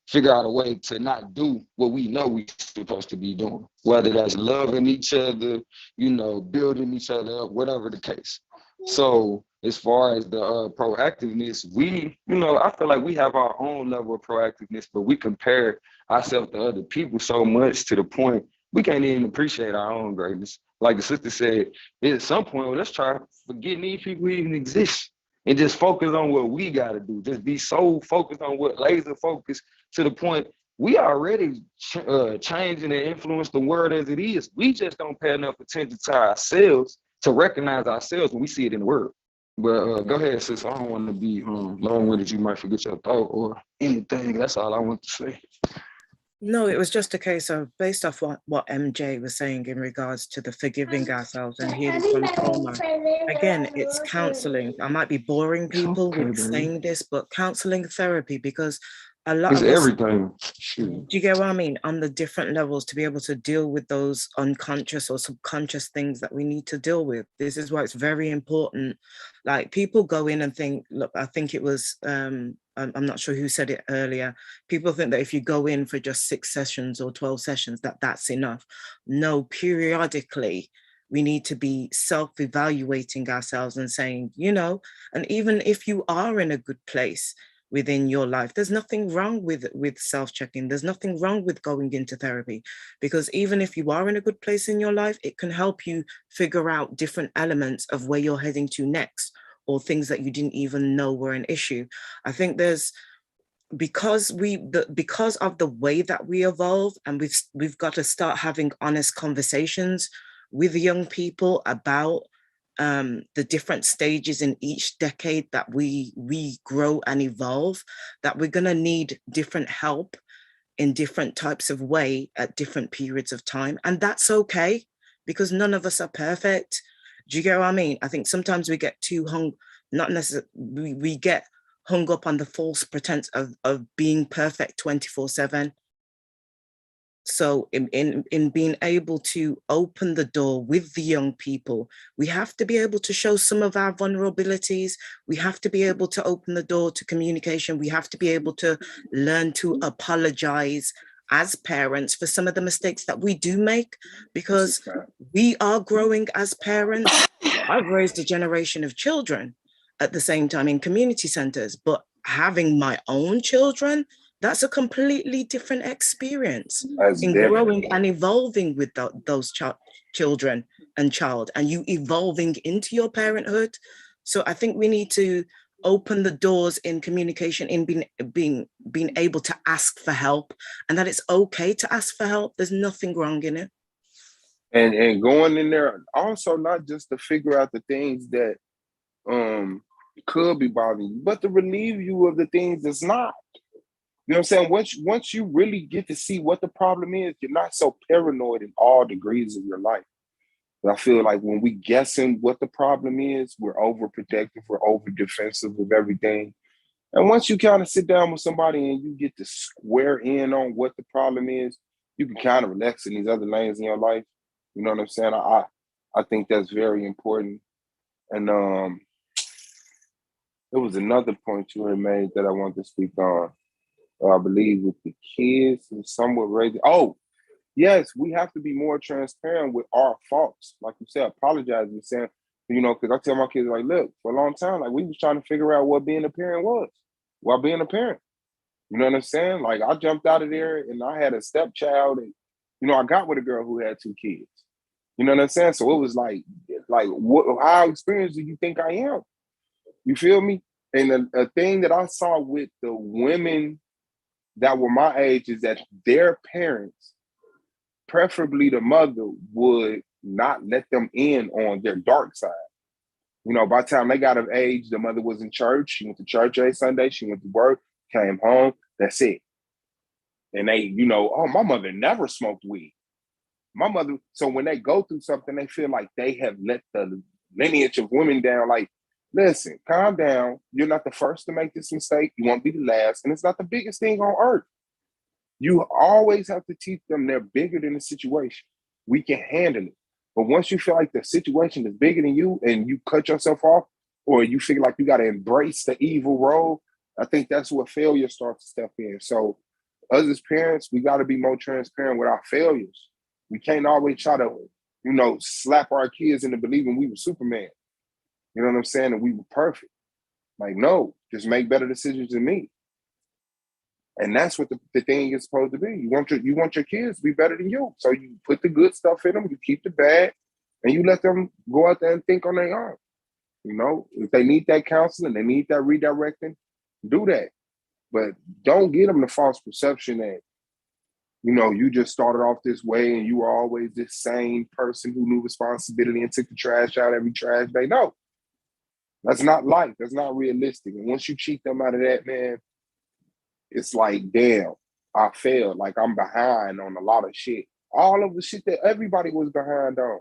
figure out a way to not do what we know we're supposed to be doing, whether that's loving each other, building each other up, whatever the case. So as far as the proactiveness, I feel like we have our own level of proactiveness, but we compare ourselves to other people so much to the point we can't even appreciate our own greatness. Like the sister said, at some point, well, let's try forgetting these people even exist and just focus on what we got to do. Just be so focused on what laser focused to the point we already changing and influence the world as it is. We just don't pay enough attention to ourselves to recognize ourselves when we see it in the world. But go ahead, sis. I don't want to be long-winded. You might forget your thought or anything. That's all I want to say. No, it was just a case of based off what MJ was saying in regards to the forgiving ourselves and healing from trauma. Again, it's counseling. I might be boring people with saying this, but counseling therapy, because a lot it's of us, everything. do you get what I mean? On the different levels to be able to deal with those unconscious or subconscious things that we need to deal with. This is why it's very important. Like people go in and think, look, I think it was, I'm not sure who said it earlier. People think that if you go in for just 6 sessions or 12 sessions, that's enough. No, periodically, we need to be self-evaluating ourselves and saying, and even if you are in a good place within your life, there's nothing wrong with self-checking. There's nothing wrong with going into therapy, because even if you are in a good place in your life, it can help you figure out different elements of where you're heading to next, or things that you didn't even know were an issue. I think because of the way that we evolve, and we've got to start having honest conversations with young people about the different stages in each decade that we grow and evolve, that we're going to need different help in different types of way at different periods of time. And that's okay, because none of us are perfect. Do you get what I mean? I think sometimes we get too we get hung up on the false pretense of being perfect 24/7. So in being able to open the door with the young people, we have to be able to show some of our vulnerabilities. We have to be able to open the door to communication. We have to be able to learn to apologize as parents for some of the mistakes that we do make, because we are growing as parents. I've raised a generation of children at the same time in community centers, but having my own children, that's a completely different experience in growing and evolving with those children and you evolving into your parenthood. So I think we need to open the doors in communication, in being able to ask for help, and that it's okay to ask for help. There's nothing wrong in it. And going in there also, not just to figure out the things that could be bothering you, but to relieve you of the things that's not. You know what I'm saying? Once you really get to see what the problem is, you're not so paranoid in all degrees of your life. But I feel like when we guessing what the problem is, we're overprotective, we're over defensive of everything. And once you kind of sit down with somebody and you get to square in on what the problem is, you can kind of relax in these other lanes in your life. You know what I'm saying? I think that's very important. And there was another point you had made that I wanted to speak on. I believe with the kids and somewhat raising. Oh, yes, we have to be more transparent with our faults. Like you said, apologizing, saying, because I tell my kids, like, look, for a long time, like we was trying to figure out what being a parent was, while being a parent. You know what I'm saying? Like I jumped out of there and I had a stepchild, and I got with a girl who had 2 kids. You know what I'm saying? So it was like how experienced do you think I am? You feel me? And a thing that I saw with the women that were my age is that their parents, preferably the mother, would not let them in on their dark side. By the time they got of age, the mother was in church. She went to church every Sunday. She went to work, came home. That's it. And they, my mother never smoked weed. My mother, so when they go through something, they feel like they have let the lineage of women down. Like, listen, calm down. You're not the first to make this mistake. You won't be the last. And it's not the biggest thing on earth. You always have to teach them they're bigger than the situation. We can handle it. But once you feel like the situation is bigger than you and you cut yourself off, or you feel like you got to embrace the evil role, I think that's where failure starts to step in. So us as parents, we got to be more transparent with our failures. We can't always try to, slap our kids into believing we were Superman. You know what I'm saying? And we were perfect. Like, no, just make better decisions than me. And that's what the thing is supposed to be. You want your kids to be better than you. So you put the good stuff in them, you keep the bad, and you let them go out there and think on their own. If they need that counseling, they need that redirecting, do that. But don't get them the false perception that, you just started off this way and you were always this sane person who knew responsibility and took the trash out every trash day. No, that's not life. That's not realistic. And once you cheat them out of that, man, it's like, damn, I failed. Like, I'm behind on a lot of shit. All of the shit that everybody was behind on.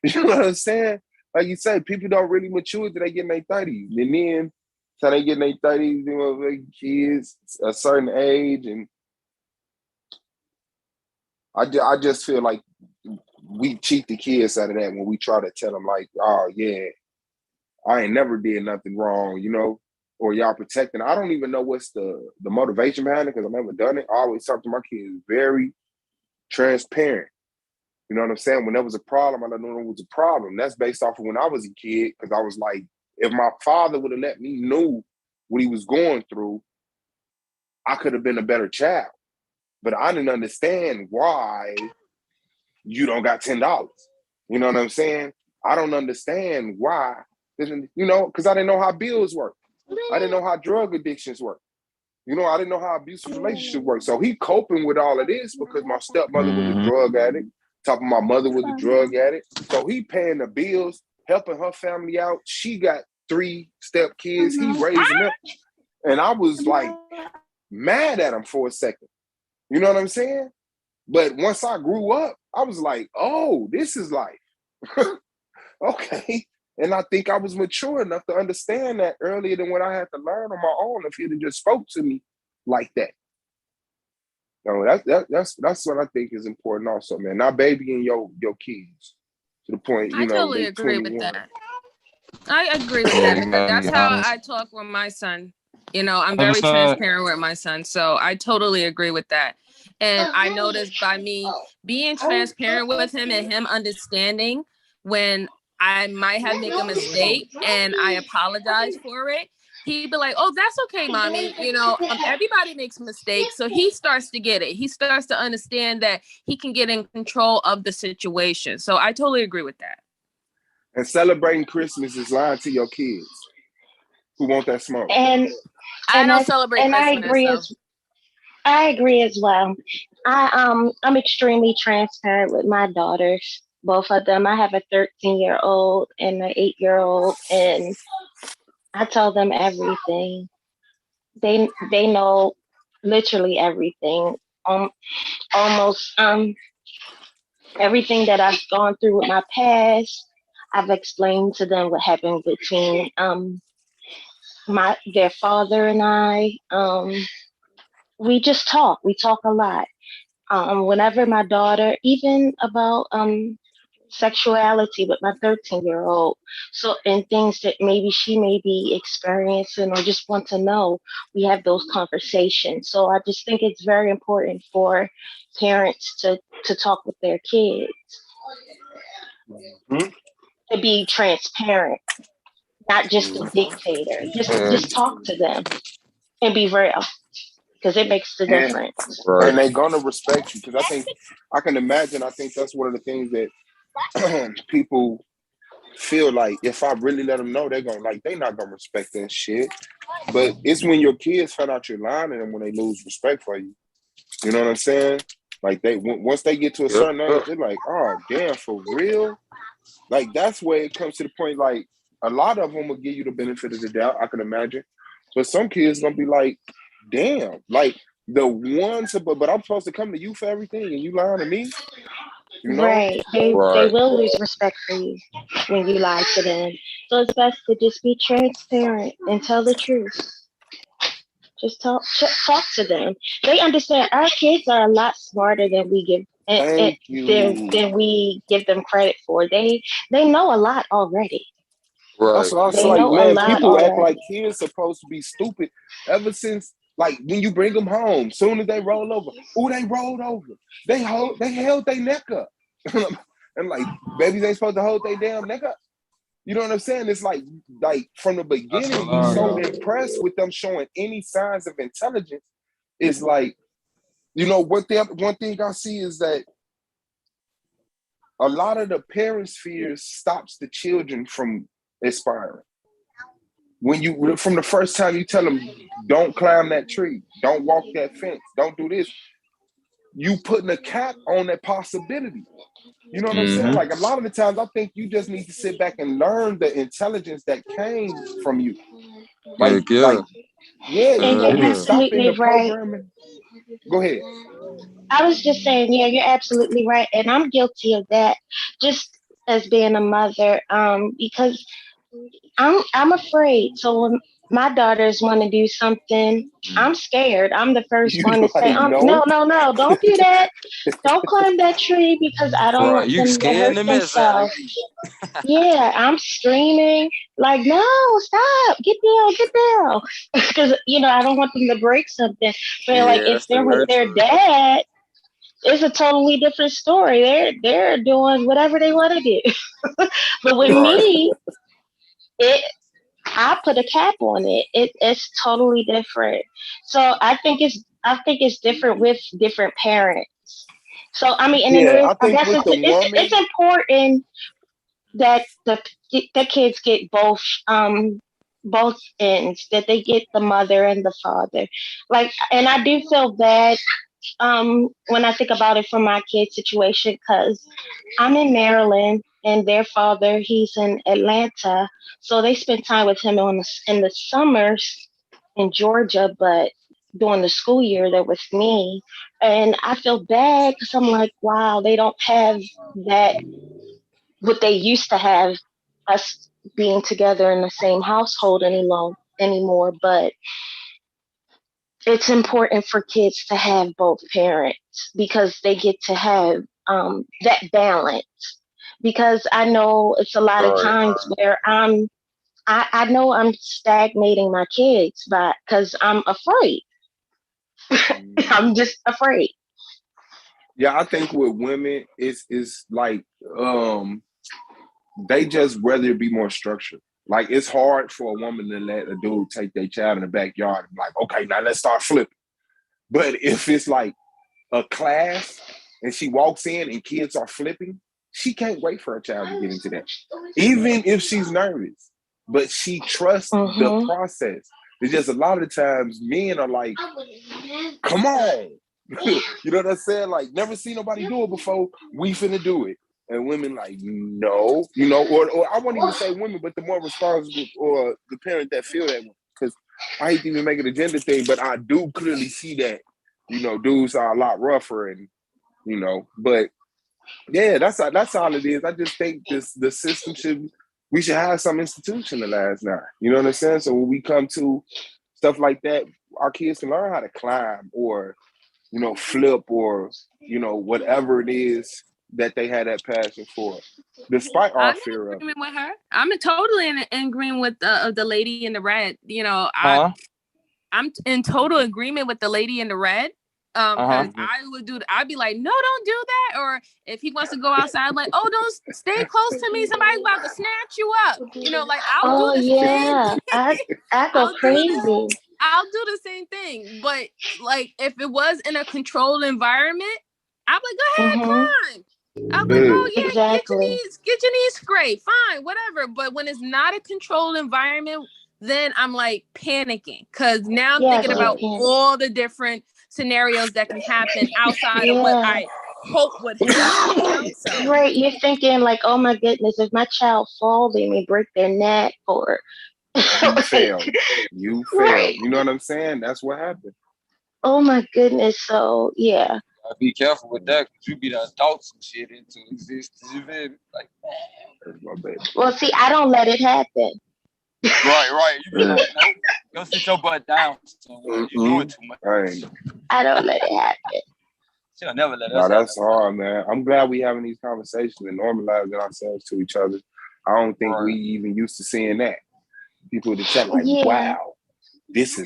You know what I'm saying? Like you said, people don't really mature till they get in their 30s. And then, so they get in their 30s, like kids, a certain age. And I just feel like we cheat the kids out of that when we try to tell them, like, oh, yeah, I ain't never did nothing wrong, or y'all protecting. I don't even know what's the motivation behind it because I've never done it. I always talk to my kids very transparent. You know what I'm saying? When there was a problem, I don't know it was a problem. That's based off of when I was a kid, because I was like, if my father would have let me know what he was going through, I could have been a better child. But I didn't understand why you don't got $10. You know what I'm saying? I don't understand why, because I didn't know how bills work. I didn't know how drug addictions work. I didn't know how abusive relationships work. So he coping with all of this because my stepmother was a drug addict. Top of my mother was a drug addict. So he paying the bills, helping her family out. She got 3 step kids. He raising them. And I was like mad at him for a second. You know what I'm saying? But once I grew up, I was like, oh, this is life. Okay. And I think I was mature enough to understand that earlier than what I had to learn on my own if he'd have just spoke to me like that. That's what I think is important also, man. Not babying your kids to the point, I totally agree 21. with that. I agree with that because that's how I talk with my son. I'm very transparent with my son. So I totally agree with that. And I noticed by me being transparent with him and him understanding when I might have made a mistake and I apologize for it, he'd be like, oh, that's okay, mommy. Everybody makes mistakes. So he starts to get it. He starts to understand that he can get in control of the situation. So I totally agree with that. And celebrating Christmas is lying to your kids who want that smoke. And I don't celebrate Christmas. I agree as well. I'm extremely transparent with my daughters, both of them. I have a 13-year-old and an 8-year-old, and I tell them everything. They know literally everything. Almost everything that I've gone through with my past. I've explained to them what happened between their father and I. We just talk. We talk a lot. Whenever my daughter, even about sexuality with my 13-year-old, so and things that maybe she may be experiencing or just want to know, we have those conversations. So I just think it's very important for parents to talk with their kids, to be transparent, not just a dictator. Just talk to them and be real, because it makes the difference. And they're gonna respect you, because I think that's one of the things that people feel like, if I really let them know, they're not gonna respect that shit. But it's when your kids find out you're lying to them when they lose respect for you. You know what I'm saying? Like, once they get to a certain age, they're like, oh damn, for real? Like, that's where it comes to the point, like, a lot of them will give you the benefit of the doubt, I can imagine. But some kids gonna be like, damn, like the ones, but I'm supposed to come to you for everything and you lying to me? Right. They will lose respect for you when you lie to them. So it's best to just be transparent and tell the truth. Just talk to them. They understand. Our kids are a lot smarter than we give than we give them credit for. They know a lot already. That's what I was like, man, people act like kids supposed to be stupid ever since Like when you bring them home, soon as they roll over, oh, they rolled over. They held their neck up. And like babies ain't supposed to hold their damn neck up. You know what I'm saying? It's like from the beginning, we so impressed with them showing any signs of intelligence. It's like, you know, one thing I see is that a lot of the parents' fears stops the children from aspiring. From the first time you tell them, don't climb that tree, don't walk that fence, don't do this, you putting a cap on that possibility. You know what I'm saying? Like a lot of the times, I think you just need to sit back and learn the intelligence that came from you. And you're stopping the absolutely right. programming. Go ahead. I was just saying, yeah, you're absolutely right, and I'm guilty of that, just as being a mother, because I'm afraid. So when my daughters want to do something, I'm scared. I'm the first one to say, no, don't do that. Don't climb that tree because I don't Right, want you them to scaring hurt the mess out of themselves. me. Yeah, I'm screaming like, no, stop, get down. Because, I don't want them to break something. But like if That's the they're with worst their part. dad, it's a totally different story. They're doing whatever they want to do. But with me, I put a cap on it. It's totally different. So I think it's different with different parents. So I mean, and Yeah, I I think guess with the woman, it's important that the kids get both ends, that they get the mother and the father. Like, and I do feel bad when I think about it from my kid's situation, because I'm in Maryland and their father, he's in Atlanta. So they spend time with him in the summers in Georgia, but during the school year, they're with me. And I feel bad because I'm like, wow, they don't have that, what they used to have, us being together in the same household anymore. But it's important for kids to have both parents because they get to have that balance. Because I know it's a lot of times where I know I'm stagnating my kids because I'm afraid. I'm just afraid. yeah, I think with women, it's like they just rather be more structured. Like it's hard for a woman to let a dude take their child in the backyard and be like, okay, now let's start flipping. But if it's like a class and she walks in and kids are flipping, she can't wait for her child to get into that. Even if she's nervous, but she trusts the process. It's just a lot of the times men are like, come on. You know what I'm saying? Like, never seen nobody do it before. We finna do it. And women like, no, or I won't even say women, but the more responsible or the parent that feel that way. Because I hate to even make it a gender thing, but I do clearly see that, dudes are a lot rougher and, but yeah, that's all it is. I just think the system we should have some institutionalized now. You know what I'm saying? So when we come to stuff like that, our kids can learn how to climb or, flip or, whatever it is that they had that passion for, despite our I'm in fear of it. agreement with her. I'm totally in agreement with the lady in the red. I'm in total agreement with the lady in the red. Because I'd be like, no, don't do that. Or if he wants to go outside, I'm like, oh, don't stay close to me. Somebody's about to snatch you up. Like I'll do Oh the same yeah, thing. I go crazy. I'll do the same thing. But like if it was in a controlled environment, I'm like, go ahead, climb. I'm like, oh yeah, Exactly. get your knees scraped, fine, whatever. But when it's not a controlled environment, then I'm like panicking because now I'm thinking about all the different scenarios that can happen outside of what I hope would happen. So. Right, you're thinking like, oh my goodness, if my child falls, they may break their neck or you fail. You fail. Right. You know what I'm saying? That's what happened. Oh my goodness. So yeah. Be careful with that because you be done thought some shit into existence. You feel me? Like, Well, see, I don't let it happen. Right. You be like, nope. Go sit your butt down. You doing too much. Right. I don't let it happen. She'll never let us. No, that's hard, man. I'm glad we having these conversations and normalizing ourselves to each other. I don't think we even used to seeing that. People in the chat like, wow. this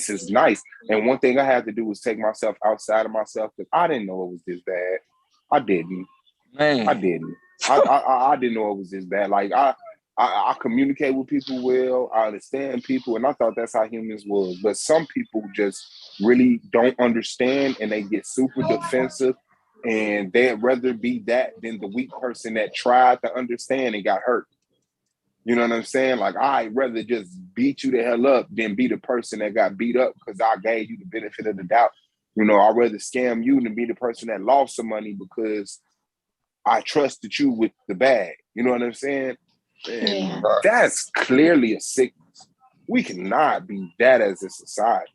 is nice. And one thing I had to do was take myself outside of myself because I didn't know it was this bad. I didn't. Man. I didn't. I didn't know it was this bad. Like I communicate with people well. I understand people, and I thought that's how humans was. But some people just really don't understand, and they get super defensive, and they'd rather be that than the weak person that tried to understand and got hurt. You know what I'm saying? Like, I'd rather just beat you the hell up than be the person that got beat up because I gave you the benefit of the doubt. You know, I'd rather scam you than be the person that lost some money because I trusted you with the bag. You know what I'm saying? And that's clearly a sickness. We cannot be that as a society.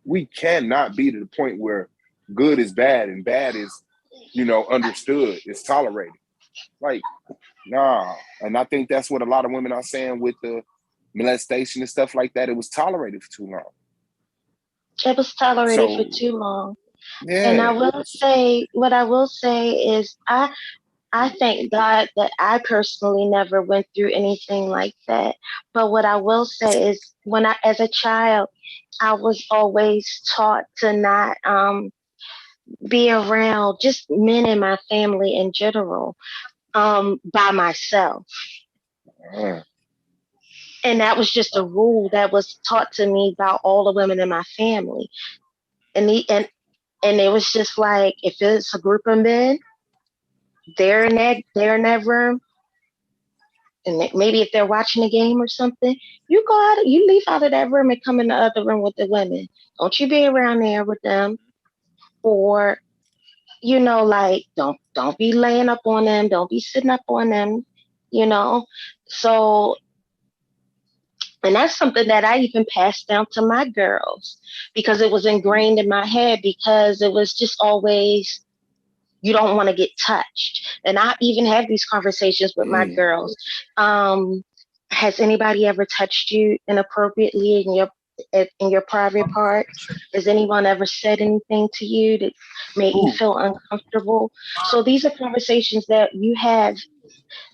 We cannot be to the point where good is bad and bad is, you know, understood, is tolerated. Like, nah. And I think that's what a lot of women are saying with the molestation and stuff like that. It was tolerated for too long. It was tolerated for too long. Yeah. And I will say, what I will say is I thank God that I personally never went through anything like that. But what I will say is as a child, I was always taught to not be around just men in my family in general by myself. And that was just a rule that was taught to me about all the women in my family. And it was just like, if it's a group of men, they're in that room, and maybe if they're watching a game or something, you leave out of that room and come in the other room with the women. Don't you be around there with them, or you know, like don't be laying up on them, don't be sitting up on them, you know. So, and that's something that I even passed down to my girls because it was ingrained in my head because it was just always, you don't want to get touched. And I even have these conversations with my girls. Has anybody ever touched you inappropriately in your private part? Has anyone ever said anything to you that made you feel uncomfortable? So these are conversations that you have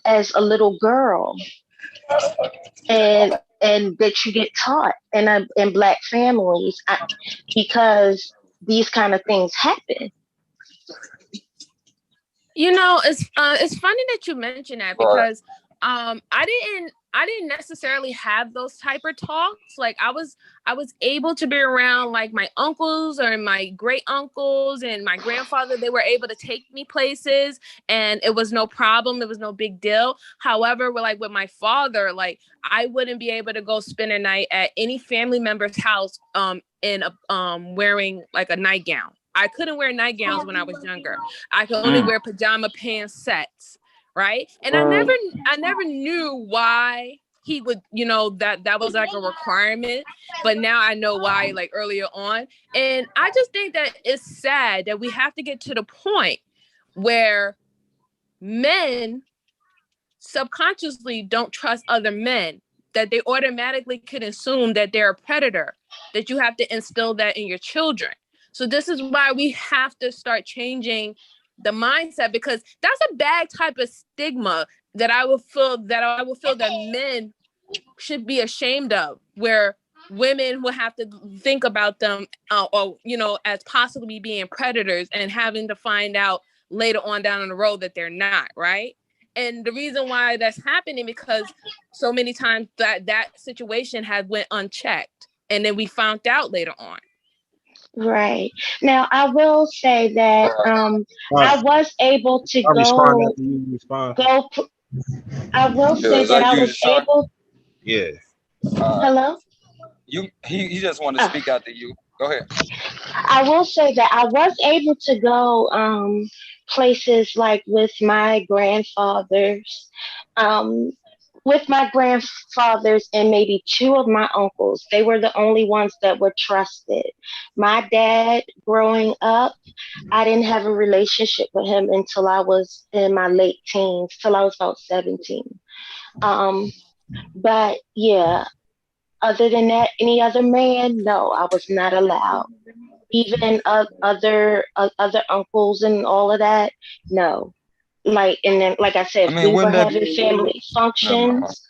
as a little girl, and that you get taught in Black families because these kind of things happen. You know, it's funny that you mention that because I didn't necessarily have those type of talks. Like I was able to be around like my uncles or my great uncles and my grandfather. They were able to take me places and it was no problem. It was no big deal. However, with my father, like I wouldn't be able to go spend a night at any family member's house in wearing like a nightgown. I couldn't wear nightgowns when I was younger. I could only wear pajama pants sets, right? And I never knew why he would, that was like a requirement. But now I know why, like earlier on. And I just think that it's sad that we have to get to the point where men subconsciously don't trust other men, that they automatically could assume that they're a predator, that you have to instill that in your children. So this is why we have to start changing the mindset, because that's a bad type of stigma that I would feel that men should be ashamed of, where women will have to think about them as possibly being predators and having to find out later on down the road that they're not, right? And the reason why that's happening because so many times that situation had went unchecked and then we found out later on. Right. Now, I will say that I was able to I'll respond after you respond. I will say that I was able. Yeah. Hello? He just wanted to speak after you. Go ahead. I will say that I was able to go places like with my grandfathers. With my grandfathers and maybe two of my uncles. They were the only ones that were trusted. My dad, growing up, I didn't have a relationship with him until I was in my late teens, till I was about 17. But yeah, other than that, any other man, no, I was not allowed. Even other uncles and all of that, no. And then, like I said, if we were having family functions,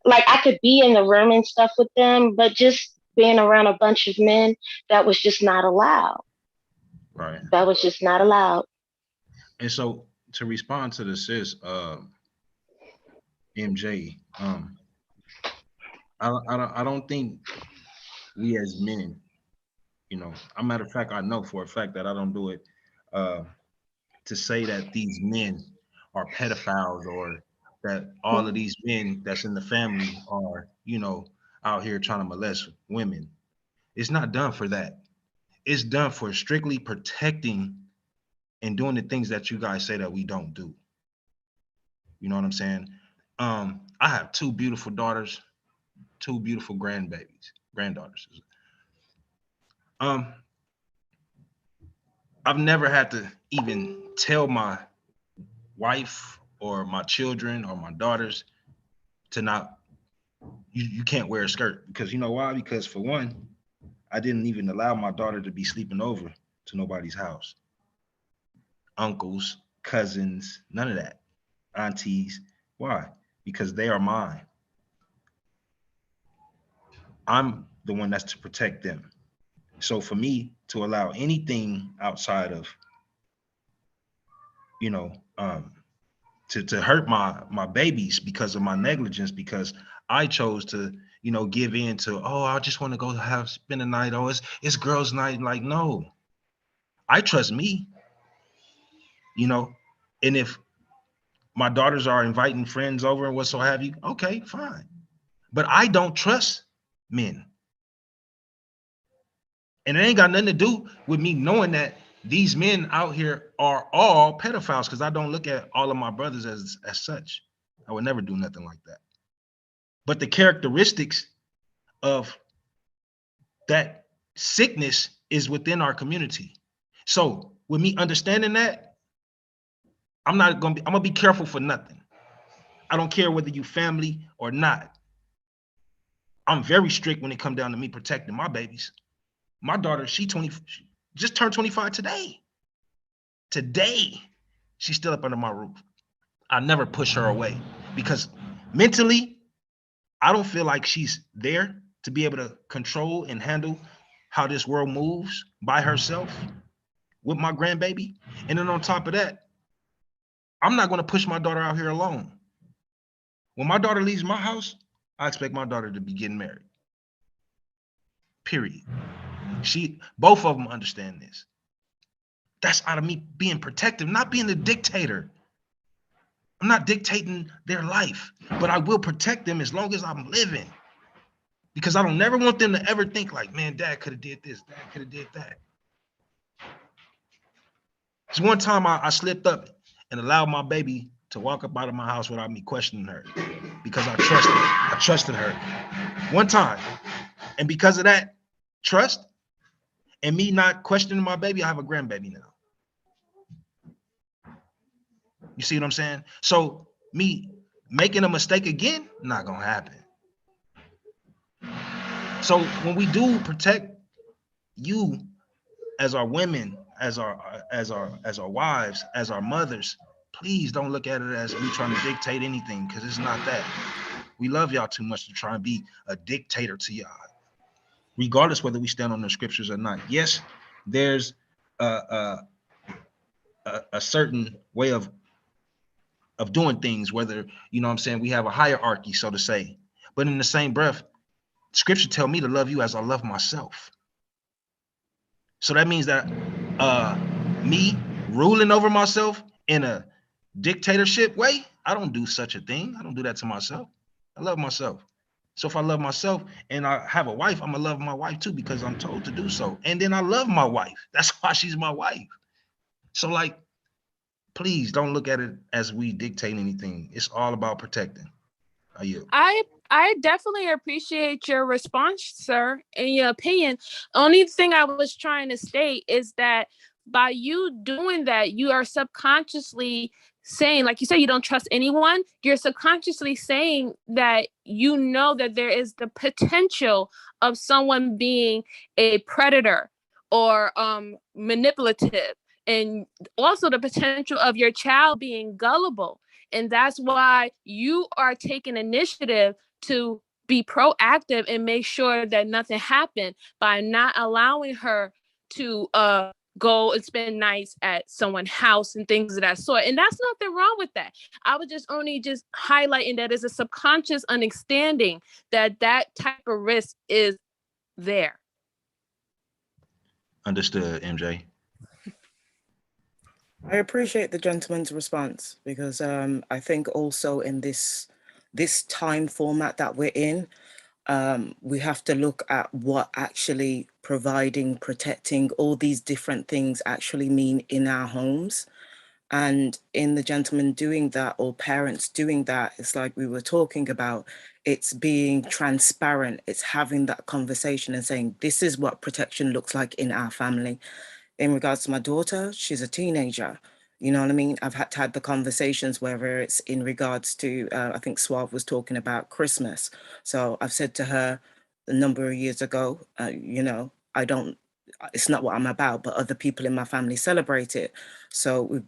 like I could be in the room and stuff with them, but just being around a bunch of men, that was just not allowed. Right. That was just not allowed. And so to respond to the sis, MJ, I don't think we as men, you know, a matter of fact, I know for a fact that I don't do it to say that these men are pedophiles or that all of these men that's in the family are, you know, out here trying to molest women. It's not done for that. It's done for strictly protecting and doing the things that you guys say that we don't do. You know what I'm saying? I have two beautiful daughters, two beautiful granddaughters. I've never had to even tell my wife or my children or my daughters to not, you can't wear a skirt, because you know why? Because for one, I didn't even allow my daughter to be sleeping over to nobody's house. Uncles, cousins, none of that. Aunties. Why? Because they are mine. I'm the one that's to protect them. So for me to allow anything outside of, you know, to hurt my babies because of my negligence, because I chose to, you know, give in to, oh, I just want to go spend a night. Oh, it's girls' night. Like, no, I trust me, you know, and if my daughters are inviting friends over and what so have you, okay, fine. But I don't trust men. And it ain't got nothing to do with me knowing that these men out here are all pedophiles, because I don't look at all of my brothers as such. I would never do nothing like that. But the characteristics of that sickness is within our community. So with me understanding that, I'm gonna be careful for nothing. I don't care whether you family or not. I'm very strict when it comes down to me protecting my babies. My daughter, she just turned 25 today. Today, she's still up under my roof. I never push her away because mentally, I don't feel like she's there to be able to control and handle how this world moves by herself with my grandbaby. And then on top of that, I'm not going to push my daughter out here alone. When my daughter leaves my house, I expect my daughter to be getting married. Period. Both of them understand this. That's out of me being protective, not being a dictator. I'm not dictating their life, but I will protect them as long as I'm living. Because I don't never want them to ever think like, man, dad could have did this, dad could have did that. Because one time I slipped up and allowed my baby to walk up out of my house without me questioning her, because I trusted her. One time. And because of that trust and me not questioning my baby, I have a grandbaby now. You see what I'm saying? So me making a mistake again, not gonna happen. So when we do protect you as our women, as our wives, as our mothers, please don't look at it as we trying to dictate anything, because it's not that. We love y'all too much to try and be a dictator to y'all, regardless whether we stand on the scriptures or not. Yes, there's a certain way of doing things, whether, you know what I'm saying, we have a hierarchy, so to say. But in the same breath, scripture tell me to love you as I love myself. So that means that me ruling over myself in a dictatorship way, I don't do such a thing. I don't do that to myself. I love myself. So if I love myself and I have a wife, I'm gonna love my wife too, because I'm told to do so. And then I love my wife. That's why she's my wife. So like, please don't look at it as we dictate anything. It's all about protecting. I definitely appreciate your response, sir, and your opinion. Only thing I was trying to state is that by you doing that, you are subconsciously saying, like you said, you don't trust anyone. You're subconsciously saying that you know that there is the potential of someone being a predator or manipulative, and also the potential of your child being gullible. And that's why you are taking initiative to be proactive and make sure that nothing happened by not allowing her to go and spend nights at someone's house and things of that sort. And that's nothing wrong with that. I was just only just highlighting that as a subconscious understanding that that type of risk is there. Understood, MJ. I appreciate the gentleman's response because I think also in this time format that we're in, we have to look at what actually providing, protecting, all these different things actually mean in our homes. And in the gentleman doing that, or parents doing that, it's like we were talking about, it's being transparent, it's having that conversation and saying, this is what protection looks like in our family. In regards to my daughter, she's a teenager. You know what I mean? I've had to have the conversations, whether it's in regards to, I think Suave was talking about Christmas. So I've said to her a number of years ago, you know, it's not what I'm about, but other people in my family celebrate it. So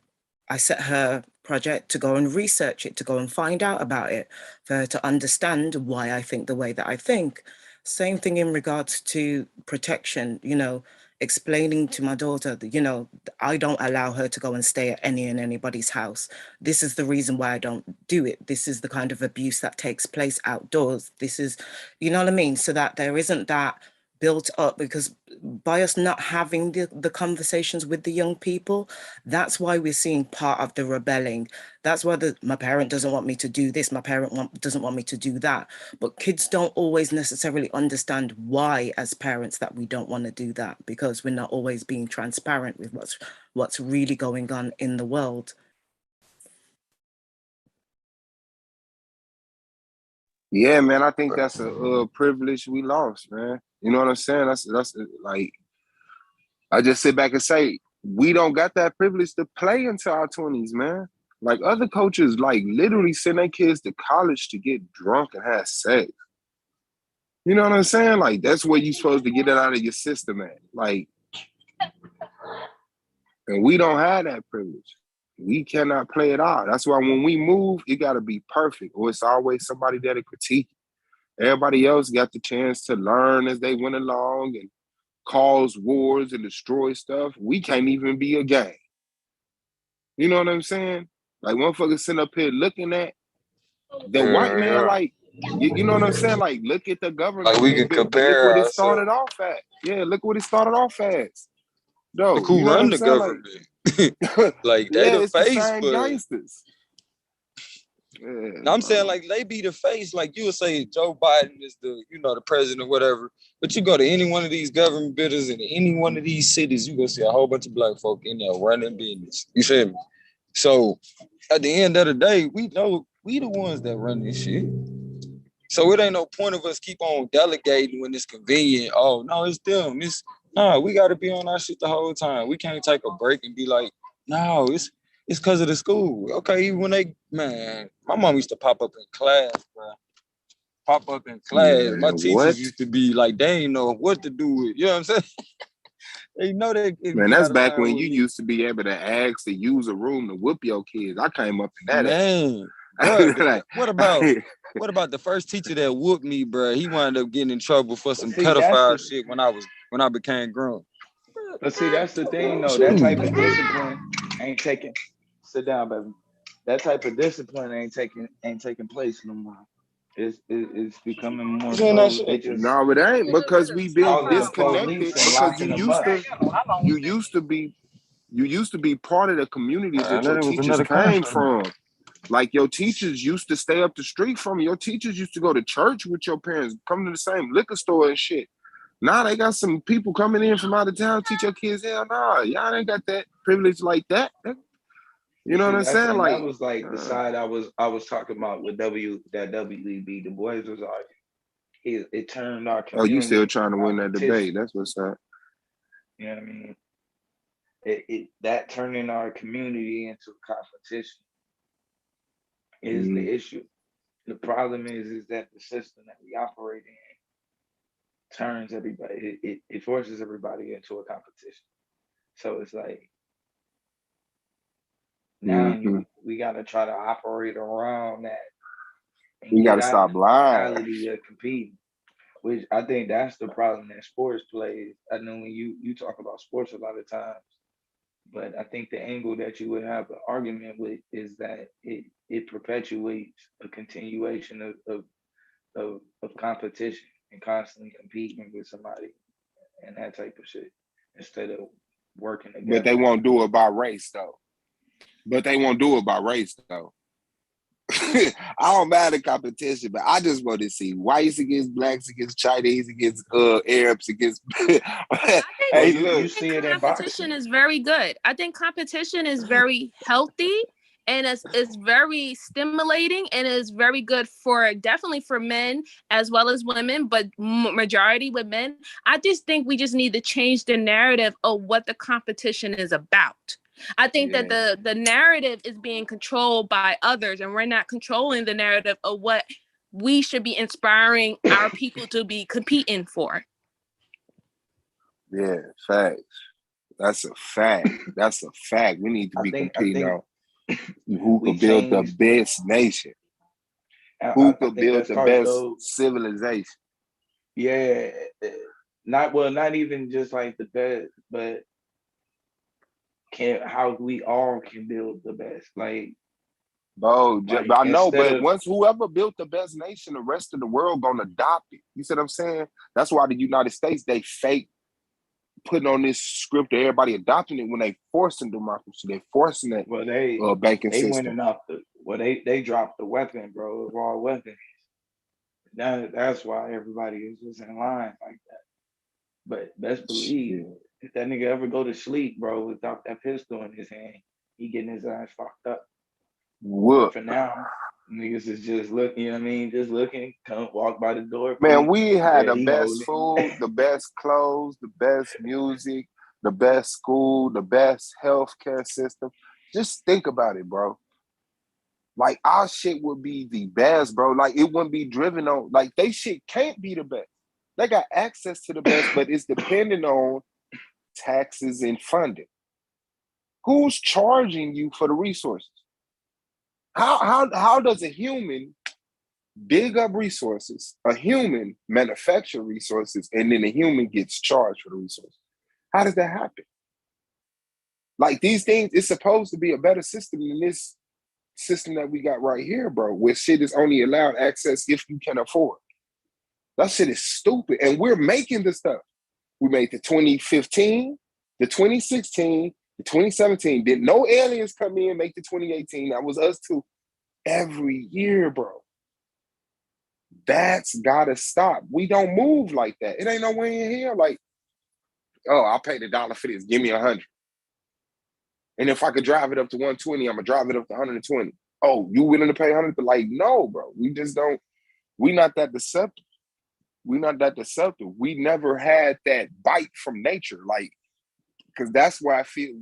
I set her project to go and research it, to go and find out about it, for her to understand why I think the way that I think. Same thing in regards to protection, you know, explaining to my daughter that, you know, I don't allow her to go and stay at anybody's house. This is the reason why I don't do it. This is the kind of abuse that takes place outdoors. This is, you know what I mean? So that there isn't that built up, because by us not having the conversations with the young people, that's why we're seeing part of the rebelling. That's why my parent doesn't want me to do this, my parent doesn't want me to do that. But kids don't always necessarily understand why, as parents, that we don't want to do that, because we're not always being transparent with what's really going on in the world. Yeah, man, I think that's a privilege we lost, man. You know what I'm saying? That's like, I just sit back and say, we don't got that privilege to play into our 20s, man. Like other coaches, like literally send their kids to college to get drunk and have sex. You know what I'm saying? Like that's where you're supposed to get it out of your system at. Like, and we don't have that privilege. We cannot play it out. That's why when we move, it got to be perfect, or it's always somebody there to critique. Everybody else got the chance to learn as they went along and cause wars and destroy stuff. We can't even be a gang. You know what I'm saying? Like motherfuckers sitting up here looking at the white man, like, you know what I'm saying? Like, look at the government. Like we can Look compare what it ourselves. started off at. Yeah, look what it started off as. No, Look who you know run what the I'm saying? government. Like they Yeah, the it's the face, same but gangsters. Yeah, I'm saying like they be the face. Like you would say Joe Biden is the, you know, the president or whatever. But you go to any one of these government buildings in any one of these cities, you gonna see a whole bunch of black folk in there running business. You feel me? So at the end of the day, we know we the ones that run this shit. So it ain't no point of us keep on delegating when it's convenient. Oh no, it's them. We gotta be on our shit the whole time. We can't take a break and be like, no, it's because of the school. Okay, even when my mom used to pop up in class, bro. Pop up in class. My man, teachers what? used to be like, they ain't know what to do with. You know what I'm saying? They know they Man, get that's out of back line when with you me. used to be able to ask to use a room to whoop your kids. I came up in that Man, age. bro, Like, what about the first teacher that whooped me, bro? He wound up getting in trouble for some See, that's pedophile the shit when I became grown. but see, that's the thing though. That type of discipline ain't taking. Sit down, baby. That type of discipline ain't taking place no more. It's becoming more You know that so they shit? just no, it ain't, because we been calling the disconnected. police and Because locking them up. you used to be part of the communities that That your was teachers another came classroom. from. Like your teachers used to stay up the street from you. Your teachers used to go to church with your parents, come to the same liquor store and shit. Now they got some people coming in from out of town, teach your kids. Hell nah, y'all ain't got that privilege like that. You know what See, I'm saying? that Like, was like the side I was talking about with WEB. Du Bois was arguing. It turned our oh, you community still into trying to win that debate? competition. That's what's up. You know what I mean? That turning our community into a competition is the issue. The problem is that the system that we operate in turns everybody. It forces everybody into a competition. So it's like now we got to try to operate around that and We got get to out stop of the lying. mentality of competing. Which I think that's the problem that sports plays. I know when you talk about sports a lot of times, but I think the angle that you would have an argument with is that it perpetuates a continuation of competition and constantly competing with somebody and that type of shit instead of working together. But they won't do it by race though. I don't mind the competition, but I just want to see whites against blacks against Chinese against Arabs against. Hey, you see it in boxing. Competition is very good. I think competition is very healthy and it's very stimulating and is very good for definitely for men as well as women, but majority with men. I just think we just need to change the narrative of what the competition is about. I think that the narrative is being controlled by others, and we're not controlling the narrative of what we should be inspiring our people to be competing for. Yeah, facts. That's a fact. That's a fact. We need to be competing on who could build the best nation. Who could build the best civilization. Yeah. Not even just like the best, but how we all can build the best. Like, bro, I know, but once whoever built the best nation, the rest of the world gonna adopt it. You see what I'm saying? That's why the United States, they fake putting on this script of everybody adopting it when they forcing democracy. They forcing that banking system. Went enough they dropped the weapon, bro, the raw weapon. That's why everybody is just in line like that. But best believe if that nigga ever go to sleep, bro, without that pistol in his hand, he getting his ass fucked up. What? For now, niggas is just looking, you know what I mean? Just looking, come walk by the door. Man, we had the best food, the best clothes, the best music, the best school, the best healthcare system. Just think about it, bro. Like, our shit would be the best, bro. Like, it wouldn't be driven on, like, they shit can't be the best. They got access to the best, but it's dependent on taxes and funding. Who's charging you for the resources? How does a human dig up resources, a human manufacture resources, and then a human gets charged for the resources? How does that happen? Like, these things, it's supposed to be a better system than this system that we got right here, bro, where shit is only allowed access if you can afford. That shit is stupid. And we're making the stuff. We made the 2015, the 2016, the 2017. Did no aliens come in, make the 2018. That was us too. Every year, bro. That's gotta stop. We don't move like that. It ain't no way in here. Like, oh, I'll pay the $1 for this. Give me 100. And if I could drive it up to 120, I'm gonna drive it up to 120. Oh, you willing to pay 100? But like, no, bro. We just don't. We not that deceptive. We not that deceptive. We never had that bite from nature, like, because that's where I feel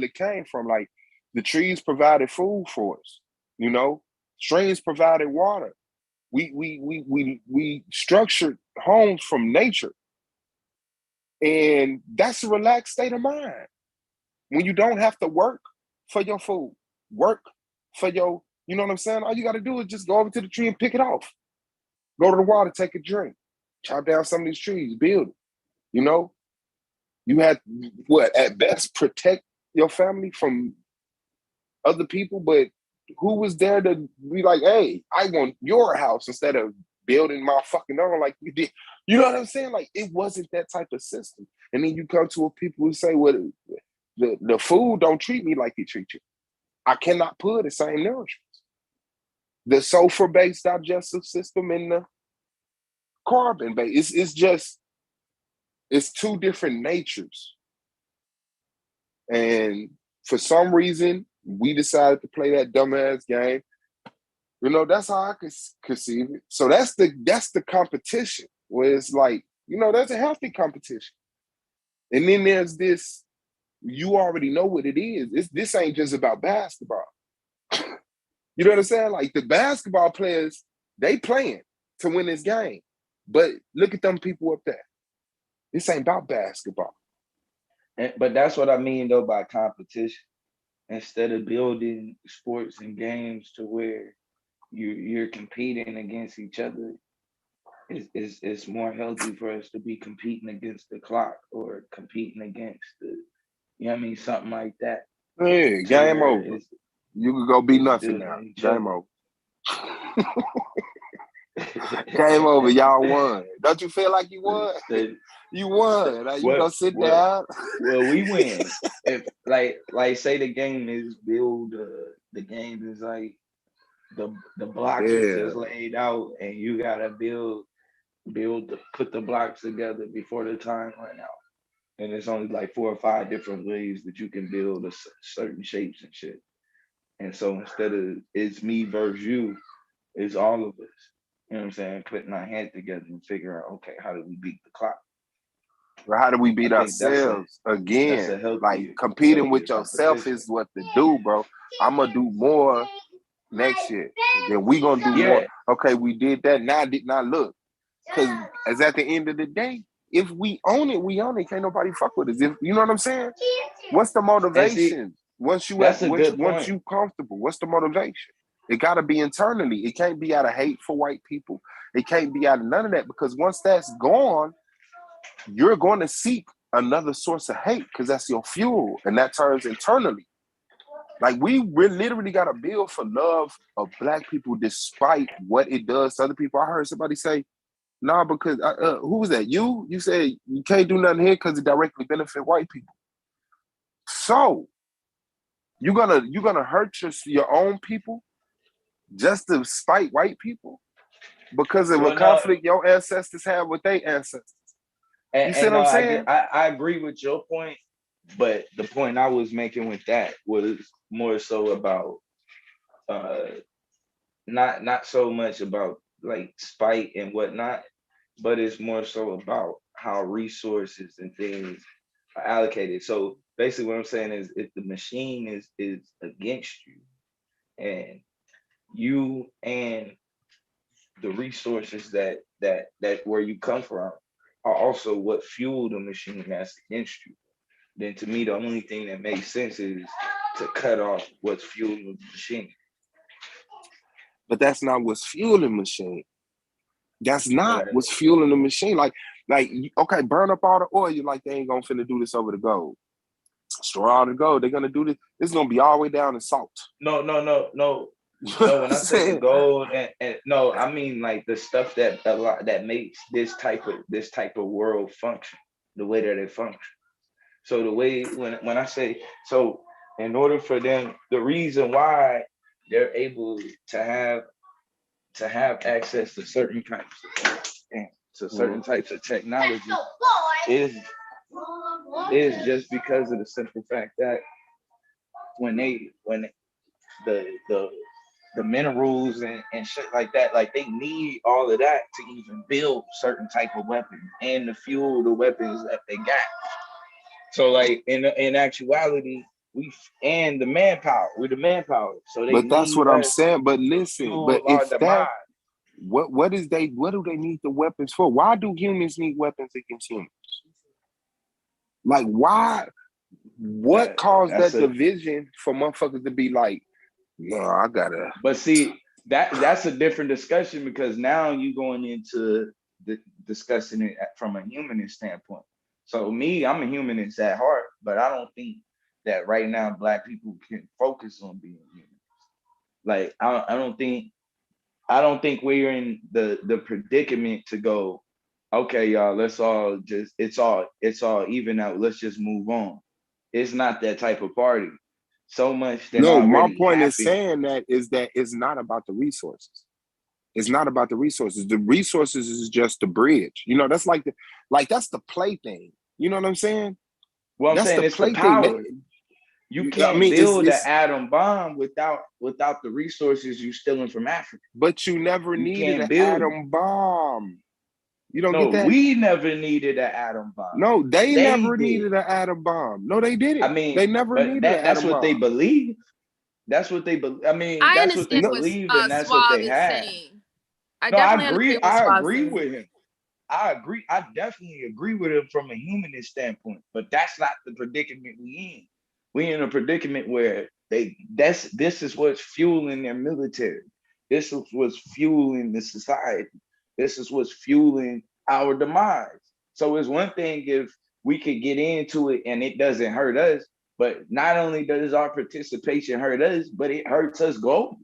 it came from. Like, the trees provided food for us, you know. Streams provided water. We structured homes from nature, and that's a relaxed state of mind. When you don't have to work for your food, work for your, you know what I'm saying? All you got to do is just go over to the tree and pick it off. Go to the water, take a drink. Chop down some of these trees, build it. You know, you had at best protect your family from other people, but who was there to be like, hey, I want your house instead of building my fucking own like you did? You know what I'm saying? Like, it wasn't that type of system. And then you come to a people who say, well, the food don't treat me like they treat you. I cannot put the same nourishments. The sulfur-based digestive system and the carbon-based, it's two different natures. And for some reason, we decided to play that dumbass game. You know, that's how I could conceive it. So that's the competition, where it's like, you know, there's a healthy competition. And then there's this, you already know what it is. This ain't just about basketball. You know what I'm saying? Like, the basketball players, they playing to win this game. But look at them people up there. This ain't about basketball. But that's what I mean, though, by competition. Instead of building sports and games to where you're competing against each other. It's more healthy for us to be competing against the clock or competing against the, you know what I mean, something like that. Hey, To game where over. You can go be it's nothing building now. each Game other. over. Game over. Y'all won. Don't you feel like you won? You won. Now you go sit down. Well, we win. If like say the game is build, the game is like the blocks is just laid out, and you gotta put the blocks together before the time run out. And it's only like 4 or 5 different ways that you can build certain shapes and shit. And so instead of it's me versus you, it's all of us. You know what I'm saying? Putting our head together and figure out, okay, how do we beat the clock? Or how do we beat I think ourselves that's again? a healthier, Like competing with healthier yourself competition. is what to do, bro. I'm gonna do more next year. Then we gonna do more. Okay, we did that. Now look, because as at the end of the day, if we own it, we own it. Can't nobody fuck with us. If you know what I'm saying? What's the motivation? Once you comfortable, what's the motivation? It gotta be internally. It can't be out of hate for white people. It can't be out of none of that, because once that's gone, you're going to seek another source of hate because that's your fuel, and that turns internally. Like we literally got to build for love of Black people despite what it does to other people. I heard somebody say, nah, because who was that? You said you can't do nothing here because it directly benefit white people. So you're gonna hurt your own people just to spite white people because of a conflict your ancestors had with their ancestors. You see what I'm saying? I agree with your point, but the point I was making with that was more so about not so much about like spite and whatnot, but it's more so about how resources and things are allocated. So basically what I'm saying is if the machine is against you, and you and the resources that where you come from are also what fuel the machine that's against you, then to me the only thing that makes sense is to cut off what's fueling the machine. But that's not what's fueling the machine. That's not what's fueling the machine. Like, okay, burn up all the oil. You're like, they ain't gonna finna do this over the gold. Store all the gold. They're gonna do this. This is gonna be all the way down to salt. No. When I say the gold, and no, I mean like the stuff that makes this type of world function the way that it functions. So the way when I say so, in order for them, the reason why they're able to have access to certain types of technology is just because of the simple fact that when the minerals and shit like that, like they need all of that to even build certain type of weapon and to fuel the weapons that they got. So like in actuality, we're the manpower. So they but that's need what I'm us saying. But listen, but if that, what do they need the weapons for? Why do humans need weapons against humans? Like why? What caused that division for motherfuckers to be like, no, I gotta. But see, that's a different discussion, because now you're going into discussing it from a humanist standpoint. So me, I'm a humanist at heart, but I don't think that right now Black people can focus on being human. Like I don't think we're in the predicament to go, okay, y'all, let's all just it's all even out. Let's just move on. It's not that type of party. So much that No, my already point happened. is saying that it's not about the resources. It's not about the resources. The resources is just the bridge. You know, that's that's the plaything. You know what I'm saying? Well, I'm that's saying it's the power. You can't build an atom bomb without the resources you stealing from Africa. But you never needed an atom bomb. You don't get that? We never needed an atom bomb. No, they never needed an atom bomb. No, they didn't. I mean, they never needed an atom bomb. That's what they believe. That's what they believe. I mean, that's what they believe, and that's what they had. I agree. I agree with him. I agree. I definitely agree with him from a humanist standpoint, but that's not the predicament we in. We in a predicament where this is what's fueling their military. This is what's fueling the society. This is what's fueling our demise. So it's one thing if we could get into it and it doesn't hurt us, but not only does our participation hurt us, but it hurts us globally.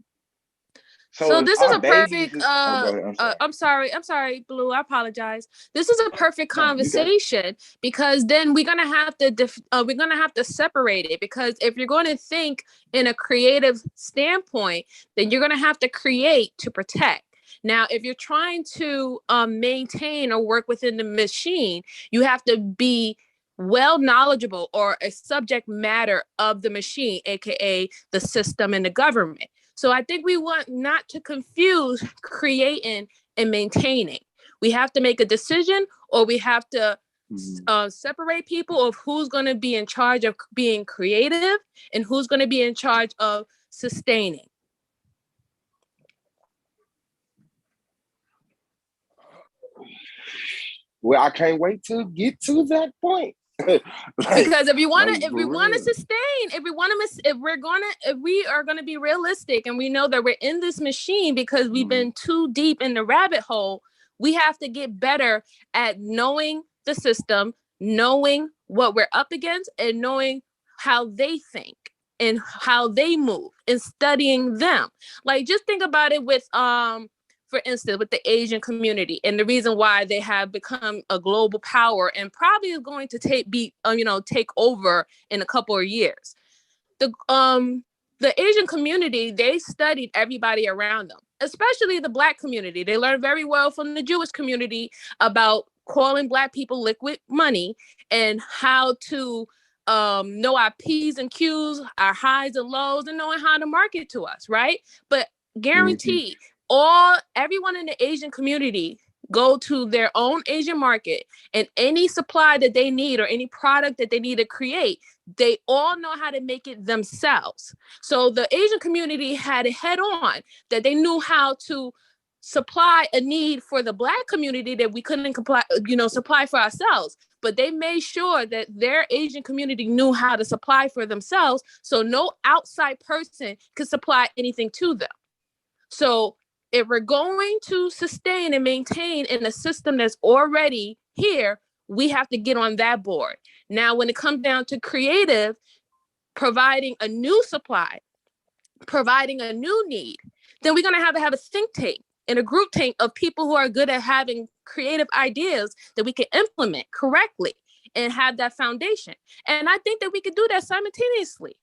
So this is a perfect go ahead, I'm sorry, Blue, I apologize. This is a perfect conversation because then we're gonna have to separate it, because if you're going to think in a creative standpoint, then you're gonna have to create to protect. Now, if you're trying to maintain or work within the machine, you have to be well knowledgeable or a subject matter of the machine, aka the system and the government. So I think we want not to confuse creating and maintaining. We have to make a decision, or we have to separate people of who's going to be in charge of being creative and who's going to be in charge of sustaining. Well, I can't wait to get to that point. Because if we want to sustain, if we are going to be realistic, and we know that we're in this machine because we've been too deep in the rabbit hole, we have to get better at knowing the system, knowing what we're up against, and knowing how they think and how they move, and studying them. Like, just think about it with for instance, with the Asian community, and the reason why they have become a global power and probably is going to take over in a couple of years. The Asian community, they studied everybody around them, especially the Black community. They learned very well from the Jewish community about calling Black people liquid money and how to know our P's and Q's, our highs and lows, and knowing how to market to us, right? But guaranteed, everyone in the Asian community go to their own Asian market, and any supply that they need or any product that they need to create, they all know how to make it themselves. So the Asian community had it head on, that they knew how to supply a need for the Black community that we couldn't supply for ourselves. But they made sure that their Asian community knew how to supply for themselves, so no outside person could supply anything to them. So if we're going to sustain and maintain in a system that's already here, we have to get on that board. Now, when it comes down to creative, providing a new supply, providing a new need, then we're going to have a think tank and a group tank of people who are good at having creative ideas that we can implement correctly and have that foundation. And I think that we could do that simultaneously.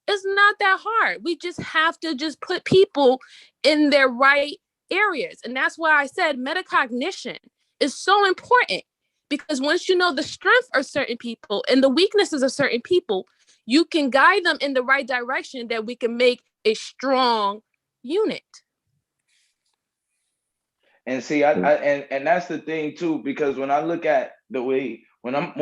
It's not that hard. We just have to just put people in their right areas. And that's why I said metacognition is so important, because once you know the strength of certain people and the weaknesses of certain people, you can guide them in the right direction, that we can make a strong unit. And see, and that's the thing too, because when I look at the way, when I'm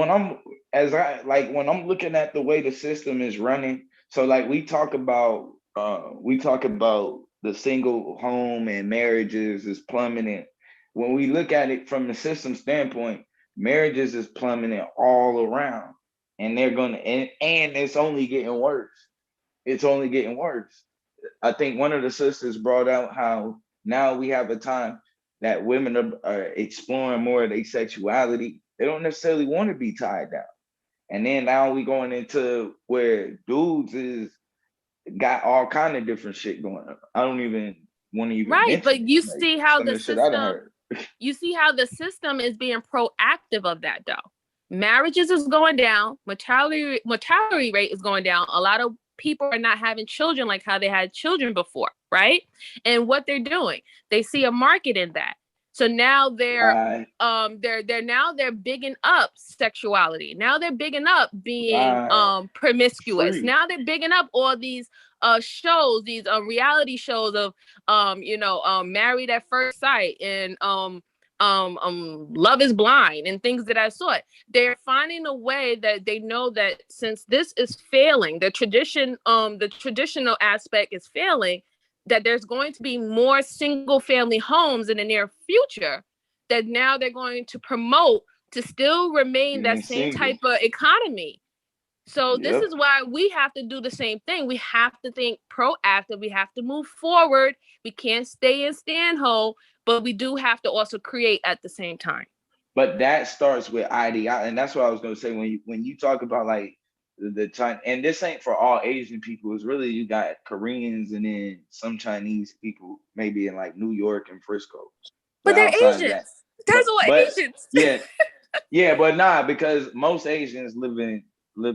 looking at the way the system is running, so like we talk about the single home and marriages is plummeting. When we look at it from the system standpoint, marriages is plummeting all around, and and it's only getting worse. It's only getting worse. I think one of the sisters brought out how now we have a time that women are exploring more of their sexuality. They don't necessarily want to be tied down. And then now we going into where dudes got all kind of different shit going on. I don't even want to even mention but you it. see how the system is being proactive of that, though. Marriages is going down, mortality rate is going down. A lot of people are not having children like how they had children before, right? And what they're doing, they see a market in that. So now they're bigging up sexuality. Now they're bigging up being promiscuous. Free. Now they're bigging up all these shows, these reality shows of Married at First Sight and Love is Blind and things of that sort. They're finding a way that they know that since this is failing, the traditional aspect is failing, that there's going to be more single family homes in the near future, that now they're going to promote to still remain that same type of economy. So this Yep. is why we have to do the same thing. We have to think proactive. We have to move forward. We can't stay in stand-ho, but we do have to also create at the same time. But that starts with ideology, and that's what I was gonna say when you talk about like the China, and this ain't for all Asian people. It's really you got Koreans and then some Chinese people, maybe in like New York and Frisco. But they're outside of Asians. that, There's all but Asians. yeah, but nah, because most Asians live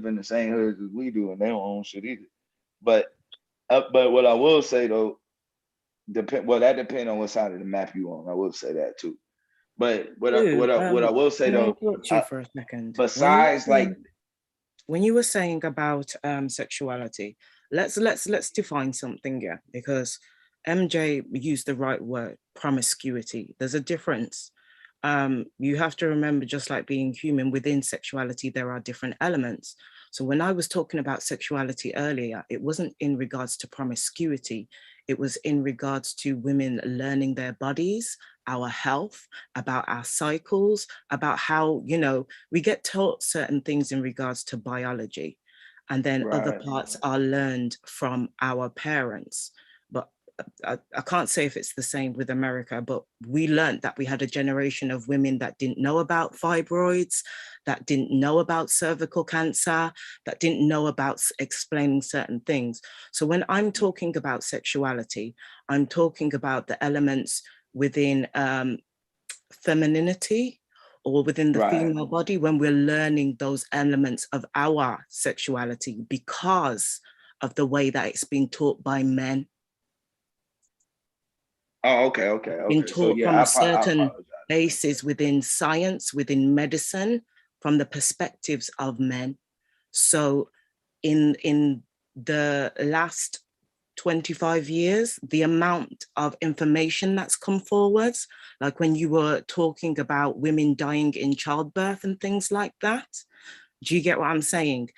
in the same hoods as we do, and they don't own shit either. But what I will say though, that depends on what side of the map you on. I will say that too. But what I will say Can I though, interrupt you for a second? besides like when you were saying about sexuality, let's define something here, because MJ used the right word, promiscuity. There's a difference. You have to remember, just like being human, within sexuality, there are different elements. So when I was talking about sexuality earlier, it wasn't in regards to promiscuity. It was in regards to women learning their bodies, our health, about our cycles, about how, we get taught certain things in regards to biology, and then other parts are learned from our parents. But I can't say if it's the same with America, but we learned that we had a generation of women that didn't know about fibroids, that didn't know about cervical cancer, that didn't know about explaining certain things. So when I'm talking about sexuality, I'm talking about the elements within femininity or within the female body, when we're learning those elements of our sexuality because of the way that it's being taught by men. Oh, okay. Been taught from a certain basis within science, within medicine, from the perspectives of men. So in the last 25 years, the amount of information that's come forwards, like when you were talking about women dying in childbirth and things like that, do you get what I'm saying?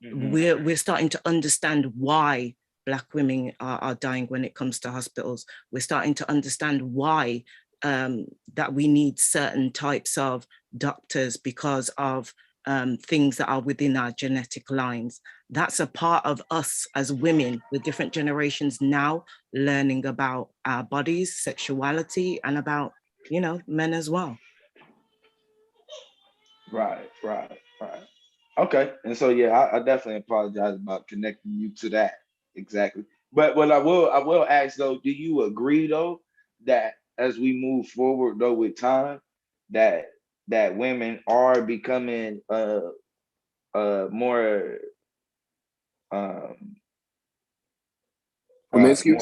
Mm-hmm. We're starting to understand why Black women are dying when it comes to hospitals. We're starting to understand why that we need certain types of doctors because of things that are within our genetic lines. That's a part of us as women, the different generations now learning about our bodies, sexuality, and about, men as well. Right. Okay. And so, I definitely apologize about connecting you to that. Exactly. But what I will ask though, do you agree though that as we move forward though with time, that women are becoming more promiscuous?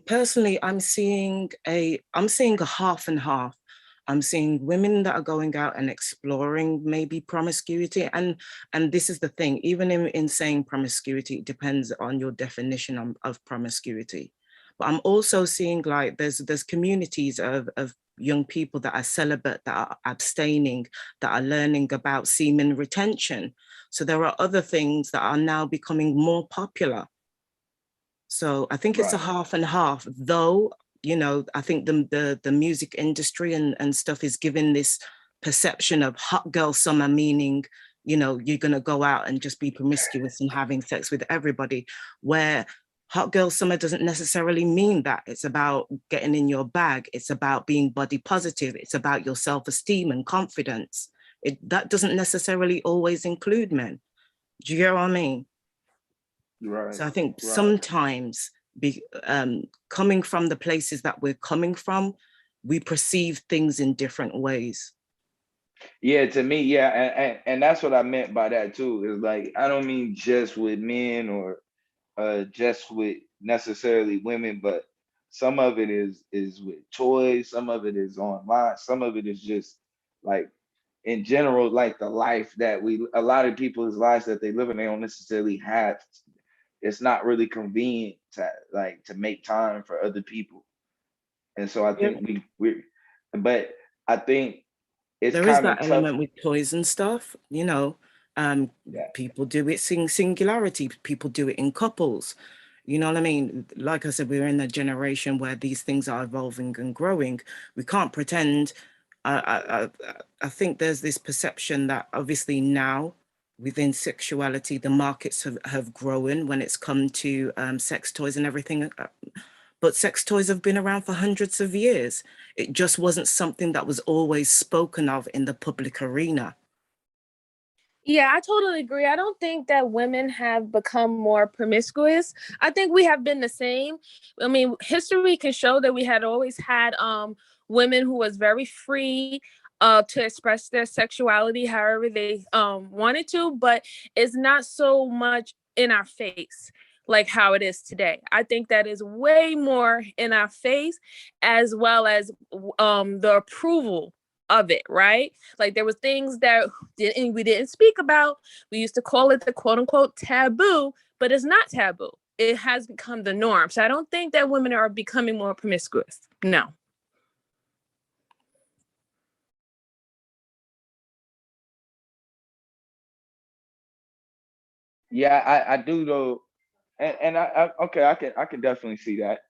Personally, I'm seeing a half and half. I'm seeing women that are going out and exploring maybe promiscuity. And this is the thing, even in saying promiscuity, it depends on your definition of promiscuity. But I'm also seeing like there's communities of young people that are celibate, that are abstaining, that are learning about semen retention. So there are other things that are now becoming more popular. So I think it's a half and half, though. I think the music industry and stuff is giving this perception of hot girl summer, meaning, you're going to go out and just be promiscuous and having sex with everybody, where hot girl summer doesn't necessarily mean that. It's about getting in your bag. It's about being body positive. It's about your self-esteem and confidence. That doesn't necessarily always include men. Do you get what I mean? Right. So I think sometimes coming from the places that we're coming from, we perceive things in different ways. Yeah, to me, and that's what I meant by that too. Is like, I don't mean just with men or just with necessarily women, but some of it is with toys, some of it is online, some of it is just like in general, like the life that a lot of people's lives that they live in, they don't necessarily have. It's not really convenient to make time for other people. And so I think but I think it's there is kind of that tough. element with toys and stuff, people do it singularity, people do it in couples. You know what I mean? Like I said, we're in a generation where these things are evolving and growing. We can't pretend I think there's this perception that obviously now within sexuality, the markets have grown when it's come to sex toys and everything. But sex toys have been around for hundreds of years. It just wasn't something that was always spoken of in the public arena. Yeah, I totally agree. I don't think that women have become more promiscuous. I think we have been the same. I mean, history can show that we had always had women who was very free to express their sexuality however they wanted to, but it's not so much in our face like how it is today. I think that is way more in our face, as well as the approval of it, right? Like there was things that we didn't speak about. We used to call it the quote unquote taboo, but it's not taboo. It has become the norm. So I don't think that women are becoming more promiscuous. No. Yeah, I do though, and okay, I can definitely see that.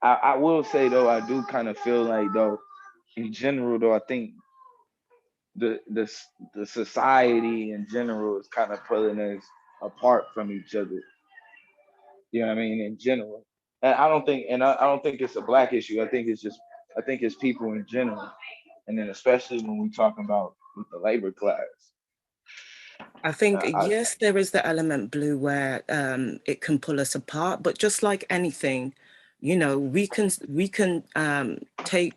I will say though, I do kind of feel like though, in general though, I think the society in general is kind of pulling us apart from each other. You know what I mean? In general, and I don't think it's a black issue. I think it's people in general, and then especially when we talk about with the labor class. I think, yes, there is the element, Blue, where it can pull us apart, but just like anything, you know, we can take,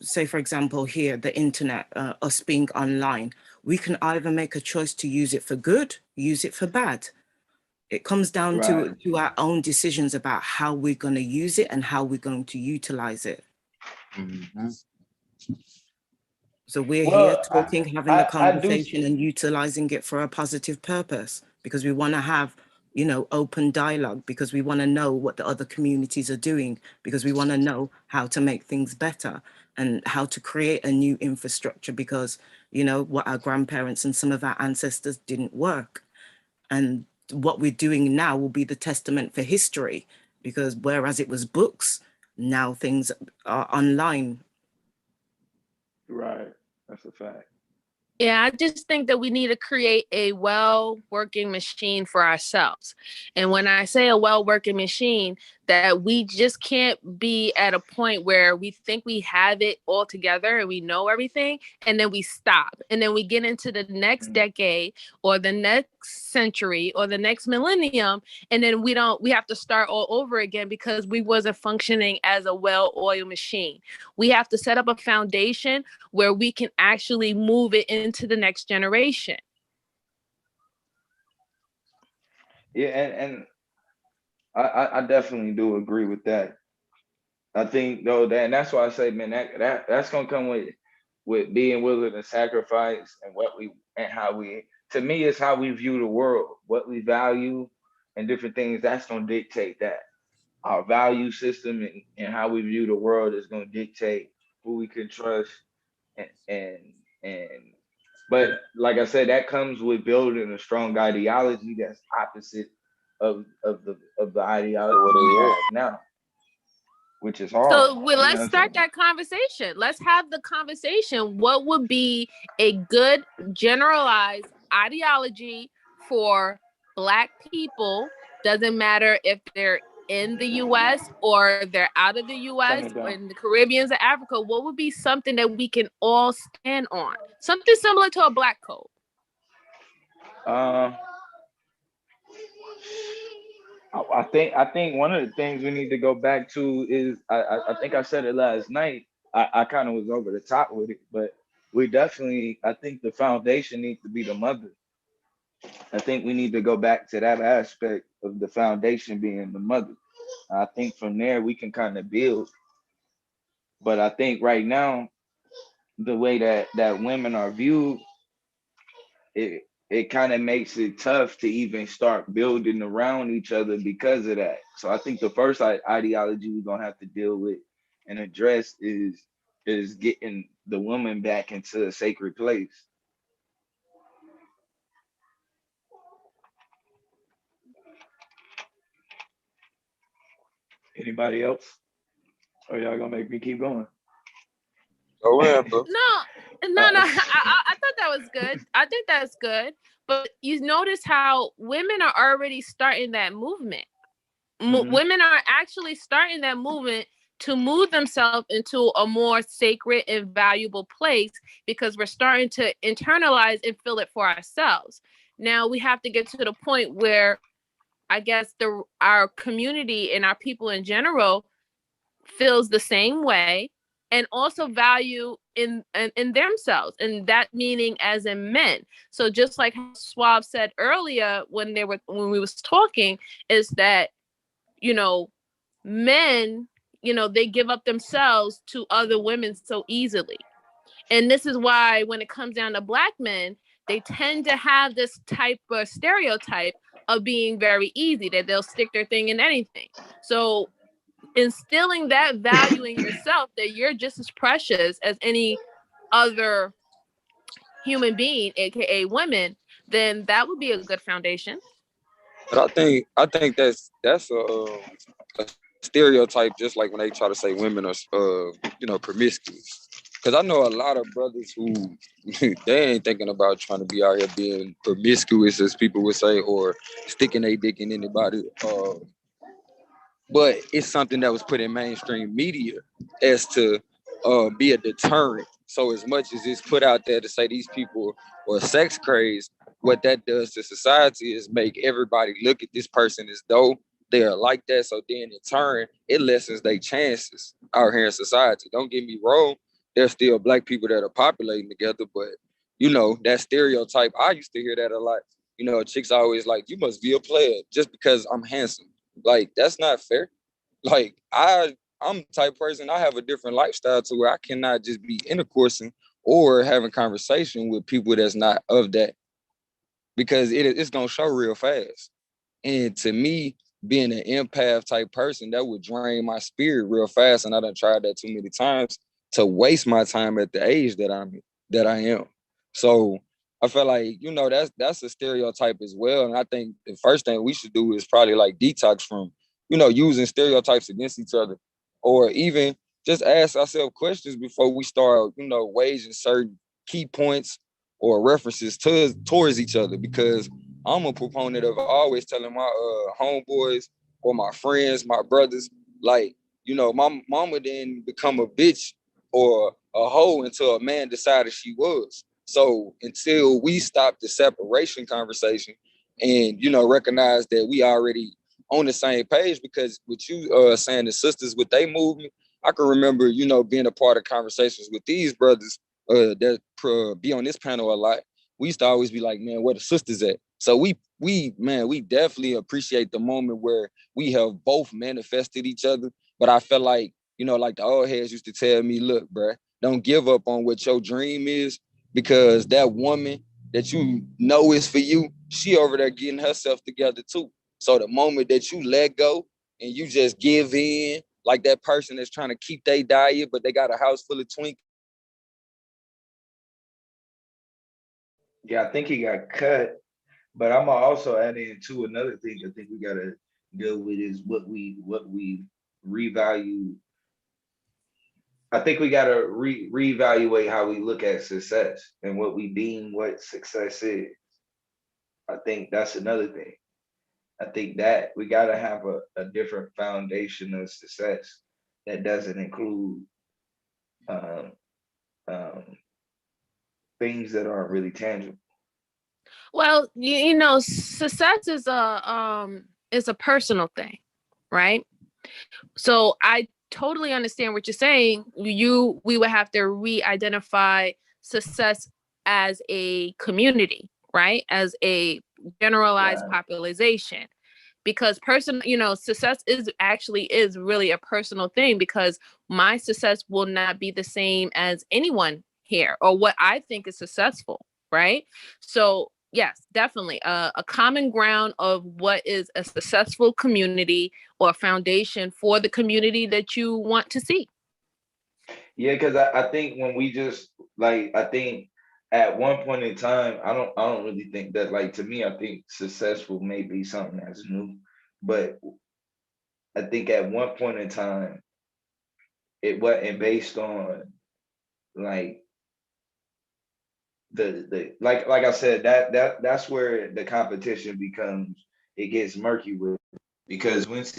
say, for example, here, the internet, us being online, we can either make a choice to use it for good, use it for bad. It comes down to our own decisions about how we're going to use it and how we're going to utilize it. Mm-hmm. So we're here talking, having the conversation and utilizing it for a positive purpose, because we want to have, you know, open dialogue, because we want to know what the other communities are doing, because we want to know how to make things better and how to create a new infrastructure, because, you know, what our grandparents and some of our ancestors didn't work. And what we're doing now will be the testament for history, because whereas it was books, now things are online. Right, that's a fact. Yeah, I just think that we need to create a well-working machine for ourselves. And when I say a well-working machine, that we just can't be at a point where we think we have it all together and we know everything, and then we stop. And then we get into the next decade or the next century or the next millennium, and then we have to start all over again because we wasn't functioning as a well-oiled machine. We have to set up a foundation where we can actually move it into the next generation. Yeah, and I definitely do agree with that. I think though that, and that's why I say, man, that's gonna come with being willing to sacrifice and how we. To me, it's how we view the world, what we value, and different things. That's gonna dictate that. Our value system and how we view the world is gonna dictate who we can trust and but like I said, that comes with building a strong ideology that's opposite of the ideology we have now, which is hard. So let's start that conversation. Let's have the conversation. What would be a good generalized ideology for Black people? Doesn't matter if they're in the US or they're out of the US or in the Caribbean or Africa. What would be something that we can all stand on? Something similar to a Black code. I think one of the things we need to go back to is I think I said it last night. I kind of was over the top with it, but we definitely, I think the foundation needs to be the mother. I think we need to go back to that aspect of the foundation being the mother. I think from there we can kind of build. But I think right now, the way that women are viewed, it kind of makes it tough to even start building around each other because of that. So I think the first ideology we're gonna have to deal with and address is getting the woman back into a sacred place. Anybody else? Or y'all gonna make me keep going? Go in, bro. No. I thought that was good. I think that's good. But you notice how women are already starting that movement. Women are actually starting that movement to move themselves into a more sacred and valuable place because we're starting to internalize and feel it for ourselves. Now we have to get to the point where I guess our community and our people in general feels the same way and also value in themselves, and that meaning as in men. So just like Suave said earlier when we was talking, is that men, they give up themselves to other women so easily. And this is why when it comes down to Black men, they tend to have this type of stereotype of being very easy, that they'll stick their thing in anything. So instilling that value in yourself, that you're just as precious as any other human being, aka women, then that would be a good foundation. But I think that's a stereotype, just like when they try to say women are promiscuous. Because I know a lot of brothers who they ain't thinking about trying to be out here being promiscuous, as people would say, or sticking a dick in anybody. But it's something that was put in mainstream media as to be a deterrent. So as much as it's put out there to say these people are sex crazed, what that does to society is make everybody look at this person as though they are like that. So then in turn, it lessens their chances out here in society. Don't get me wrong, there's still Black people that are populating together, but that stereotype, I used to hear that a lot. Chicks always like, you must be a player just because I'm handsome. Like, that's not fair. Like, I'm the type of person, I have a different lifestyle to where I cannot just be intercoursing or having conversation with people that's not of that, because it's gonna show real fast. And to me, being an empath type person, that would drain my spirit real fast. And I done tried that too many times to waste my time at the age that I am. So I feel like, that's a stereotype as well. And I think the first thing we should do is probably like detox from, using stereotypes against each other, or even just ask ourselves questions before we start, waging certain key points or references towards each other. Because I'm a proponent of always telling my homeboys or my friends, my brothers, like, my mama didn't become a bitch or a hoe until a man decided she was. So until we stop the separation conversation and, recognize that we already on the same page, because with you saying the sisters with they movement, I can remember, being a part of conversations with these brothers that be on this panel a lot. We used to always be like, man, where the sisters at? So we definitely appreciate the moment where we have both manifested each other. But I felt like, like the old heads used to tell me, look, bro, don't give up on what your dream is, because that woman that is for you, she over there getting herself together too. So the moment that you let go and you just give in, like that person that's trying to keep their diet, but they got a house full of twinkies. Yeah, I think he got cut, but I'm gonna also add in too another thing I think we gotta deal with is what we revalue. I think we gotta reevaluate how we look at success and what we deem what success is. I think that's another thing. I think that we gotta have a different foundation of success that doesn't include um, um, things that aren't really tangible. Well, success is a personal thing, right? So I totally understand what you're saying. We would have to re-identify success as a community, right? As a generalized population. Because success is really a personal thing, because my success will not be the same as anyone here, or what I think is successful, right? So yes, definitely a common ground of what is a successful community or foundation for the community that you want to see. Yeah, because I think when we just like, I think at one point in time, I don't really think that, like, to me, I think successful may be something that's new, but I think at one point in time it wasn't based on like the like I said, that's where the competition becomes, it gets murky with, because once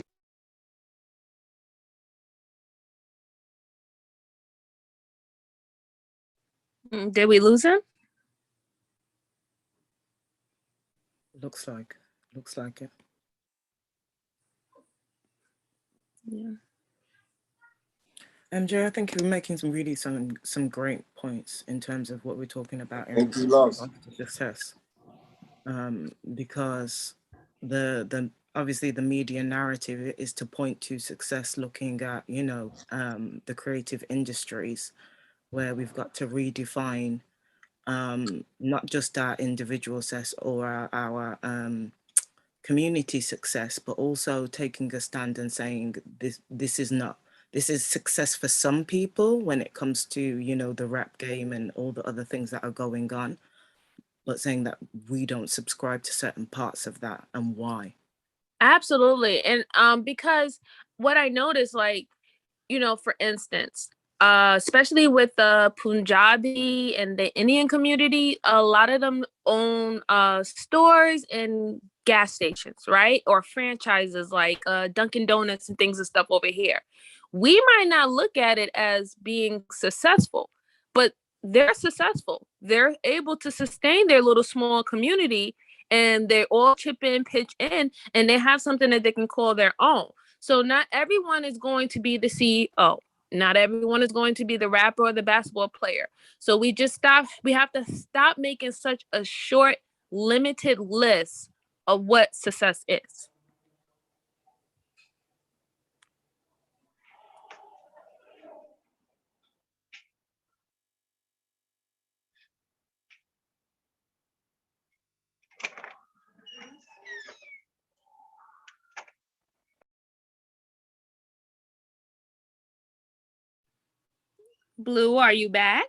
Did we lose him? Looks like it. Yeah. MJ, I think you're making some great points in terms of what we're talking about in Thank you, lost. success. Because the obviously the media narrative is to point to success looking at, you know, the creative industries, where we've got to redefine not just our individual success or our community success, but also taking a stand and saying this is success for some people when it comes to, you know, the rap game and all the other things that are going on, but saying that we don't subscribe to certain parts of that and why. Absolutely. And because what I noticed, like, you know, for instance, especially with the Punjabi and the Indian community, a lot of them own stores and gas stations, right? Or franchises like Dunkin' Donuts and things and stuff over here. We might not look at it as being successful, but they're successful. They're able to sustain their little small community, and they all chip in, pitch in, and they have something that they can call their own. So not everyone is going to be the CEO. Not everyone is going to be the rapper or the basketball player. So we have to stop making such a short, limited list of what success is. Blue, are you back?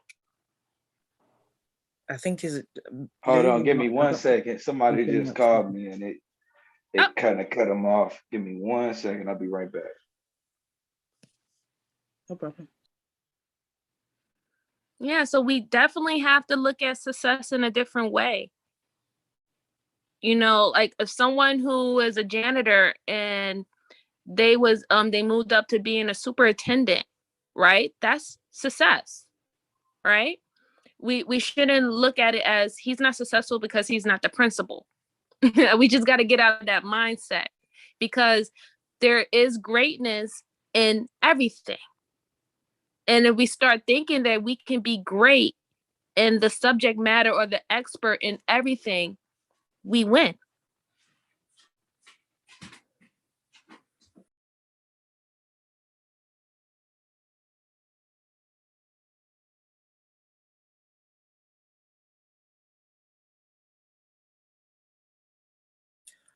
I think is hold on, give me 1 second. Somebody just called me and it kind of cut them off. Give me 1 second. I'll be right back. No problem. Yeah, so we definitely have to look at success in a different way. You know, like if someone who is a janitor and they moved up to being a superintendent, right? That's success, right? We shouldn't look at it as he's not successful because he's not the principal. We just got to get out of that mindset, because there is greatness in everything. And if we start thinking that we can be great in the subject matter or the expert in everything, we win.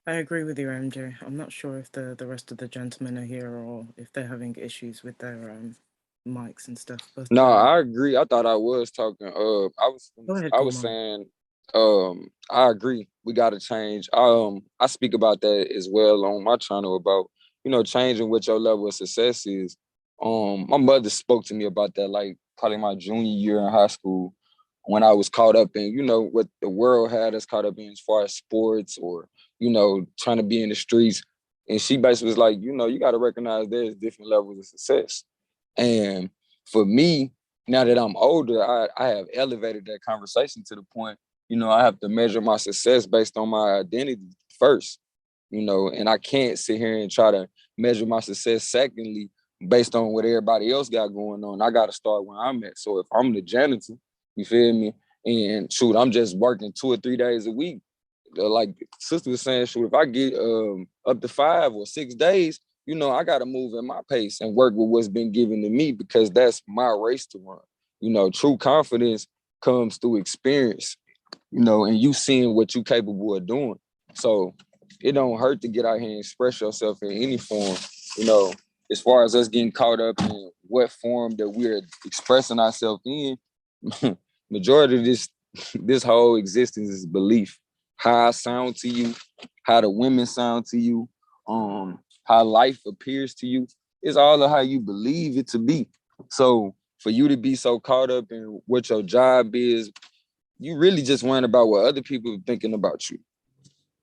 I agree with you, MJ. I'm not sure if the rest of the gentlemen are here or if they're having issues with their mics and stuff. But No, I agree. I thought I was talking. Go ahead, I was saying, I agree. We got to change. I speak about that as well on my channel about, you know, changing what your level of success is. My mother spoke to me about that, like probably my junior year in high school, when I was caught up in, you know, what the world had us caught up in as far as sports or, you know, trying to be in the streets. And she basically was like, you know, you got to recognize there's different levels of success. And for me, now that I'm older, I have elevated that conversation to the point, you know, I have to measure my success based on my identity first, you know, and I can't sit here and try to measure my success secondly based on what everybody else got going on. I got to start where I'm at. So if I'm the janitor, you feel me? And shoot, I'm just working 2 or 3 days a week. Like sister was saying, shoot, if I get up to 5 or 6 days, you know, I got to move at my pace and work with what's been given to me, because that's my race to run. You know, true confidence comes through experience, you know, and you seeing what you capable of doing. So it don't hurt to get out here and express yourself in any form, you know, as far as us getting caught up in what form that we're expressing ourselves in. Majority of this whole existence is belief. How I sound to you, how the women sound to you, how life appears to you. It's all of how you believe it to be. So for you to be so caught up in what your job is, you really just worrying about what other people are thinking about you.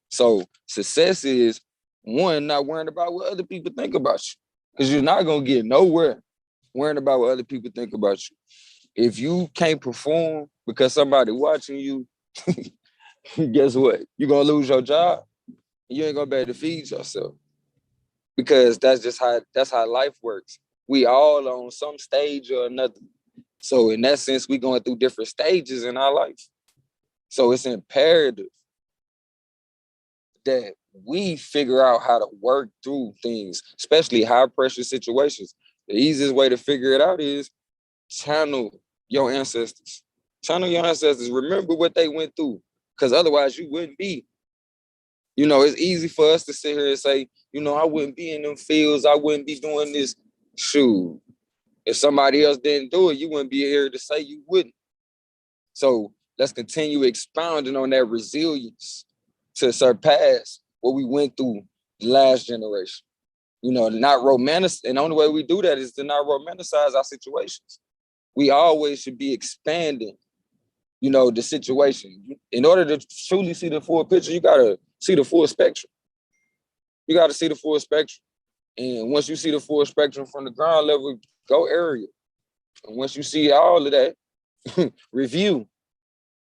So success is, one, not worrying about what other people think about you, because you're not going to get nowhere worrying about what other people think about you. If you can't perform because somebody watching you, guess what? You're going to lose your job. You ain't going to be able to feed yourself, because that's how life works. We all on some stage or another. So in that sense, we going through different stages in our life. So it's imperative that we figure out how to work through things, especially high pressure situations. The easiest way to figure it out is channel your ancestors. Channel your ancestors. Remember what they went through, because otherwise you wouldn't be. You know, it's easy for us to sit here and say, you know, I wouldn't be in them fields. I wouldn't be doing this. Shoot, if somebody else didn't do it, you wouldn't be here to say you wouldn't. So let's continue expounding on that resilience to surpass what we went through the last generation. You know, not romanticize, and the only way we do that is to not romanticize our situations. We always should be expanding, you know, the situation. In order to truly see the full picture, you gotta see the full spectrum. You gotta see the full spectrum. And once you see the full spectrum from the ground level, go area. And once you see all of that, review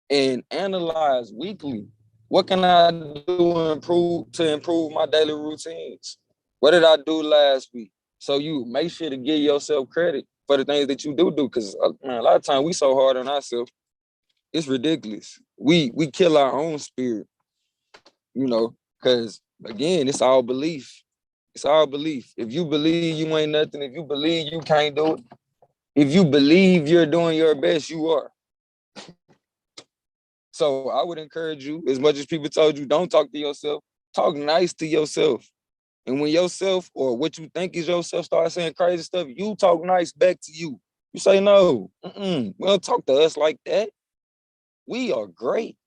and analyze weekly. What can I do to improve my daily routines? What did I do last week? So you make sure to give yourself credit for the things that you do, because a lot of times we so hard on ourselves, it's ridiculous. We kill our own spirit, you know, because again, it's all belief. It's all belief. If you believe you ain't nothing, if you believe you can't do it, if you believe you're doing your best, you are. So I would encourage you, as much as people told you, don't talk to yourself, talk nice to yourself. And when yourself or what you think is yourself start saying crazy stuff, you talk nice back to you. You say, no, we don't talk to us like that. We are great.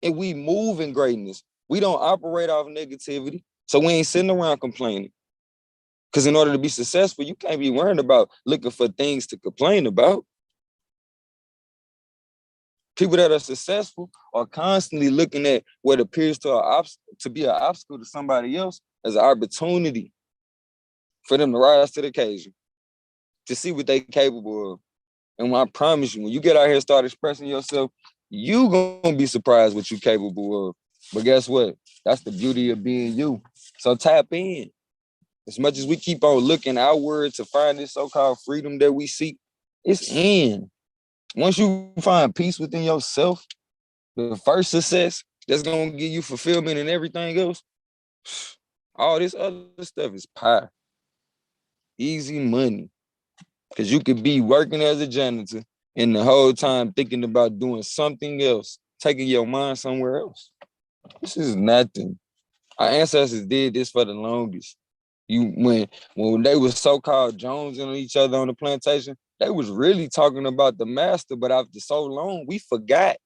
And we move in greatness. We don't operate off negativity. So we ain't sitting around complaining. Because in order to be successful, you can't be worrying about looking for things to complain about. People that are successful are constantly looking at what appears to be an obstacle to somebody else as an opportunity for them to rise to the occasion, to see what they're capable of. And I promise you, when you get out here and start expressing yourself, you gonna be surprised what you're capable of. But guess what? That's the beauty of being you. So tap in. As much as we keep on looking outward to find this so-called freedom that we seek, it's in. Once you find peace within yourself, the first success that's gonna give you fulfillment and everything else, all this other stuff is pie. Easy money. Because you could be working as a janitor and the whole time thinking about doing something else, taking your mind somewhere else. This is nothing. Our ancestors did this for the longest. When they were so-called jonesing each other on the plantation, they was really talking about the master, but after so long, we forgot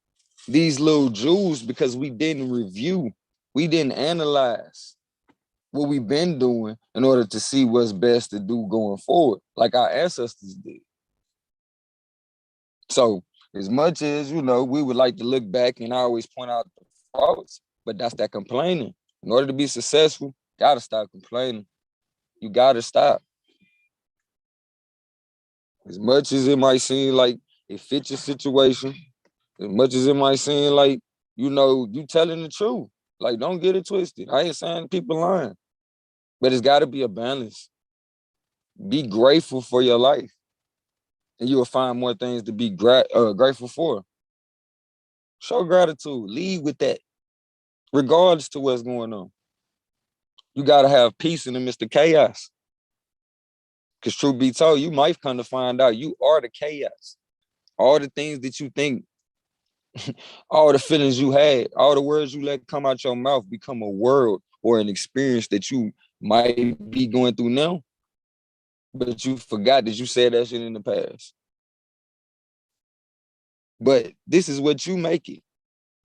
these little jewels because we didn't review, we didn't analyze what we've been doing in order to see what's best to do going forward, like our ancestors did. So as much as, you know, we would like to look back and always point out the faults, but that's that complaining. In order to be successful, you gotta stop complaining. You gotta stop. As much as it might seem like it fits your situation, as much as it might seem like, you know, you telling the truth. Like, don't get it twisted. I ain't saying people lying, but it's gotta be a balance. Be grateful for your life, and you will find more things to be grateful for. Show gratitude. Lead with that, regardless to what's going on. You gotta have peace in the midst of chaos. Because truth be told, you might come to find out you are the chaos. All the things that you think, all the feelings you had, all the words you let come out your mouth become a world or an experience that you might be going through now, but you forgot that you said that shit in the past. But this is what you make it.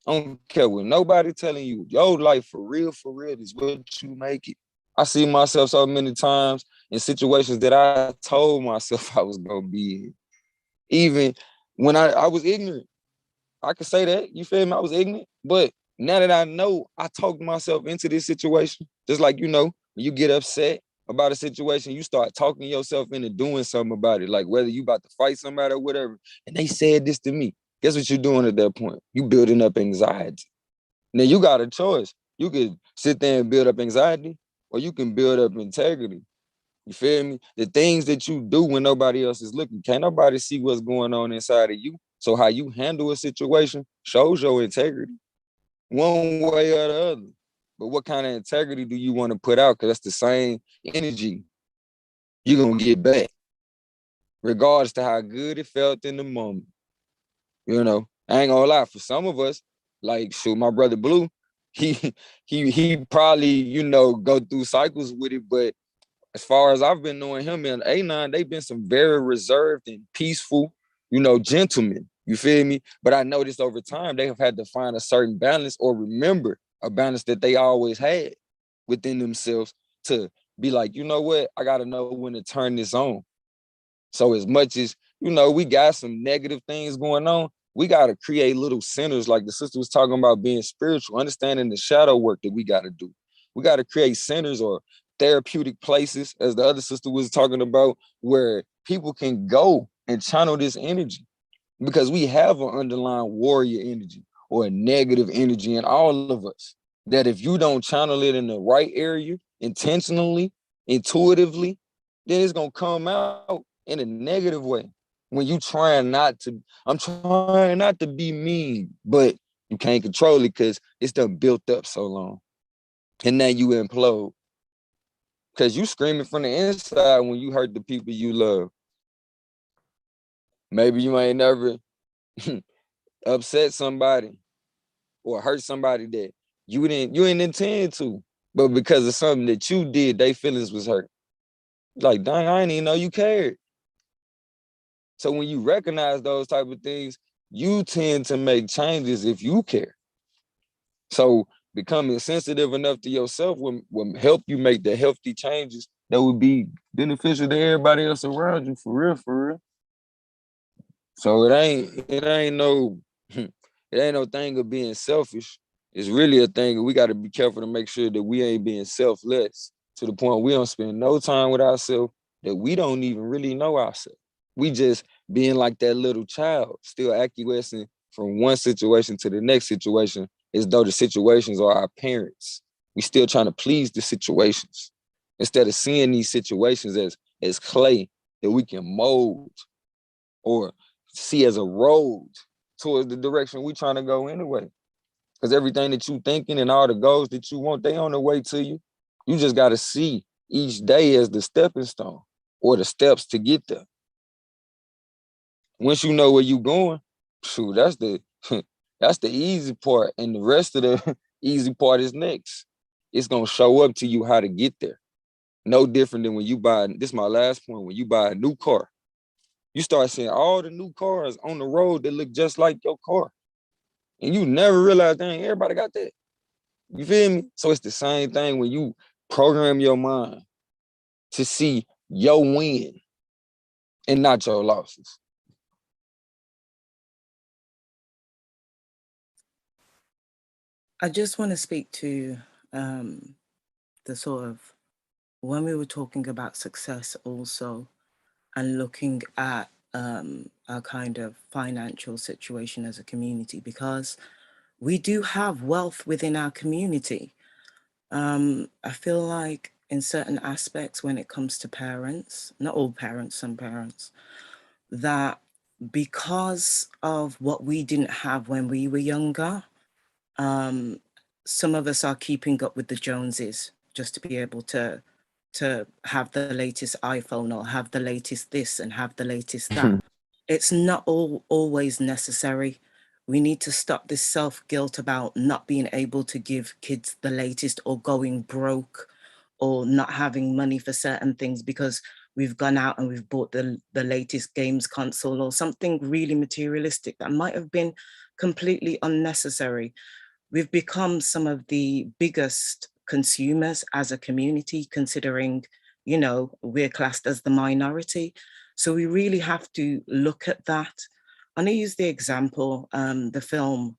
I don't care what nobody telling you. Your life for real is what you make it. I see myself so many times in situations that I told myself I was gonna be in. Even when I was ignorant, I could say that, you feel me? I was ignorant, but now that I know, I talked myself into this situation. Just like, you know, when you get upset about a situation, you start talking yourself into doing something about it. Like whether you about to fight somebody or whatever, and they said this to me. Guess what you're doing at that point? You building up anxiety. Now you got a choice. You could sit there and build up anxiety, or you can build up integrity. You feel me? The things that you do when nobody else is looking, can't nobody see what's going on inside of you. So how you handle a situation shows your integrity, one way or the other. But what kind of integrity do you want to put out? Because that's the same energy you're going to get back, regardless to how good it felt in the moment. You know, I ain't gonna lie, for some of us, like shoot, my brother Blue, he probably, you know, go through cycles with it, but as far as I've been knowing him and A9, they've been some very reserved and peaceful, you know, gentlemen. You feel me? But I noticed over time they have had to find a certain balance or remember a balance that they always had within themselves to be like, you know what? I got to know when to turn this on. So as much as, you know, we got some negative things going on, we got to create little centers like the sister was talking about being spiritual, understanding the shadow work that we got to do. We got to create centers or therapeutic places, as the other sister was talking about, where people can go and channel this energy, because we have an underlying warrior energy or a negative energy in all of us, that if you don't channel it in the right area, intentionally, intuitively, then it's going to come out in a negative way. When you trying not to, I'm trying not to be mean, but you can't control it because it's done built up so long. And now you implode. Because you screaming from the inside when you hurt the people you love. Maybe you ain't never upset somebody or hurt somebody that you didn't intend to, but because of something that you did, their feelings was hurt. Like, dang, I didn't even know you cared. So when you recognize those type of things, you tend to make changes if you care. So becoming sensitive enough to yourself will help you make the healthy changes that would be beneficial to everybody else around you, for real, for real. So it ain't no thing of being selfish. It's really a thing we got to be careful to make sure that we ain't being selfless to the point we don't spend no time with ourselves, that we don't even really know ourselves. We just being like that little child, still acquiescing from one situation to the next situation as though the situations are our parents. We still trying to please the situations instead of seeing these situations as clay that we can mold or see as a road towards the direction we trying to go anyway. Because everything that you thinking and all the goals that you want, they on the way to you. You just got to see each day as the stepping stone or the steps to get there. Once you know where you going, shoot, that's the that's the easy part, and the rest of the easy part is next. It's gonna show up to you how to get there. No different than when you buy. This is my last point. When you buy a new car, you start seeing all the new cars on the road that look just like your car, and you never realize, dang, everybody got that. You feel me? So it's the same thing when you program your mind to see your win and not your losses. I just want to speak to the sort of, when we were talking about success also, and looking at our kind of financial situation as a community, because we do have wealth within our community. I feel like in certain aspects when it comes to parents, not all parents, some parents, that because of what we didn't have when we were younger, some of us are keeping up with the Joneses just to be able to have the latest iPhone or have the latest this and have the latest that. It's not always necessary. We need to stop this self-guilt about not being able to give kids the latest, or going broke, or not having money for certain things because we've gone out and we've bought the latest games console or something really materialistic that might have been completely unnecessary. We've become some of the biggest consumers as a community, considering, you know, we're classed as the minority. So we really have to look at that. I'm gonna use the example, the film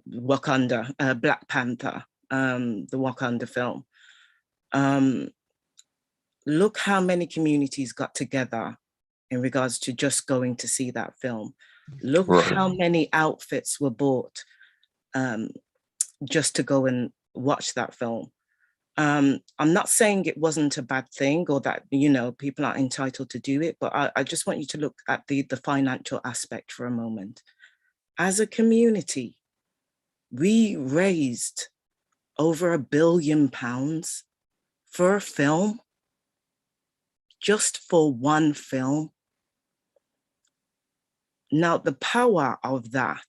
Wakanda, Black Panther, the Wakanda film. Look how many communities got together in regards to just going to see that film. Look how many outfits were bought just to go and watch that film. I'm not saying it wasn't a bad thing or that, you know, people are entitled to do it, but I just want you to look at the financial aspect for a moment. As a community, we raised over £1 billion for a film, just for one film. Now, the power of that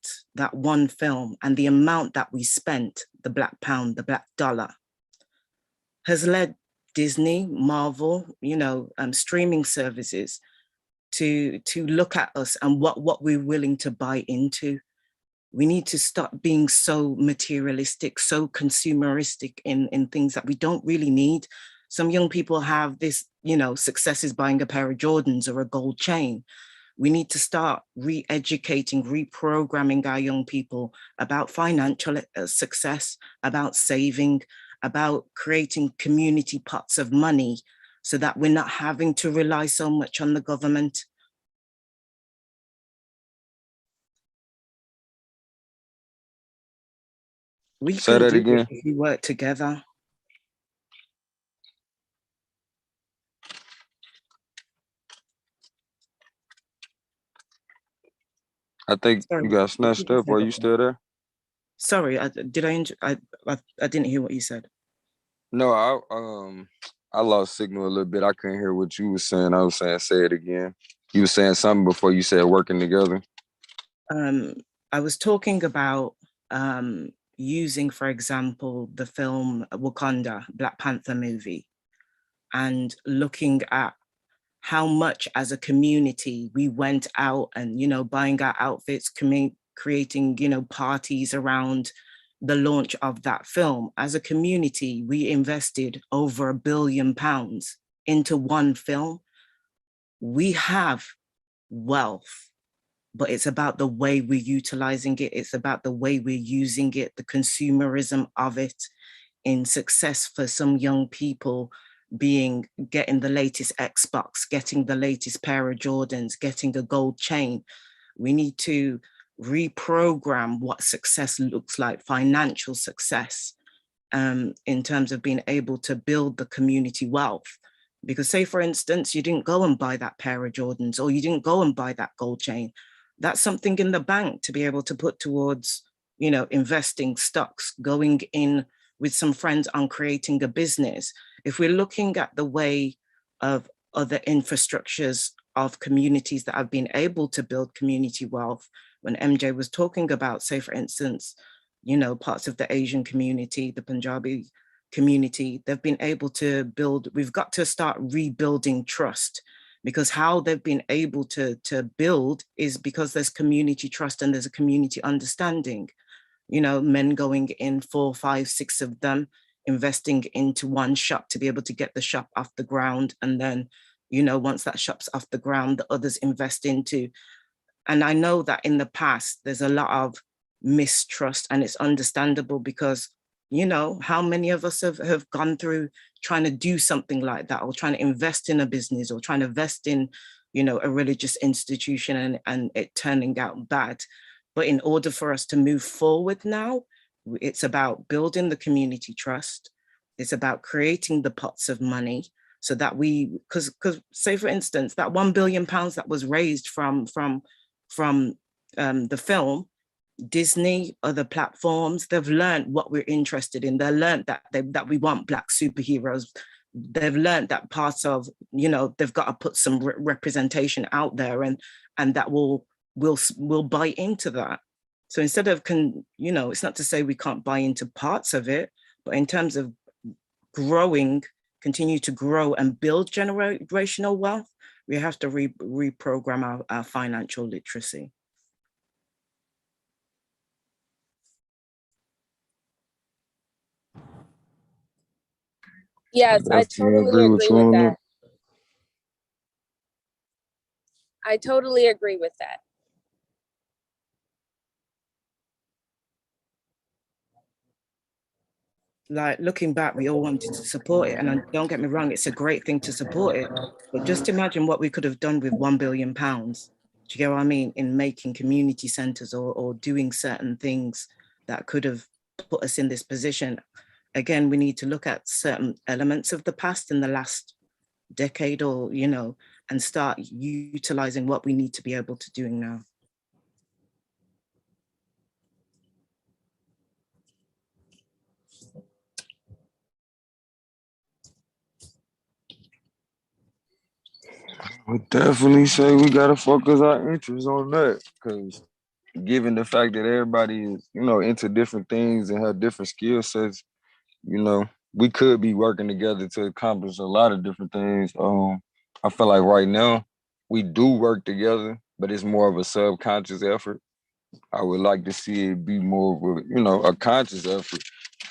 one film and the amount that we spent, the black pound, the black dollar, has led Disney, Marvel, you know, streaming services to look at us and what we're willing to buy into. We need to stop being so materialistic, so consumeristic in things that we don't really need. Some young people have this, you know, success is buying a pair of Jordans or a gold chain. We need to start re-educating, reprogramming our young people about financial success, about saving, about creating community pots of money so that we're not having to rely so much on the government. We Say can that do again. it if we work together. I think Sorry, you got snatched up. Are you still there? Sorry, I didn't hear what you said. No, I lost signal a little bit. I couldn't hear what you were saying. I was saying, say it again. You were saying something before you said working together. I was talking about using, for example, the film Wakanda, Black Panther movie, and looking at how much as a community we went out and, you know, buying our outfits, creating, you know, parties around the launch of that film. As a community, we invested over £1 billion into one film. We have wealth, but it's about the way we're utilizing it. It's about the way we're using it, the consumerism of it. In success for some young people being getting the latest Xbox, getting the latest pair of Jordans, getting a gold chain. We need to reprogram what success looks like, financial success, in terms of being able to build the community wealth. Because say, for instance, you didn't go and buy that pair of Jordans or you didn't go and buy that gold chain. That's something in the bank to be able to put towards, you know, investing stocks, going in with some friends on creating a business. If we're looking at the way of other infrastructures of communities that have been able to build community wealth, when MJ was talking about, say, for instance, you know, parts of the Asian community, the Punjabi community, they've been able to build, we've got to start rebuilding trust, because how they've been able to build is because there's community trust and there's a community understanding. You know, men going in 4, 5, 6 of them, investing into one shop to be able to get the shop off the ground. And then, you know, once that shop's off the ground, the others invest into. And I know that in the past, there's a lot of mistrust, and it's understandable because, you know, how many of us have gone through trying to do something like that, or trying to invest in a business, or trying to invest in, you know, a religious institution and it turning out bad. But in order for us to move forward now, it's about building the community trust. It's about creating the pots of money so that we, because say, for instance, that £1 billion that was raised from the film, Disney, other platforms, they've learned what we're interested in. They've learned that we want Black superheroes. They've learned that part of, you know, they've got to put some representation out there, and that will buy into that. So instead of, you know, it's not to say we can't buy into parts of it, but in terms of growing, continue to grow and build generational wealth, we have to reprogram our financial literacy. Yes, I totally agree with that. I totally agree with that. Like looking back, we all wanted to support it. And don't get me wrong, it's a great thing to support it. But just imagine what we could have done with £1 billion. Do you get what I mean? In making community centers or doing certain things that could have put us in this position. Again, we need to look at certain elements of the past in the last decade or, and start utilizing what we need to be able to do now. I would definitely say we gotta focus our interests on that, because given the fact that everybody is, into different things and have different skill sets, we could be working together to accomplish a lot of different things. I feel like right now we do work together, but it's more of a subconscious effort. I would like to see it be more of a, a conscious effort.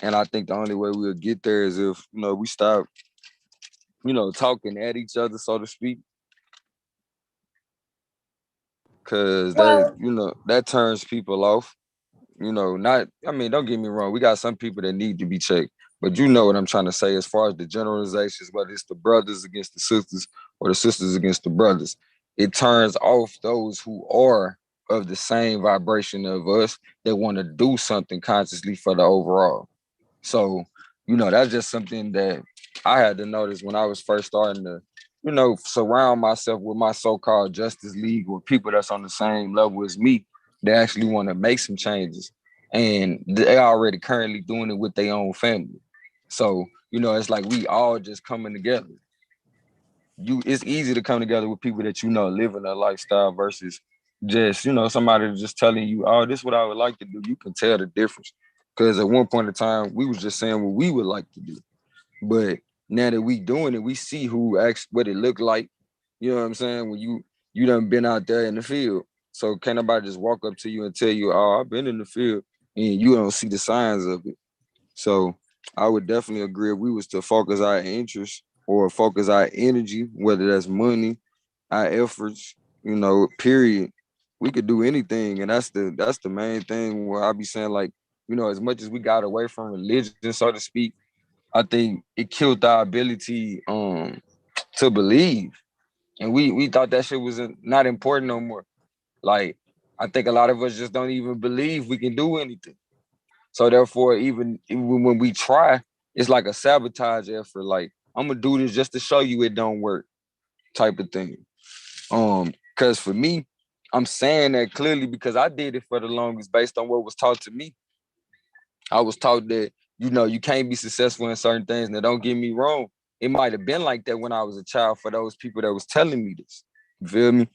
And I think the only way we'll get there is if, we stop, talking at each other, so to speak. Cause that turns people off. Don't get me wrong, we got some people that need to be checked. But you know what I'm trying to say as far as the generalizations, whether it's the brothers against the sisters or the sisters against the brothers. It turns off those who are of the same vibration of us that want to do something consciously for the overall. So, that's just something that I had to notice when I was first starting to, surround myself with my so-called Justice League or people that's on the same level as me that actually want to make some changes. And they already currently doing it with their own family. So, it's like we all just coming together. It's easy to come together with people that living a lifestyle versus just, somebody just telling you, oh, this is what I would like to do. You can tell the difference. Because at one point in time, we was just saying what we would like to do. But now that we doing it, we see what it looked like. You know what I'm saying? When you done been out there in the field. So can't nobody just walk up to you and tell you, oh, I've been in the field, and you don't see the signs of it. So I would definitely agree if we was to focus our interest or focus our energy, whether that's money, our efforts, period. We could do anything. And that's the main thing where I be saying, like, as much as we got away from religion, so to speak, I think it killed our ability to believe. And we thought that shit was not important no more. Like, I think a lot of us just don't even believe we can do anything. So therefore, even when we try, it's like a sabotage effort. Like, I'm gonna do this just to show you it don't work, type of thing. Because for me, I'm saying that clearly because I did it for the longest based on what was taught to me. I was taught that, you can't be successful in certain things. Now, don't get me wrong. It might have been like that when I was a child for those people that was telling me this. You feel me?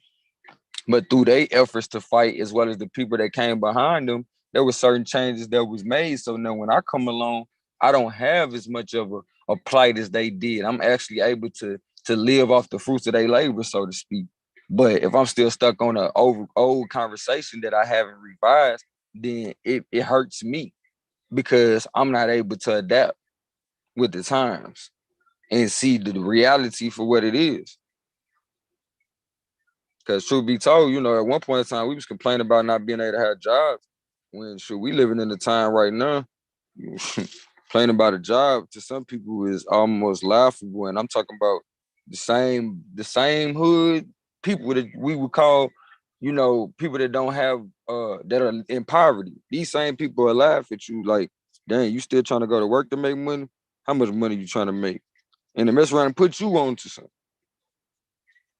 But through their efforts to fight, as well as the people that came behind them, there were certain changes that was made. So now when I come along, I don't have as much of a plight as they did. I'm actually able to live off the fruits of their labor, so to speak. But if I'm still stuck on an old conversation that I haven't revised, then it hurts me because I'm not able to adapt with the times and see the reality for what it is. Because truth be told, at one point in time, we was complaining about not being able to have jobs. When we living in a time right now, complaining about a job to some people is almost laughable. And I'm talking about the same hood people that we would call, people that don't have that are in poverty. These same people are laugh at you like, dang, you still trying to go to work to make money? How much money you trying to make? And the mess around and put you on to something.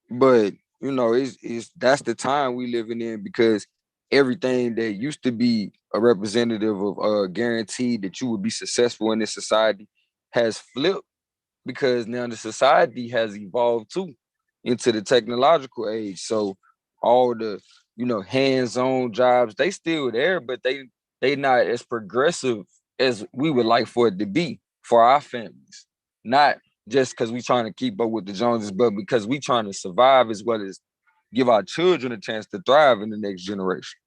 But it's that's the time we living in, because everything that used to be a representative of guaranteed that you would be successful in this society has flipped, because now the society has evolved too into the technological age. So all the hands-on jobs, they still there, but they not as progressive as we would like for it to be for our families. Not just because we trying to keep up with the Joneses, but because we trying to survive as well as give our children a chance to thrive in the next generation.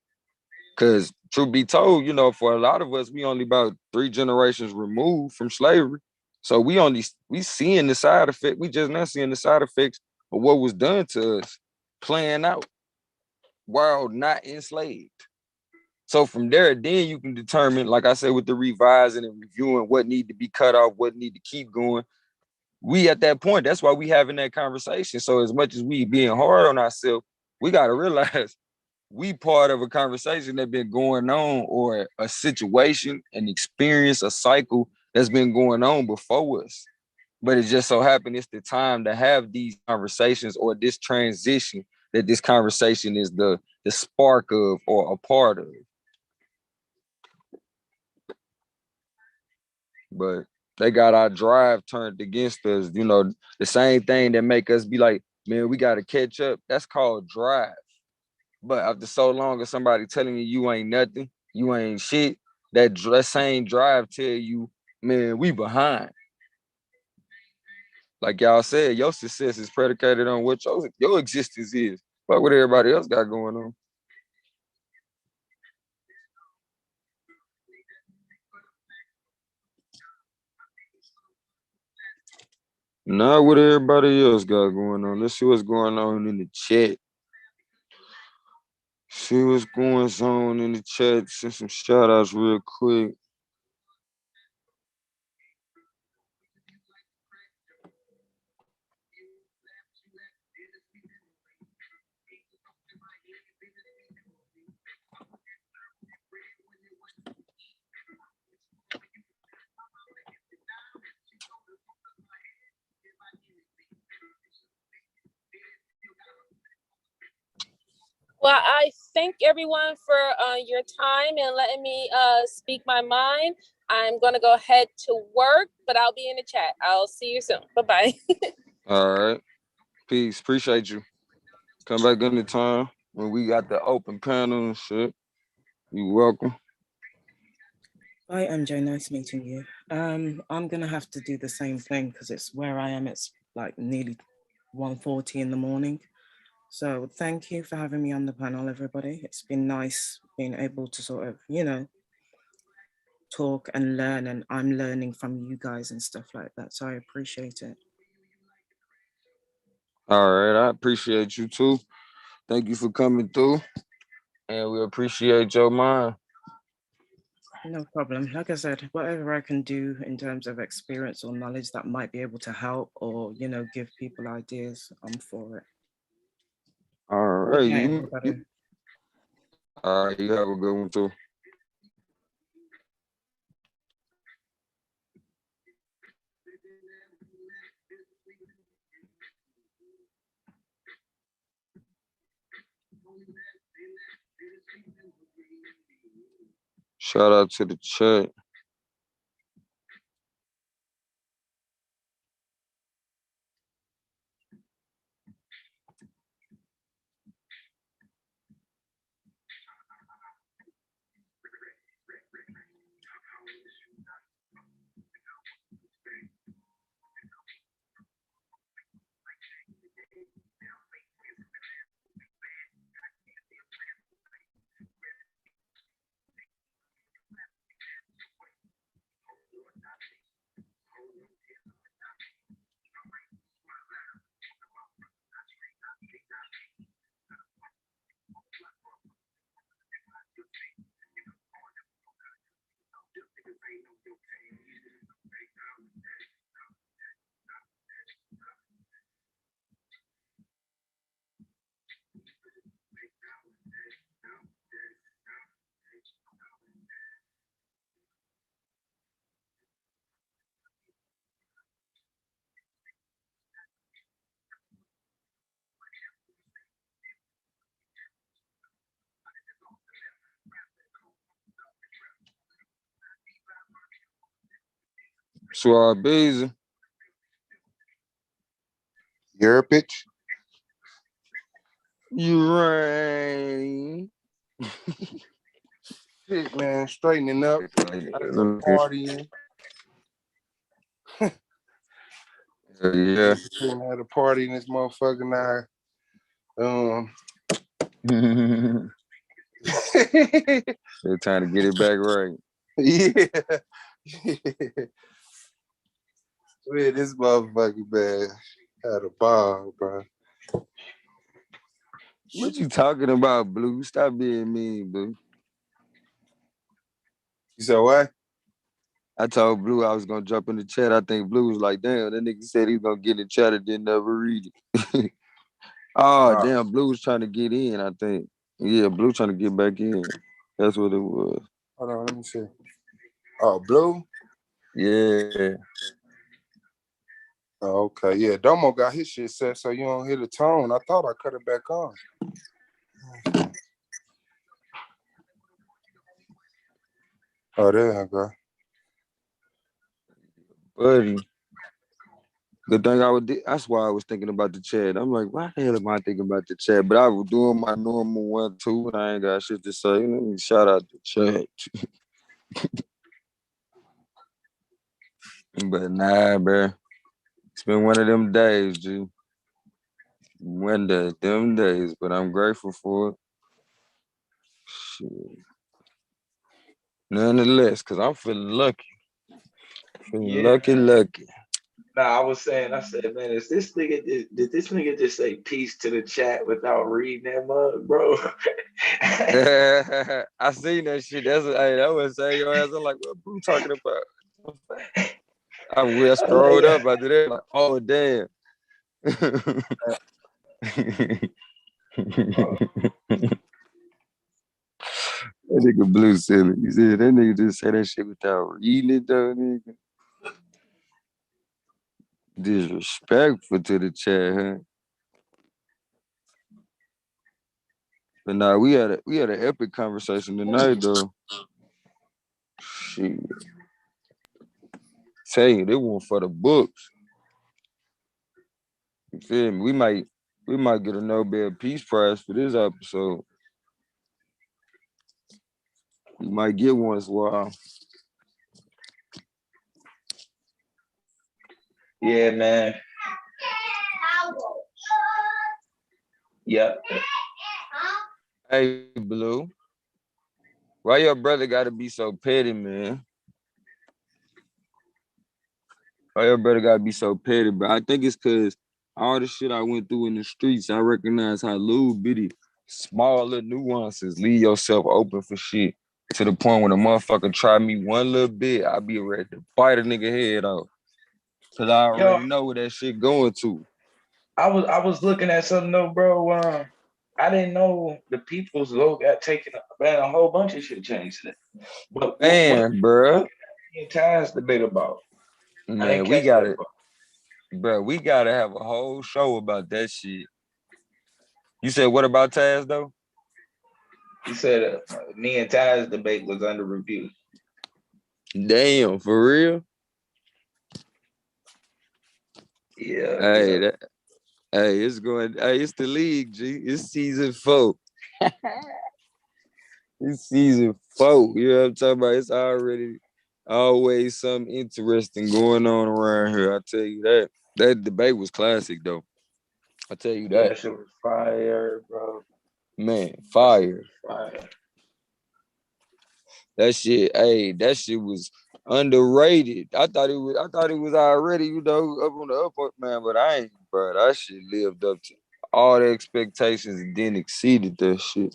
Because truth be told, for a lot of us, we only about 3 generations removed from slavery. So we seeing the side effect. We just not seeing the side effects of what was done to us. playing out while not enslaved. So from there, then you can determine, like I said, with the revising and reviewing what need to be cut off, what need to keep going. We at that point, that's why we having that conversation. So as much as we being hard on ourselves, we got to realize we part of a conversation that been going on, or a situation, an experience, a cycle that's been going on before us. But it just so happened it's the time to have these conversations, or this transition that this conversation is the spark of, or a part of. But they got our drive turned against us. You know, the same thing that make us be like, man, we got to catch up. That's called drive. But after so long of somebody telling you ain't nothing, you ain't shit, that same drive tell you, man, we behind. Like y'all said, your success is predicated on what your existence is. Fuck what everybody else got going on. Not what everybody else got going on. Let's see what's going on in the chat. See what's going on in the chat. Send some shout outs real quick. Well, I thank everyone for your time and letting me speak my mind. I'm going to go ahead to work, but I'll be in the chat. I'll see you soon. Bye-bye. All right. Peace. Appreciate you. Come back anytime when we got the open panel and shit. You welcome. Hi, MJ. Nice meeting you. I'm gonna have to do the same thing because it's where I am. It's like nearly 1:40 in the morning. So thank you for having me on the panel, everybody. It's been nice being able to sort of, talk and learn, and I'm learning from you guys and stuff like that. So I appreciate it. All right. I appreciate you too. Thank you for coming through. And we appreciate your mind. No problem. Like I said, whatever I can do in terms of experience or knowledge that might be able to help or, give people ideas, I'm for it. All right. You have a good one too. Shout out to the chat. Suarez. Your bitch. You right. Shit, man, straightening up. Partying. Yeah. Had a party in this motherfucker now. They're trying to get it back right. Yeah. Man, this motherfucker, man, had a ball, bro. What you talking about, Blue? Stop being mean, Blue. You said what? I told Blue I was gonna jump in the chat. I think Blue was like, damn, that nigga said he was gonna get in the chat and didn't ever read it. Oh, damn, Blue was trying to get in, I think. Yeah, Blue trying to get back in. That's what it was. Hold on, let me see. Oh, Blue? Yeah. Oh, okay, yeah. Domo got his shit set so you don't hear the tone. I thought I cut it back on. Oh, there I go. Buddy. The thing that's why I was thinking about the chat. I'm like, why the hell am I thinking about the chat? But I was doing my normal 1, 2, and I ain't got shit to say. Let me shout out the chat. But nah, bro. It's been one of them days, G. One of them days, but I'm grateful for it. Shit. Nonetheless, because I'm feeling lucky. Lucky. Nah, I said, man, is this nigga, did this nigga just say peace to the chat without reading that mug, bro? I seen that shit. That was saying your ass. I'm like, what Blue talking about? I will scrolled up after that. Like, oh damn. That nigga Blue silly. He said that nigga just say that shit without reading it though, nigga. Disrespectful to the chat, huh? But nah, we had an epic conversation tonight though. Shit. Tell you, they one for the books. You feel me? We might get a Nobel Peace Prize for this episode. We might get one as well. Yeah, man. Yep. Hey, Blue. Why your brother gotta be so petty, man? Why your brother gotta be so petty, bro? I think it's cause all the shit I went through in the streets, I recognize how little bitty, small little nuances leave yourself open for shit. To the point when a motherfucker try me one little bit, I be ready to bite a nigga head off. Cause I already know where that shit going to. I was looking at something though, bro. I didn't know the people's logo got taken up. Man, a whole bunch of shit changed today. But Man, bro. The Taz debate about. Man, we gotta have a whole show about that shit. You said what about Taz though? He said me and Taz debate was under review. Damn, for real? Yeah. It's the league, G. It's season 4. It's season 4. You know what I'm talking about? It's already always something interesting going on around here. I tell you that. That debate was classic though. I tell you that. That shit was fire, bro. Man, fire. Fire. That shit was underrated. I thought it was already, up on the up, man, but I ain't, bro. That shit lived up to all the expectations and then exceeded that shit.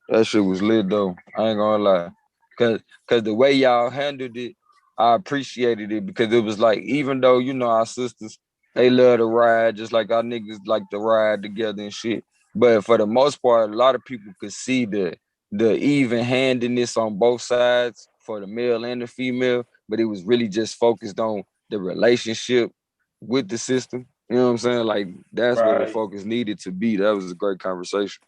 That shit was lit though. I ain't gonna lie. Cause the way y'all handled it, I appreciated it because it was like, even though, our sisters, they love to ride just like our niggas like to ride together and shit. But for the most part, a lot of people could see the even-handedness on both sides for the male and the female, but it was really just focused on the relationship with the system. You know what I'm saying? Like, that's where the focus needed to be. That was a great conversation.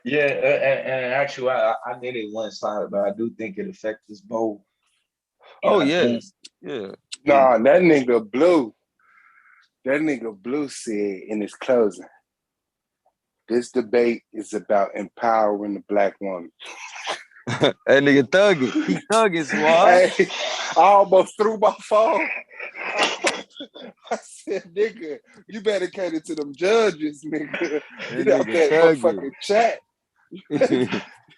Yeah, and actually, I did it one side, but I do think it affects us both. Oh, yes. Yeah. Nah, that nigga Blue said in his closing, this debate is about empowering the black woman. That nigga thugging. He thugging, Swab. Hey, I almost threw my phone. I said, nigga, you better cater to them judges, nigga. Get out that motherfucking chat.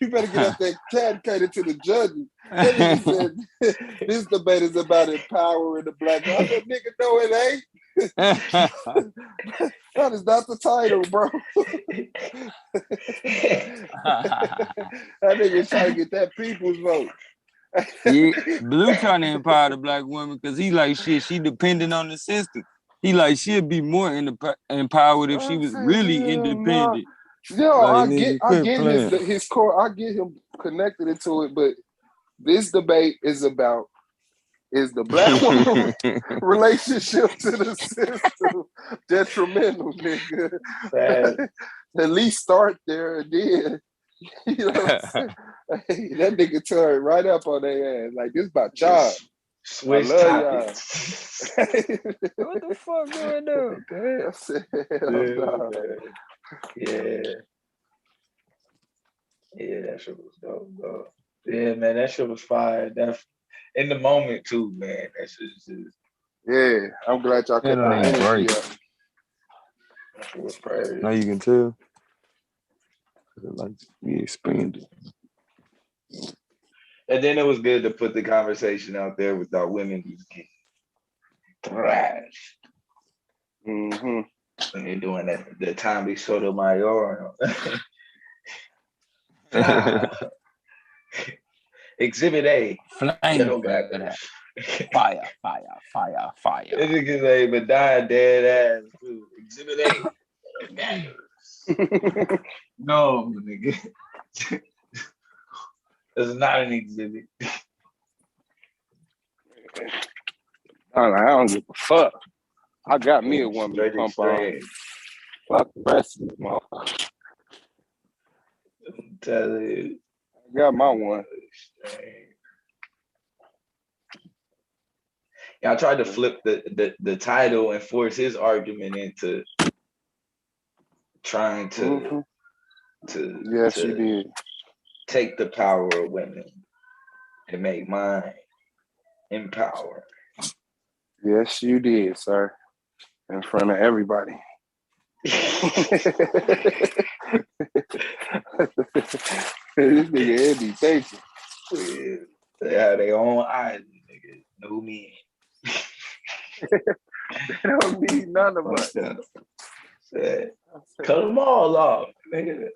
You better get out that chat and cater to the judges. That nigga said, this debate is about empowering the black woman. I said, nigga, no, it ain't. That is not the title, bro. That nigga trying to get that people's vote. Yeah, Blue trying to empower the black woman because he like shit. She dependent on the system. He like she'd be more empowered if she was really independent. Yo, Like, I get his core. I get him connected into it, but this debate is about is the black woman relationship to the system detrimental, nigga. At least start there and then. You know what I'm saying? Hey, that nigga turned right up on their ass. Like, this about y'all. Switch I love topics. What the fuck going on? I said, hell Yeah. Yeah, that shit was dope, bro. Yeah, man, that shit was fire. That in the moment too, man. That shit is just. Yeah, I'm glad y'all kept that energy up. That shit was crazy. Now you can tell. Like we expanded. And then it was good to put the conversation out there without women just getting thrashed. Mm-hmm. When you're doing that, the Tommy Sotomayor. Exhibit A. Flame. Fire. This nigga say, but die dead ass too. Exhibit A. No, nigga. It's not an exhibit. I don't give a fuck. I got me a woman to pump on. Fuck the rest of them, motherfuckers. I'm telling you. I got my one. Yeah, I tried to flip the title and force his argument into trying to yes, you did. Take the power of women and make mine empower. Yes, you did, sir. In front of everybody. This nigga Andy, thank you. They have their own island, nigga. No men. They don't need none of us. Cut them all off, nigga.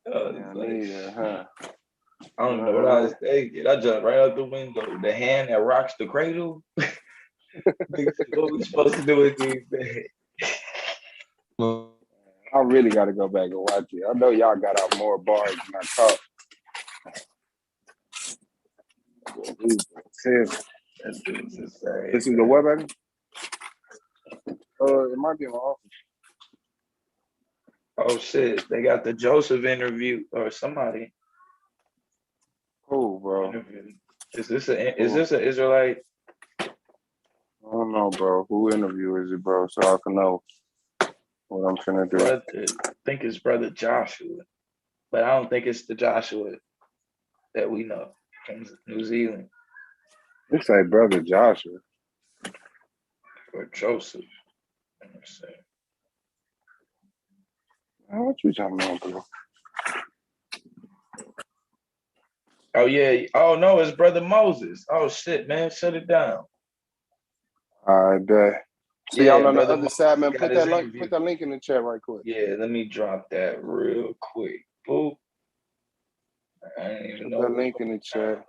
I don't know what I was thinking. I jumped right out the window. The hand that rocks the cradle. What we supposed to do with these things? I really got to go back and watch it. I know y'all got out more bars than I caught. This is the what, baby? It might be in my office. Oh shit! They got the Joseph interview or somebody. Cool, bro. Is this an Israelite? I don't know, bro. Who interview is it, bro? So I can know what I'm finna do. I think it's Brother Joshua, but I don't think it's the Joshua that we know from New Zealand. You say Brother Joshua or Joseph. What you talking about, bro? Oh yeah. Oh no, it's Brother Moses. Oh shit, man, shut it down. I bet. See y'all on the other side, man. Put that link in the chat right quick. Yeah, let me drop that real quick. Boop. I didn't even know that link in the chat.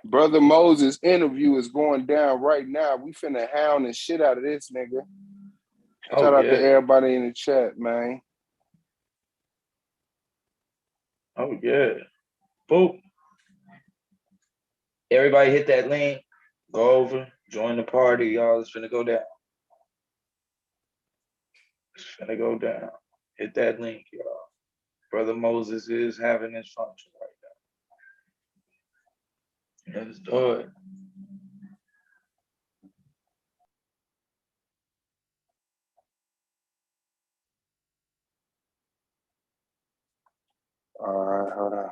Brother Moses' interview is going down right now. We finna hound the shit out of this nigga. Shout out to everybody in the chat, man. Oh yeah. Boop. Everybody hit that link. Go over, join the party, y'all. It's finna go down. It's finna go down. Hit that link, y'all. Brother Moses is having his function right now. Let's do it. All right, hold on.